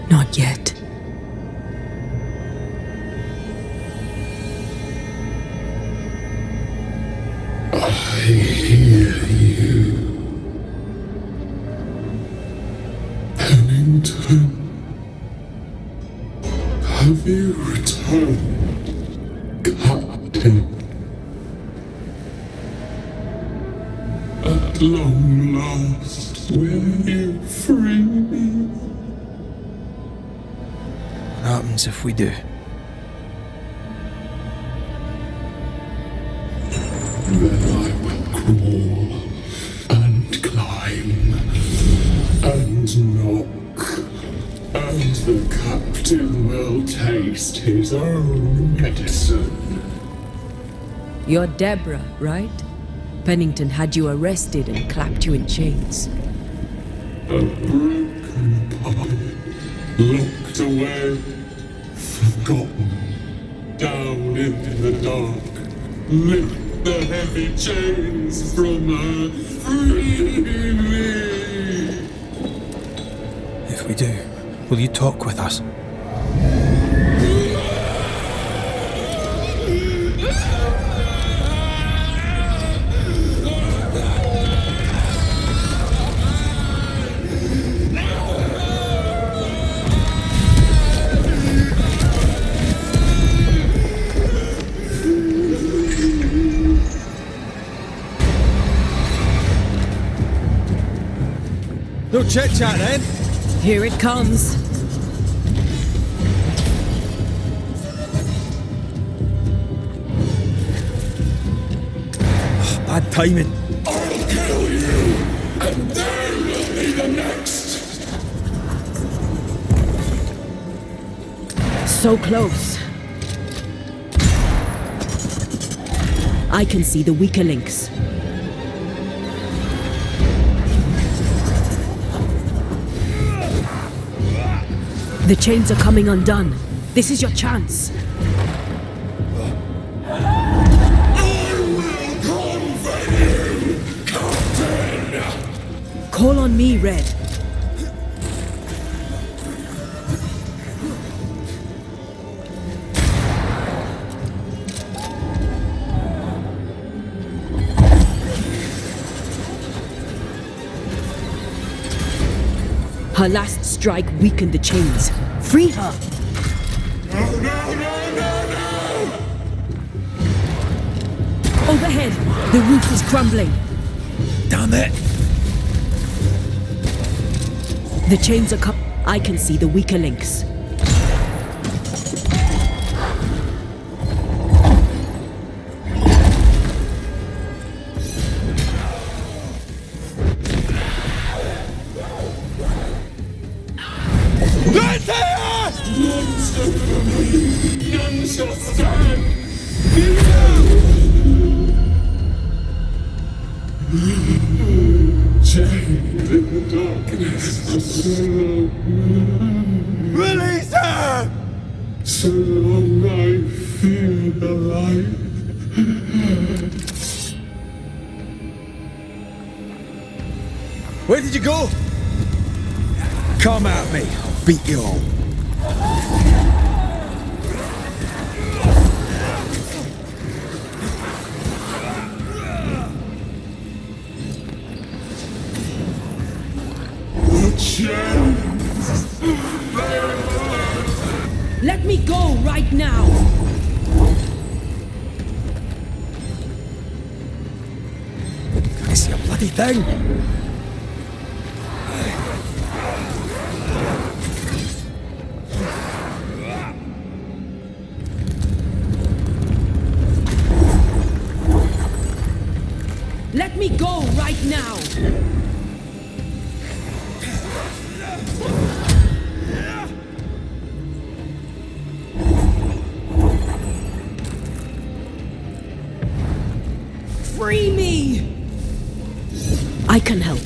Not yet. I hear you. Pennington. Have you returned, Captain? At long last, will you free me? What happens if we do? Then I will crawl and climb and knock, and the captain will taste his own medicine. You're Deborah, right? Pennington had you arrested and clapped you in chains. A broken pipe, locked away, forgotten, down in the dark. Lift the heavy chains from her, free me! If we do, will you talk with us? No chit-chat then. Here it comes. Bad timing. I'll kill you, and they will be the next. So close. I can see the weaker links. The chains are coming undone. This is your chance. Call on me, Red. Her last strike weakened the chains. Free her! No! Overhead, the roof is crumbling. Damn it! The chains are I can see the weaker links. None shall remain, none shall stand. Chained in the darkness for so long. Release her! So long I fear the light. Where did you go? Come at me. I'll beat you all. Let me go right now! Can I see a bloody thing? Let me go right now! Free me! I can help.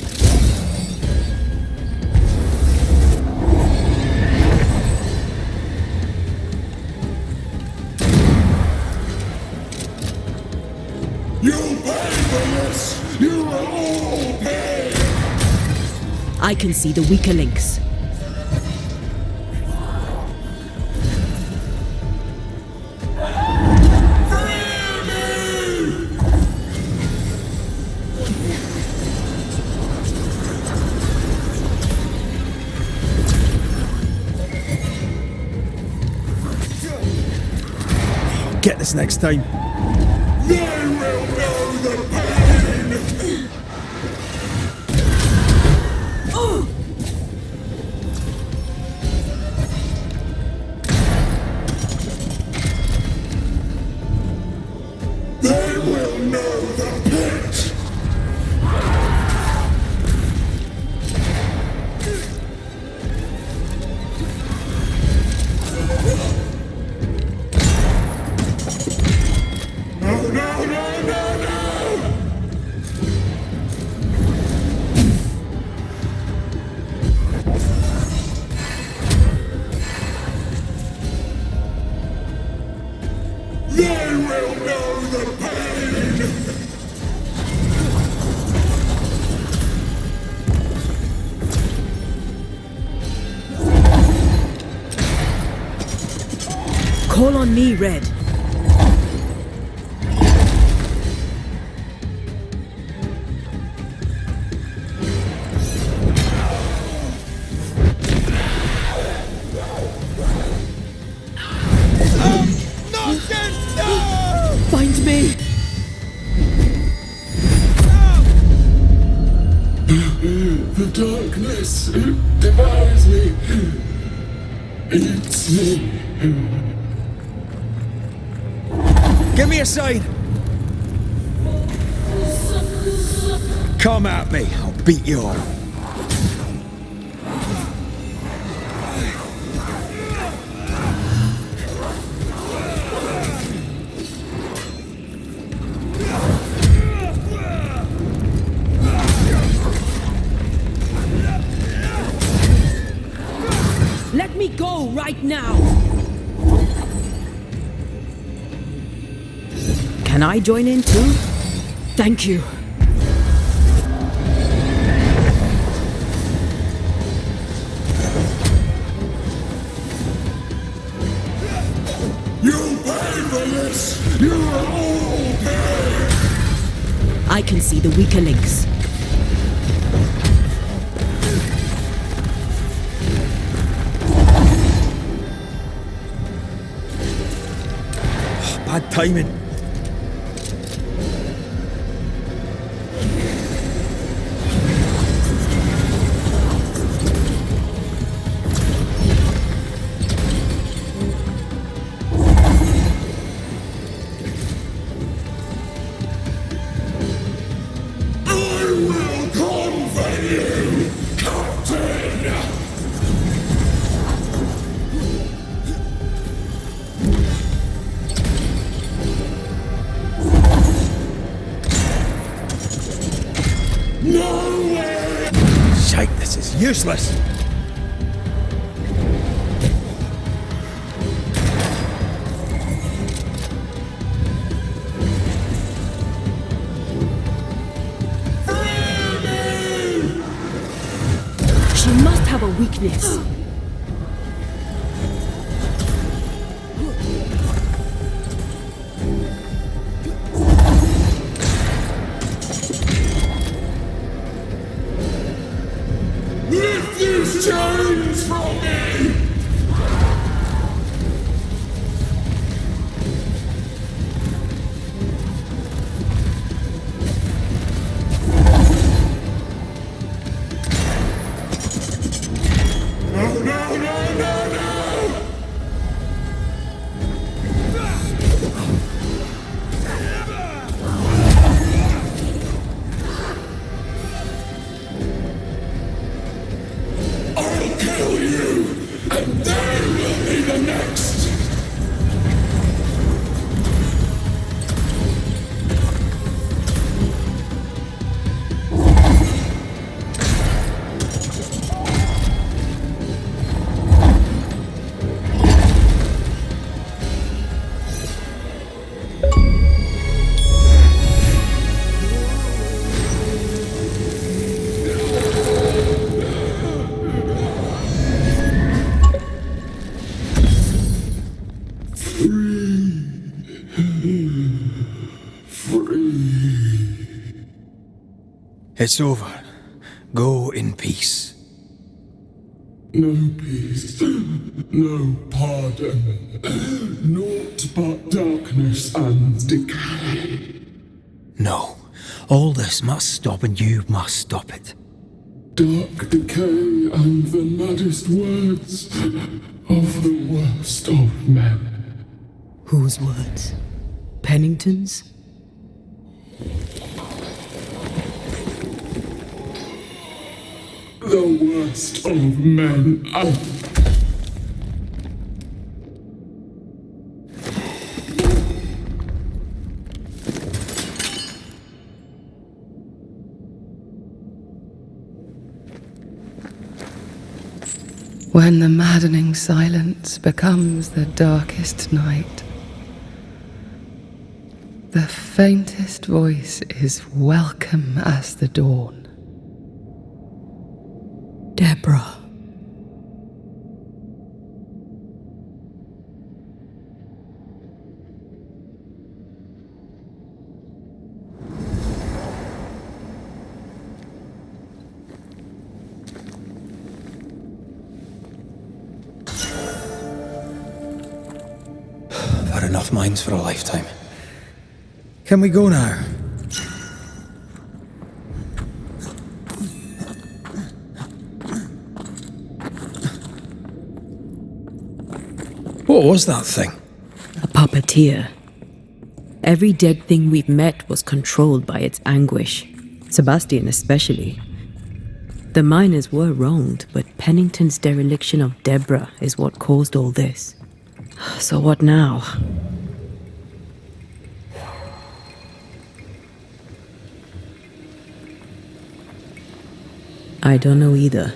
You'll pay for this! You will all pay! I can see the weaker links. Get this next time. They will know the pain! They will know the pit! Call on me, Red. Find me! The darkness, it devours me. Eats me. Give me a sign! Come at me, I'll beat you all. Let me go right now! Can I join in too? Thank you. You pay for this! You all pay! I can see the weaker links. Bad timing. Shite, this is useless. She must have a weakness. Lift these chains from me! No, no, no, no, no! I'll kill you, and they will be the next! It's over. Go in peace. No peace, no pardon, naught but darkness and decay. No. All this must stop and you must stop it. Dark decay and the maddest words of the worst of men. Whose words? Pennington's? The worst of men. When the maddening silence becomes the darkest night, the faintest voice is welcome as the dawn. Deborah. I've had enough minds for a lifetime. Can we go now? What was that thing? A puppeteer. Every dead thing we've met was controlled by its anguish. Sebastian especially. The miners were wronged, but Pennington's dereliction of Deborah is what caused all this. So what now? I don't know either,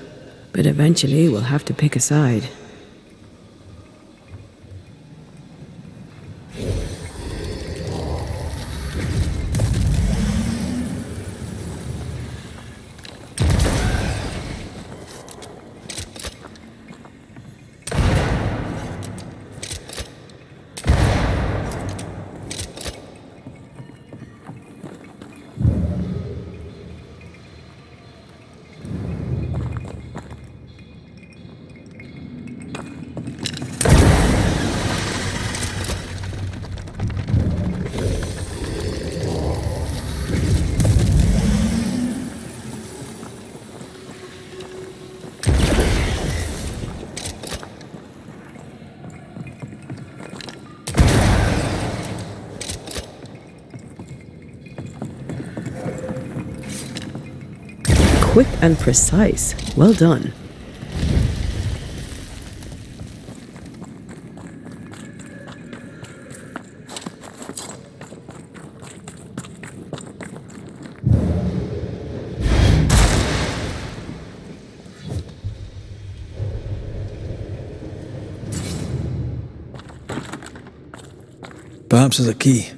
but eventually we'll have to pick a side. Quick and precise. Well done. Perhaps there's a key.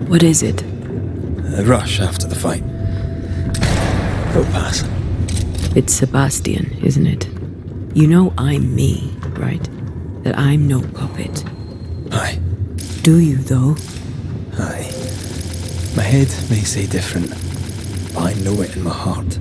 What is it? A rush after the fight. Go pass. It's Sebastian, isn't it? You know I'm me, right? That I'm no puppet. Aye. Do you, though? Aye. My head may say different, but I know it in my heart.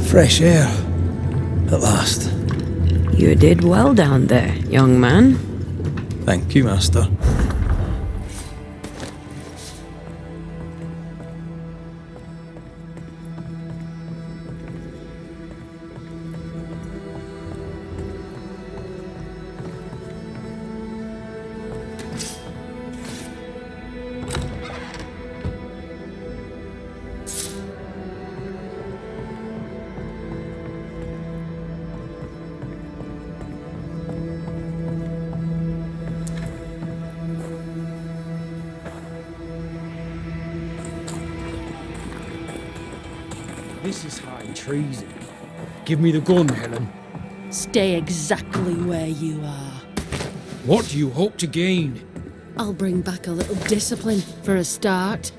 Fresh air, at last. You did well down there, young man. Thank you, Master. This is high treason. Give me the gun, Helen. Stay exactly where you are. What do you hope to gain? I'll bring back a little discipline for a start.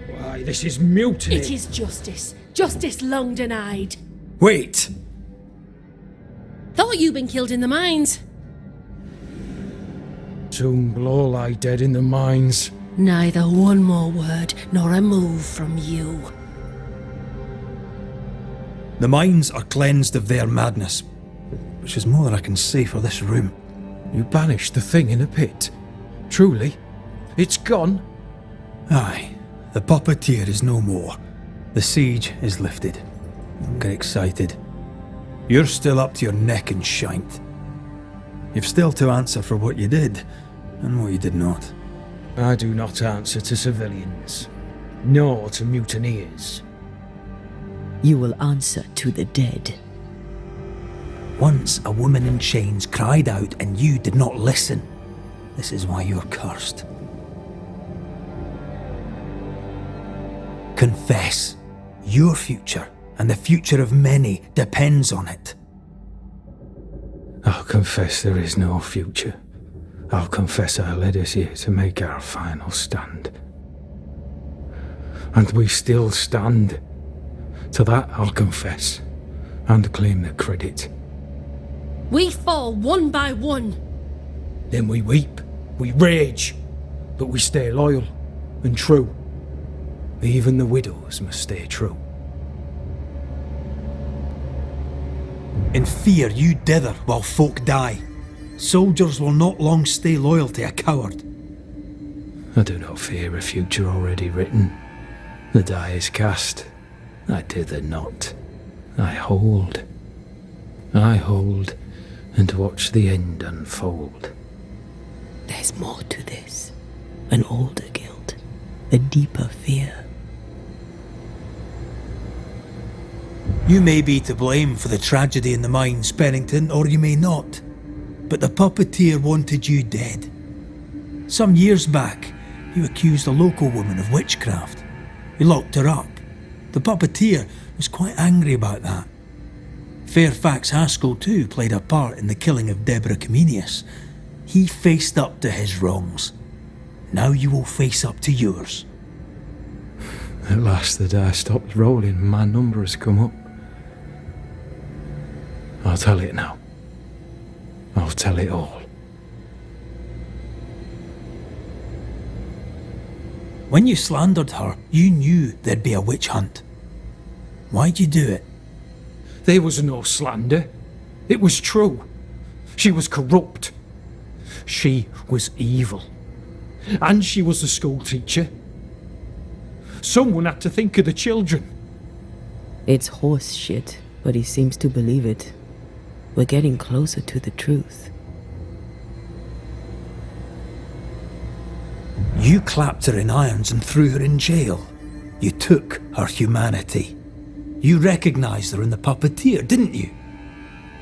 Why, this is mutiny. It is justice. Justice long denied. Wait! Thought you'd been killed in the mines. Soon will all lie dead in the mines. Neither one more word nor a move from you. The mines are cleansed of their madness, which is more than I can say for this room. You banished the thing in a pit. Truly? It's gone? Aye. The puppeteer is no more. The siege is lifted. Don't get excited. You're still up to your neck in shite. You've still to answer for what you did, and what you did not. I do not answer to civilians, nor to mutineers. You will answer to the dead. Once a woman in chains cried out and you did not listen. This is why you're cursed. Confess. Your future and the future of many depends on it. I'll confess there is no future. I'll confess I led us here to make our final stand. And we still stand. To that I'll confess, and claim the credit. We fall one by one. Then we weep, we rage, but we stay loyal and true. Even the widows must stay true. In fear you dither while folk die. Soldiers will not long stay loyal to a coward. I do not fear a future already written. The die is cast. I dither not. I hold. I hold and watch the end unfold. There's more to this. An older guilt. A deeper fear. You may be to blame for the tragedy in the mines, Pennington, or you may not. But the puppeteer wanted you dead. Some years back, you accused a local woman of witchcraft. You locked her up. The puppeteer was quite angry about that. Fairfax Haskell too played a part in the killing of Deborah Comenius. He faced up to his wrongs. Now you will face up to yours. At last the die stopped rolling, my number has come up. I'll tell it now. I'll tell it all. When you slandered her, you knew there'd be a witch hunt. Why'd you do it? There was no slander. It was true. She was corrupt. She was evil. And she was a school teacher. Someone had to think of the children. It's horse shit, but he seems to believe it. We're getting closer to the truth. You clapped her in irons and threw her in jail. You took her humanity. You recognised her in the puppeteer, didn't you?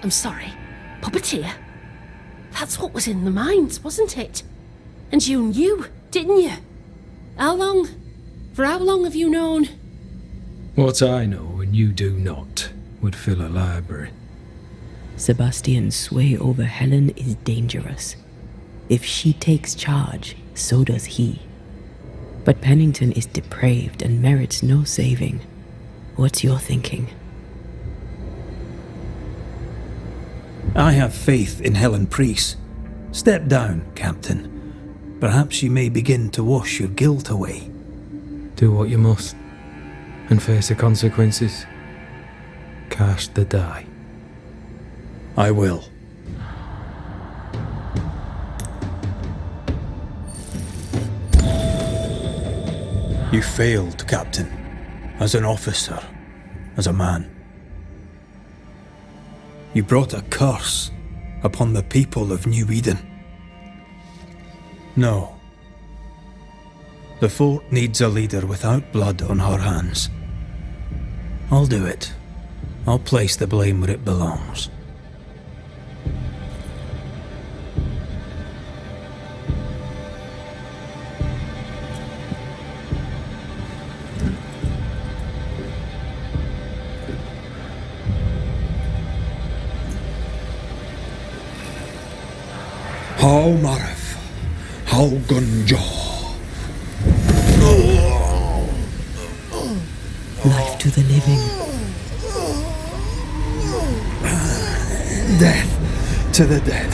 I'm sorry. Puppeteer? That's what was in the mines, wasn't it? And you knew, didn't you? How long? For how long have you known? What I know and you do not would fill a library. Sebastian's sway over Helen is dangerous. If she takes charge, so does he. But Pennington is depraved and merits no saving. What's your thinking? I have faith in Helen Preece. Step down, Captain. Perhaps you may begin to wash your guilt away. Do what you must, and face the consequences. Cast the die. I will. You failed, Captain. As an officer, as a man. You brought a curse upon the people of New Eden. No. The fort needs a leader without blood on her hands. I'll do it. I'll place the blame where it belongs. How Marif, how Gunjo. Life to the living. Death to the dead.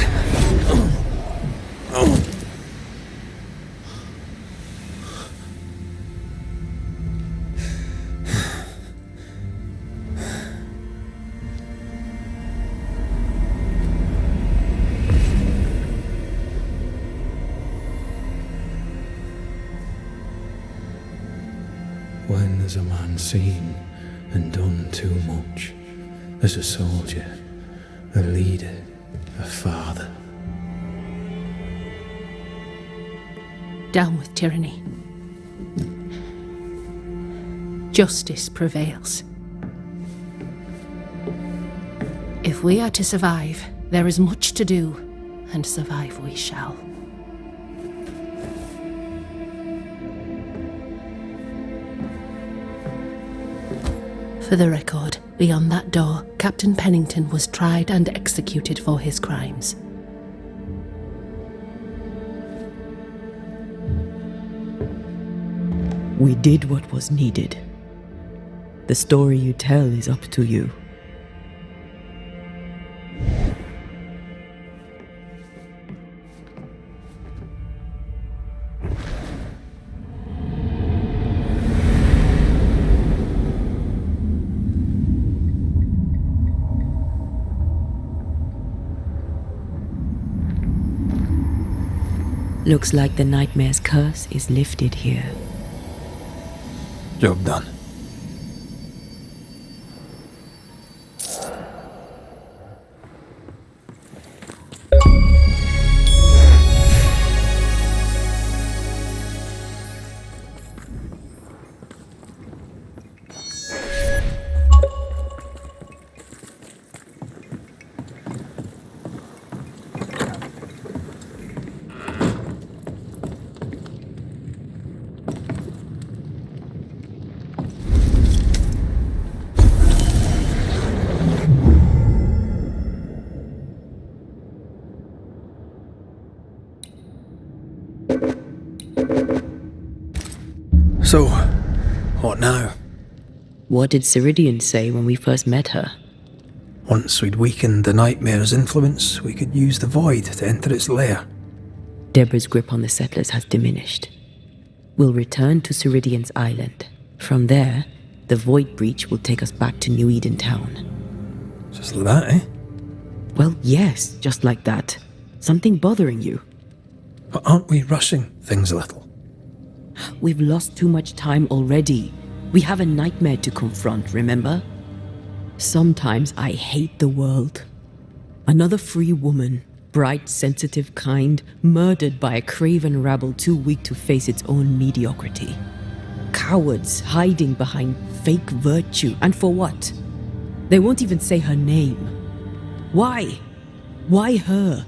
When there's a man seen and done too much, as a soldier, a leader, a father. Down with tyranny. Justice prevails. If we are to survive, there is much to do, and survive we shall. For the record, beyond that door, Captain Pennington was tried and executed for his crimes. We did what was needed. The story you tell is up to you. Looks like the nightmare's curse is lifted here. Job done. So, what now? What did Ceridian say when we first met her? Once we'd weakened the nightmare's influence, we could use the void to enter its lair. Deborah's grip on the settlers has diminished. We'll return to Ceridian's island. From there, the void breach will take us back to New Eden town. Just like that, eh? Well, yes, just like that. Something bothering you. But aren't we rushing things a little? We've lost too much time already. We have a nightmare to confront, remember? Sometimes I hate the world. Another free woman, bright, sensitive, kind, murdered by a craven rabble too weak to face its own mediocrity. Cowards hiding behind fake virtue, and for what? They won't even say her name. Why? Why her?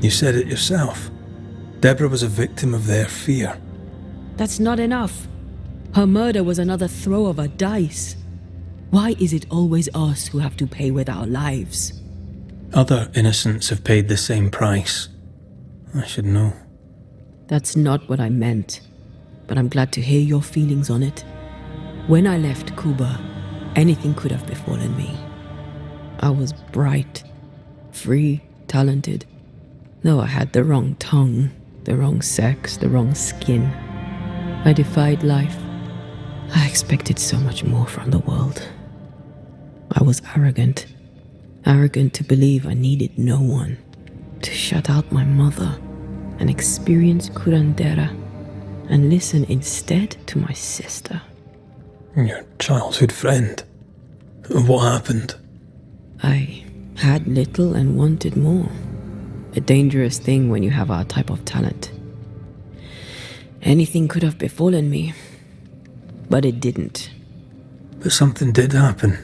You said it yourself. Deborah was a victim of their fear. That's not enough. Her murder was another throw of a dice. Why is it always us who have to pay with our lives? Other innocents have paid the same price. I should know. That's not what I meant, but I'm glad to hear your feelings on it. When I left Cuba, anything could have befallen me. I was bright, free, talented, though I had the wrong tongue, the wrong sex, the wrong skin. I defied life. I expected so much more from the world. I was arrogant to believe I needed no one, to shut out my mother and experience curandera, and listen instead to my sister. Your childhood friend. What happened? I had little and wanted more. A dangerous thing when you have our type of talent. Anything could have befallen me, but it didn't. But something did happen.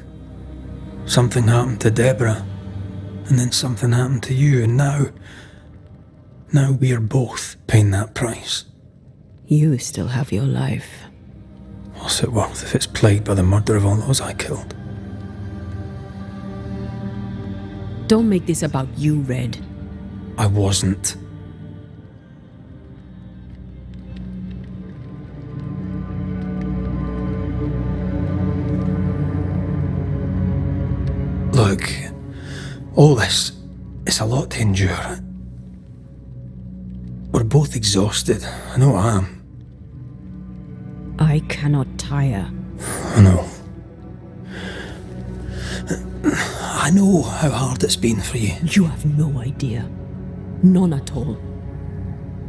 Something happened to Deborah, and then something happened to you, and now we are both paying that price. You still have your life. What's it worth if it's plagued by the murder of all those I killed? Don't make this about you, Red. I wasn't. Look, all this, it's a lot to endure. We're both exhausted. I know I am. I cannot tire. I know. I know how hard it's been for you. You have no idea. None at all.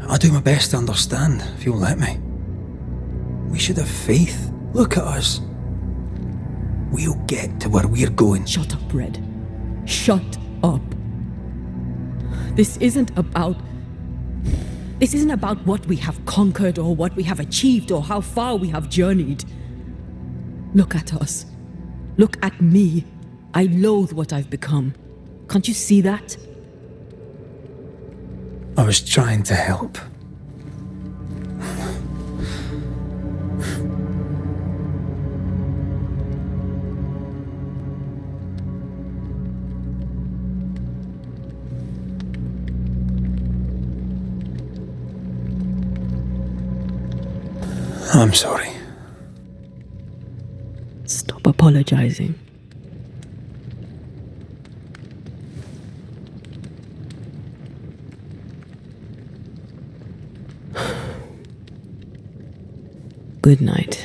I'll do my best to understand, if you'll let me. We should have faith. Look at us. We'll get to where we're going. Shut up, Red. Shut up. This isn't about what we have conquered or what we have achieved or how far we have journeyed. Look at us. Look at me. I loathe what I've become. Can't you see that? I was trying to help. I'm sorry. Stop apologizing. Good night.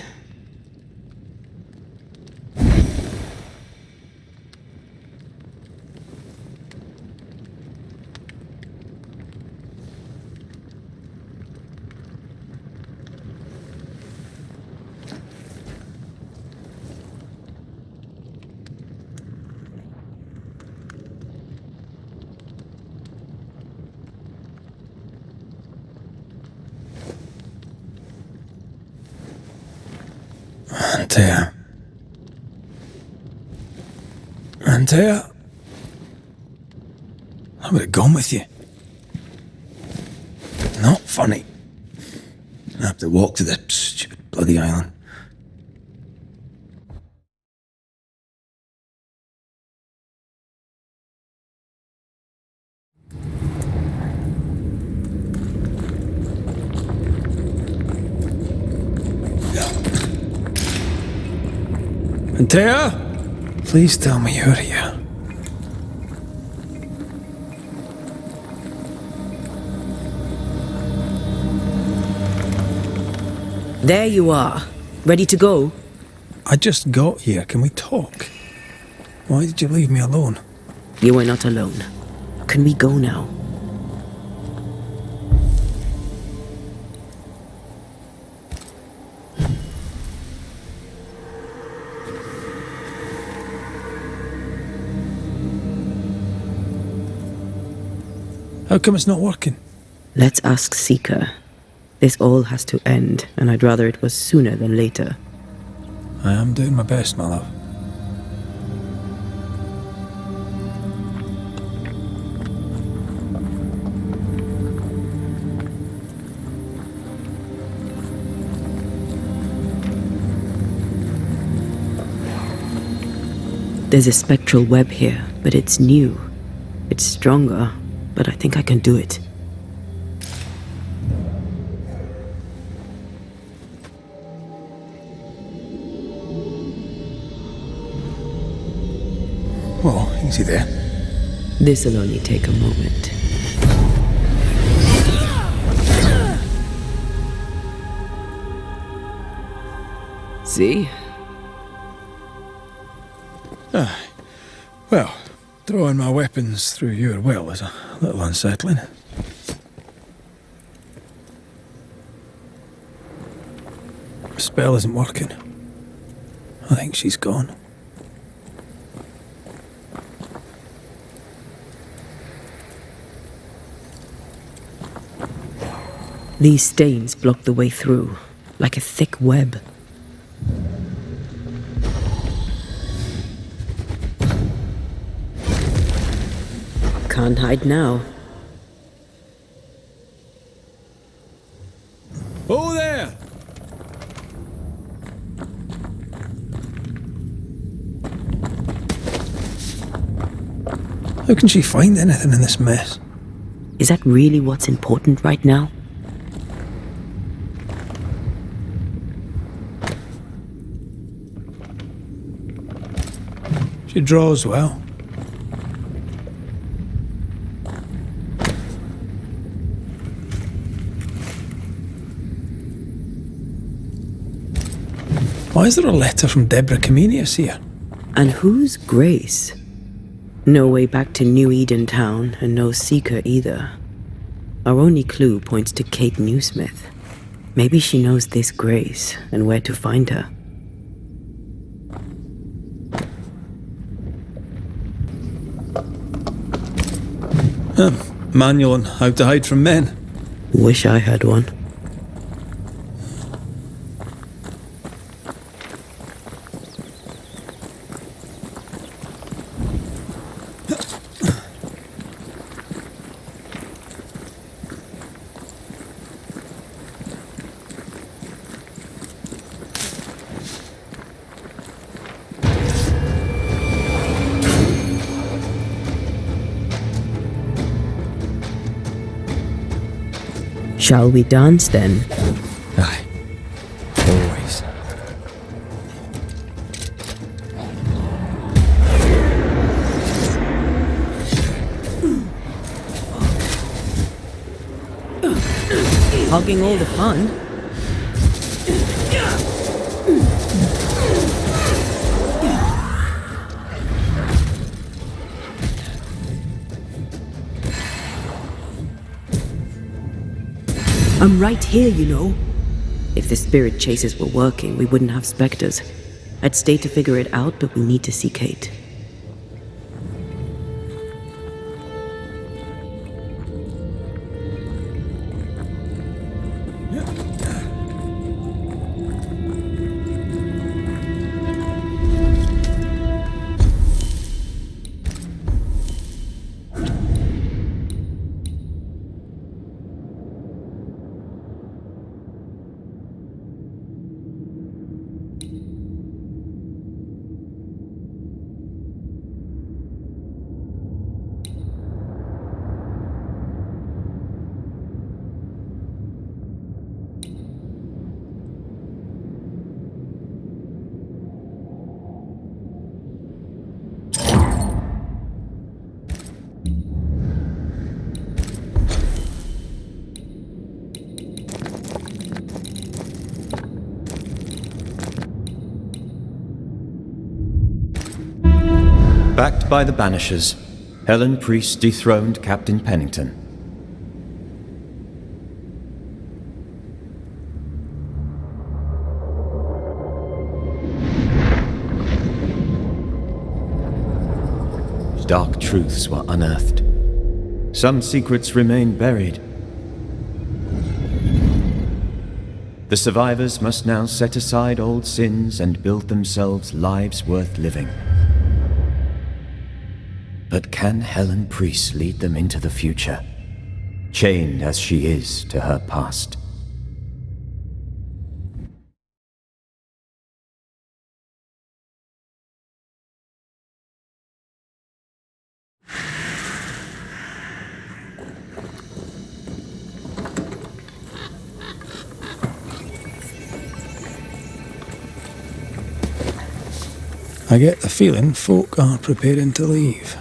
Antea. Antea? I would have gone with you. Not funny. I have to walk to the stupid bloody island. Antea? Please tell me you're here. There you are. Ready to go? I just got here. Can we talk? Why did you leave me alone? You were not alone. Can we go now? How come it's not working? Let's ask Seeker. This all has to end, and I'd rather it was sooner than later. I am doing my best, my love. There's a spectral web here, but it's new. It's stronger, but I think I can do it. Whoa, easy there. This'll only take a moment. See? Well, throwing my weapons through your will is a little unsettling. The spell isn't working. I think she's gone. These stains block the way through, like a thick web. Can't hide now. Oh there! How can she find anything in this mess? Is that really what's important right now? She draws well. Why is there a letter from Deborah Comenius here? And who's Grace? No way back to New Eden Town, and no seeker either. Our only clue points to Kate Newsmith. Maybe she knows this Grace and where to find her. Manual on how to hide from men. Wish I had one. Shall we dance then? Aye. Always. Hogging all the fun. I'm right here, you know. If the spirit chases were working, we wouldn't have specters. I'd stay to figure it out, but we need to see Kate. Backed by the Banishers, Helen Priest dethroned Captain Pennington. Dark truths were unearthed. Some secrets remain buried. The survivors must now set aside old sins and build themselves lives worth living. But can Helen Priest lead them into the future, chained as she is to her past? I get the feeling folk are preparing to leave.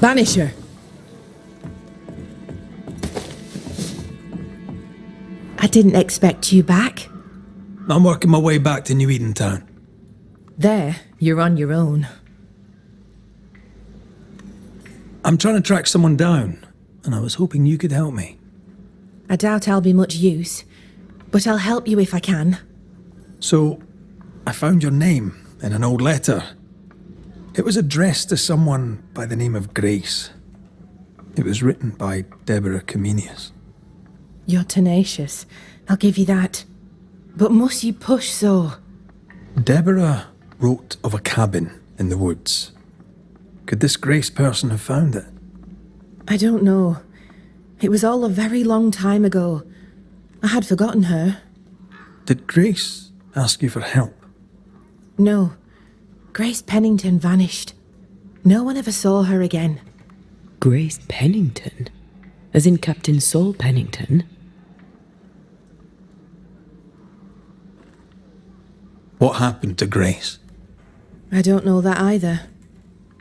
Banisher! I didn't expect you back. I'm working my way back to New Eden Town. There, you're on your own. I'm trying to track someone down, and I was hoping you could help me. I doubt I'll be much use, but I'll help you if I can. So, I found your name in an old letter. It was addressed to someone by the name of Grace. It was written by Deborah Comenius. You're tenacious, I'll give you that. But must you push so? Deborah wrote of a cabin in the woods. Could this Grace person have found it? I don't know. It was all a very long time ago. I had forgotten her. Did Grace ask you for help? No. Grace Pennington vanished. No one ever saw her again. Grace Pennington? As in Captain Saul Pennington? What happened to Grace? I don't know that either.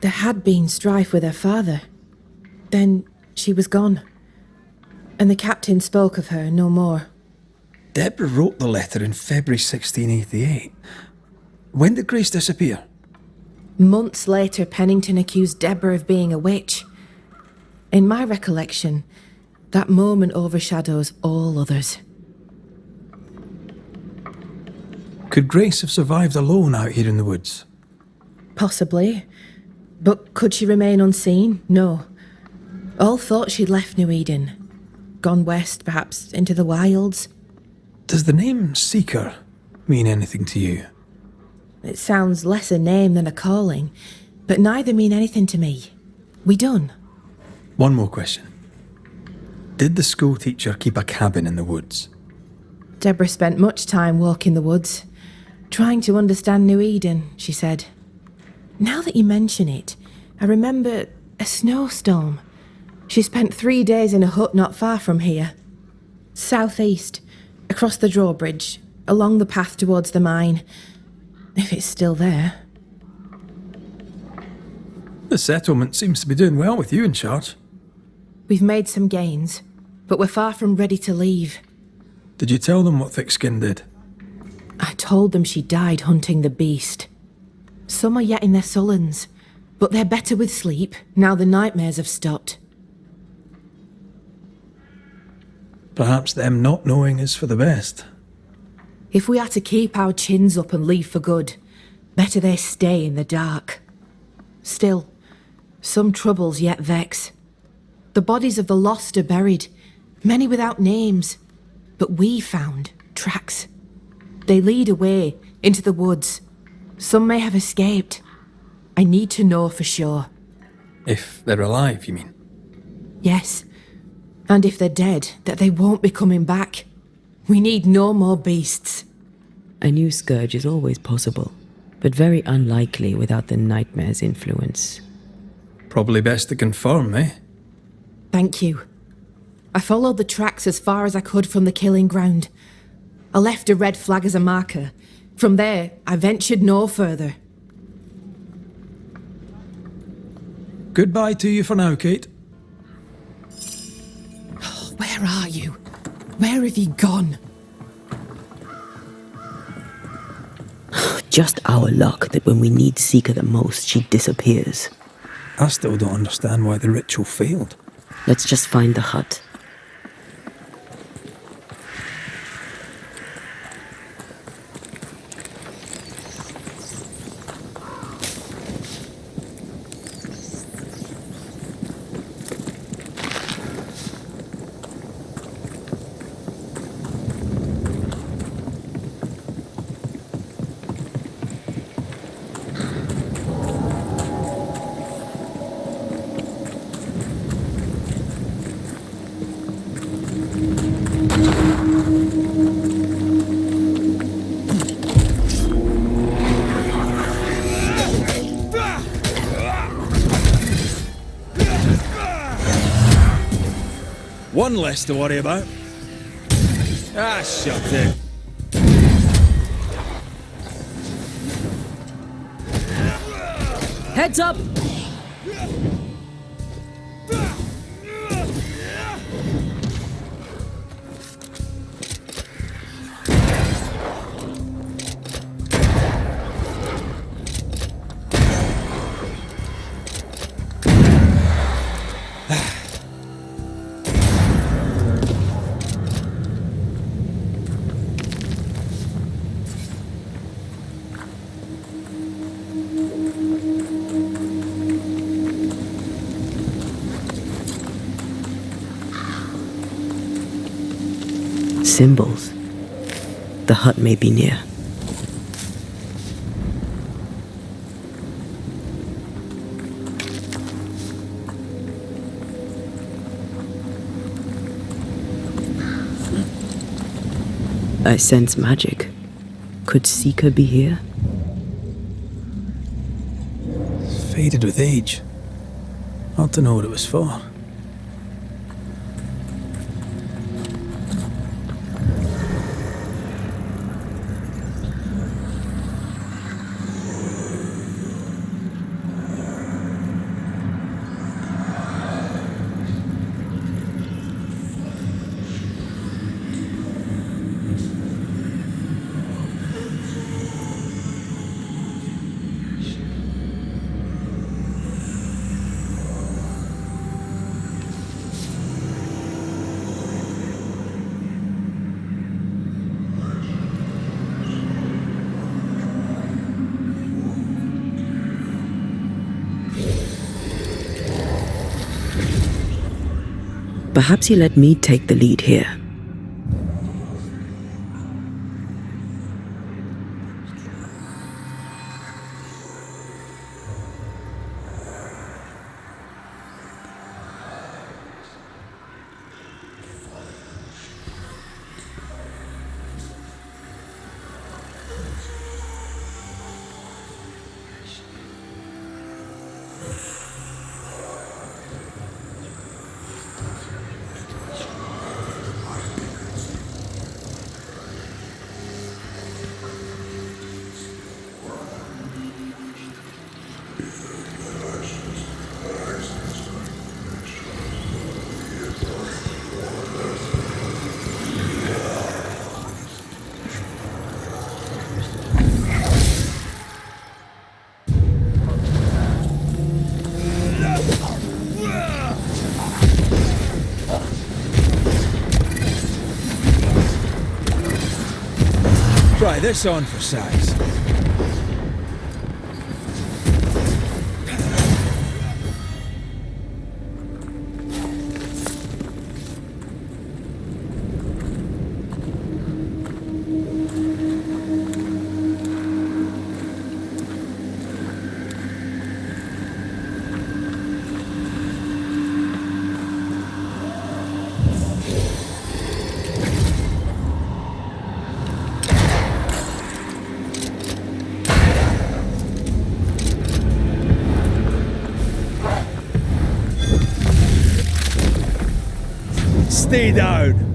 There had been strife with her father. Then she was gone. And the captain spoke of her no more. Deborah wrote the letter in February 1688. When did Grace disappear? Months later, Pennington accused Deborah of being a witch. In my recollection, that moment overshadows all others. Could Grace have survived alone out here in the woods? Possibly. But could she remain unseen? No. All thought she'd left New Eden. Gone west, perhaps, into the wilds. Does the name Seeker mean anything to you? It sounds less a name than a calling, but neither mean anything to me. We done. One more question. Did the school teacher keep a cabin in the woods? Deborah spent much time walking the woods, trying to understand New Eden, she said. Now that you mention it, I remember a snowstorm. She spent 3 days in a hut not far from here. Southeast, across the drawbridge, along the path towards the mine. If it's still there. The settlement seems to be doing well with you in charge. We've made some gains, but we're far from ready to leave. Did you tell them what Thickskin did? I told them she died hunting the beast. Some are yet in their sullens, but they're better with sleep now the nightmares have stopped. Perhaps them not knowing is for the best. If we are to keep our chins up and leave for good, better they stay in the dark. Still, some troubles yet vex. The bodies of the lost are buried, many without names, but we found tracks. They lead away into the woods. Some may have escaped. I need to know for sure. If they're alive, you mean? Yes, and if they're dead, that they won't be coming back. We need no more beasts. A new scourge is always possible, but very unlikely without the nightmare's influence. Probably best to confirm, eh? Thank you. I followed the tracks as far as I could from the killing ground. I left a red flag as a marker. From there, I ventured no further. Goodbye to you for now, Kate. Where are you? Where have you gone? Just our luck that when we need Seeker the most, she disappears. I still don't understand why the ritual failed. Let's just find the hut. One less to worry about. Ah, shut it. Heads up! Symbols. The hut may be near. I sense magic. Could Seeker be here? It's faded with age. Hard to know what it was for. Perhaps you let me take the lead here. Try this on for size. Stay down.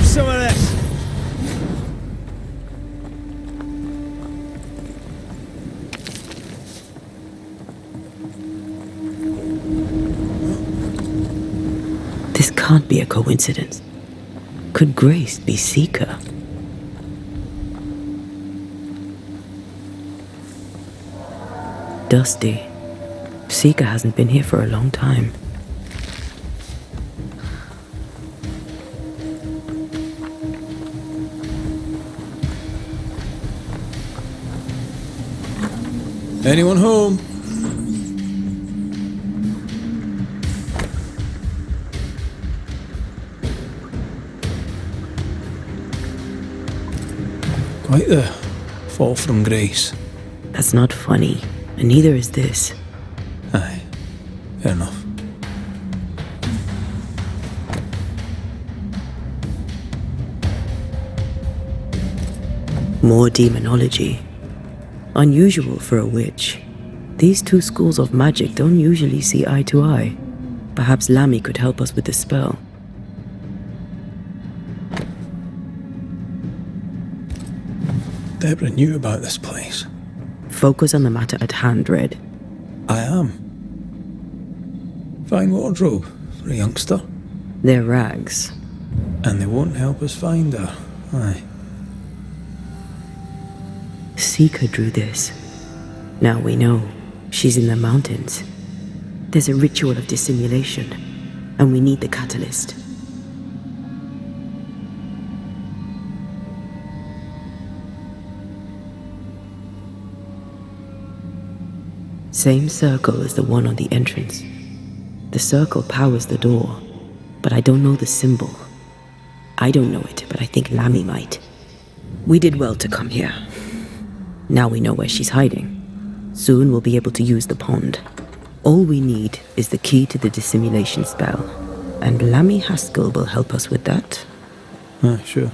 Some of this. This can't be a coincidence. Could Grace be Seeker? Dusty. Seeker hasn't been here for a long time. Anyone home? Quite the fall from grace. That's not funny, and neither is this. Aye, fair enough. More demonology. Unusual for a witch. These two schools of magic don't usually see eye to eye. Perhaps Lammy could help us with the spell. Deborah knew about this place. Focus on the matter at hand, Red. I am. Fine wardrobe for a youngster. They're rags. And they won't help us find her. Aye. Seeker drew this. Now we know. She's in the mountains. There's a ritual of dissimulation, and we need the catalyst. Same circle as the one on the entrance. The circle powers the door, but I don't know the symbol. I don't know it, but I think Lammy might. We did well to come here. Now we know where she's hiding. Soon we'll be able to use the pond. All we need is the key to the dissimulation spell, and Lammy Haskell will help us with that. Sure.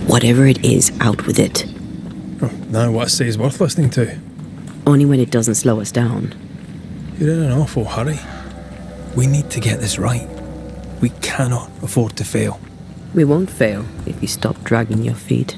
Whatever it is, out with it. Oh, now what I say is worth listening to. Only when it doesn't slow us down. You're in an awful hurry. We need to get this right. We cannot afford to fail. We won't fail if you stop dragging your feet.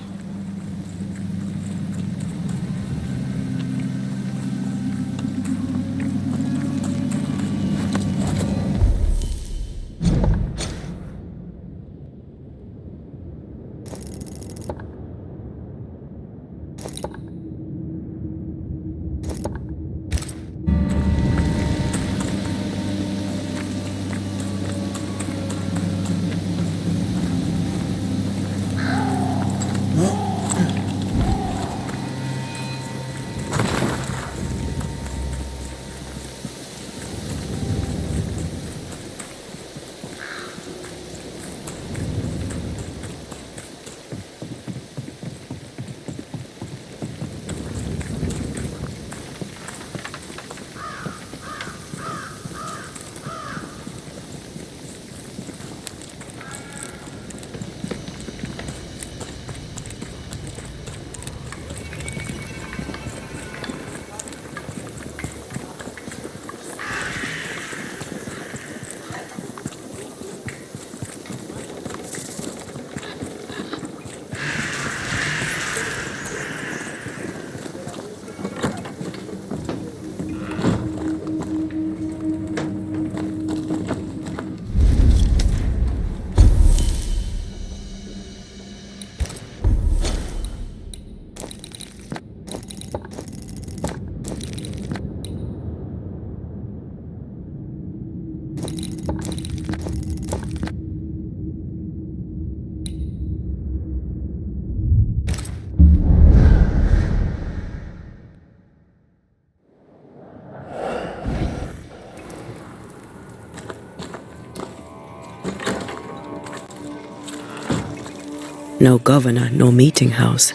No governor, no meeting house,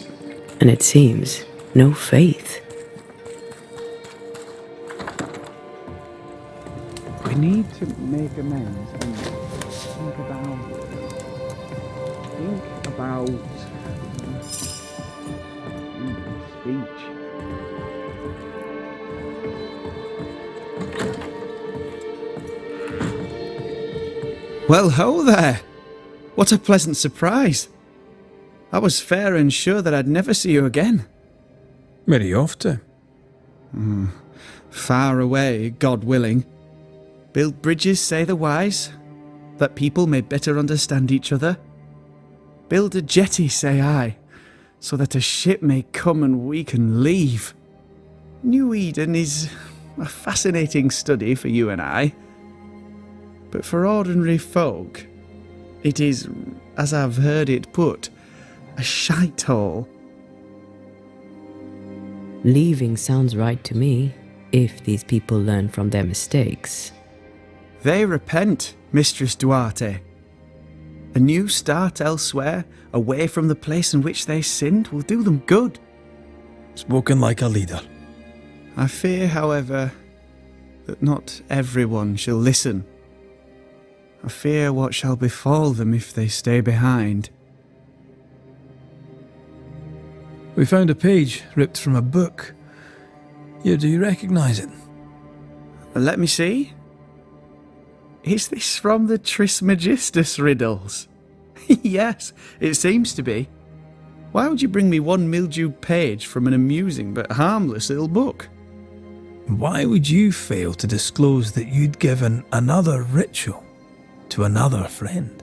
and it seems no faith. We need to make amends and think about speech. Well, ho there! What a pleasant surprise! I was fair and sure that I'd never see you again. Where are you off to? Far away, God willing. Build bridges, say the wise, that people may better understand each other. Build a jetty, say I, so that a ship may come and we can leave. New Eden is a fascinating study for you and I. But for ordinary folk, it is, as I've heard it put, a shite hole. Leaving sounds right to me, if these people learn from their mistakes. They repent, Mistress Duarte. A new start elsewhere, away from the place in which they sinned, will do them good. Spoken like a leader. I fear, however, that not everyone shall listen. I fear what shall befall them if they stay behind. We found a page ripped from a book. Do you recognise it? Let me see. Is this from the Trismegistus riddles? Yes, it seems to be. Why would you bring me one mildewed page from an amusing but harmless little book? Why would you fail to disclose that you'd given another ritual to another friend?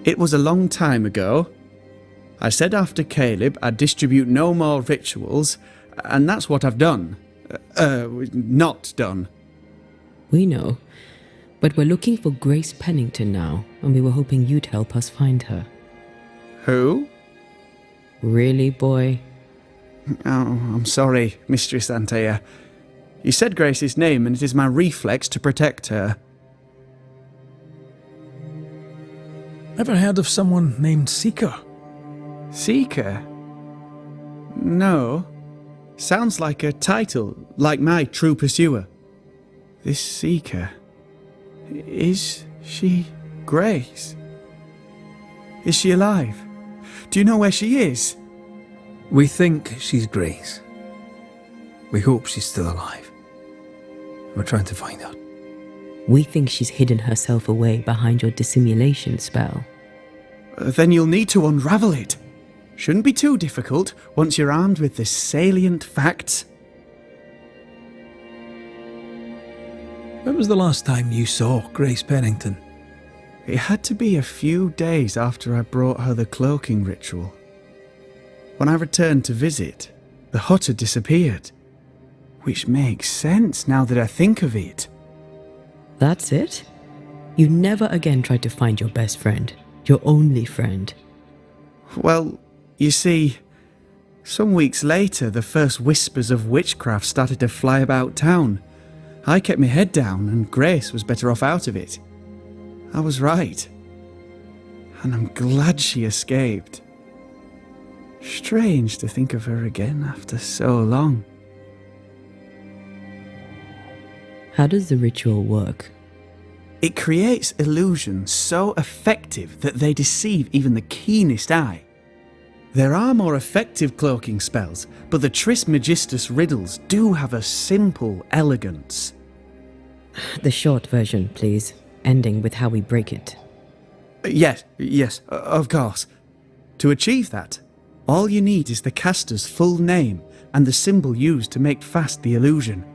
It was a long time ago. I said after Caleb I'd distribute no more rituals, and that's what I've done. Not done. We know, but we're looking for Grace Pennington now, and we were hoping you'd help us find her. Who? Really, boy? Oh, I'm sorry, Mistress Antea. You said Grace's name, and it is my reflex to protect her. Ever heard of someone named Seeker? Seeker? No. Sounds like a title, like my true pursuer. This Seeker... Is she Grace? Is she alive? Do you know where she is? We think she's Grace. We hope she's still alive. We're trying to find her. We think she's hidden herself away behind your dissimulation spell. Then you'll need to unravel it. Shouldn't be too difficult once you're armed with the salient facts. When was the last time you saw Grace Pennington? It had to be a few days after I brought her the cloaking ritual. When I returned to visit, the hut had disappeared. Which makes sense now that I think of it. That's it? You never again tried to find your best friend, your only friend. Well, you see, some weeks later the first whispers of witchcraft started to fly about town. I kept my head down and Grace was better off out of it. I was right. And I'm glad she escaped. Strange to think of her again after so long. How does the ritual work? It creates illusions so effective that they deceive even the keenest eye. There are more effective cloaking spells, but the Trismegistus riddles do have a simple elegance. The short version, please, ending with how we break it. Yes, of course. To achieve that, all you need is the caster's full name and the symbol used to make fast the illusion.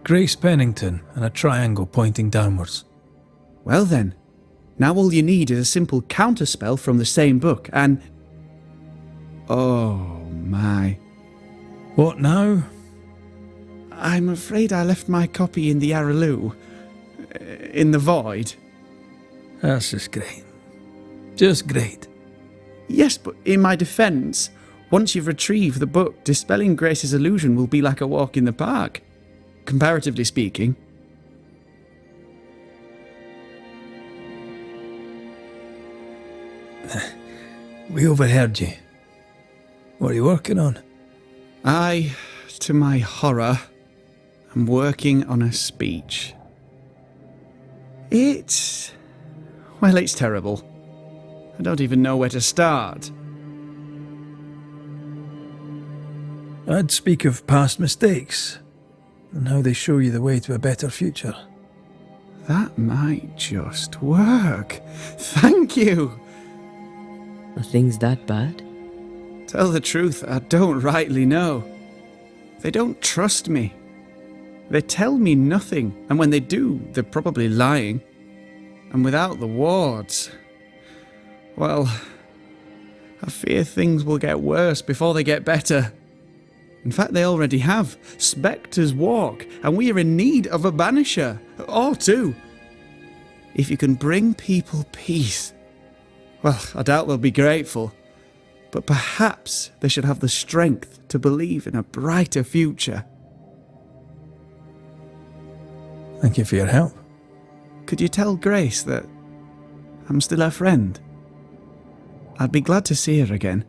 Grace Pennington and a triangle pointing downwards. Well then, now all you need is a simple counterspell from the same book and... Oh my. What now? I'm afraid I left my copy in the Araloo. in the void. That's just great. Just great. Yes, but in my defence, once you've retrieved the book, dispelling Grace's illusion will be like a walk in the park, comparatively speaking. We overheard you. What are you working on? I, to my horror, am working on a speech. It's terrible. I don't even know where to start. I'd speak of past mistakes and how they show you the way to a better future. That might just work. Thank you. Are things that bad? Tell the truth, I don't rightly know. They don't trust me. They tell me nothing, and when they do, they're probably lying. And without the wards, well, I fear things will get worse before they get better. In fact, they already have. Spectres walk, and we are in need of a banisher, or two. If you can bring people peace, well, I doubt they'll be grateful, but perhaps they should have the strength to believe in a brighter future. Thank you for your help. Could you tell Grace that I'm still her friend? I'd be glad to see her again.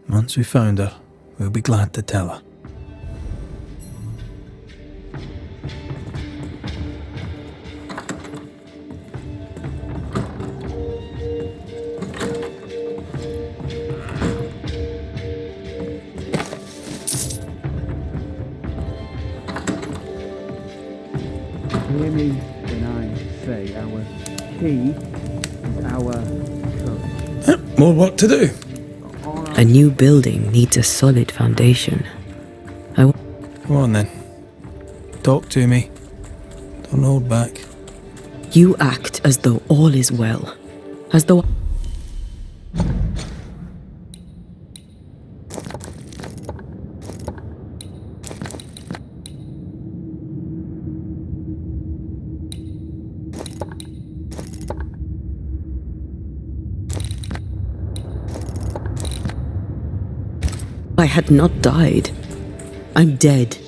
Once we found her, we'll be glad to tell her. Hear me when I say our key is our courage. More work to do. A new building needs a solid foundation. Come on then. Talk to me. Don't hold back. You act as though all is well. As though... I had not died. I'm dead.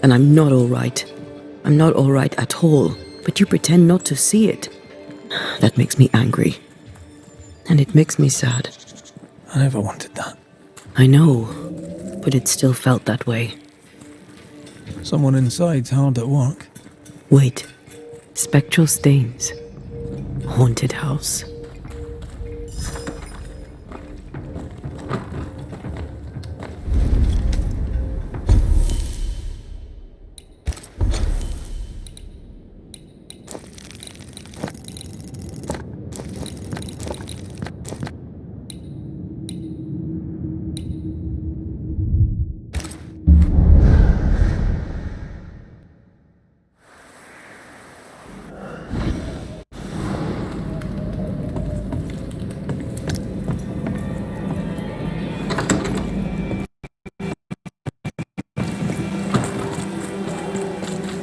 And I'm not all right. I'm not all right at all. But you pretend not to see it. That makes me angry. And it makes me sad. I never wanted that. I know. But it still felt that way. Someone inside's hard at work. Wait. Spectral stains. Haunted house.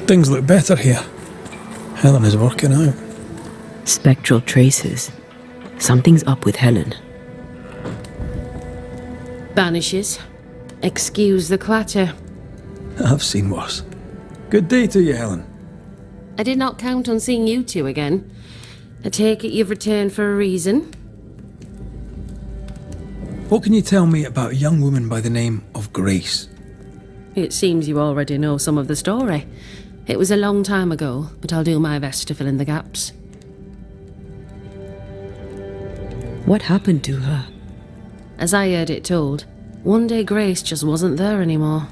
Things look better here. Helen is working out. Spectral traces. Something's up with Helen. Banishers. Excuse the clatter. I've seen worse. Good day to you, Helen. I did not count on seeing you two again. I take it you've returned for a reason? What can you tell me about a young woman by the name of Grace? It seems you already know some of the story. It was a long time ago, but I'll do my best to fill in the gaps. What happened to her? As I heard it told, one day Grace just wasn't there anymore.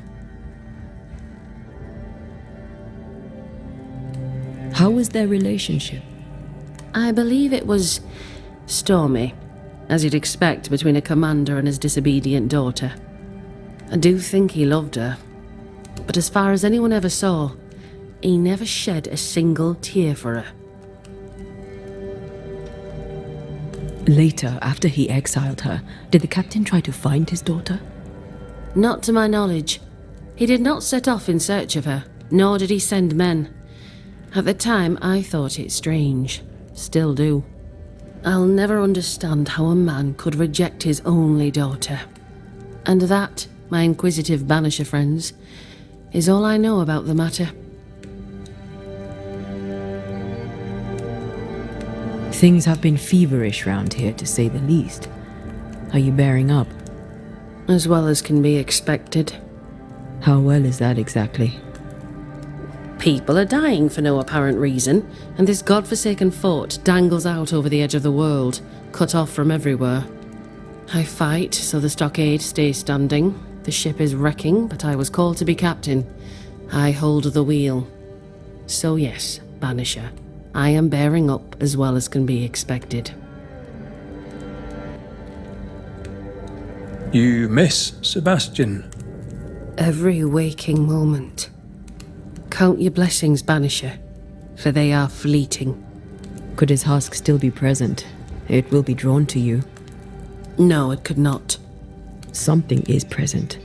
How was their relationship? I believe it was stormy, as you'd expect between a commander and his disobedient daughter. I do think he loved her, but as far as anyone ever saw, he never shed a single tear for her. Later, after he exiled her, did the captain try to find his daughter? Not to my knowledge. He did not set off in search of her, nor did he send men. At the time, I thought it strange. Still do. I'll never understand how a man could reject his only daughter. And that, my inquisitive Banisher friends, is all I know about the matter. Things have been feverish round here, to say the least. Are you bearing up? As well as can be expected. How well is that exactly? People are dying for no apparent reason, and this godforsaken fort dangles out over the edge of the world, cut off from everywhere. I fight so the stockade stays standing. The ship is wrecking, but I was called to be captain. I hold the wheel. So yes, Banisher, I am bearing up as well as can be expected. You miss Sebastian? Every waking moment. Count your blessings, Banisher, for they are fleeting. Could his husk still be present? It will be drawn to you. No, it could not. Something is present.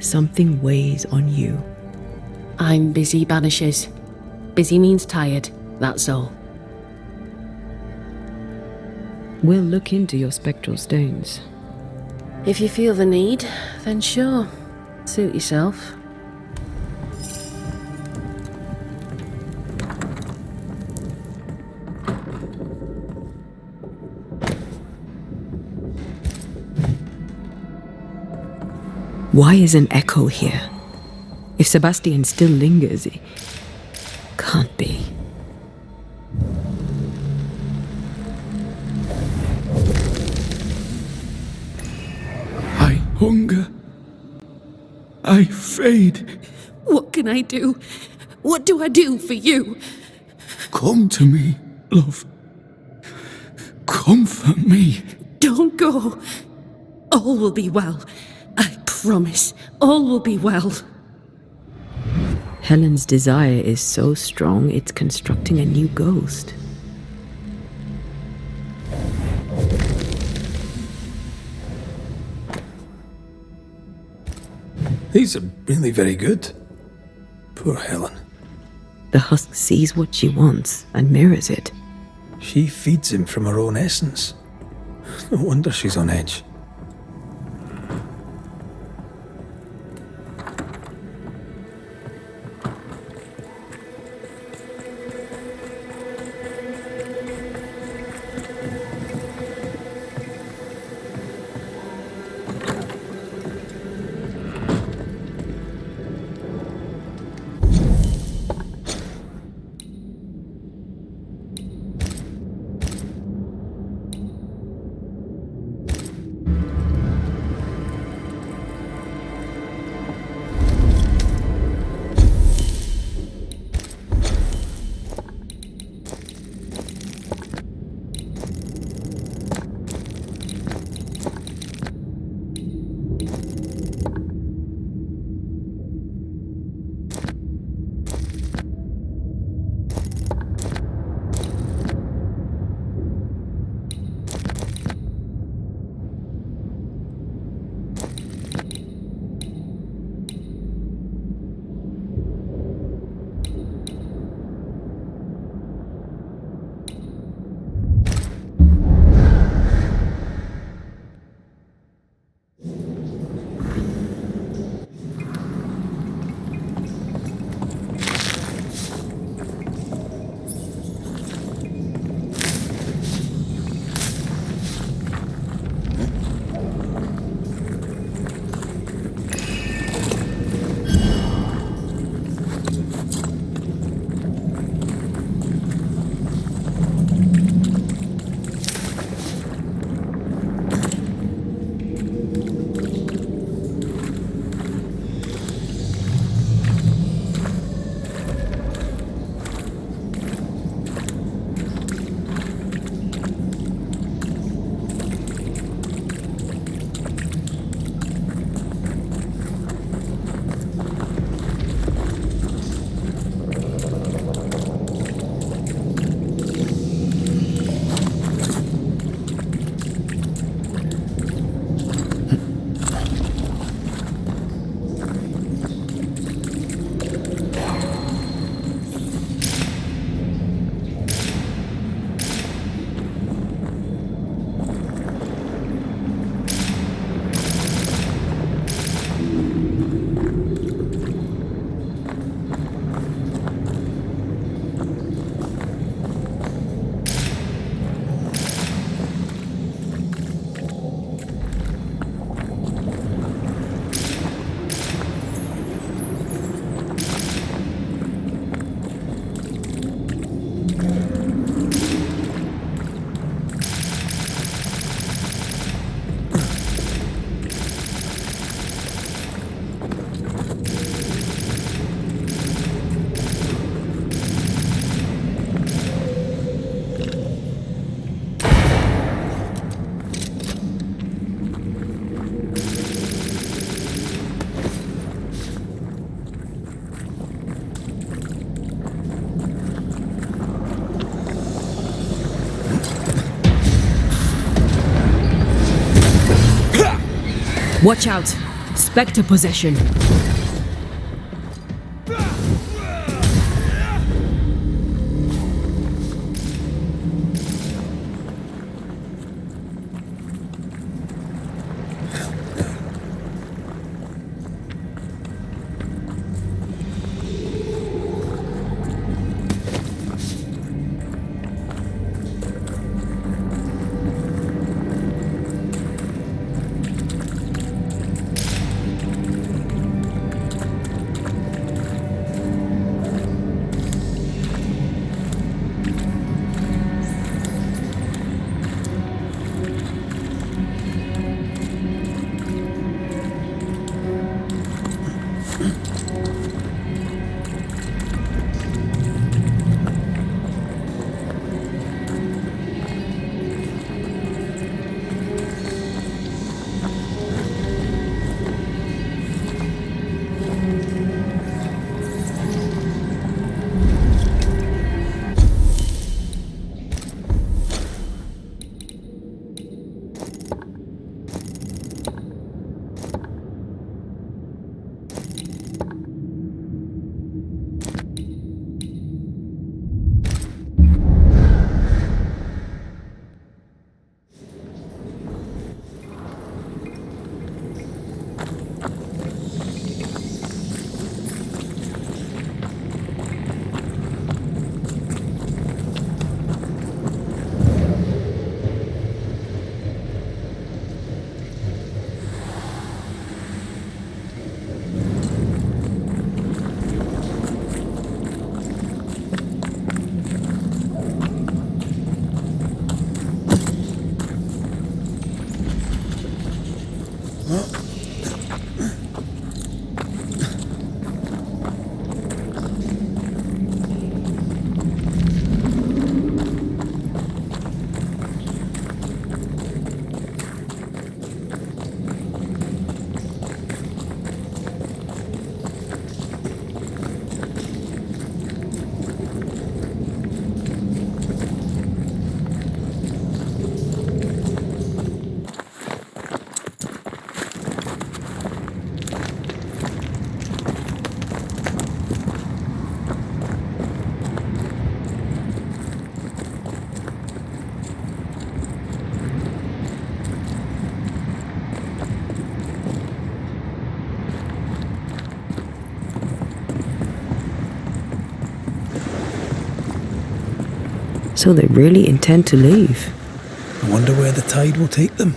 Something weighs on you. I'm busy, Banishers. Busy means tired, that's all. We'll look into your spectral stones. If you feel the need, then sure. Suit yourself. Why is an echo here? If Sebastian still lingers, it can't be. I hunger. I fade. What can I do? What do I do for you? Come to me, love. Comfort me. Don't go. All will be well. I promise. All will be well. Helen's desire is so strong, it's constructing a new ghost. These are really very good. Poor Helen. The husk sees what she wants and mirrors it. She feeds him from her own essence. No wonder she's on edge. Watch out! Spectre possession. So they really intend to leave. I wonder where the tide will take them.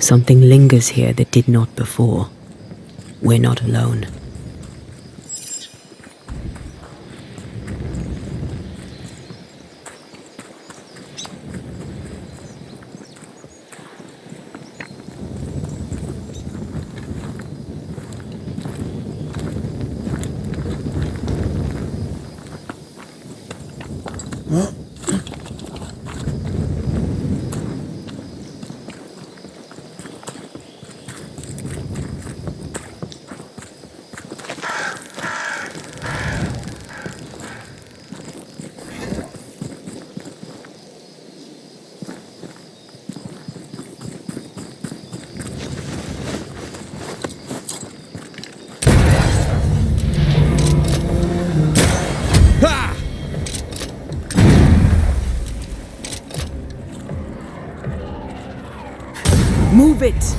Something lingers here that did not before. We're not alone. Move it!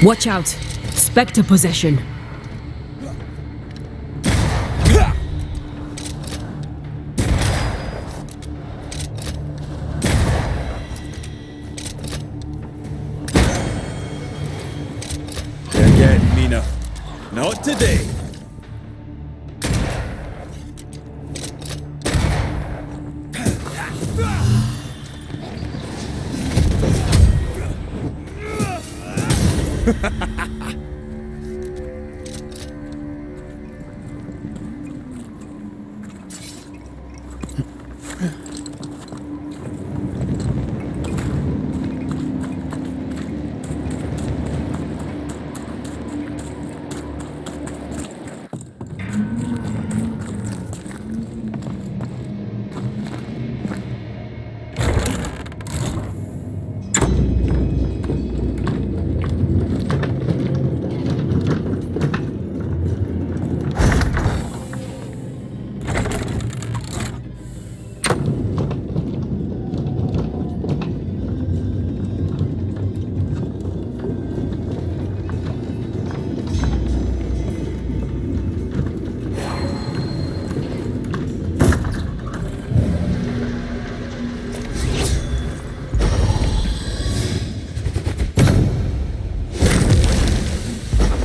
Watch out! Spectre possession! You're getting me now. Not today.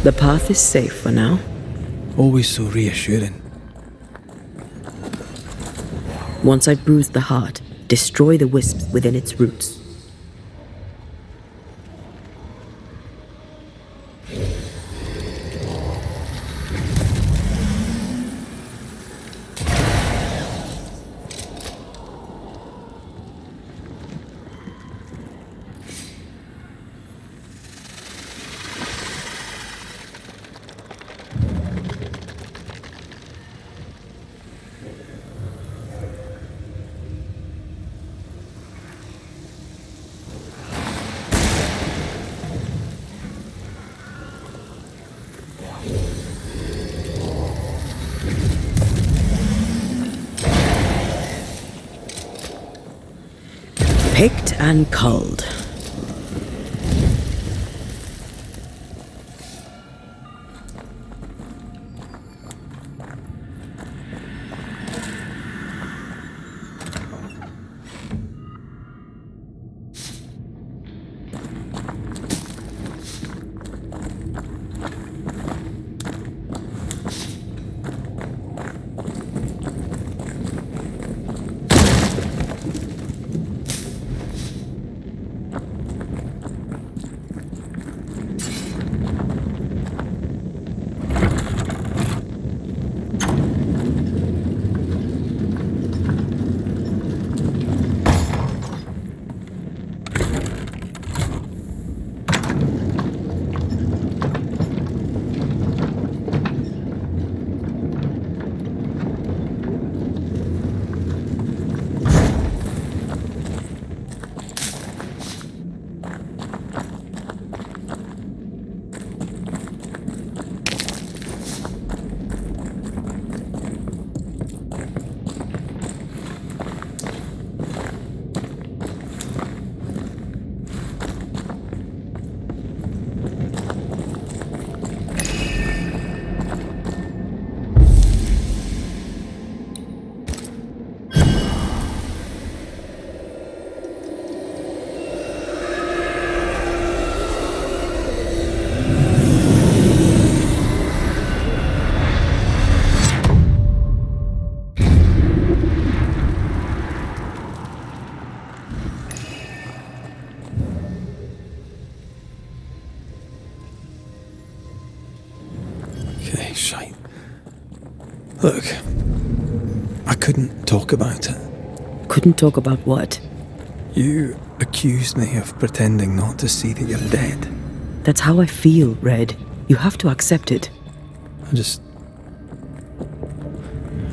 The path is safe for now. Always so reassuring. Once I bruise the heart, destroy the wisps within its roots. Picked and culled. Shite. Look, I couldn't talk about it. Couldn't talk about what? You accused me of pretending not to see that you're dead. That's how I feel, Red. You have to accept it.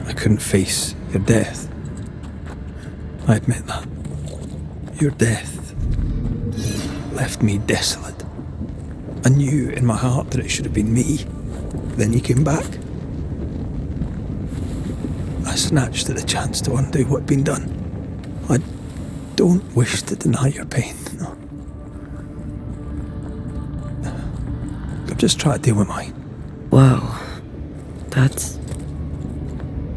I couldn't face your death. I admit that. Your death left me desolate. I knew in my heart that it should have been me. Then you came back. I snatched at the chance to undo what had been done. I don't wish to deny your pain, no. I'm just trying to deal with mine. Wow. That's...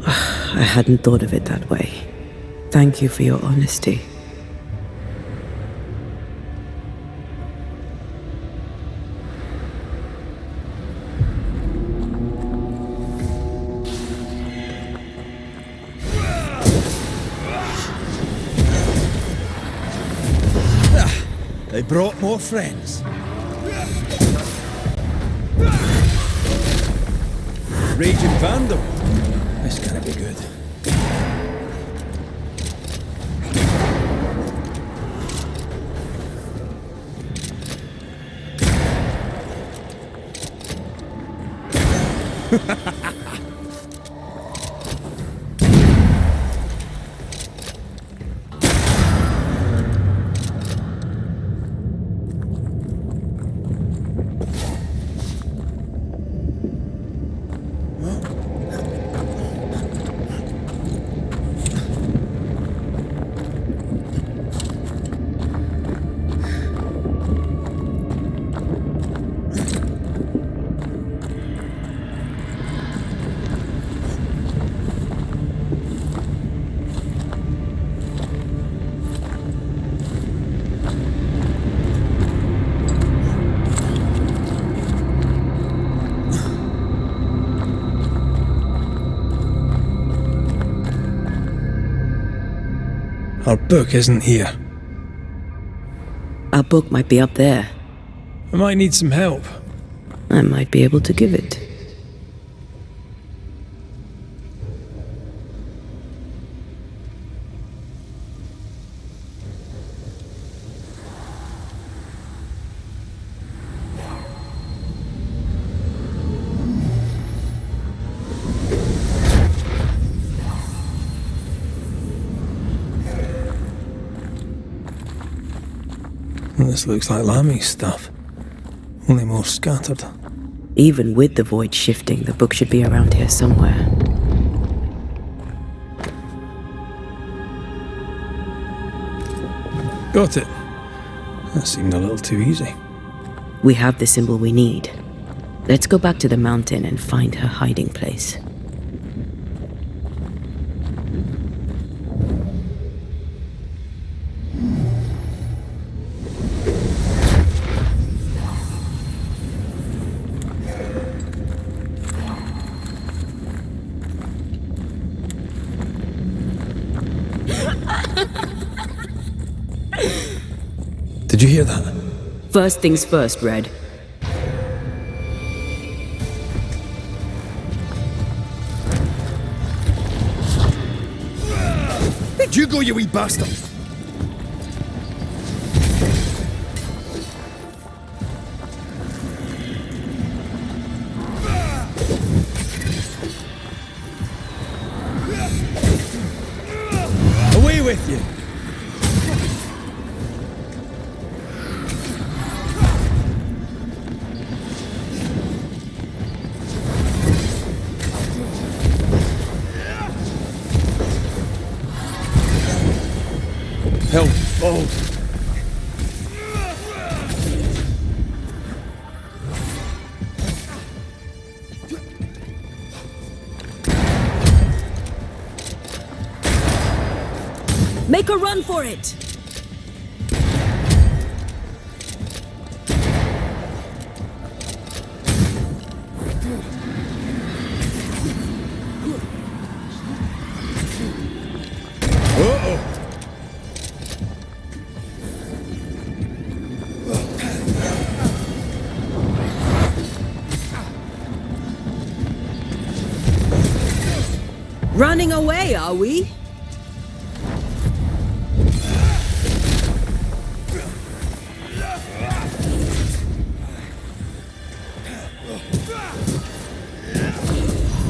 I hadn't thought of it that way. Thank you for your honesty. They brought more friends. Raging Vandal. This can't be good. Our book isn't here. Our book might be up there. I might need some help. I might be able to give it. This looks like Lammy's stuff, only more scattered. Even with the void shifting, the book should be around here somewhere. Got it. That seemed a little too easy. We have the symbol we need. Let's go back to the mountain and find her hiding place. Did you hear that? First things first, Red. Where'd you go, you wee bastard? Away with you! Help, bold. Make a run for it! Uh-oh. Running away, are we?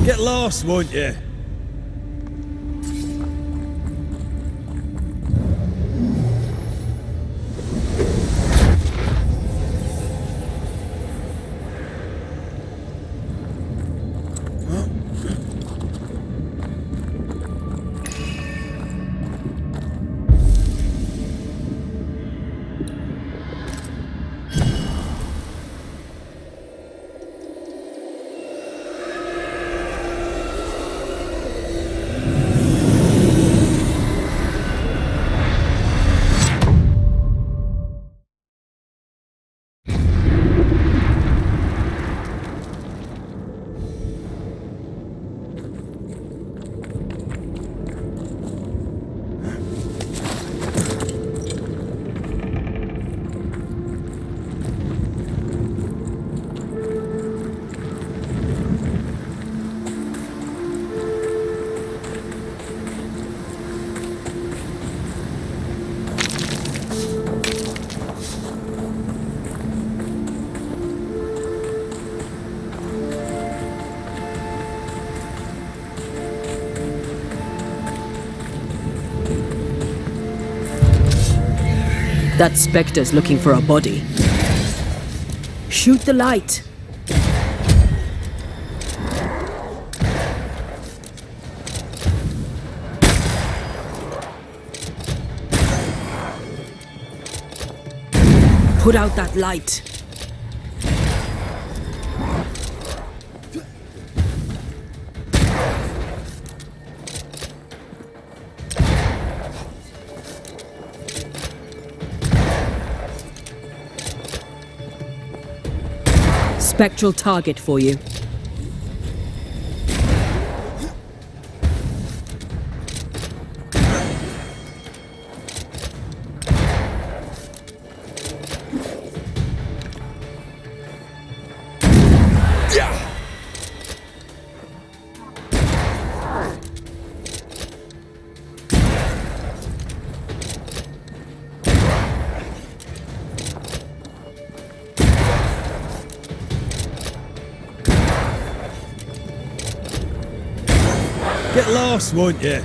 Get lost, won't you? That specter's looking for a body. Shoot the light. Put out that light. Spectral target for you. Get lost, won't you?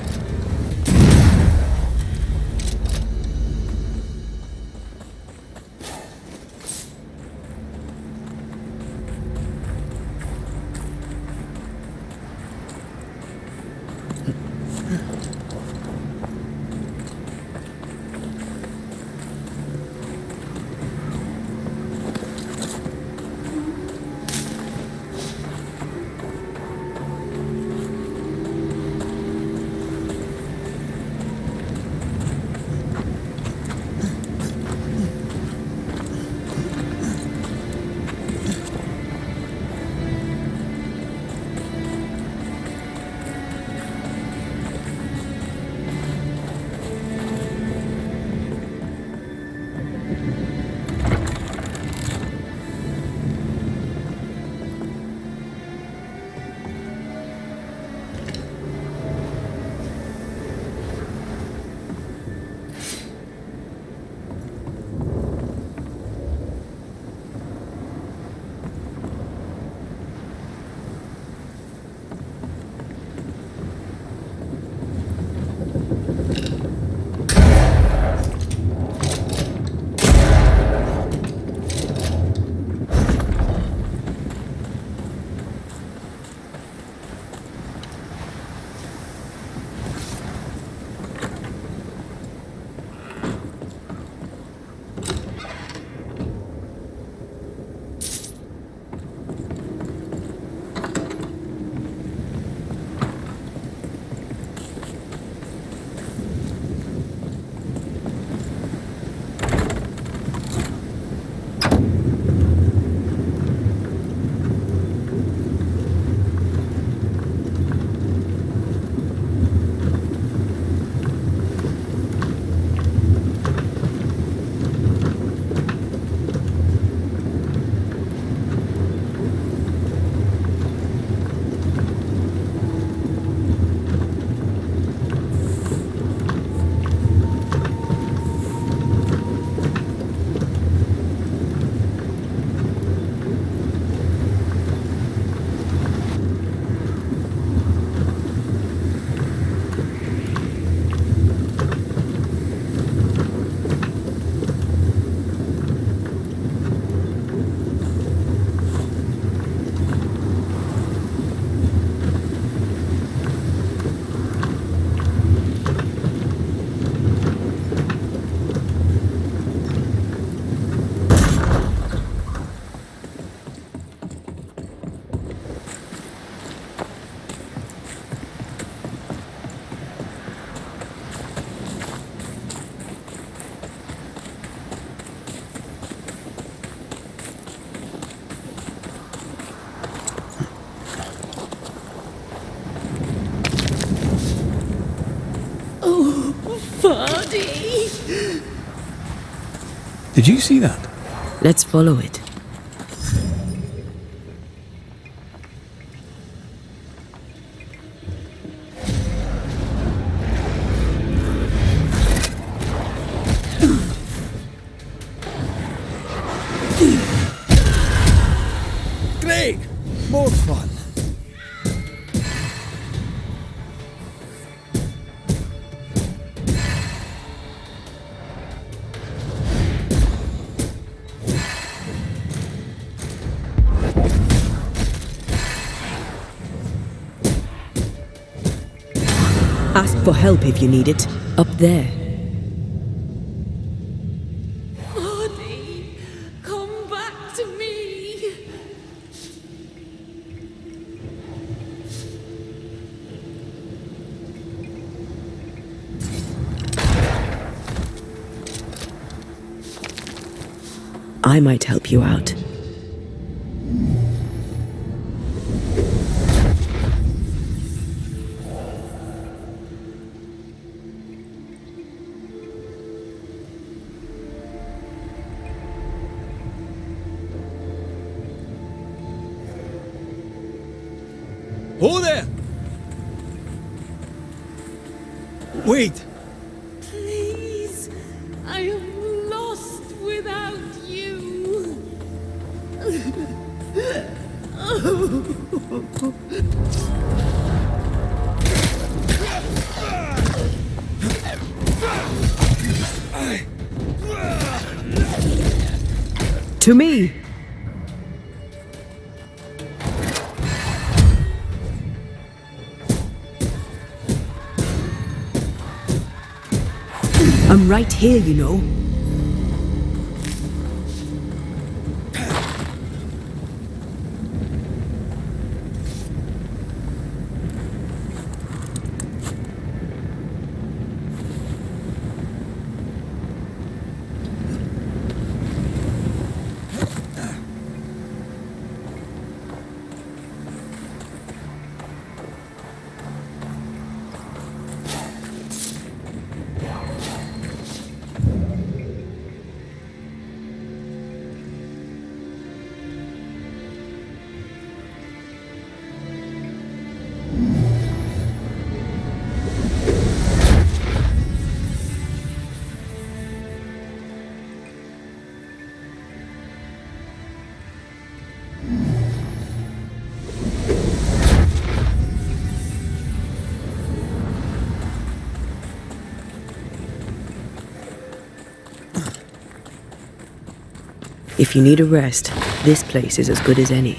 Did you see that? Let's follow it. Great! More fun. Ask for help if you need it. Up there. Marty, come back to me. I might help you out. Oh there! Wait! Please, I am lost without you. To me! I'm right here, you know. If you need a rest, this place is as good as any.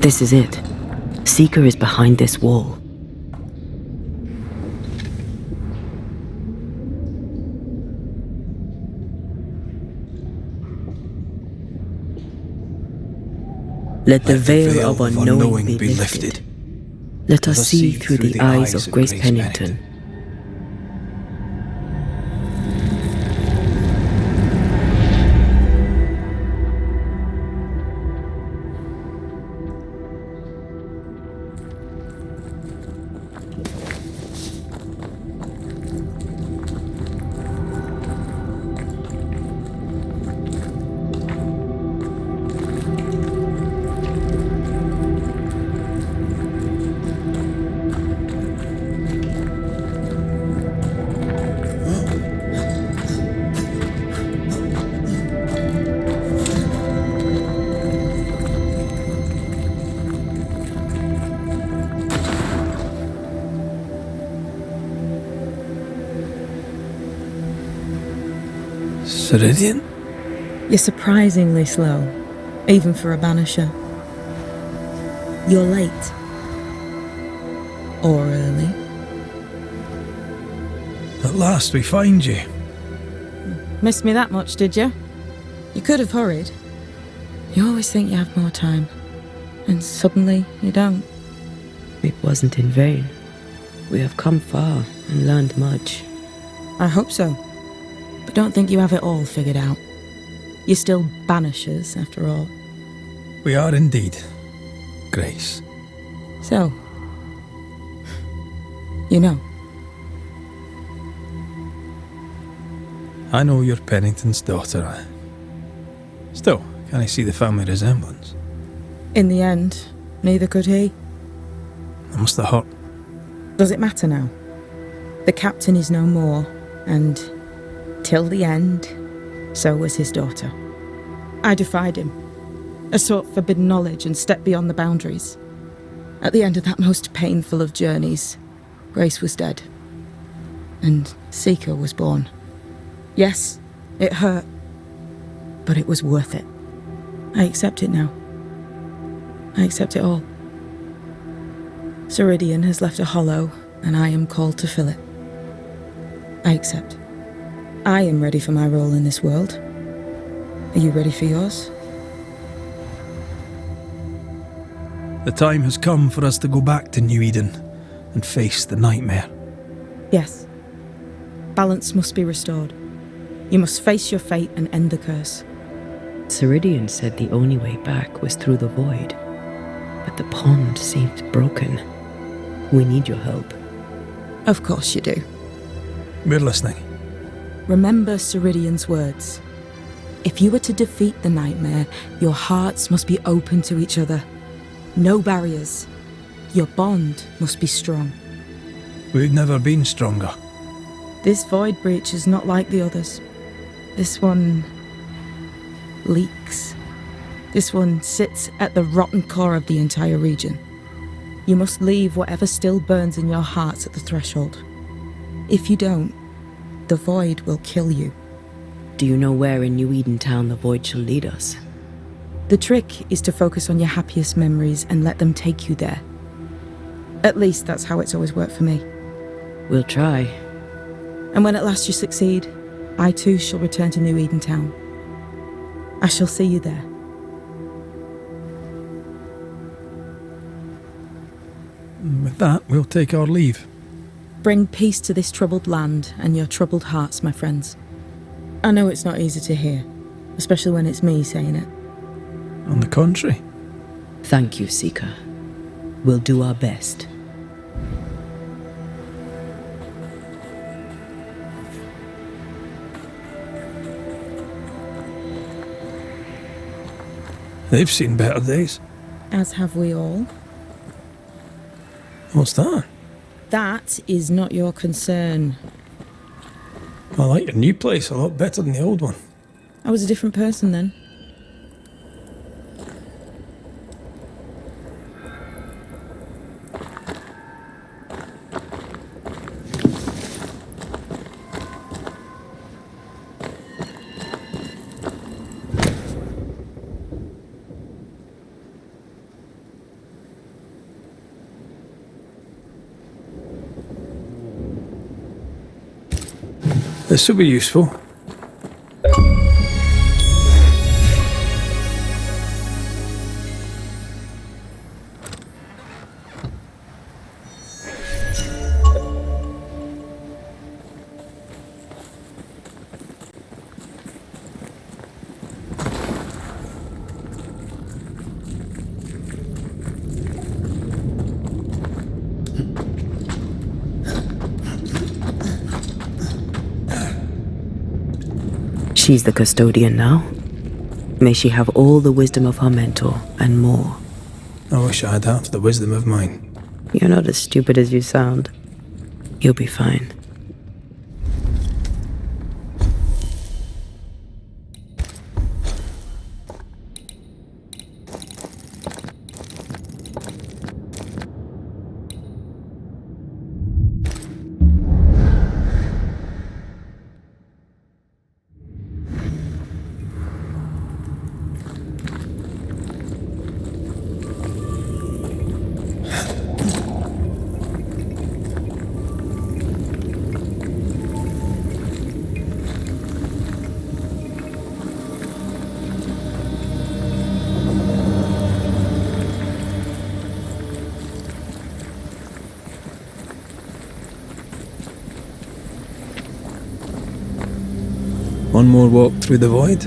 This is it. Seeker is behind this wall. Let the veil of unknowing be lifted. Let us see through the eyes of Grace Pennington. Ceridian? You're surprisingly slow, even for a banisher. You're late. Or early. At last we find you. Missed me that much, did you? You could have hurried. You always think you have more time, and suddenly you don't. It wasn't in vain. We have come far and learned much. I hope so. But don't think you have it all figured out. You're still banishers, after all. We are indeed, Grace. So, you know. I know you're Pennington's daughter. Still, can I see the family resemblance? In the end, neither could he. It must have hurt. Does it matter now? The captain is no more, and till the end, so was his daughter. I defied him. I sought forbidden knowledge and stepped beyond the boundaries. At the end of that most painful of journeys, Grace was dead. And Seeker was born. Yes, it hurt, but it was worth it. I accept it now. I accept it all. Ceridian has left a hollow, and I am called to fill it. I accept. I am ready for my role in this world. Are you ready for yours? The time has come for us to go back to New Eden and face the nightmare. Yes. Balance must be restored. You must face your fate and end the curse. Ceridian said the only way back was through the void. But the pond seemed broken. We need your help. Of course you do. We're listening. Remember Ceridian's words. If you are to defeat the nightmare, your hearts must be open to each other. No barriers. Your bond must be strong. We've never been stronger. This void breach is not like the others. This one leaks. This one sits at the rotten core of the entire region. You must leave whatever still burns in your hearts at the threshold. If you don't, the void will kill you. Do you know where in New Eden Town the void shall lead us? The trick is to focus on your happiest memories and let them take you there. At least that's how it's always worked for me. We'll try. And when at last you succeed, I too shall return to New Eden Town. I shall see you there. With that, we'll take our leave. Bring peace to this troubled land and your troubled hearts, my friends. I know it's not easy to hear, especially when it's me saying it. On the contrary. Thank you, Seeker. We'll do our best. They've seen better days. As have we all. What's that? That is not your concern. I like your new place a lot better than the old one. I was a different person then. This will be useful. She's the custodian now. May she have all the wisdom of her mentor and more. I wish I had half the wisdom of mine. You're not as stupid as you sound. You'll be fine. One more walk through the void.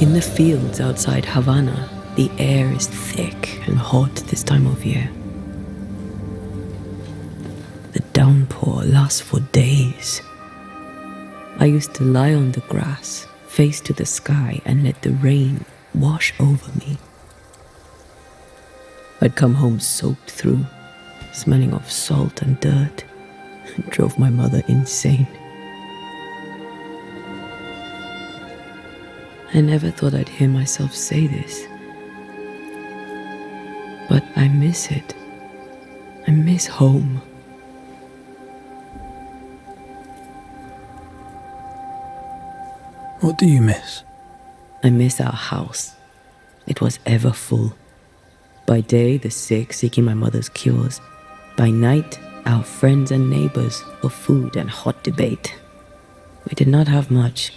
In the fields outside Havana, the air is thick and hot this time of year. The downpour lasts for days. I used to lie on the grass, face to the sky, and let the rain wash over me. I'd come home soaked through, smelling of salt and dirt. It drove my mother insane. I never thought I'd hear myself say this. But I miss it. I miss home. What do you miss? I miss our house. It was ever full. By day, the sick seeking my mother's cures. By night, our friends and neighbors for food and hot debate. We did not have much,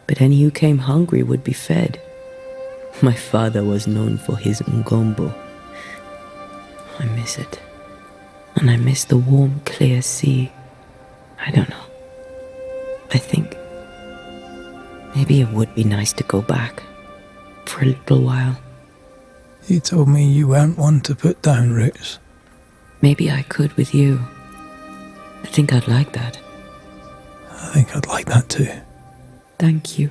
but any who came hungry would be fed. My father was known for his ngombo. I miss it. And I miss the warm, clear sea. I don't know. I think maybe it would be nice to go back for a little while. You told me you weren't one to put down roots. Maybe I could with you. I think I'd like that. I think I'd like that too. Thank you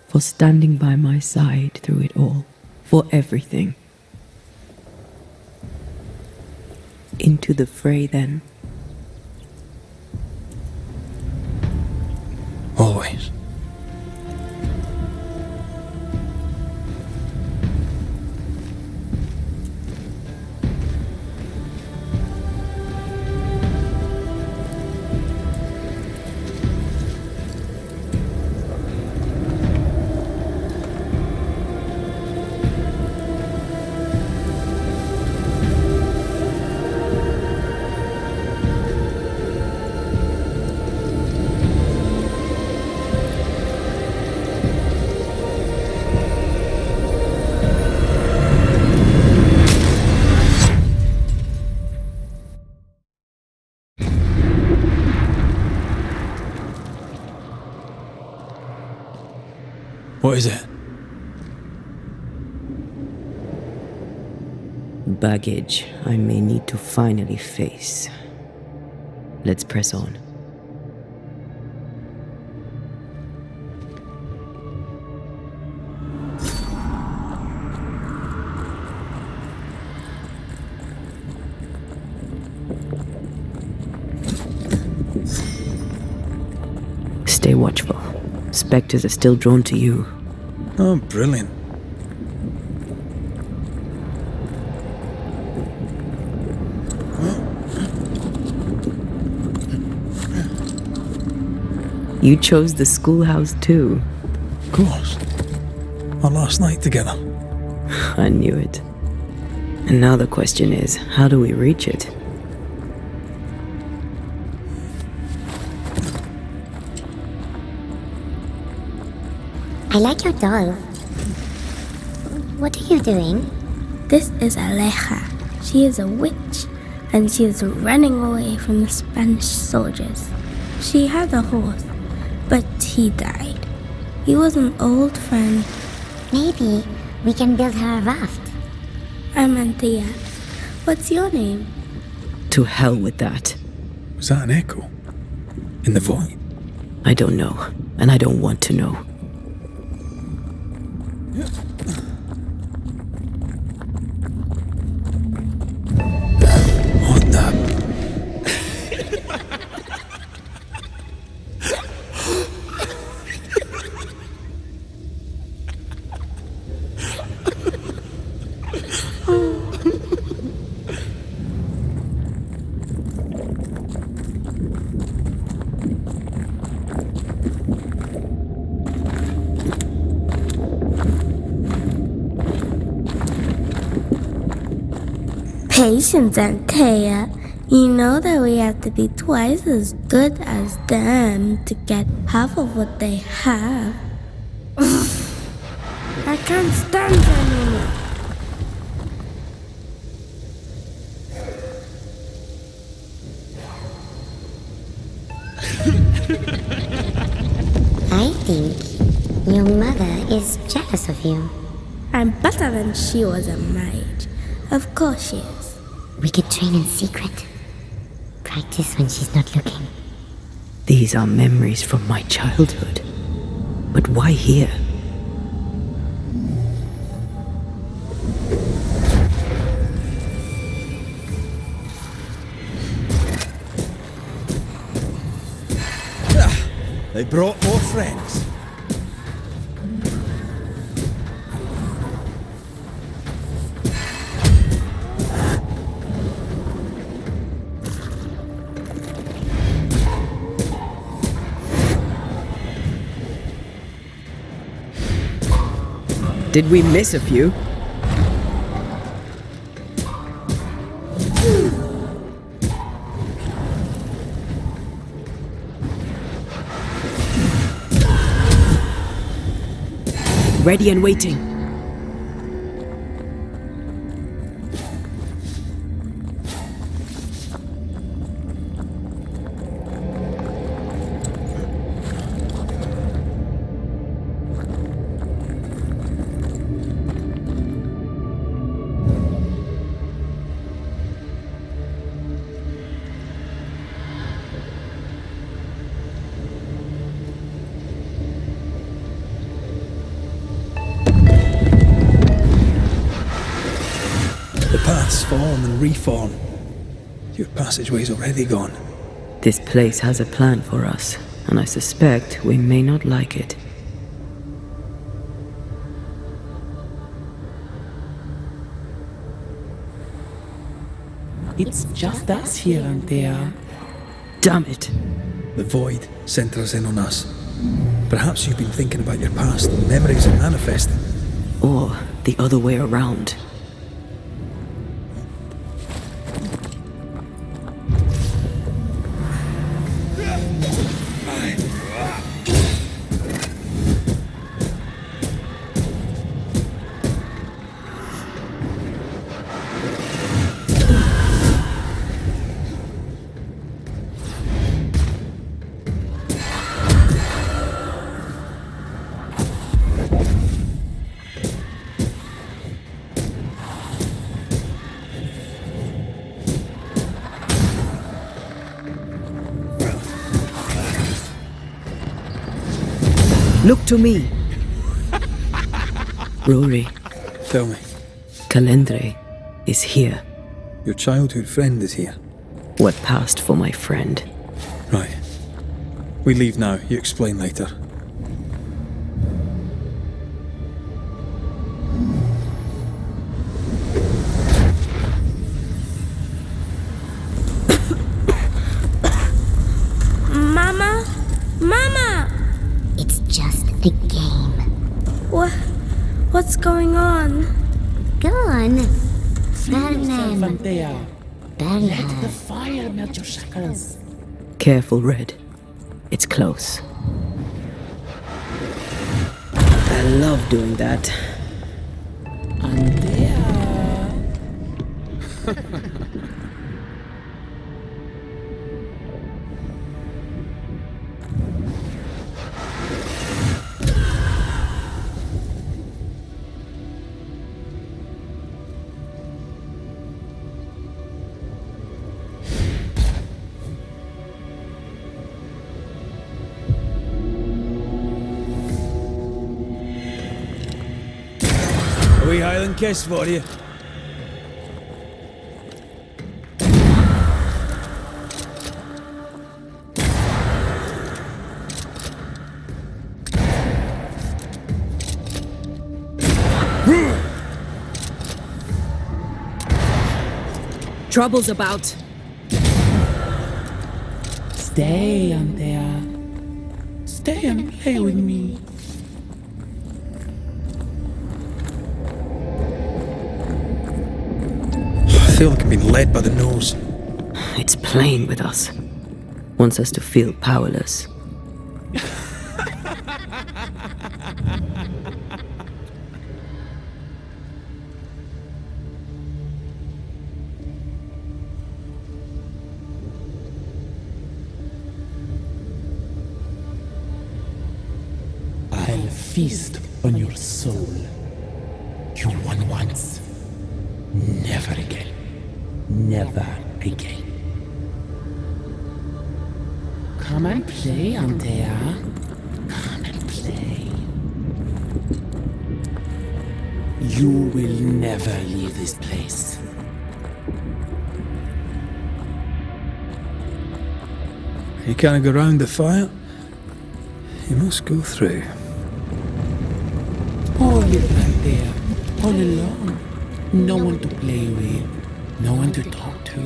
for standing by my side through it all, for everything. Into the fray, then. Always. What is it? Baggage I may need to finally face. Let's press on. Stay watchful. Spectres are still drawn to you. Oh, brilliant. You chose the schoolhouse too. Of course. Our last night together. I knew it. And now the question is, how do we reach it? I like your doll. What are you doing? This is Aleja. She is a witch, and she is running away from the Spanish soldiers. She had a horse, but he died. He was an old friend. Maybe we can build her a raft. I'm Antea. What's your name? To hell with that. Was that an echo? In the void? I don't know, and I don't want to know. What the... Patience, Antea. You know that we have to be twice as good as them to get half of what they have. I can't stand anymore. I think your mother is jealous of you. I'm better than she was a mage. Of course she is. We could train in secret. Practice when she's not looking. These are memories from my childhood. But why here? They brought more friends. Did we miss a few? Ready and waiting. Paths form and reform. Your passageway's already gone. This place has a plan for us, and I suspect we may not like it. It's just us here and there. Damn it. The void centres in on us. Perhaps you've been thinking about your past and memories are manifesting. Or the other way around. Look to me. Rory. Tell me. Calendre is here. Your childhood friend is here. What passed for my friend? Right. We leave now. You explain later. Mama? Mama! It's just a game. What's going on? Go on. Let Bernhard. the fire melt your shackles. Careful, Red. It's close. I love doing that. Antea. A wee Highland kiss for you. Trouble's about. Stay, Antea. Stay and play with me. I feel like I'm being led by the nose. It's playing with us. Wants us to feel powerless. I'll feast on your soul. You won once. Never again. Never again. Come and play, Antea. Come and play. You will never leave this place. You can't go round the fire. You must go through. Poor little Antea, all alone. No one to play with, no one to talk to.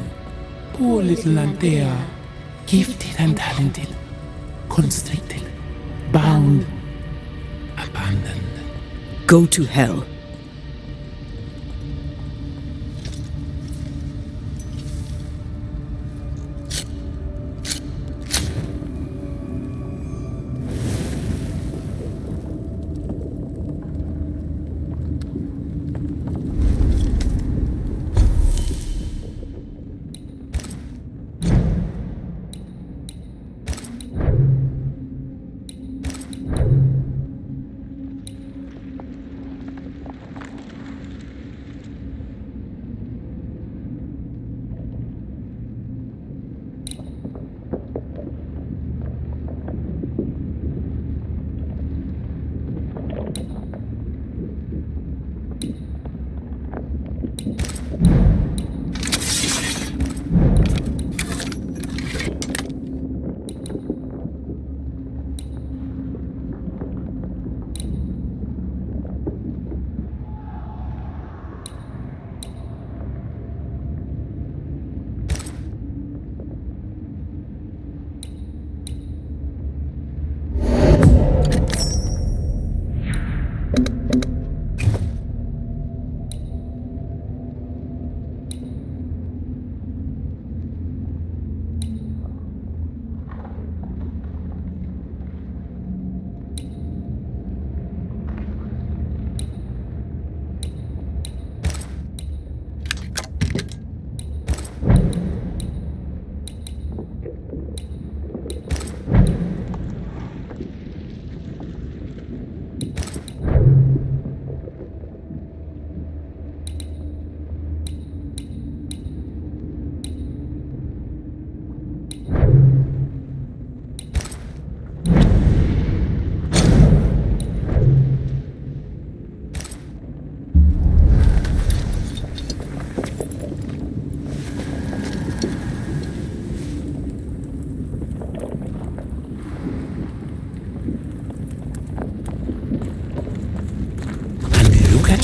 Poor little Antea, gifted and talented, constricted, bound, abandoned. Go to hell.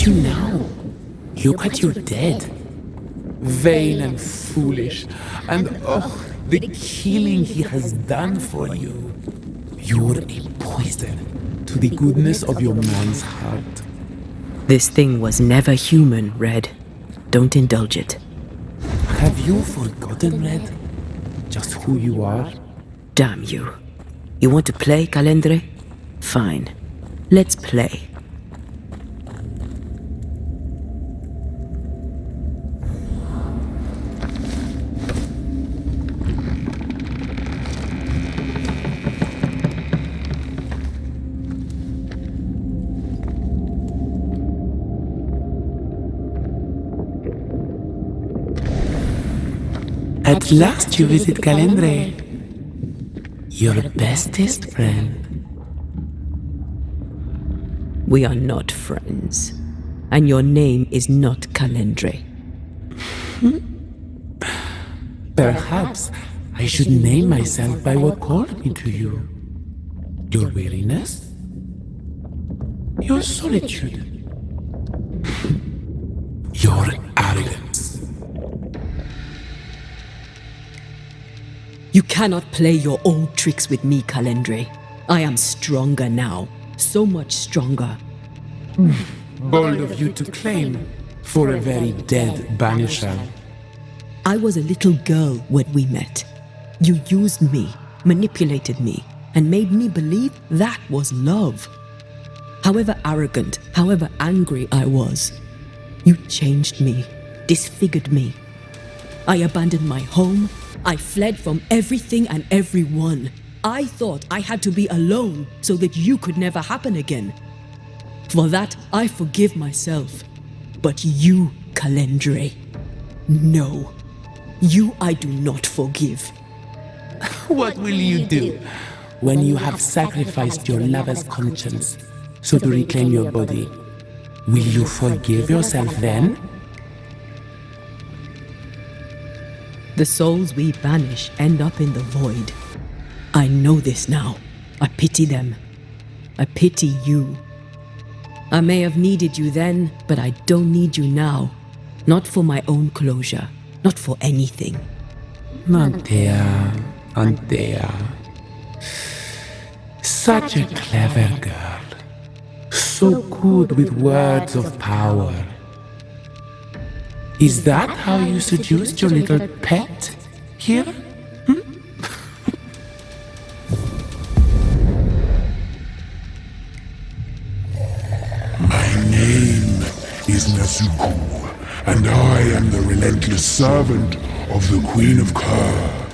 You now. Look at you dead. Vain and foolish. And oh, the killing he has done for you. You're a poison to the goodness of your man's heart. This thing was never human, Red. Don't indulge it. Have you forgotten, Red? Just who you are? Damn you. You want to play, Calendre? Fine. Let's play. At last you visit Calendre, your bestest friend. We are not friends, and your name is not Calendre. Perhaps I should name myself by what called me to you. Your weariness? Your solitude? Your arrogance? You cannot play your old tricks with me, Calendre. I am stronger now. So much stronger. Bold of you to claim for a very dead Banisher. I was a little girl when we met. You used me, manipulated me, and made me believe that was love. However arrogant, however angry I was, you changed me, disfigured me. I abandoned my home. I fled from everything and everyone. I thought I had to be alone so that you could never happen again. For that, I forgive myself. But you, Calendre, no. You I do not forgive. What will you do when you have sacrificed your lover's conscience so to reclaim your body? Will you forgive yourself then? The souls we banish end up in the void. I know this now. I pity them. I pity you. I may have needed you then, but I don't need you now. Not for my own closure. Not for anything. Antea, Antea. Such a clever girl. So good with words of power. Is that how you seduced your little pet here? My name is Nezuko, and I am the relentless servant of the Queen of Kur.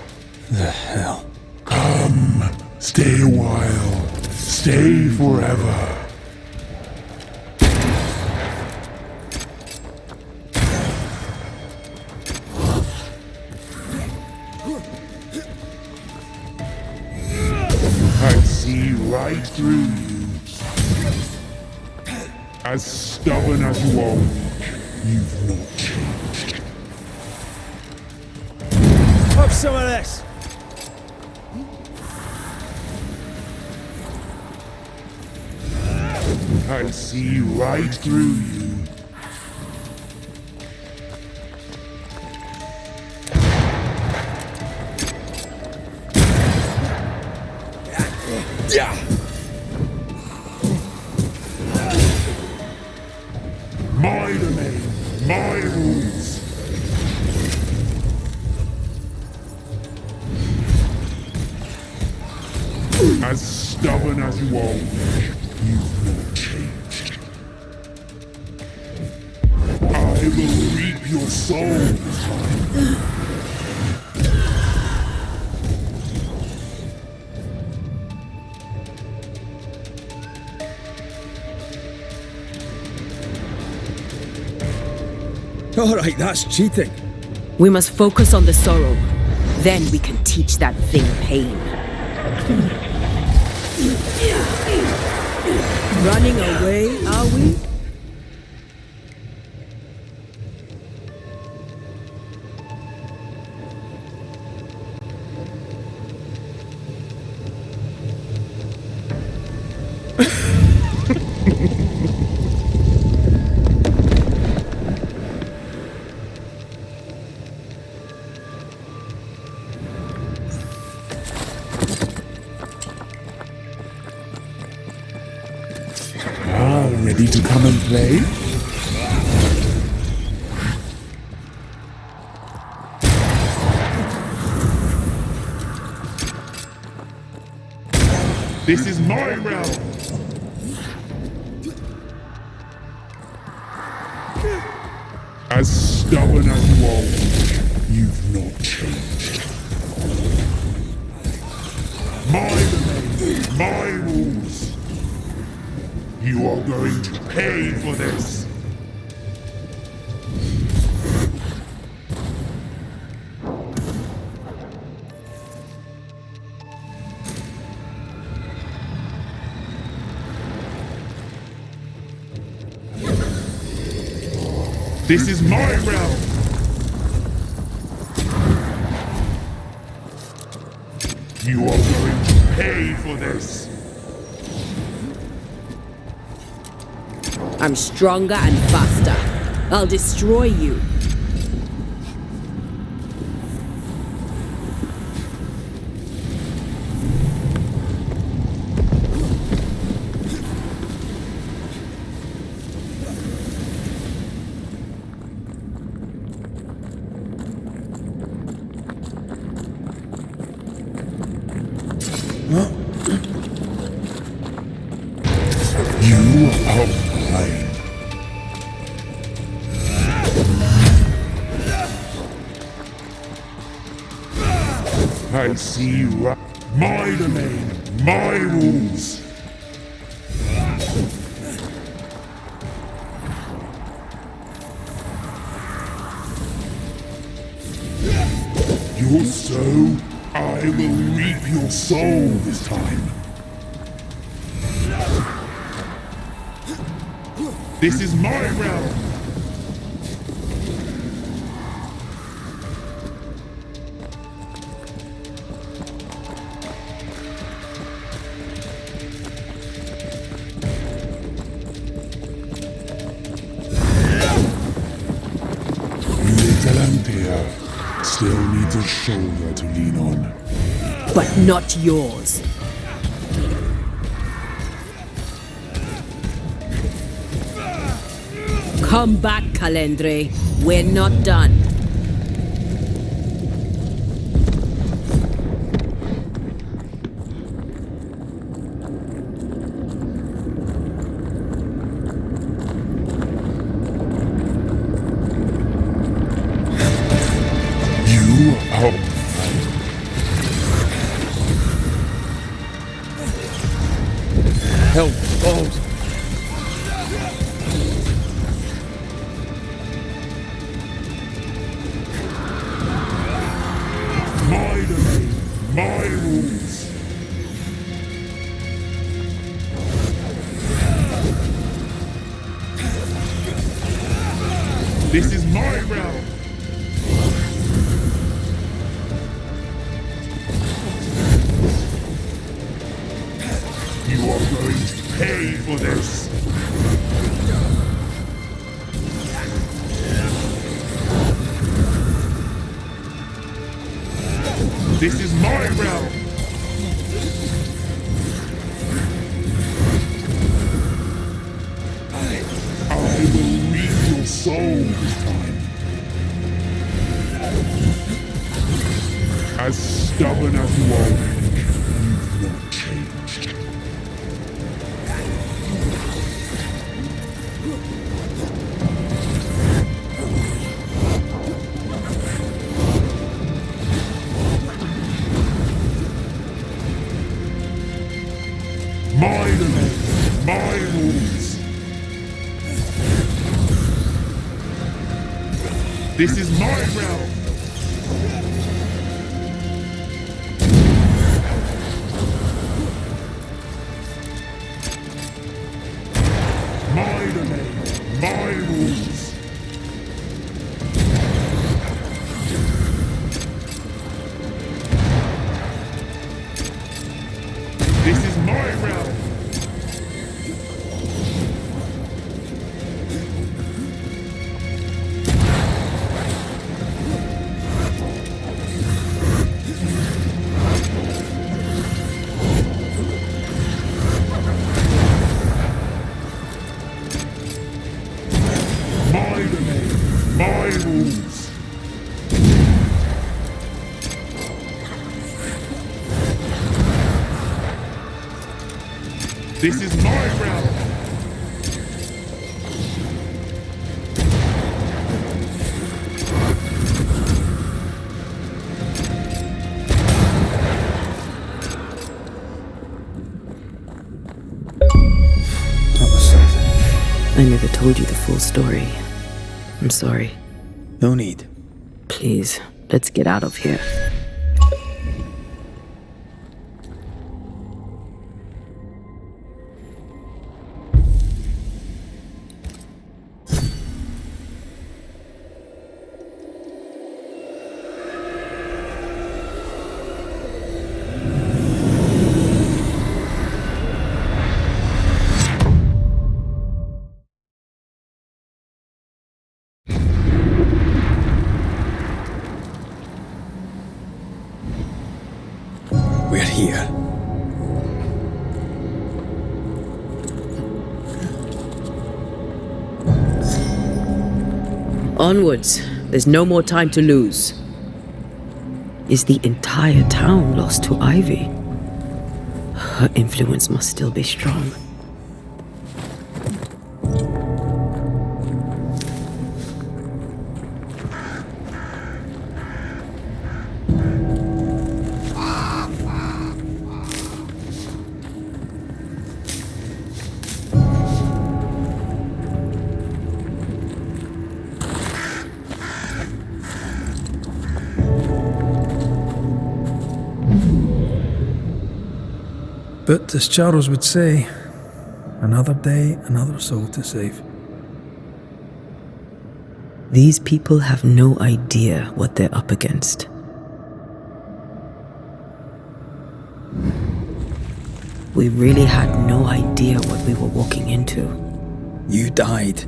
The hell? Come, stay a while, stay forever. I see right through you. As stubborn as you are weak, you've not changed. Have some of this! I see right through you. My domain, my rules. As stubborn as you are, you've not changed. I will reap your soul. Alright, that's cheating. We must focus on the sorrow. Then we can teach that thing pain. Running away, are we? Ready to come and play? This is my realm! As stubborn as you are, you've not changed. My domain, my rules. You are going to pay for this. This is my realm! You are going to pay for this! I'm stronger and faster. I'll destroy you. You are mine. I see you. My domain, my rules. Your soul, I will reap your soul this time. This is my realm. Little Antea still needs a shoulder to lean on. But not yours. Come back, Calendre. We're not done. You are Help, balls. my domain, my rules. This is my realm. You are going to pay for this. This is my realm. I will reap your soul this time. As stubborn as you are, you've not changed. My domain, my rules. This is my realm. My domain, my rules. This is my realm. My domain, my rules. This is my realm. I never told you the full story. I'm sorry. No need. Please, let's get out of here. here. Onwards. There's no more time to lose. Is the entire town lost to Ivy? Her influence must still be strong. But as Charles would say, another day, another soul to save. These people have no idea what they're up against. We really had no idea what we were walking into. You died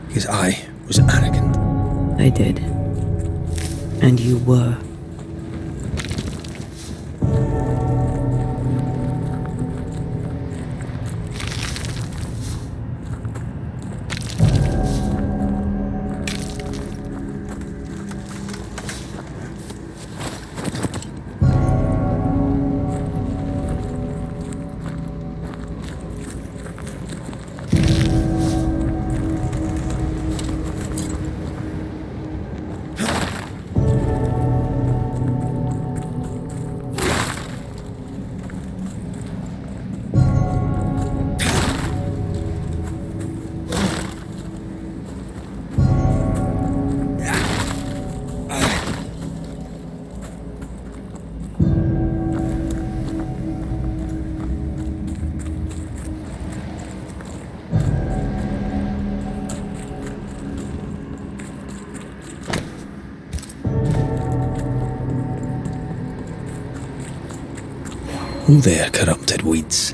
because I was arrogant. I did. And you were. Oh there, corrupted weeds.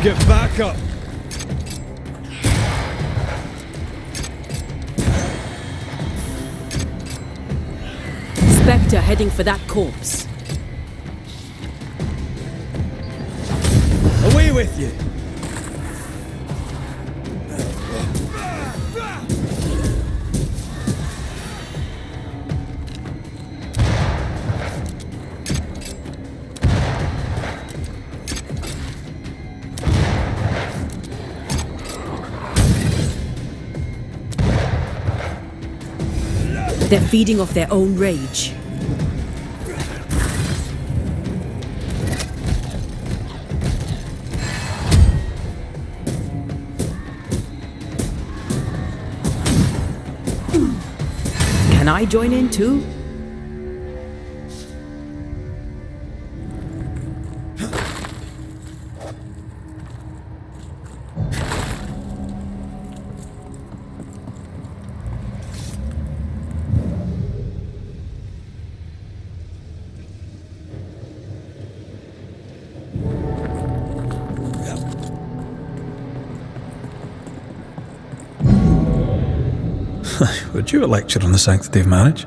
Get back up! Spectre heading for that corpse. Away with you! They're feeding off their own rage. Can I join in too? Would you a lecture on the sanctity of marriage?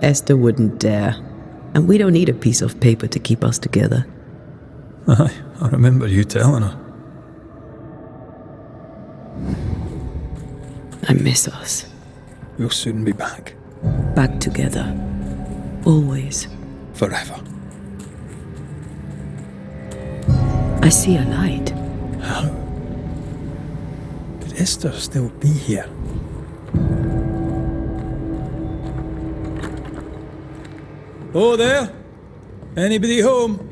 Esther wouldn't dare. And we don't need a piece of paper to keep us together. Aye, I remember you telling her. I miss us. We'll soon be back. Back together. Always. Forever. I see a light. How? Could Esther still be here? Oh, there? Anybody home?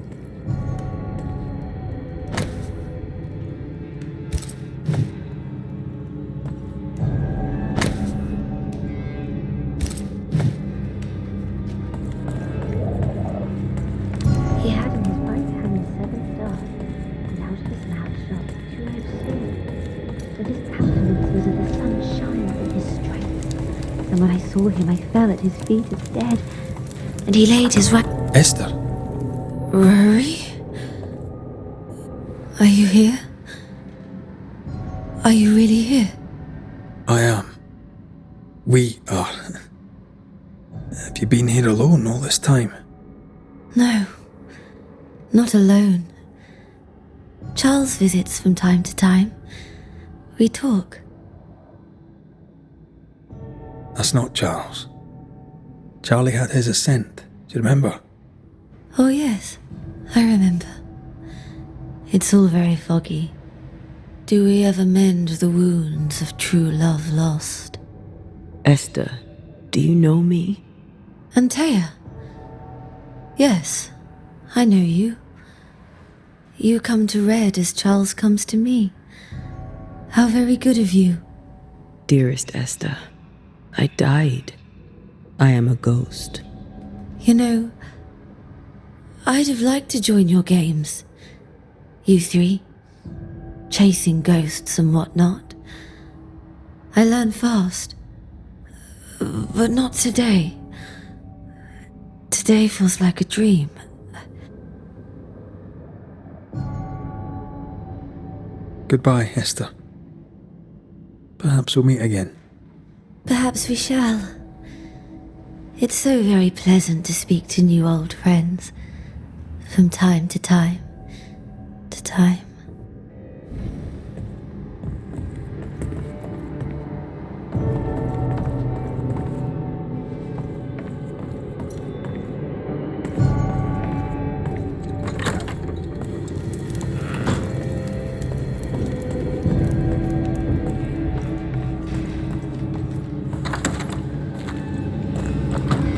He had in his right hand 7 stars, and out of his mouth shot 2-edged swords. But his countenance was of the sunshine of his strength. And when I saw him, I fell at his feet as dead. And he laid his right... Esther? Rory? Are you here? Are you really here? I am. We are. Have you been here alone all this time? No. Not alone. Charles visits from time to time. We talk. That's not Charles. Charlie had his ascent. Do you remember? Oh yes, I remember. It's all very foggy. Do we ever mend the wounds of true love lost? Esther, do you know me? Antea? Yes, I know you. You come to Red as Charles comes to me. How very good of you. Dearest Esther, I died. I am a ghost. You know, I'd have liked to join your games. You three, chasing ghosts and whatnot. I learn fast. But not today. Today feels like a dream. Goodbye, Esther. Perhaps we'll meet again. Perhaps we shall. It's so very pleasant to speak to new old friends. From time to time. To time.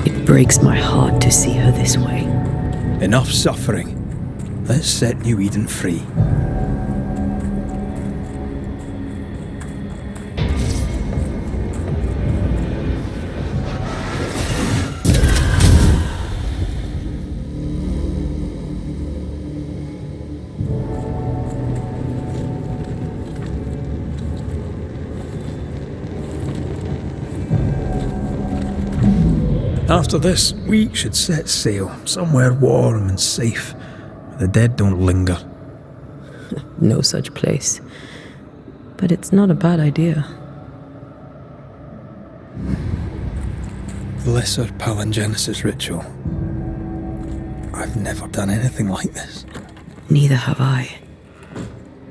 It breaks my heart to see her this way. Enough suffering. Let's set New Eden free. After this, we should set sail somewhere warm and safe, where the dead don't linger. No such place. But it's not a bad idea. The Lesser Palingenesis ritual. I've never done anything like this. Neither have I.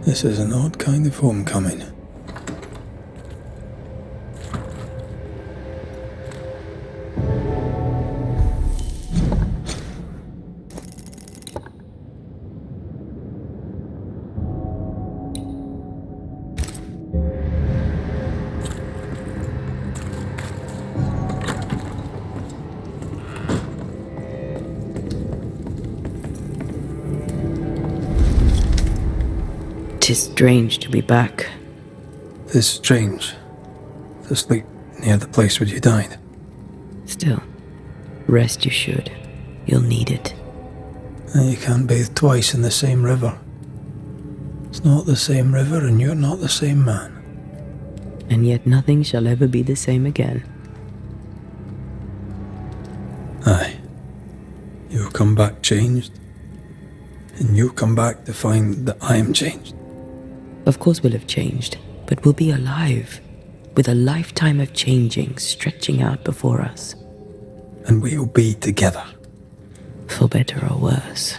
This is an odd kind of homecoming. Tis strange to be back. It's strange to sleep near the place where you died. Still, rest you should. You'll need it. And you can't bathe twice in the same river. It's not the same river and you're not the same man. And yet nothing shall ever be the same again. Aye. You'll come back changed. And you'll come back to find that I am changed. Of course we'll have changed, but we'll be alive, with a lifetime of changing stretching out before us. And we'll be together. For better or worse.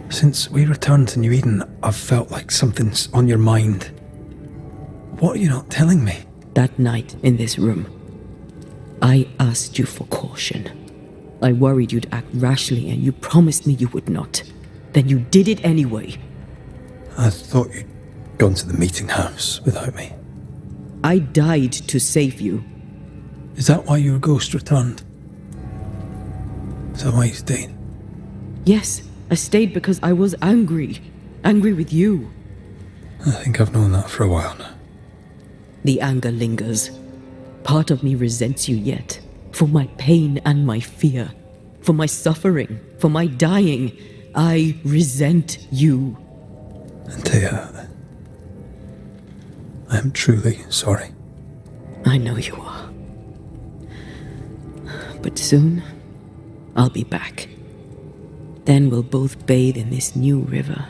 Since we returned to New Eden, I've felt like something's on your mind. What are you not telling me? That night in this room, I asked you for caution. I worried you'd act rashly and you promised me you would not. Then you did it anyway. I thought you'd gone to the meeting house without me. I died to save you. Is that why your ghost returned? Is that why you stayed? Yes, I stayed because I was angry. Angry with you. I think I've known that for a while now. The anger lingers. Part of me resents you yet. For my pain and my fear. For my suffering. For my dying. I resent you. Antea, I am truly sorry. I know you are. But soon, I'll be back. Then we'll both bathe in this new river.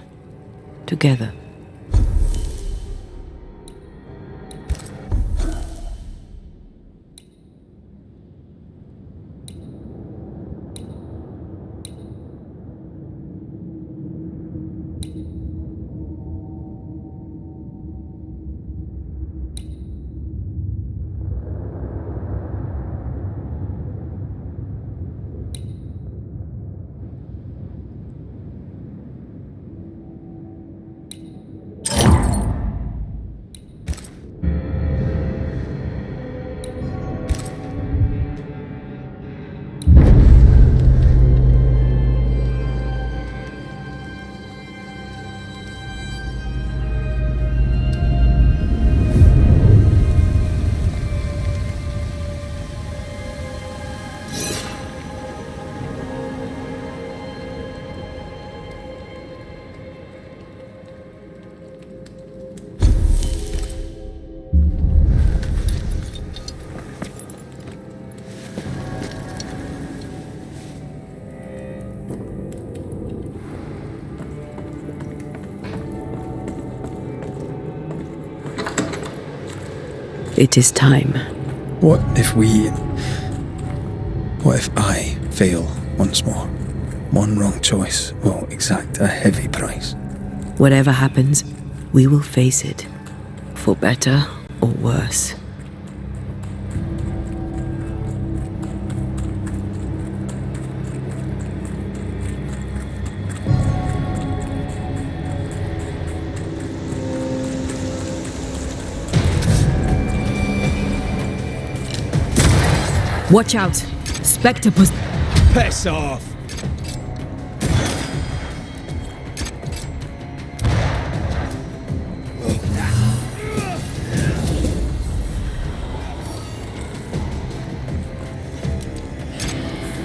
Together. It is time. What if I fail once more? One wrong choice will exact a heavy price. Whatever happens, we will face it. For better or worse. Watch out! Spectre Piss off!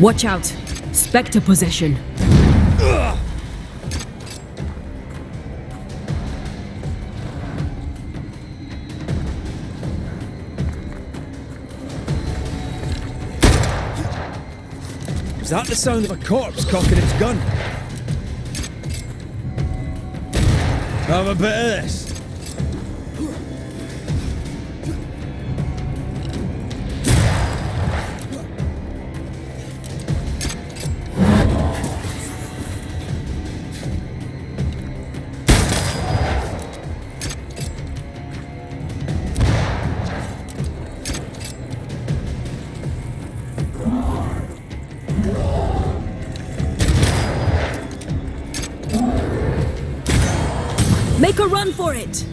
Watch out! Spectre possession. Is that the sound of a corpse cocking its gun? Have a bit of this. Make a run for it!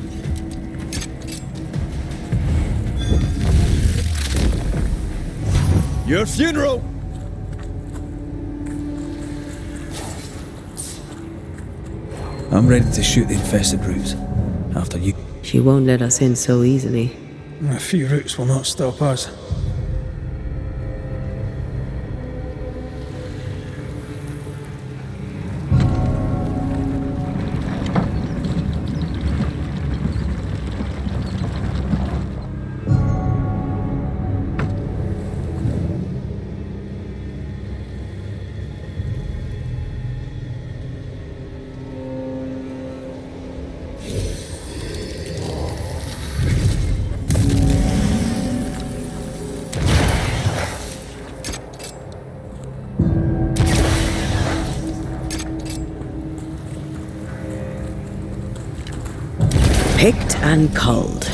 Your funeral! I'm ready to shoot the infested routes. After you. She won't let us in so easily. A few routes will not stop us. Picked and culled.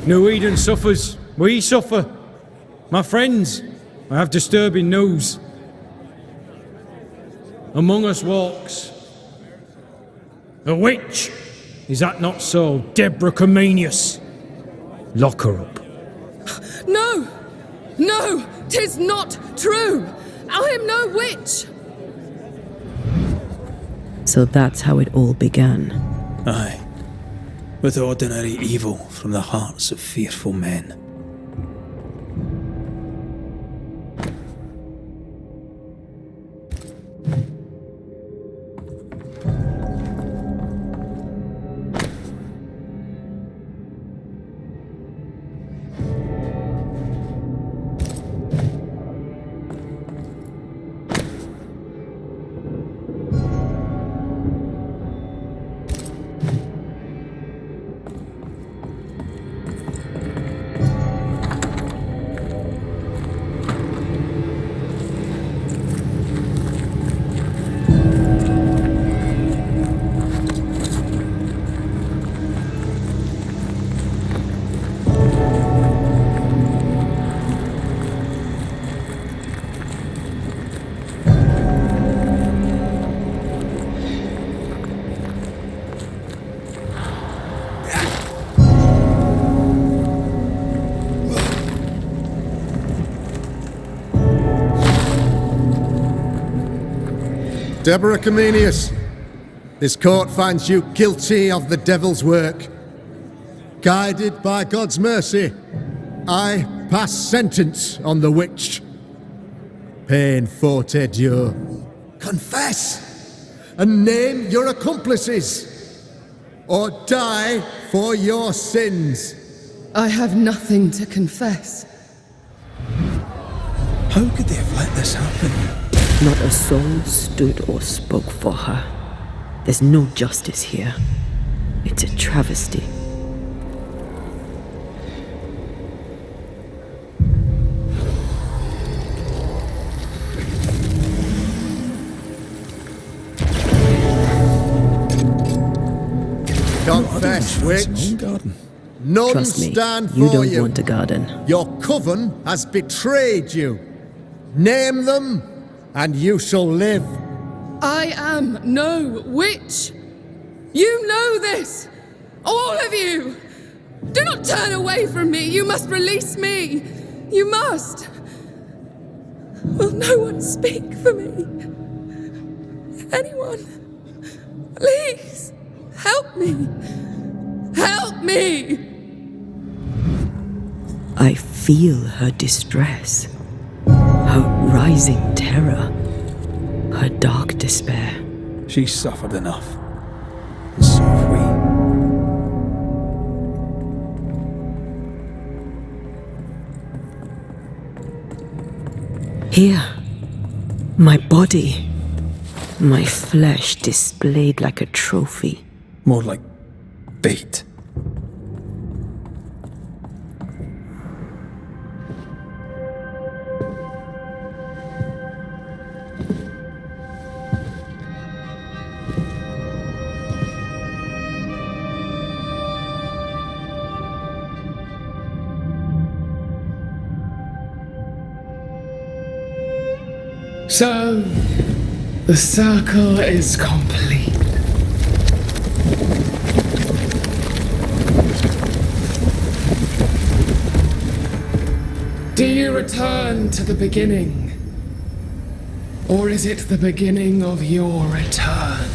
New Eden suffers. We suffer. My friends, I have disturbing news. Among us walks a witch. Is that not so, Deborah Comenius? Lock her up. No! No! 'Tis not true! I am no witch! So that's how it all began. Aye. With ordinary evil from the hearts of fearful men. Deborah Comenius, this court finds you guilty of the devil's work. Guided by God's mercy, I pass sentence on the witch. Pain forte dure. Confess and name your accomplices, or die for your sins. I have nothing to confess. How could they have let this happen? Not a soul stood or spoke for her. There's no justice here. It's a travesty. Confess, witch. None Trust me, stand you for don't you. want a garden. Your coven has betrayed you. Name them, and you shall live. I am no witch! You know this! All of you! Do not turn away from me! You must release me! You must! Will no one speak for me? Anyone? Please! Help me! Help me! I feel her distress, her rising terror, her dark despair. She's suffered enough. And so have we. Here, my body, my flesh displayed like a trophy. More like bait. So, the circle is complete. Do you return to the beginning? Or is it the beginning of your return?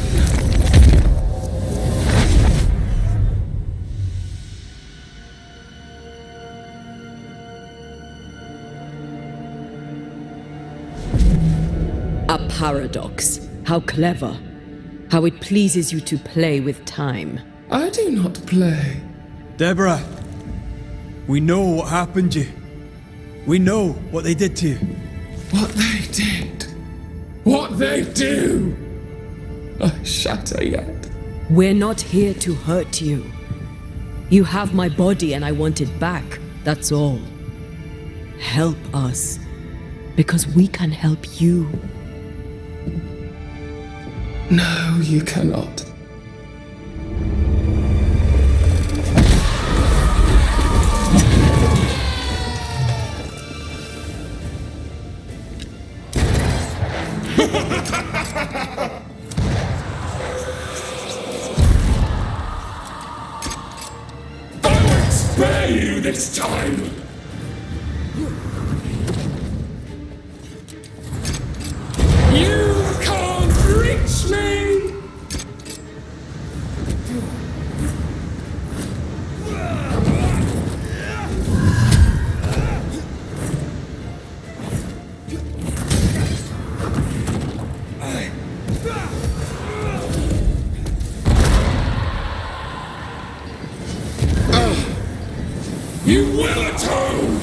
A paradox. How clever. How it pleases you to play with time. I do not play. Deborah, we know what happened to you. We know what they did to you. What they did. What they do. I shatter yet. We're not here to hurt you. You have my body and I want it back. That's all. Help us. Because we can help you. No, you cannot. this time! You can't reach me! You will atone!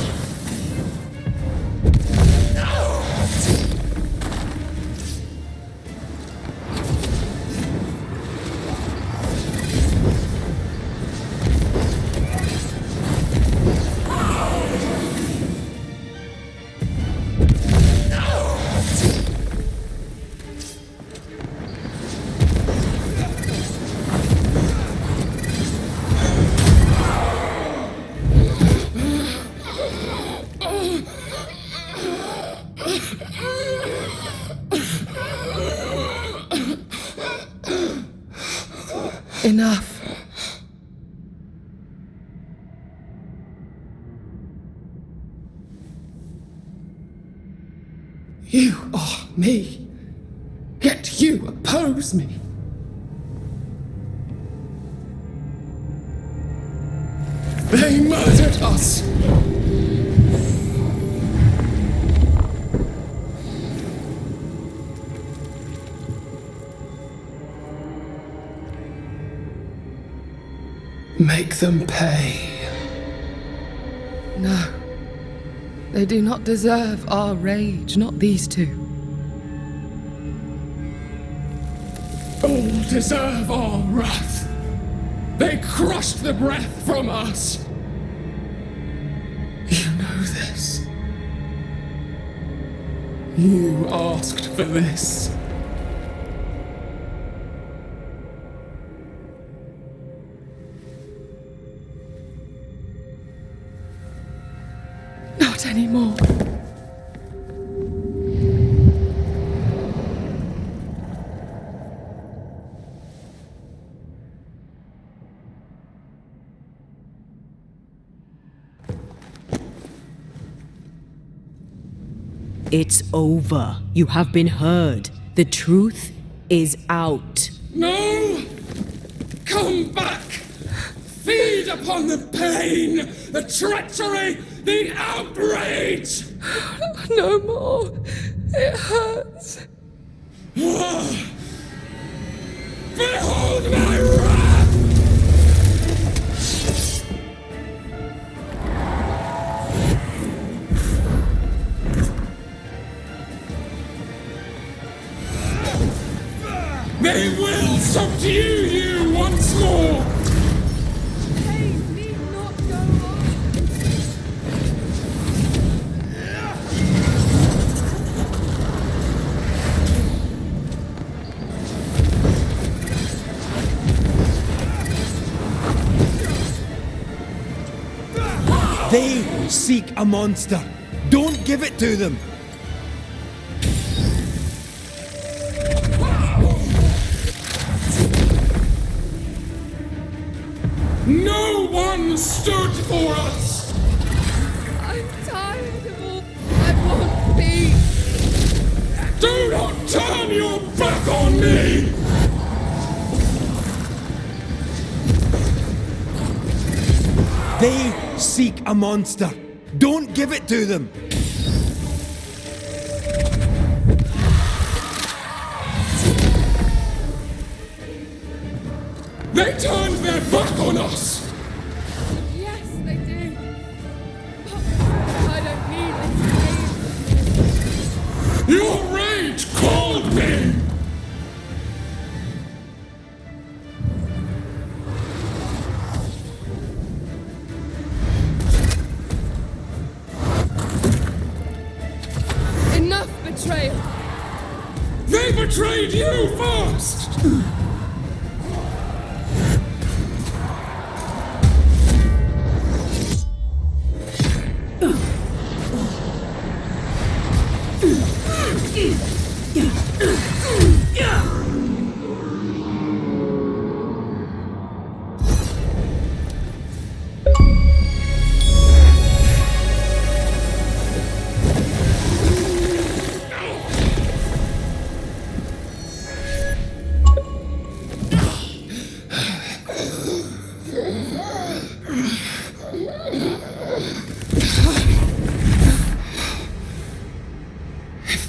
Enough. You are me, yet you oppose me. They murdered us. Make them pay. No. They do not deserve our rage, not these two. All deserve our wrath. They crushed the breath from us. You know this. You asked for this. Not anymore. It's over. You have been heard. The truth is out. No! Come back! Feed upon the pain, the treachery, the outrage! No more. It hurts. Behold my wrath! They will subdue you once more! They seek a monster. Don't give it to them. No one stood for us! I'm tired of all. I want peace. Do not turn your back on me! They seek a monster. Don't give it to them. They turned their back on us! Yes, they do. But I don't need this pain. Your rage called me! Enough betrayal. They betrayed you first!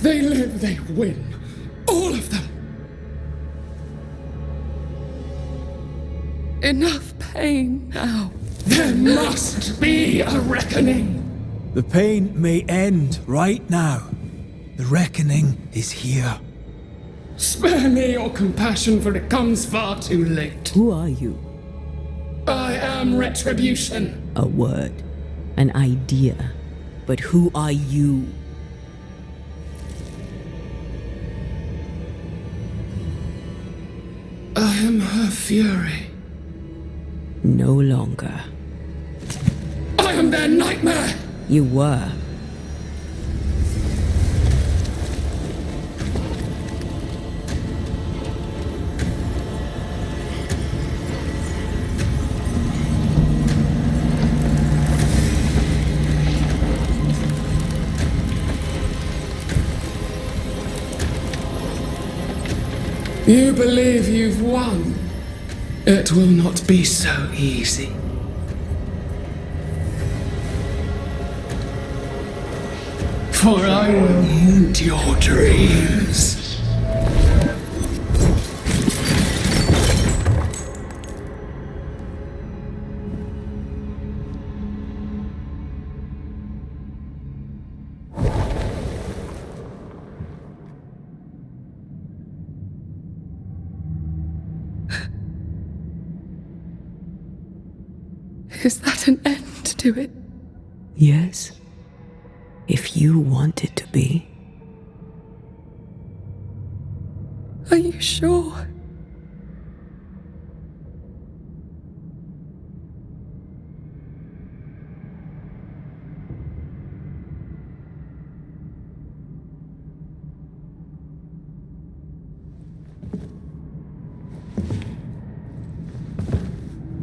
they live, they win. All of them. Enough pain now. There must be a reckoning. The pain may end right now. The reckoning is here. Spare me your compassion, for it comes far too late. Who are you? I am retribution. A word, an idea. But who are you? I am her fury. No longer. I am their nightmare. You were. You believe you've won. It will not be so easy. For I will haunt your dreams. Is that an end to it? Yes. If you want it to be. Are you sure?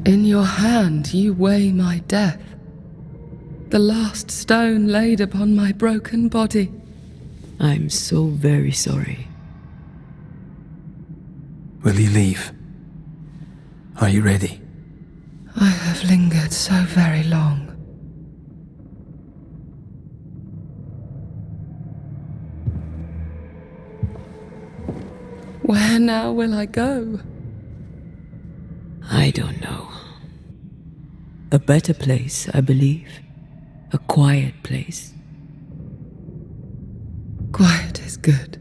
In your hand you weigh my death, the last stone laid upon my broken body. I'm so very sorry. Will you leave? Are you ready? I have lingered so very long. Where now will I go? I don't know. A better place, I believe. A quiet place. Quiet is good.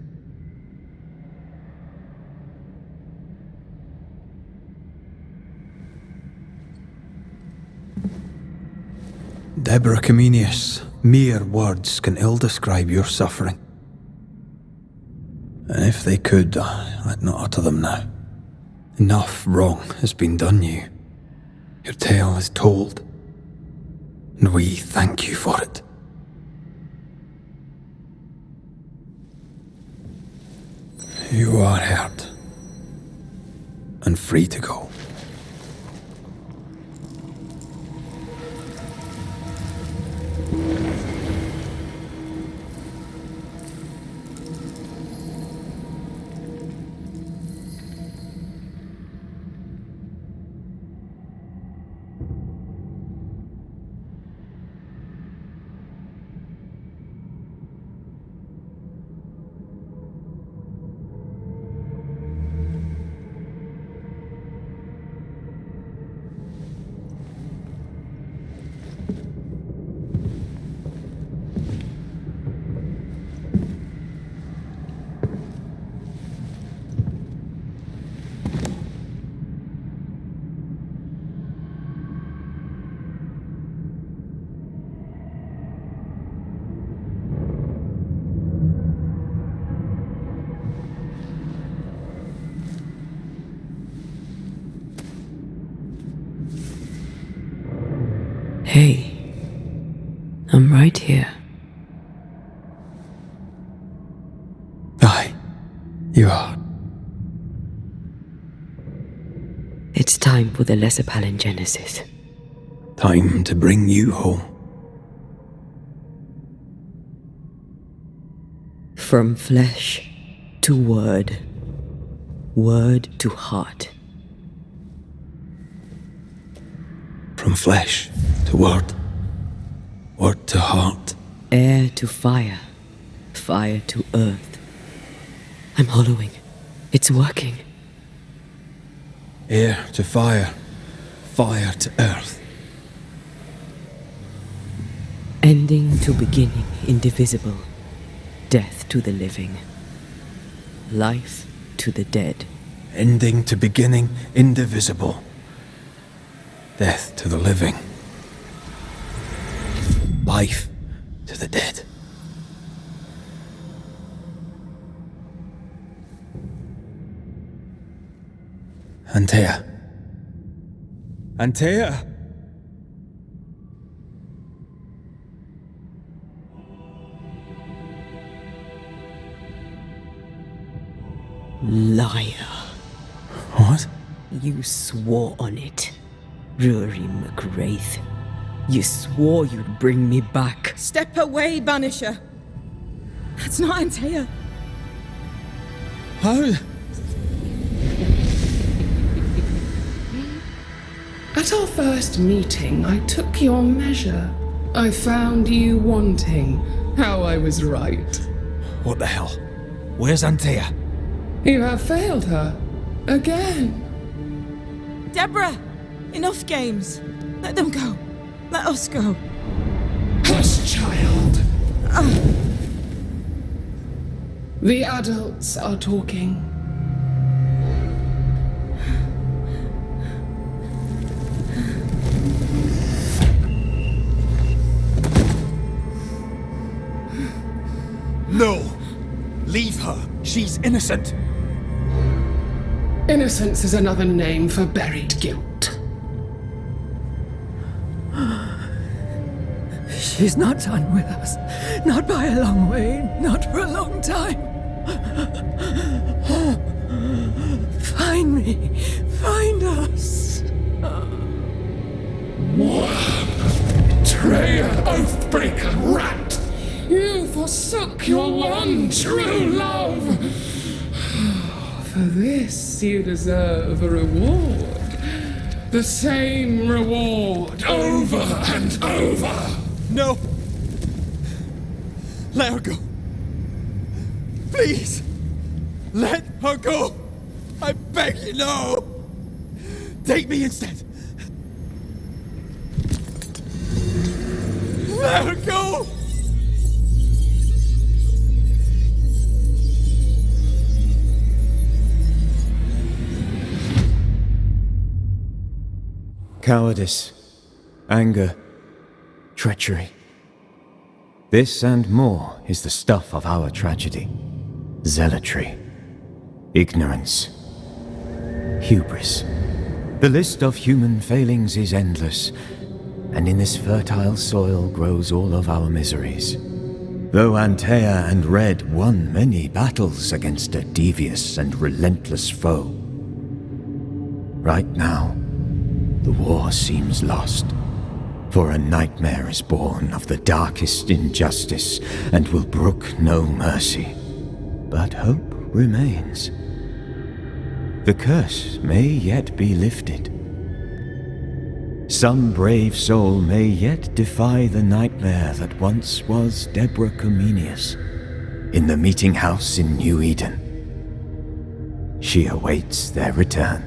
Deborah Comenius, mere words can ill describe your suffering. And if they could, I'd not utter them now. Enough wrong has been done you. Your tale is told, and we thank you for it. You are heard, and free to go. Hey, I'm right here. Aye, you are. It's time for the lesser palingenesis. Time to bring you home. From flesh to word, word to heart. From flesh to word, word to heart. Air to fire, fire to earth. I'm hollowing. It's working. Air to fire, fire to earth. Ending to beginning, indivisible. Death to the living. Life to the dead. Ending to beginning, indivisible. Death to the living. Life to the dead. Antea. Antea! Liar. What? You swore on it. Rory McWraith. You swore you'd bring me back. Step away, Banisher. That's not Antea. How? At our first meeting, I took your measure. I found you wanting. How I was right. What the hell? Where's Antea? You have failed her. Again. Deborah! Enough games. Let them go. Let us go. Hush, child. The adults are talking. No! Leave her. She's innocent. Innocence is another name for buried guilt. She's not done with us. Not by a long way. Not for a long time. Find me. Find us. Betrayer, oath-breaker, rat! You forsook your one true love! For this you deserve a reward. The same reward, over and over! No! Let her go. Please! Let her go! I beg you, no! Take me instead! Let her go! Cowardice, anger, treachery. This and more is the stuff of our tragedy. Zealotry, ignorance, hubris. The list of human failings is endless, and in this fertile soil grows all of our miseries. Though Antea and Red won many battles against a devious and relentless foe, right now, the war seems lost, for a nightmare is born of the darkest injustice and will brook no mercy. But hope remains. The curse may yet be lifted. Some brave soul may yet defy the nightmare that once was Deborah Comenius in the meeting house in New Eden. She awaits their return.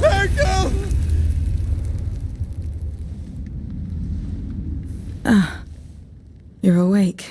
Let her go! You're awake.